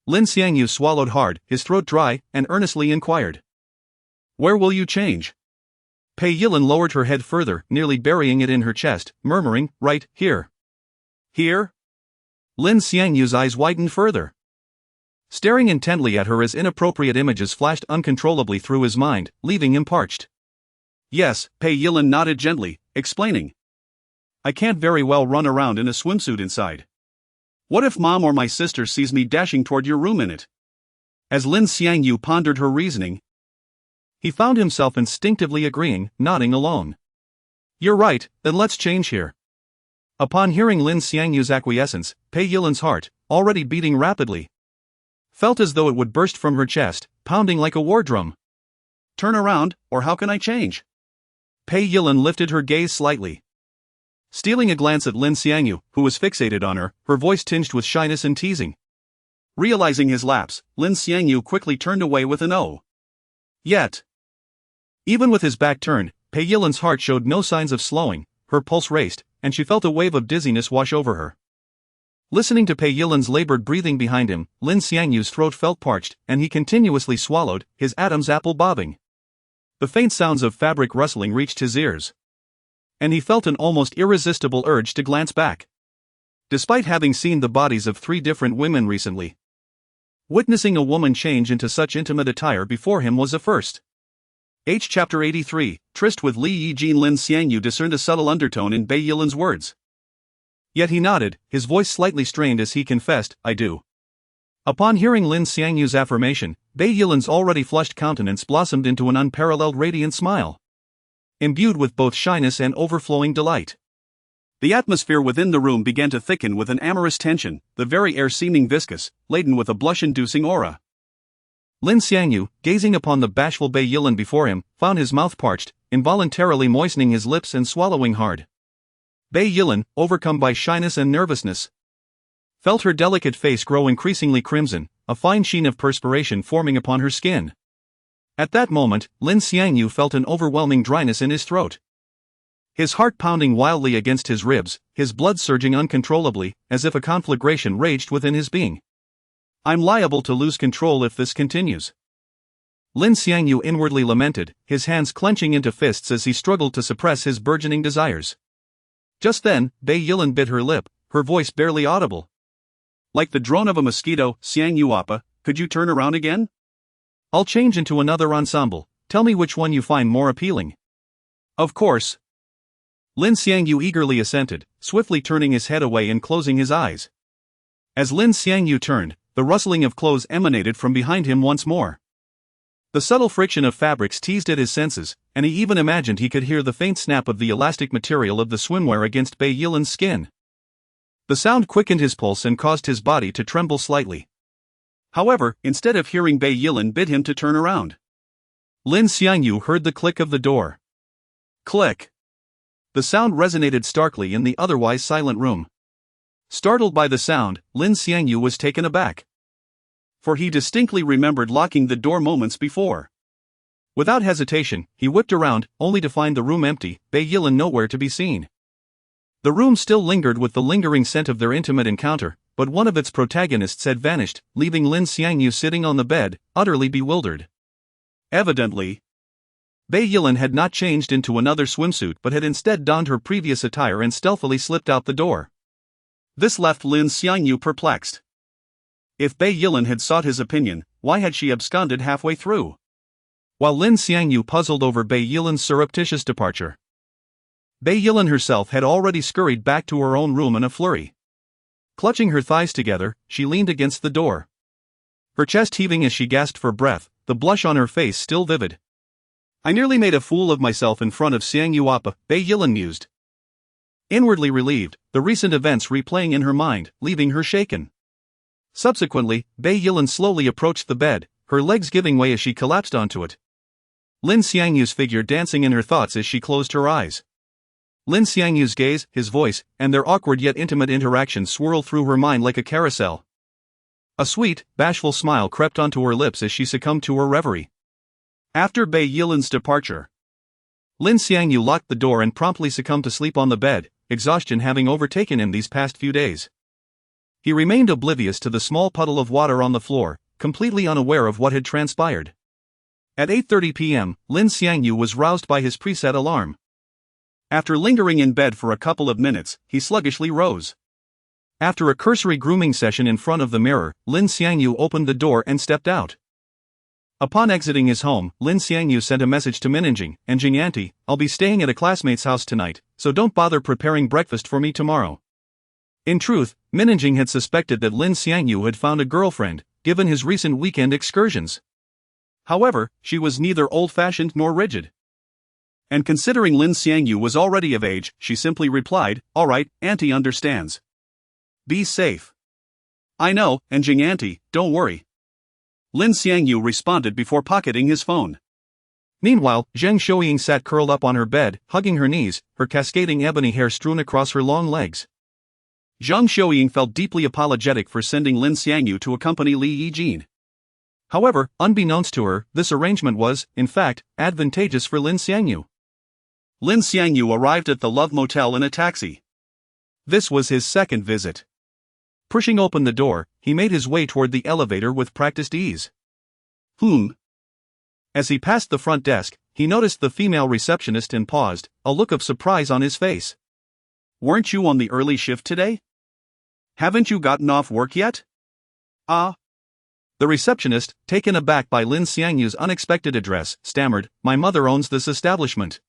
Lin Xiangyu swallowed hard, his throat dry, and earnestly inquired, "Where will you change?" Pei Yilin lowered her head further, nearly burying it in her chest, murmuring, "Right here." "Here?" Lin Xiangyu's eyes widened further, staring intently at her as inappropriate images flashed uncontrollably through his mind, leaving him parched. "Yes," Pei Yilin nodded gently, explaining, "I can't very well run around in a swimsuit inside. What if Mom or my sister sees me dashing toward your room in it?" As Lin Xiangyu pondered her reasoning, he found himself instinctively agreeing, nodding alone. "You're right, then let's change here." Upon hearing Lin Xiangyu's acquiescence, Pei Yilin's heart, already beating rapidly, felt as though it would burst from her chest, pounding like a war drum. "Turn around, or how can I change?" Pei Yilin lifted her gaze slightly, stealing a glance at Lin Xiangyu, who was fixated on her, her voice tinged with shyness and teasing. Realizing his lapse, Lin Xiangyu quickly turned away with an "oh." Yet, even with his back turned, Pei Yilin's heart showed no signs of slowing, her pulse raced, and she felt a wave of dizziness wash over her. Listening to Pei Yilin's labored breathing behind him, Lin Xiangyu's throat felt parched, and he continuously swallowed, his Adam's apple bobbing. The faint sounds of fabric rustling reached his ears, and he felt an almost irresistible urge to glance back. Despite having seen the bodies of 3 different women recently, witnessing a woman change into such intimate attire before him was a first. Chapter 83, Tryst with Li Yijin. Lin Xiangyu discerned a subtle undertone in Pei Yilin's words. Yet he nodded, his voice slightly strained as he confessed, "I do." Upon hearing Lin Xiangyu's affirmation, Bei Yilan's already flushed countenance blossomed into an unparalleled radiant smile, imbued with both shyness and overflowing delight. The atmosphere within the room began to thicken with an amorous tension, the very air seeming viscous, laden with a blush-inducing aura. Lin Xiangyu, gazing upon the bashful Bei Yilan before him, found his mouth parched, involuntarily moistening his lips and swallowing hard. Bei Yilan, overcome by shyness and nervousness, felt her delicate face grow increasingly crimson, a fine sheen of perspiration forming upon her skin. At that moment, Lin Xiangyu felt an overwhelming dryness in his throat, his heart pounding wildly against his ribs, his blood surging uncontrollably, as if a conflagration raged within his being. "I'm liable to lose control if this continues," Lin Xiangyu inwardly lamented, his hands clenching into fists as he struggled to suppress his burgeoning desires. Just then, Bei Yilan bit her lip, her voice barely audible. "Like the drone of a mosquito, Xiangyu Appa, could you turn around again? I'll change into another ensemble, tell me which one you find more appealing." "Of course." Lin Xiangyu eagerly assented, swiftly turning his head away and closing his eyes. As Lin Xiangyu turned, the rustling of clothes emanated from behind him once more. The subtle friction of fabrics teased at his senses, and he even imagined he could hear the faint snap of the elastic material of the swimwear against Bei Yilan's skin. The sound quickened his pulse and caused his body to tremble slightly. However, instead of hearing Bei Yilan bid him to turn around, Lin Xiangyu heard the click of the door. Click! The sound resonated starkly in the otherwise silent room. Startled by the sound, Lin Xiangyu was taken aback, for he distinctly remembered locking the door moments before. Without hesitation, he whipped around, only to find the room empty, Bei Yilan nowhere to be seen. The room still lingered with the lingering scent of their intimate encounter, but one of its protagonists had vanished, leaving Lin Xiangyu sitting on the bed, utterly bewildered. Evidently, Bei Yilan had not changed into another swimsuit but had instead donned her previous attire and stealthily slipped out the door. This left Lin Xiangyu perplexed. If Bei Yilan had sought his opinion, why had she absconded halfway through? While Lin Xiangyu puzzled over Bei Yilan's surreptitious departure, Bei Yilan herself had already scurried back to her own room in a flurry. Clutching her thighs together, she leaned against the door, her chest heaving as she gasped for breath, the blush on her face still vivid. "I nearly made a fool of myself in front of Xiangyu Appa," Bei Yilan mused, inwardly relieved, the recent events replaying in her mind, leaving her shaken. Subsequently, Bei Yilan slowly approached the bed, her legs giving way as she collapsed onto it, Lin Xiangyu's figure dancing in her thoughts as she closed her eyes. Lin Xiangyu's gaze, his voice, and their awkward yet intimate interaction swirled through her mind like a carousel. A sweet, bashful smile crept onto her lips as she succumbed to her reverie. After Bei Yilan's departure, Lin Xiangyu locked the door and promptly succumbed to sleep on the bed, exhaustion having overtaken him these past few days. He remained oblivious to the small puddle of water on the floor, completely unaware of what had transpired. At 8:30 p.m., Lin Xiangyu was roused by his preset alarm. After lingering in bed for a couple of minutes, he sluggishly rose. After a cursory grooming session in front of the mirror, Lin Xiangyu opened the door and stepped out. Upon exiting his home, Lin Xiangyu sent a message to Minjing and Jing Auntie, "I'll be staying at a classmate's house tonight, so don't bother preparing breakfast for me tomorrow." In truth, Minjing had suspected that Lin Xiangyu had found a girlfriend, given his recent weekend excursions. However, she was neither old-fashioned nor rigid. And considering Lin Xiangyu was already of age, she simply replied, "All right, Auntie understands. Be safe." "I know, and Jing Auntie, don't worry," Lin Xiangyu responded before pocketing his phone. Meanwhile, Zheng Xiuying sat curled up on her bed, hugging her knees, her cascading ebony hair strewn across her long legs. Zheng Xiuying felt deeply apologetic for sending Lin Xiangyu to accompany Li Yijin. However, unbeknownst to her, this arrangement was, in fact, advantageous for Lin Xiangyu. Lin Xiangyu arrived at the Love Motel in a taxi. This was his second visit. Pushing open the door, he made his way toward the elevator with practiced ease. As he passed the front desk, he noticed the female receptionist and paused, a look of surprise on his face. "Weren't you on the early shift today? Haven't you gotten off work yet?" "Ah." The receptionist, taken aback by Lin Xiangyu's unexpected address, stammered, "My mother owns this establishment."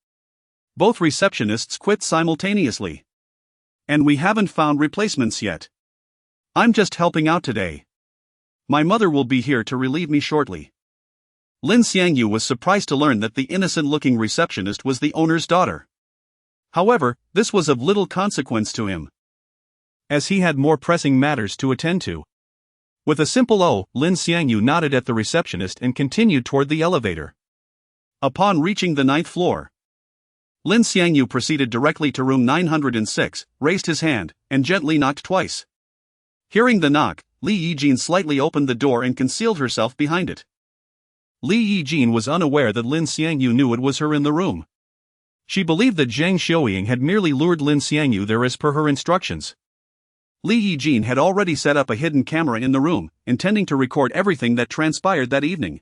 Both receptionists quit simultaneously. "And we haven't found replacements yet. I'm just helping out today." My mother will be here to relieve me shortly. Lin Xiangyu was surprised to learn that the innocent-looking receptionist was the owner's daughter. However, this was of little consequence to him, as he had more pressing matters to attend to. With a simple "oh," Lin Xiangyu nodded at the receptionist and continued toward the elevator. Upon reaching the 9th floor, Lin Xiangyu proceeded directly to room 906, raised his hand, and gently knocked twice. Hearing the knock, Li Yijin slightly opened the door and concealed herself behind it. Li Yijin was unaware that Lin Xiangyu knew it was her in the room. She believed that Zhang Xiuying had merely lured Lin Xiangyu there as per her instructions. Li Yijin had already set up a hidden camera in the room, intending to record everything that transpired that evening.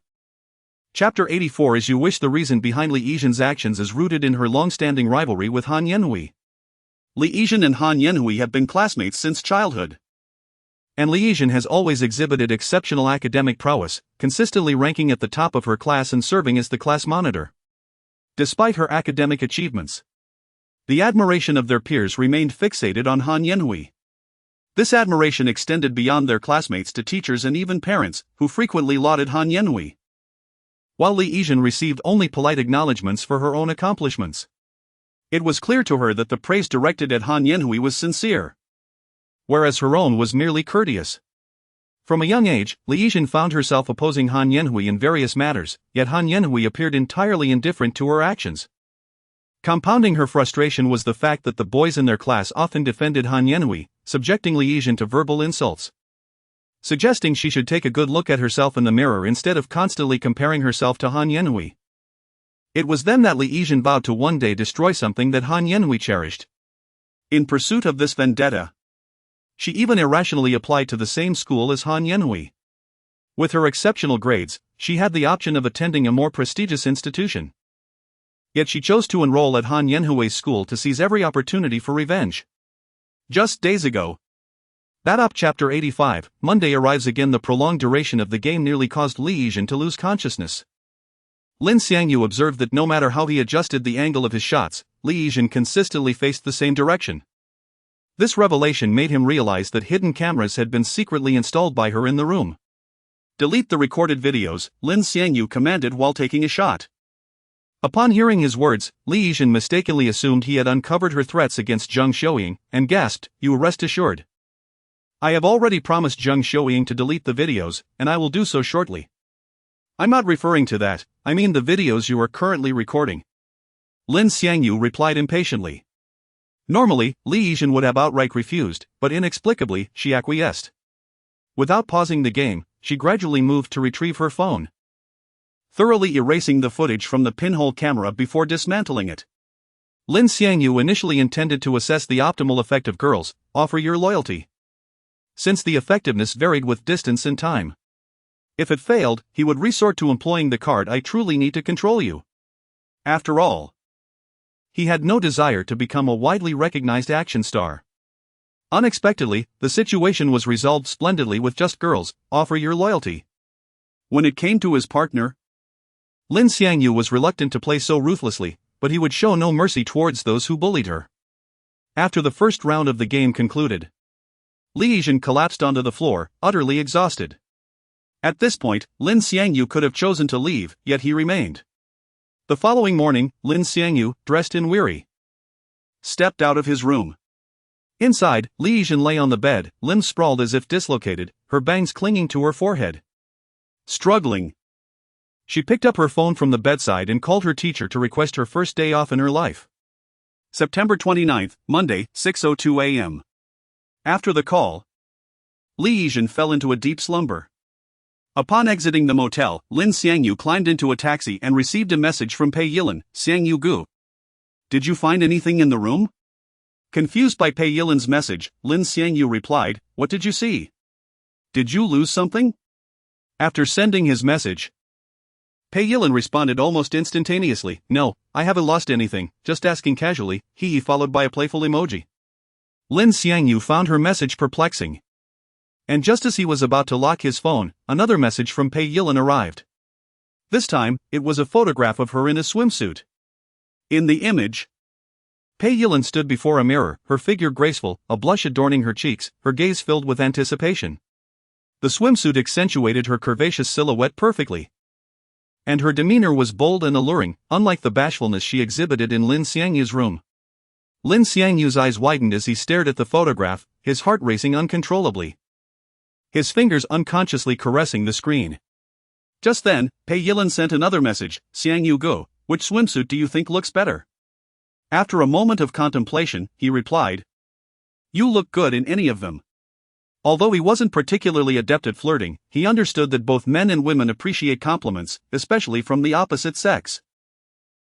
Chapter 84. As you wish. The reason behind Li Yijin's actions is rooted in her long-standing rivalry with Han Yanhui. Li Yijin and Han Yanhui have been classmates since childhood, and Li Yijin has always exhibited exceptional academic prowess, consistently ranking at the top of her class and serving as the class monitor. Despite her academic achievements, the admiration of their peers remained fixated on Han Yanhui. This admiration extended beyond their classmates to teachers and even parents, who frequently lauded Han Yanhui, while Li Yijin received only polite acknowledgments for her own accomplishments. It was clear to her that the praise directed at Han Yanhui was sincere, whereas her own was merely courteous. From a young age, Li Yijin found herself opposing Han Yanhui in various matters, yet Han Yanhui appeared entirely indifferent to her actions. Compounding her frustration was the fact that the boys in their class often defended Han Yanhui, subjecting Li Yijin to verbal insults, suggesting she should take a good look at herself in the mirror instead of constantly comparing herself to Han Yanhui. It was then that Li Yijin vowed to one day destroy something that Han Yanhui cherished. In pursuit of this vendetta, she even irrationally applied to the same school as Han Yanhui. With her exceptional grades, she had the option of attending a more prestigious institution. Yet she chose to enroll at Han Yanhui's school to seize every opportunity for revenge. Just days ago, Chapter 85, Monday arrives again. The prolonged duration of the game nearly caused Li Yijin to lose consciousness. Lin Xiangyu observed that no matter how he adjusted the angle of his shots, Li Yijin consistently faced the same direction. This revelation made him realize that hidden cameras had been secretly installed by her in the room. Delete the recorded videos, Lin Xiangyu commanded while taking a shot. Upon hearing his words, Li Yijin mistakenly assumed he had uncovered her threats against Zhang Xiuying, and gasped, "You rest assured. I have already promised Zhang Xiuying to delete the videos, and I will do so shortly. I'm not referring to that, I mean the videos you are currently recording." Lin Xiangyu replied impatiently. Normally, Li Yijin would have outright refused, but inexplicably, she acquiesced. Without pausing the game, she gradually moved to retrieve her phone, thoroughly erasing the footage from the pinhole camera before dismantling it. Lin Xiangyu initially intended to assess the optimal effect of girls, offer your loyalty, since the effectiveness varied with distance and time. If it failed, he would resort to employing the card "I truly need to control you." After all, he had no desire to become a widely recognized action star. Unexpectedly, the situation was resolved splendidly with just girls, offer your loyalty. When it came to his partner, Lin Xiangyu was reluctant to play so ruthlessly, but he would show no mercy towards those who bullied her. After the first round of the game concluded, Li Yijin collapsed onto the floor, utterly exhausted. At this point, Lin Xiangyu could have chosen to leave, yet he remained. The following morning, Lin Xiangyu, dressed and weary, stepped out of his room. Inside, Li Yijin lay on the bed, limbs sprawled as if dislocated, her bangs clinging to her forehead. Struggling, she picked up her phone from the bedside and called her teacher to request her first day off in her life. September 29th, Monday, 6:02 a.m. After the call, Li Yijin fell into a deep slumber. Upon exiting the motel, Lin Xiangyu climbed into a taxi and received a message from Pei Yilin, "Xiangyu Gu. Did you find anything in the room?" Confused by Pei Yilin's message, Lin Xiangyu replied, "What did you see? Did you lose something?" After sending his message, Pei Yilin responded almost instantaneously, "No, I haven't lost anything, just asking casually," he followed by a playful emoji. Lin Xiangyu found her message perplexing. And just as he was about to lock his phone, another message from Pei Yilin arrived. This time, it was a photograph of her in a swimsuit. In the image, Pei Yilin stood before a mirror, her figure graceful, a blush adorning her cheeks, her gaze filled with anticipation. The swimsuit accentuated her curvaceous silhouette perfectly. And her demeanor was bold and alluring, unlike the bashfulness she exhibited in Lin Xiangyu's room. Lin Xiangyu's eyes widened as he stared at the photograph, his heart racing uncontrollably. His fingers unconsciously caressing the screen. Just then, Pei Yilin sent another message. Xiangyu go, which swimsuit do you think looks better? After a moment of contemplation, he replied, you look good in any of them. Although he wasn't particularly adept at flirting, he understood that both men and women appreciate compliments, especially from the opposite sex.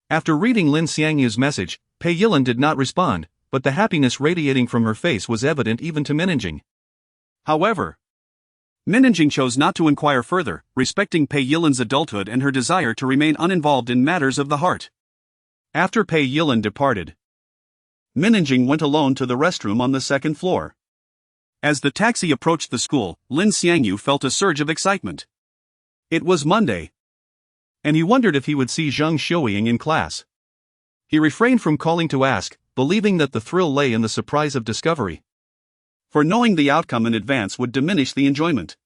After reading Lin Xiangyu's message, Pei Yilin did not respond, but the happiness radiating from her face was evident even to Minanjing. However, Minanjing chose not to inquire further, respecting Pei Yilin's adulthood and her desire to remain uninvolved in matters of the heart. After Pei Yilin departed, Minanjing went alone to the restroom on the second floor. As the taxi approached the school, Lin Xiangyu felt a surge of excitement. It was Monday, and he wondered if he would see Zhang Xiuying in class. He refrained from calling to ask, believing that the thrill lay in the surprise of discovery. For knowing the outcome in advance would diminish the enjoyment.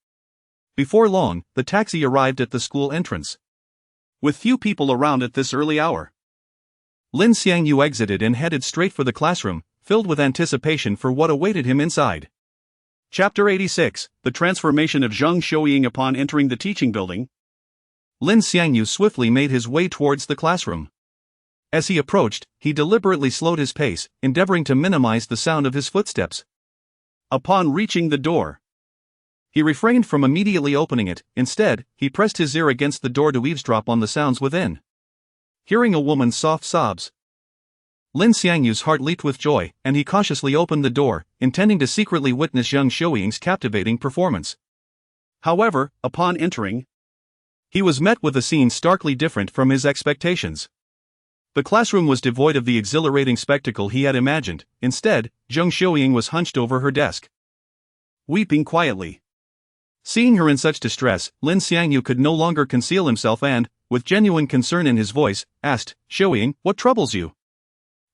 Before long, the taxi arrived at the school entrance. With few people around at this early hour, Lin Xiangyu exited and headed straight for the classroom, filled with anticipation for what awaited him inside. Chapter 86, The Transformation of Zhang Xiuying upon entering the teaching building. Lin Xiangyu swiftly made his way towards the classroom. As he approached, he deliberately slowed his pace, endeavoring to minimize the sound of his footsteps. Upon reaching the door, he refrained from immediately opening it. Instead, he pressed his ear against the door to eavesdrop on the sounds within. Hearing a woman's soft sobs, Lin Xiangyu's heart leaped with joy, and he cautiously opened the door, intending to secretly witness Zhang Xiuying's captivating performance. However, upon entering, he was met with a scene starkly different from his expectations. The classroom was devoid of the exhilarating spectacle he had imagined. Instead, Zhang Xiuying was hunched over her desk, weeping quietly. Seeing her in such distress, Lin Xiangyu could no longer conceal himself and, with genuine concern in his voice, asked, Xiuying, what troubles you?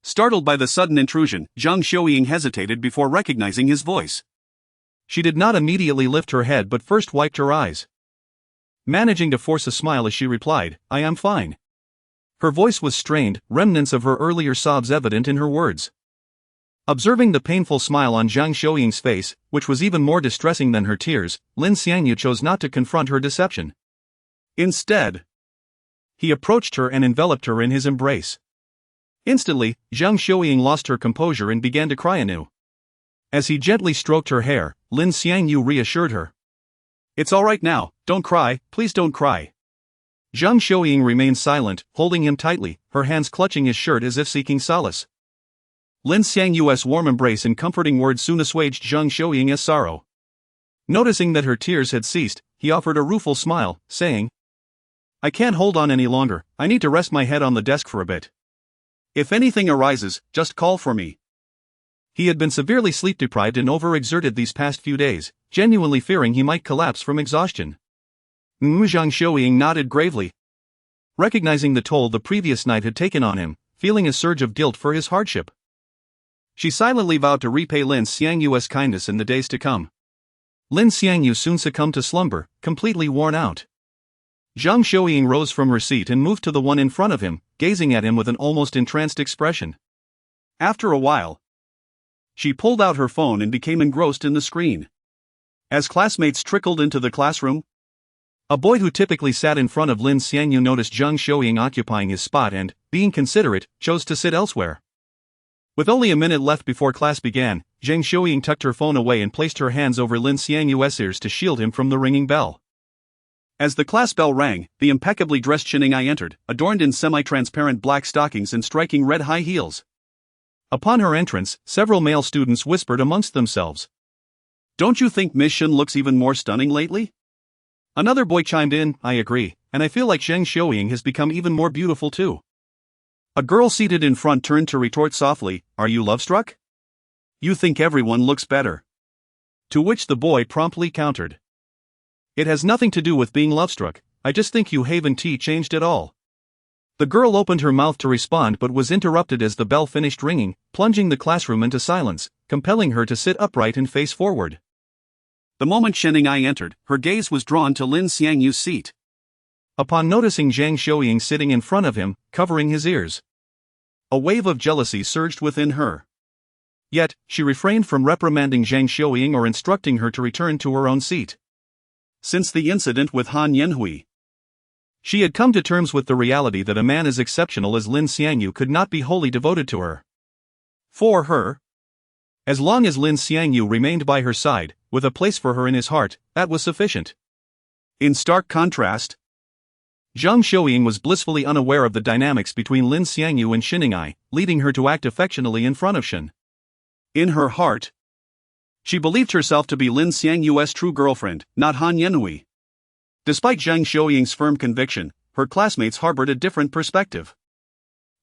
Startled by the sudden intrusion, Zhang Xiuying hesitated before recognizing his voice. She did not immediately lift her head but first wiped her eyes, managing to force a smile as she replied, I am fine. Her voice was strained, remnants of her earlier sobs evident in her words. Observing the painful smile on Zhang Xiuying's face, which was even more distressing than her tears, Lin Xiangyu chose not to confront her deception. Instead, he approached her and enveloped her in his embrace. Instantly, Zhang Xiuying lost her composure and began to cry anew. As he gently stroked her hair, Lin Xiangyu reassured her. It's all right now, don't cry, please don't cry. Zhang Xiuying remained silent, holding him tightly, her hands clutching his shirt as if seeking solace. Lin Xiangyu's warm embrace and comforting words soon assuaged Zhang Xiuying's sorrow. Noticing that her tears had ceased, he offered a rueful smile, saying, I can't hold on any longer, I need to rest my head on the desk for a bit. If anything arises, just call for me. He had been severely sleep-deprived and overexerted these past few days, genuinely fearing he might collapse from exhaustion. Zhang Xiuying nodded gravely, recognizing the toll the previous night had taken on him, feeling a surge of guilt for his hardship. She silently vowed to repay Lin Xiangyu's kindness in the days to come. Lin Xiangyu soon succumbed to slumber, completely worn out. Zhang Xiuying rose from her seat and moved to the one in front of him, gazing at him with an almost entranced expression. After a while, she pulled out her phone and became engrossed in the screen. As classmates trickled into the classroom, a boy who typically sat in front of Lin Xiangyu noticed Zhang Xiuying occupying his spot and, being considerate, chose to sit elsewhere. With only a minute left before class began, Zhang Xiuying tucked her phone away and placed her hands over Lin Xiangyu's ears to shield him from the ringing bell. As the class bell rang, the impeccably dressed Xin'ai entered, adorned in semi-transparent black stockings and striking red high heels. Upon her entrance, several male students whispered amongst themselves, Don't you think Miss Shin looks even more stunning lately? Another boy chimed in, I agree, and I feel like Zhang Xiuying has become even more beautiful too. A girl seated in front turned to retort softly, Are you love-struck? You think everyone looks better. To which the boy promptly countered, It has nothing to do with being love-struck, I just think you haven't changed at all. The girl opened her mouth to respond but was interrupted as the bell finished ringing, plunging the classroom into silence, compelling her to sit upright and face forward. The moment Shen Ai entered, her gaze was drawn to Lin Xiangyu's seat. Upon noticing Zhang Xiuying sitting in front of him, covering his ears, a wave of jealousy surged within her. Yet, she refrained from reprimanding Zhang Xiuying or instructing her to return to her own seat. Since the incident with Han Yanhui, she had come to terms with the reality that a man as exceptional as Lin Xiangyu could not be wholly devoted to her. For her, as long as Lin Xiangyu remained by her side, with a place for her in his heart, that was sufficient. In stark contrast, Zhang Xiuying was blissfully unaware of the dynamics between Lin Xiangyu and Xinning, leading her to act affectionately in front of Shen. In her heart, she believed herself to be Lin Xiangyu's true girlfriend, not Han Yanhui. Despite Zhang Xiuying's firm conviction, her classmates harbored a different perspective.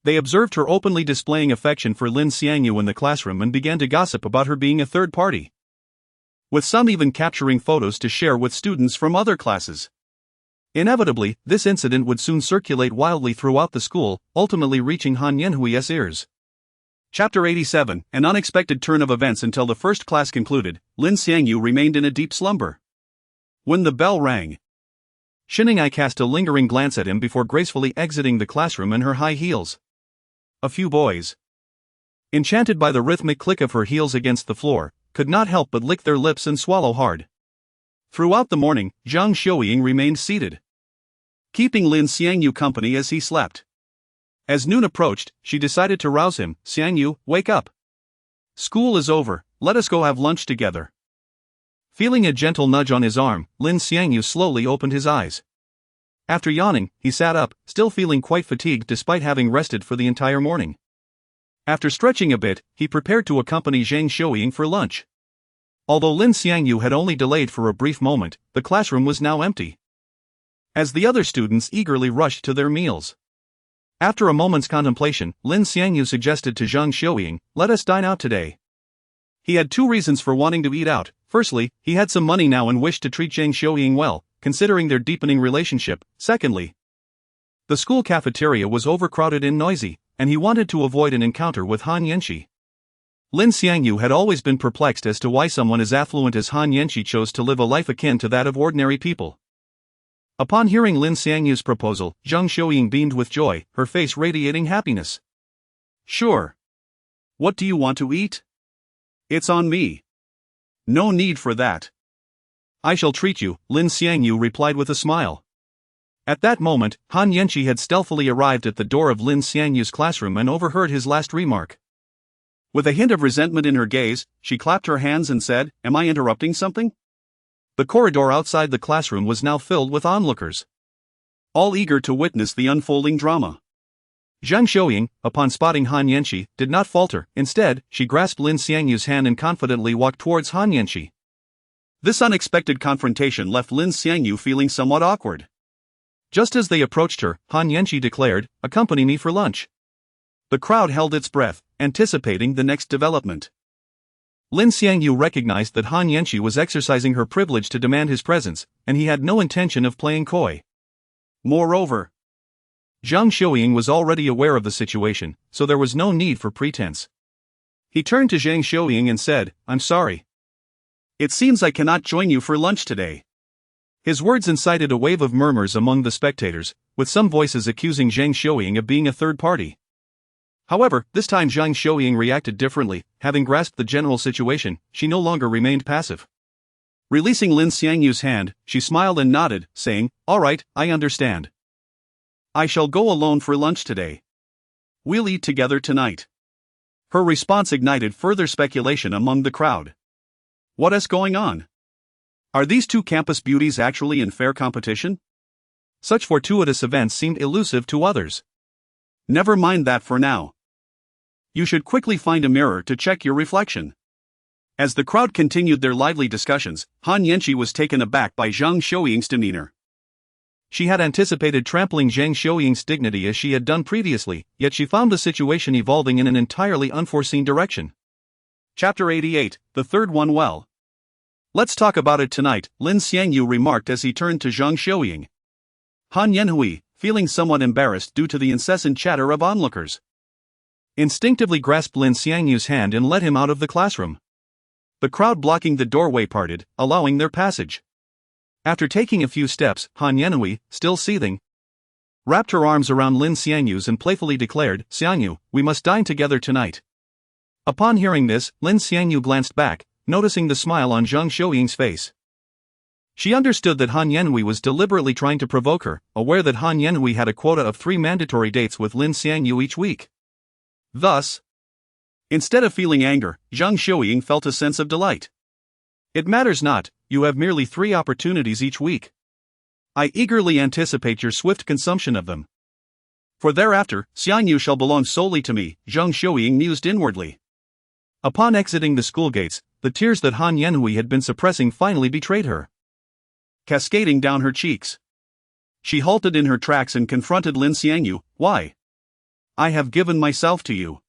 They observed her openly displaying affection for Lin Xiangyu in the classroom and began to gossip about her being a third party, with some even capturing photos to share with students from other classes. Inevitably, this incident would soon circulate wildly throughout the school, ultimately reaching Han Yanhui's ears. Chapter 87, An unexpected turn of events. Until the first class concluded, Lin Xiangyu remained in a deep slumber. When the bell rang, Xinning cast a lingering glance at him before gracefully exiting the classroom in her high heels. A few boys, enchanted by the rhythmic click of her heels against the floor, could not help but lick their lips and swallow hard. Throughout the morning, Zhang Xiuying remained seated, keeping Lin Xiangyu company as he slept. As noon approached, she decided to rouse him. "Xiangyu, wake up. School is over, let us go have lunch together." Feeling a gentle nudge on his arm, Lin Xiangyu slowly opened his eyes. After yawning, he sat up, still feeling quite fatigued despite having rested for the entire morning. After stretching a bit, he prepared to accompany Zhang Xiuying for lunch. Although Lin Xiangyu had only delayed for a brief moment, the classroom was now empty, as the other students eagerly rushed to their meals. After a moment's contemplation, Lin Xiangyu suggested to Zhang Xiuying, "Let us dine out today." He had two reasons for wanting to eat out. Firstly, he had some money now and wished to treat Zhang Xiuying well, considering their deepening relationship. Secondly, the school cafeteria was overcrowded and noisy, and he wanted to avoid an encounter with Han Yanxi. Lin Xiangyu had always been perplexed as to why someone as affluent as Han Yanxi chose to live a life akin to that of ordinary people. Upon hearing Lin Xiangyu's proposal, Zhang Xiuying beamed with joy, her face radiating happiness. "Sure. What do you want to eat? It's on me. No need for that." "I shall treat you," Lin Xiangyu replied with a smile. At that moment, Han Yanxi had stealthily arrived at the door of Lin Xiangyu's classroom and overheard his last remark. With a hint of resentment in her gaze, she clapped her hands and said, "Am I interrupting something?" The corridor outside the classroom was now filled with onlookers, all eager to witness the unfolding drama. Zhang Xiuying, upon spotting Han Yanxi, did not falter. Instead, she grasped Lin Xiangyu's hand and confidently walked towards Han Yanxi. This unexpected confrontation left Lin Xiangyu feeling somewhat awkward. Just as they approached her, Han Yanxi declared, "Accompany me for lunch." The crowd held its breath, anticipating the next development. Lin Xiangyu recognized that Han Yanxi was exercising her privilege to demand his presence, and he had no intention of playing coy. Moreover, Zhang Xiuying was already aware of the situation, so there was no need for pretense. He turned to Zhang Xiuying and said, "I'm sorry. It seems I cannot join you for lunch today." His words incited a wave of murmurs among the spectators, with some voices accusing Zhang Xiuying of being a third party. However, this time Zhang Xiuying reacted differently. Having grasped the general situation, she no longer remained passive. Releasing Lin Xiangyu's hand, she smiled and nodded, saying, "All right, I understand. I shall go alone for lunch today. We'll eat together tonight." Her response ignited further speculation among the crowd. What is going on? Are these two campus beauties actually in fair competition? Such fortuitous events seemed elusive to others. Never mind that for now. You should quickly find a mirror to check your reflection. As the crowd continued their lively discussions, Han Yanxi was taken aback by Zhang Xiuying's demeanor. She had anticipated trampling Zhang Xiuying's dignity as she had done previously, yet she found the situation evolving in an entirely unforeseen direction. Chapter 88, The Third One. Well, let's talk about it tonight, Lin Xiangyu remarked as he turned to Zhang Xiuying. Han Yanhui, feeling somewhat embarrassed due to the incessant chatter of onlookers, instinctively grasped Lin Xiangyu's hand and led him out of the classroom. The crowd blocking the doorway parted, allowing their passage. After taking a few steps, Han Yanhui, still seething, wrapped her arms around Lin Xiangyu's and playfully declared, "Xiangyu, we must dine together tonight." Upon hearing this, Lin Xiangyu glanced back, noticing the smile on Zhang Xiuying's face. She understood that Han Yanhui was deliberately trying to provoke her, aware that Han Yanhui had a quota of 3 mandatory dates with Lin Xiangyu each week. Thus, instead of feeling anger, Zhang Xiuying felt a sense of delight. "It matters not, you have merely 3 opportunities each week. I eagerly anticipate your swift consumption of them. For thereafter, Xiangyu shall belong solely to me," Zhang Xiuying mused inwardly. Upon exiting the school gates, the tears that Han Yanhui had been suppressing finally betrayed her, cascading down her cheeks. She halted in her tracks and confronted Lin Xiangyu. "Why? I have given myself to you.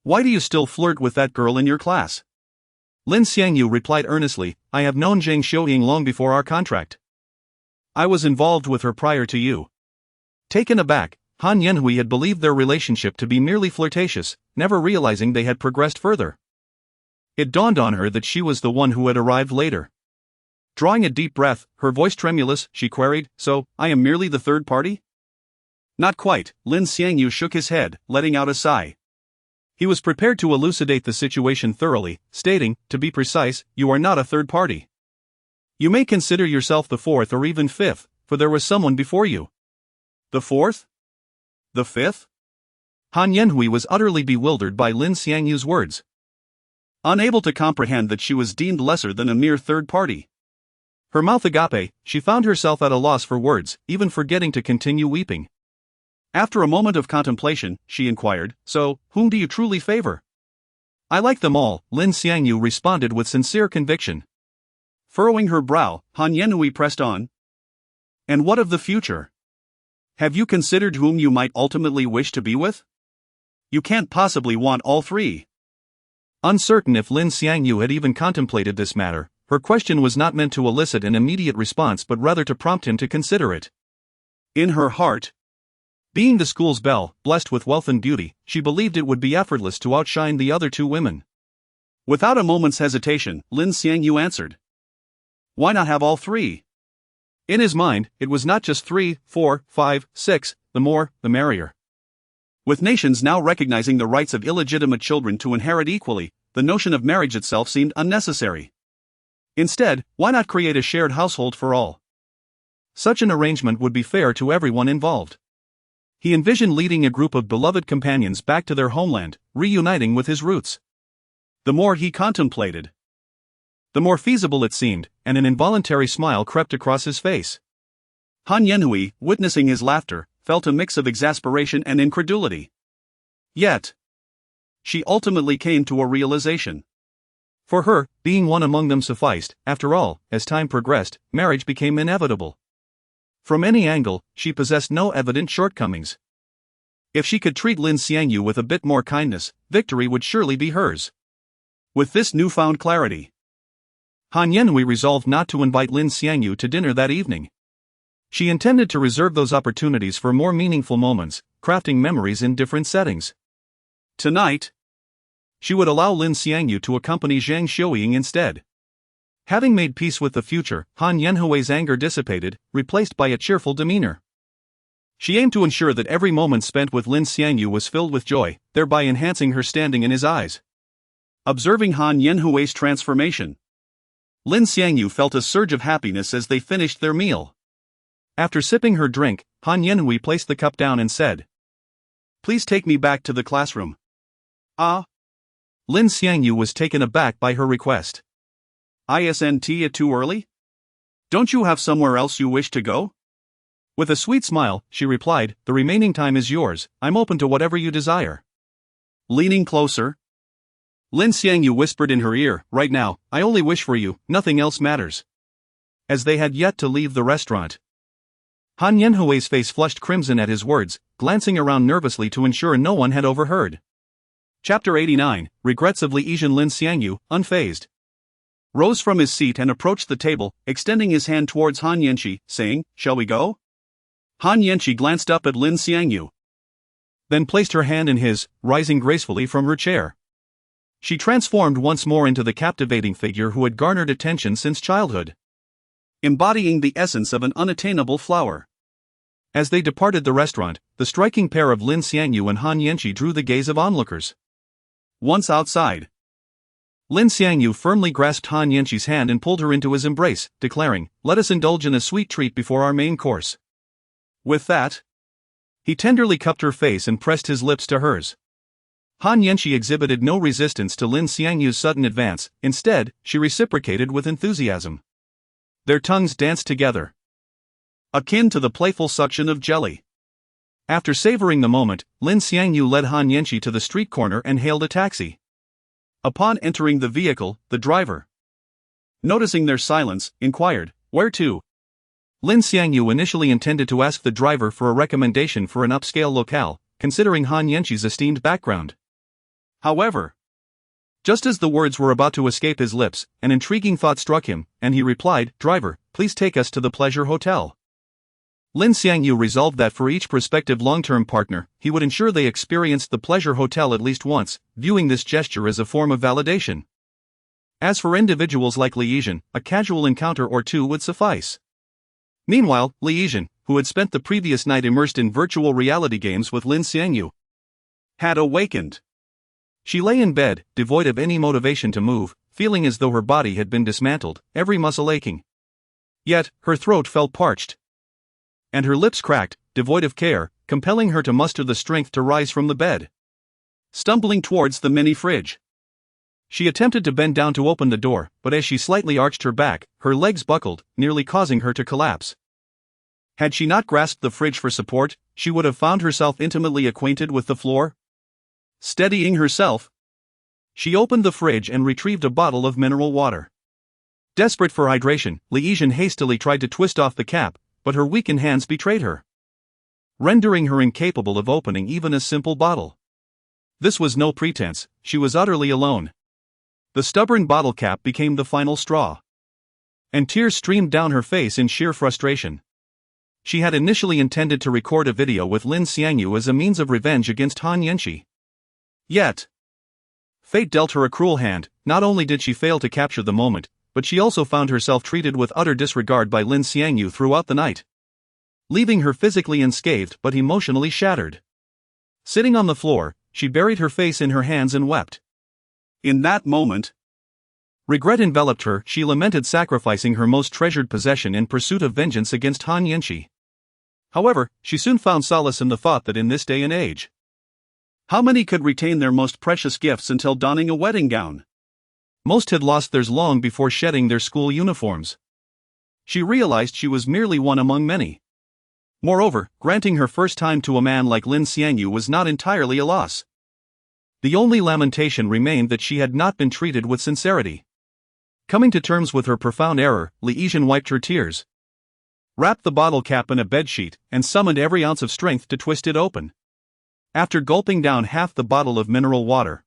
Why do you still flirt with that girl in your class?" Lin Xiangyu replied earnestly, "I have known Zhang Xiuying long before our contract. I was involved with her prior to you." Taken aback, Han Yanhui had believed their relationship to be merely flirtatious, never realizing they had progressed further. It dawned on her that she was the one who had arrived later. Drawing a deep breath, her voice tremulous, she queried, "So, I am merely the third party?" "Not quite," Lin Xiangyu shook his head, letting out a sigh. He was prepared to elucidate the situation thoroughly, stating, "To be precise, you are not a third party. You may consider yourself the 4th or even 5th, for there was someone before you." "The 4th? The 5th? Han Yanhui was utterly bewildered by Lin Xiangyu's words, unable to comprehend that she was deemed lesser than a mere third party. Her mouth agape, she found herself at a loss for words, even forgetting to continue weeping. After a moment of contemplation, she inquired, "So, whom do you truly favor?" "I like them all," Lin Xiangyu responded with sincere conviction. Furrowing her brow, Han Yanhui pressed on, "And what of the future? Have you considered whom you might ultimately wish to be with? You can't possibly want all 3. Uncertain if Lin Xiangyu had even contemplated this matter, her question was not meant to elicit an immediate response but rather to prompt him to consider it. In her heart, being the school's belle, blessed with wealth and beauty, she believed it would be effortless to outshine the other 2 women. Without a moment's hesitation, Lin Xiangyu answered, "Why not have all 3? In his mind, it was not just 3, 4, 5, 6, the more, the merrier. With nations now recognizing the rights of illegitimate children to inherit equally, the notion of marriage itself seemed unnecessary. Instead, why not create a shared household for all? Such an arrangement would be fair to everyone involved." He envisioned leading a group of beloved companions back to their homeland, reuniting with his roots. The more he contemplated, the more feasible it seemed, and an involuntary smile crept across his face. Han Yanhui, witnessing his laughter, felt a mix of exasperation and incredulity. Yet, she ultimately came to a realization. For her, being one among them sufficed. After all, as time progressed, marriage became inevitable. From any angle, she possessed no evident shortcomings. If she could treat Lin Xiangyu with a bit more kindness, victory would surely be hers. With this newfound clarity, Han Yanhui resolved not to invite Lin Xiangyu to dinner that evening. She intended to reserve those opportunities for more meaningful moments, crafting memories in different settings. Tonight, she would allow Lin Xiangyu to accompany Zhang Xiuying instead. Having made peace with the future, Han Yanhui's anger dissipated, replaced by a cheerful demeanor. She aimed to ensure that every moment spent with Lin Xiangyu was filled with joy, thereby enhancing her standing in his eyes. Observing Han Yanhui's transformation, Lin Xiangyu felt a surge of happiness as they finished their meal. After sipping her drink, Han Yanhui placed the cup down and said, "Please take me back to the classroom." "Ah?" Lin Xiangyu was taken aback by her request. "Isn't it too early? Don't you have somewhere else you wish to go?" With a sweet smile, she replied, "The remaining time is yours, I'm open to whatever you desire." Leaning closer, Lin Xiangyu whispered in her ear, "Right now, I only wish for you, nothing else matters." As they had yet to leave the restaurant, Han Yanhui's face flushed crimson at his words, glancing around nervously to ensure no one had overheard. Chapter 89, Regrets of Liesian. Lin Xiangyu, unfazed, rose from his seat and approached the table, extending his hand towards Han Yanxi, saying, "Shall we go?" Han Yanxi glanced up at Lin Xiangyu, then placed her hand in his, rising gracefully from her chair. She transformed once more into the captivating figure who had garnered attention since childhood, embodying the essence of an unattainable flower. As they departed the restaurant, the striking pair of Lin Xiangyu and Han Yanqi drew the gaze of onlookers. Once outside, Lin Xiangyu firmly grasped Han Yanqi's hand and pulled her into his embrace, declaring, "Let us indulge in a sweet treat before our main course." With that, he tenderly cupped her face and pressed his lips to hers. Han Yanqi exhibited no resistance to Lin Xiangyu's sudden advance. Instead, she reciprocated with enthusiasm. Their tongues danced together, akin to the playful suction of jelly. After savoring the moment, Lin Xiangyu led Han Yanqi to the street corner and hailed a taxi. Upon entering the vehicle, the driver, noticing their silence, inquired, "Where to?" Lin Xiangyu initially intended to ask the driver for a recommendation for an upscale locale, considering Han Yanqi's esteemed background. However, just as the words were about to escape his lips, an intriguing thought struck him, and he replied, "Driver, please take us to the Pleasure Hotel." Lin Xiangyu resolved that for each prospective long-term partner, he would ensure they experienced the Pleasure Hotel at least once, viewing this gesture as a form of validation. As for individuals like Li Yizhen, a casual encounter or two would suffice. Meanwhile, Li Yizhen, who had spent the previous night immersed in virtual reality games with Lin Xiangyu, had awakened. She lay in bed, devoid of any motivation to move, feeling as though her body had been dismantled, every muscle aching. Yet, her throat felt parched, and her lips cracked, devoid of care, compelling her to muster the strength to rise from the bed. Stumbling towards the mini fridge, she attempted to bend down to open the door, but as she slightly arched her back, her legs buckled, nearly causing her to collapse. Had she not grasped the fridge for support, she would have found herself intimately acquainted with the floor. Steadying herself, she opened the fridge and retrieved a bottle of mineral water. Desperate for hydration, Li Yizhen hastily tried to twist off the cap, but her weakened hands betrayed her, rendering her incapable of opening even a simple bottle. This was no pretense, she was utterly alone. The stubborn bottle cap became the final straw, and tears streamed down her face in sheer frustration. She had initially intended to record a video with Lin Xiangyu as a means of revenge against Han Yanqi. Yet, fate dealt her a cruel hand. Not only did she fail to capture the moment, but she also found herself treated with utter disregard by Lin Xiangyu throughout the night, leaving her physically unscathed but emotionally shattered. Sitting on the floor, she buried her face in her hands and wept. In that moment, regret enveloped her. She lamented sacrificing her most treasured possession in pursuit of vengeance against Han Yanqi. However, she soon found solace in the thought that in this day and age, how many could retain their most precious gifts until donning a wedding gown? Most had lost theirs long before shedding their school uniforms. She realized she was merely one among many. Moreover, granting her first time to a man like Lin Xiangyu was not entirely a loss. The only lamentation remained that she had not been treated with sincerity. Coming to terms with her profound error, Li Yizhen wiped her tears, wrapped the bottle cap in a bedsheet, and summoned every ounce of strength to twist it open. After gulping down half the bottle of mineral water,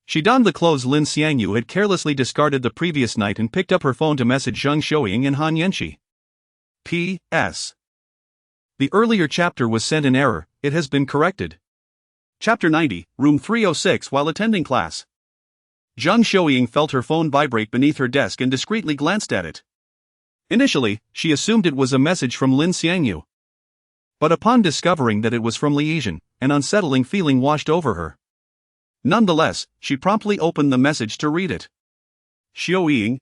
she donned the clothes Lin Xiangyu had carelessly discarded the previous night and picked up her phone to message Zhang Xiuying and Han Yanqi. P.S. The earlier chapter was sent in error, it has been corrected. Chapter 90, Room 306. While attending class, Zhang Xiuying felt her phone vibrate beneath her desk and discreetly glanced at it. Initially, she assumed it was a message from Lin Xiangyu. But upon discovering that it was from Li Yizhen, an unsettling feeling washed over her. Nonetheless, she promptly opened the message to read it. Xiuying,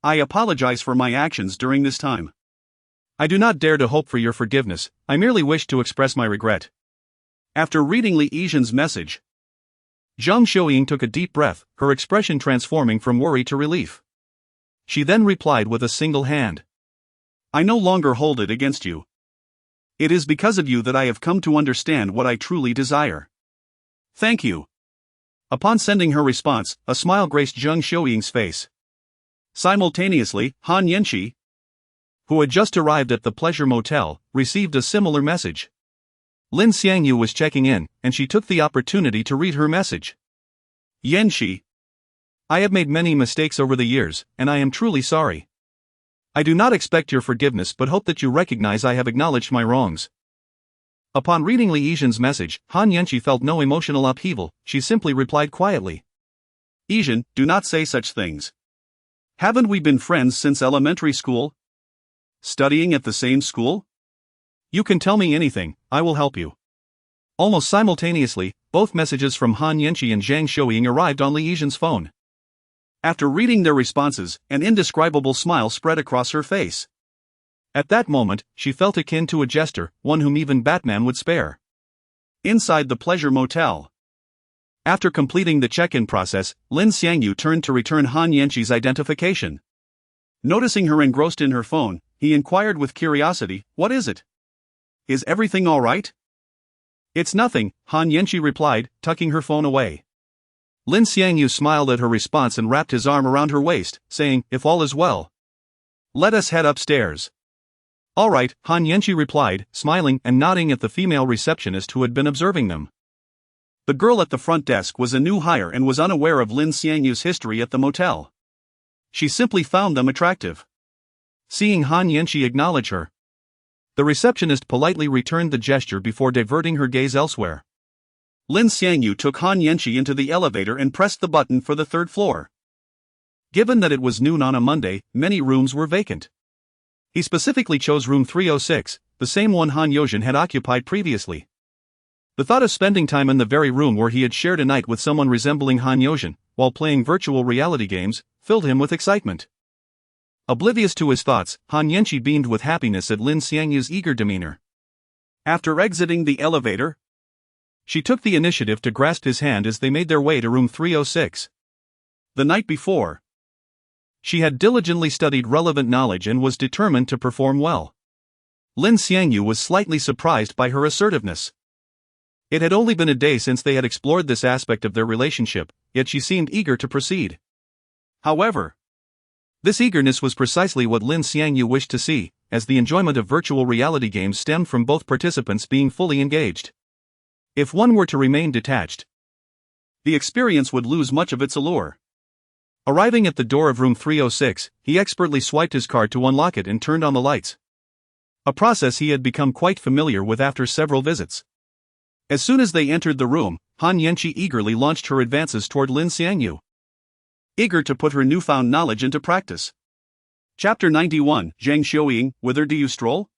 I apologize for my actions during this time. I do not dare to hope for your forgiveness, I merely wish to express my regret. After reading Li Yizhen's message, Zhang Xiuying took a deep breath, her expression transforming from worry to relief. She then replied with a single hand. I no longer hold it against you. It is because of you that I have come to understand what I truly desire. Thank you. Upon sending her response, a smile graced Zhang Xiuying's face. Simultaneously, Han Yanqi, who had just arrived at the Pleasure Motel, received a similar message. Lin Xiangyu was checking in, and she took the opportunity to read her message. Yanqi, I have made many mistakes over the years, and I am truly sorry. I do not expect your forgiveness but hope that you recognize I have acknowledged my wrongs. Upon reading Li Yizhen's message, Han Yanqi felt no emotional upheaval, she simply replied quietly. Asian, do not say such things. Haven't we been friends since elementary school? Studying at the same school? You can tell me anything, I will help you. Almost simultaneously, both messages from Han Yanqi and Zhang Xiuying arrived on Li Yizhen's phone. After reading their responses, an indescribable smile spread across her face. At that moment, she felt akin to a jester, one whom even Batman would spare. Inside the Pleasure Motel. After completing the check-in process, Lin Xiangyu turned to return Han Yanqi's identification. Noticing her engrossed in her phone, he inquired with curiosity, "What is it? Is everything all right?" "It's nothing," Han Yanqi replied, tucking her phone away. Lin Xiangyu smiled at her response and wrapped his arm around her waist, saying, "If all is well, let us head upstairs." "All right," Han Yanqi replied, smiling and nodding at the female receptionist who had been observing them. The girl at the front desk was a new hire and was unaware of Lin Xiangyu's history at the motel. She simply found them attractive. Seeing Han Yanqi acknowledge her, the receptionist politely returned the gesture before diverting her gaze elsewhere. Lin Xiangyu took Han Yanqi into the elevator and pressed the button for the third floor. Given that it was noon on a Monday, many rooms were vacant. He specifically chose room 306, the same one Han Yozhen had occupied previously. The thought of spending time in the very room where he had shared a night with someone resembling Han Yozhen, while playing virtual reality games, filled him with excitement. Oblivious to his thoughts, Han Yanqi beamed with happiness at Lin Xiangyu's eager demeanor. After exiting the elevator, she took the initiative to grasp his hand as they made their way to room 306. The night before, she had diligently studied relevant knowledge and was determined to perform well. Lin Xiangyu was slightly surprised by her assertiveness. It had only been a day since they had explored this aspect of their relationship, yet she seemed eager to proceed. However, this eagerness was precisely what Lin Xiangyu wished to see, as the enjoyment of virtual reality games stemmed from both participants being fully engaged. If one were to remain detached, the experience would lose much of its allure. Arriving at the door of room 306, he expertly swiped his card to unlock it and turned on the lights. A process he had become quite familiar with after several visits. As soon as they entered the room, Han Yanqi eagerly launched her advances toward Lin Xiangyu, eager to put her newfound knowledge into practice. Chapter 91, Zhang Xiuying, whither do you stroll?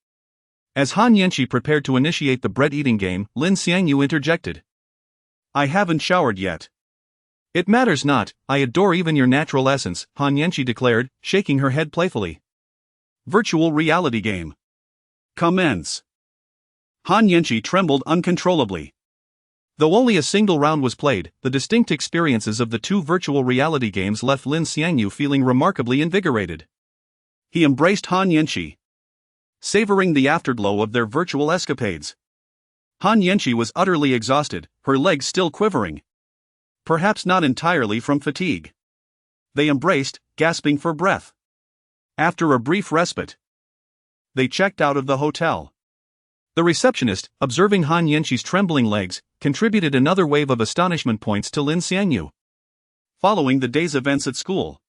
As Han Yanqi prepared to initiate the bread-eating game, Lin Xiangyu interjected. I haven't showered yet. It matters not, I adore even your natural essence, Han Yanqi declared, shaking her head playfully. Virtual reality game. Commence. Han Yanqi trembled uncontrollably. Though only a single round was played, the distinct experiences of the two virtual reality games left Lin Xiangyu feeling remarkably invigorated. He embraced Han Yanqi, savoring the afterglow of their virtual escapades. Han Yanqi was utterly exhausted, her legs still quivering. Perhaps not entirely from fatigue. They embraced, gasping for breath. After a brief respite, they checked out of the hotel. The receptionist, observing Han Yanqi's trembling legs, contributed another wave of astonishment points to Lin Xiangyu. Following the day's events at school,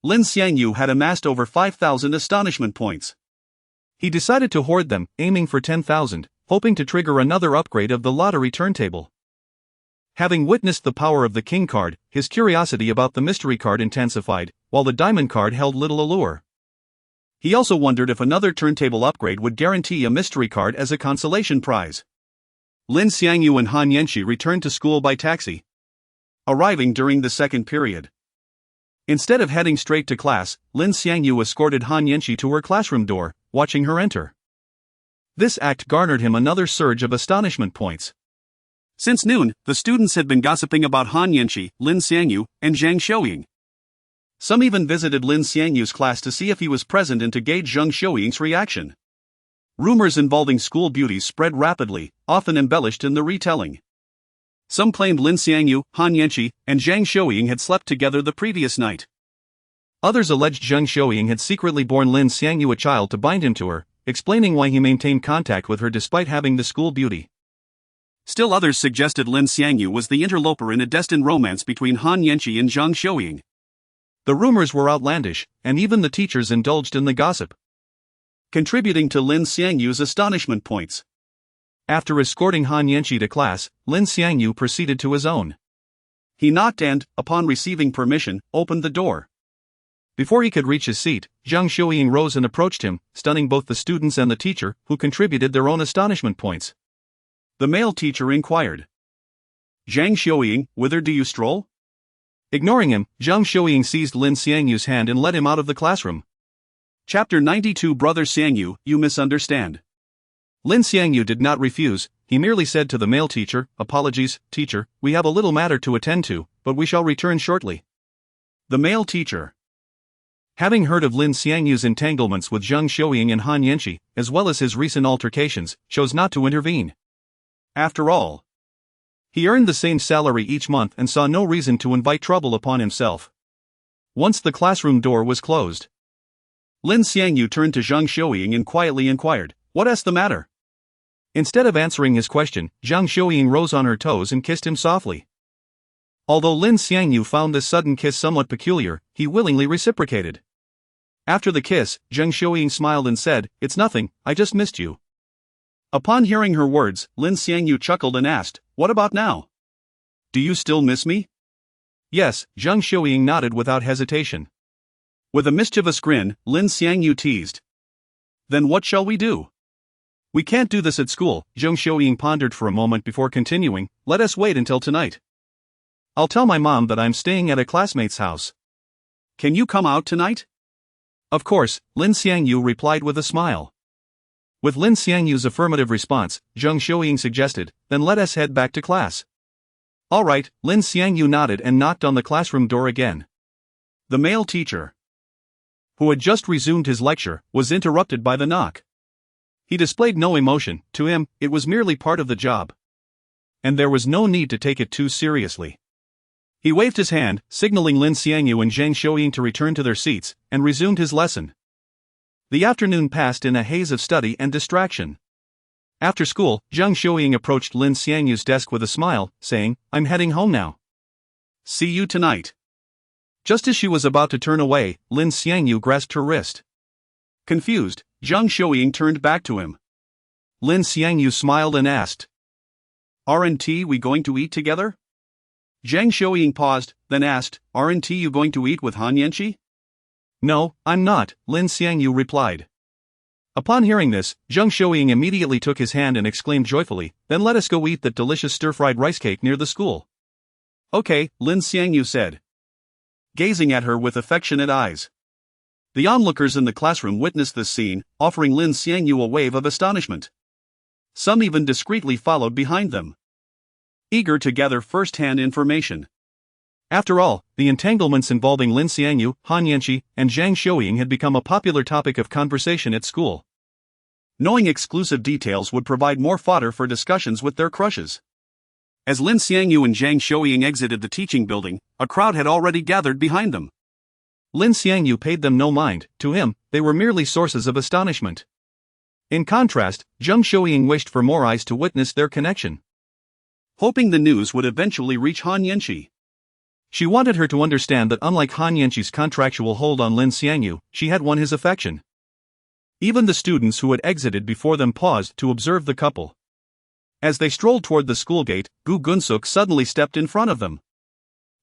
Lin Xiangyu had amassed over 5,000 astonishment points. He decided to hoard them, aiming for 10,000, hoping to trigger another upgrade of the lottery turntable. Having witnessed the power of the King card, his curiosity about the mystery card intensified, while the Diamond card held little allure. He also wondered if another turntable upgrade would guarantee a mystery card as a consolation prize. Lin Xiangyu and Han Yanqi returned to school by taxi, arriving during the second period. Instead of heading straight to class, Lin Xiangyu escorted Han Yanqi to her classroom door, watching her enter. This act garnered him another surge of astonishment points. Since noon, the students had been gossiping about Han Yanqi, Lin Xiangyu, and Zhang Xiuying. Some even visited Lin Xiangyu's class to see if he was present and to gauge Zhang Xiuying's reaction. Rumors involving school beauties spread rapidly, often embellished in the retelling. Some claimed Lin Xiangyu, Han Yanqi, and Zhang Xiuying had slept together the previous night. Others alleged Zhang Xiuying had secretly borne Lin Xiangyu a child to bind him to her, explaining why he maintained contact with her despite having the school beauty. Still others suggested Lin Xiangyu was the interloper in a destined romance between Han Yanqi and Zhang Xiuying. The rumors were outlandish, and even the teachers indulged in the gossip, contributing to Lin Xiangyu's astonishment points. After escorting Han Yanqi to class, Lin Xiangyu proceeded to his own. He knocked and, upon receiving permission, opened the door. Before he could reach his seat, Zhang Xiuying rose and approached him, stunning both the students and the teacher, who contributed their own astonishment points. The male teacher inquired. Zhang Xiuying, whither do you stroll? Ignoring him, Zhang Xiuying seized Lin Xiangyu's hand and led him out of the classroom. Chapter 92 Brother Xiangyu, you misunderstand. Lin Xiangyu did not refuse, he merely said to the male teacher, apologies, teacher, we have a little matter to attend to, but we shall return shortly. The male teacher, having heard of Lin Xiangyu's entanglements with Zhang Xiuying and Han Yanqi, as well as his recent altercations, chose not to intervene. After all, he earned the same salary each month and saw no reason to invite trouble upon himself. Once the classroom door was closed, Lin Xiangyu turned to Zhang Xiuying and quietly inquired, what is the matter? Instead of answering his question, Zhang Xiuying rose on her toes and kissed him softly. Although Lin Xiangyu found this sudden kiss somewhat peculiar, he willingly reciprocated. After the kiss, Zhang Xiuying smiled and said, it's nothing, I just missed you. Upon hearing her words, Lin Xiangyu chuckled and asked, what about now? Do you still miss me? Yes, Zhang Xiuying nodded without hesitation. With a mischievous grin, Lin Xiangyu teased. Then what shall we do? We can't do this at school, Zhang Xiuying pondered for a moment before continuing, let us wait until tonight. I'll tell my mom that I'm staying at a classmate's house. Can you come out tonight? Of course, Lin Xiangyu replied with a smile. With Lin Xiangyu's affirmative response, Zhang Xiuying suggested, then let us head back to class. All right, Lin Xiangyu nodded and knocked on the classroom door again. The male teacher, who had just resumed his lecture, was interrupted by the knock. He displayed no emotion, to him, it was merely part of the job. And there was no need to take it too seriously. He waved his hand, signaling Lin Xiangyu and Zhang Xiuying to return to their seats, and resumed his lesson. The afternoon passed in a haze of study and distraction. After school, Zhang Xiuying approached Lin Xiangyu's desk with a smile, saying, I'm heading home now. See you tonight. Just as she was about to turn away, Lin Xiangyu grasped her wrist. Confused, Zhang Xiuying turned back to him. Lin Xiangyu smiled and asked, Aren't we going to eat together? Zhang Xiuying paused, then asked, Aren't you going to eat with Han Yanqi? No, I'm not, Lin Xiangyu replied. Upon hearing this, Zhang Xiuying immediately took his hand and exclaimed joyfully, then let us go eat that delicious stir-fried rice cake near the school. Okay, Lin Xiangyu said, gazing at her with affectionate eyes. The onlookers in the classroom witnessed this scene, offering Lin Xiangyu a wave of astonishment. Some even discreetly followed behind them, eager to gather first-hand information. After all, the entanglements involving Lin Xiangyu, Han Yanqi, and Zhang Xiuying had become a popular topic of conversation at school. Knowing exclusive details would provide more fodder for discussions with their crushes. As Lin Xiangyu and Zhang Xiuying exited the teaching building, a crowd had already gathered behind them. Lin Xiangyu paid them no mind, to him, they were merely sources of astonishment. In contrast, Zhang Xiuying wished for more eyes to witness their connection. Hoping the news would eventually reach Han Yanqi. She wanted her to understand that unlike Han Yanqi's contractual hold on Lin Xiangyu, she had won his affection. Even the students who had exited before them paused to observe the couple. As they strolled toward the school gate, Gu Gunsuk suddenly stepped in front of them.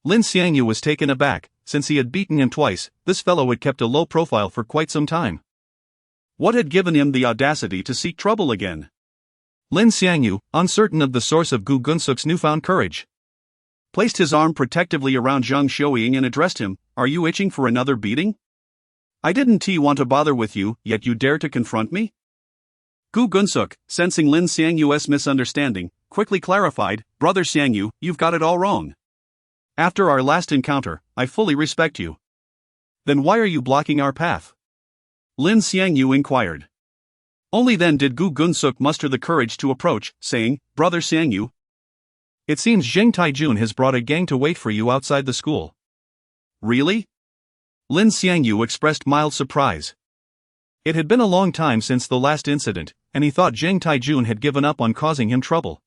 Lin Xiangyu was taken aback. Since he had beaten him twice, this fellow had kept a low profile for quite some time. What had given him the audacity to seek trouble again? Lin Xiangyu, uncertain of the source of Gu Gunsuk's newfound courage, placed his arm protectively around Zhang Xiuying and addressed him, Are you itching for another beating? I didn't want to bother with you, yet you dare to confront me? Gu Gunsuk, sensing Lin Xiangyu's misunderstanding, quickly clarified, Brother Xiangyu, you've got it all wrong. After our last encounter, I fully respect you. Then why are you blocking our path? Lin Xiangyu inquired. Only then did Gu Gunsuk muster the courage to approach, saying, Brother Xiangyu, it seems Zheng Taijun has brought a gang to wait for you outside the school. Really? Lin Xiangyu expressed mild surprise. It had been a long time since the last incident, and he thought Zheng Taijun had given up on causing him trouble.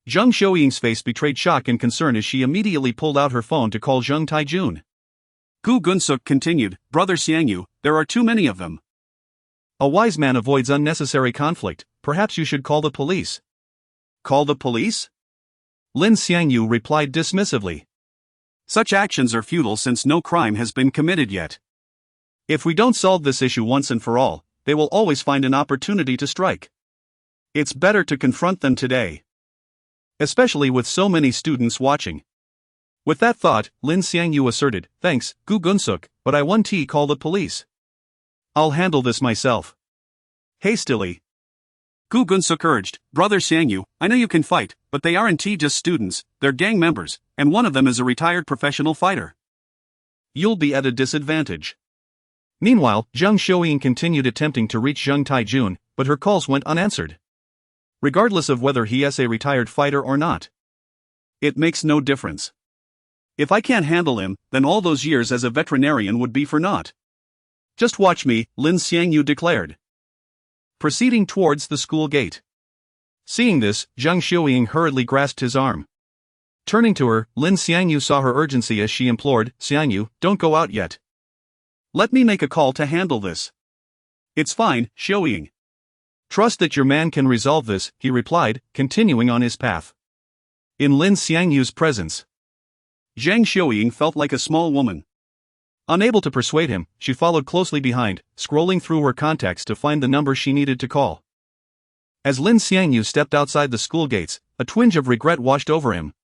Zhang Xiuying's face betrayed shock and concern as she immediately pulled out her phone to call Zheng Taijun. Gu Gunsuk continued, Brother Xiangyu, there are too many of them. A wise man avoids unnecessary conflict, perhaps you should call the police. Call the police? Lin Xiangyu replied dismissively. Such actions are futile since no crime has been committed yet. If we don't solve this issue once and for all, they will always find an opportunity to strike. It's better to confront them today. Especially with so many students watching. With that thought, Lin Xiangyu asserted, "Thanks, Gu Gunsuk, but I want to call the police. I'll handle this myself." Hastily, Gu Gunsuk urged, "Brother Xiangyu, I know you can fight, but they aren't just students, they're gang members, and one of them is a retired professional fighter. You'll be at a disadvantage." Meanwhile, Zhang Xiuying continued attempting to reach Zheng Taijun, but her calls went unanswered. Regardless of whether he is a retired fighter or not, it makes no difference. If I can't handle him, then all those years as a veterinarian would be for naught. Just watch me, Lin Xiangyu declared, proceeding towards the school gate. Seeing this, Zhang Xiuying hurriedly grasped his arm. Turning to her, Lin Xiangyu saw her urgency as she implored, "Xiangyu, don't go out yet. Let me make a call to handle this." "It's fine, Xiuying. Trust that your man can resolve this," he replied, continuing on his path. In Lin Xiangyu's presence, Zhang Xiuying felt like a small woman. Unable to persuade him, she followed closely behind, scrolling through her contacts to find the number she needed to call. As Lin Xiangyu stepped outside the school gates, a twinge of regret washed over him.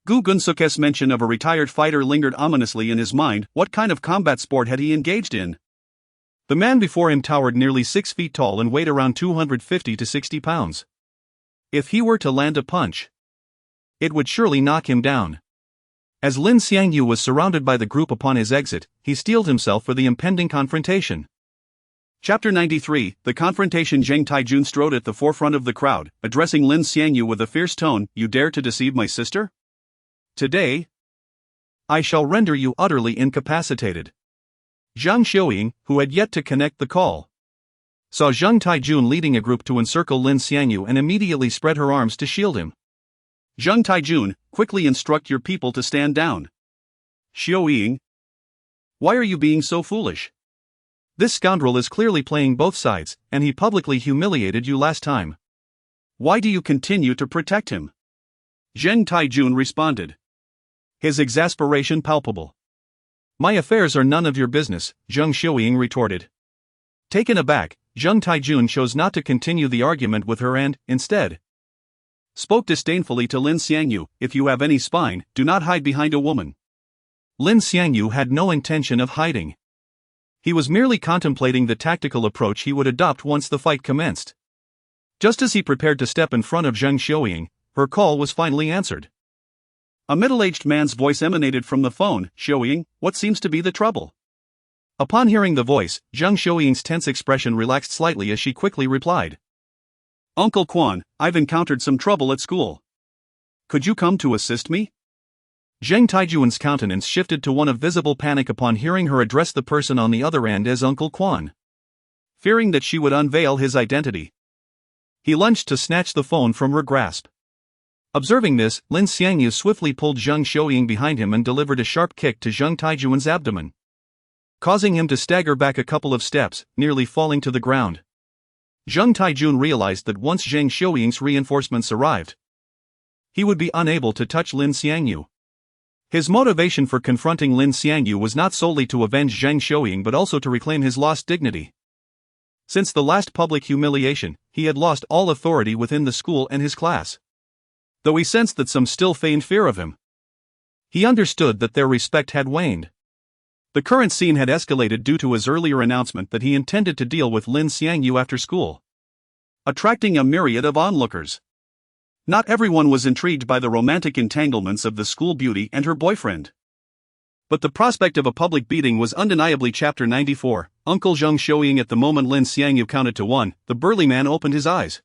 Gu Gunsuk's mention of a retired fighter lingered ominously in his mind. What kind of combat sport had he engaged in? The man before him towered nearly 6 feet tall and weighed around 250 to 60 pounds. If he were to land a punch, it would surely knock him down. As Lin Xiangyu was surrounded by the group upon his exit, he steeled himself for the impending confrontation. Chapter 93, The Confrontation. Zheng Taijun strode at the forefront of the crowd, addressing Lin Xiangyu with a fierce tone, "You dare to deceive my sister? Today, I shall render you utterly incapacitated." Zhang Xiuying, who had yet to connect the call, saw Zheng Taijun leading a group to encircle Lin Xiangyu and immediately spread her arms to shield him. "Zheng Taijun, quickly instruct your people to stand down." "Xiuying, why are you being so foolish? This scoundrel is clearly playing both sides, and he publicly humiliated you last time. Why do you continue to protect him?" Zheng Taijun responded, his exasperation palpable. "My affairs are none of your business," Zheng Xiuying retorted. Taken aback, Zheng Taijun chose not to continue the argument with her and, instead, spoke disdainfully to Lin Xiangyu, "If you have any spine, do not hide behind a woman." Lin Xiangyu had no intention of hiding. He was merely contemplating the tactical approach he would adopt once the fight commenced. Just as he prepared to step in front of Zheng Xiuying, her call was finally answered. A middle-aged man's voice emanated from the phone. "Xiuying, what seems to be the trouble?" Upon hearing the voice, Zheng Xiuying's tense expression relaxed slightly as she quickly replied, "Uncle Quan, I've encountered some trouble at school. Could you come to assist me?" Zheng Taijun's countenance shifted to one of visible panic upon hearing her address the person on the other end as Uncle Quan. Fearing that she would unveil his identity, he lunged to snatch the phone from her grasp. Observing this, Lin Xiangyu swiftly pulled Zheng Xiuying behind him and delivered a sharp kick to Zheng Taijun's abdomen, causing him to stagger back a couple of steps, nearly falling to the ground. Zheng Taijun realized that once Zheng Xiuying's reinforcements arrived, he would be unable to touch Lin Xiangyu. His motivation for confronting Lin Xiangyu was not solely to avenge Zheng Xiuying but also to reclaim his lost dignity. Since the last public humiliation, he had lost all authority within the school and his class. Though he sensed that some still feigned fear of him, he understood that their respect had waned. The current scene had escalated due to his earlier announcement that he intended to deal with Lin Xiangyu after school, attracting a myriad of onlookers. Not everyone was intrigued by the romantic entanglements of the school beauty and her boyfriend, but the prospect of a public beating was undeniably. Chapter 94, Uncle Zheng Xiuying. At the moment Lin Xiangyu counted to 1, the burly man opened his eyes.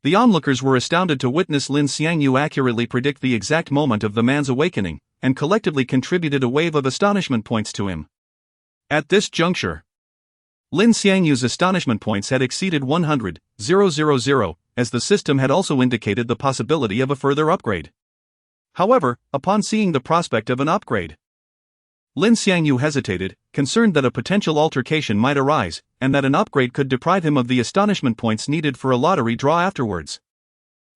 The onlookers were astounded to witness Lin Xiangyu accurately predict the exact moment of the man's awakening, and collectively contributed a wave of astonishment points to him. At this juncture, Lin Xiangyu's astonishment points had exceeded 100,000, as the system had also indicated the possibility of a further upgrade. However, upon seeing the prospect of an upgrade, Lin Xiangyu hesitated, concerned that a potential altercation might arise, and that an upgrade could deprive him of the astonishment points needed for a lottery draw afterwards.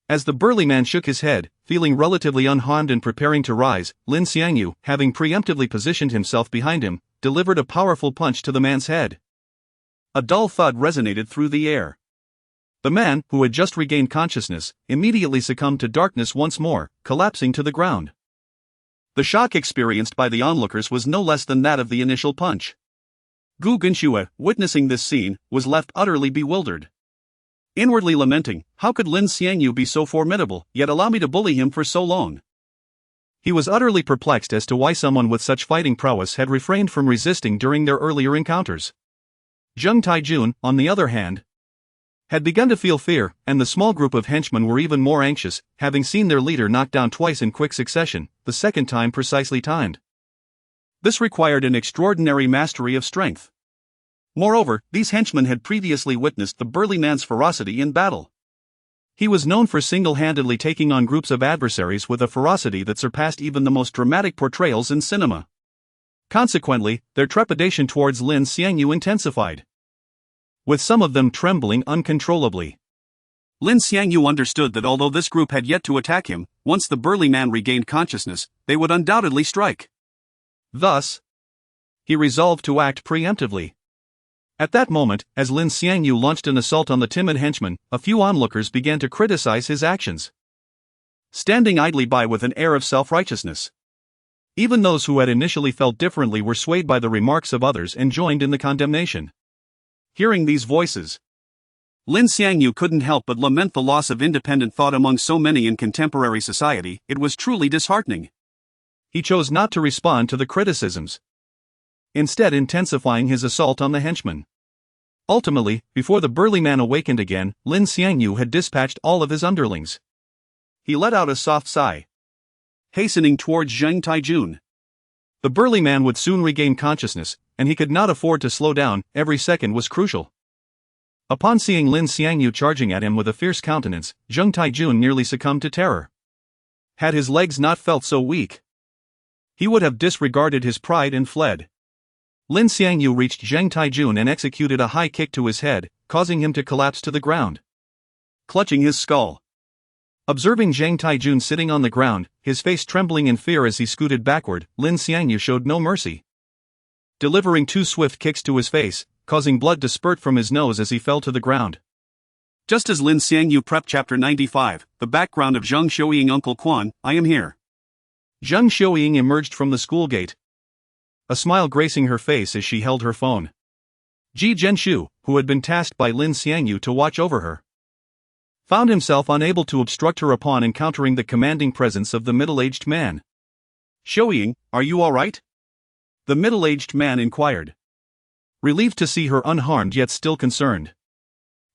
As the burly man shook his head, feeling relatively unharmed and preparing to rise, Lin Xiangyu, having preemptively positioned himself behind him, delivered a powerful punch to the man's head. A dull thud resonated through the air. The man, who had just regained consciousness, immediately succumbed to darkness once more, collapsing to the ground. The shock experienced by the onlookers was no less than that of the initial punch. Gu Genshue, witnessing this scene, was left utterly bewildered. Inwardly lamenting, how could Lin Xiangyu be so formidable, yet allow me to bully him for so long? He was utterly perplexed as to why someone with such fighting prowess had refrained from resisting during their earlier encounters. Zheng Taijun, on the other hand, had begun to feel fear, and the small group of henchmen were even more anxious, having seen their leader knocked down twice in quick succession, the second time precisely timed. This required an extraordinary mastery of strength. Moreover, these henchmen had previously witnessed the burly man's ferocity in battle. He was known for single-handedly taking on groups of adversaries with a ferocity that surpassed even the most dramatic portrayals in cinema. Consequently, their trepidation towards Lin Xiangyu intensified, with some of them trembling uncontrollably. Lin Xiangyu understood that although this group had yet to attack him, once the burly man regained consciousness, they would undoubtedly strike. Thus, he resolved to act preemptively. At that moment, as Lin Xiangyu launched an assault on the timid henchman, a few onlookers began to criticize his actions, standing idly by with an air of self-righteousness. Even those who had initially felt differently were swayed by the remarks of others and joined in the condemnation. Hearing these voices, Lin Xiangyu couldn't help but lament the loss of independent thought among so many in contemporary society. It was truly disheartening. He chose not to respond to the criticisms, instead intensifying his assault on the henchman. Ultimately, before the burly man awakened again, Lin Xiangyu had dispatched all of his underlings. He let out a soft sigh, hastening towards Zheng Taijun. The burly man would soon regain consciousness, and he could not afford to slow down. Every second was crucial. Upon seeing Lin Xiangyu charging at him with a fierce countenance, Zheng Taijun nearly succumbed to terror. Had his legs not felt so weak, he would have disregarded his pride and fled. Lin Xiangyu reached Zheng Taijun and executed a high kick to his head, causing him to collapse to the ground, clutching his skull. Observing Zheng Taijun sitting on the ground, his face trembling in fear as he scooted backward, Lin Xiangyu showed no mercy, delivering 2 swift kicks to his face, causing blood to spurt from his nose as he fell to the ground. Just as Lin Xiangyu prepped Chapter 95, the background of Zheng Xiuying. Uncle Quan, I am here. Zheng Xiuying emerged from the school gate, a smile gracing her face as she held her phone. Ji Zhenshu, who had been tasked by Lin Xiangyu to watch over her, found himself unable to obstruct her upon encountering the commanding presence of the middle-aged man. Xiuying, are you all right? The middle-aged man inquired, relieved to see her unharmed yet still concerned.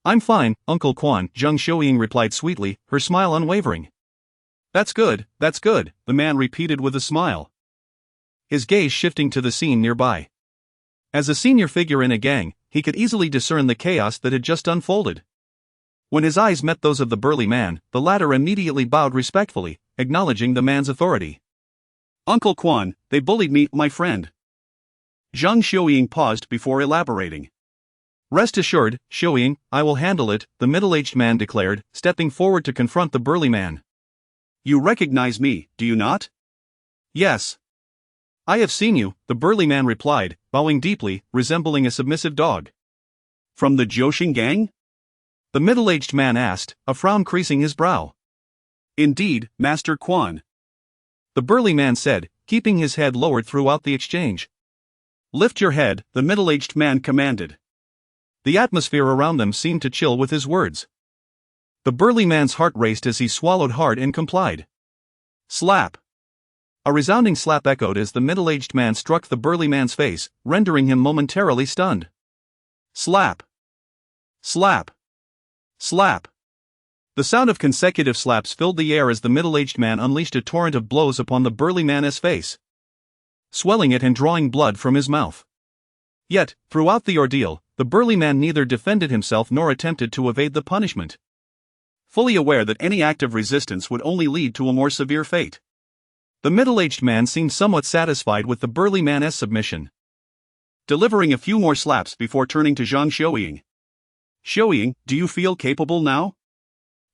I'm fine, Uncle Quan, Zheng Xiuying replied sweetly, her smile unwavering. That's good, the man repeated with a smile, his gaze shifting to the scene nearby. As a senior figure in a gang, he could easily discern the chaos that had just unfolded. When his eyes met those of the burly man, the latter immediately bowed respectfully, acknowledging the man's authority. Uncle Quan, they bullied me, my friend. Zheng Xiuying paused before elaborating. Rest assured, Xiuying, I will handle it, the middle-aged man declared, stepping forward to confront the burly man. You recognize me, do you not? Yes. I have seen you, the burly man replied, bowing deeply, resembling a submissive dog. From the Jiuxing gang? The middle-aged man asked, a frown creasing his brow. Indeed, Master Quan. The burly man said, keeping his head lowered throughout the exchange. Lift your head, the middle-aged man commanded. The atmosphere around them seemed to chill with his words. The burly man's heart raced as he swallowed hard and complied. Slap. A resounding slap echoed as the middle-aged man struck the burly man's face, rendering him momentarily stunned. Slap. Slap. Slap. The sound of consecutive slaps filled the air as the middle-aged man unleashed a torrent of blows upon the burly man's face, swelling it and drawing blood from his mouth. Yet, throughout the ordeal, the burly man neither defended himself nor attempted to evade the punishment, fully aware that any act of resistance would only lead to a more severe fate. The middle-aged man seemed somewhat satisfied with the burly man's submission, delivering a few more slaps before turning to Zheng Xiuying. Xiuying, do you feel capable now?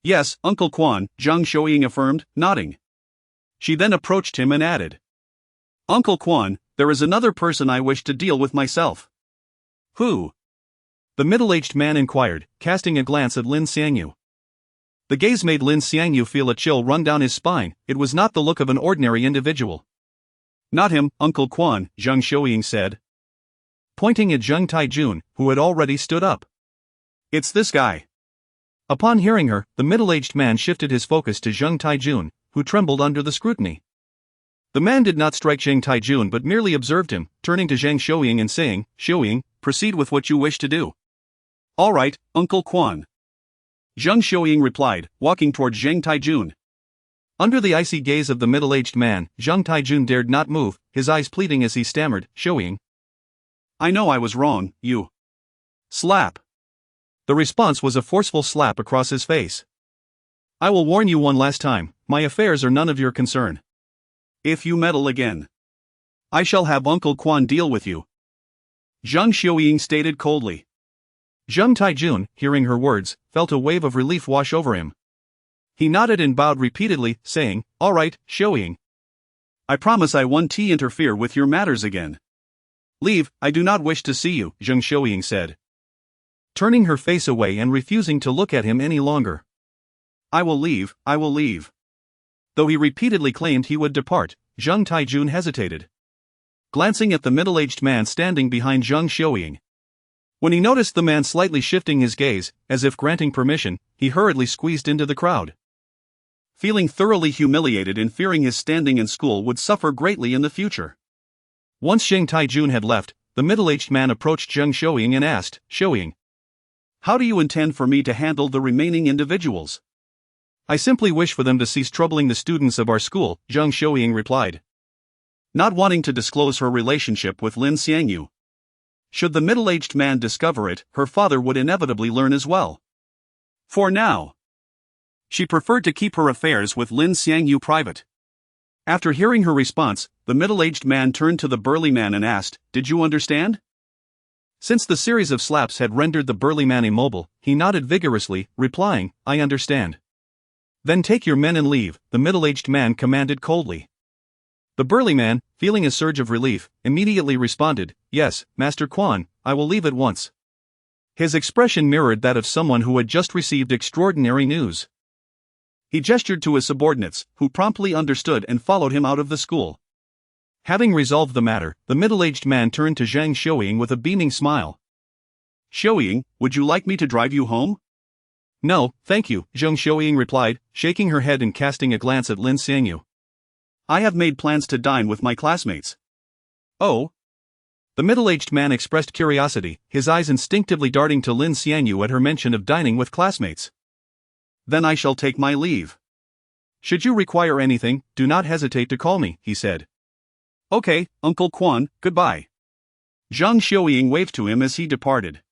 Yes, Uncle Quan, Zhang Shouying affirmed, nodding. She then approached him and added, Uncle Quan, there is another person I wish to deal with myself. Who? The middle-aged man inquired, casting a glance at Lin Xiangyu. The gaze made Lin Xiangyu feel a chill run down his spine. It was not the look of an ordinary individual. Not him, Uncle Quan, Zhang Shouying said, pointing at Zheng Taijun, who had already stood up. It's this guy. Upon hearing her, the middle-aged man shifted his focus to Zheng Taijun, who trembled under the scrutiny. The man did not strike Zheng Taijun but merely observed him, turning to Zhang Shouying and saying, Shouying, proceed with what you wish to do. All right, Uncle Quan. Zhang Shouying replied, walking toward Zheng Taijun. Under the icy gaze of the middle-aged man, Zheng Taijun dared not move, his eyes pleading as he stammered, Shouying. I know I was wrong, you. Slap. The response was a forceful slap across his face. I will warn you one last time, my affairs are none of your concern. If you meddle again, I shall have Uncle Quan deal with you. Zhang Shouying stated coldly. Zheng Taijun, hearing her words, felt a wave of relief wash over him. He nodded and bowed repeatedly, saying, All right, Shouying. I promise I won't interfere with your matters again. Leave, I do not wish to see you, Zheng Shouying said, turning her face away and refusing to look at him any longer. I will leave, I will leave. Though he repeatedly claimed he would depart, Zheng Taijun hesitated, glancing at the middle-aged man standing behind Zheng Shouying. When he noticed the man slightly shifting his gaze, as if granting permission, he hurriedly squeezed into the crowd. Feeling thoroughly humiliated and fearing his standing in school would suffer greatly in the future. Once Zheng Taijun had left, the middle-aged man approached Zheng Shouying and asked, Shouying, how do you intend for me to handle the remaining individuals? I simply wish for them to cease troubling the students of our school, Zheng Shouying replied, not wanting to disclose her relationship with Lin Xiangyu. Should the middle-aged man discover it, her father would inevitably learn as well. For now, she preferred to keep her affairs with Lin Xiangyu private. After hearing her response, the middle-aged man turned to the burly man and asked, Did you understand? Since the series of slaps had rendered the burly man immobile, he nodded vigorously, replying, I understand. Then take your men and leave, the middle-aged man commanded coldly. The burly man, feeling a surge of relief, immediately responded, Yes, Master Quan, I will leave at once. His expression mirrored that of someone who had just received extraordinary news. He gestured to his subordinates, who promptly understood and followed him out of the school. Having resolved the matter, the middle-aged man turned to Zhang Shouying with a beaming smile. Shouying, would you like me to drive you home? No, thank you, Zhang Shouying replied, shaking her head and casting a glance at Lin Xiangyu. I have made plans to dine with my classmates. Oh? The middle-aged man expressed curiosity, his eyes instinctively darting to Lin Xiangyu at her mention of dining with classmates. Then I shall take my leave. Should you require anything, do not hesitate to call me, he said. Okay, Uncle Quan, goodbye. Zhang Shouying waved to him as he departed.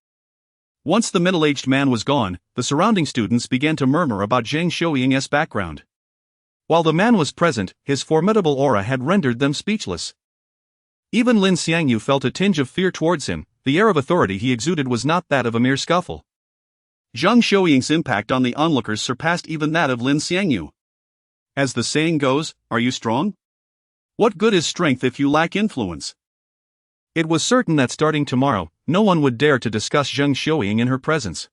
Once the middle-aged man was gone, the surrounding students began to murmur about Zhang Shouying's background. While the man was present, his formidable aura had rendered them speechless. Even Lin Xiangyu felt a tinge of fear towards him. The air of authority he exuded was not that of a mere scuffle. Zhang Shouying's impact on the onlookers surpassed even that of Lin Xiangyu. As the saying goes, are you strong? What good is strength if you lack influence? It was certain that starting tomorrow, no one would dare to discuss Zhang Shouying in her presence.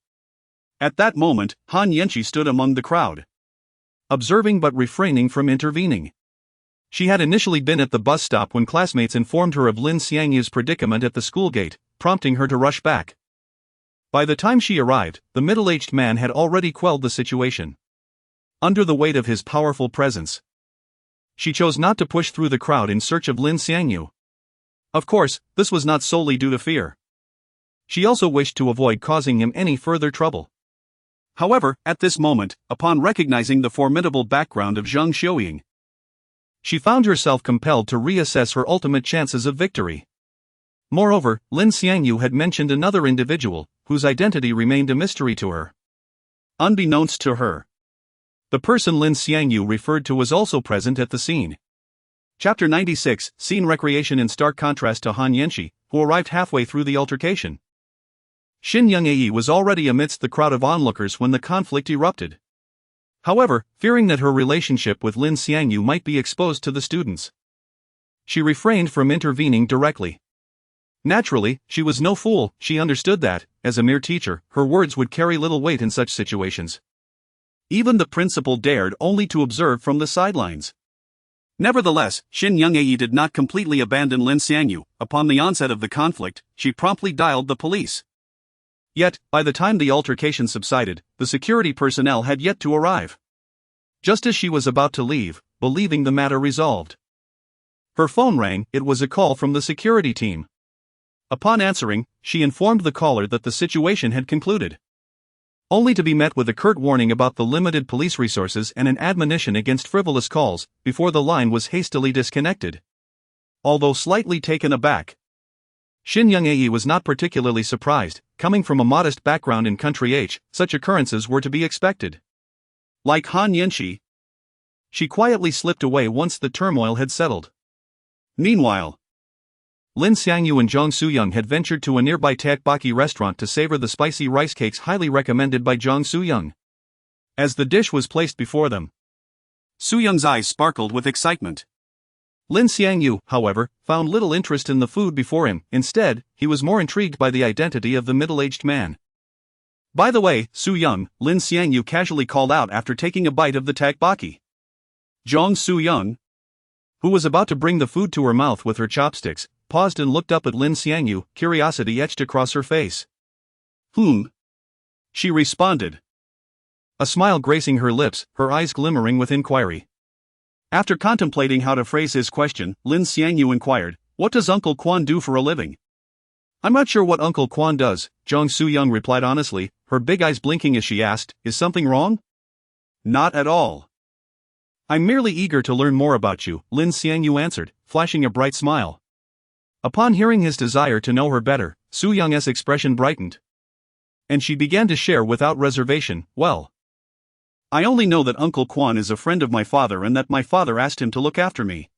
At that moment, Han Yanqi stood among the crowd, observing but refraining from intervening. She had initially been at the bus stop when classmates informed her of Lin Xiangyu's predicament at the school gate, prompting her to rush back. By the time she arrived, the middle-aged man had already quelled the situation. Under the weight of his powerful presence, she chose not to push through the crowd in search of Lin Xiangyu. Of course, this was not solely due to fear. She also wished to avoid causing him any further trouble. However, at this moment, upon recognizing the formidable background of Zhang Shouying, she found herself compelled to reassess her ultimate chances of victory. Moreover, Lin Xiangyu had mentioned another individual, whose identity remained a mystery to her. Unbeknownst to her, the person Lin Xiangyu referred to was also present at the scene. Chapter 96, Scene Recreation. In stark contrast to Han Yanqi, who arrived halfway through the altercation, Xin Yongyi was already amidst the crowd of onlookers when the conflict erupted. However, fearing that her relationship with Lin Xiangyu might be exposed to the students, she refrained from intervening directly. Naturally, she was no fool. She understood that, as a mere teacher, her words would carry little weight in such situations. Even the principal dared only to observe from the sidelines. Nevertheless, Lin Xiangyu did not completely abandon Lin Xiangyu. Upon the onset of the conflict, she promptly dialed the police. Yet, by the time the altercation subsided, the security personnel had yet to arrive. Just as she was about to leave, believing the matter resolved, her phone rang. It was a call from the security team. Upon answering, she informed the caller that the situation had concluded, only to be met with a curt warning about the limited police resources and an admonition against frivolous calls, before the line was hastily disconnected. Although slightly taken aback, Lin Xiangyu was not particularly surprised. Coming from a modest background in country H, such occurrences were to be expected. Like Han Yanxi, she quietly slipped away once the turmoil had settled. Meanwhile, Lin Xiangyu and Zhang Suyang had ventured to a nearby tteokbokki restaurant to savor the spicy rice cakes highly recommended by Zhang Suyang. As the dish was placed before them, Suyang's eyes sparkled with excitement. Lin Xiangyu, however, found little interest in the food before him. Instead, he was more intrigued by the identity of the middle-aged man. "By the way, Suyang," Lin Xiangyu casually called out after taking a bite of the tteokbokki. Zhang Suyang, who was about to bring the food to her mouth with her chopsticks, paused and looked up at Lin Xiangyu, curiosity etched across her face. She responded, a smile gracing her lips, her eyes glimmering with inquiry. After contemplating how to phrase his question, Lin Xiangyu inquired, "What does Uncle Quan do for a living?" "I'm not sure what Uncle Quan does," Zhang Suyang replied honestly, her big eyes blinking as she asked, "Is something wrong?" "Not at all. I'm merely eager to learn more about you," Lin Xiangyu answered, flashing a bright smile. Upon hearing his desire to know her better, Suyang's expression brightened, and she began to share without reservation. "Well, I only know that Uncle Quan is a friend of my father and that my father asked him to look after me.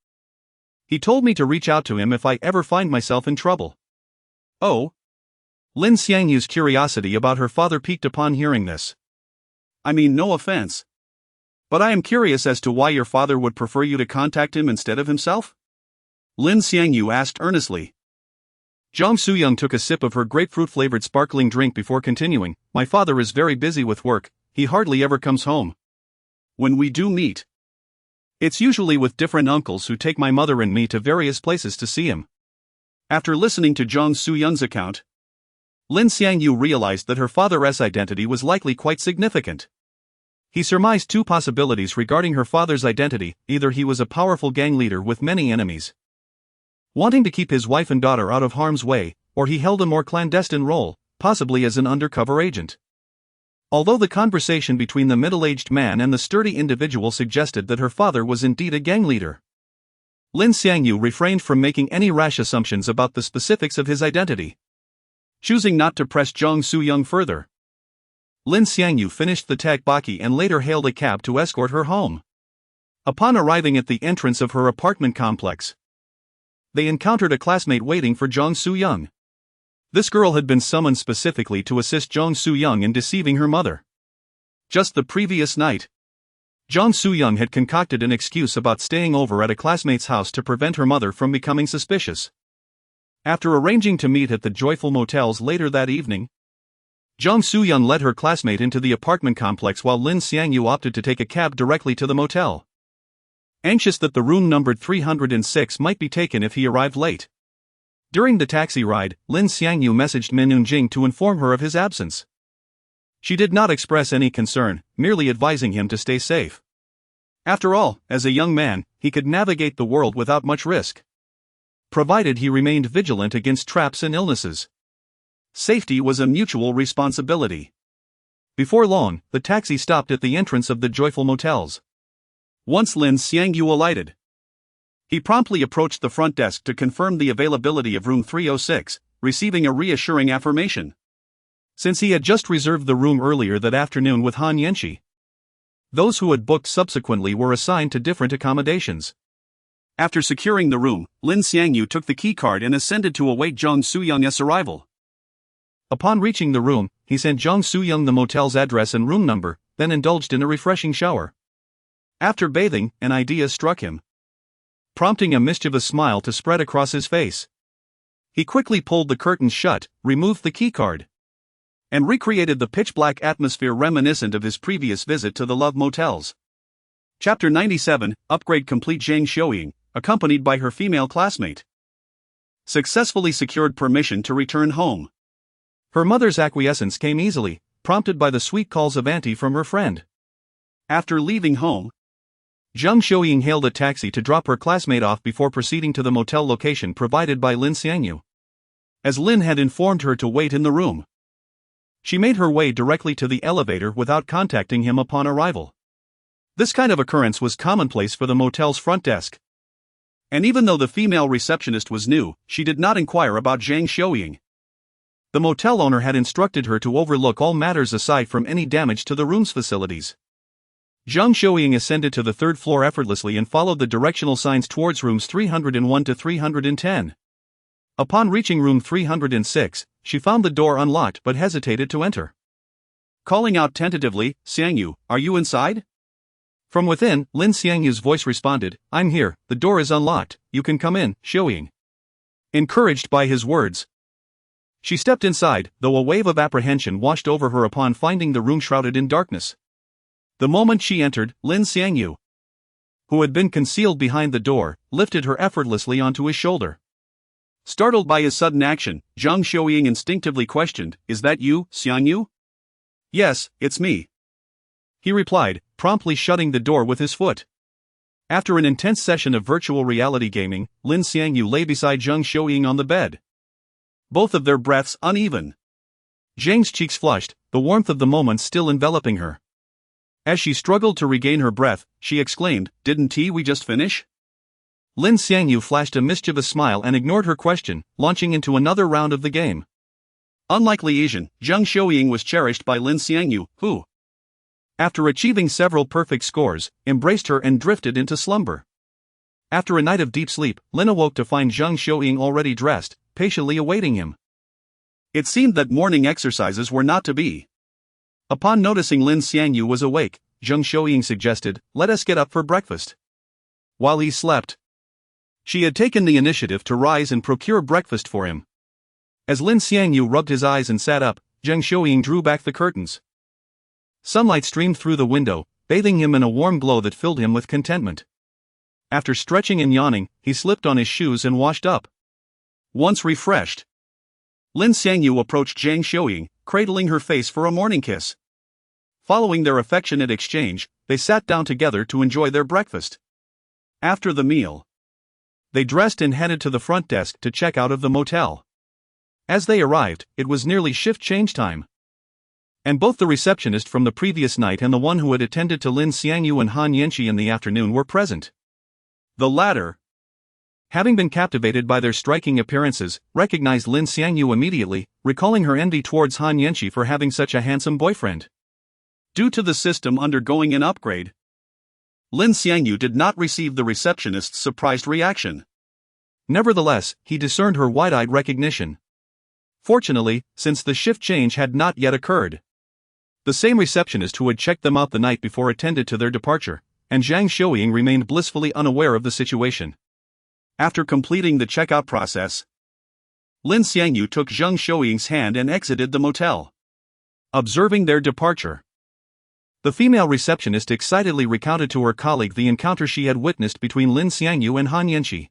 He told me to reach out to him if I ever find myself in trouble." "Oh?" Lin Xiangyu's curiosity about her father piqued upon hearing this. "I mean, no offense, but I am curious as to why your father would prefer you to contact him instead of himself?" Lin Xiangyu asked earnestly. Zhang Suyang took a sip of her grapefruit-flavored sparkling drink before continuing, "My father is very busy with work. He hardly ever comes home. When we do meet, it's usually with different uncles who take my mother and me to various places to see him." After listening to Zhang Suyang's account, Lin Xiangyu realized that her father's identity was likely quite significant. He surmised two possibilities regarding her father's identity: either he was a powerful gang leader with many enemies, wanting to keep his wife and daughter out of harm's way, or he held a more clandestine role, possibly as an undercover agent. Although the conversation between the middle-aged man and the sturdy individual suggested that her father was indeed a gang leader, Lin Xiangyu refrained from making any rash assumptions about the specifics of his identity. Choosing not to press Zhang Suyang further, Lin Xiangyu finished the tteokbokki and later hailed a cab to escort her home. Upon arriving at the entrance of her apartment complex, they encountered a classmate waiting for Zhang Suyang. This girl had been summoned specifically to assist Zhang Suyang in deceiving her mother. Just the previous night, Zhang Suyang had concocted an excuse about staying over at a classmate's house to prevent her mother from becoming suspicious. After arranging to meet at the Joyful Motels later that evening, Zhang Suyang led her classmate into the apartment complex while Lin Xiangyu opted to take a cab directly to the motel, anxious that the room numbered 306 might be taken if he arrived late. During the taxi ride, Lin Xiangyu messaged Min Yunjing to inform her of his absence. She did not express any concern, merely advising him to stay safe. After all, as a young man, he could navigate the world without much risk, provided he remained vigilant against traps and illnesses. Safety was a mutual responsibility. Before long, the taxi stopped at the entrance of the Joyful Motels. Once Lin Xiangyu alighted, he promptly approached the front desk to confirm the availability of room 306, receiving a reassuring affirmation. Since he had just reserved the room earlier that afternoon with Han Yanxi, those who had booked subsequently were assigned to different accommodations. After securing the room, Lin Xiangyu took the keycard and ascended to await Zhang Suyang's arrival. Upon reaching the room, he sent Zhang Suyang the motel's address and room number, then indulged in a refreshing shower. After bathing, an idea struck him, prompting a mischievous smile to spread across his face. He quickly pulled the curtains shut, removed the keycard, and recreated the pitch-black atmosphere reminiscent of his previous visit to the Love Motels. Chapter 97, Upgrade Complete. Zhang Xiuying, accompanied by her female classmate, successfully secured permission to return home. Her mother's acquiescence came easily, prompted by the sweet calls of auntie from her friend. After leaving home, Zhang Xiuying hailed a taxi to drop her classmate off before proceeding to the motel location provided by Lin Xiangyu. As Lin had informed her to wait in the room, she made her way directly to the elevator without contacting him upon arrival. This kind of occurrence was commonplace for the motel's front desk. And even though the female receptionist was new, she did not inquire about Zhang Xiuying. The motel owner had instructed her to overlook all matters aside from any damage to the room's facilities. Zhang Xiuying ascended to the third floor effortlessly and followed the directional signs towards rooms 301 to 310. Upon reaching room 306, she found the door unlocked but hesitated to enter. Calling out tentatively, "Xiangyu, are you inside?" From within, Lin Xiangyu's voice responded, "I'm here, the door is unlocked, you can come in, Xiuying." Encouraged by his words, she stepped inside, though a wave of apprehension washed over her upon finding the room shrouded in darkness. The moment she entered, Lin Xiangyu, who had been concealed behind the door, lifted her effortlessly onto his shoulder. Startled by his sudden action, Zhang Xiuying instinctively questioned, "Is that you, Xiangyu?" "Yes, it's me," he replied, promptly shutting the door with his foot. After an intense session of virtual reality gaming, Lin Xiangyu lay beside Zhang Xiuying on the bed, both of their breaths uneven. Zhang's cheeks flushed, the warmth of the moment still enveloping her. As she struggled to regain her breath, she exclaimed, "Didn't we just finish?" Lin Xiangyu flashed a mischievous smile and ignored her question, launching into another round of the game. Unlike Li Yizhen, Zhang Xiuying was cherished by Lin Xiangyu, who, after achieving several perfect scores, embraced her and drifted into slumber. After a night of deep sleep, Lin awoke to find Zhang Xiuying already dressed, patiently awaiting him. It seemed that morning exercises were not to be. Upon noticing Lin Xiangyu was awake, Zhang Xiuying suggested, "Let us get up for breakfast." While he slept, she had taken the initiative to rise and procure breakfast for him. As Lin Xiangyu rubbed his eyes and sat up, Zhang Xiuying drew back the curtains. Sunlight streamed through the window, bathing him in a warm glow that filled him with contentment. After stretching and yawning, he slipped on his shoes and washed up. Once refreshed, Lin Xiangyu approached Zhang Xiuying, cradling her face for a morning kiss. Following their affectionate exchange, they sat down together to enjoy their breakfast. After the meal, they dressed and headed to the front desk to check out of the motel. As they arrived, it was nearly shift change time, and both the receptionist from the previous night and the one who had attended to Lin Xiangyu and Han Yanqi in the afternoon were present. The latter, having been captivated by their striking appearances, recognized Lin Xiangyu immediately, recalling her envy towards Han Yanqi for having such a handsome boyfriend. Due to the system undergoing an upgrade, Lin Xiangyu did not receive the receptionist's surprised reaction. Nevertheless, he discerned her wide-eyed recognition. Fortunately, since the shift change had not yet occurred, the same receptionist who had checked them out the night before attended to their departure, and Zhang Xiuying remained blissfully unaware of the situation. After completing the checkout process, Lin Xiangyu took Zhang Xiuying's hand and exited the motel. Observing their departure, the female receptionist excitedly recounted to her colleague the encounter she had witnessed between Lin Xiangyu and Han Yanqi.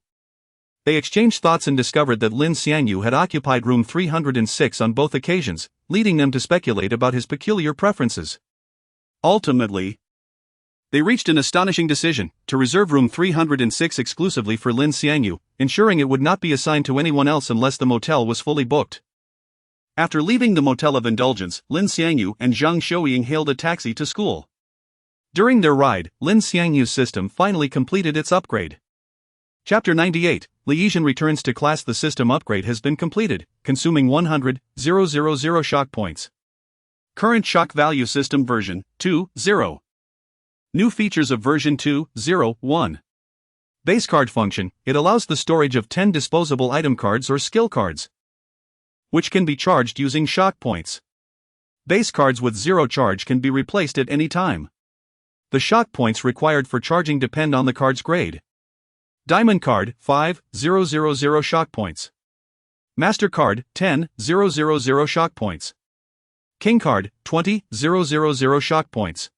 They exchanged thoughts and discovered that Lin Xiangyu had occupied room 306 on both occasions, leading them to speculate about his peculiar preferences. Ultimately, they reached an astonishing decision to reserve room 306 exclusively for Lin Xiangyu, ensuring it would not be assigned to anyone else unless the motel was fully booked. After leaving the motel of indulgence, Lin Xiangyu and Zhang Xiuying hailed a taxi to school. During their ride, Lin Xiangyu's system finally completed its upgrade. Chapter 98, Li Yizhen returns to class. The system upgrade has been completed, consuming 100,000 shock points. Current shock value system version 2.0. New features of version 2.0.1. Base card function, it allows the storage of 10 disposable item cards or skill cards, which can be charged using shock points. Base cards with zero charge can be replaced at any time. The shock points required for charging depend on the card's grade. Diamond card, 5,000 shock points. Master card, 10,000 shock points. King card, 20,000 shock points.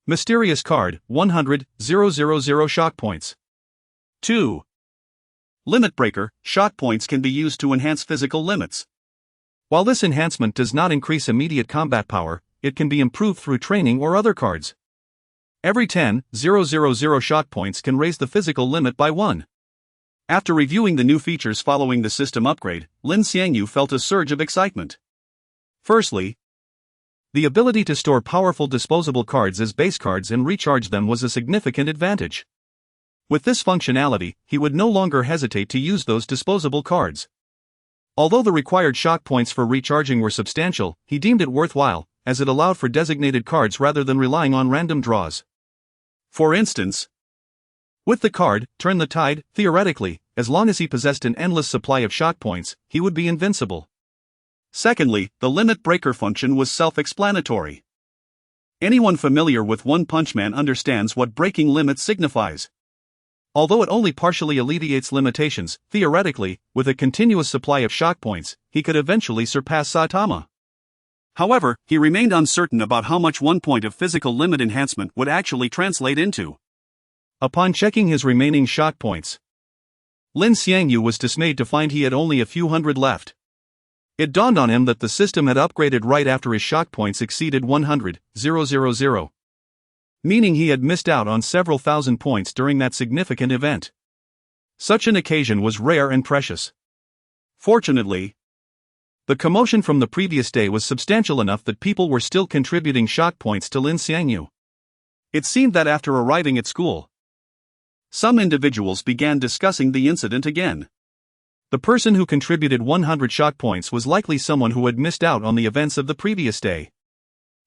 Mysterious card, 100,000 shock points. 2. Limit breaker, shock points can be used to enhance physical limits. While this enhancement does not increase immediate combat power, it can be improved through training or other cards. Every 10,000 shock points can raise the physical limit by 1. After reviewing the new features following the system upgrade, Lin Xiangyu felt a surge of excitement. Firstly, the ability to store powerful disposable cards as base cards and recharge them was a significant advantage. With this functionality, he would no longer hesitate to use those disposable cards. Although the required shock points for recharging were substantial, he deemed it worthwhile, as it allowed for designated cards rather than relying on random draws. For instance, with the card, Turn the Tide, theoretically, as long as he possessed an endless supply of shock points, he would be invincible. Secondly, the limit breaker function was self-explanatory. Anyone familiar with One Punch Man understands what breaking limits signifies. Although it only partially alleviates limitations, theoretically, with a continuous supply of shock points, he could eventually surpass Saitama. However, he remained uncertain about how much 1 point of physical limit enhancement would actually translate into. Upon checking his remaining shock points, Lin Xiangyu was dismayed to find he had only a few hundred left. It dawned on him that the system had upgraded right after his shock points exceeded 100,000, meaning he had missed out on several thousand points during that significant event. Such an occasion was rare and precious. Fortunately, the commotion from the previous day was substantial enough that people were still contributing shock points to Lin Xiangyu. It seemed that after arriving at school, some individuals began discussing the incident again. The person who contributed 100 shock points was likely someone who had missed out on the events of the previous day.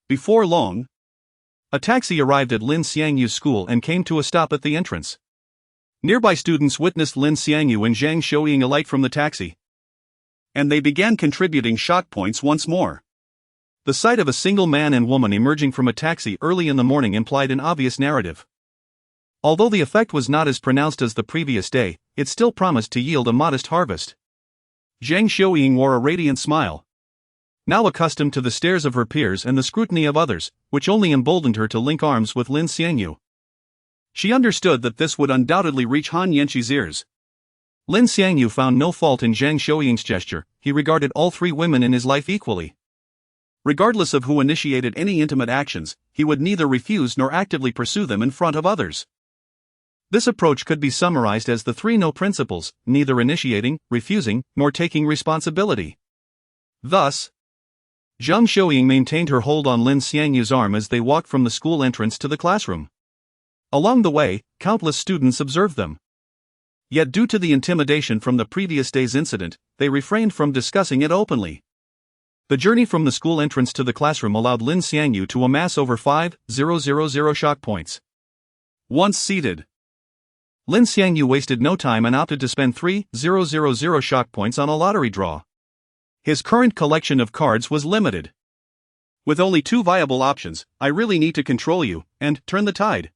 Before long, a taxi arrived at Lin Xiangyu's school and came to a stop at the entrance. Nearby students witnessed Lin Xiangyu and Zhang Xiuying alight from the taxi, and they began contributing shock points once more. The sight of a single man and woman emerging from a taxi early in the morning implied an obvious narrative. Although the effect was not as pronounced as the previous day, it still promised to yield a modest harvest. Zhang Xiuying wore a radiant smile, now accustomed to the stares of her peers and the scrutiny of others, which only emboldened her to link arms with Lin Xiangyu. She understood that this would undoubtedly reach Han Yanqi's ears. Lin Xiangyu found no fault in Zhang Xiuying's gesture. He regarded all three women in his life equally. Regardless of who initiated any intimate actions, he would neither refuse nor actively pursue them in front of others. This approach could be summarized as the 3 no principles: neither initiating, refusing, nor taking responsibility. Thus, Zhang Xiuying maintained her hold on Lin Xiangyu's arm as they walked from the school entrance to the classroom. Along the way, countless students observed them. Yet due to the intimidation from the previous day's incident, they refrained from discussing it openly. The journey from the school entrance to the classroom allowed Lin Xiangyu to amass over 5,000 shock points. Once seated, Lin Xiangyu wasted no time and opted to spend 3,000 shock points on a lottery draw. His current collection of cards was limited. With only 2 viable options, I really need to control you, and Turn the Tide.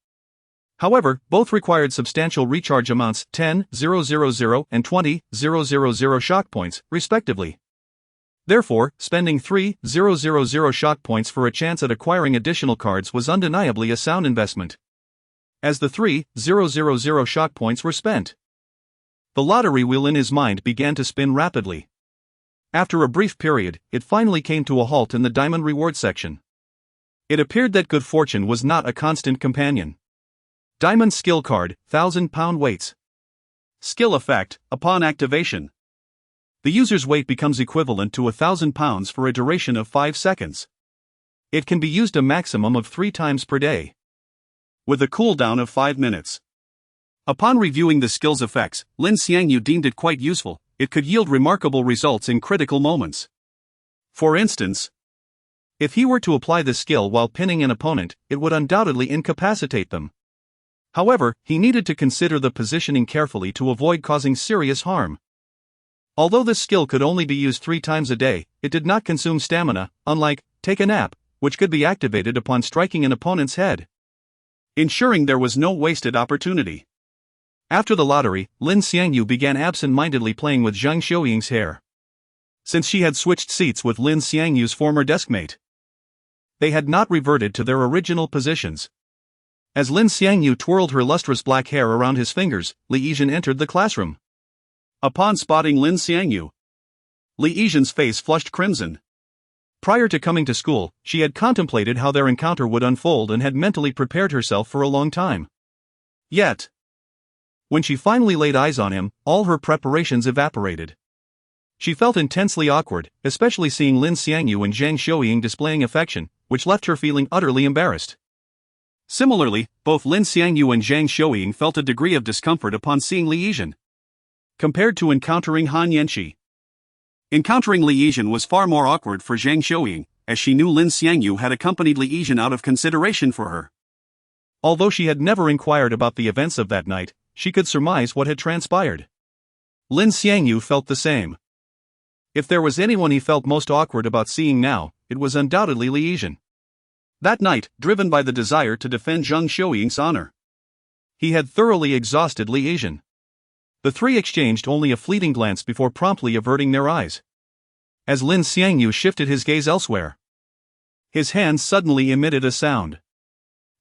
However, both required substantial recharge amounts, 10,000 and 20,000 shock points, respectively. Therefore, spending 3,000 shock points for a chance at acquiring additional cards was undeniably a sound investment. As the 3,000 shock points were spent, the lottery wheel in his mind began to spin rapidly. After a brief period, it finally came to a halt in the diamond reward section. It appeared that good fortune was not a constant companion. Diamond skill card, 1,000-pound weights. Skill effect: upon activation, the user's weight becomes equivalent to 1,000 pounds for a duration of 5 seconds. It can be used a maximum of 3 times per day, with a cooldown of 5 minutes. Upon reviewing the skill's effects, Lin Xiangyu deemed it quite useful. It could yield remarkable results in critical moments. For instance, if he were to apply the skill while pinning an opponent, it would undoubtedly incapacitate them. However, he needed to consider the positioning carefully to avoid causing serious harm. Although this skill could only be used 3 times a day, it did not consume stamina, unlike take a nap, which could be activated upon striking an opponent's head, ensuring there was no wasted opportunity. After the lottery, Lin Xiangyu began absent-mindedly playing with Zhang Xiuying's hair. Since she had switched seats with Lin Xiangyu's former deskmate, they had not reverted to their original positions. As Lin Xiangyu twirled her lustrous black hair around his fingers, Li Yizhen entered the classroom. Upon spotting Lin Xiangyu, Li Yizhen's face flushed crimson. Prior to coming to school, she had contemplated how their encounter would unfold and had mentally prepared herself for a long time. Yet, when she finally laid eyes on him, all her preparations evaporated. She felt intensely awkward, especially seeing Lin Xiangyu and Zhang Xiuying displaying affection, which left her feeling utterly embarrassed. Similarly, both Lin Xiangyu and Zhang Xiuying felt a degree of discomfort upon seeing Li Yizhen. Compared to encountering Han Yanqi, encountering Li Yizhen was far more awkward for Zhang Xiuying, as she knew Lin Xiangyu had accompanied Li Yizhen out of consideration for her. Although she had never inquired about the events of that night, she could surmise what had transpired. Lin Xiangyu felt the same. If there was anyone he felt most awkward about seeing now, it was undoubtedly Li Yizhen. That night, driven by the desire to defend Zhang Xiuying's honor, he had thoroughly exhausted Li Yizhen. The three exchanged only a fleeting glance before promptly averting their eyes. As Lin Xiangyu shifted his gaze elsewhere, his hand suddenly emitted a sound.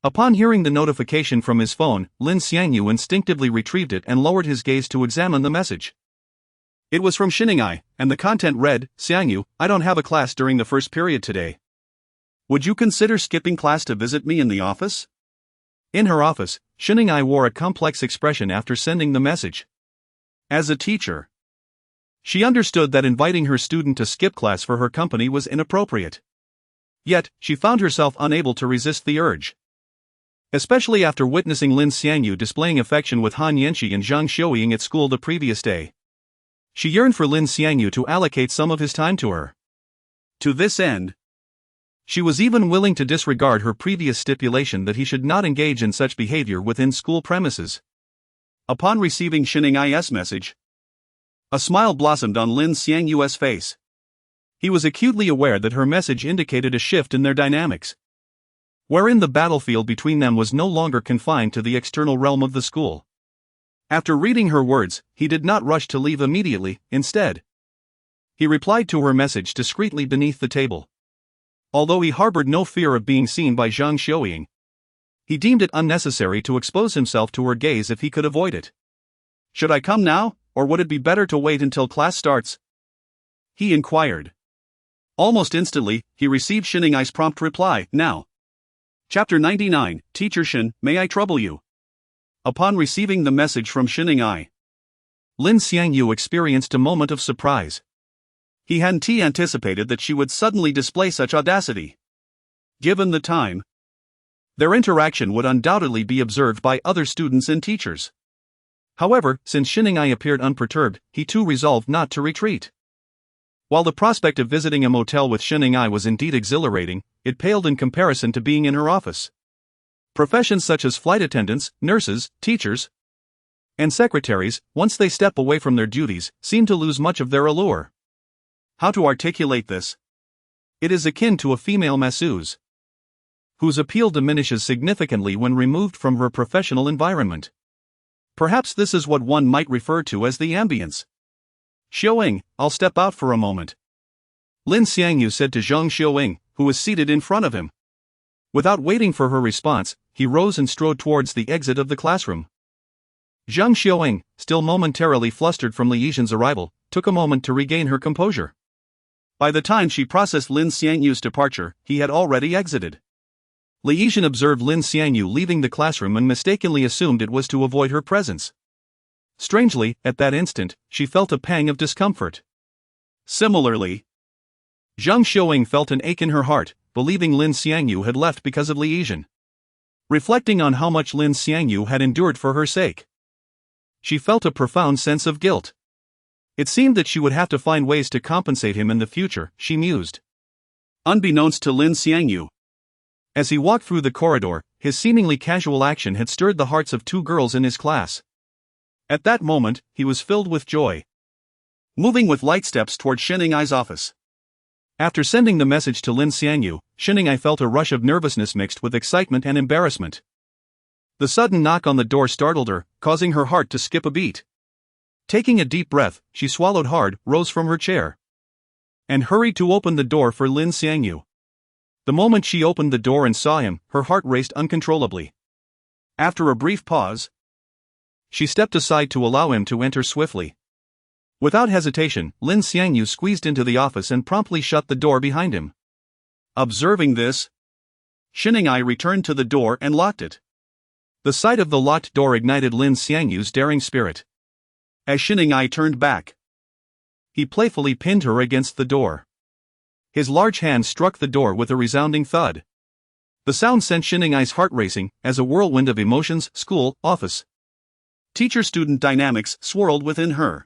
Upon hearing the notification from his phone, Lin Xiangyu instinctively retrieved it and lowered his gaze to examine the message. It was from Xinning, and the content read, "Xiangyu, I don't have a class during the first period today. Would you consider skipping class to visit me in the office?" In her office, Xinning wore a complex expression after sending the message. As a teacher, she understood that inviting her student to skip class for her company was inappropriate. Yet, she found herself unable to resist the urge. Especially after witnessing Lin Xiangyu displaying affection with Han Yanqi and Zhang Xiuying at school the previous day. She yearned for Lin Xiangyu to allocate some of his time to her. To this end, she was even willing to disregard her previous stipulation that he should not engage in such behavior within school premises. Upon receiving Xinning's message, a smile blossomed on Lin Xiangyu's face. He was acutely aware that her message indicated a shift in their dynamics, wherein the battlefield between them was no longer confined to the external realm of the school. After reading her words, he did not rush to leave immediately. Instead, he replied to her message discreetly beneath the table. Although he harbored no fear of being seen by Zhang Xiuying, he deemed it unnecessary to expose himself to her gaze if he could avoid it. "Should I come now, or would it be better to wait until class starts?" he inquired. Almost instantly, he received Xinning's prompt reply, "Now." Chapter 99, Teacher Shin, may I trouble you? Upon receiving the message from Xinning, Lin Xiangyu experienced a moment of surprise. He hadn't anticipated that she would suddenly display such audacity. Given the time, their interaction would undoubtedly be observed by other students and teachers. However, since Xinning appeared unperturbed, he too resolved not to retreat. While the prospect of visiting a motel with Xinning was indeed exhilarating, it paled in comparison to being in her office. Professions such as flight attendants, nurses, teachers, and secretaries, once they step away from their duties, seem to lose much of their allure. How to articulate this? It is akin to a female masseuse, whose appeal diminishes significantly when removed from her professional environment. Perhaps this is what one might refer to as the ambience. "Xiuying, I'll step out for a moment," Lin Xiangyu said to Zhang Xiuying, who was seated in front of him. Without waiting for her response, he rose and strode towards the exit of the classroom. Zhang Xiuying, still momentarily flustered from Li Yizhen's arrival, took a moment to regain her composure. By the time she processed Lin Xiangyu's departure, he had already exited. Li Yizhen observed Lin Xiangyu leaving the classroom and mistakenly assumed it was to avoid her presence. Strangely, at that instant, she felt a pang of discomfort. Similarly, Zhang Xiuying felt an ache in her heart, believing Lin Xiangyu had left because of Li Yizhen. Reflecting on how much Lin Xiangyu had endured for her sake, she felt a profound sense of guilt. It seemed that she would have to find ways to compensate him in the future, she mused. Unbeknownst to Lin Xiangyu, as he walked through the corridor, his seemingly casual action had stirred the hearts of two girls in his class. At that moment, he was filled with joy. Moving with light steps toward Xinning's office, After sending the message to Lin Xiangyu, Xiningai felt a rush of nervousness mixed with excitement and embarrassment. The sudden knock on the door startled her, causing her heart to skip a beat. Taking a deep breath, she swallowed hard, rose from her chair, and hurried to open the door for Lin Xiangyu. The moment she opened the door and saw him, her heart raced uncontrollably. After a brief pause, she stepped aside to allow him to enter swiftly. Without hesitation, Lin Xiangyu squeezed into the office and promptly shut the door behind him. Observing this, Xiningai returned to the door and locked it. The sight of the locked door ignited Lin Xiangyu's daring spirit. As Xiningai turned back, he playfully pinned her against the door. His large hand struck the door with a resounding thud. The sound sent Shiningai's heart racing, as a whirlwind of emotions, school, office, teacher-student dynamics swirled within her.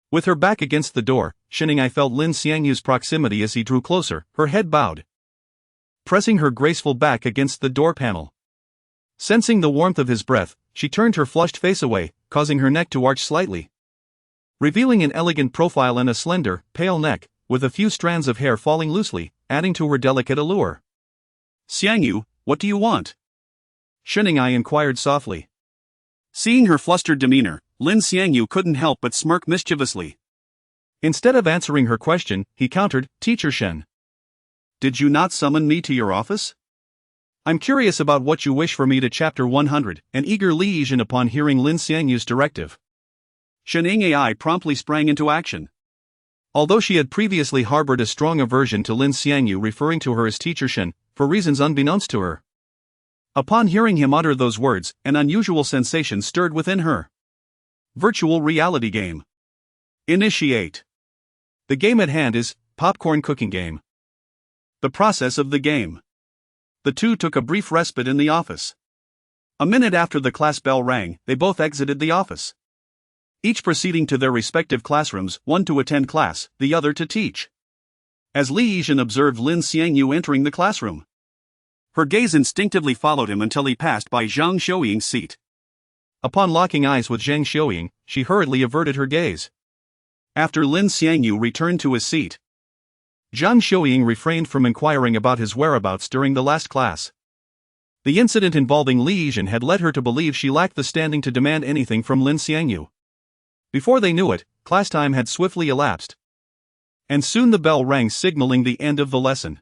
With her back against the door, Xiningai felt Lin Xiangyu's proximity as he drew closer, her head bowed, pressing her graceful back against the door panel. Sensing the warmth of his breath, she turned her flushed face away, causing her neck to arch slightly, revealing an elegant profile and a slender, pale neck, with a few strands of hair falling loosely, adding to her delicate allure. "Xiangyu, what do you want?" Xiningai inquired softly. Seeing her flustered demeanor, Lin Xiangyu couldn't help but smirk mischievously. Instead of answering her question, he countered, "Teacher Shen, did you not summon me to your office?" I'm curious about what you wish for me to Chapter 100, an eager Li Yizhen upon hearing Lin Xiangyu's directive. Xiningai promptly sprang into action. Although she had previously harbored a strong aversion to Lin Xiangyu referring to her as Teacher Shen, for reasons unbeknownst to her, upon hearing him utter those words, an unusual sensation stirred within her. Virtual reality game. Initiate. The game at hand is popcorn cooking game. The process of the game. The two took a brief respite in the office. A minute after the class bell rang, they both exited the office, each proceeding to their respective classrooms, one to attend class, the other to teach. As Li Yizhen observed Lin Xiangyu entering the classroom, her gaze instinctively followed him until he passed by Zhang Xiuying's seat. Upon locking eyes with Zhang Xiuying, she hurriedly averted her gaze. After Lin Xiangyu returned to his seat, Zhang Xiuying refrained from inquiring about his whereabouts during the last class. The incident involving Li Yizhen had led her to believe she lacked the standing to demand anything from Lin Xiangyu. Before they knew it, class time had swiftly elapsed, and soon the bell rang signaling the end of the lesson.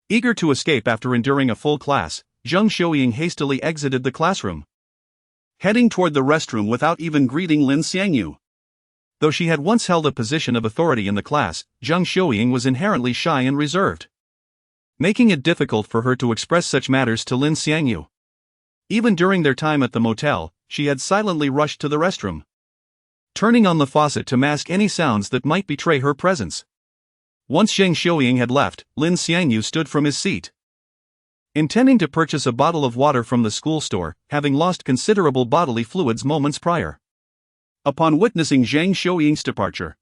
Eager to escape after enduring a full class, Zhang Xiuying hastily exited the classroom, heading toward the restroom without even greeting Lin Xiangyu. Though she had once held a position of authority in the class, Zhang Xiuying was inherently shy and reserved, making it difficult for her to express such matters to Lin Xiangyu. Even during their time at the motel, she had silently rushed to the restroom, turning on the faucet to mask any sounds that might betray her presence. Once Zhang Xiuying had left, Lin Xiangyu stood from his seat, intending to purchase a bottle of water from the school store, having lost considerable bodily fluids moments prior. Upon witnessing Zhang Xiuying's departure,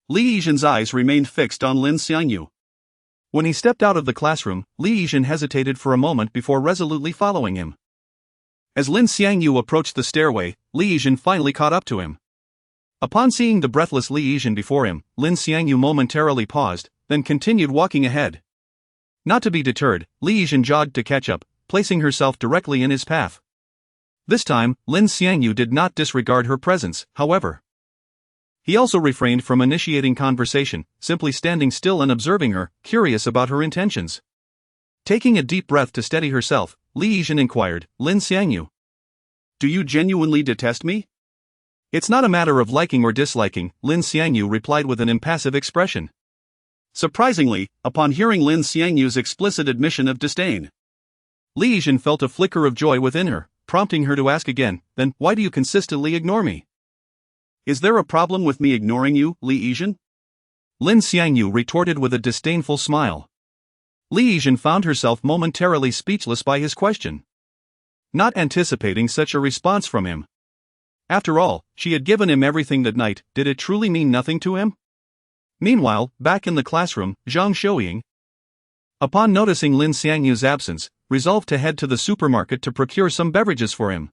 Li Yizhen's eyes remained fixed on Lin Xiangyu. When he stepped out of the classroom, Li Yizhen hesitated for a moment before resolutely following him. As Lin Xiangyu approached the stairway, Li Yizhen finally caught up to him. Upon seeing the breathless Li Yizhen before him, Lin Xiangyu momentarily paused, then continued walking ahead. Not to be deterred, Li Yizhen jogged to catch up, placing herself directly in his path. This time, Lin Xiangyu did not disregard her presence, however. He also refrained from initiating conversation, simply standing still and observing her, curious about her intentions. Taking a deep breath to steady herself, Li Yizhen inquired, "Lin Xiangyu, do you genuinely detest me?" "It's not a matter of liking or disliking," Lin Xiangyu replied with an impassive expression. Surprisingly, upon hearing Lin Xiangyu's explicit admission of disdain, Li Yizhen felt a flicker of joy within her, prompting her to ask again, "Then, why do you consistently ignore me?" "Is there a problem with me ignoring you, Li Yizhen?" Lin Xiangyu retorted with a disdainful smile. Li Yizhen found herself momentarily speechless by his question, not anticipating such a response from him. After all, she had given him everything that night. Did it truly mean nothing to him? Meanwhile, back in the classroom, Zhang Xiuying, upon noticing Lin Xiangyu's absence, resolved to head to the supermarket to procure some beverages for him.